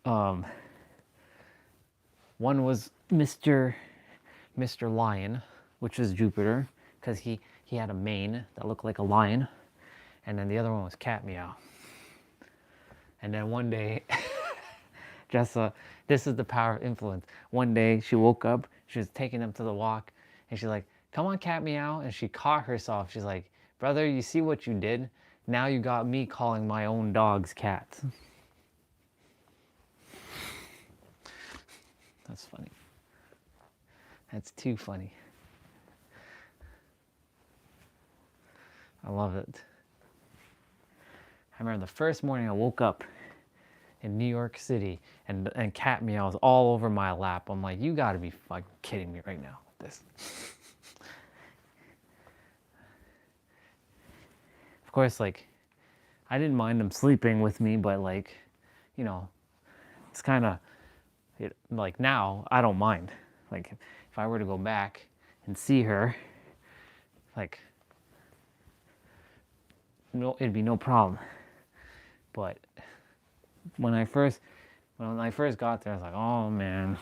One was Mr. Lion, which is Jupiter, because he had a mane that looked like a lion, and then the other one was Cat Meow. And then one day, Jessa, this is the power of influence. One day she woke up, she was taking him to the walk, and she's like, come on, Cat Meow. And she caught herself. She's like, brother, you see what you did? Now you got me calling my own dogs cats. That's funny. That's too funny. I love it. I remember the first morning I woke up in New York City and Cat Meow was all over my lap. I'm like, you gotta be fucking kidding me right now. This. Of course, like, I didn't mind him sleeping with me, but like, you know, it's kind of, like now, I don't mind. Like, if I were to go back and see her, like, no, it'd be no problem. But when I first got there, I was like, oh man.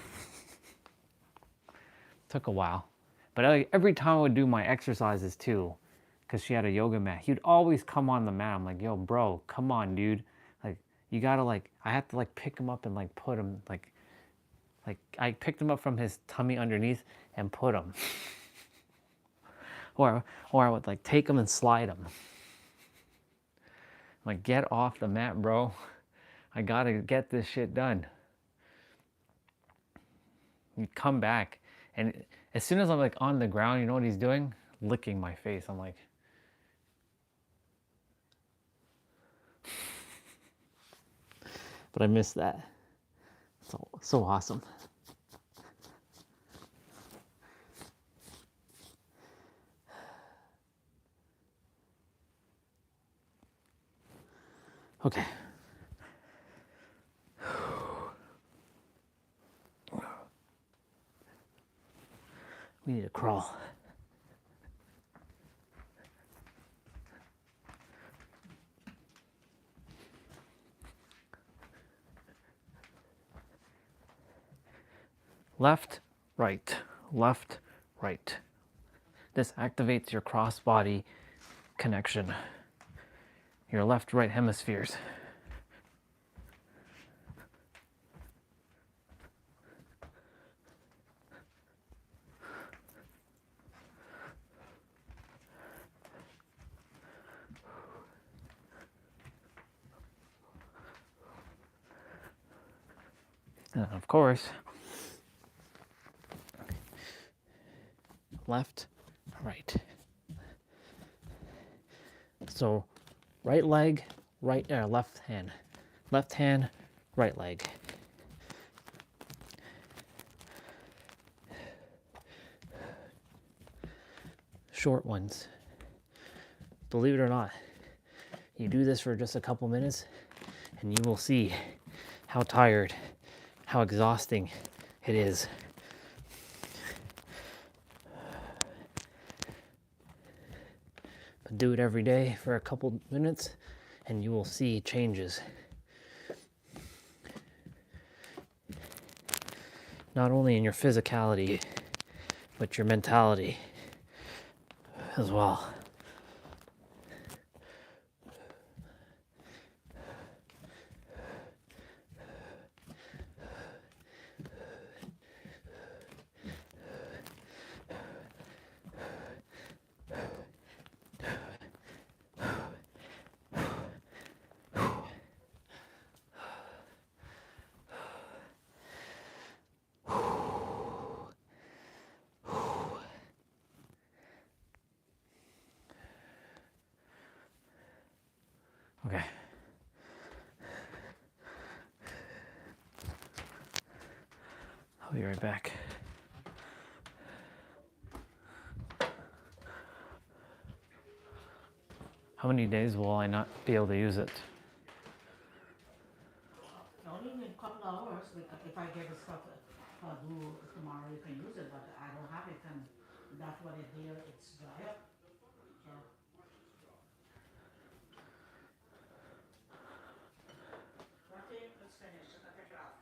Took a while. But every time I would do my exercises too, because she had a yoga mat, he'd always come on the mat. I'm like, yo, bro, come on, dude. Like, you gotta like, I have to like pick him up and like put him like I picked him up from his tummy underneath and put him. or I would like take him and slide him. I'm like, get off the mat, bro. I gotta get this shit done. You come back, and as soon as I'm like on the ground, you know what he's doing? Licking my face. I'm like, but I miss that. So awesome. Okay. We need to crawl. Left, right, left, right. This activates your cross-body connection, your left-right hemispheres. And of course, left, right. So right leg left hand. Left hand, right leg. Short ones. Believe it or not, you do this for just a couple minutes and you will see how tired, how exhausting it is. But do it every day for a couple minutes and you will see changes. Not only in your physicality, but your mentality as well. Okay. I'll be right back. How many days will I not be able to use it? Only in a couple hours, because if I get the stuff do tomorrow, you can use it, but I don't have it, and that's what it here, it's dry up. So. That's it, it's finished, just take it off.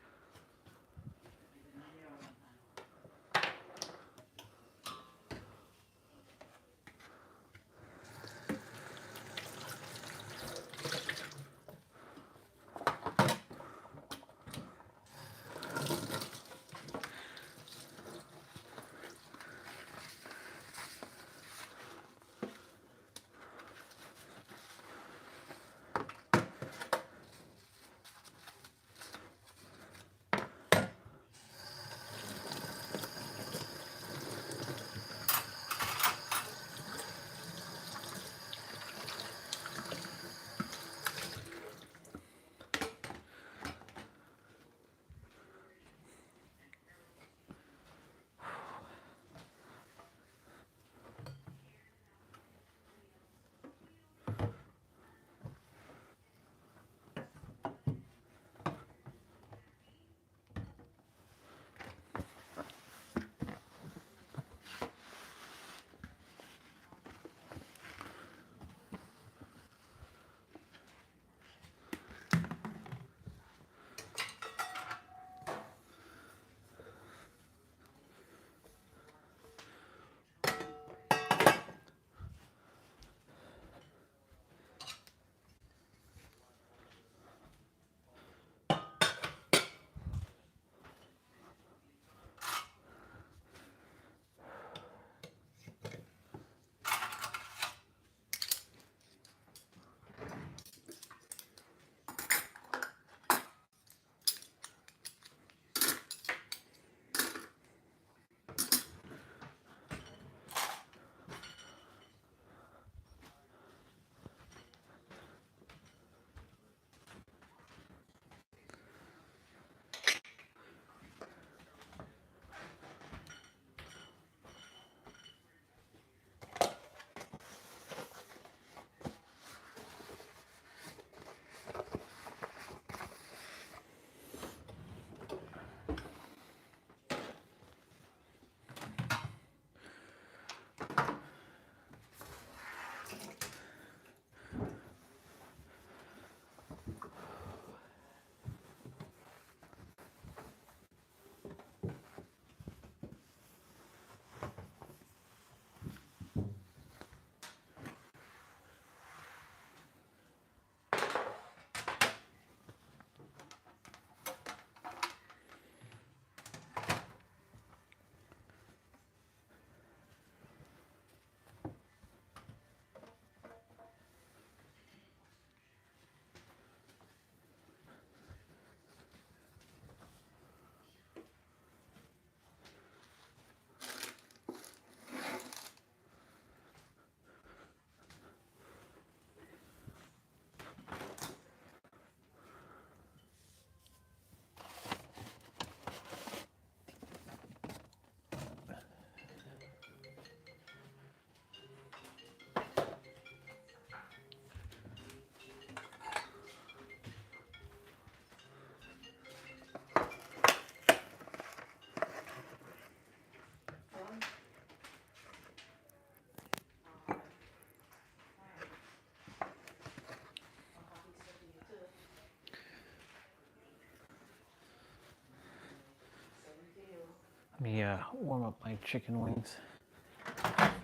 Let me warm up my chicken wings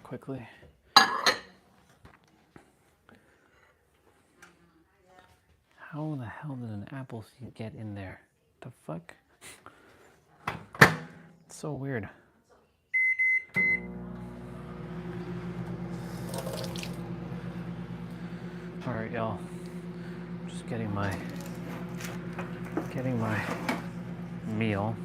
quickly. How the hell did an apple seed get in there? The fuck? It's so weird. All right, y'all. Just getting my meal.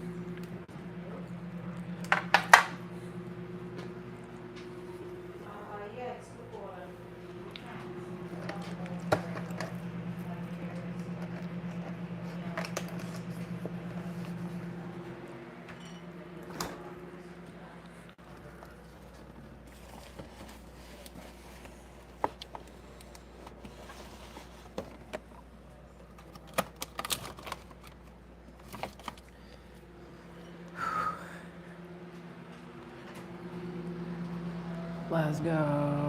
Let's go.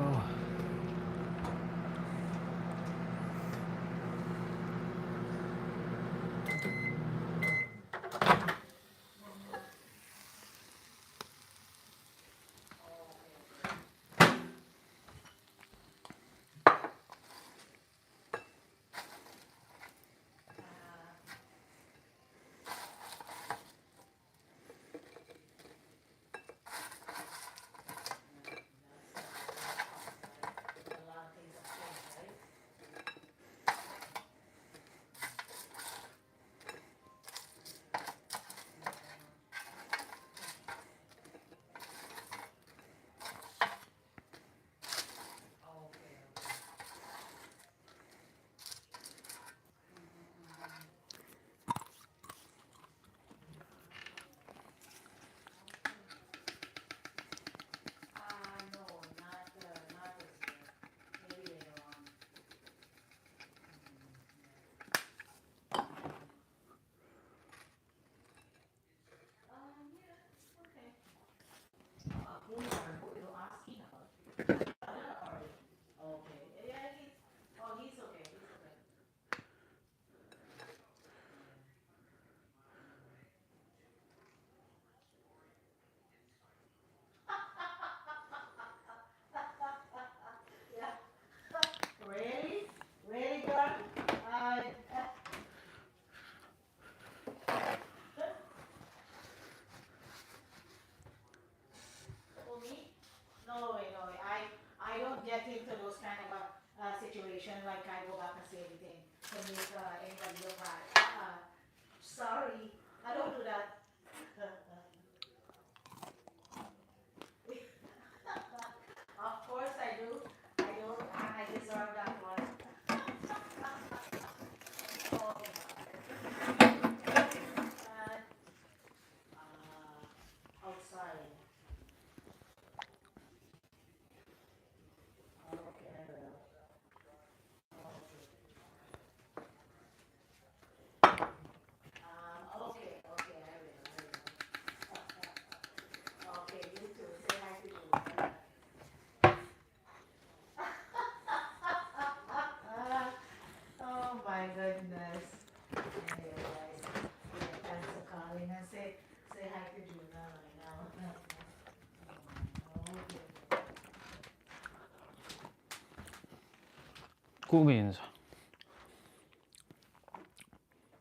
Cool beans.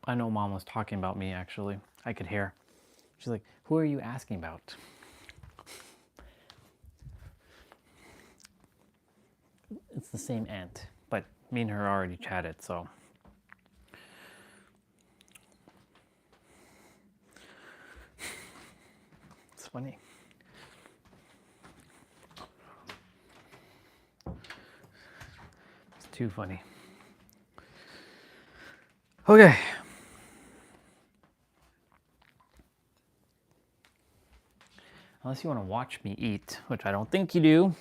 I know Mom was talking about me, actually. I could hear. She's like, who are you asking about? It's the same aunt, but me and her already chatted, so. It's funny. It's too funny. Okay. Unless you want to watch me eat, which I don't think you do.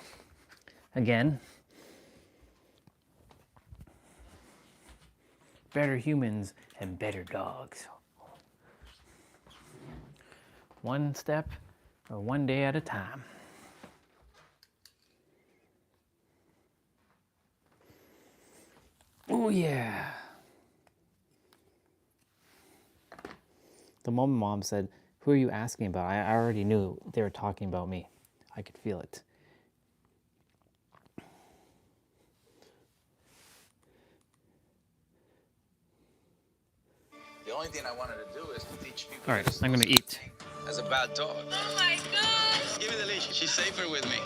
Again. Better humans and better dogs. One step or one day at a time. Oh the moment Mom said, Who are you asking about? I already knew they were talking about me. I could feel it. The only thing I wanted to do is to teach people. All right, I'm gonna eat. As a bad dog. Oh my gosh! Give me the leash. She's safer with me.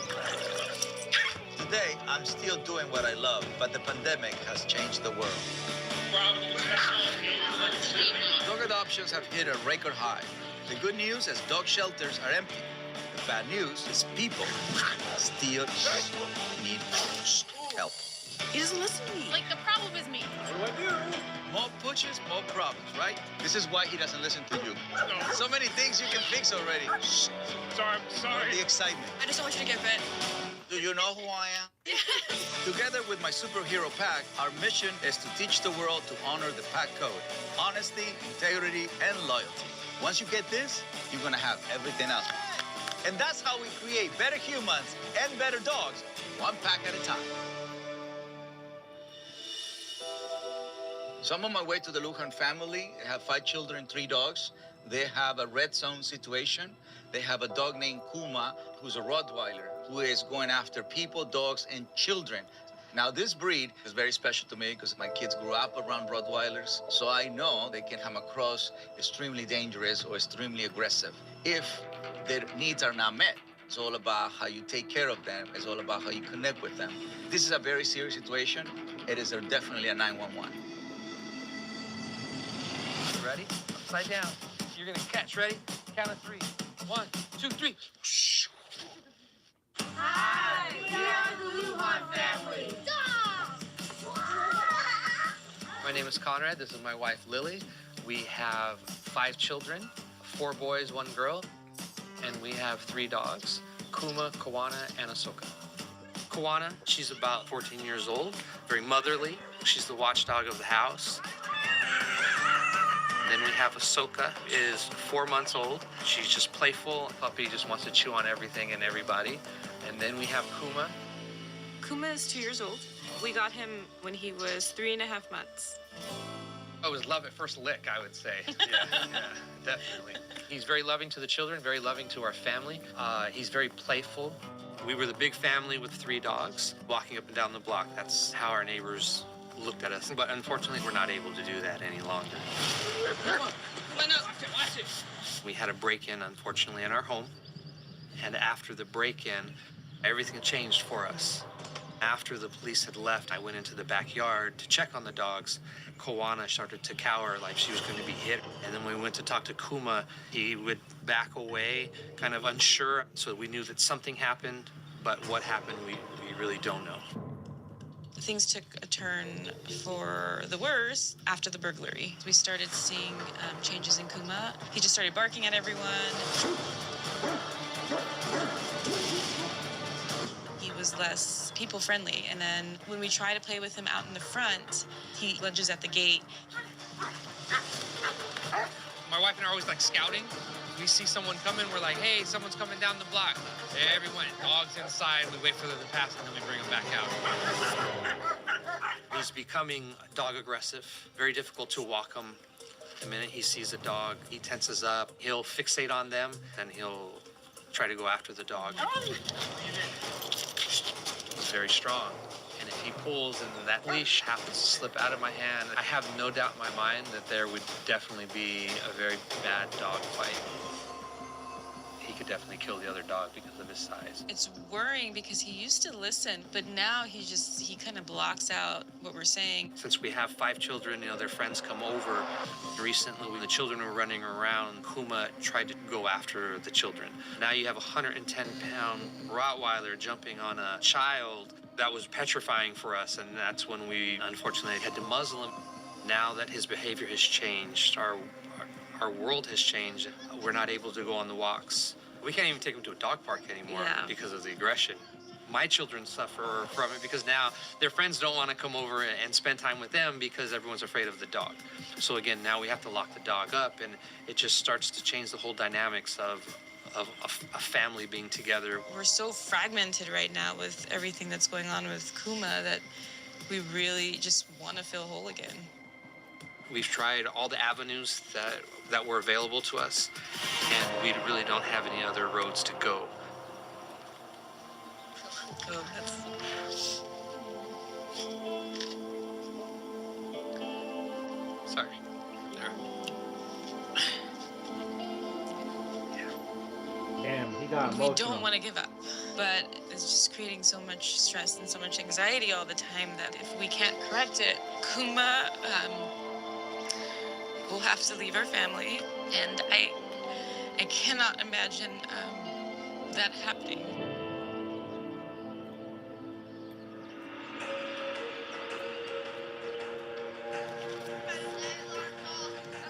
Today, I'm still doing what I love, but the pandemic has changed the world. Dog adoptions have hit a record high. The good news is dog shelters are empty. The bad news is people still need help. He doesn't listen to me. Like, the problem is me. What do I do? More pushes, more problems, right? This is why he doesn't listen to you. So many things you can fix already. Sorry. The excitement. I just don't want you to get bit. Do you know who I am? Together with my superhero pack, our mission is to teach the world to honor the pack code. Honesty, integrity, and loyalty. Once you get this, you're gonna have everything else. And that's how we create better humans and better dogs, one pack at a time. So I'm on my way to the Lujan family. They have 5 children, 3 dogs. They have a red zone situation. They have a dog named Kuma, who's a Rottweiler, who is going after people, dogs, and children. Now, this breed is very special to me because my kids grew up around Rottweilers, so I know they can come across extremely dangerous or extremely aggressive if their needs are not met. It's all about how you take care of them. It's all about how you connect with them. This is a very serious situation. It is definitely a 911. Ready? Upside down. You're gonna catch. Ready? Count of 3. 1, 2, 3. Hi, we are the Lujan family. My name is Conrad. This is my wife, Lily. We have 5 children, 4 boys, 1 girl, and we have 3 dogs, Kuma, Kawana, and Ahsoka. Kawana, she's about 14 years old, very motherly. She's the watchdog of the house. Then we have Ahsoka, is 4 months old. She's just playful. Puppy just wants to chew on everything and everybody. And then we have Kuma. Kuma is 2 years old. We got him when he was 3.5 months. It was love at first lick, I would say. Yeah, definitely. He's very loving to the children, very loving to our family. He's very playful. We were the big family with 3 dogs, walking up and down the block. That's how our neighbors looked at us. But unfortunately, we're not able to do that any longer. Come on, watch it. We had a break-in, unfortunately, in our home. And after the break-in, everything changed for us. After the police had left, I went into the backyard to check on the dogs. Kawana started to cower like she was going to be hit. And then when we went to talk to Kuma, he would back away, kind of unsure. So we knew that something happened, but what happened, we really don't know. Things took a turn for the worse after the burglary. We started seeing changes in Kuma. He just started barking at everyone. He was less people-friendly. And then when we try to play with him out in the front, he lunges at the gate. My wife and I are always like scouting. We see someone coming, we're like, hey, someone's coming down the block. Everyone, dogs inside, we wait for them to pass and then we bring them back out. He's becoming dog aggressive, very difficult to walk him. The minute he sees a dog, he tenses up, he'll fixate on them, and he'll try to go after the dog. He's very strong. And if he pulls and that leash happens to slip out of my hand, I have no doubt in my mind that there would definitely be a very bad dog fight. He could definitely kill the other dog because of his size. It's worrying because he used to listen, but now he kind of blocks out what we're saying. Since we have 5 children, their friends come over. Recently, when the children were running around, Kuma tried to go after the children. Now you have a 110-pound Rottweiler jumping on a child. That was petrifying for us, and that's when we unfortunately had to muzzle him. Now that his behavior has changed, our world has changed. We're not able to go on the walks. We can't even take him to a dog park anymore because of the aggression. My children suffer from it because now their friends don't want to come over and spend time with them because everyone's afraid of the dog. So again, now we have to lock the dog up, and it just starts to change the whole dynamics of a family being together. We're so fragmented right now with everything that's going on with Kuma that we really just want to feel whole again. We've tried all the avenues that were available to us, and we really don't have any other roads to go. Oh, that's... Sorry. There. Damn, he got We emotional. don't want to give up, but it's just creating so much stress and so much anxiety all the time that if we can't correct it, Kuma will have to leave our family, and I cannot imagine that happening.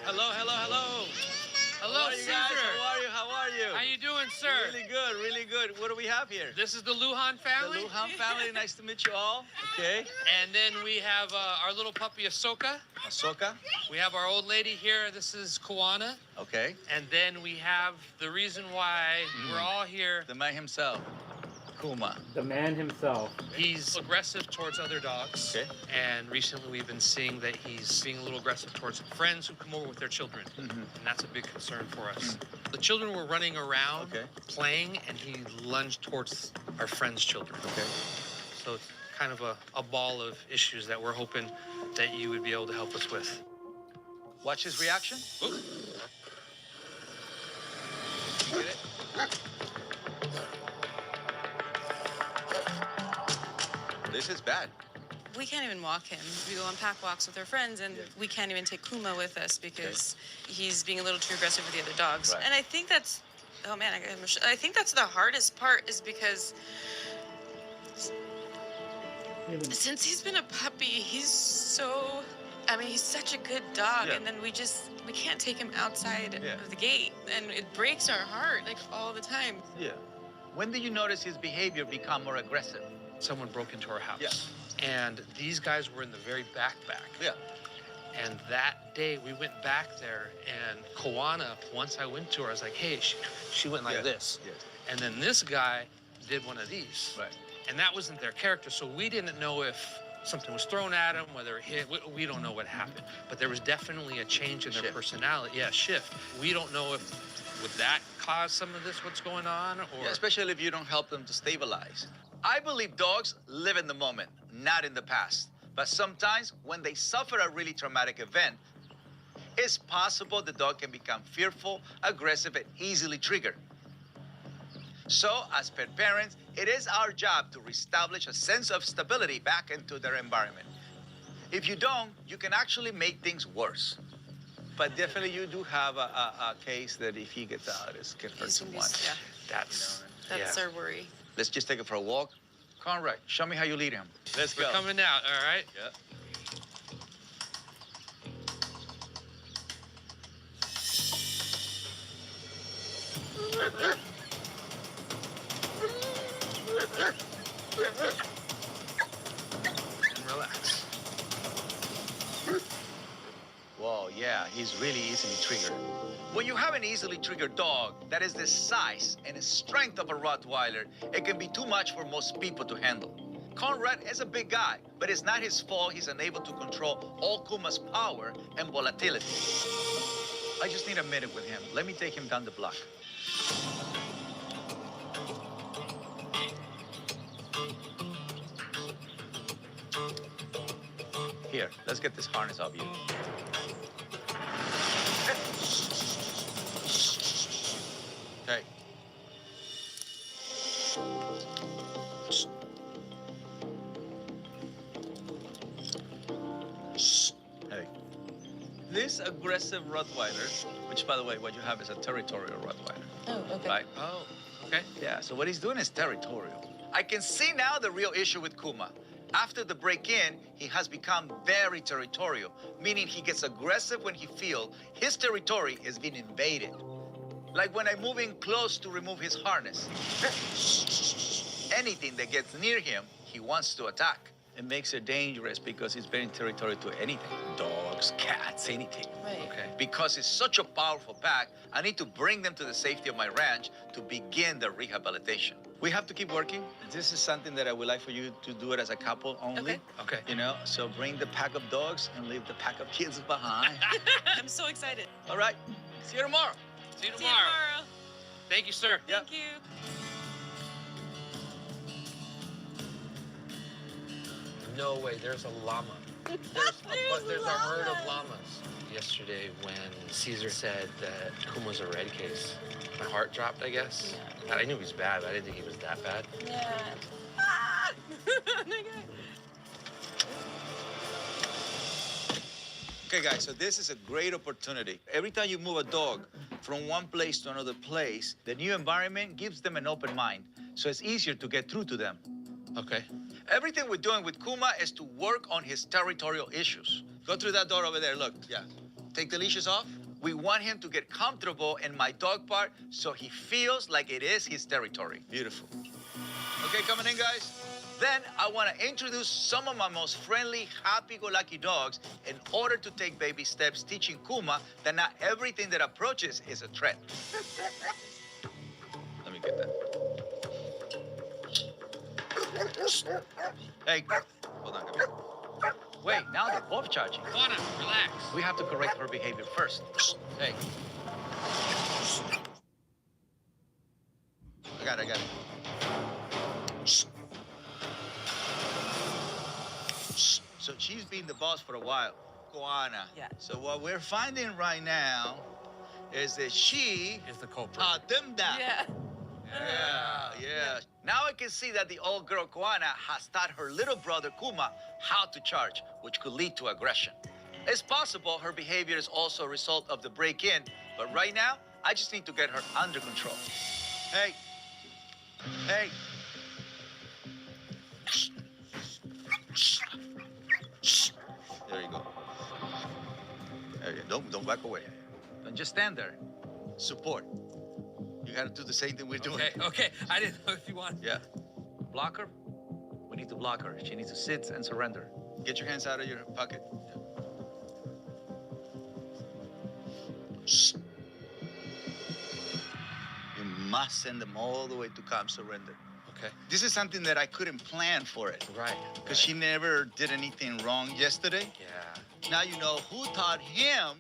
Hello, hello, hello. Hello, How are you guys? Caesar. How are you? How are you? How you doing, sir? Really good, really good. What do we have here? This is the Lujan family. The Lujan family. Nice to meet you all. Okay. And then we have our little puppy, Ahsoka. Ahsoka. We have our old lady here. This is Kawana. Okay. And then we have the reason why we're all here. The man himself, Kuma. The man himself. He's aggressive towards other dogs. Okay. And recently we've been seeing that he's being a little aggressive towards friends who come over with their children. And that's a big concern for us. The children were running around, playing, and he lunged towards our friends' children. Okay. So it's kind of a ball of issues that we're hoping that you would be able to help us with. Watch his reaction. Ooh. Get it? This is bad. We can't even walk him. We go on pack walks with our friends, and we can't even take Kuma with us because he's being a little too aggressive with the other dogs. Right. And I think that's, oh man, I think that's the hardest part is because since he's been a puppy, he's so, I mean, he's such a good dog, and then we can't take him outside of the gate, and it breaks our heart, like, all the time. Yeah. When did you notice his behavior become more aggressive? Someone broke into our house. And these guys were in the very back. Yeah. And that day we went back there, and Kawana, once I went to her, I was like, hey, she went like this. Yes. And then this guy did one of these. Right. And that wasn't their character, so we didn't know if something was thrown at him, whether it hit. We don't know what happened. But there was definitely a change in their personality. Yeah, shift. We don't know if, would that cause some of this, what's going on? Or Yeah, especially if you don't help them to stabilize. I believe dogs live in the moment, not in the past. But sometimes when they suffer a really traumatic event, it's possible the dog can become fearful, aggressive, and easily triggered. So, as pet parents, it is our job to reestablish a sense of stability back into their environment. If you don't, you can actually make things worse. But definitely you do have a case that if he gets out, it can hurt someone. Yeah. That's our worry. Let's just take it for a walk. Conrad, show me how you lead him. Let's go. We're coming out, all right? Yeah. And relax. Whoa, yeah, he's really easily triggered. When you have an easily triggered dog that is the size and the strength of a Rottweiler, it can be too much for most people to handle. Conrad is a big guy, but it's not his fault he's unable to control all Kuma's power and volatility. I just need a minute with him. Let me take him down the block. Here, let's get this harness off you. Okay. Hey. This aggressive Rottweiler, which by the way, what you have is a territorial Rottweiler. Oh, okay. Right? Oh, okay. Yeah, so what he's doing is territorial. I can see now the real issue with Kuma. After the break-in, he has become very territorial, meaning he gets aggressive when he feels his territory is being invaded. Like when I'm moving close to remove his harness. Anything that gets near him, he wants to attack. It makes it dangerous because he's very territorial to anything. Dogs, cats, anything. Right. Okay. Because it's such a powerful pack, I need to bring them to the safety of my ranch to begin the rehabilitation. We have to keep working. This is something that I would like for you to do it as a couple only. Okay. You know, so bring the pack of dogs and leave the pack of kids behind. I'm so excited. All right. See you tomorrow. See you tomorrow. Thank you, sir. Thank you. No way, there's a llama. There's a herd of llamas. Yesterday, when Caesar said that Kuma was a red case, my heart dropped, I guess. Yeah. I knew he was bad, but I didn't think he was that bad. Yeah. Okay, guys, so this is a great opportunity. Every time you move a dog from one place to another place, the new environment gives them an open mind, so it's easier to get through to them. Okay. Everything we're doing with Kuma is to work on his territorial issues. Go through that door over there, look. Yeah. Take the leashes off. We want him to get comfortable in my dog park so he feels like it is his territory. Beautiful. Okay, coming in, guys. Then I want to introduce some of my most friendly, happy-go-lucky dogs in order to take baby steps teaching Kuma that not everything that approaches is a threat. Let me get that. Hey, hold on, come here. Wait, now they're both charging. Juana, relax. We have to correct her behavior first. Hey. I got it. So she's been the boss for a while. Juana. Yeah. So what we're finding right now is that she is the culprit. Taught them that. Yeah. Yeah. Now I can see that the old girl Juana has taught her little brother Kuma how to charge, which could lead to aggression. It's possible her behavior is also a result of the break-in, but right now, I just need to get her under control. Hey. There you go. There you go. Don't back away. Don't just stand there. Support. You gotta do the same thing we're doing. Okay. I didn't know if you want. Yeah. Block her. We need to block her. She needs to sit and surrender. Get your hands out of your pocket. Yeah. Shh. You must send them all the way to calm surrender. Okay. This is something that I couldn't plan for it. Right. Because she never did anything wrong yesterday. Yeah. Now you know who taught him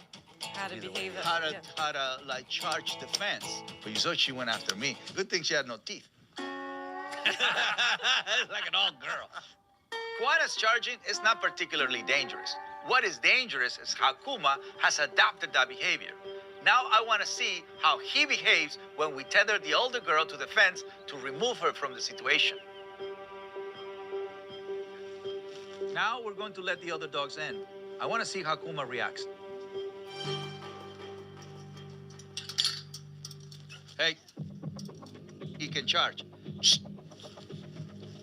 How to behave. how to like charge the fence. But you saw she went after me. Good thing she had no teeth. Like an old girl. Juana's charging is not particularly dangerous. What is dangerous is how Kuma has adapted that behavior. Now I want to see how he behaves when we tether the older girl to the fence to remove her from the situation. Now we're going to let the other dogs in. I want to see how Kuma reacts. Hey, he can charge. Shh.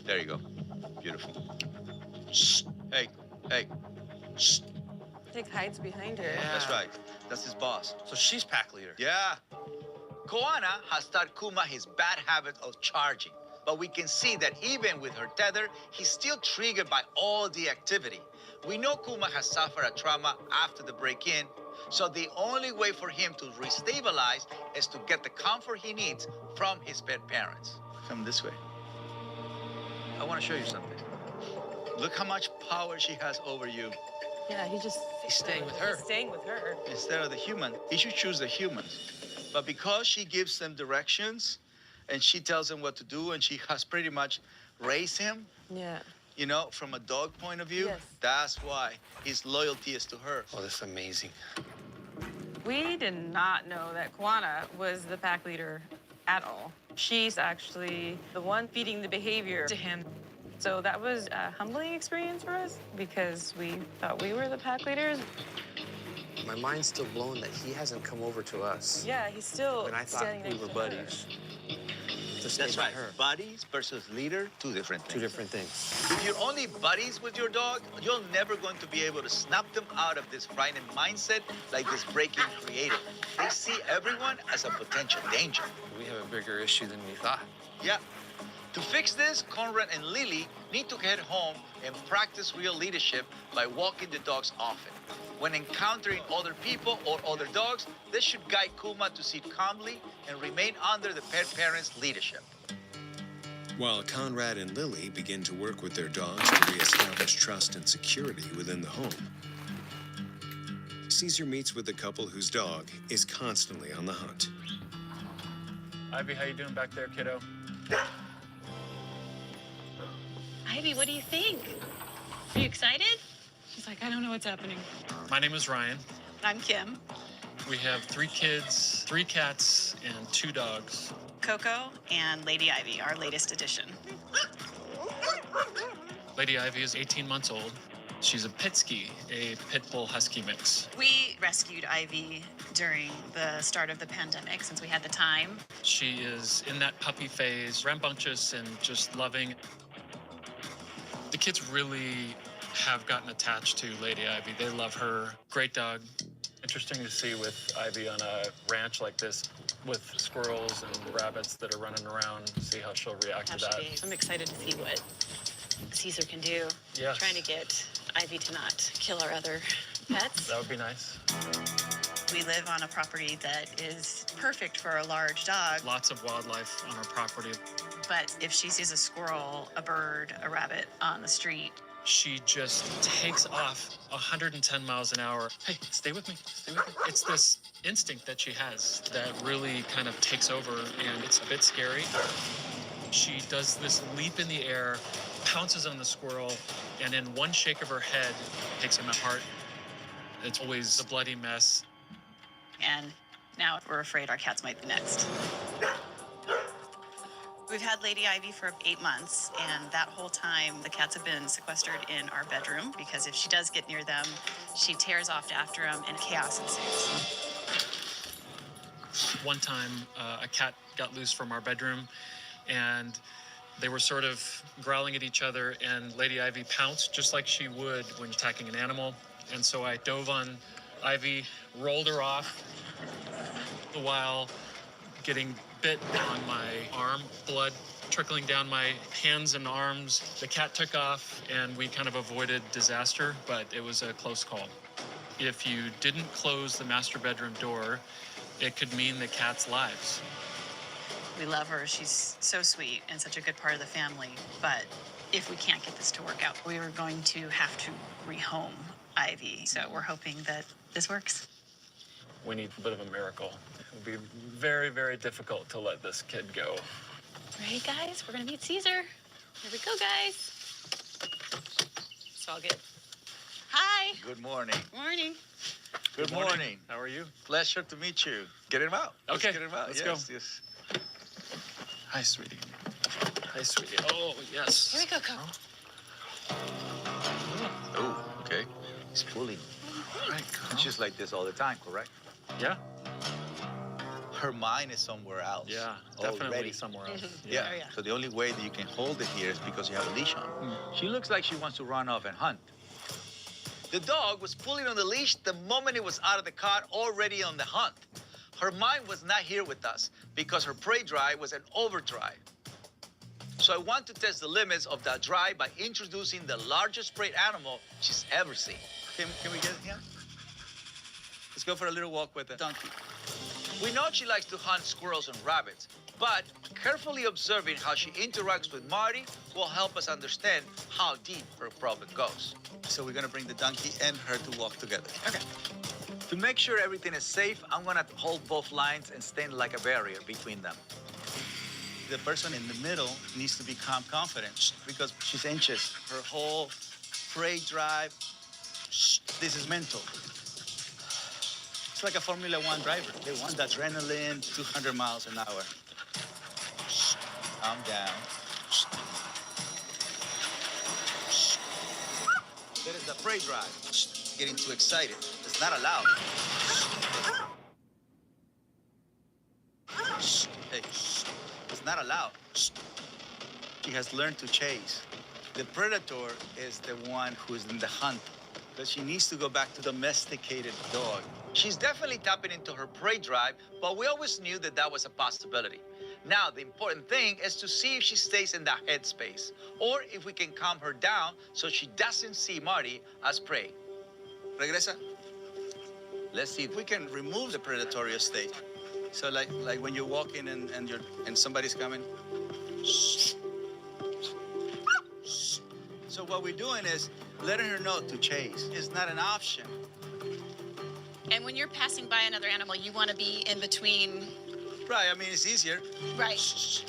There you go. Beautiful. Shh. Hey. Shh. I think hides behind her. Yeah. That's right. That's his boss. So she's pack leader. Yeah. Juana has taught Kuma his bad habit of charging. But we can see that even with her tether, he's still triggered by all the activity. We know Kuma has suffered a trauma after the break-in, so the only way for him to restabilize is to get the comfort he needs from his pet parents. Come this way. I want to show you something. Look how much power she has over you. Yeah, he's staying with her. He's staying with her. Instead of the human, he should choose the humans. But because she gives them directions and she tells them what to do and she has pretty much raised him, Yeah. you know, from a dog point of view, Yes. that's why his loyalty is to her. Oh, that's amazing. We did not know that Juana was the pack leader at all. She's actually the one feeding the behavior to him. So that was a humbling experience for us because we thought we were the pack leaders. My mind's still blown that he hasn't come over to us. Yeah, he's still And I thought standing we next were to buddies. That's right. Buddies versus leader, two different things. Two different things. If you're only buddies with your dog, you're never going to be able to snap them out of this frightening mindset like this break-in created. They see everyone as a potential danger. We have a bigger issue than we thought. Yeah. To fix this, Conrad and Lily need to head home and practice real leadership by walking the dogs often. When encountering other people or other dogs, they should guide Kuma to sit calmly and remain under the pet parent's leadership. While Conrad and Lily begin to work with their dogs to reestablish trust and security within the home, Caesar meets with the couple whose dog is constantly on the hunt. Ivy, how you doing back there, kiddo? Ivy, what do you think? Are you excited? She's like, I don't know what's happening. My name is Ryan. I'm Kim. We have 3 kids, 3 cats, and 2 dogs. Coco and Lady Ivy, our latest addition. Lady Ivy is 18 months old. She's a Pitsky, a pit bull husky mix. We rescued Ivy during the start of the pandemic since we had the time. She is in that puppy phase, rambunctious and just loving. The kids really have gotten attached to Lady Ivy. They love her. Great dog. Interesting to see with Ivy on a ranch like this with squirrels and rabbits that are running around, see how she'll react to that. I'm excited to see what Caesar can do. Yes. Trying to get Ivy to not kill our other pets. That would be nice. We live on a property that is perfect for a large dog. Lots of wildlife on our property. But if she sees a squirrel, a bird, a rabbit on the street, She just takes off 110 miles an hour. Hey, stay with me, stay with me. It's this instinct that she has that really kind of takes over, and it's a bit scary. She does this leap in the air, pounces on the squirrel, and in one shake of her head, takes him apart. It's always a bloody mess. and now we're afraid our cats might be next. We've had Lady Ivy for 8 months, and that whole time the cats have been sequestered in our bedroom because if she does get near them, she tears off after them and chaos ensues. One time, a cat got loose from our bedroom, and they were sort of growling at each other, and Lady Ivy pounced just like she would when attacking an animal. And so I dove on Ivy, rolled her off, while getting bit on my arm, blood trickling down my hands and arms. The cat took off, and we kind of avoided disaster, but it was a close call. If you didn't close the master bedroom door, it could mean the cat's lives. We love her. She's so sweet and such a good part of the family. But if we can't get this to work out, we are going to have to rehome Ivy. So we're hoping that this works. We need a bit of a miracle. It would be very, very difficult to let this kid go. Ready, guys? We're going to meet Caesar. Here we go, guys. It's all good. Hi. Good morning. Morning. Good morning. How are you? Pleasure to meet you. Get him out. Okay, Let's get him out. let's yes, go. Yes. Hi, sweetie. Hi, sweetie. Oh, yes. Here we go, Coco. Oh, okay. He's pulling. All right, And she's like this all the time, correct? Yeah. Her mind is somewhere else. Yeah, definitely already. somewhere else. Yeah. Oh, yeah. So the only way that you can hold it here is because you have a leash on. She looks like she wants to run off and hunt. The dog was pulling on the leash the moment it was out of the car, already on the hunt. Her mind was not here with us because her prey drive was an overdrive. So I want to test the limits of that drive by introducing the largest prey animal she's ever seen. Can we get it here? Let's go for a little walk with the donkey. We know she likes to hunt squirrels and rabbits, but carefully observing how she interacts with Marty will help us understand how deep her problem goes. So we're gonna bring the donkey and her to walk together. Okay. To make sure everything is safe, I'm gonna hold both lines and stand like a barrier between them. The person in the middle needs to become confident because she's anxious. Her whole prey drive, this is mental. It's like a Formula One driver. They want the adrenaline, 200 miles an hour. Calm down. That is the prey drive. Getting too excited. It's not allowed. Hey, it's not allowed. She has learned to chase. The predator is the one who is in the hunt. But she needs to go back to domesticated dog. She's definitely tapping into her prey drive, but we always knew that that was a possibility. Now, the important thing is to see if she stays in that headspace, or if we can calm her down so she doesn't see Marty as prey. Regresa. Let's see if we can remove the predatory state. So like when you're walking and somebody's coming. So what we're doing is letting her know to chase is not an option. And when you're passing by another animal, you want to be in between. Right, I mean, it's easier. Right.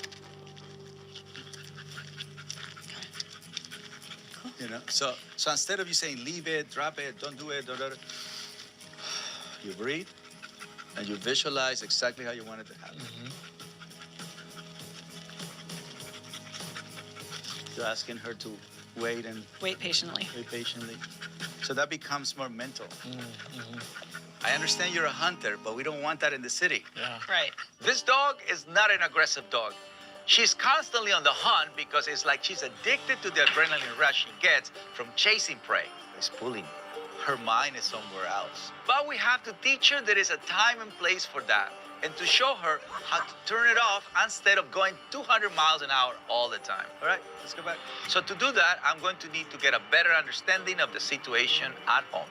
You know, so instead of you saying leave it, drop it, don't do it, you breathe and you visualize exactly how you want it to happen. You're asking her to wait patiently. Wait patiently. So that becomes more mental. I understand you're a hunter, but we don't want that in the city. Yeah. Right. This dog is not an aggressive dog. She's constantly on the hunt because it's like she's addicted to the adrenaline rush she gets from chasing prey. It's pulling. Her mind is somewhere else. But we have to teach her there is a time and place for that, and to show her how to turn it off instead of going 200 miles an hour all the time. All right, let's go back. So to do that, I'm going to need to get a better understanding of the situation at home.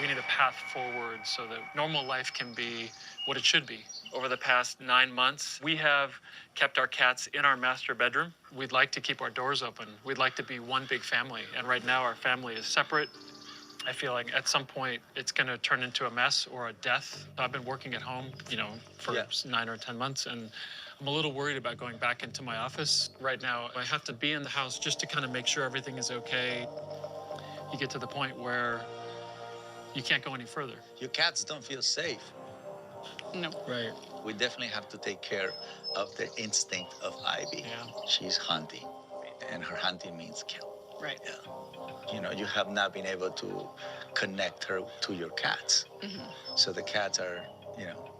We need a path forward so that normal life can be what it should be. Over the past 9 months, we have kept our cats in our master bedroom. We'd like to keep our doors open. We'd like to be one big family. And right now our family is separate. I feel like at some point it's going to turn into a mess or a death. I've been working at home, for 9 or 10 months, and I'm a little worried about going back into my office. Right now, I have to be in the house just to kind of make sure everything is okay. You get to the point where you can't go any further. Your cats don't feel safe. No. Right. We definitely have to take care of the instinct of Ivy. Yeah. She's hunting, and her hunting means kill. Right. Yeah. You have not been able to connect her to your cats. So the cats are,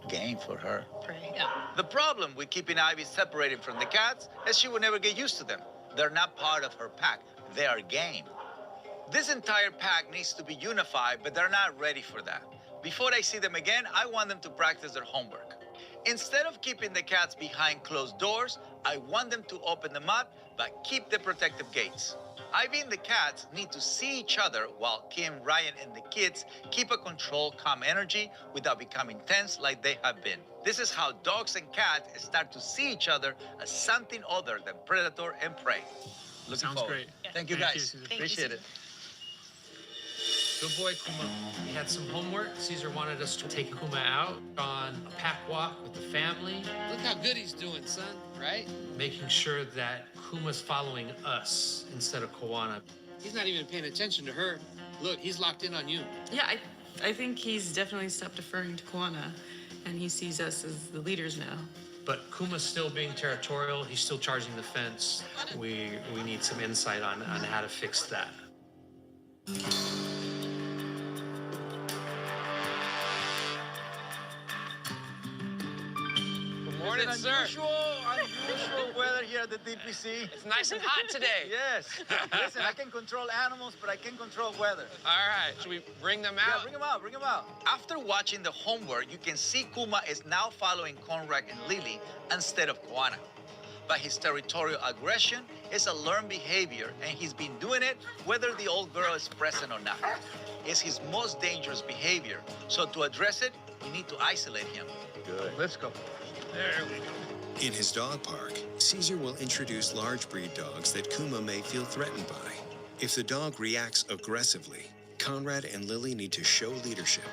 game for her. Right. Yeah. The problem with keeping Ivy separated from the cats is she will never get used to them. They're not part of her pack. They are game. This entire pack needs to be unified, but they're not ready for that. Before I see them again, I want them to practice their homework. Instead of keeping the cats behind closed doors, I want them to open them up, but keep the protective gates. Ivy and the cats need to see each other while Kim, Ryan, and the kids keep a controlled, calm energy without becoming tense like they have been. This is how dogs and cats start to see each other as something other than predator and prey. Sounds great. Thank you, guys. Thank you, Appreciate it. Good boy, Kuma. We had some homework. Caesar wanted us to take Kuma out on a pack walk with the family. Look how good he's doing, son, right? Making sure that Kuma's following us instead of Kawana. He's not even paying attention to her. Look, he's locked in on you. Yeah, I think he's definitely stopped deferring to Kawana, and he sees us as the leaders now. But Kuma's still being territorial. He's still charging the fence. We need some insight on how to fix that. Morning, sir. Unusual weather here at the DPC. It's nice and hot today. Yes. Listen, I can control animals, but I can't control weather. All right. Should we bring them out? Yeah, bring them out. After watching the homework, you can see Kuma is now following Conrad and Lily instead of Kawana. But his territorial aggression is a learned behavior, and he's been doing it whether the old girl is present or not. It's his most dangerous behavior. So to address it, we need to isolate him. Good. Let's go. There we go. In his dog park, Caesar will introduce large breed dogs that Kuma may feel threatened by. If the dog reacts aggressively, Conrad and Lily need to show leadership,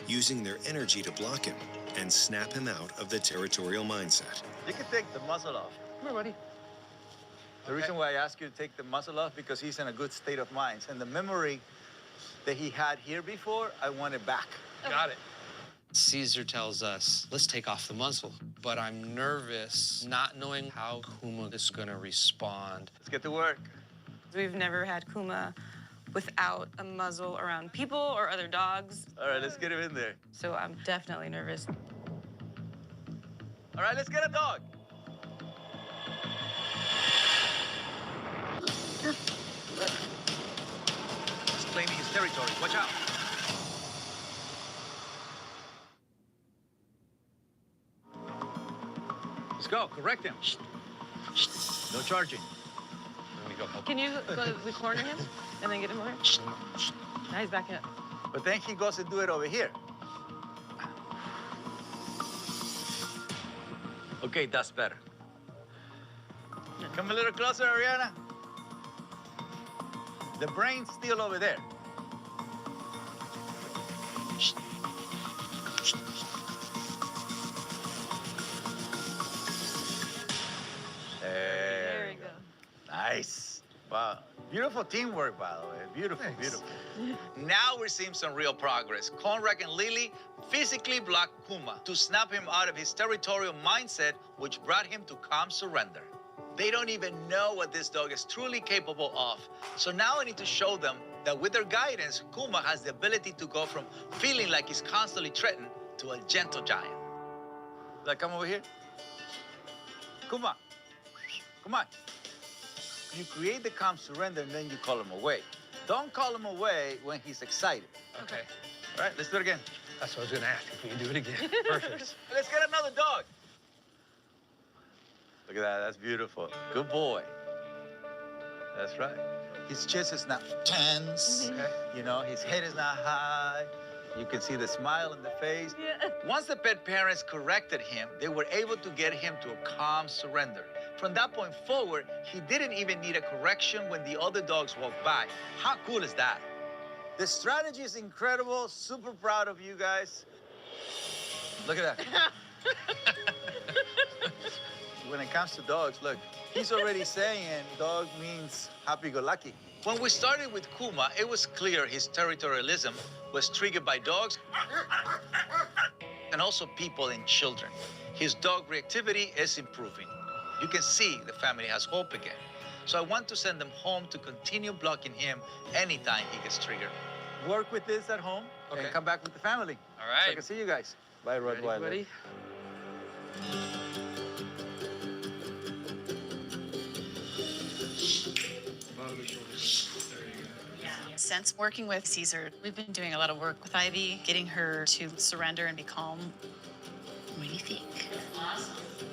using their energy to block him and snap him out of the territorial mindset. You can take the muzzle off. Come here, buddy. The reason why I ask you to take the muzzle off, because he's in a good state of mind. And the memory that he had here before, I want it back. Got it. Caesar tells us, let's take off the muzzle. But I'm nervous, not knowing how Kuma is going to respond. Let's get to work. We've never had Kuma without a muzzle around people or other dogs. All right, let's get him in there. So I'm definitely nervous. All right, let's get a dog. He's claiming his territory. Watch out. Let's go. Correct him. No charging. Let me go help. Can you go to the corner him and then get him over here? Now he's backing up. But then he goes and do it over here. Okay, that's better. Come a little closer, Ariana. The brain's still over there. Nice. Wow. Beautiful teamwork, by the way. Beautiful, beautiful. Now we're seeing some real progress. Conrad and Lily physically blocked Kuma to snap him out of his territorial mindset, which brought him to calm surrender. They don't even know what this dog is truly capable of. So now I need to show them that with their guidance, Kuma has the ability to go from feeling like he's constantly threatened to a gentle giant. Like, come over here. Kuma, come on. You create the calm surrender and then you call him away. Don't call him away when he's excited. Okay. All right, let's do it again. That's what I was gonna ask, if we can do it again. Perfect. Let's get another dog. Look at that, that's beautiful. Good boy. That's right. His chest is not tense. Okay. You know, his head is not high. You can see the smile in the face. Yeah. Once the pet parents corrected him, they were able to get him to a calm surrender. From that point forward, he didn't even need a correction when the other dogs walked by. How cool is that? The strategy is incredible. Super proud of you guys. Look at that. When it comes to dogs, look, he's already saying dog means happy-go-lucky. When we started with Kuma, it was clear his territorialism was triggered by dogs and also people and children. His dog reactivity is improving. You can see the family has hope again. So I want to send them home to continue blocking him anytime he gets triggered. Work with this at home and come back with the family. All right. So I can see you guys. Bye, Rottweiler. Ready, buddy? Since working with Caesar, we've been doing a lot of work with Ivy, getting her to surrender and be calm. What do you think?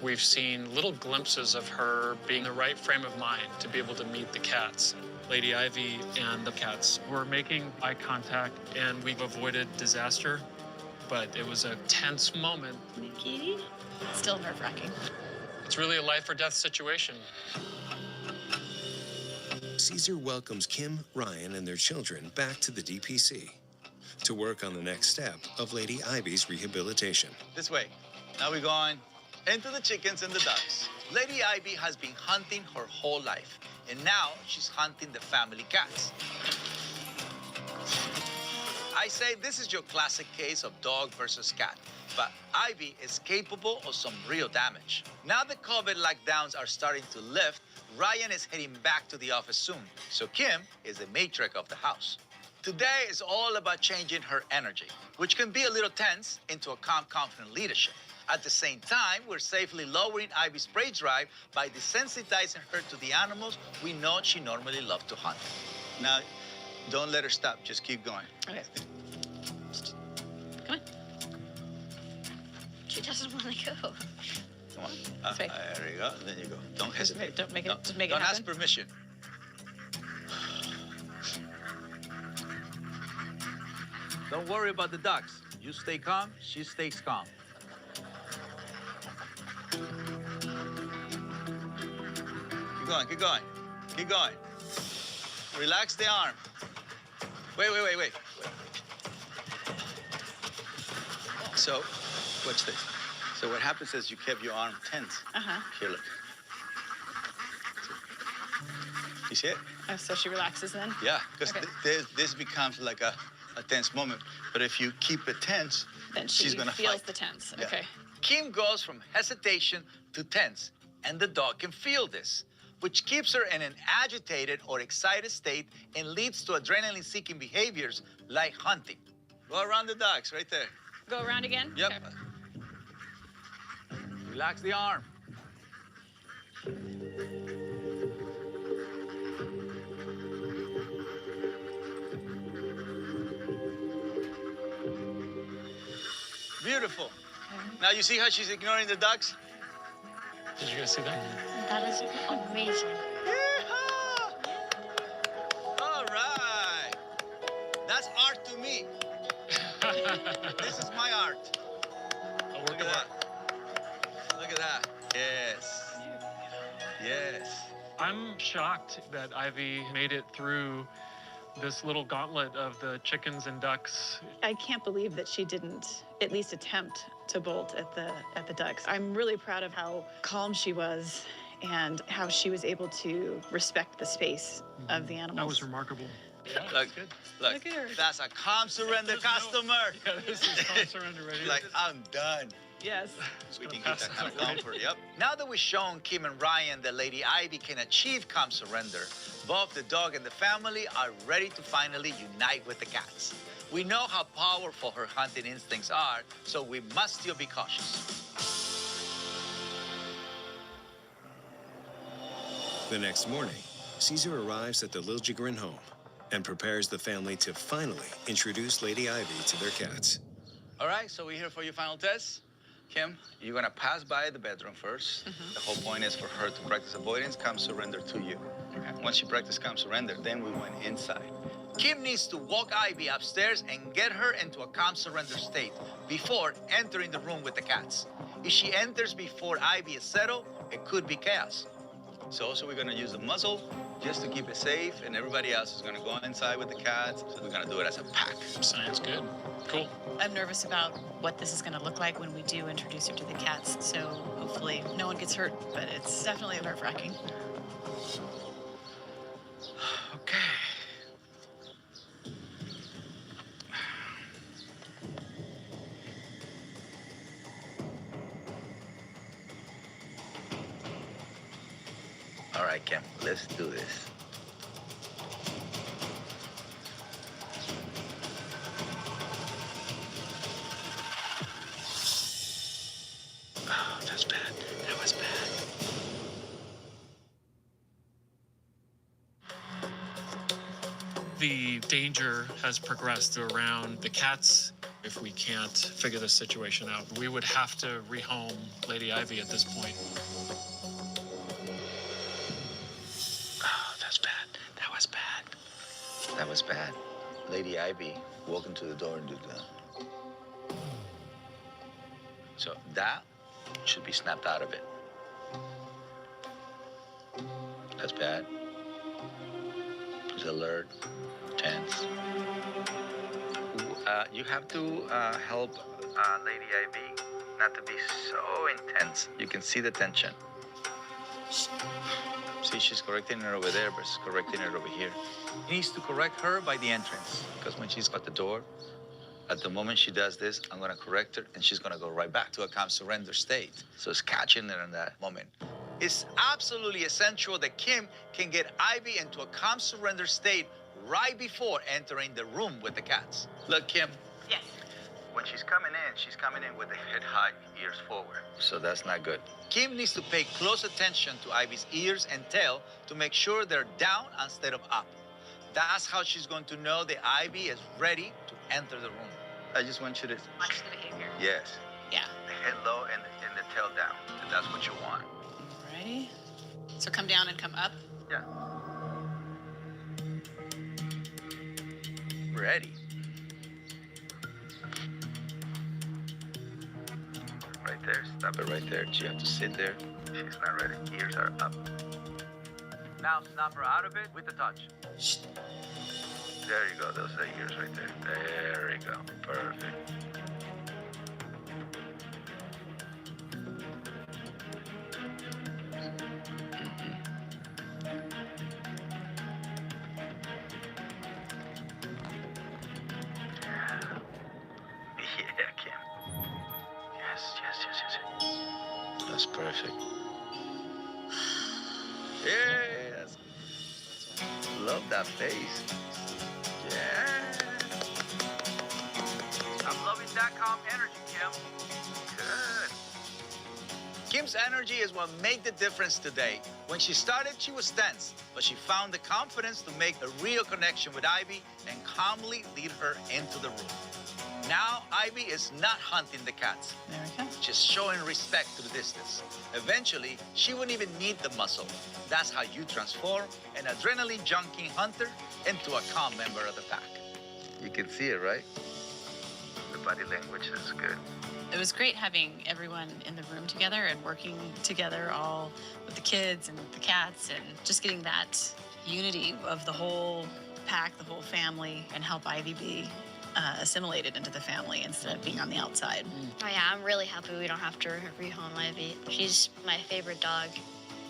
We've seen little glimpses of her being in the right frame of mind to be able to meet the cats. Lady Ivy and the cats were making eye contact, and we've avoided disaster, but it was a tense moment. Mickey? Still nerve-wracking. It's really a life or death situation. Caesar welcomes Kim, Ryan, and their children back to the DPC to work on the next step of Lady Ivy's rehabilitation. This way. Now we're going into the chickens and the ducks. Lady Ivy has been hunting her whole life, and now she's hunting the family cats. I say this is your classic case of dog versus cat, but Ivy is capable of some real damage. Now the COVID lockdowns are starting to lift, Ryan is heading back to the office soon, so Kim is the matriarch of the house. Today is all about changing her energy, which can be a little tense, into a calm, confident leadership. At the same time, we're safely lowering Ivy's prey drive by desensitizing her to the animals we know she normally loves to hunt. Now, don't let her stop. Just keep going. Okay. Come on. She doesn't want to go. Come on. There you go. Then you go. Don't hesitate. Don't make it. Just make it Don't happen. ask permission. Don't worry about the ducks. You stay calm. She stays calm. Keep going. Keep going. Keep going. Relax the arm. Wait. So, watch this. So what happens is you kept your arm tense. Uh-huh. Here, look. You see it? Oh, so she relaxes then? Yeah, because Okay. this becomes like a tense moment. But if you keep it tense, Then she's she gonna feels fight. the tense. Yeah. Okay. Kim goes from hesitation to tense, and the dog can feel this, which keeps her in an agitated or excited state and leads to adrenaline-seeking behaviors like hunting. Go around the dogs, right there. Go around again? Yep. Okay. Relax the arm. Beautiful. Now you see how she's ignoring the ducks? Did you guys see that? That is amazing. All right. That's art to me. This is my art. Look at that. Look at that. Yes. Yes. I'm shocked that Ivy made it through this little gauntlet of the chickens and ducks. I can't believe that she didn't at least attempt to bolt at the ducks. I'm really proud of how calm she was and how she was able to respect the space of the animals. That was remarkable. Look, look, at her. that's a calm surrender customer. Yeah, this is calm surrender right here. Like, I'm done. Yes. We can get that kind of comfort, yep. Now that we've shown Kim and Ryan that Lady Ivy can achieve calm surrender, both the dog and the family are ready to finally unite with the cats. We know how powerful her hunting instincts are, so we must still be cautious. The next morning, Caesar arrives at the Liljegren home and prepares the family to finally introduce Lady Ivy to their cats. All right, so we're here for your final test. Kim, you're gonna pass by the bedroom first. The whole point is for her to practice avoidance, calm surrender to you. Okay. Once she practices calm surrender, then we went inside. Kim needs to walk Ivy upstairs and get her into a calm surrender state before entering the room with the cats. If she enters before Ivy is settled, it could be chaos. So also we're gonna use the muzzle just to keep it safe, and everybody else is gonna go inside with the cats. So we're gonna do it as a pack. Sounds good. Cool. I'm nervous about what this is going to look like when we do introduce her to the cats, so hopefully no one gets hurt, but it's definitely nerve-wracking. Okay. All right, Kim, let's do this. Oh, that's bad. That was bad. The danger has progressed around the cats. If we can't figure this situation out, we would have to rehome Lady Ivy at this point. Oh, that's bad. That was bad. That was bad. Lady Ivy, walk into the door and do that. So that should be snapped out of it. That's bad. She's alert, tense. You have to help Lady Ivy not to be so intense. You can see the tension. See, she's correcting her over there, but she's correcting her over here. He needs to correct her by the entrance, because when she's at the door, at the moment she does this, I'm gonna correct her, and she's gonna go right back to a calm surrender state. So it's catching her in that moment. It's absolutely essential that Kim can get Ivy into a calm surrender state right before entering the room with the cats. Look, Kim. Yes. When she's coming in with the head high, ears forward. So that's not good. Kim needs to pay close attention to Ivy's ears and tail to make sure they're down instead of up. That's how she's going to know that Ivy is ready to enter the room. I just want you to... Watch the behavior. Yes. Yeah. The head low and the tail down. And that's what you want. Ready? So come down and come up? Yeah. Ready. Right there. Stop it right there. You have to sit there. She's not ready. Ears are up. Now snap her out of it with the touch. Shh. There you go. Those are ears right there. There you go. Perfect. Yeah, Kim. Yes. That's perfect. Yes. Love that face. Yeah. I'm loving that calm energy, Kim. Good. Kim's energy is what made the difference today. When she started, she was tense, but she found the confidence to make a real connection with Ivy and calmly lead her into the room. Now, Ivy is not hunting the cats. There we go. Just showing respect to the distance. Eventually, she wouldn't even need the muscle. That's how you transform an adrenaline junkie hunter into a calm member of the pack. You can see it, right? The body language is good. It was great having everyone in the room together and working together all with the kids and the cats and just getting that unity of the whole pack, the whole family, and help Ivy be assimilated into the family instead of being on the outside. Oh yeah, I'm really happy we don't have to rehome Ivy. She's my favorite dog.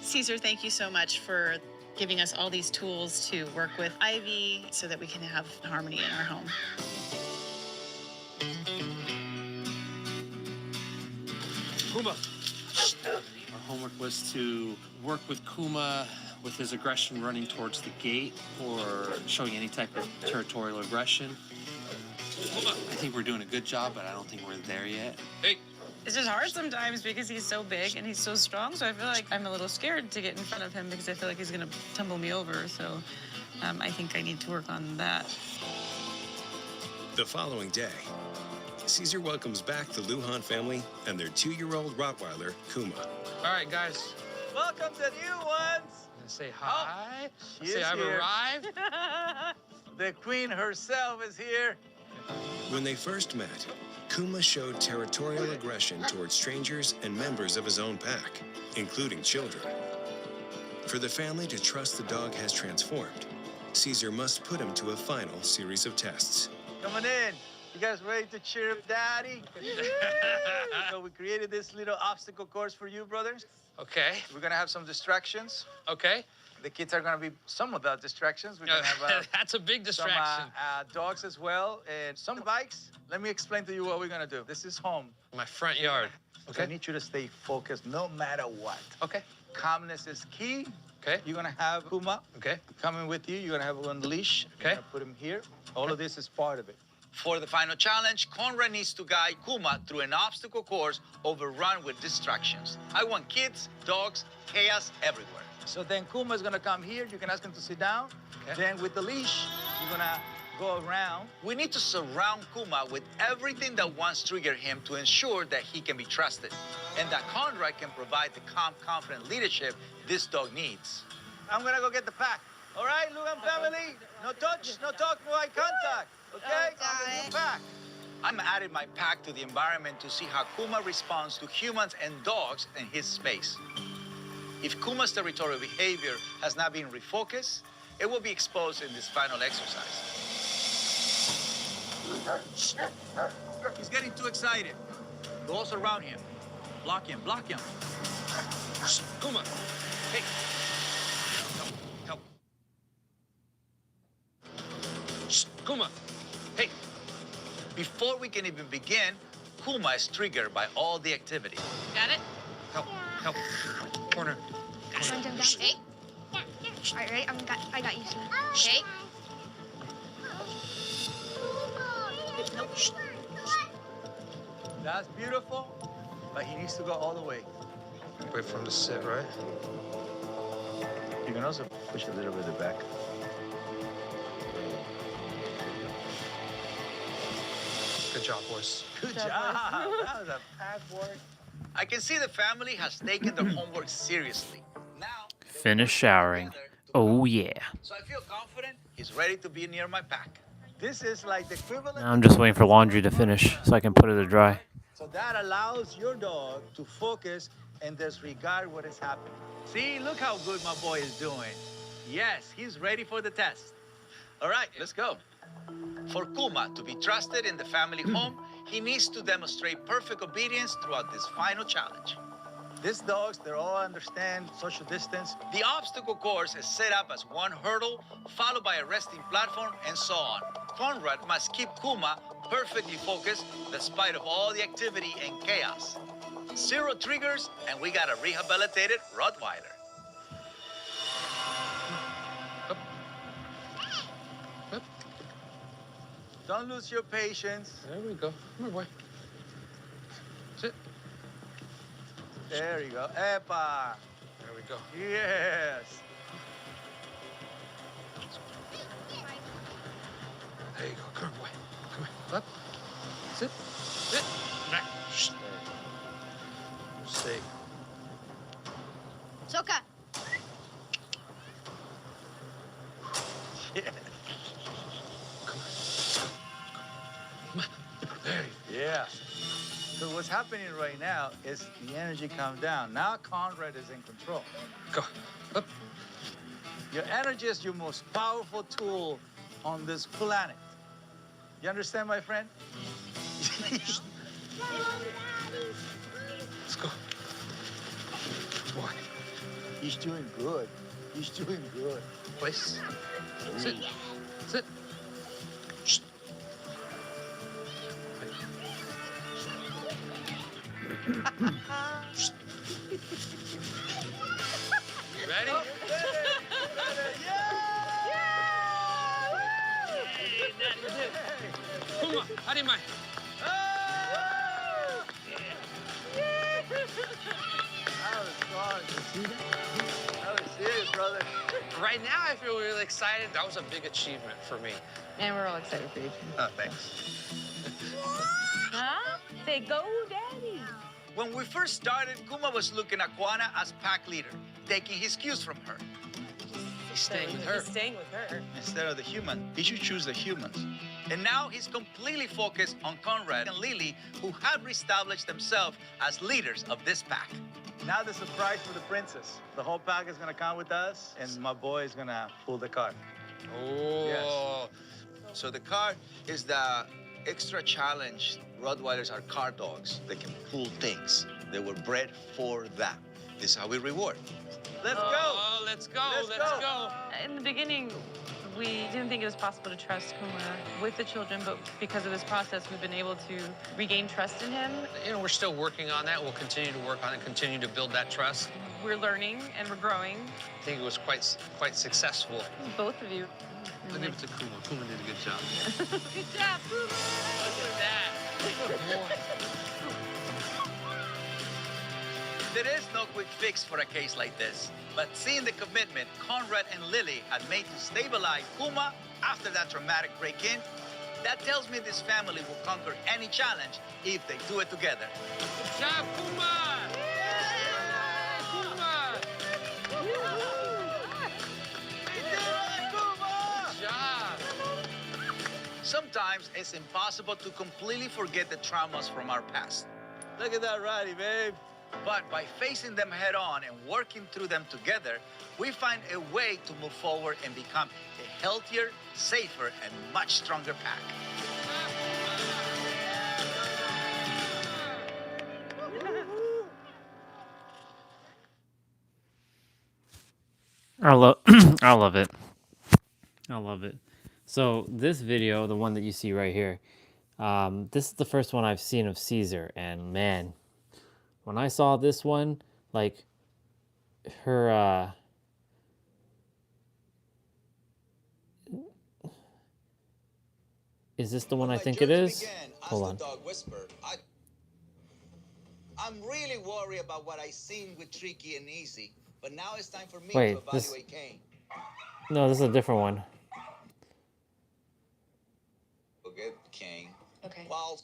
Caesar, thank you so much for giving us all these tools to work with Ivy so that we can have harmony in our home. Kuma. Our homework was to work with Kuma with his aggression running towards the gate or showing any type of territorial aggression. I think we're doing a good job, but I don't think we're there yet. Hey. It's just hard sometimes because he's so big and he's so strong, so I feel like I'm a little scared to get in front of him because I feel like he's gonna tumble me over, so I think I need to work on that. The following day, Caesar welcomes back the Lujan family and their 2-year-old Rottweiler, Kuma. All right, guys. Welcome to new ones. Say hi. She Say is I've here. arrived. The queen herself is here. When they first met, Kuma showed territorial aggression towards strangers and members of his own pack, including children. For the family to trust the dog has transformed, Caesar must put him to a final series of tests. Coming in. You guys ready to cheer up Daddy? So we created this little obstacle course for you, brothers. Okay. We're gonna have some distractions. Okay. The kids are gonna be some of the distractions. We're gonna have That's a big distraction. some dogs as well, and some bikes. Let me explain to you what we're gonna do. This is home. My front yard. Okay. I need you to stay focused no matter what. Okay. Calmness is key. Okay. You're gonna have Kuma. Okay. Coming with you. You're gonna have him on the leash. Okay. You're gonna put him here. All of this is part of it. For the final challenge, Conrad needs to guide Kuma through an obstacle course overrun with distractions. I want kids, dogs, chaos everywhere. So then Kuma's gonna come here. You can ask him to sit down. Okay. Then with the leash, you're gonna go around. We need to surround Kuma with everything that wants to trigger him to ensure that he can be trusted and that Conrad can provide the calm, confident leadership this dog needs. I'm gonna go get the pack. All right, Lugan family? No touch, no talk, no eye contact. Okay? Pack. I'm adding my pack to the environment to see how Kuma responds to humans and dogs in his space. If Kuma's territorial behavior has not been refocused, it will be exposed in this final exercise. He's getting too excited. Go also around him. Block him, block him. Kuma, hey. Help. Kuma, hey. Before we can even begin, Kuma is triggered by all the activity. Got it? Help, help. Corner. Hey. All right, ready? I got you, son. Okay. Nope. That's beautiful, but he needs to go all the way. Wait for him to sit, right? You can also push a little bit back. Good job, boys. Good job. That was a pack work. I can see the family has taken their homework seriously. Now, Finish showering. Oh yeah. so I feel confident he's ready to be near my pack. This is like the equivalent. Now I'm just waiting for laundry to finish so I can put it to dry. So that allows your dog to focus and disregard what is happening. See, look how good my boy is doing. Yes, he's ready for the test. All right, let's go. For Kuma to be trusted in the family home, he needs to demonstrate perfect obedience throughout this final challenge. These dogs, they all understand social distance. The obstacle course is set up as one hurdle, followed by a resting platform, and so on. Conrad must keep Kuma perfectly focused despite of all the activity and chaos. 0 triggers, and we got a rehabilitated Rottweiler. Don't lose your patience. There we go. Come here, boy. Sit. There you go. Epa. There we go. Yes. There you go. Come here, boy. Come here. Up. Sit. Sit. Back. Stay. Stay. Soka. Yeah. Yeah. So what's happening right now is the energy comes down. Now Conrad is in control. Go. Up. Your energy is your most powerful tool on this planet. You understand, my friend? Let's go. Boy. He's doing good. He's doing good. Place. Sit. Sit. Shh. Ready? Kuma, harimai. That was fun. That was serious, brother. Right now, I feel really excited. That was a big achievement for me. And we're all excited for you. Oh, thanks. Huh? Say go, Daddy. When we first started, Kuma was looking at Juana as pack leader, taking his cues from her. He's staying with her. He's staying with her. Instead of the human, he should choose the humans. And now he's completely focused on Conrad and Lily, who have reestablished themselves as leaders of this pack. Now the surprise for the princess. The whole pack is gonna come with us, and my boy is gonna pull the card. Oh. Yes. So the card is the extra challenge. Rottweilers are car dogs. They can pull things. They were bred for that. This is how we reward. Let's go. Oh, let's go. Let's go. In the beginning, we didn't think it was possible to trust Kuma with the children, but because of this process, we've been able to regain trust in him. You know, we're still working on that. We'll continue to work on it, continue to build that trust. We're learning and we're growing. I think it was quite successful. Both of you. I'll give it to Kuma. Kuma did a good job. Good job, Kuma! Look at that. Good boy. There is no quick fix for a case like this, but seeing the commitment Conrad and Lily had made to stabilize Kuma after that traumatic break-in, that tells me this family will conquer any challenge if they do it together. Good job, Kuma! Kuma! Good job! Sometimes it's impossible to completely forget the traumas from our past. Look at that righty, babe. But by facing them head on and working through them together, we find a way to move forward and become a healthier, safer, and much stronger pack. I love I love it. I love it. So this video, the one that you see right here, this is the first one I've seen of Caesar, and man, when I saw this one, like her is this the one I think it is? Hold on. I'm really worried about what I seen with Tricky and Easy, but now it's time for me Wait, to evaluate Kane. No, this is a different one. Okay, Kane. Okay. Well,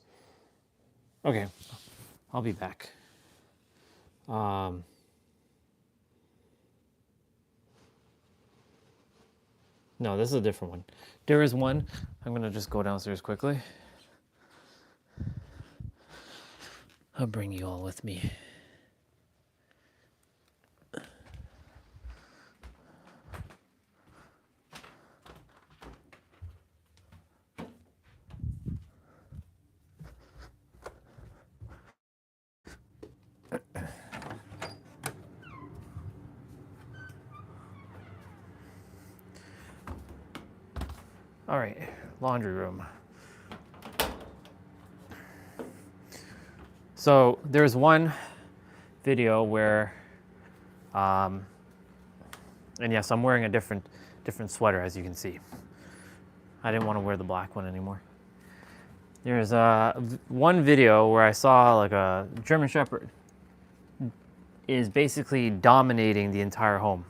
Okay, I'll be back. No, this is a different one. There is one. I'm gonna just go downstairs quickly. I'll bring you all with me. All right, laundry room. So there's one video where, and yes, I'm wearing a different sweater, as you can see. I didn't want to wear the black one anymore. There's one video where I saw like a German Shepherd is basically dominating the entire home,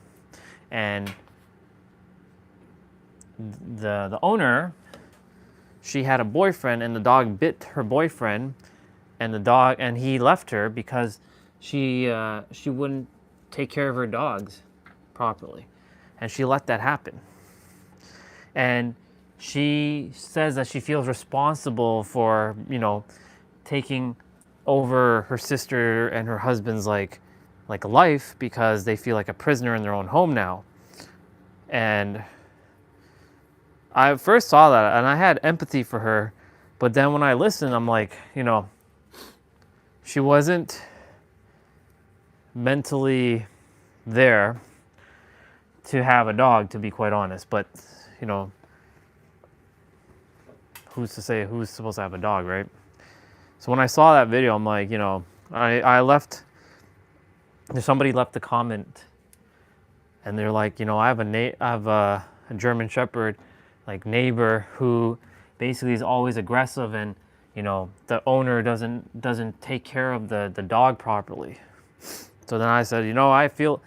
and the owner, she had a boyfriend, and the dog bit her boyfriend, and he left her because she wouldn't take care of her dogs properly, and she let that happen. And she says that she feels responsible for, you know, taking over her sister and her husband's like life, because they feel like a prisoner in their own home now. And I first saw that and I had empathy for her, but then when I listened, I'm like, you know, she wasn't mentally there to have a dog, to be quite honest. But, you know, who's to say who's supposed to have a dog, right? So when I saw that video, I'm like, you know, I left, somebody left a comment and they're like, you know, I have a German Shepherd like neighbor who basically is always aggressive, and you know the owner doesn't take care of the dog properly. So then I said, you know, I feel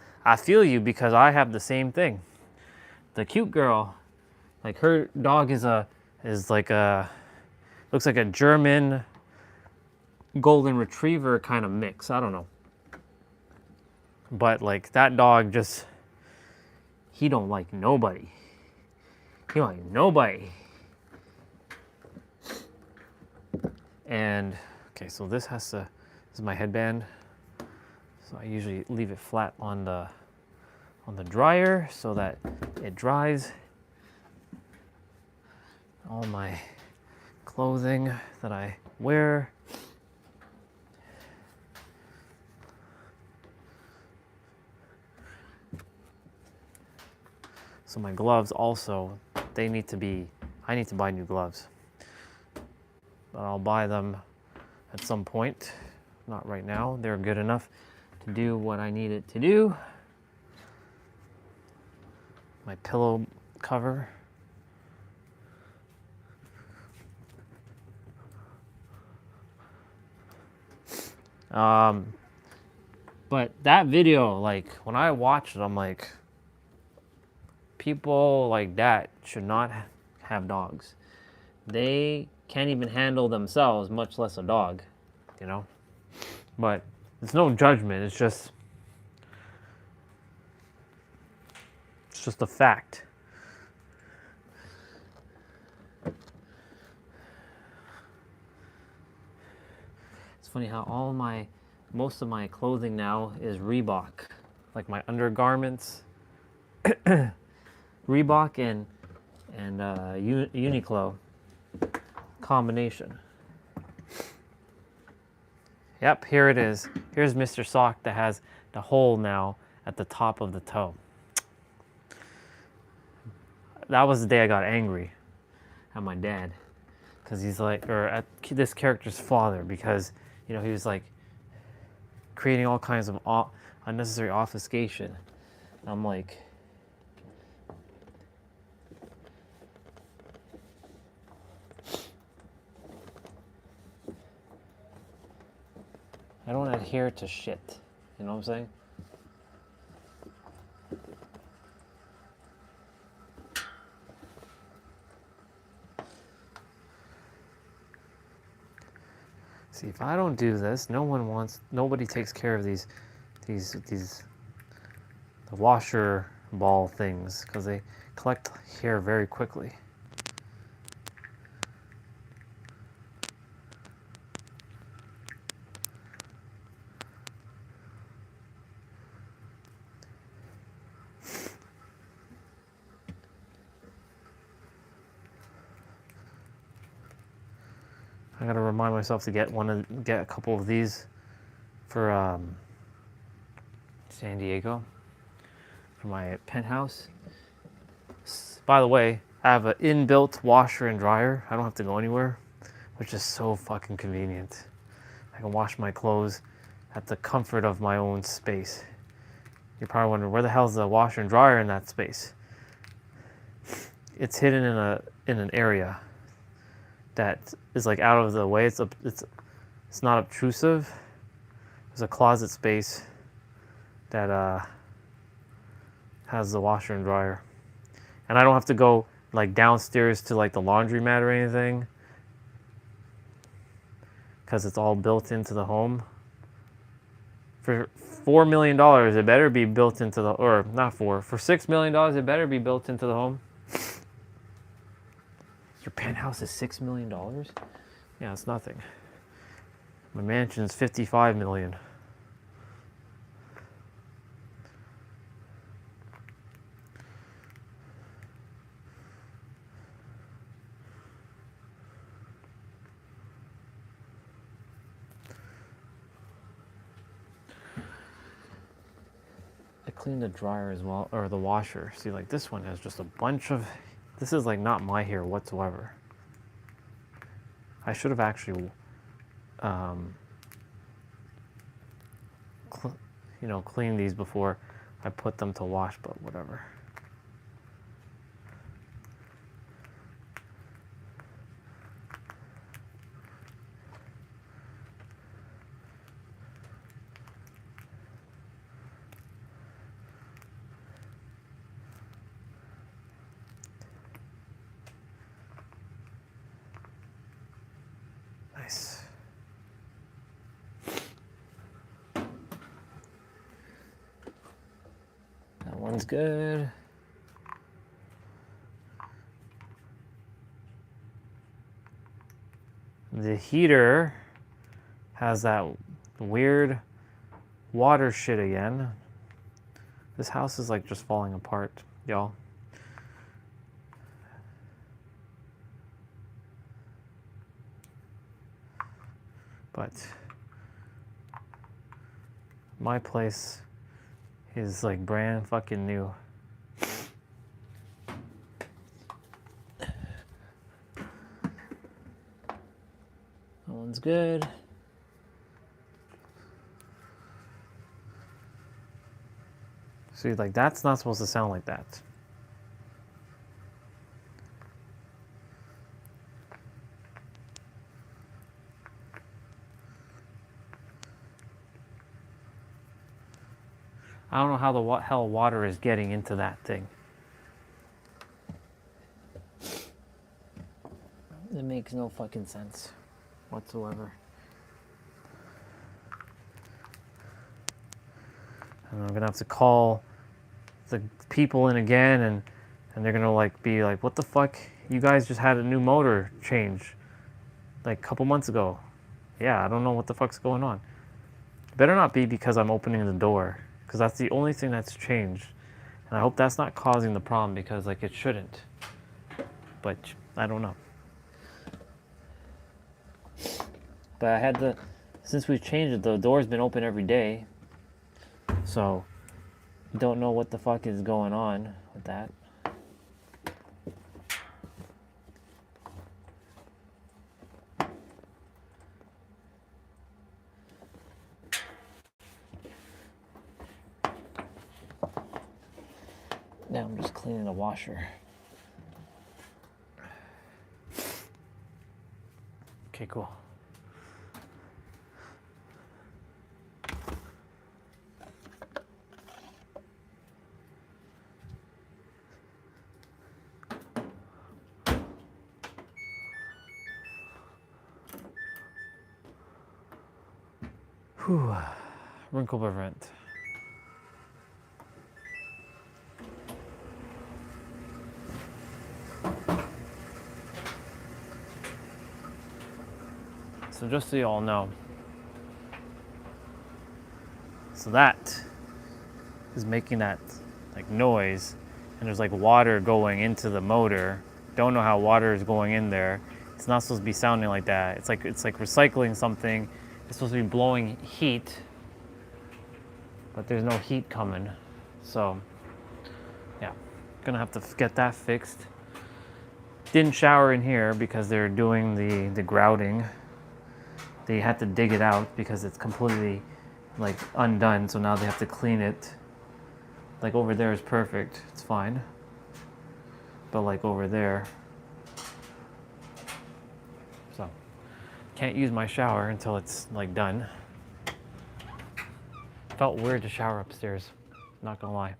you, because I have the same thing. The cute girl, like her dog is like a, looks like a German golden retriever kind of mix. I don't know, but like that dog just, he don't like nobody. He don't like nobody. And okay, so this is my headband. So I usually leave it flat on the dryer so that it dries. All my clothing that I wear. So my gloves also, I need to buy new gloves. But I'll buy them at some point, not right now. They're good enough to do what I need it to do. My pillow cover. But that video, like when I watched it, I'm like, people like that should not have dogs. They can't even handle themselves, much less a dog, you know? But it's no judgment, it's just a fact. It's funny how most of my clothing now is Reebok. Like my undergarments, Reebok and Uniqlo combination. Yep, here it is. Here's Mr. Sock that has the hole now at the top of the toe. That was the day I got angry at my dad, because he's like, or at this character's father, because you know he was like creating all kinds of unnecessary obfuscation. I'm like, I don't adhere to shit. You know what I'm saying? See, if I don't do this, nobody takes care of the washer ball things, because they collect hair very quickly. I gotta remind myself to get a couple of these for San Diego, for my penthouse. By the way, I have an inbuilt washer and dryer. I don't have to go anywhere, which is so fucking convenient. I can wash my clothes at the comfort of my own space. You're probably wondering, where the hell is the washer and dryer in that space? It's hidden in an area that is like out of the way. It's not obtrusive. There's a closet space that has the washer and dryer, and I don't have to go like downstairs to like the laundromat or anything, because it's all built into the home. For $4 million, it better be built into the, or not for $6 million, it better be built into the home. Your penthouse is $6 million? Yeah, it's nothing. My mansion's $55 million. clean the dryer as well, or the washer. See, like this one has just a bunch of, this is like not my hair whatsoever. I should have actually, you know, cleaned these before I put them to wash, but whatever. Nice. That one's good. The heater has that weird water shit again. This house is like just falling apart, y'all. But my place is like brand fucking new. That one's good. See, like that's not supposed to sound like that. I don't know how the hell water is getting into that thing. It makes no fucking sense whatsoever. And I'm gonna have to call the people in again, and they're gonna like be like, what the fuck? You guys just had a new motor change like a couple months ago. Yeah, I don't know what the fuck's going on. It better not be because I'm opening the door, because that's the only thing that's changed. And I hope that's not causing the problem, because like it shouldn't. But I don't know. But I had to, since we've changed it, the door's been open every day. So don't know what the fuck is going on with that. Now I'm just cleaning the washer. Okay, cool. Whew. Wrinkle prevent. So just so you all know, so that is making that like noise, and there's like water going into the motor. Don't know how water is going in there. It's not supposed to be sounding like that. It's like recycling something. It's supposed to be blowing heat, but there's no heat coming. So yeah, gonna have to get that fixed. Didn't shower in here because they're doing the grouting. They had to dig it out because it's completely like undone, so now they have to clean it. Like over there is perfect, it's fine. But like over there, so can't use my shower until it's like done. Felt weird to shower upstairs, not gonna lie.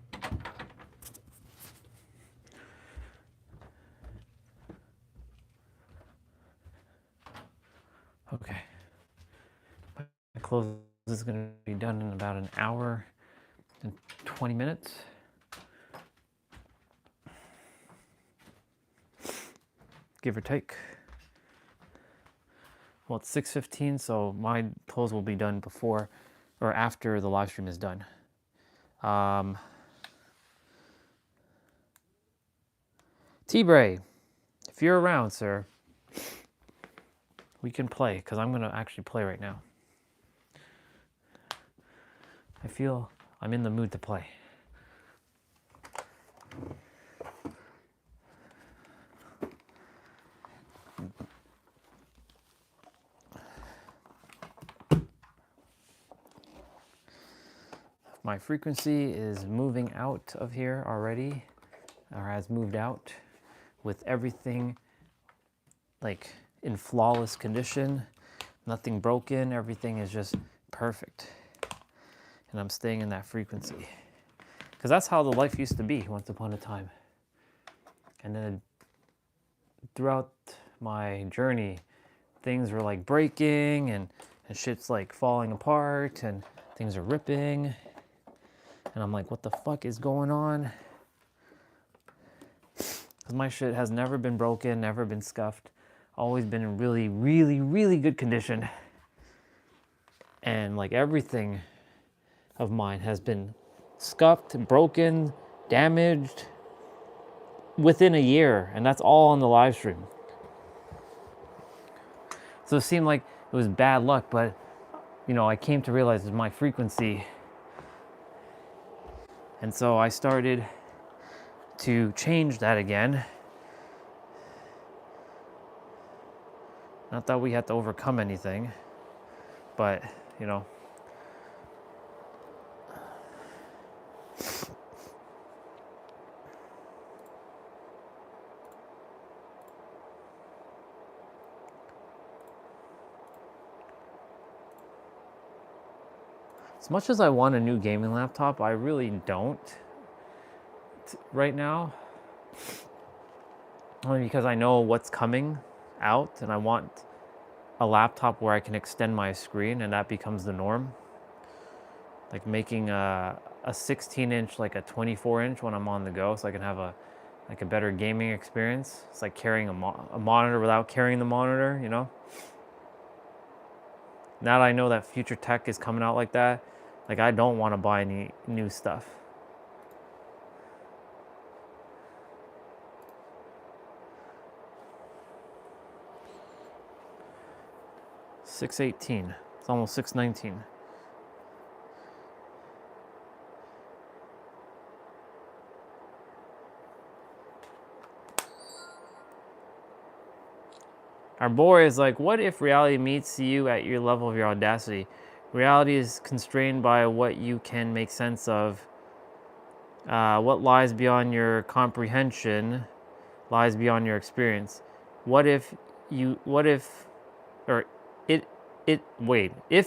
Okay. My clothes is gonna be done in about an hour and 20 minutes. Give or take. Well, it's 6:15, so my clothes will be done before or after the live stream is done. T-Bray, if you're around, sir, we can play, because I'm gonna actually play right now. I feel I'm in the mood to play. My frequency is moving out of here already, or has moved out, with everything like in flawless condition, nothing broken, everything is just perfect. And I'm staying in that frequency. Because that's how the life used to be once upon a time. And then throughout my journey, things were like breaking and shit's like falling apart and things are ripping. And I'm like, what the fuck is going on? Because my shit has never been broken, never been scuffed, always been in really, really, really good condition. And like everything of mine has been scuffed, broken, damaged within a year. And that's all on the live stream. So it seemed like it was bad luck, but you know, I came to realize it's my frequency. And so I started to change that again. Not that we had to overcome anything, but you know. As much as I want a new gaming laptop, I really don't right now. Only because I know what's coming out and I want a laptop where I can extend my screen and that becomes the norm. Like making a 16-inch like a 24-inch when I'm on the go so I can have a better gaming experience. It's like carrying a monitor without carrying the monitor, you know? Now that I know that future tech is coming out like that, like I don't want to buy any new stuff. $618. It's almost $619. Our boy is like, what if reality meets you at your level of your audacity? Reality is constrained by what you can make sense of. What lies beyond your comprehension lies beyond your experience. If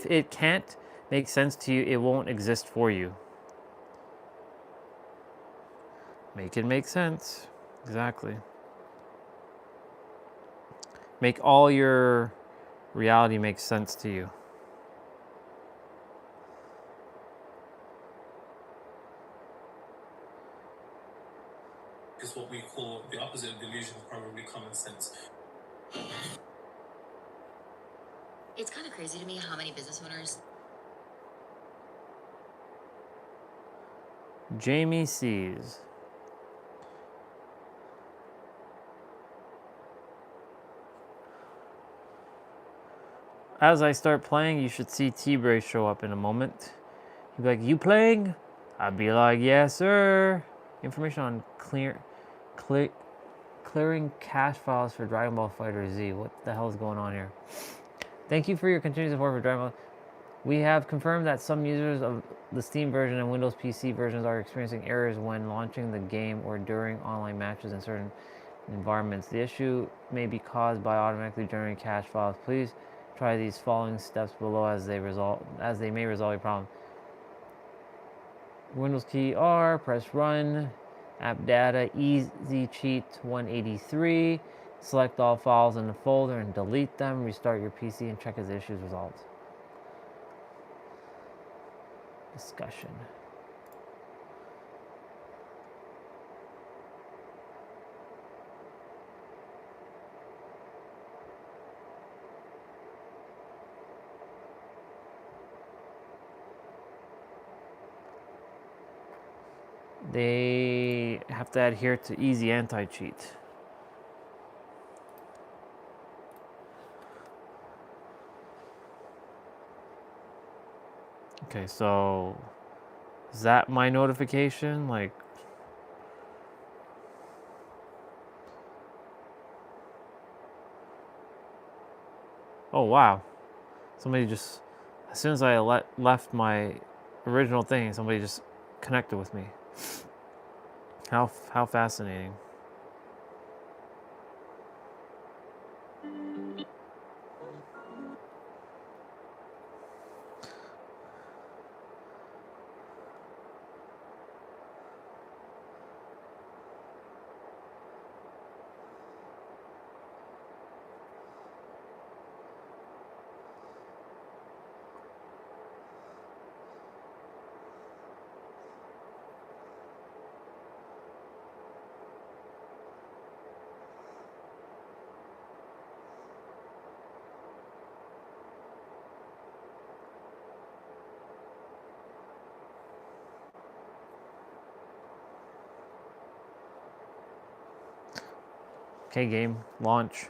it can't make sense to you, it won't exist for you. Make it make sense. Exactly. Make all your reality make sense to you. Is what we call the opposite of delusion, probably common sense. It's kind of crazy to me how many business owners. Jamie sees. As I start playing, you should see T-Bray show up in a moment. He'd be like, you playing? I'd be like, yes, sir. Information on clearing cache files for Dragon Ball FighterZ. What the hell is going on here? Thank you for your continued support for Dragon Ball. We have confirmed that some users of the Steam version and Windows PC versions are experiencing errors when launching the game or during online matches in certain environments. The issue may be caused by automatically generating cache files. Please try these following steps below as they may resolve your problem. Windows key R, press run, app data, easy cheat 183, select all files in the folder and delete them, restart your PC and check if the issue is resolved. Discussion. They have to adhere to easy anti-cheat. Okay, so is that my notification? Like, oh wow, somebody just, as soon as I left my original thing. Somebody just connected with me. How fascinating. Okay, game, launch.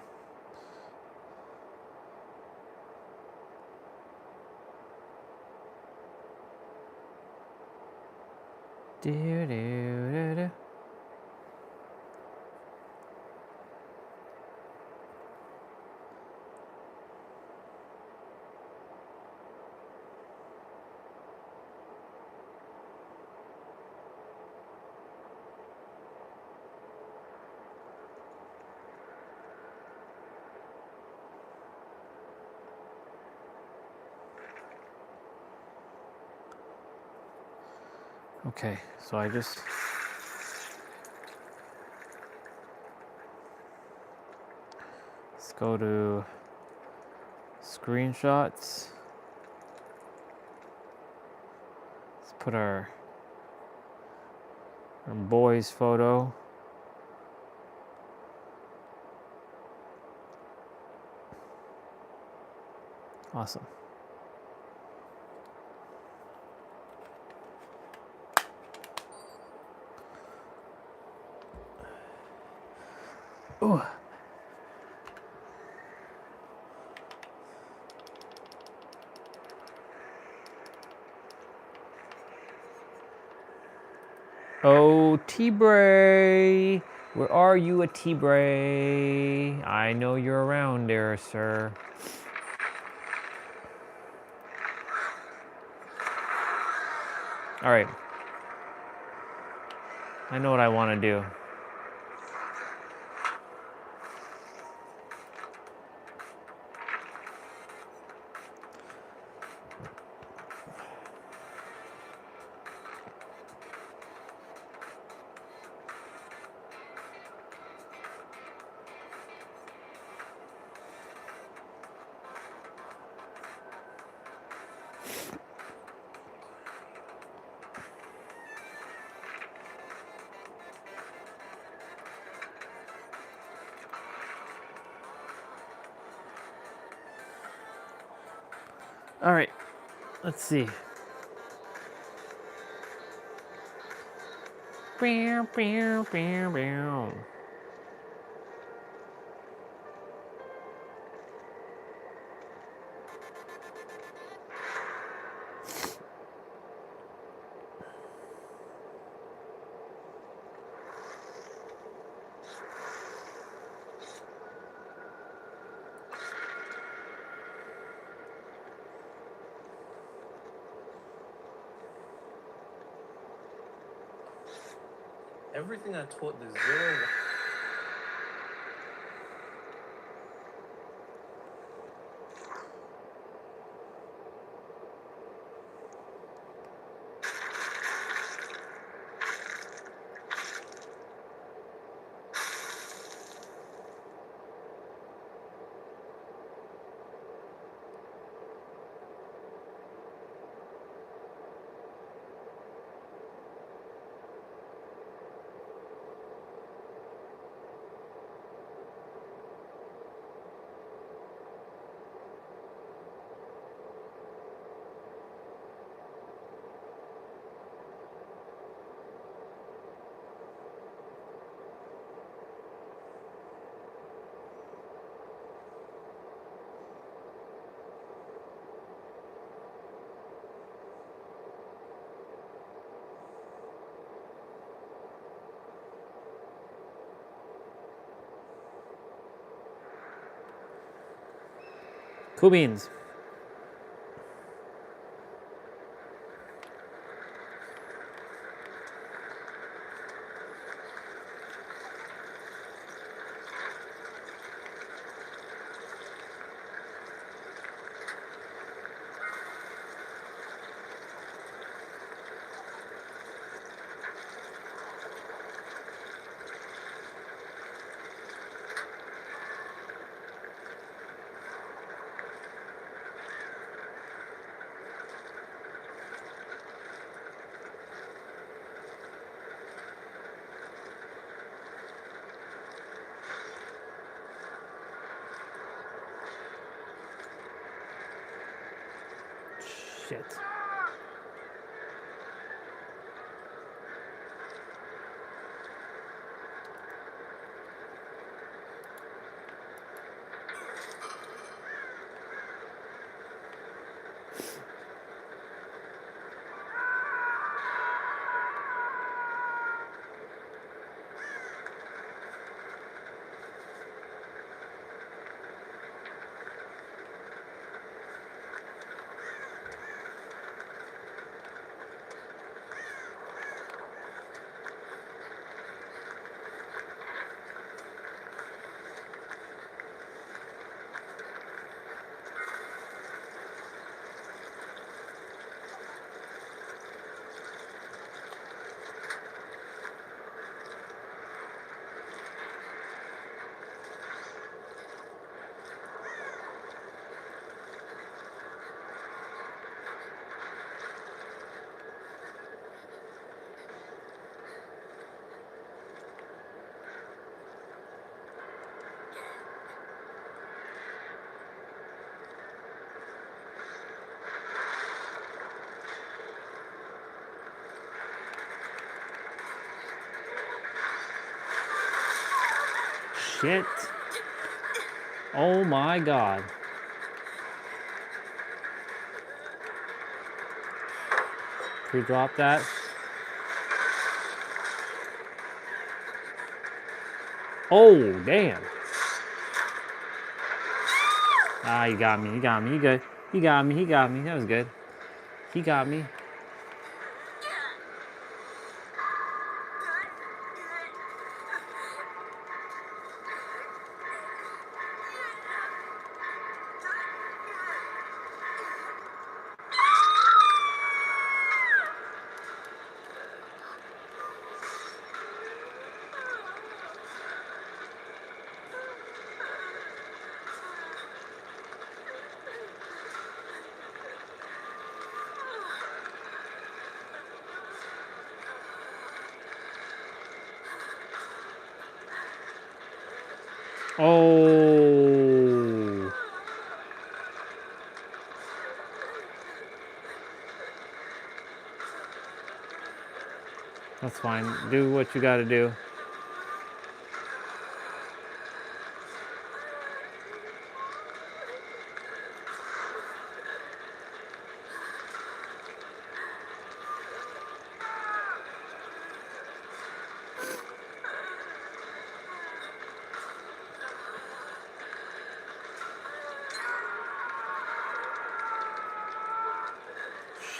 Do, do, do, do. Okay, so I just let's go to screenshots. Let's put our boy's photo. Awesome. Ooh. Oh, T-Bray, where are you, T-Bray? I know you're around there, sir. All right. I know what I want to do. All right, let's see. Bow, bow, bow, bow. Everything I taught the zero. Cool beans. Shit. Shit. Oh my God. Pre-drop that. Oh, damn. Ah, he got me. He got me. He good. He got me. He got me. That was good. He got me. Oh. That's fine. Do what you gotta do.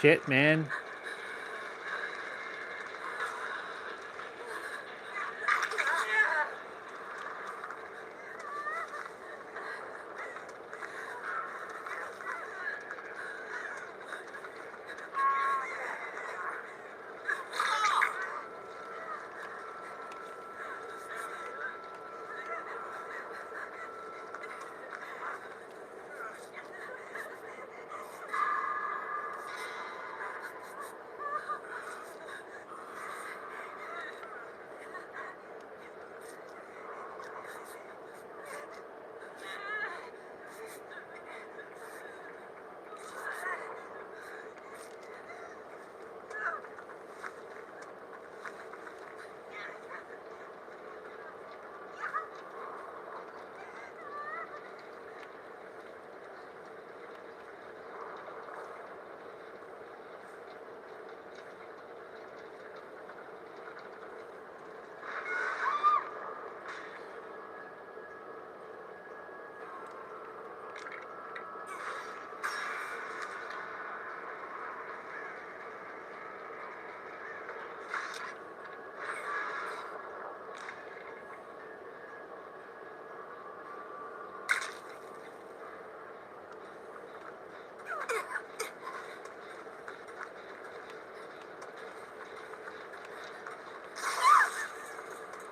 Shit, man.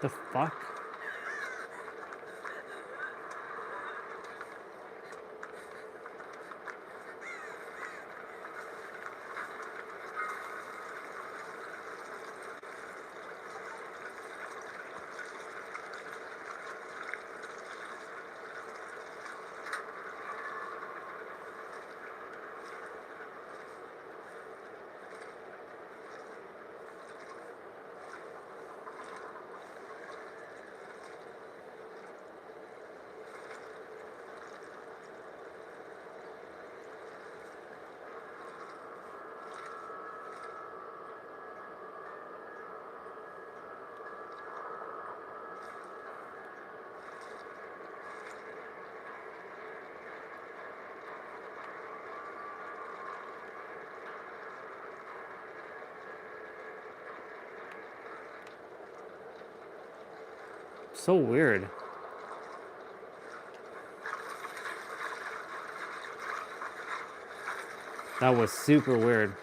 The fuck? So weird. That was super weird.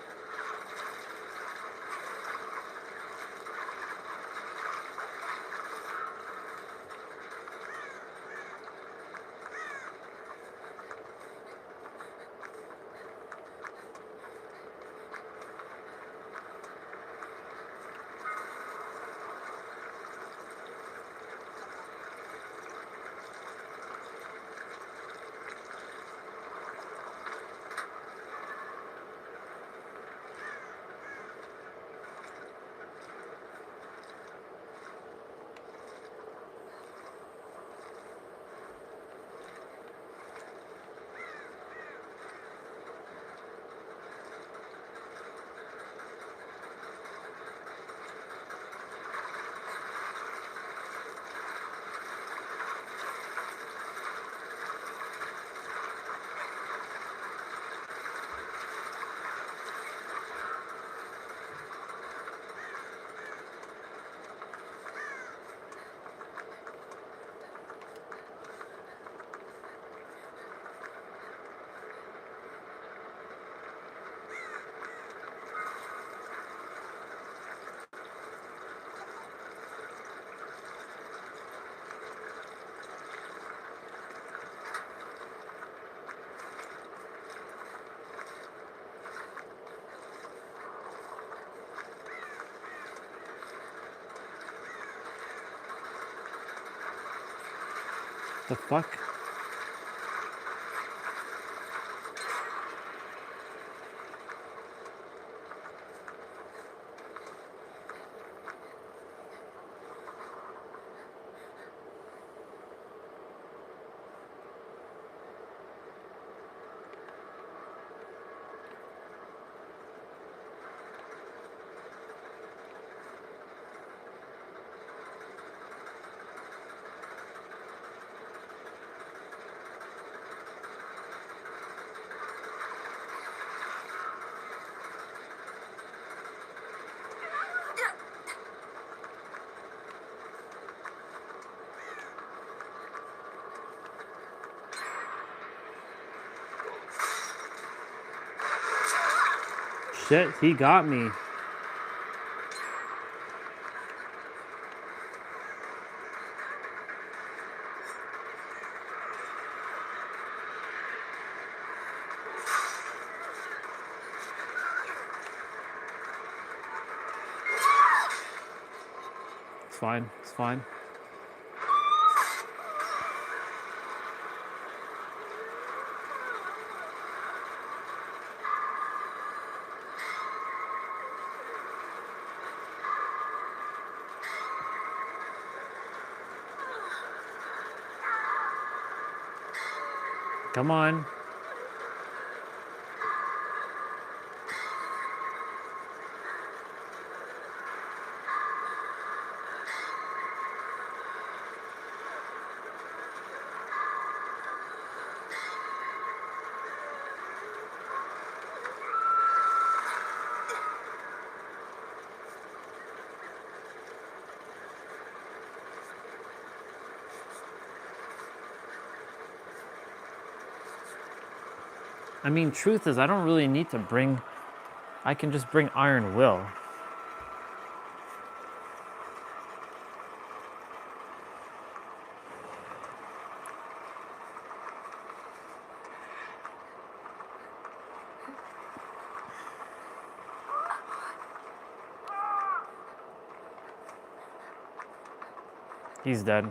The fuck? Shit, he got me. It's fine, it's fine. Come on. I mean, truth is, I don't really need to bring, I can just bring iron will. He's dead.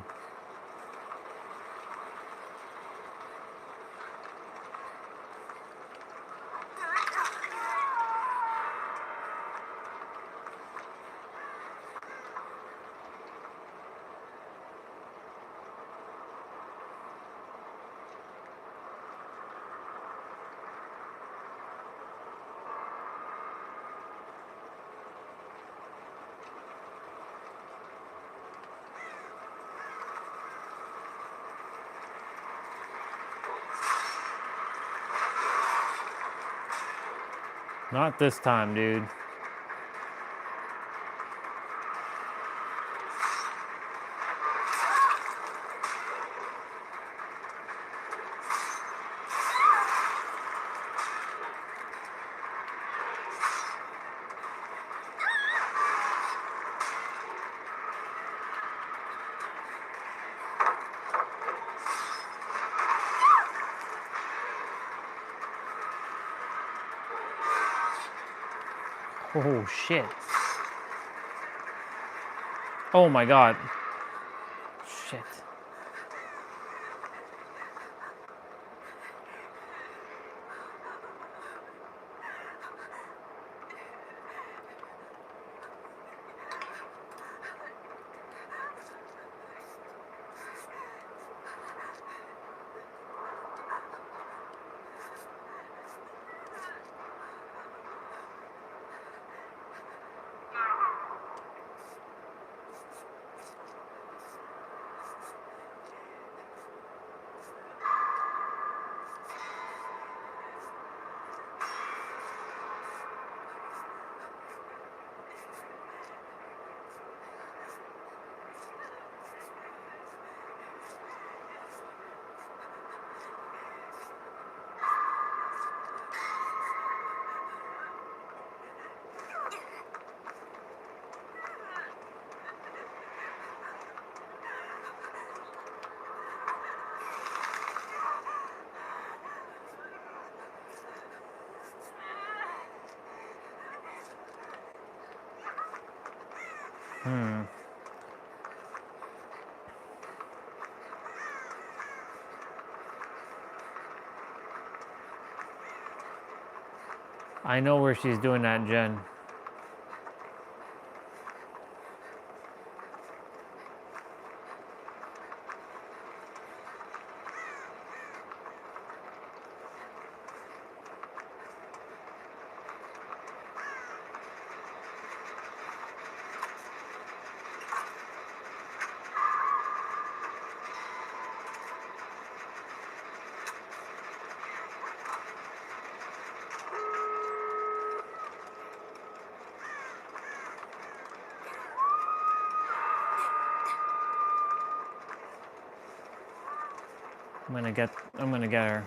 Not this time, dude. Oh, shit. Oh my God. Shit. I know where she's doing that, Jen. I'm gonna get her.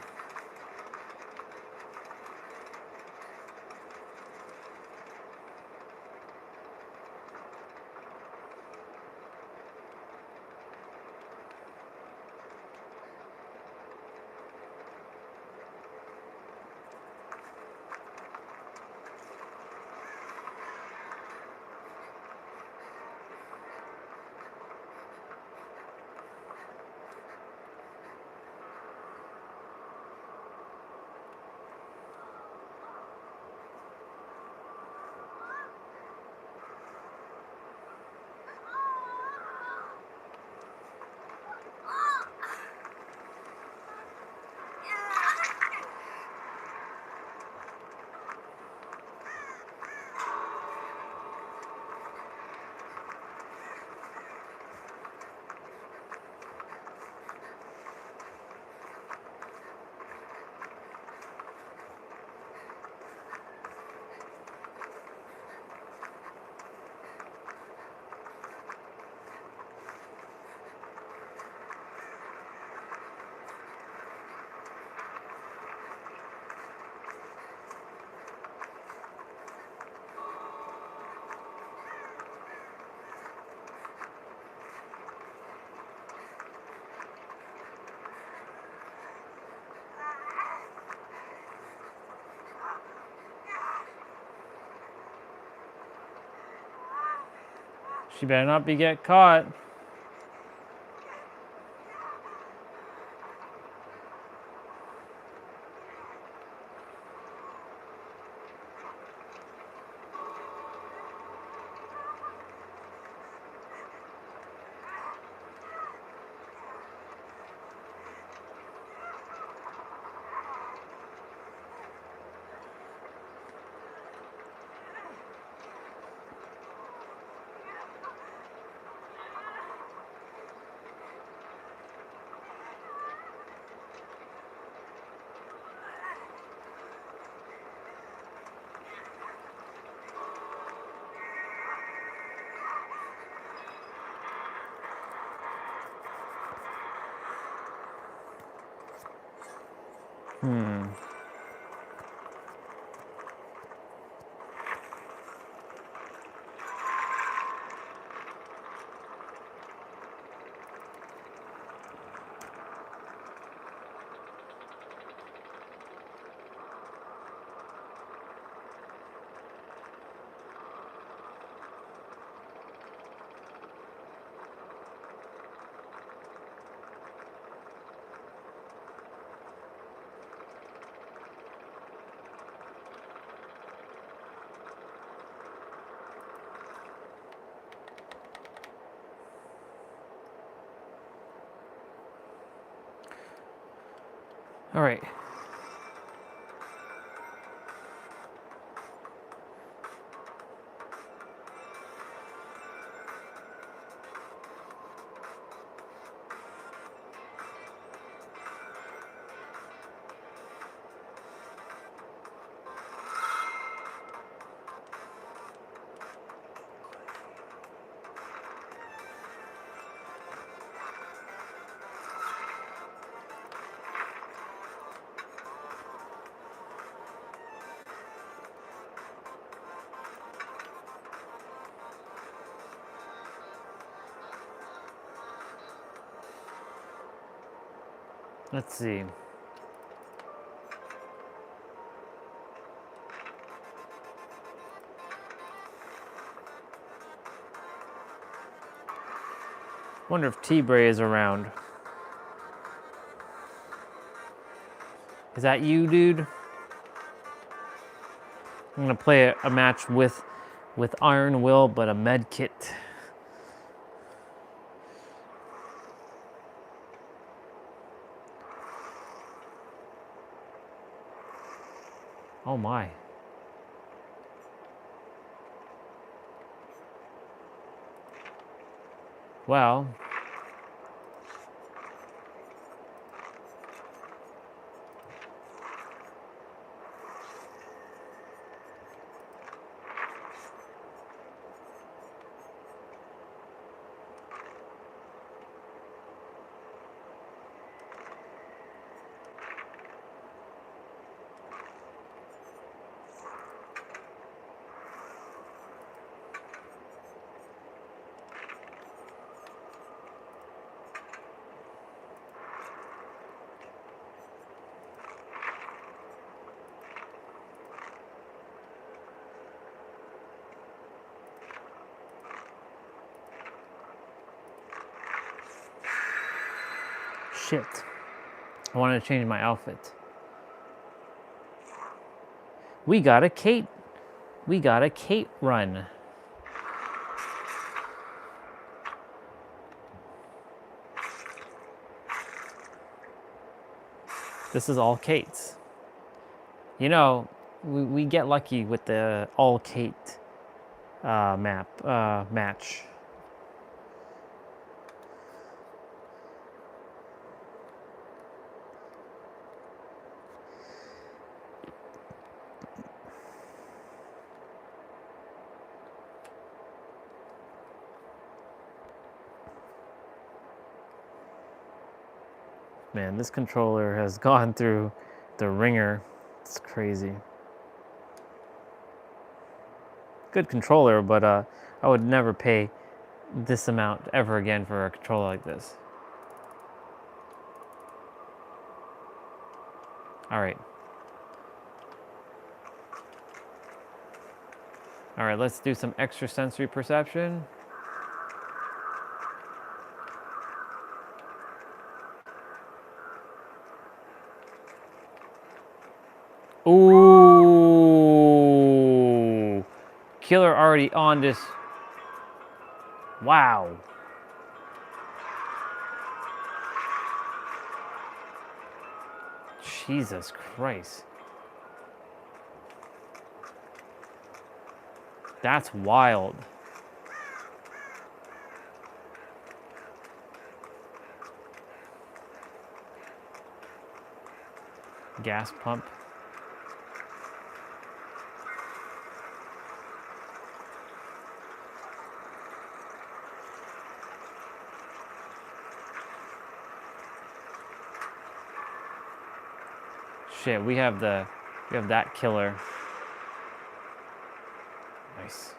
She better not get caught. All right. Let's see. Wonder if T-Bray is around. Is that you, dude? I'm gonna play a match with Iron Will, but a med kit. Oh my. Well. Shit. I wanted to change my outfit. We got a Kate run. This is all Kate's. You know, we get lucky with the all Kate match. Man, this controller has gone through the ringer. It's crazy. Good controller, but I would never pay this amount ever again for a controller like this. All right. All right, let's do some extrasensory perception. Ooh. Killer already on this. Wow. Jesus Christ. That's wild. Gas pump. Shit, we have that killer. Nice.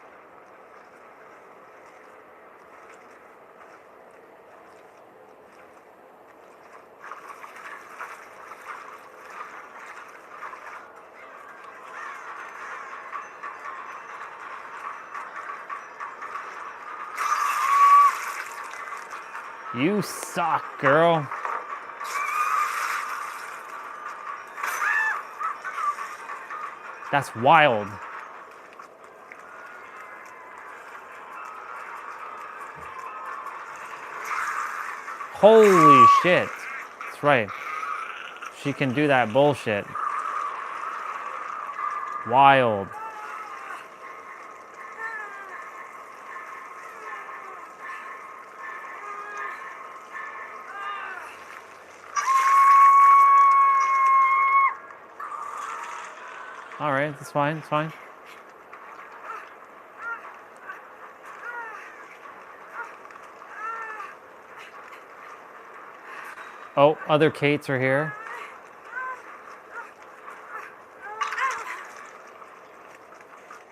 You suck, girl. That's wild. Holy shit. That's right. she can do that bullshit. Wild. All right, that's fine, it's fine. Oh, other Kates are here.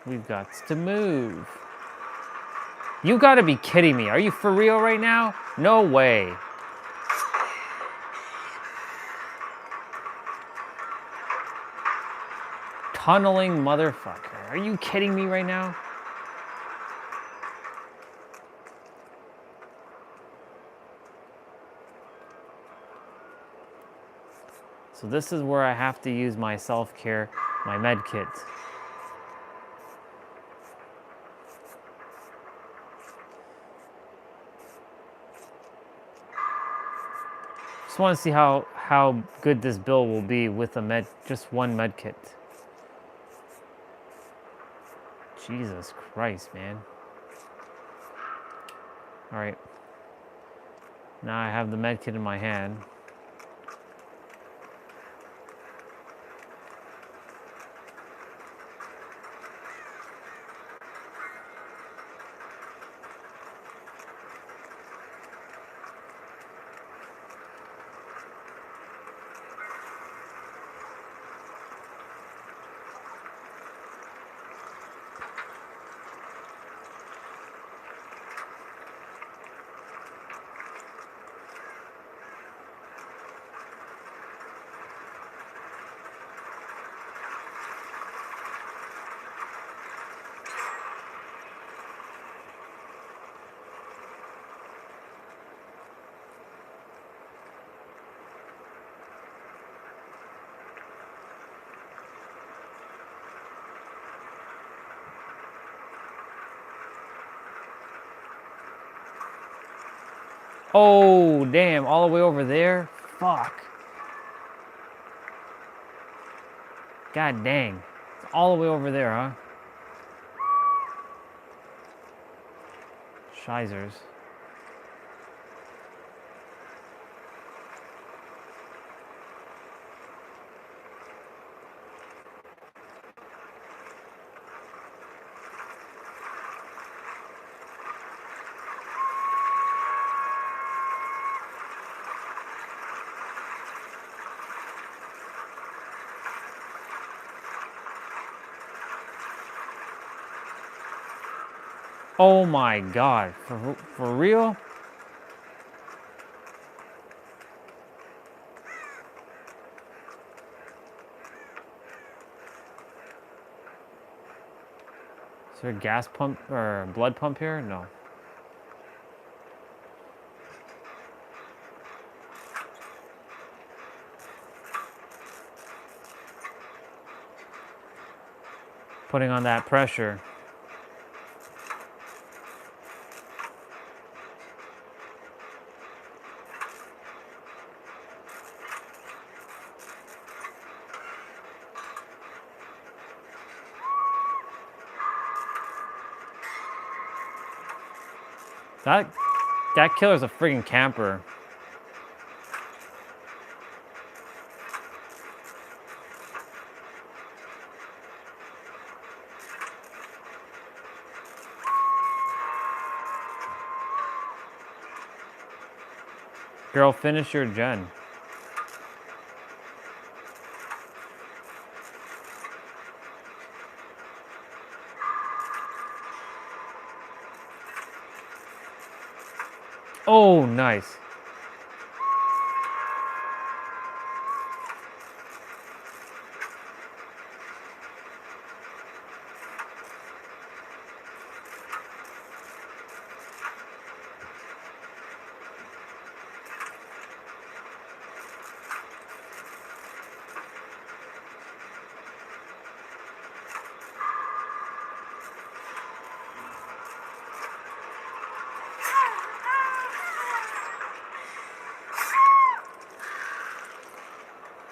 We've got to move. You gotta be kidding me. Are you for real right now? No way. Tunneling motherfucker. Are you kidding me right now? So this is where I have to use my self-care, my med kit. Just want to see how good this bill will be with a just one med kit. Jesus Christ, man. All right. Now I have the med kit in my hand. Oh, damn, all the way over there? Fuck. God dang. It's all the way over there, huh? Shizers. Oh my God, for real? Is there a gas pump or blood pump here? No. Putting on that pressure. That killer's a friggin' camper. Girl, finish your gen. Oh, nice.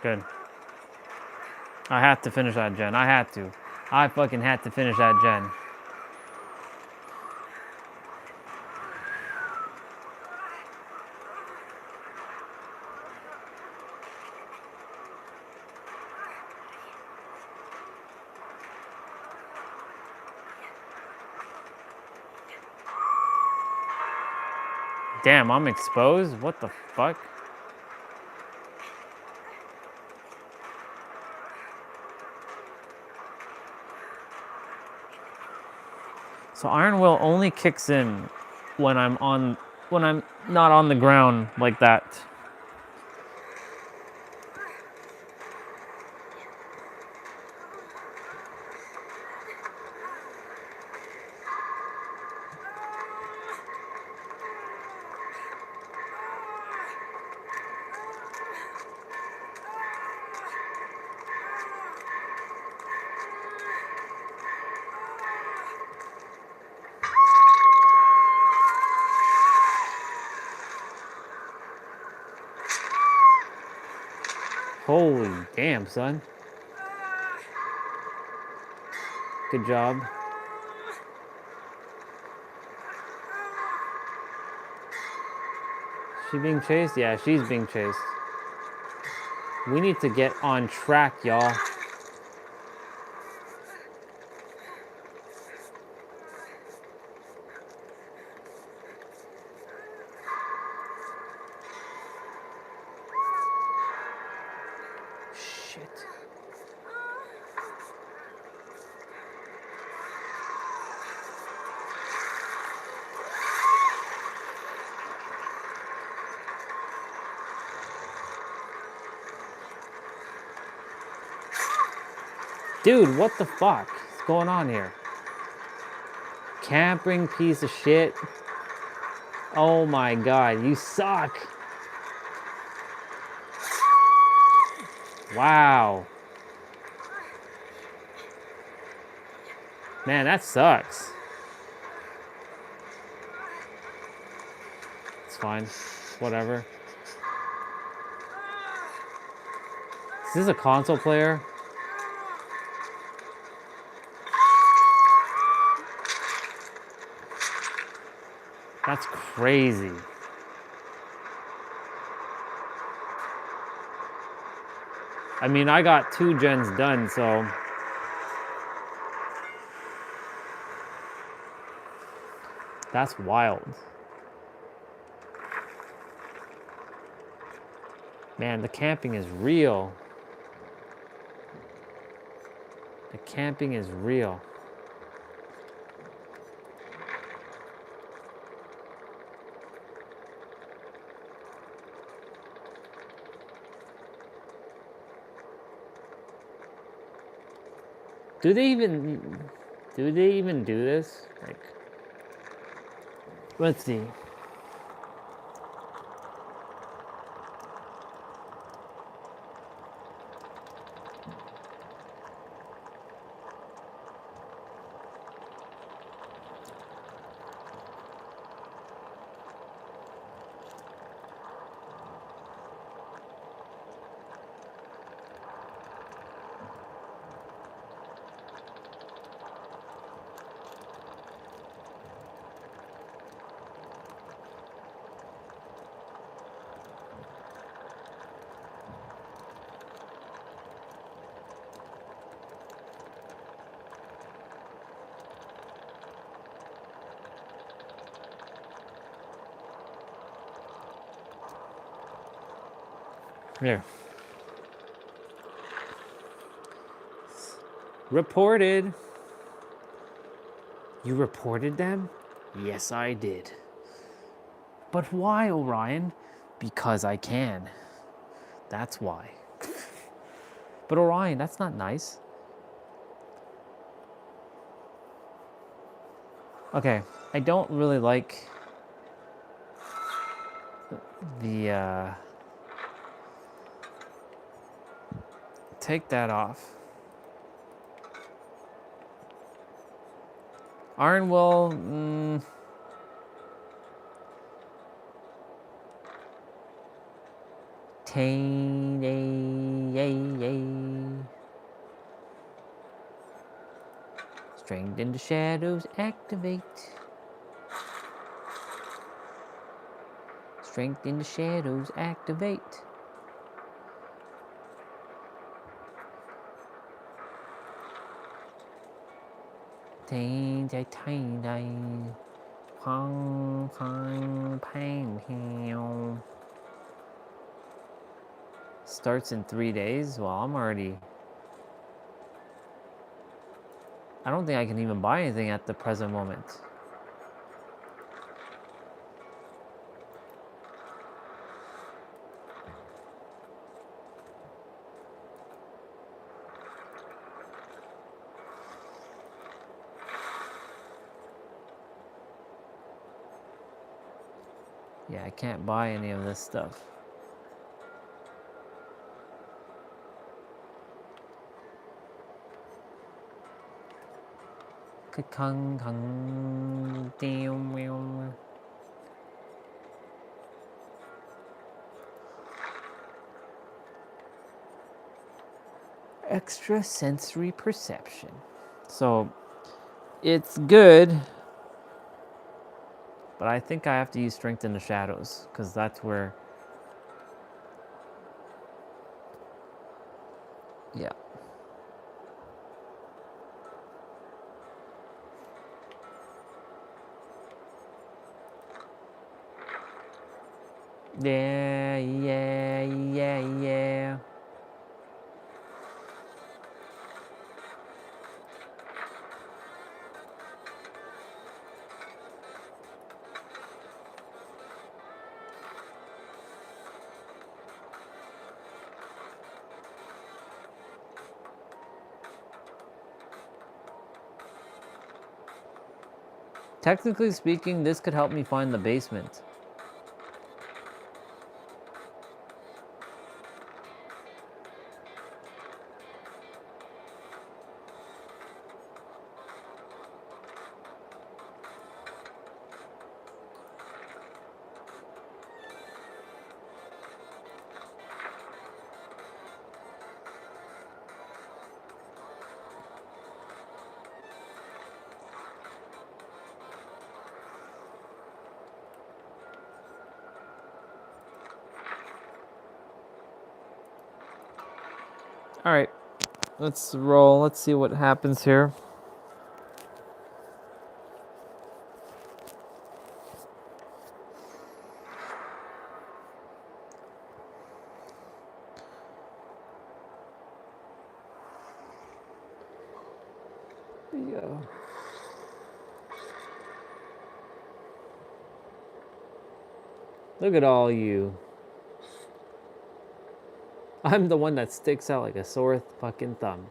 Good. I had to finish that gen. I had to. I fucking had to finish that gen. Damn, I'm exposed? What the fuck? So Iron Will only kicks in when I'm not on the ground like that. Holy damn, son. Good job. She being chased? Yeah, she's being chased. We need to get on track, y'all. Shit. Dude, what the fuck is going on here? Camping piece of shit. Oh my god, you suck. Wow. Man, that sucks. It's fine. Whatever. Is this a console player? That's crazy. I mean, I got 2 gens done, so... That's wild. Man, the camping is real. The camping is real. Do they even do this? Like, let's see. Here. Reported. You reported them? Yes, I did. But why, Orion? Because I can. That's why. But Orion, that's not nice. Okay, I don't really like the take that off. Iron Will, Strength in the shadows activate. Strength in the shadows activate. Starts in 3 days? Well, I'm already... I don't think I can even buy anything at the present moment. Yeah, I can't buy any of this stuff. Extra sensory perception. So it's good, but I think I have to use strength in the shadows because that's where, yeah. Yeah. Technically speaking, this could help me find the basement. All right, let's roll. Let's see what happens here. Yeah. Look at all you. I'm the one that sticks out like a sore fucking thumb.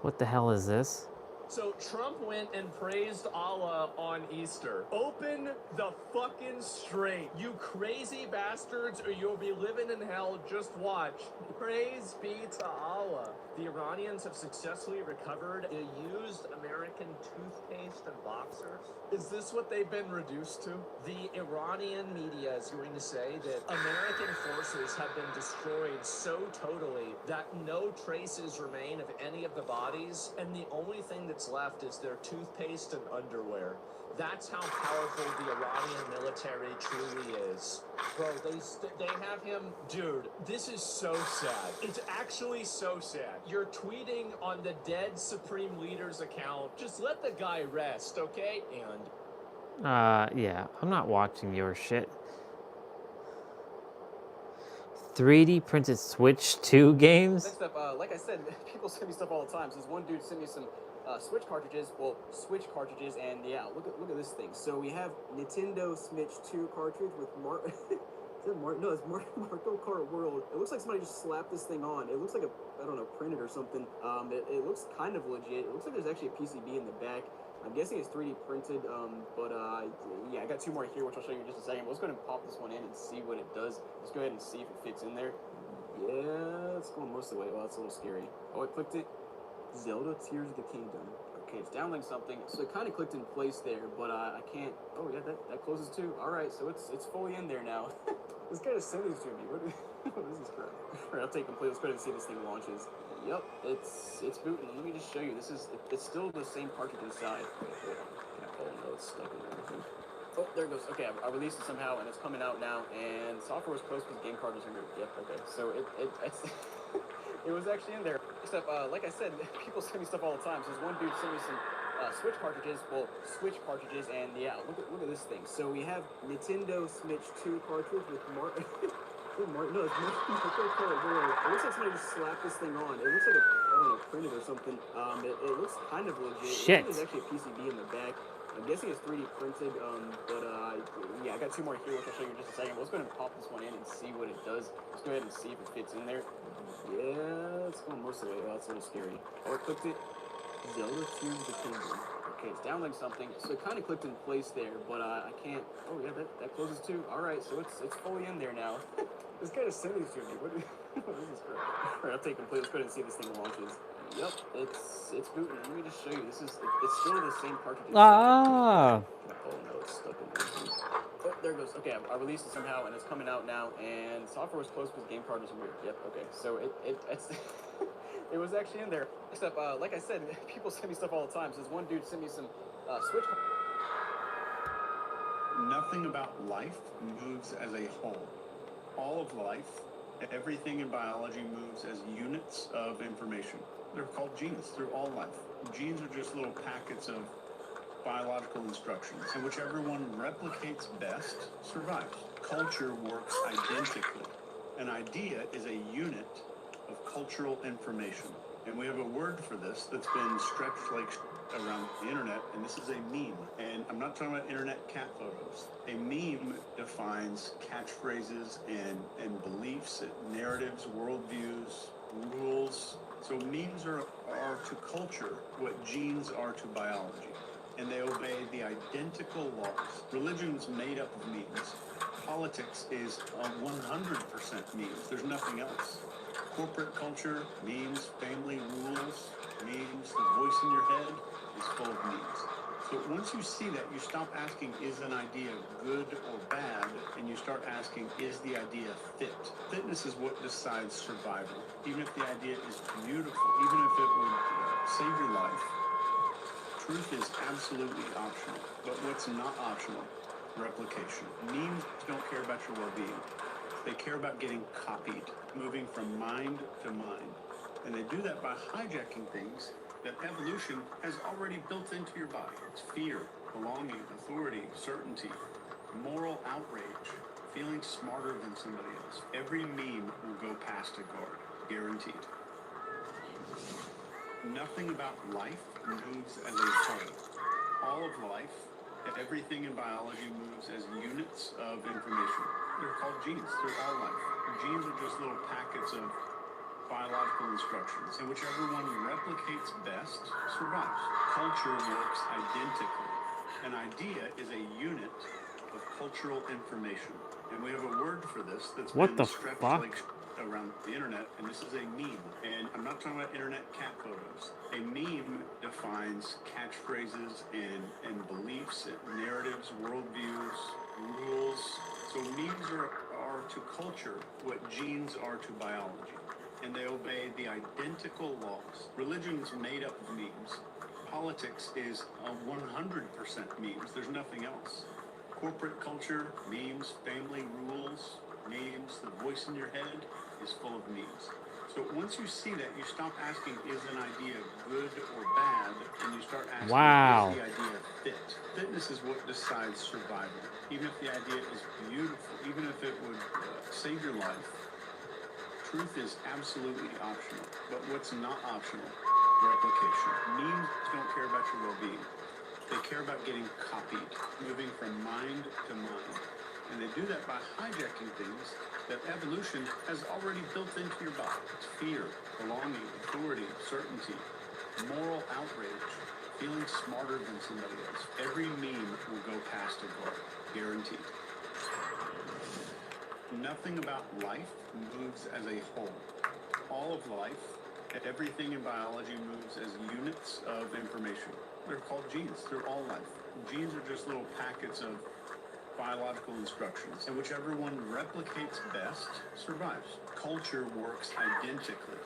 What the hell is this? So Trump went and praised Allah on Easter. Open the fucking straight, you crazy bastards, or you'll be living in hell. Just watch. Praise be to Allah. The Iranians have successfully recovered a used American toothpaste and boxers. Is this what they've been reduced to? The Iranian media is going to say that American forces have been destroyed so totally that no traces remain of any of the bodies, and the only thing that's left is their toothpaste and underwear. That's how powerful the Iranian military truly is. Bro, they have him... Dude, this is so sad. It's actually so sad. You're tweeting on the dead Supreme Leader's account. Just let the guy rest, okay? And... yeah, I'm not watching your shit. 3D printed Switch 2 games? Next up, like I said, people send me stuff all the time. So this one dude sent me some Switch cartridges, and yeah, look at this thing. So we have Nintendo Switch 2 cartridge with it's Mario Kart World. It looks like somebody just slapped this thing on. It looks like I don't know, printed or something. It looks kind of legit. It looks like there's actually a PCB in the back. I'm guessing it's 3D printed, yeah, I got two more here, which I'll show you in just a second. But let's go ahead and pop this one in and see what it does. Let's go ahead and see if it fits in there. Yeah, it's going most of the way. Well, that's a little scary. Oh, I clicked it. Zelda Tears of the Kingdom. Okay, it's downloading something. So it kind of clicked in place there, but I can't. Oh yeah, that closes too. All right, so it's fully in there now. This guy just sent this to me. What is this crap? All right, I'll take complete. Let's go ahead and see this thing launches. Yep, it's booting. Let me just show you. It's still the same cartridge inside. Wait, hold on. Oh no, it's stuck in there. Oh, there it goes. Okay, I released it somehow, and it's coming out now. And software was closed because game card was removed. Yep. Okay. So it's it was actually in there. Except, like I said, people send me stuff all the time. So this one dude sent me some Switch cartridges. Well, Switch cartridges, and yeah, look at this thing. So we have Nintendo Switch 2 cartridge with no, it's Martin. It looks like somebody just slapped this thing on. It looks like I don't know, printed or something. It looks kind of legit. Shit. There's actually a PCB in the back. I'm guessing it's 3D printed, but yeah, I got two more here, which I'll show you in just a second. But let's go ahead and pop this one in and see what it does. Let's go ahead and see if it fits in there. Yeah, it's going most of the way. Oh, that's a little scary. Oh, I clicked it. Zelda Tears of the Kingdom. Okay, it's downloading something. So it kind of clicked in place there, but I can't. Oh yeah, that closes too. All right, so it's fully in there now. This guy just sent this to me. What is this crap? All right, I'll take complete. Let's go ahead and see this thing launches. Yep, it's booting. Let me just show you. It's still the same cartridge. Ah. Oh no, it's stuck in there. Oh, there it goes. Okay, I released it somehow, and it's coming out now. And software was closed because game card was removed. Yep. Okay, so it's it was actually in there. Except, like I said, people send me stuff all the time. So this one dude sent me some Switch. Nothing about life moves as a whole. All of life, everything in biology moves as units of information. They're called genes through all life. Genes are just little packets of biological instructions, and whichever one replicates best survives. Culture works identically. An idea is a unit of cultural information. And we have a word for this that's been stretched like around the internet, and this is a meme. And I'm not talking about internet cat photos. A meme defines catchphrases and beliefs, narratives, worldviews, rules. So memes are to culture what genes are to biology. And they obey the identical laws. Religion's made up of memes. Politics is 100% memes. There's nothing else. Corporate culture, memes, family rules, memes, the voice in your head is full of memes. So once you see that, you stop asking, is an idea good or bad, and you start asking, is the idea fit? Fitness is what decides survival. Even if the idea is beautiful, even if it would save your life, truth is absolutely optional. But what's not optional? Replication. Memes don't care about your well-being. They care about getting copied, moving from mind to mind. And they do that by hijacking things that evolution has already built into your body. It's fear, belonging, authority, certainty, moral outrage, feeling smarter than somebody else. Every meme will go past a guard, guaranteed. Nothing about life moves as a whole. All of life, everything in biology moves as units of information. They're called genes through all life. Genes are just little packets of biological instructions, and whichever one replicates best survives. Culture works identically. An idea is a unit of cultural information. And we have a word for this that's been stretched like around the internet, and this is a meme. And I'm not talking about internet cat photos. A meme defines catchphrases and beliefs, narratives, worldviews, rules. So memes are to culture what genes are to biology. And they obey the identical laws. Religion's made up of memes. Politics is 100% memes. There's nothing else. Corporate culture, memes, family rules, memes, the voice in your head is full of memes. So once you see that, you stop asking, is an idea good or bad, and you start asking, wow, is the idea fit? Fitness is what decides survival. Even if the idea is beautiful, even if it would save your life, truth is absolutely optional. But what's not optional? Replication. Memes don't care about your well-being. They care about getting copied, moving from mind to mind. And they do that by hijacking things that evolution has already built into your body. It's fear, belonging, authority, certainty, moral outrage, feeling smarter than somebody else. Every meme will go past a guard, guaranteed. Nothing about life moves as a whole. All of life, everything in biology moves as units of information. They're called genes. They're all life. Genes are just little packets of biological instructions, and whichever one replicates best survives. Culture works identically.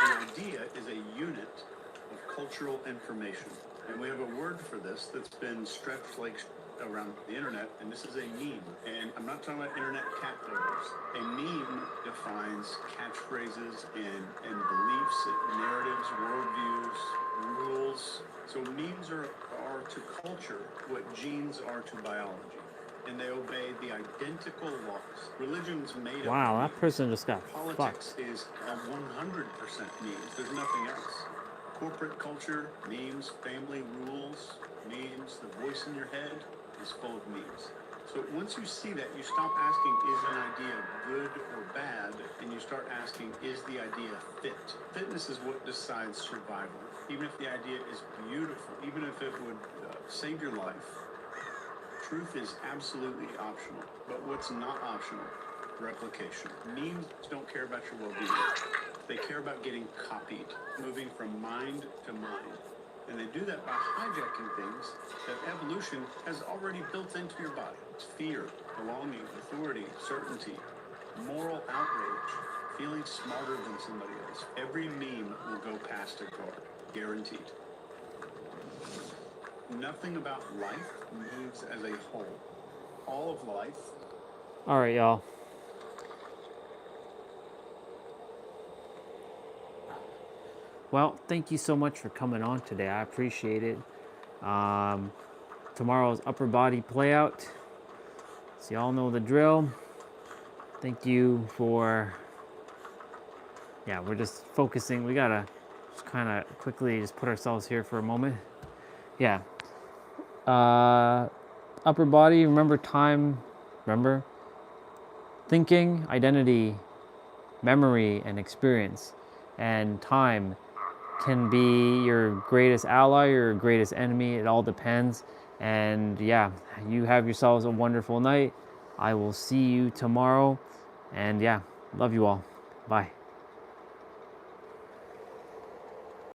An idea is a unit of cultural information. And we have a word for this that's been stretched like around the internet, and this is a meme. And I'm not talking about internet cat photos. A meme defines catchphrases and beliefs, narratives, worldviews, rules. So memes are to culture what genes are to biology. And they obey the identical laws. Religion's made up. Wow, that person just got Politics fucked. is a 100% memes. There's nothing else. Corporate culture, memes, family rules, memes, the voice in your head is full of memes. So once you see that, you stop asking, is an idea good or bad, and you start asking, is the idea fit? Fitness is what decides survival. Even if the idea is beautiful, even if it would save your life, truth is absolutely optional. But what's not optional? Replication. Memes don't care about your well-being. They care about getting copied, moving from mind to mind. And they do that by hijacking things that evolution has already built into your body. It's fear, belonging, authority, certainty, moral outrage, feeling smarter than somebody else. Every meme will go past a guard, guaranteed. Nothing about life moves as a whole. All of life. All right, y'all. Well, thank you so much for coming on today. I appreciate it. Tomorrow's upper body playout. So y'all know the drill. Thank you for, yeah, we're just focusing. We gotta just kind of quickly just put ourselves here for a moment. Yeah. Upper body, remember time, remember thinking, identity, memory, and experience. And time can be your greatest ally or your greatest enemy. It all depends. And yeah, you have yourselves a wonderful night. I will see you tomorrow. And yeah, love you all. Bye.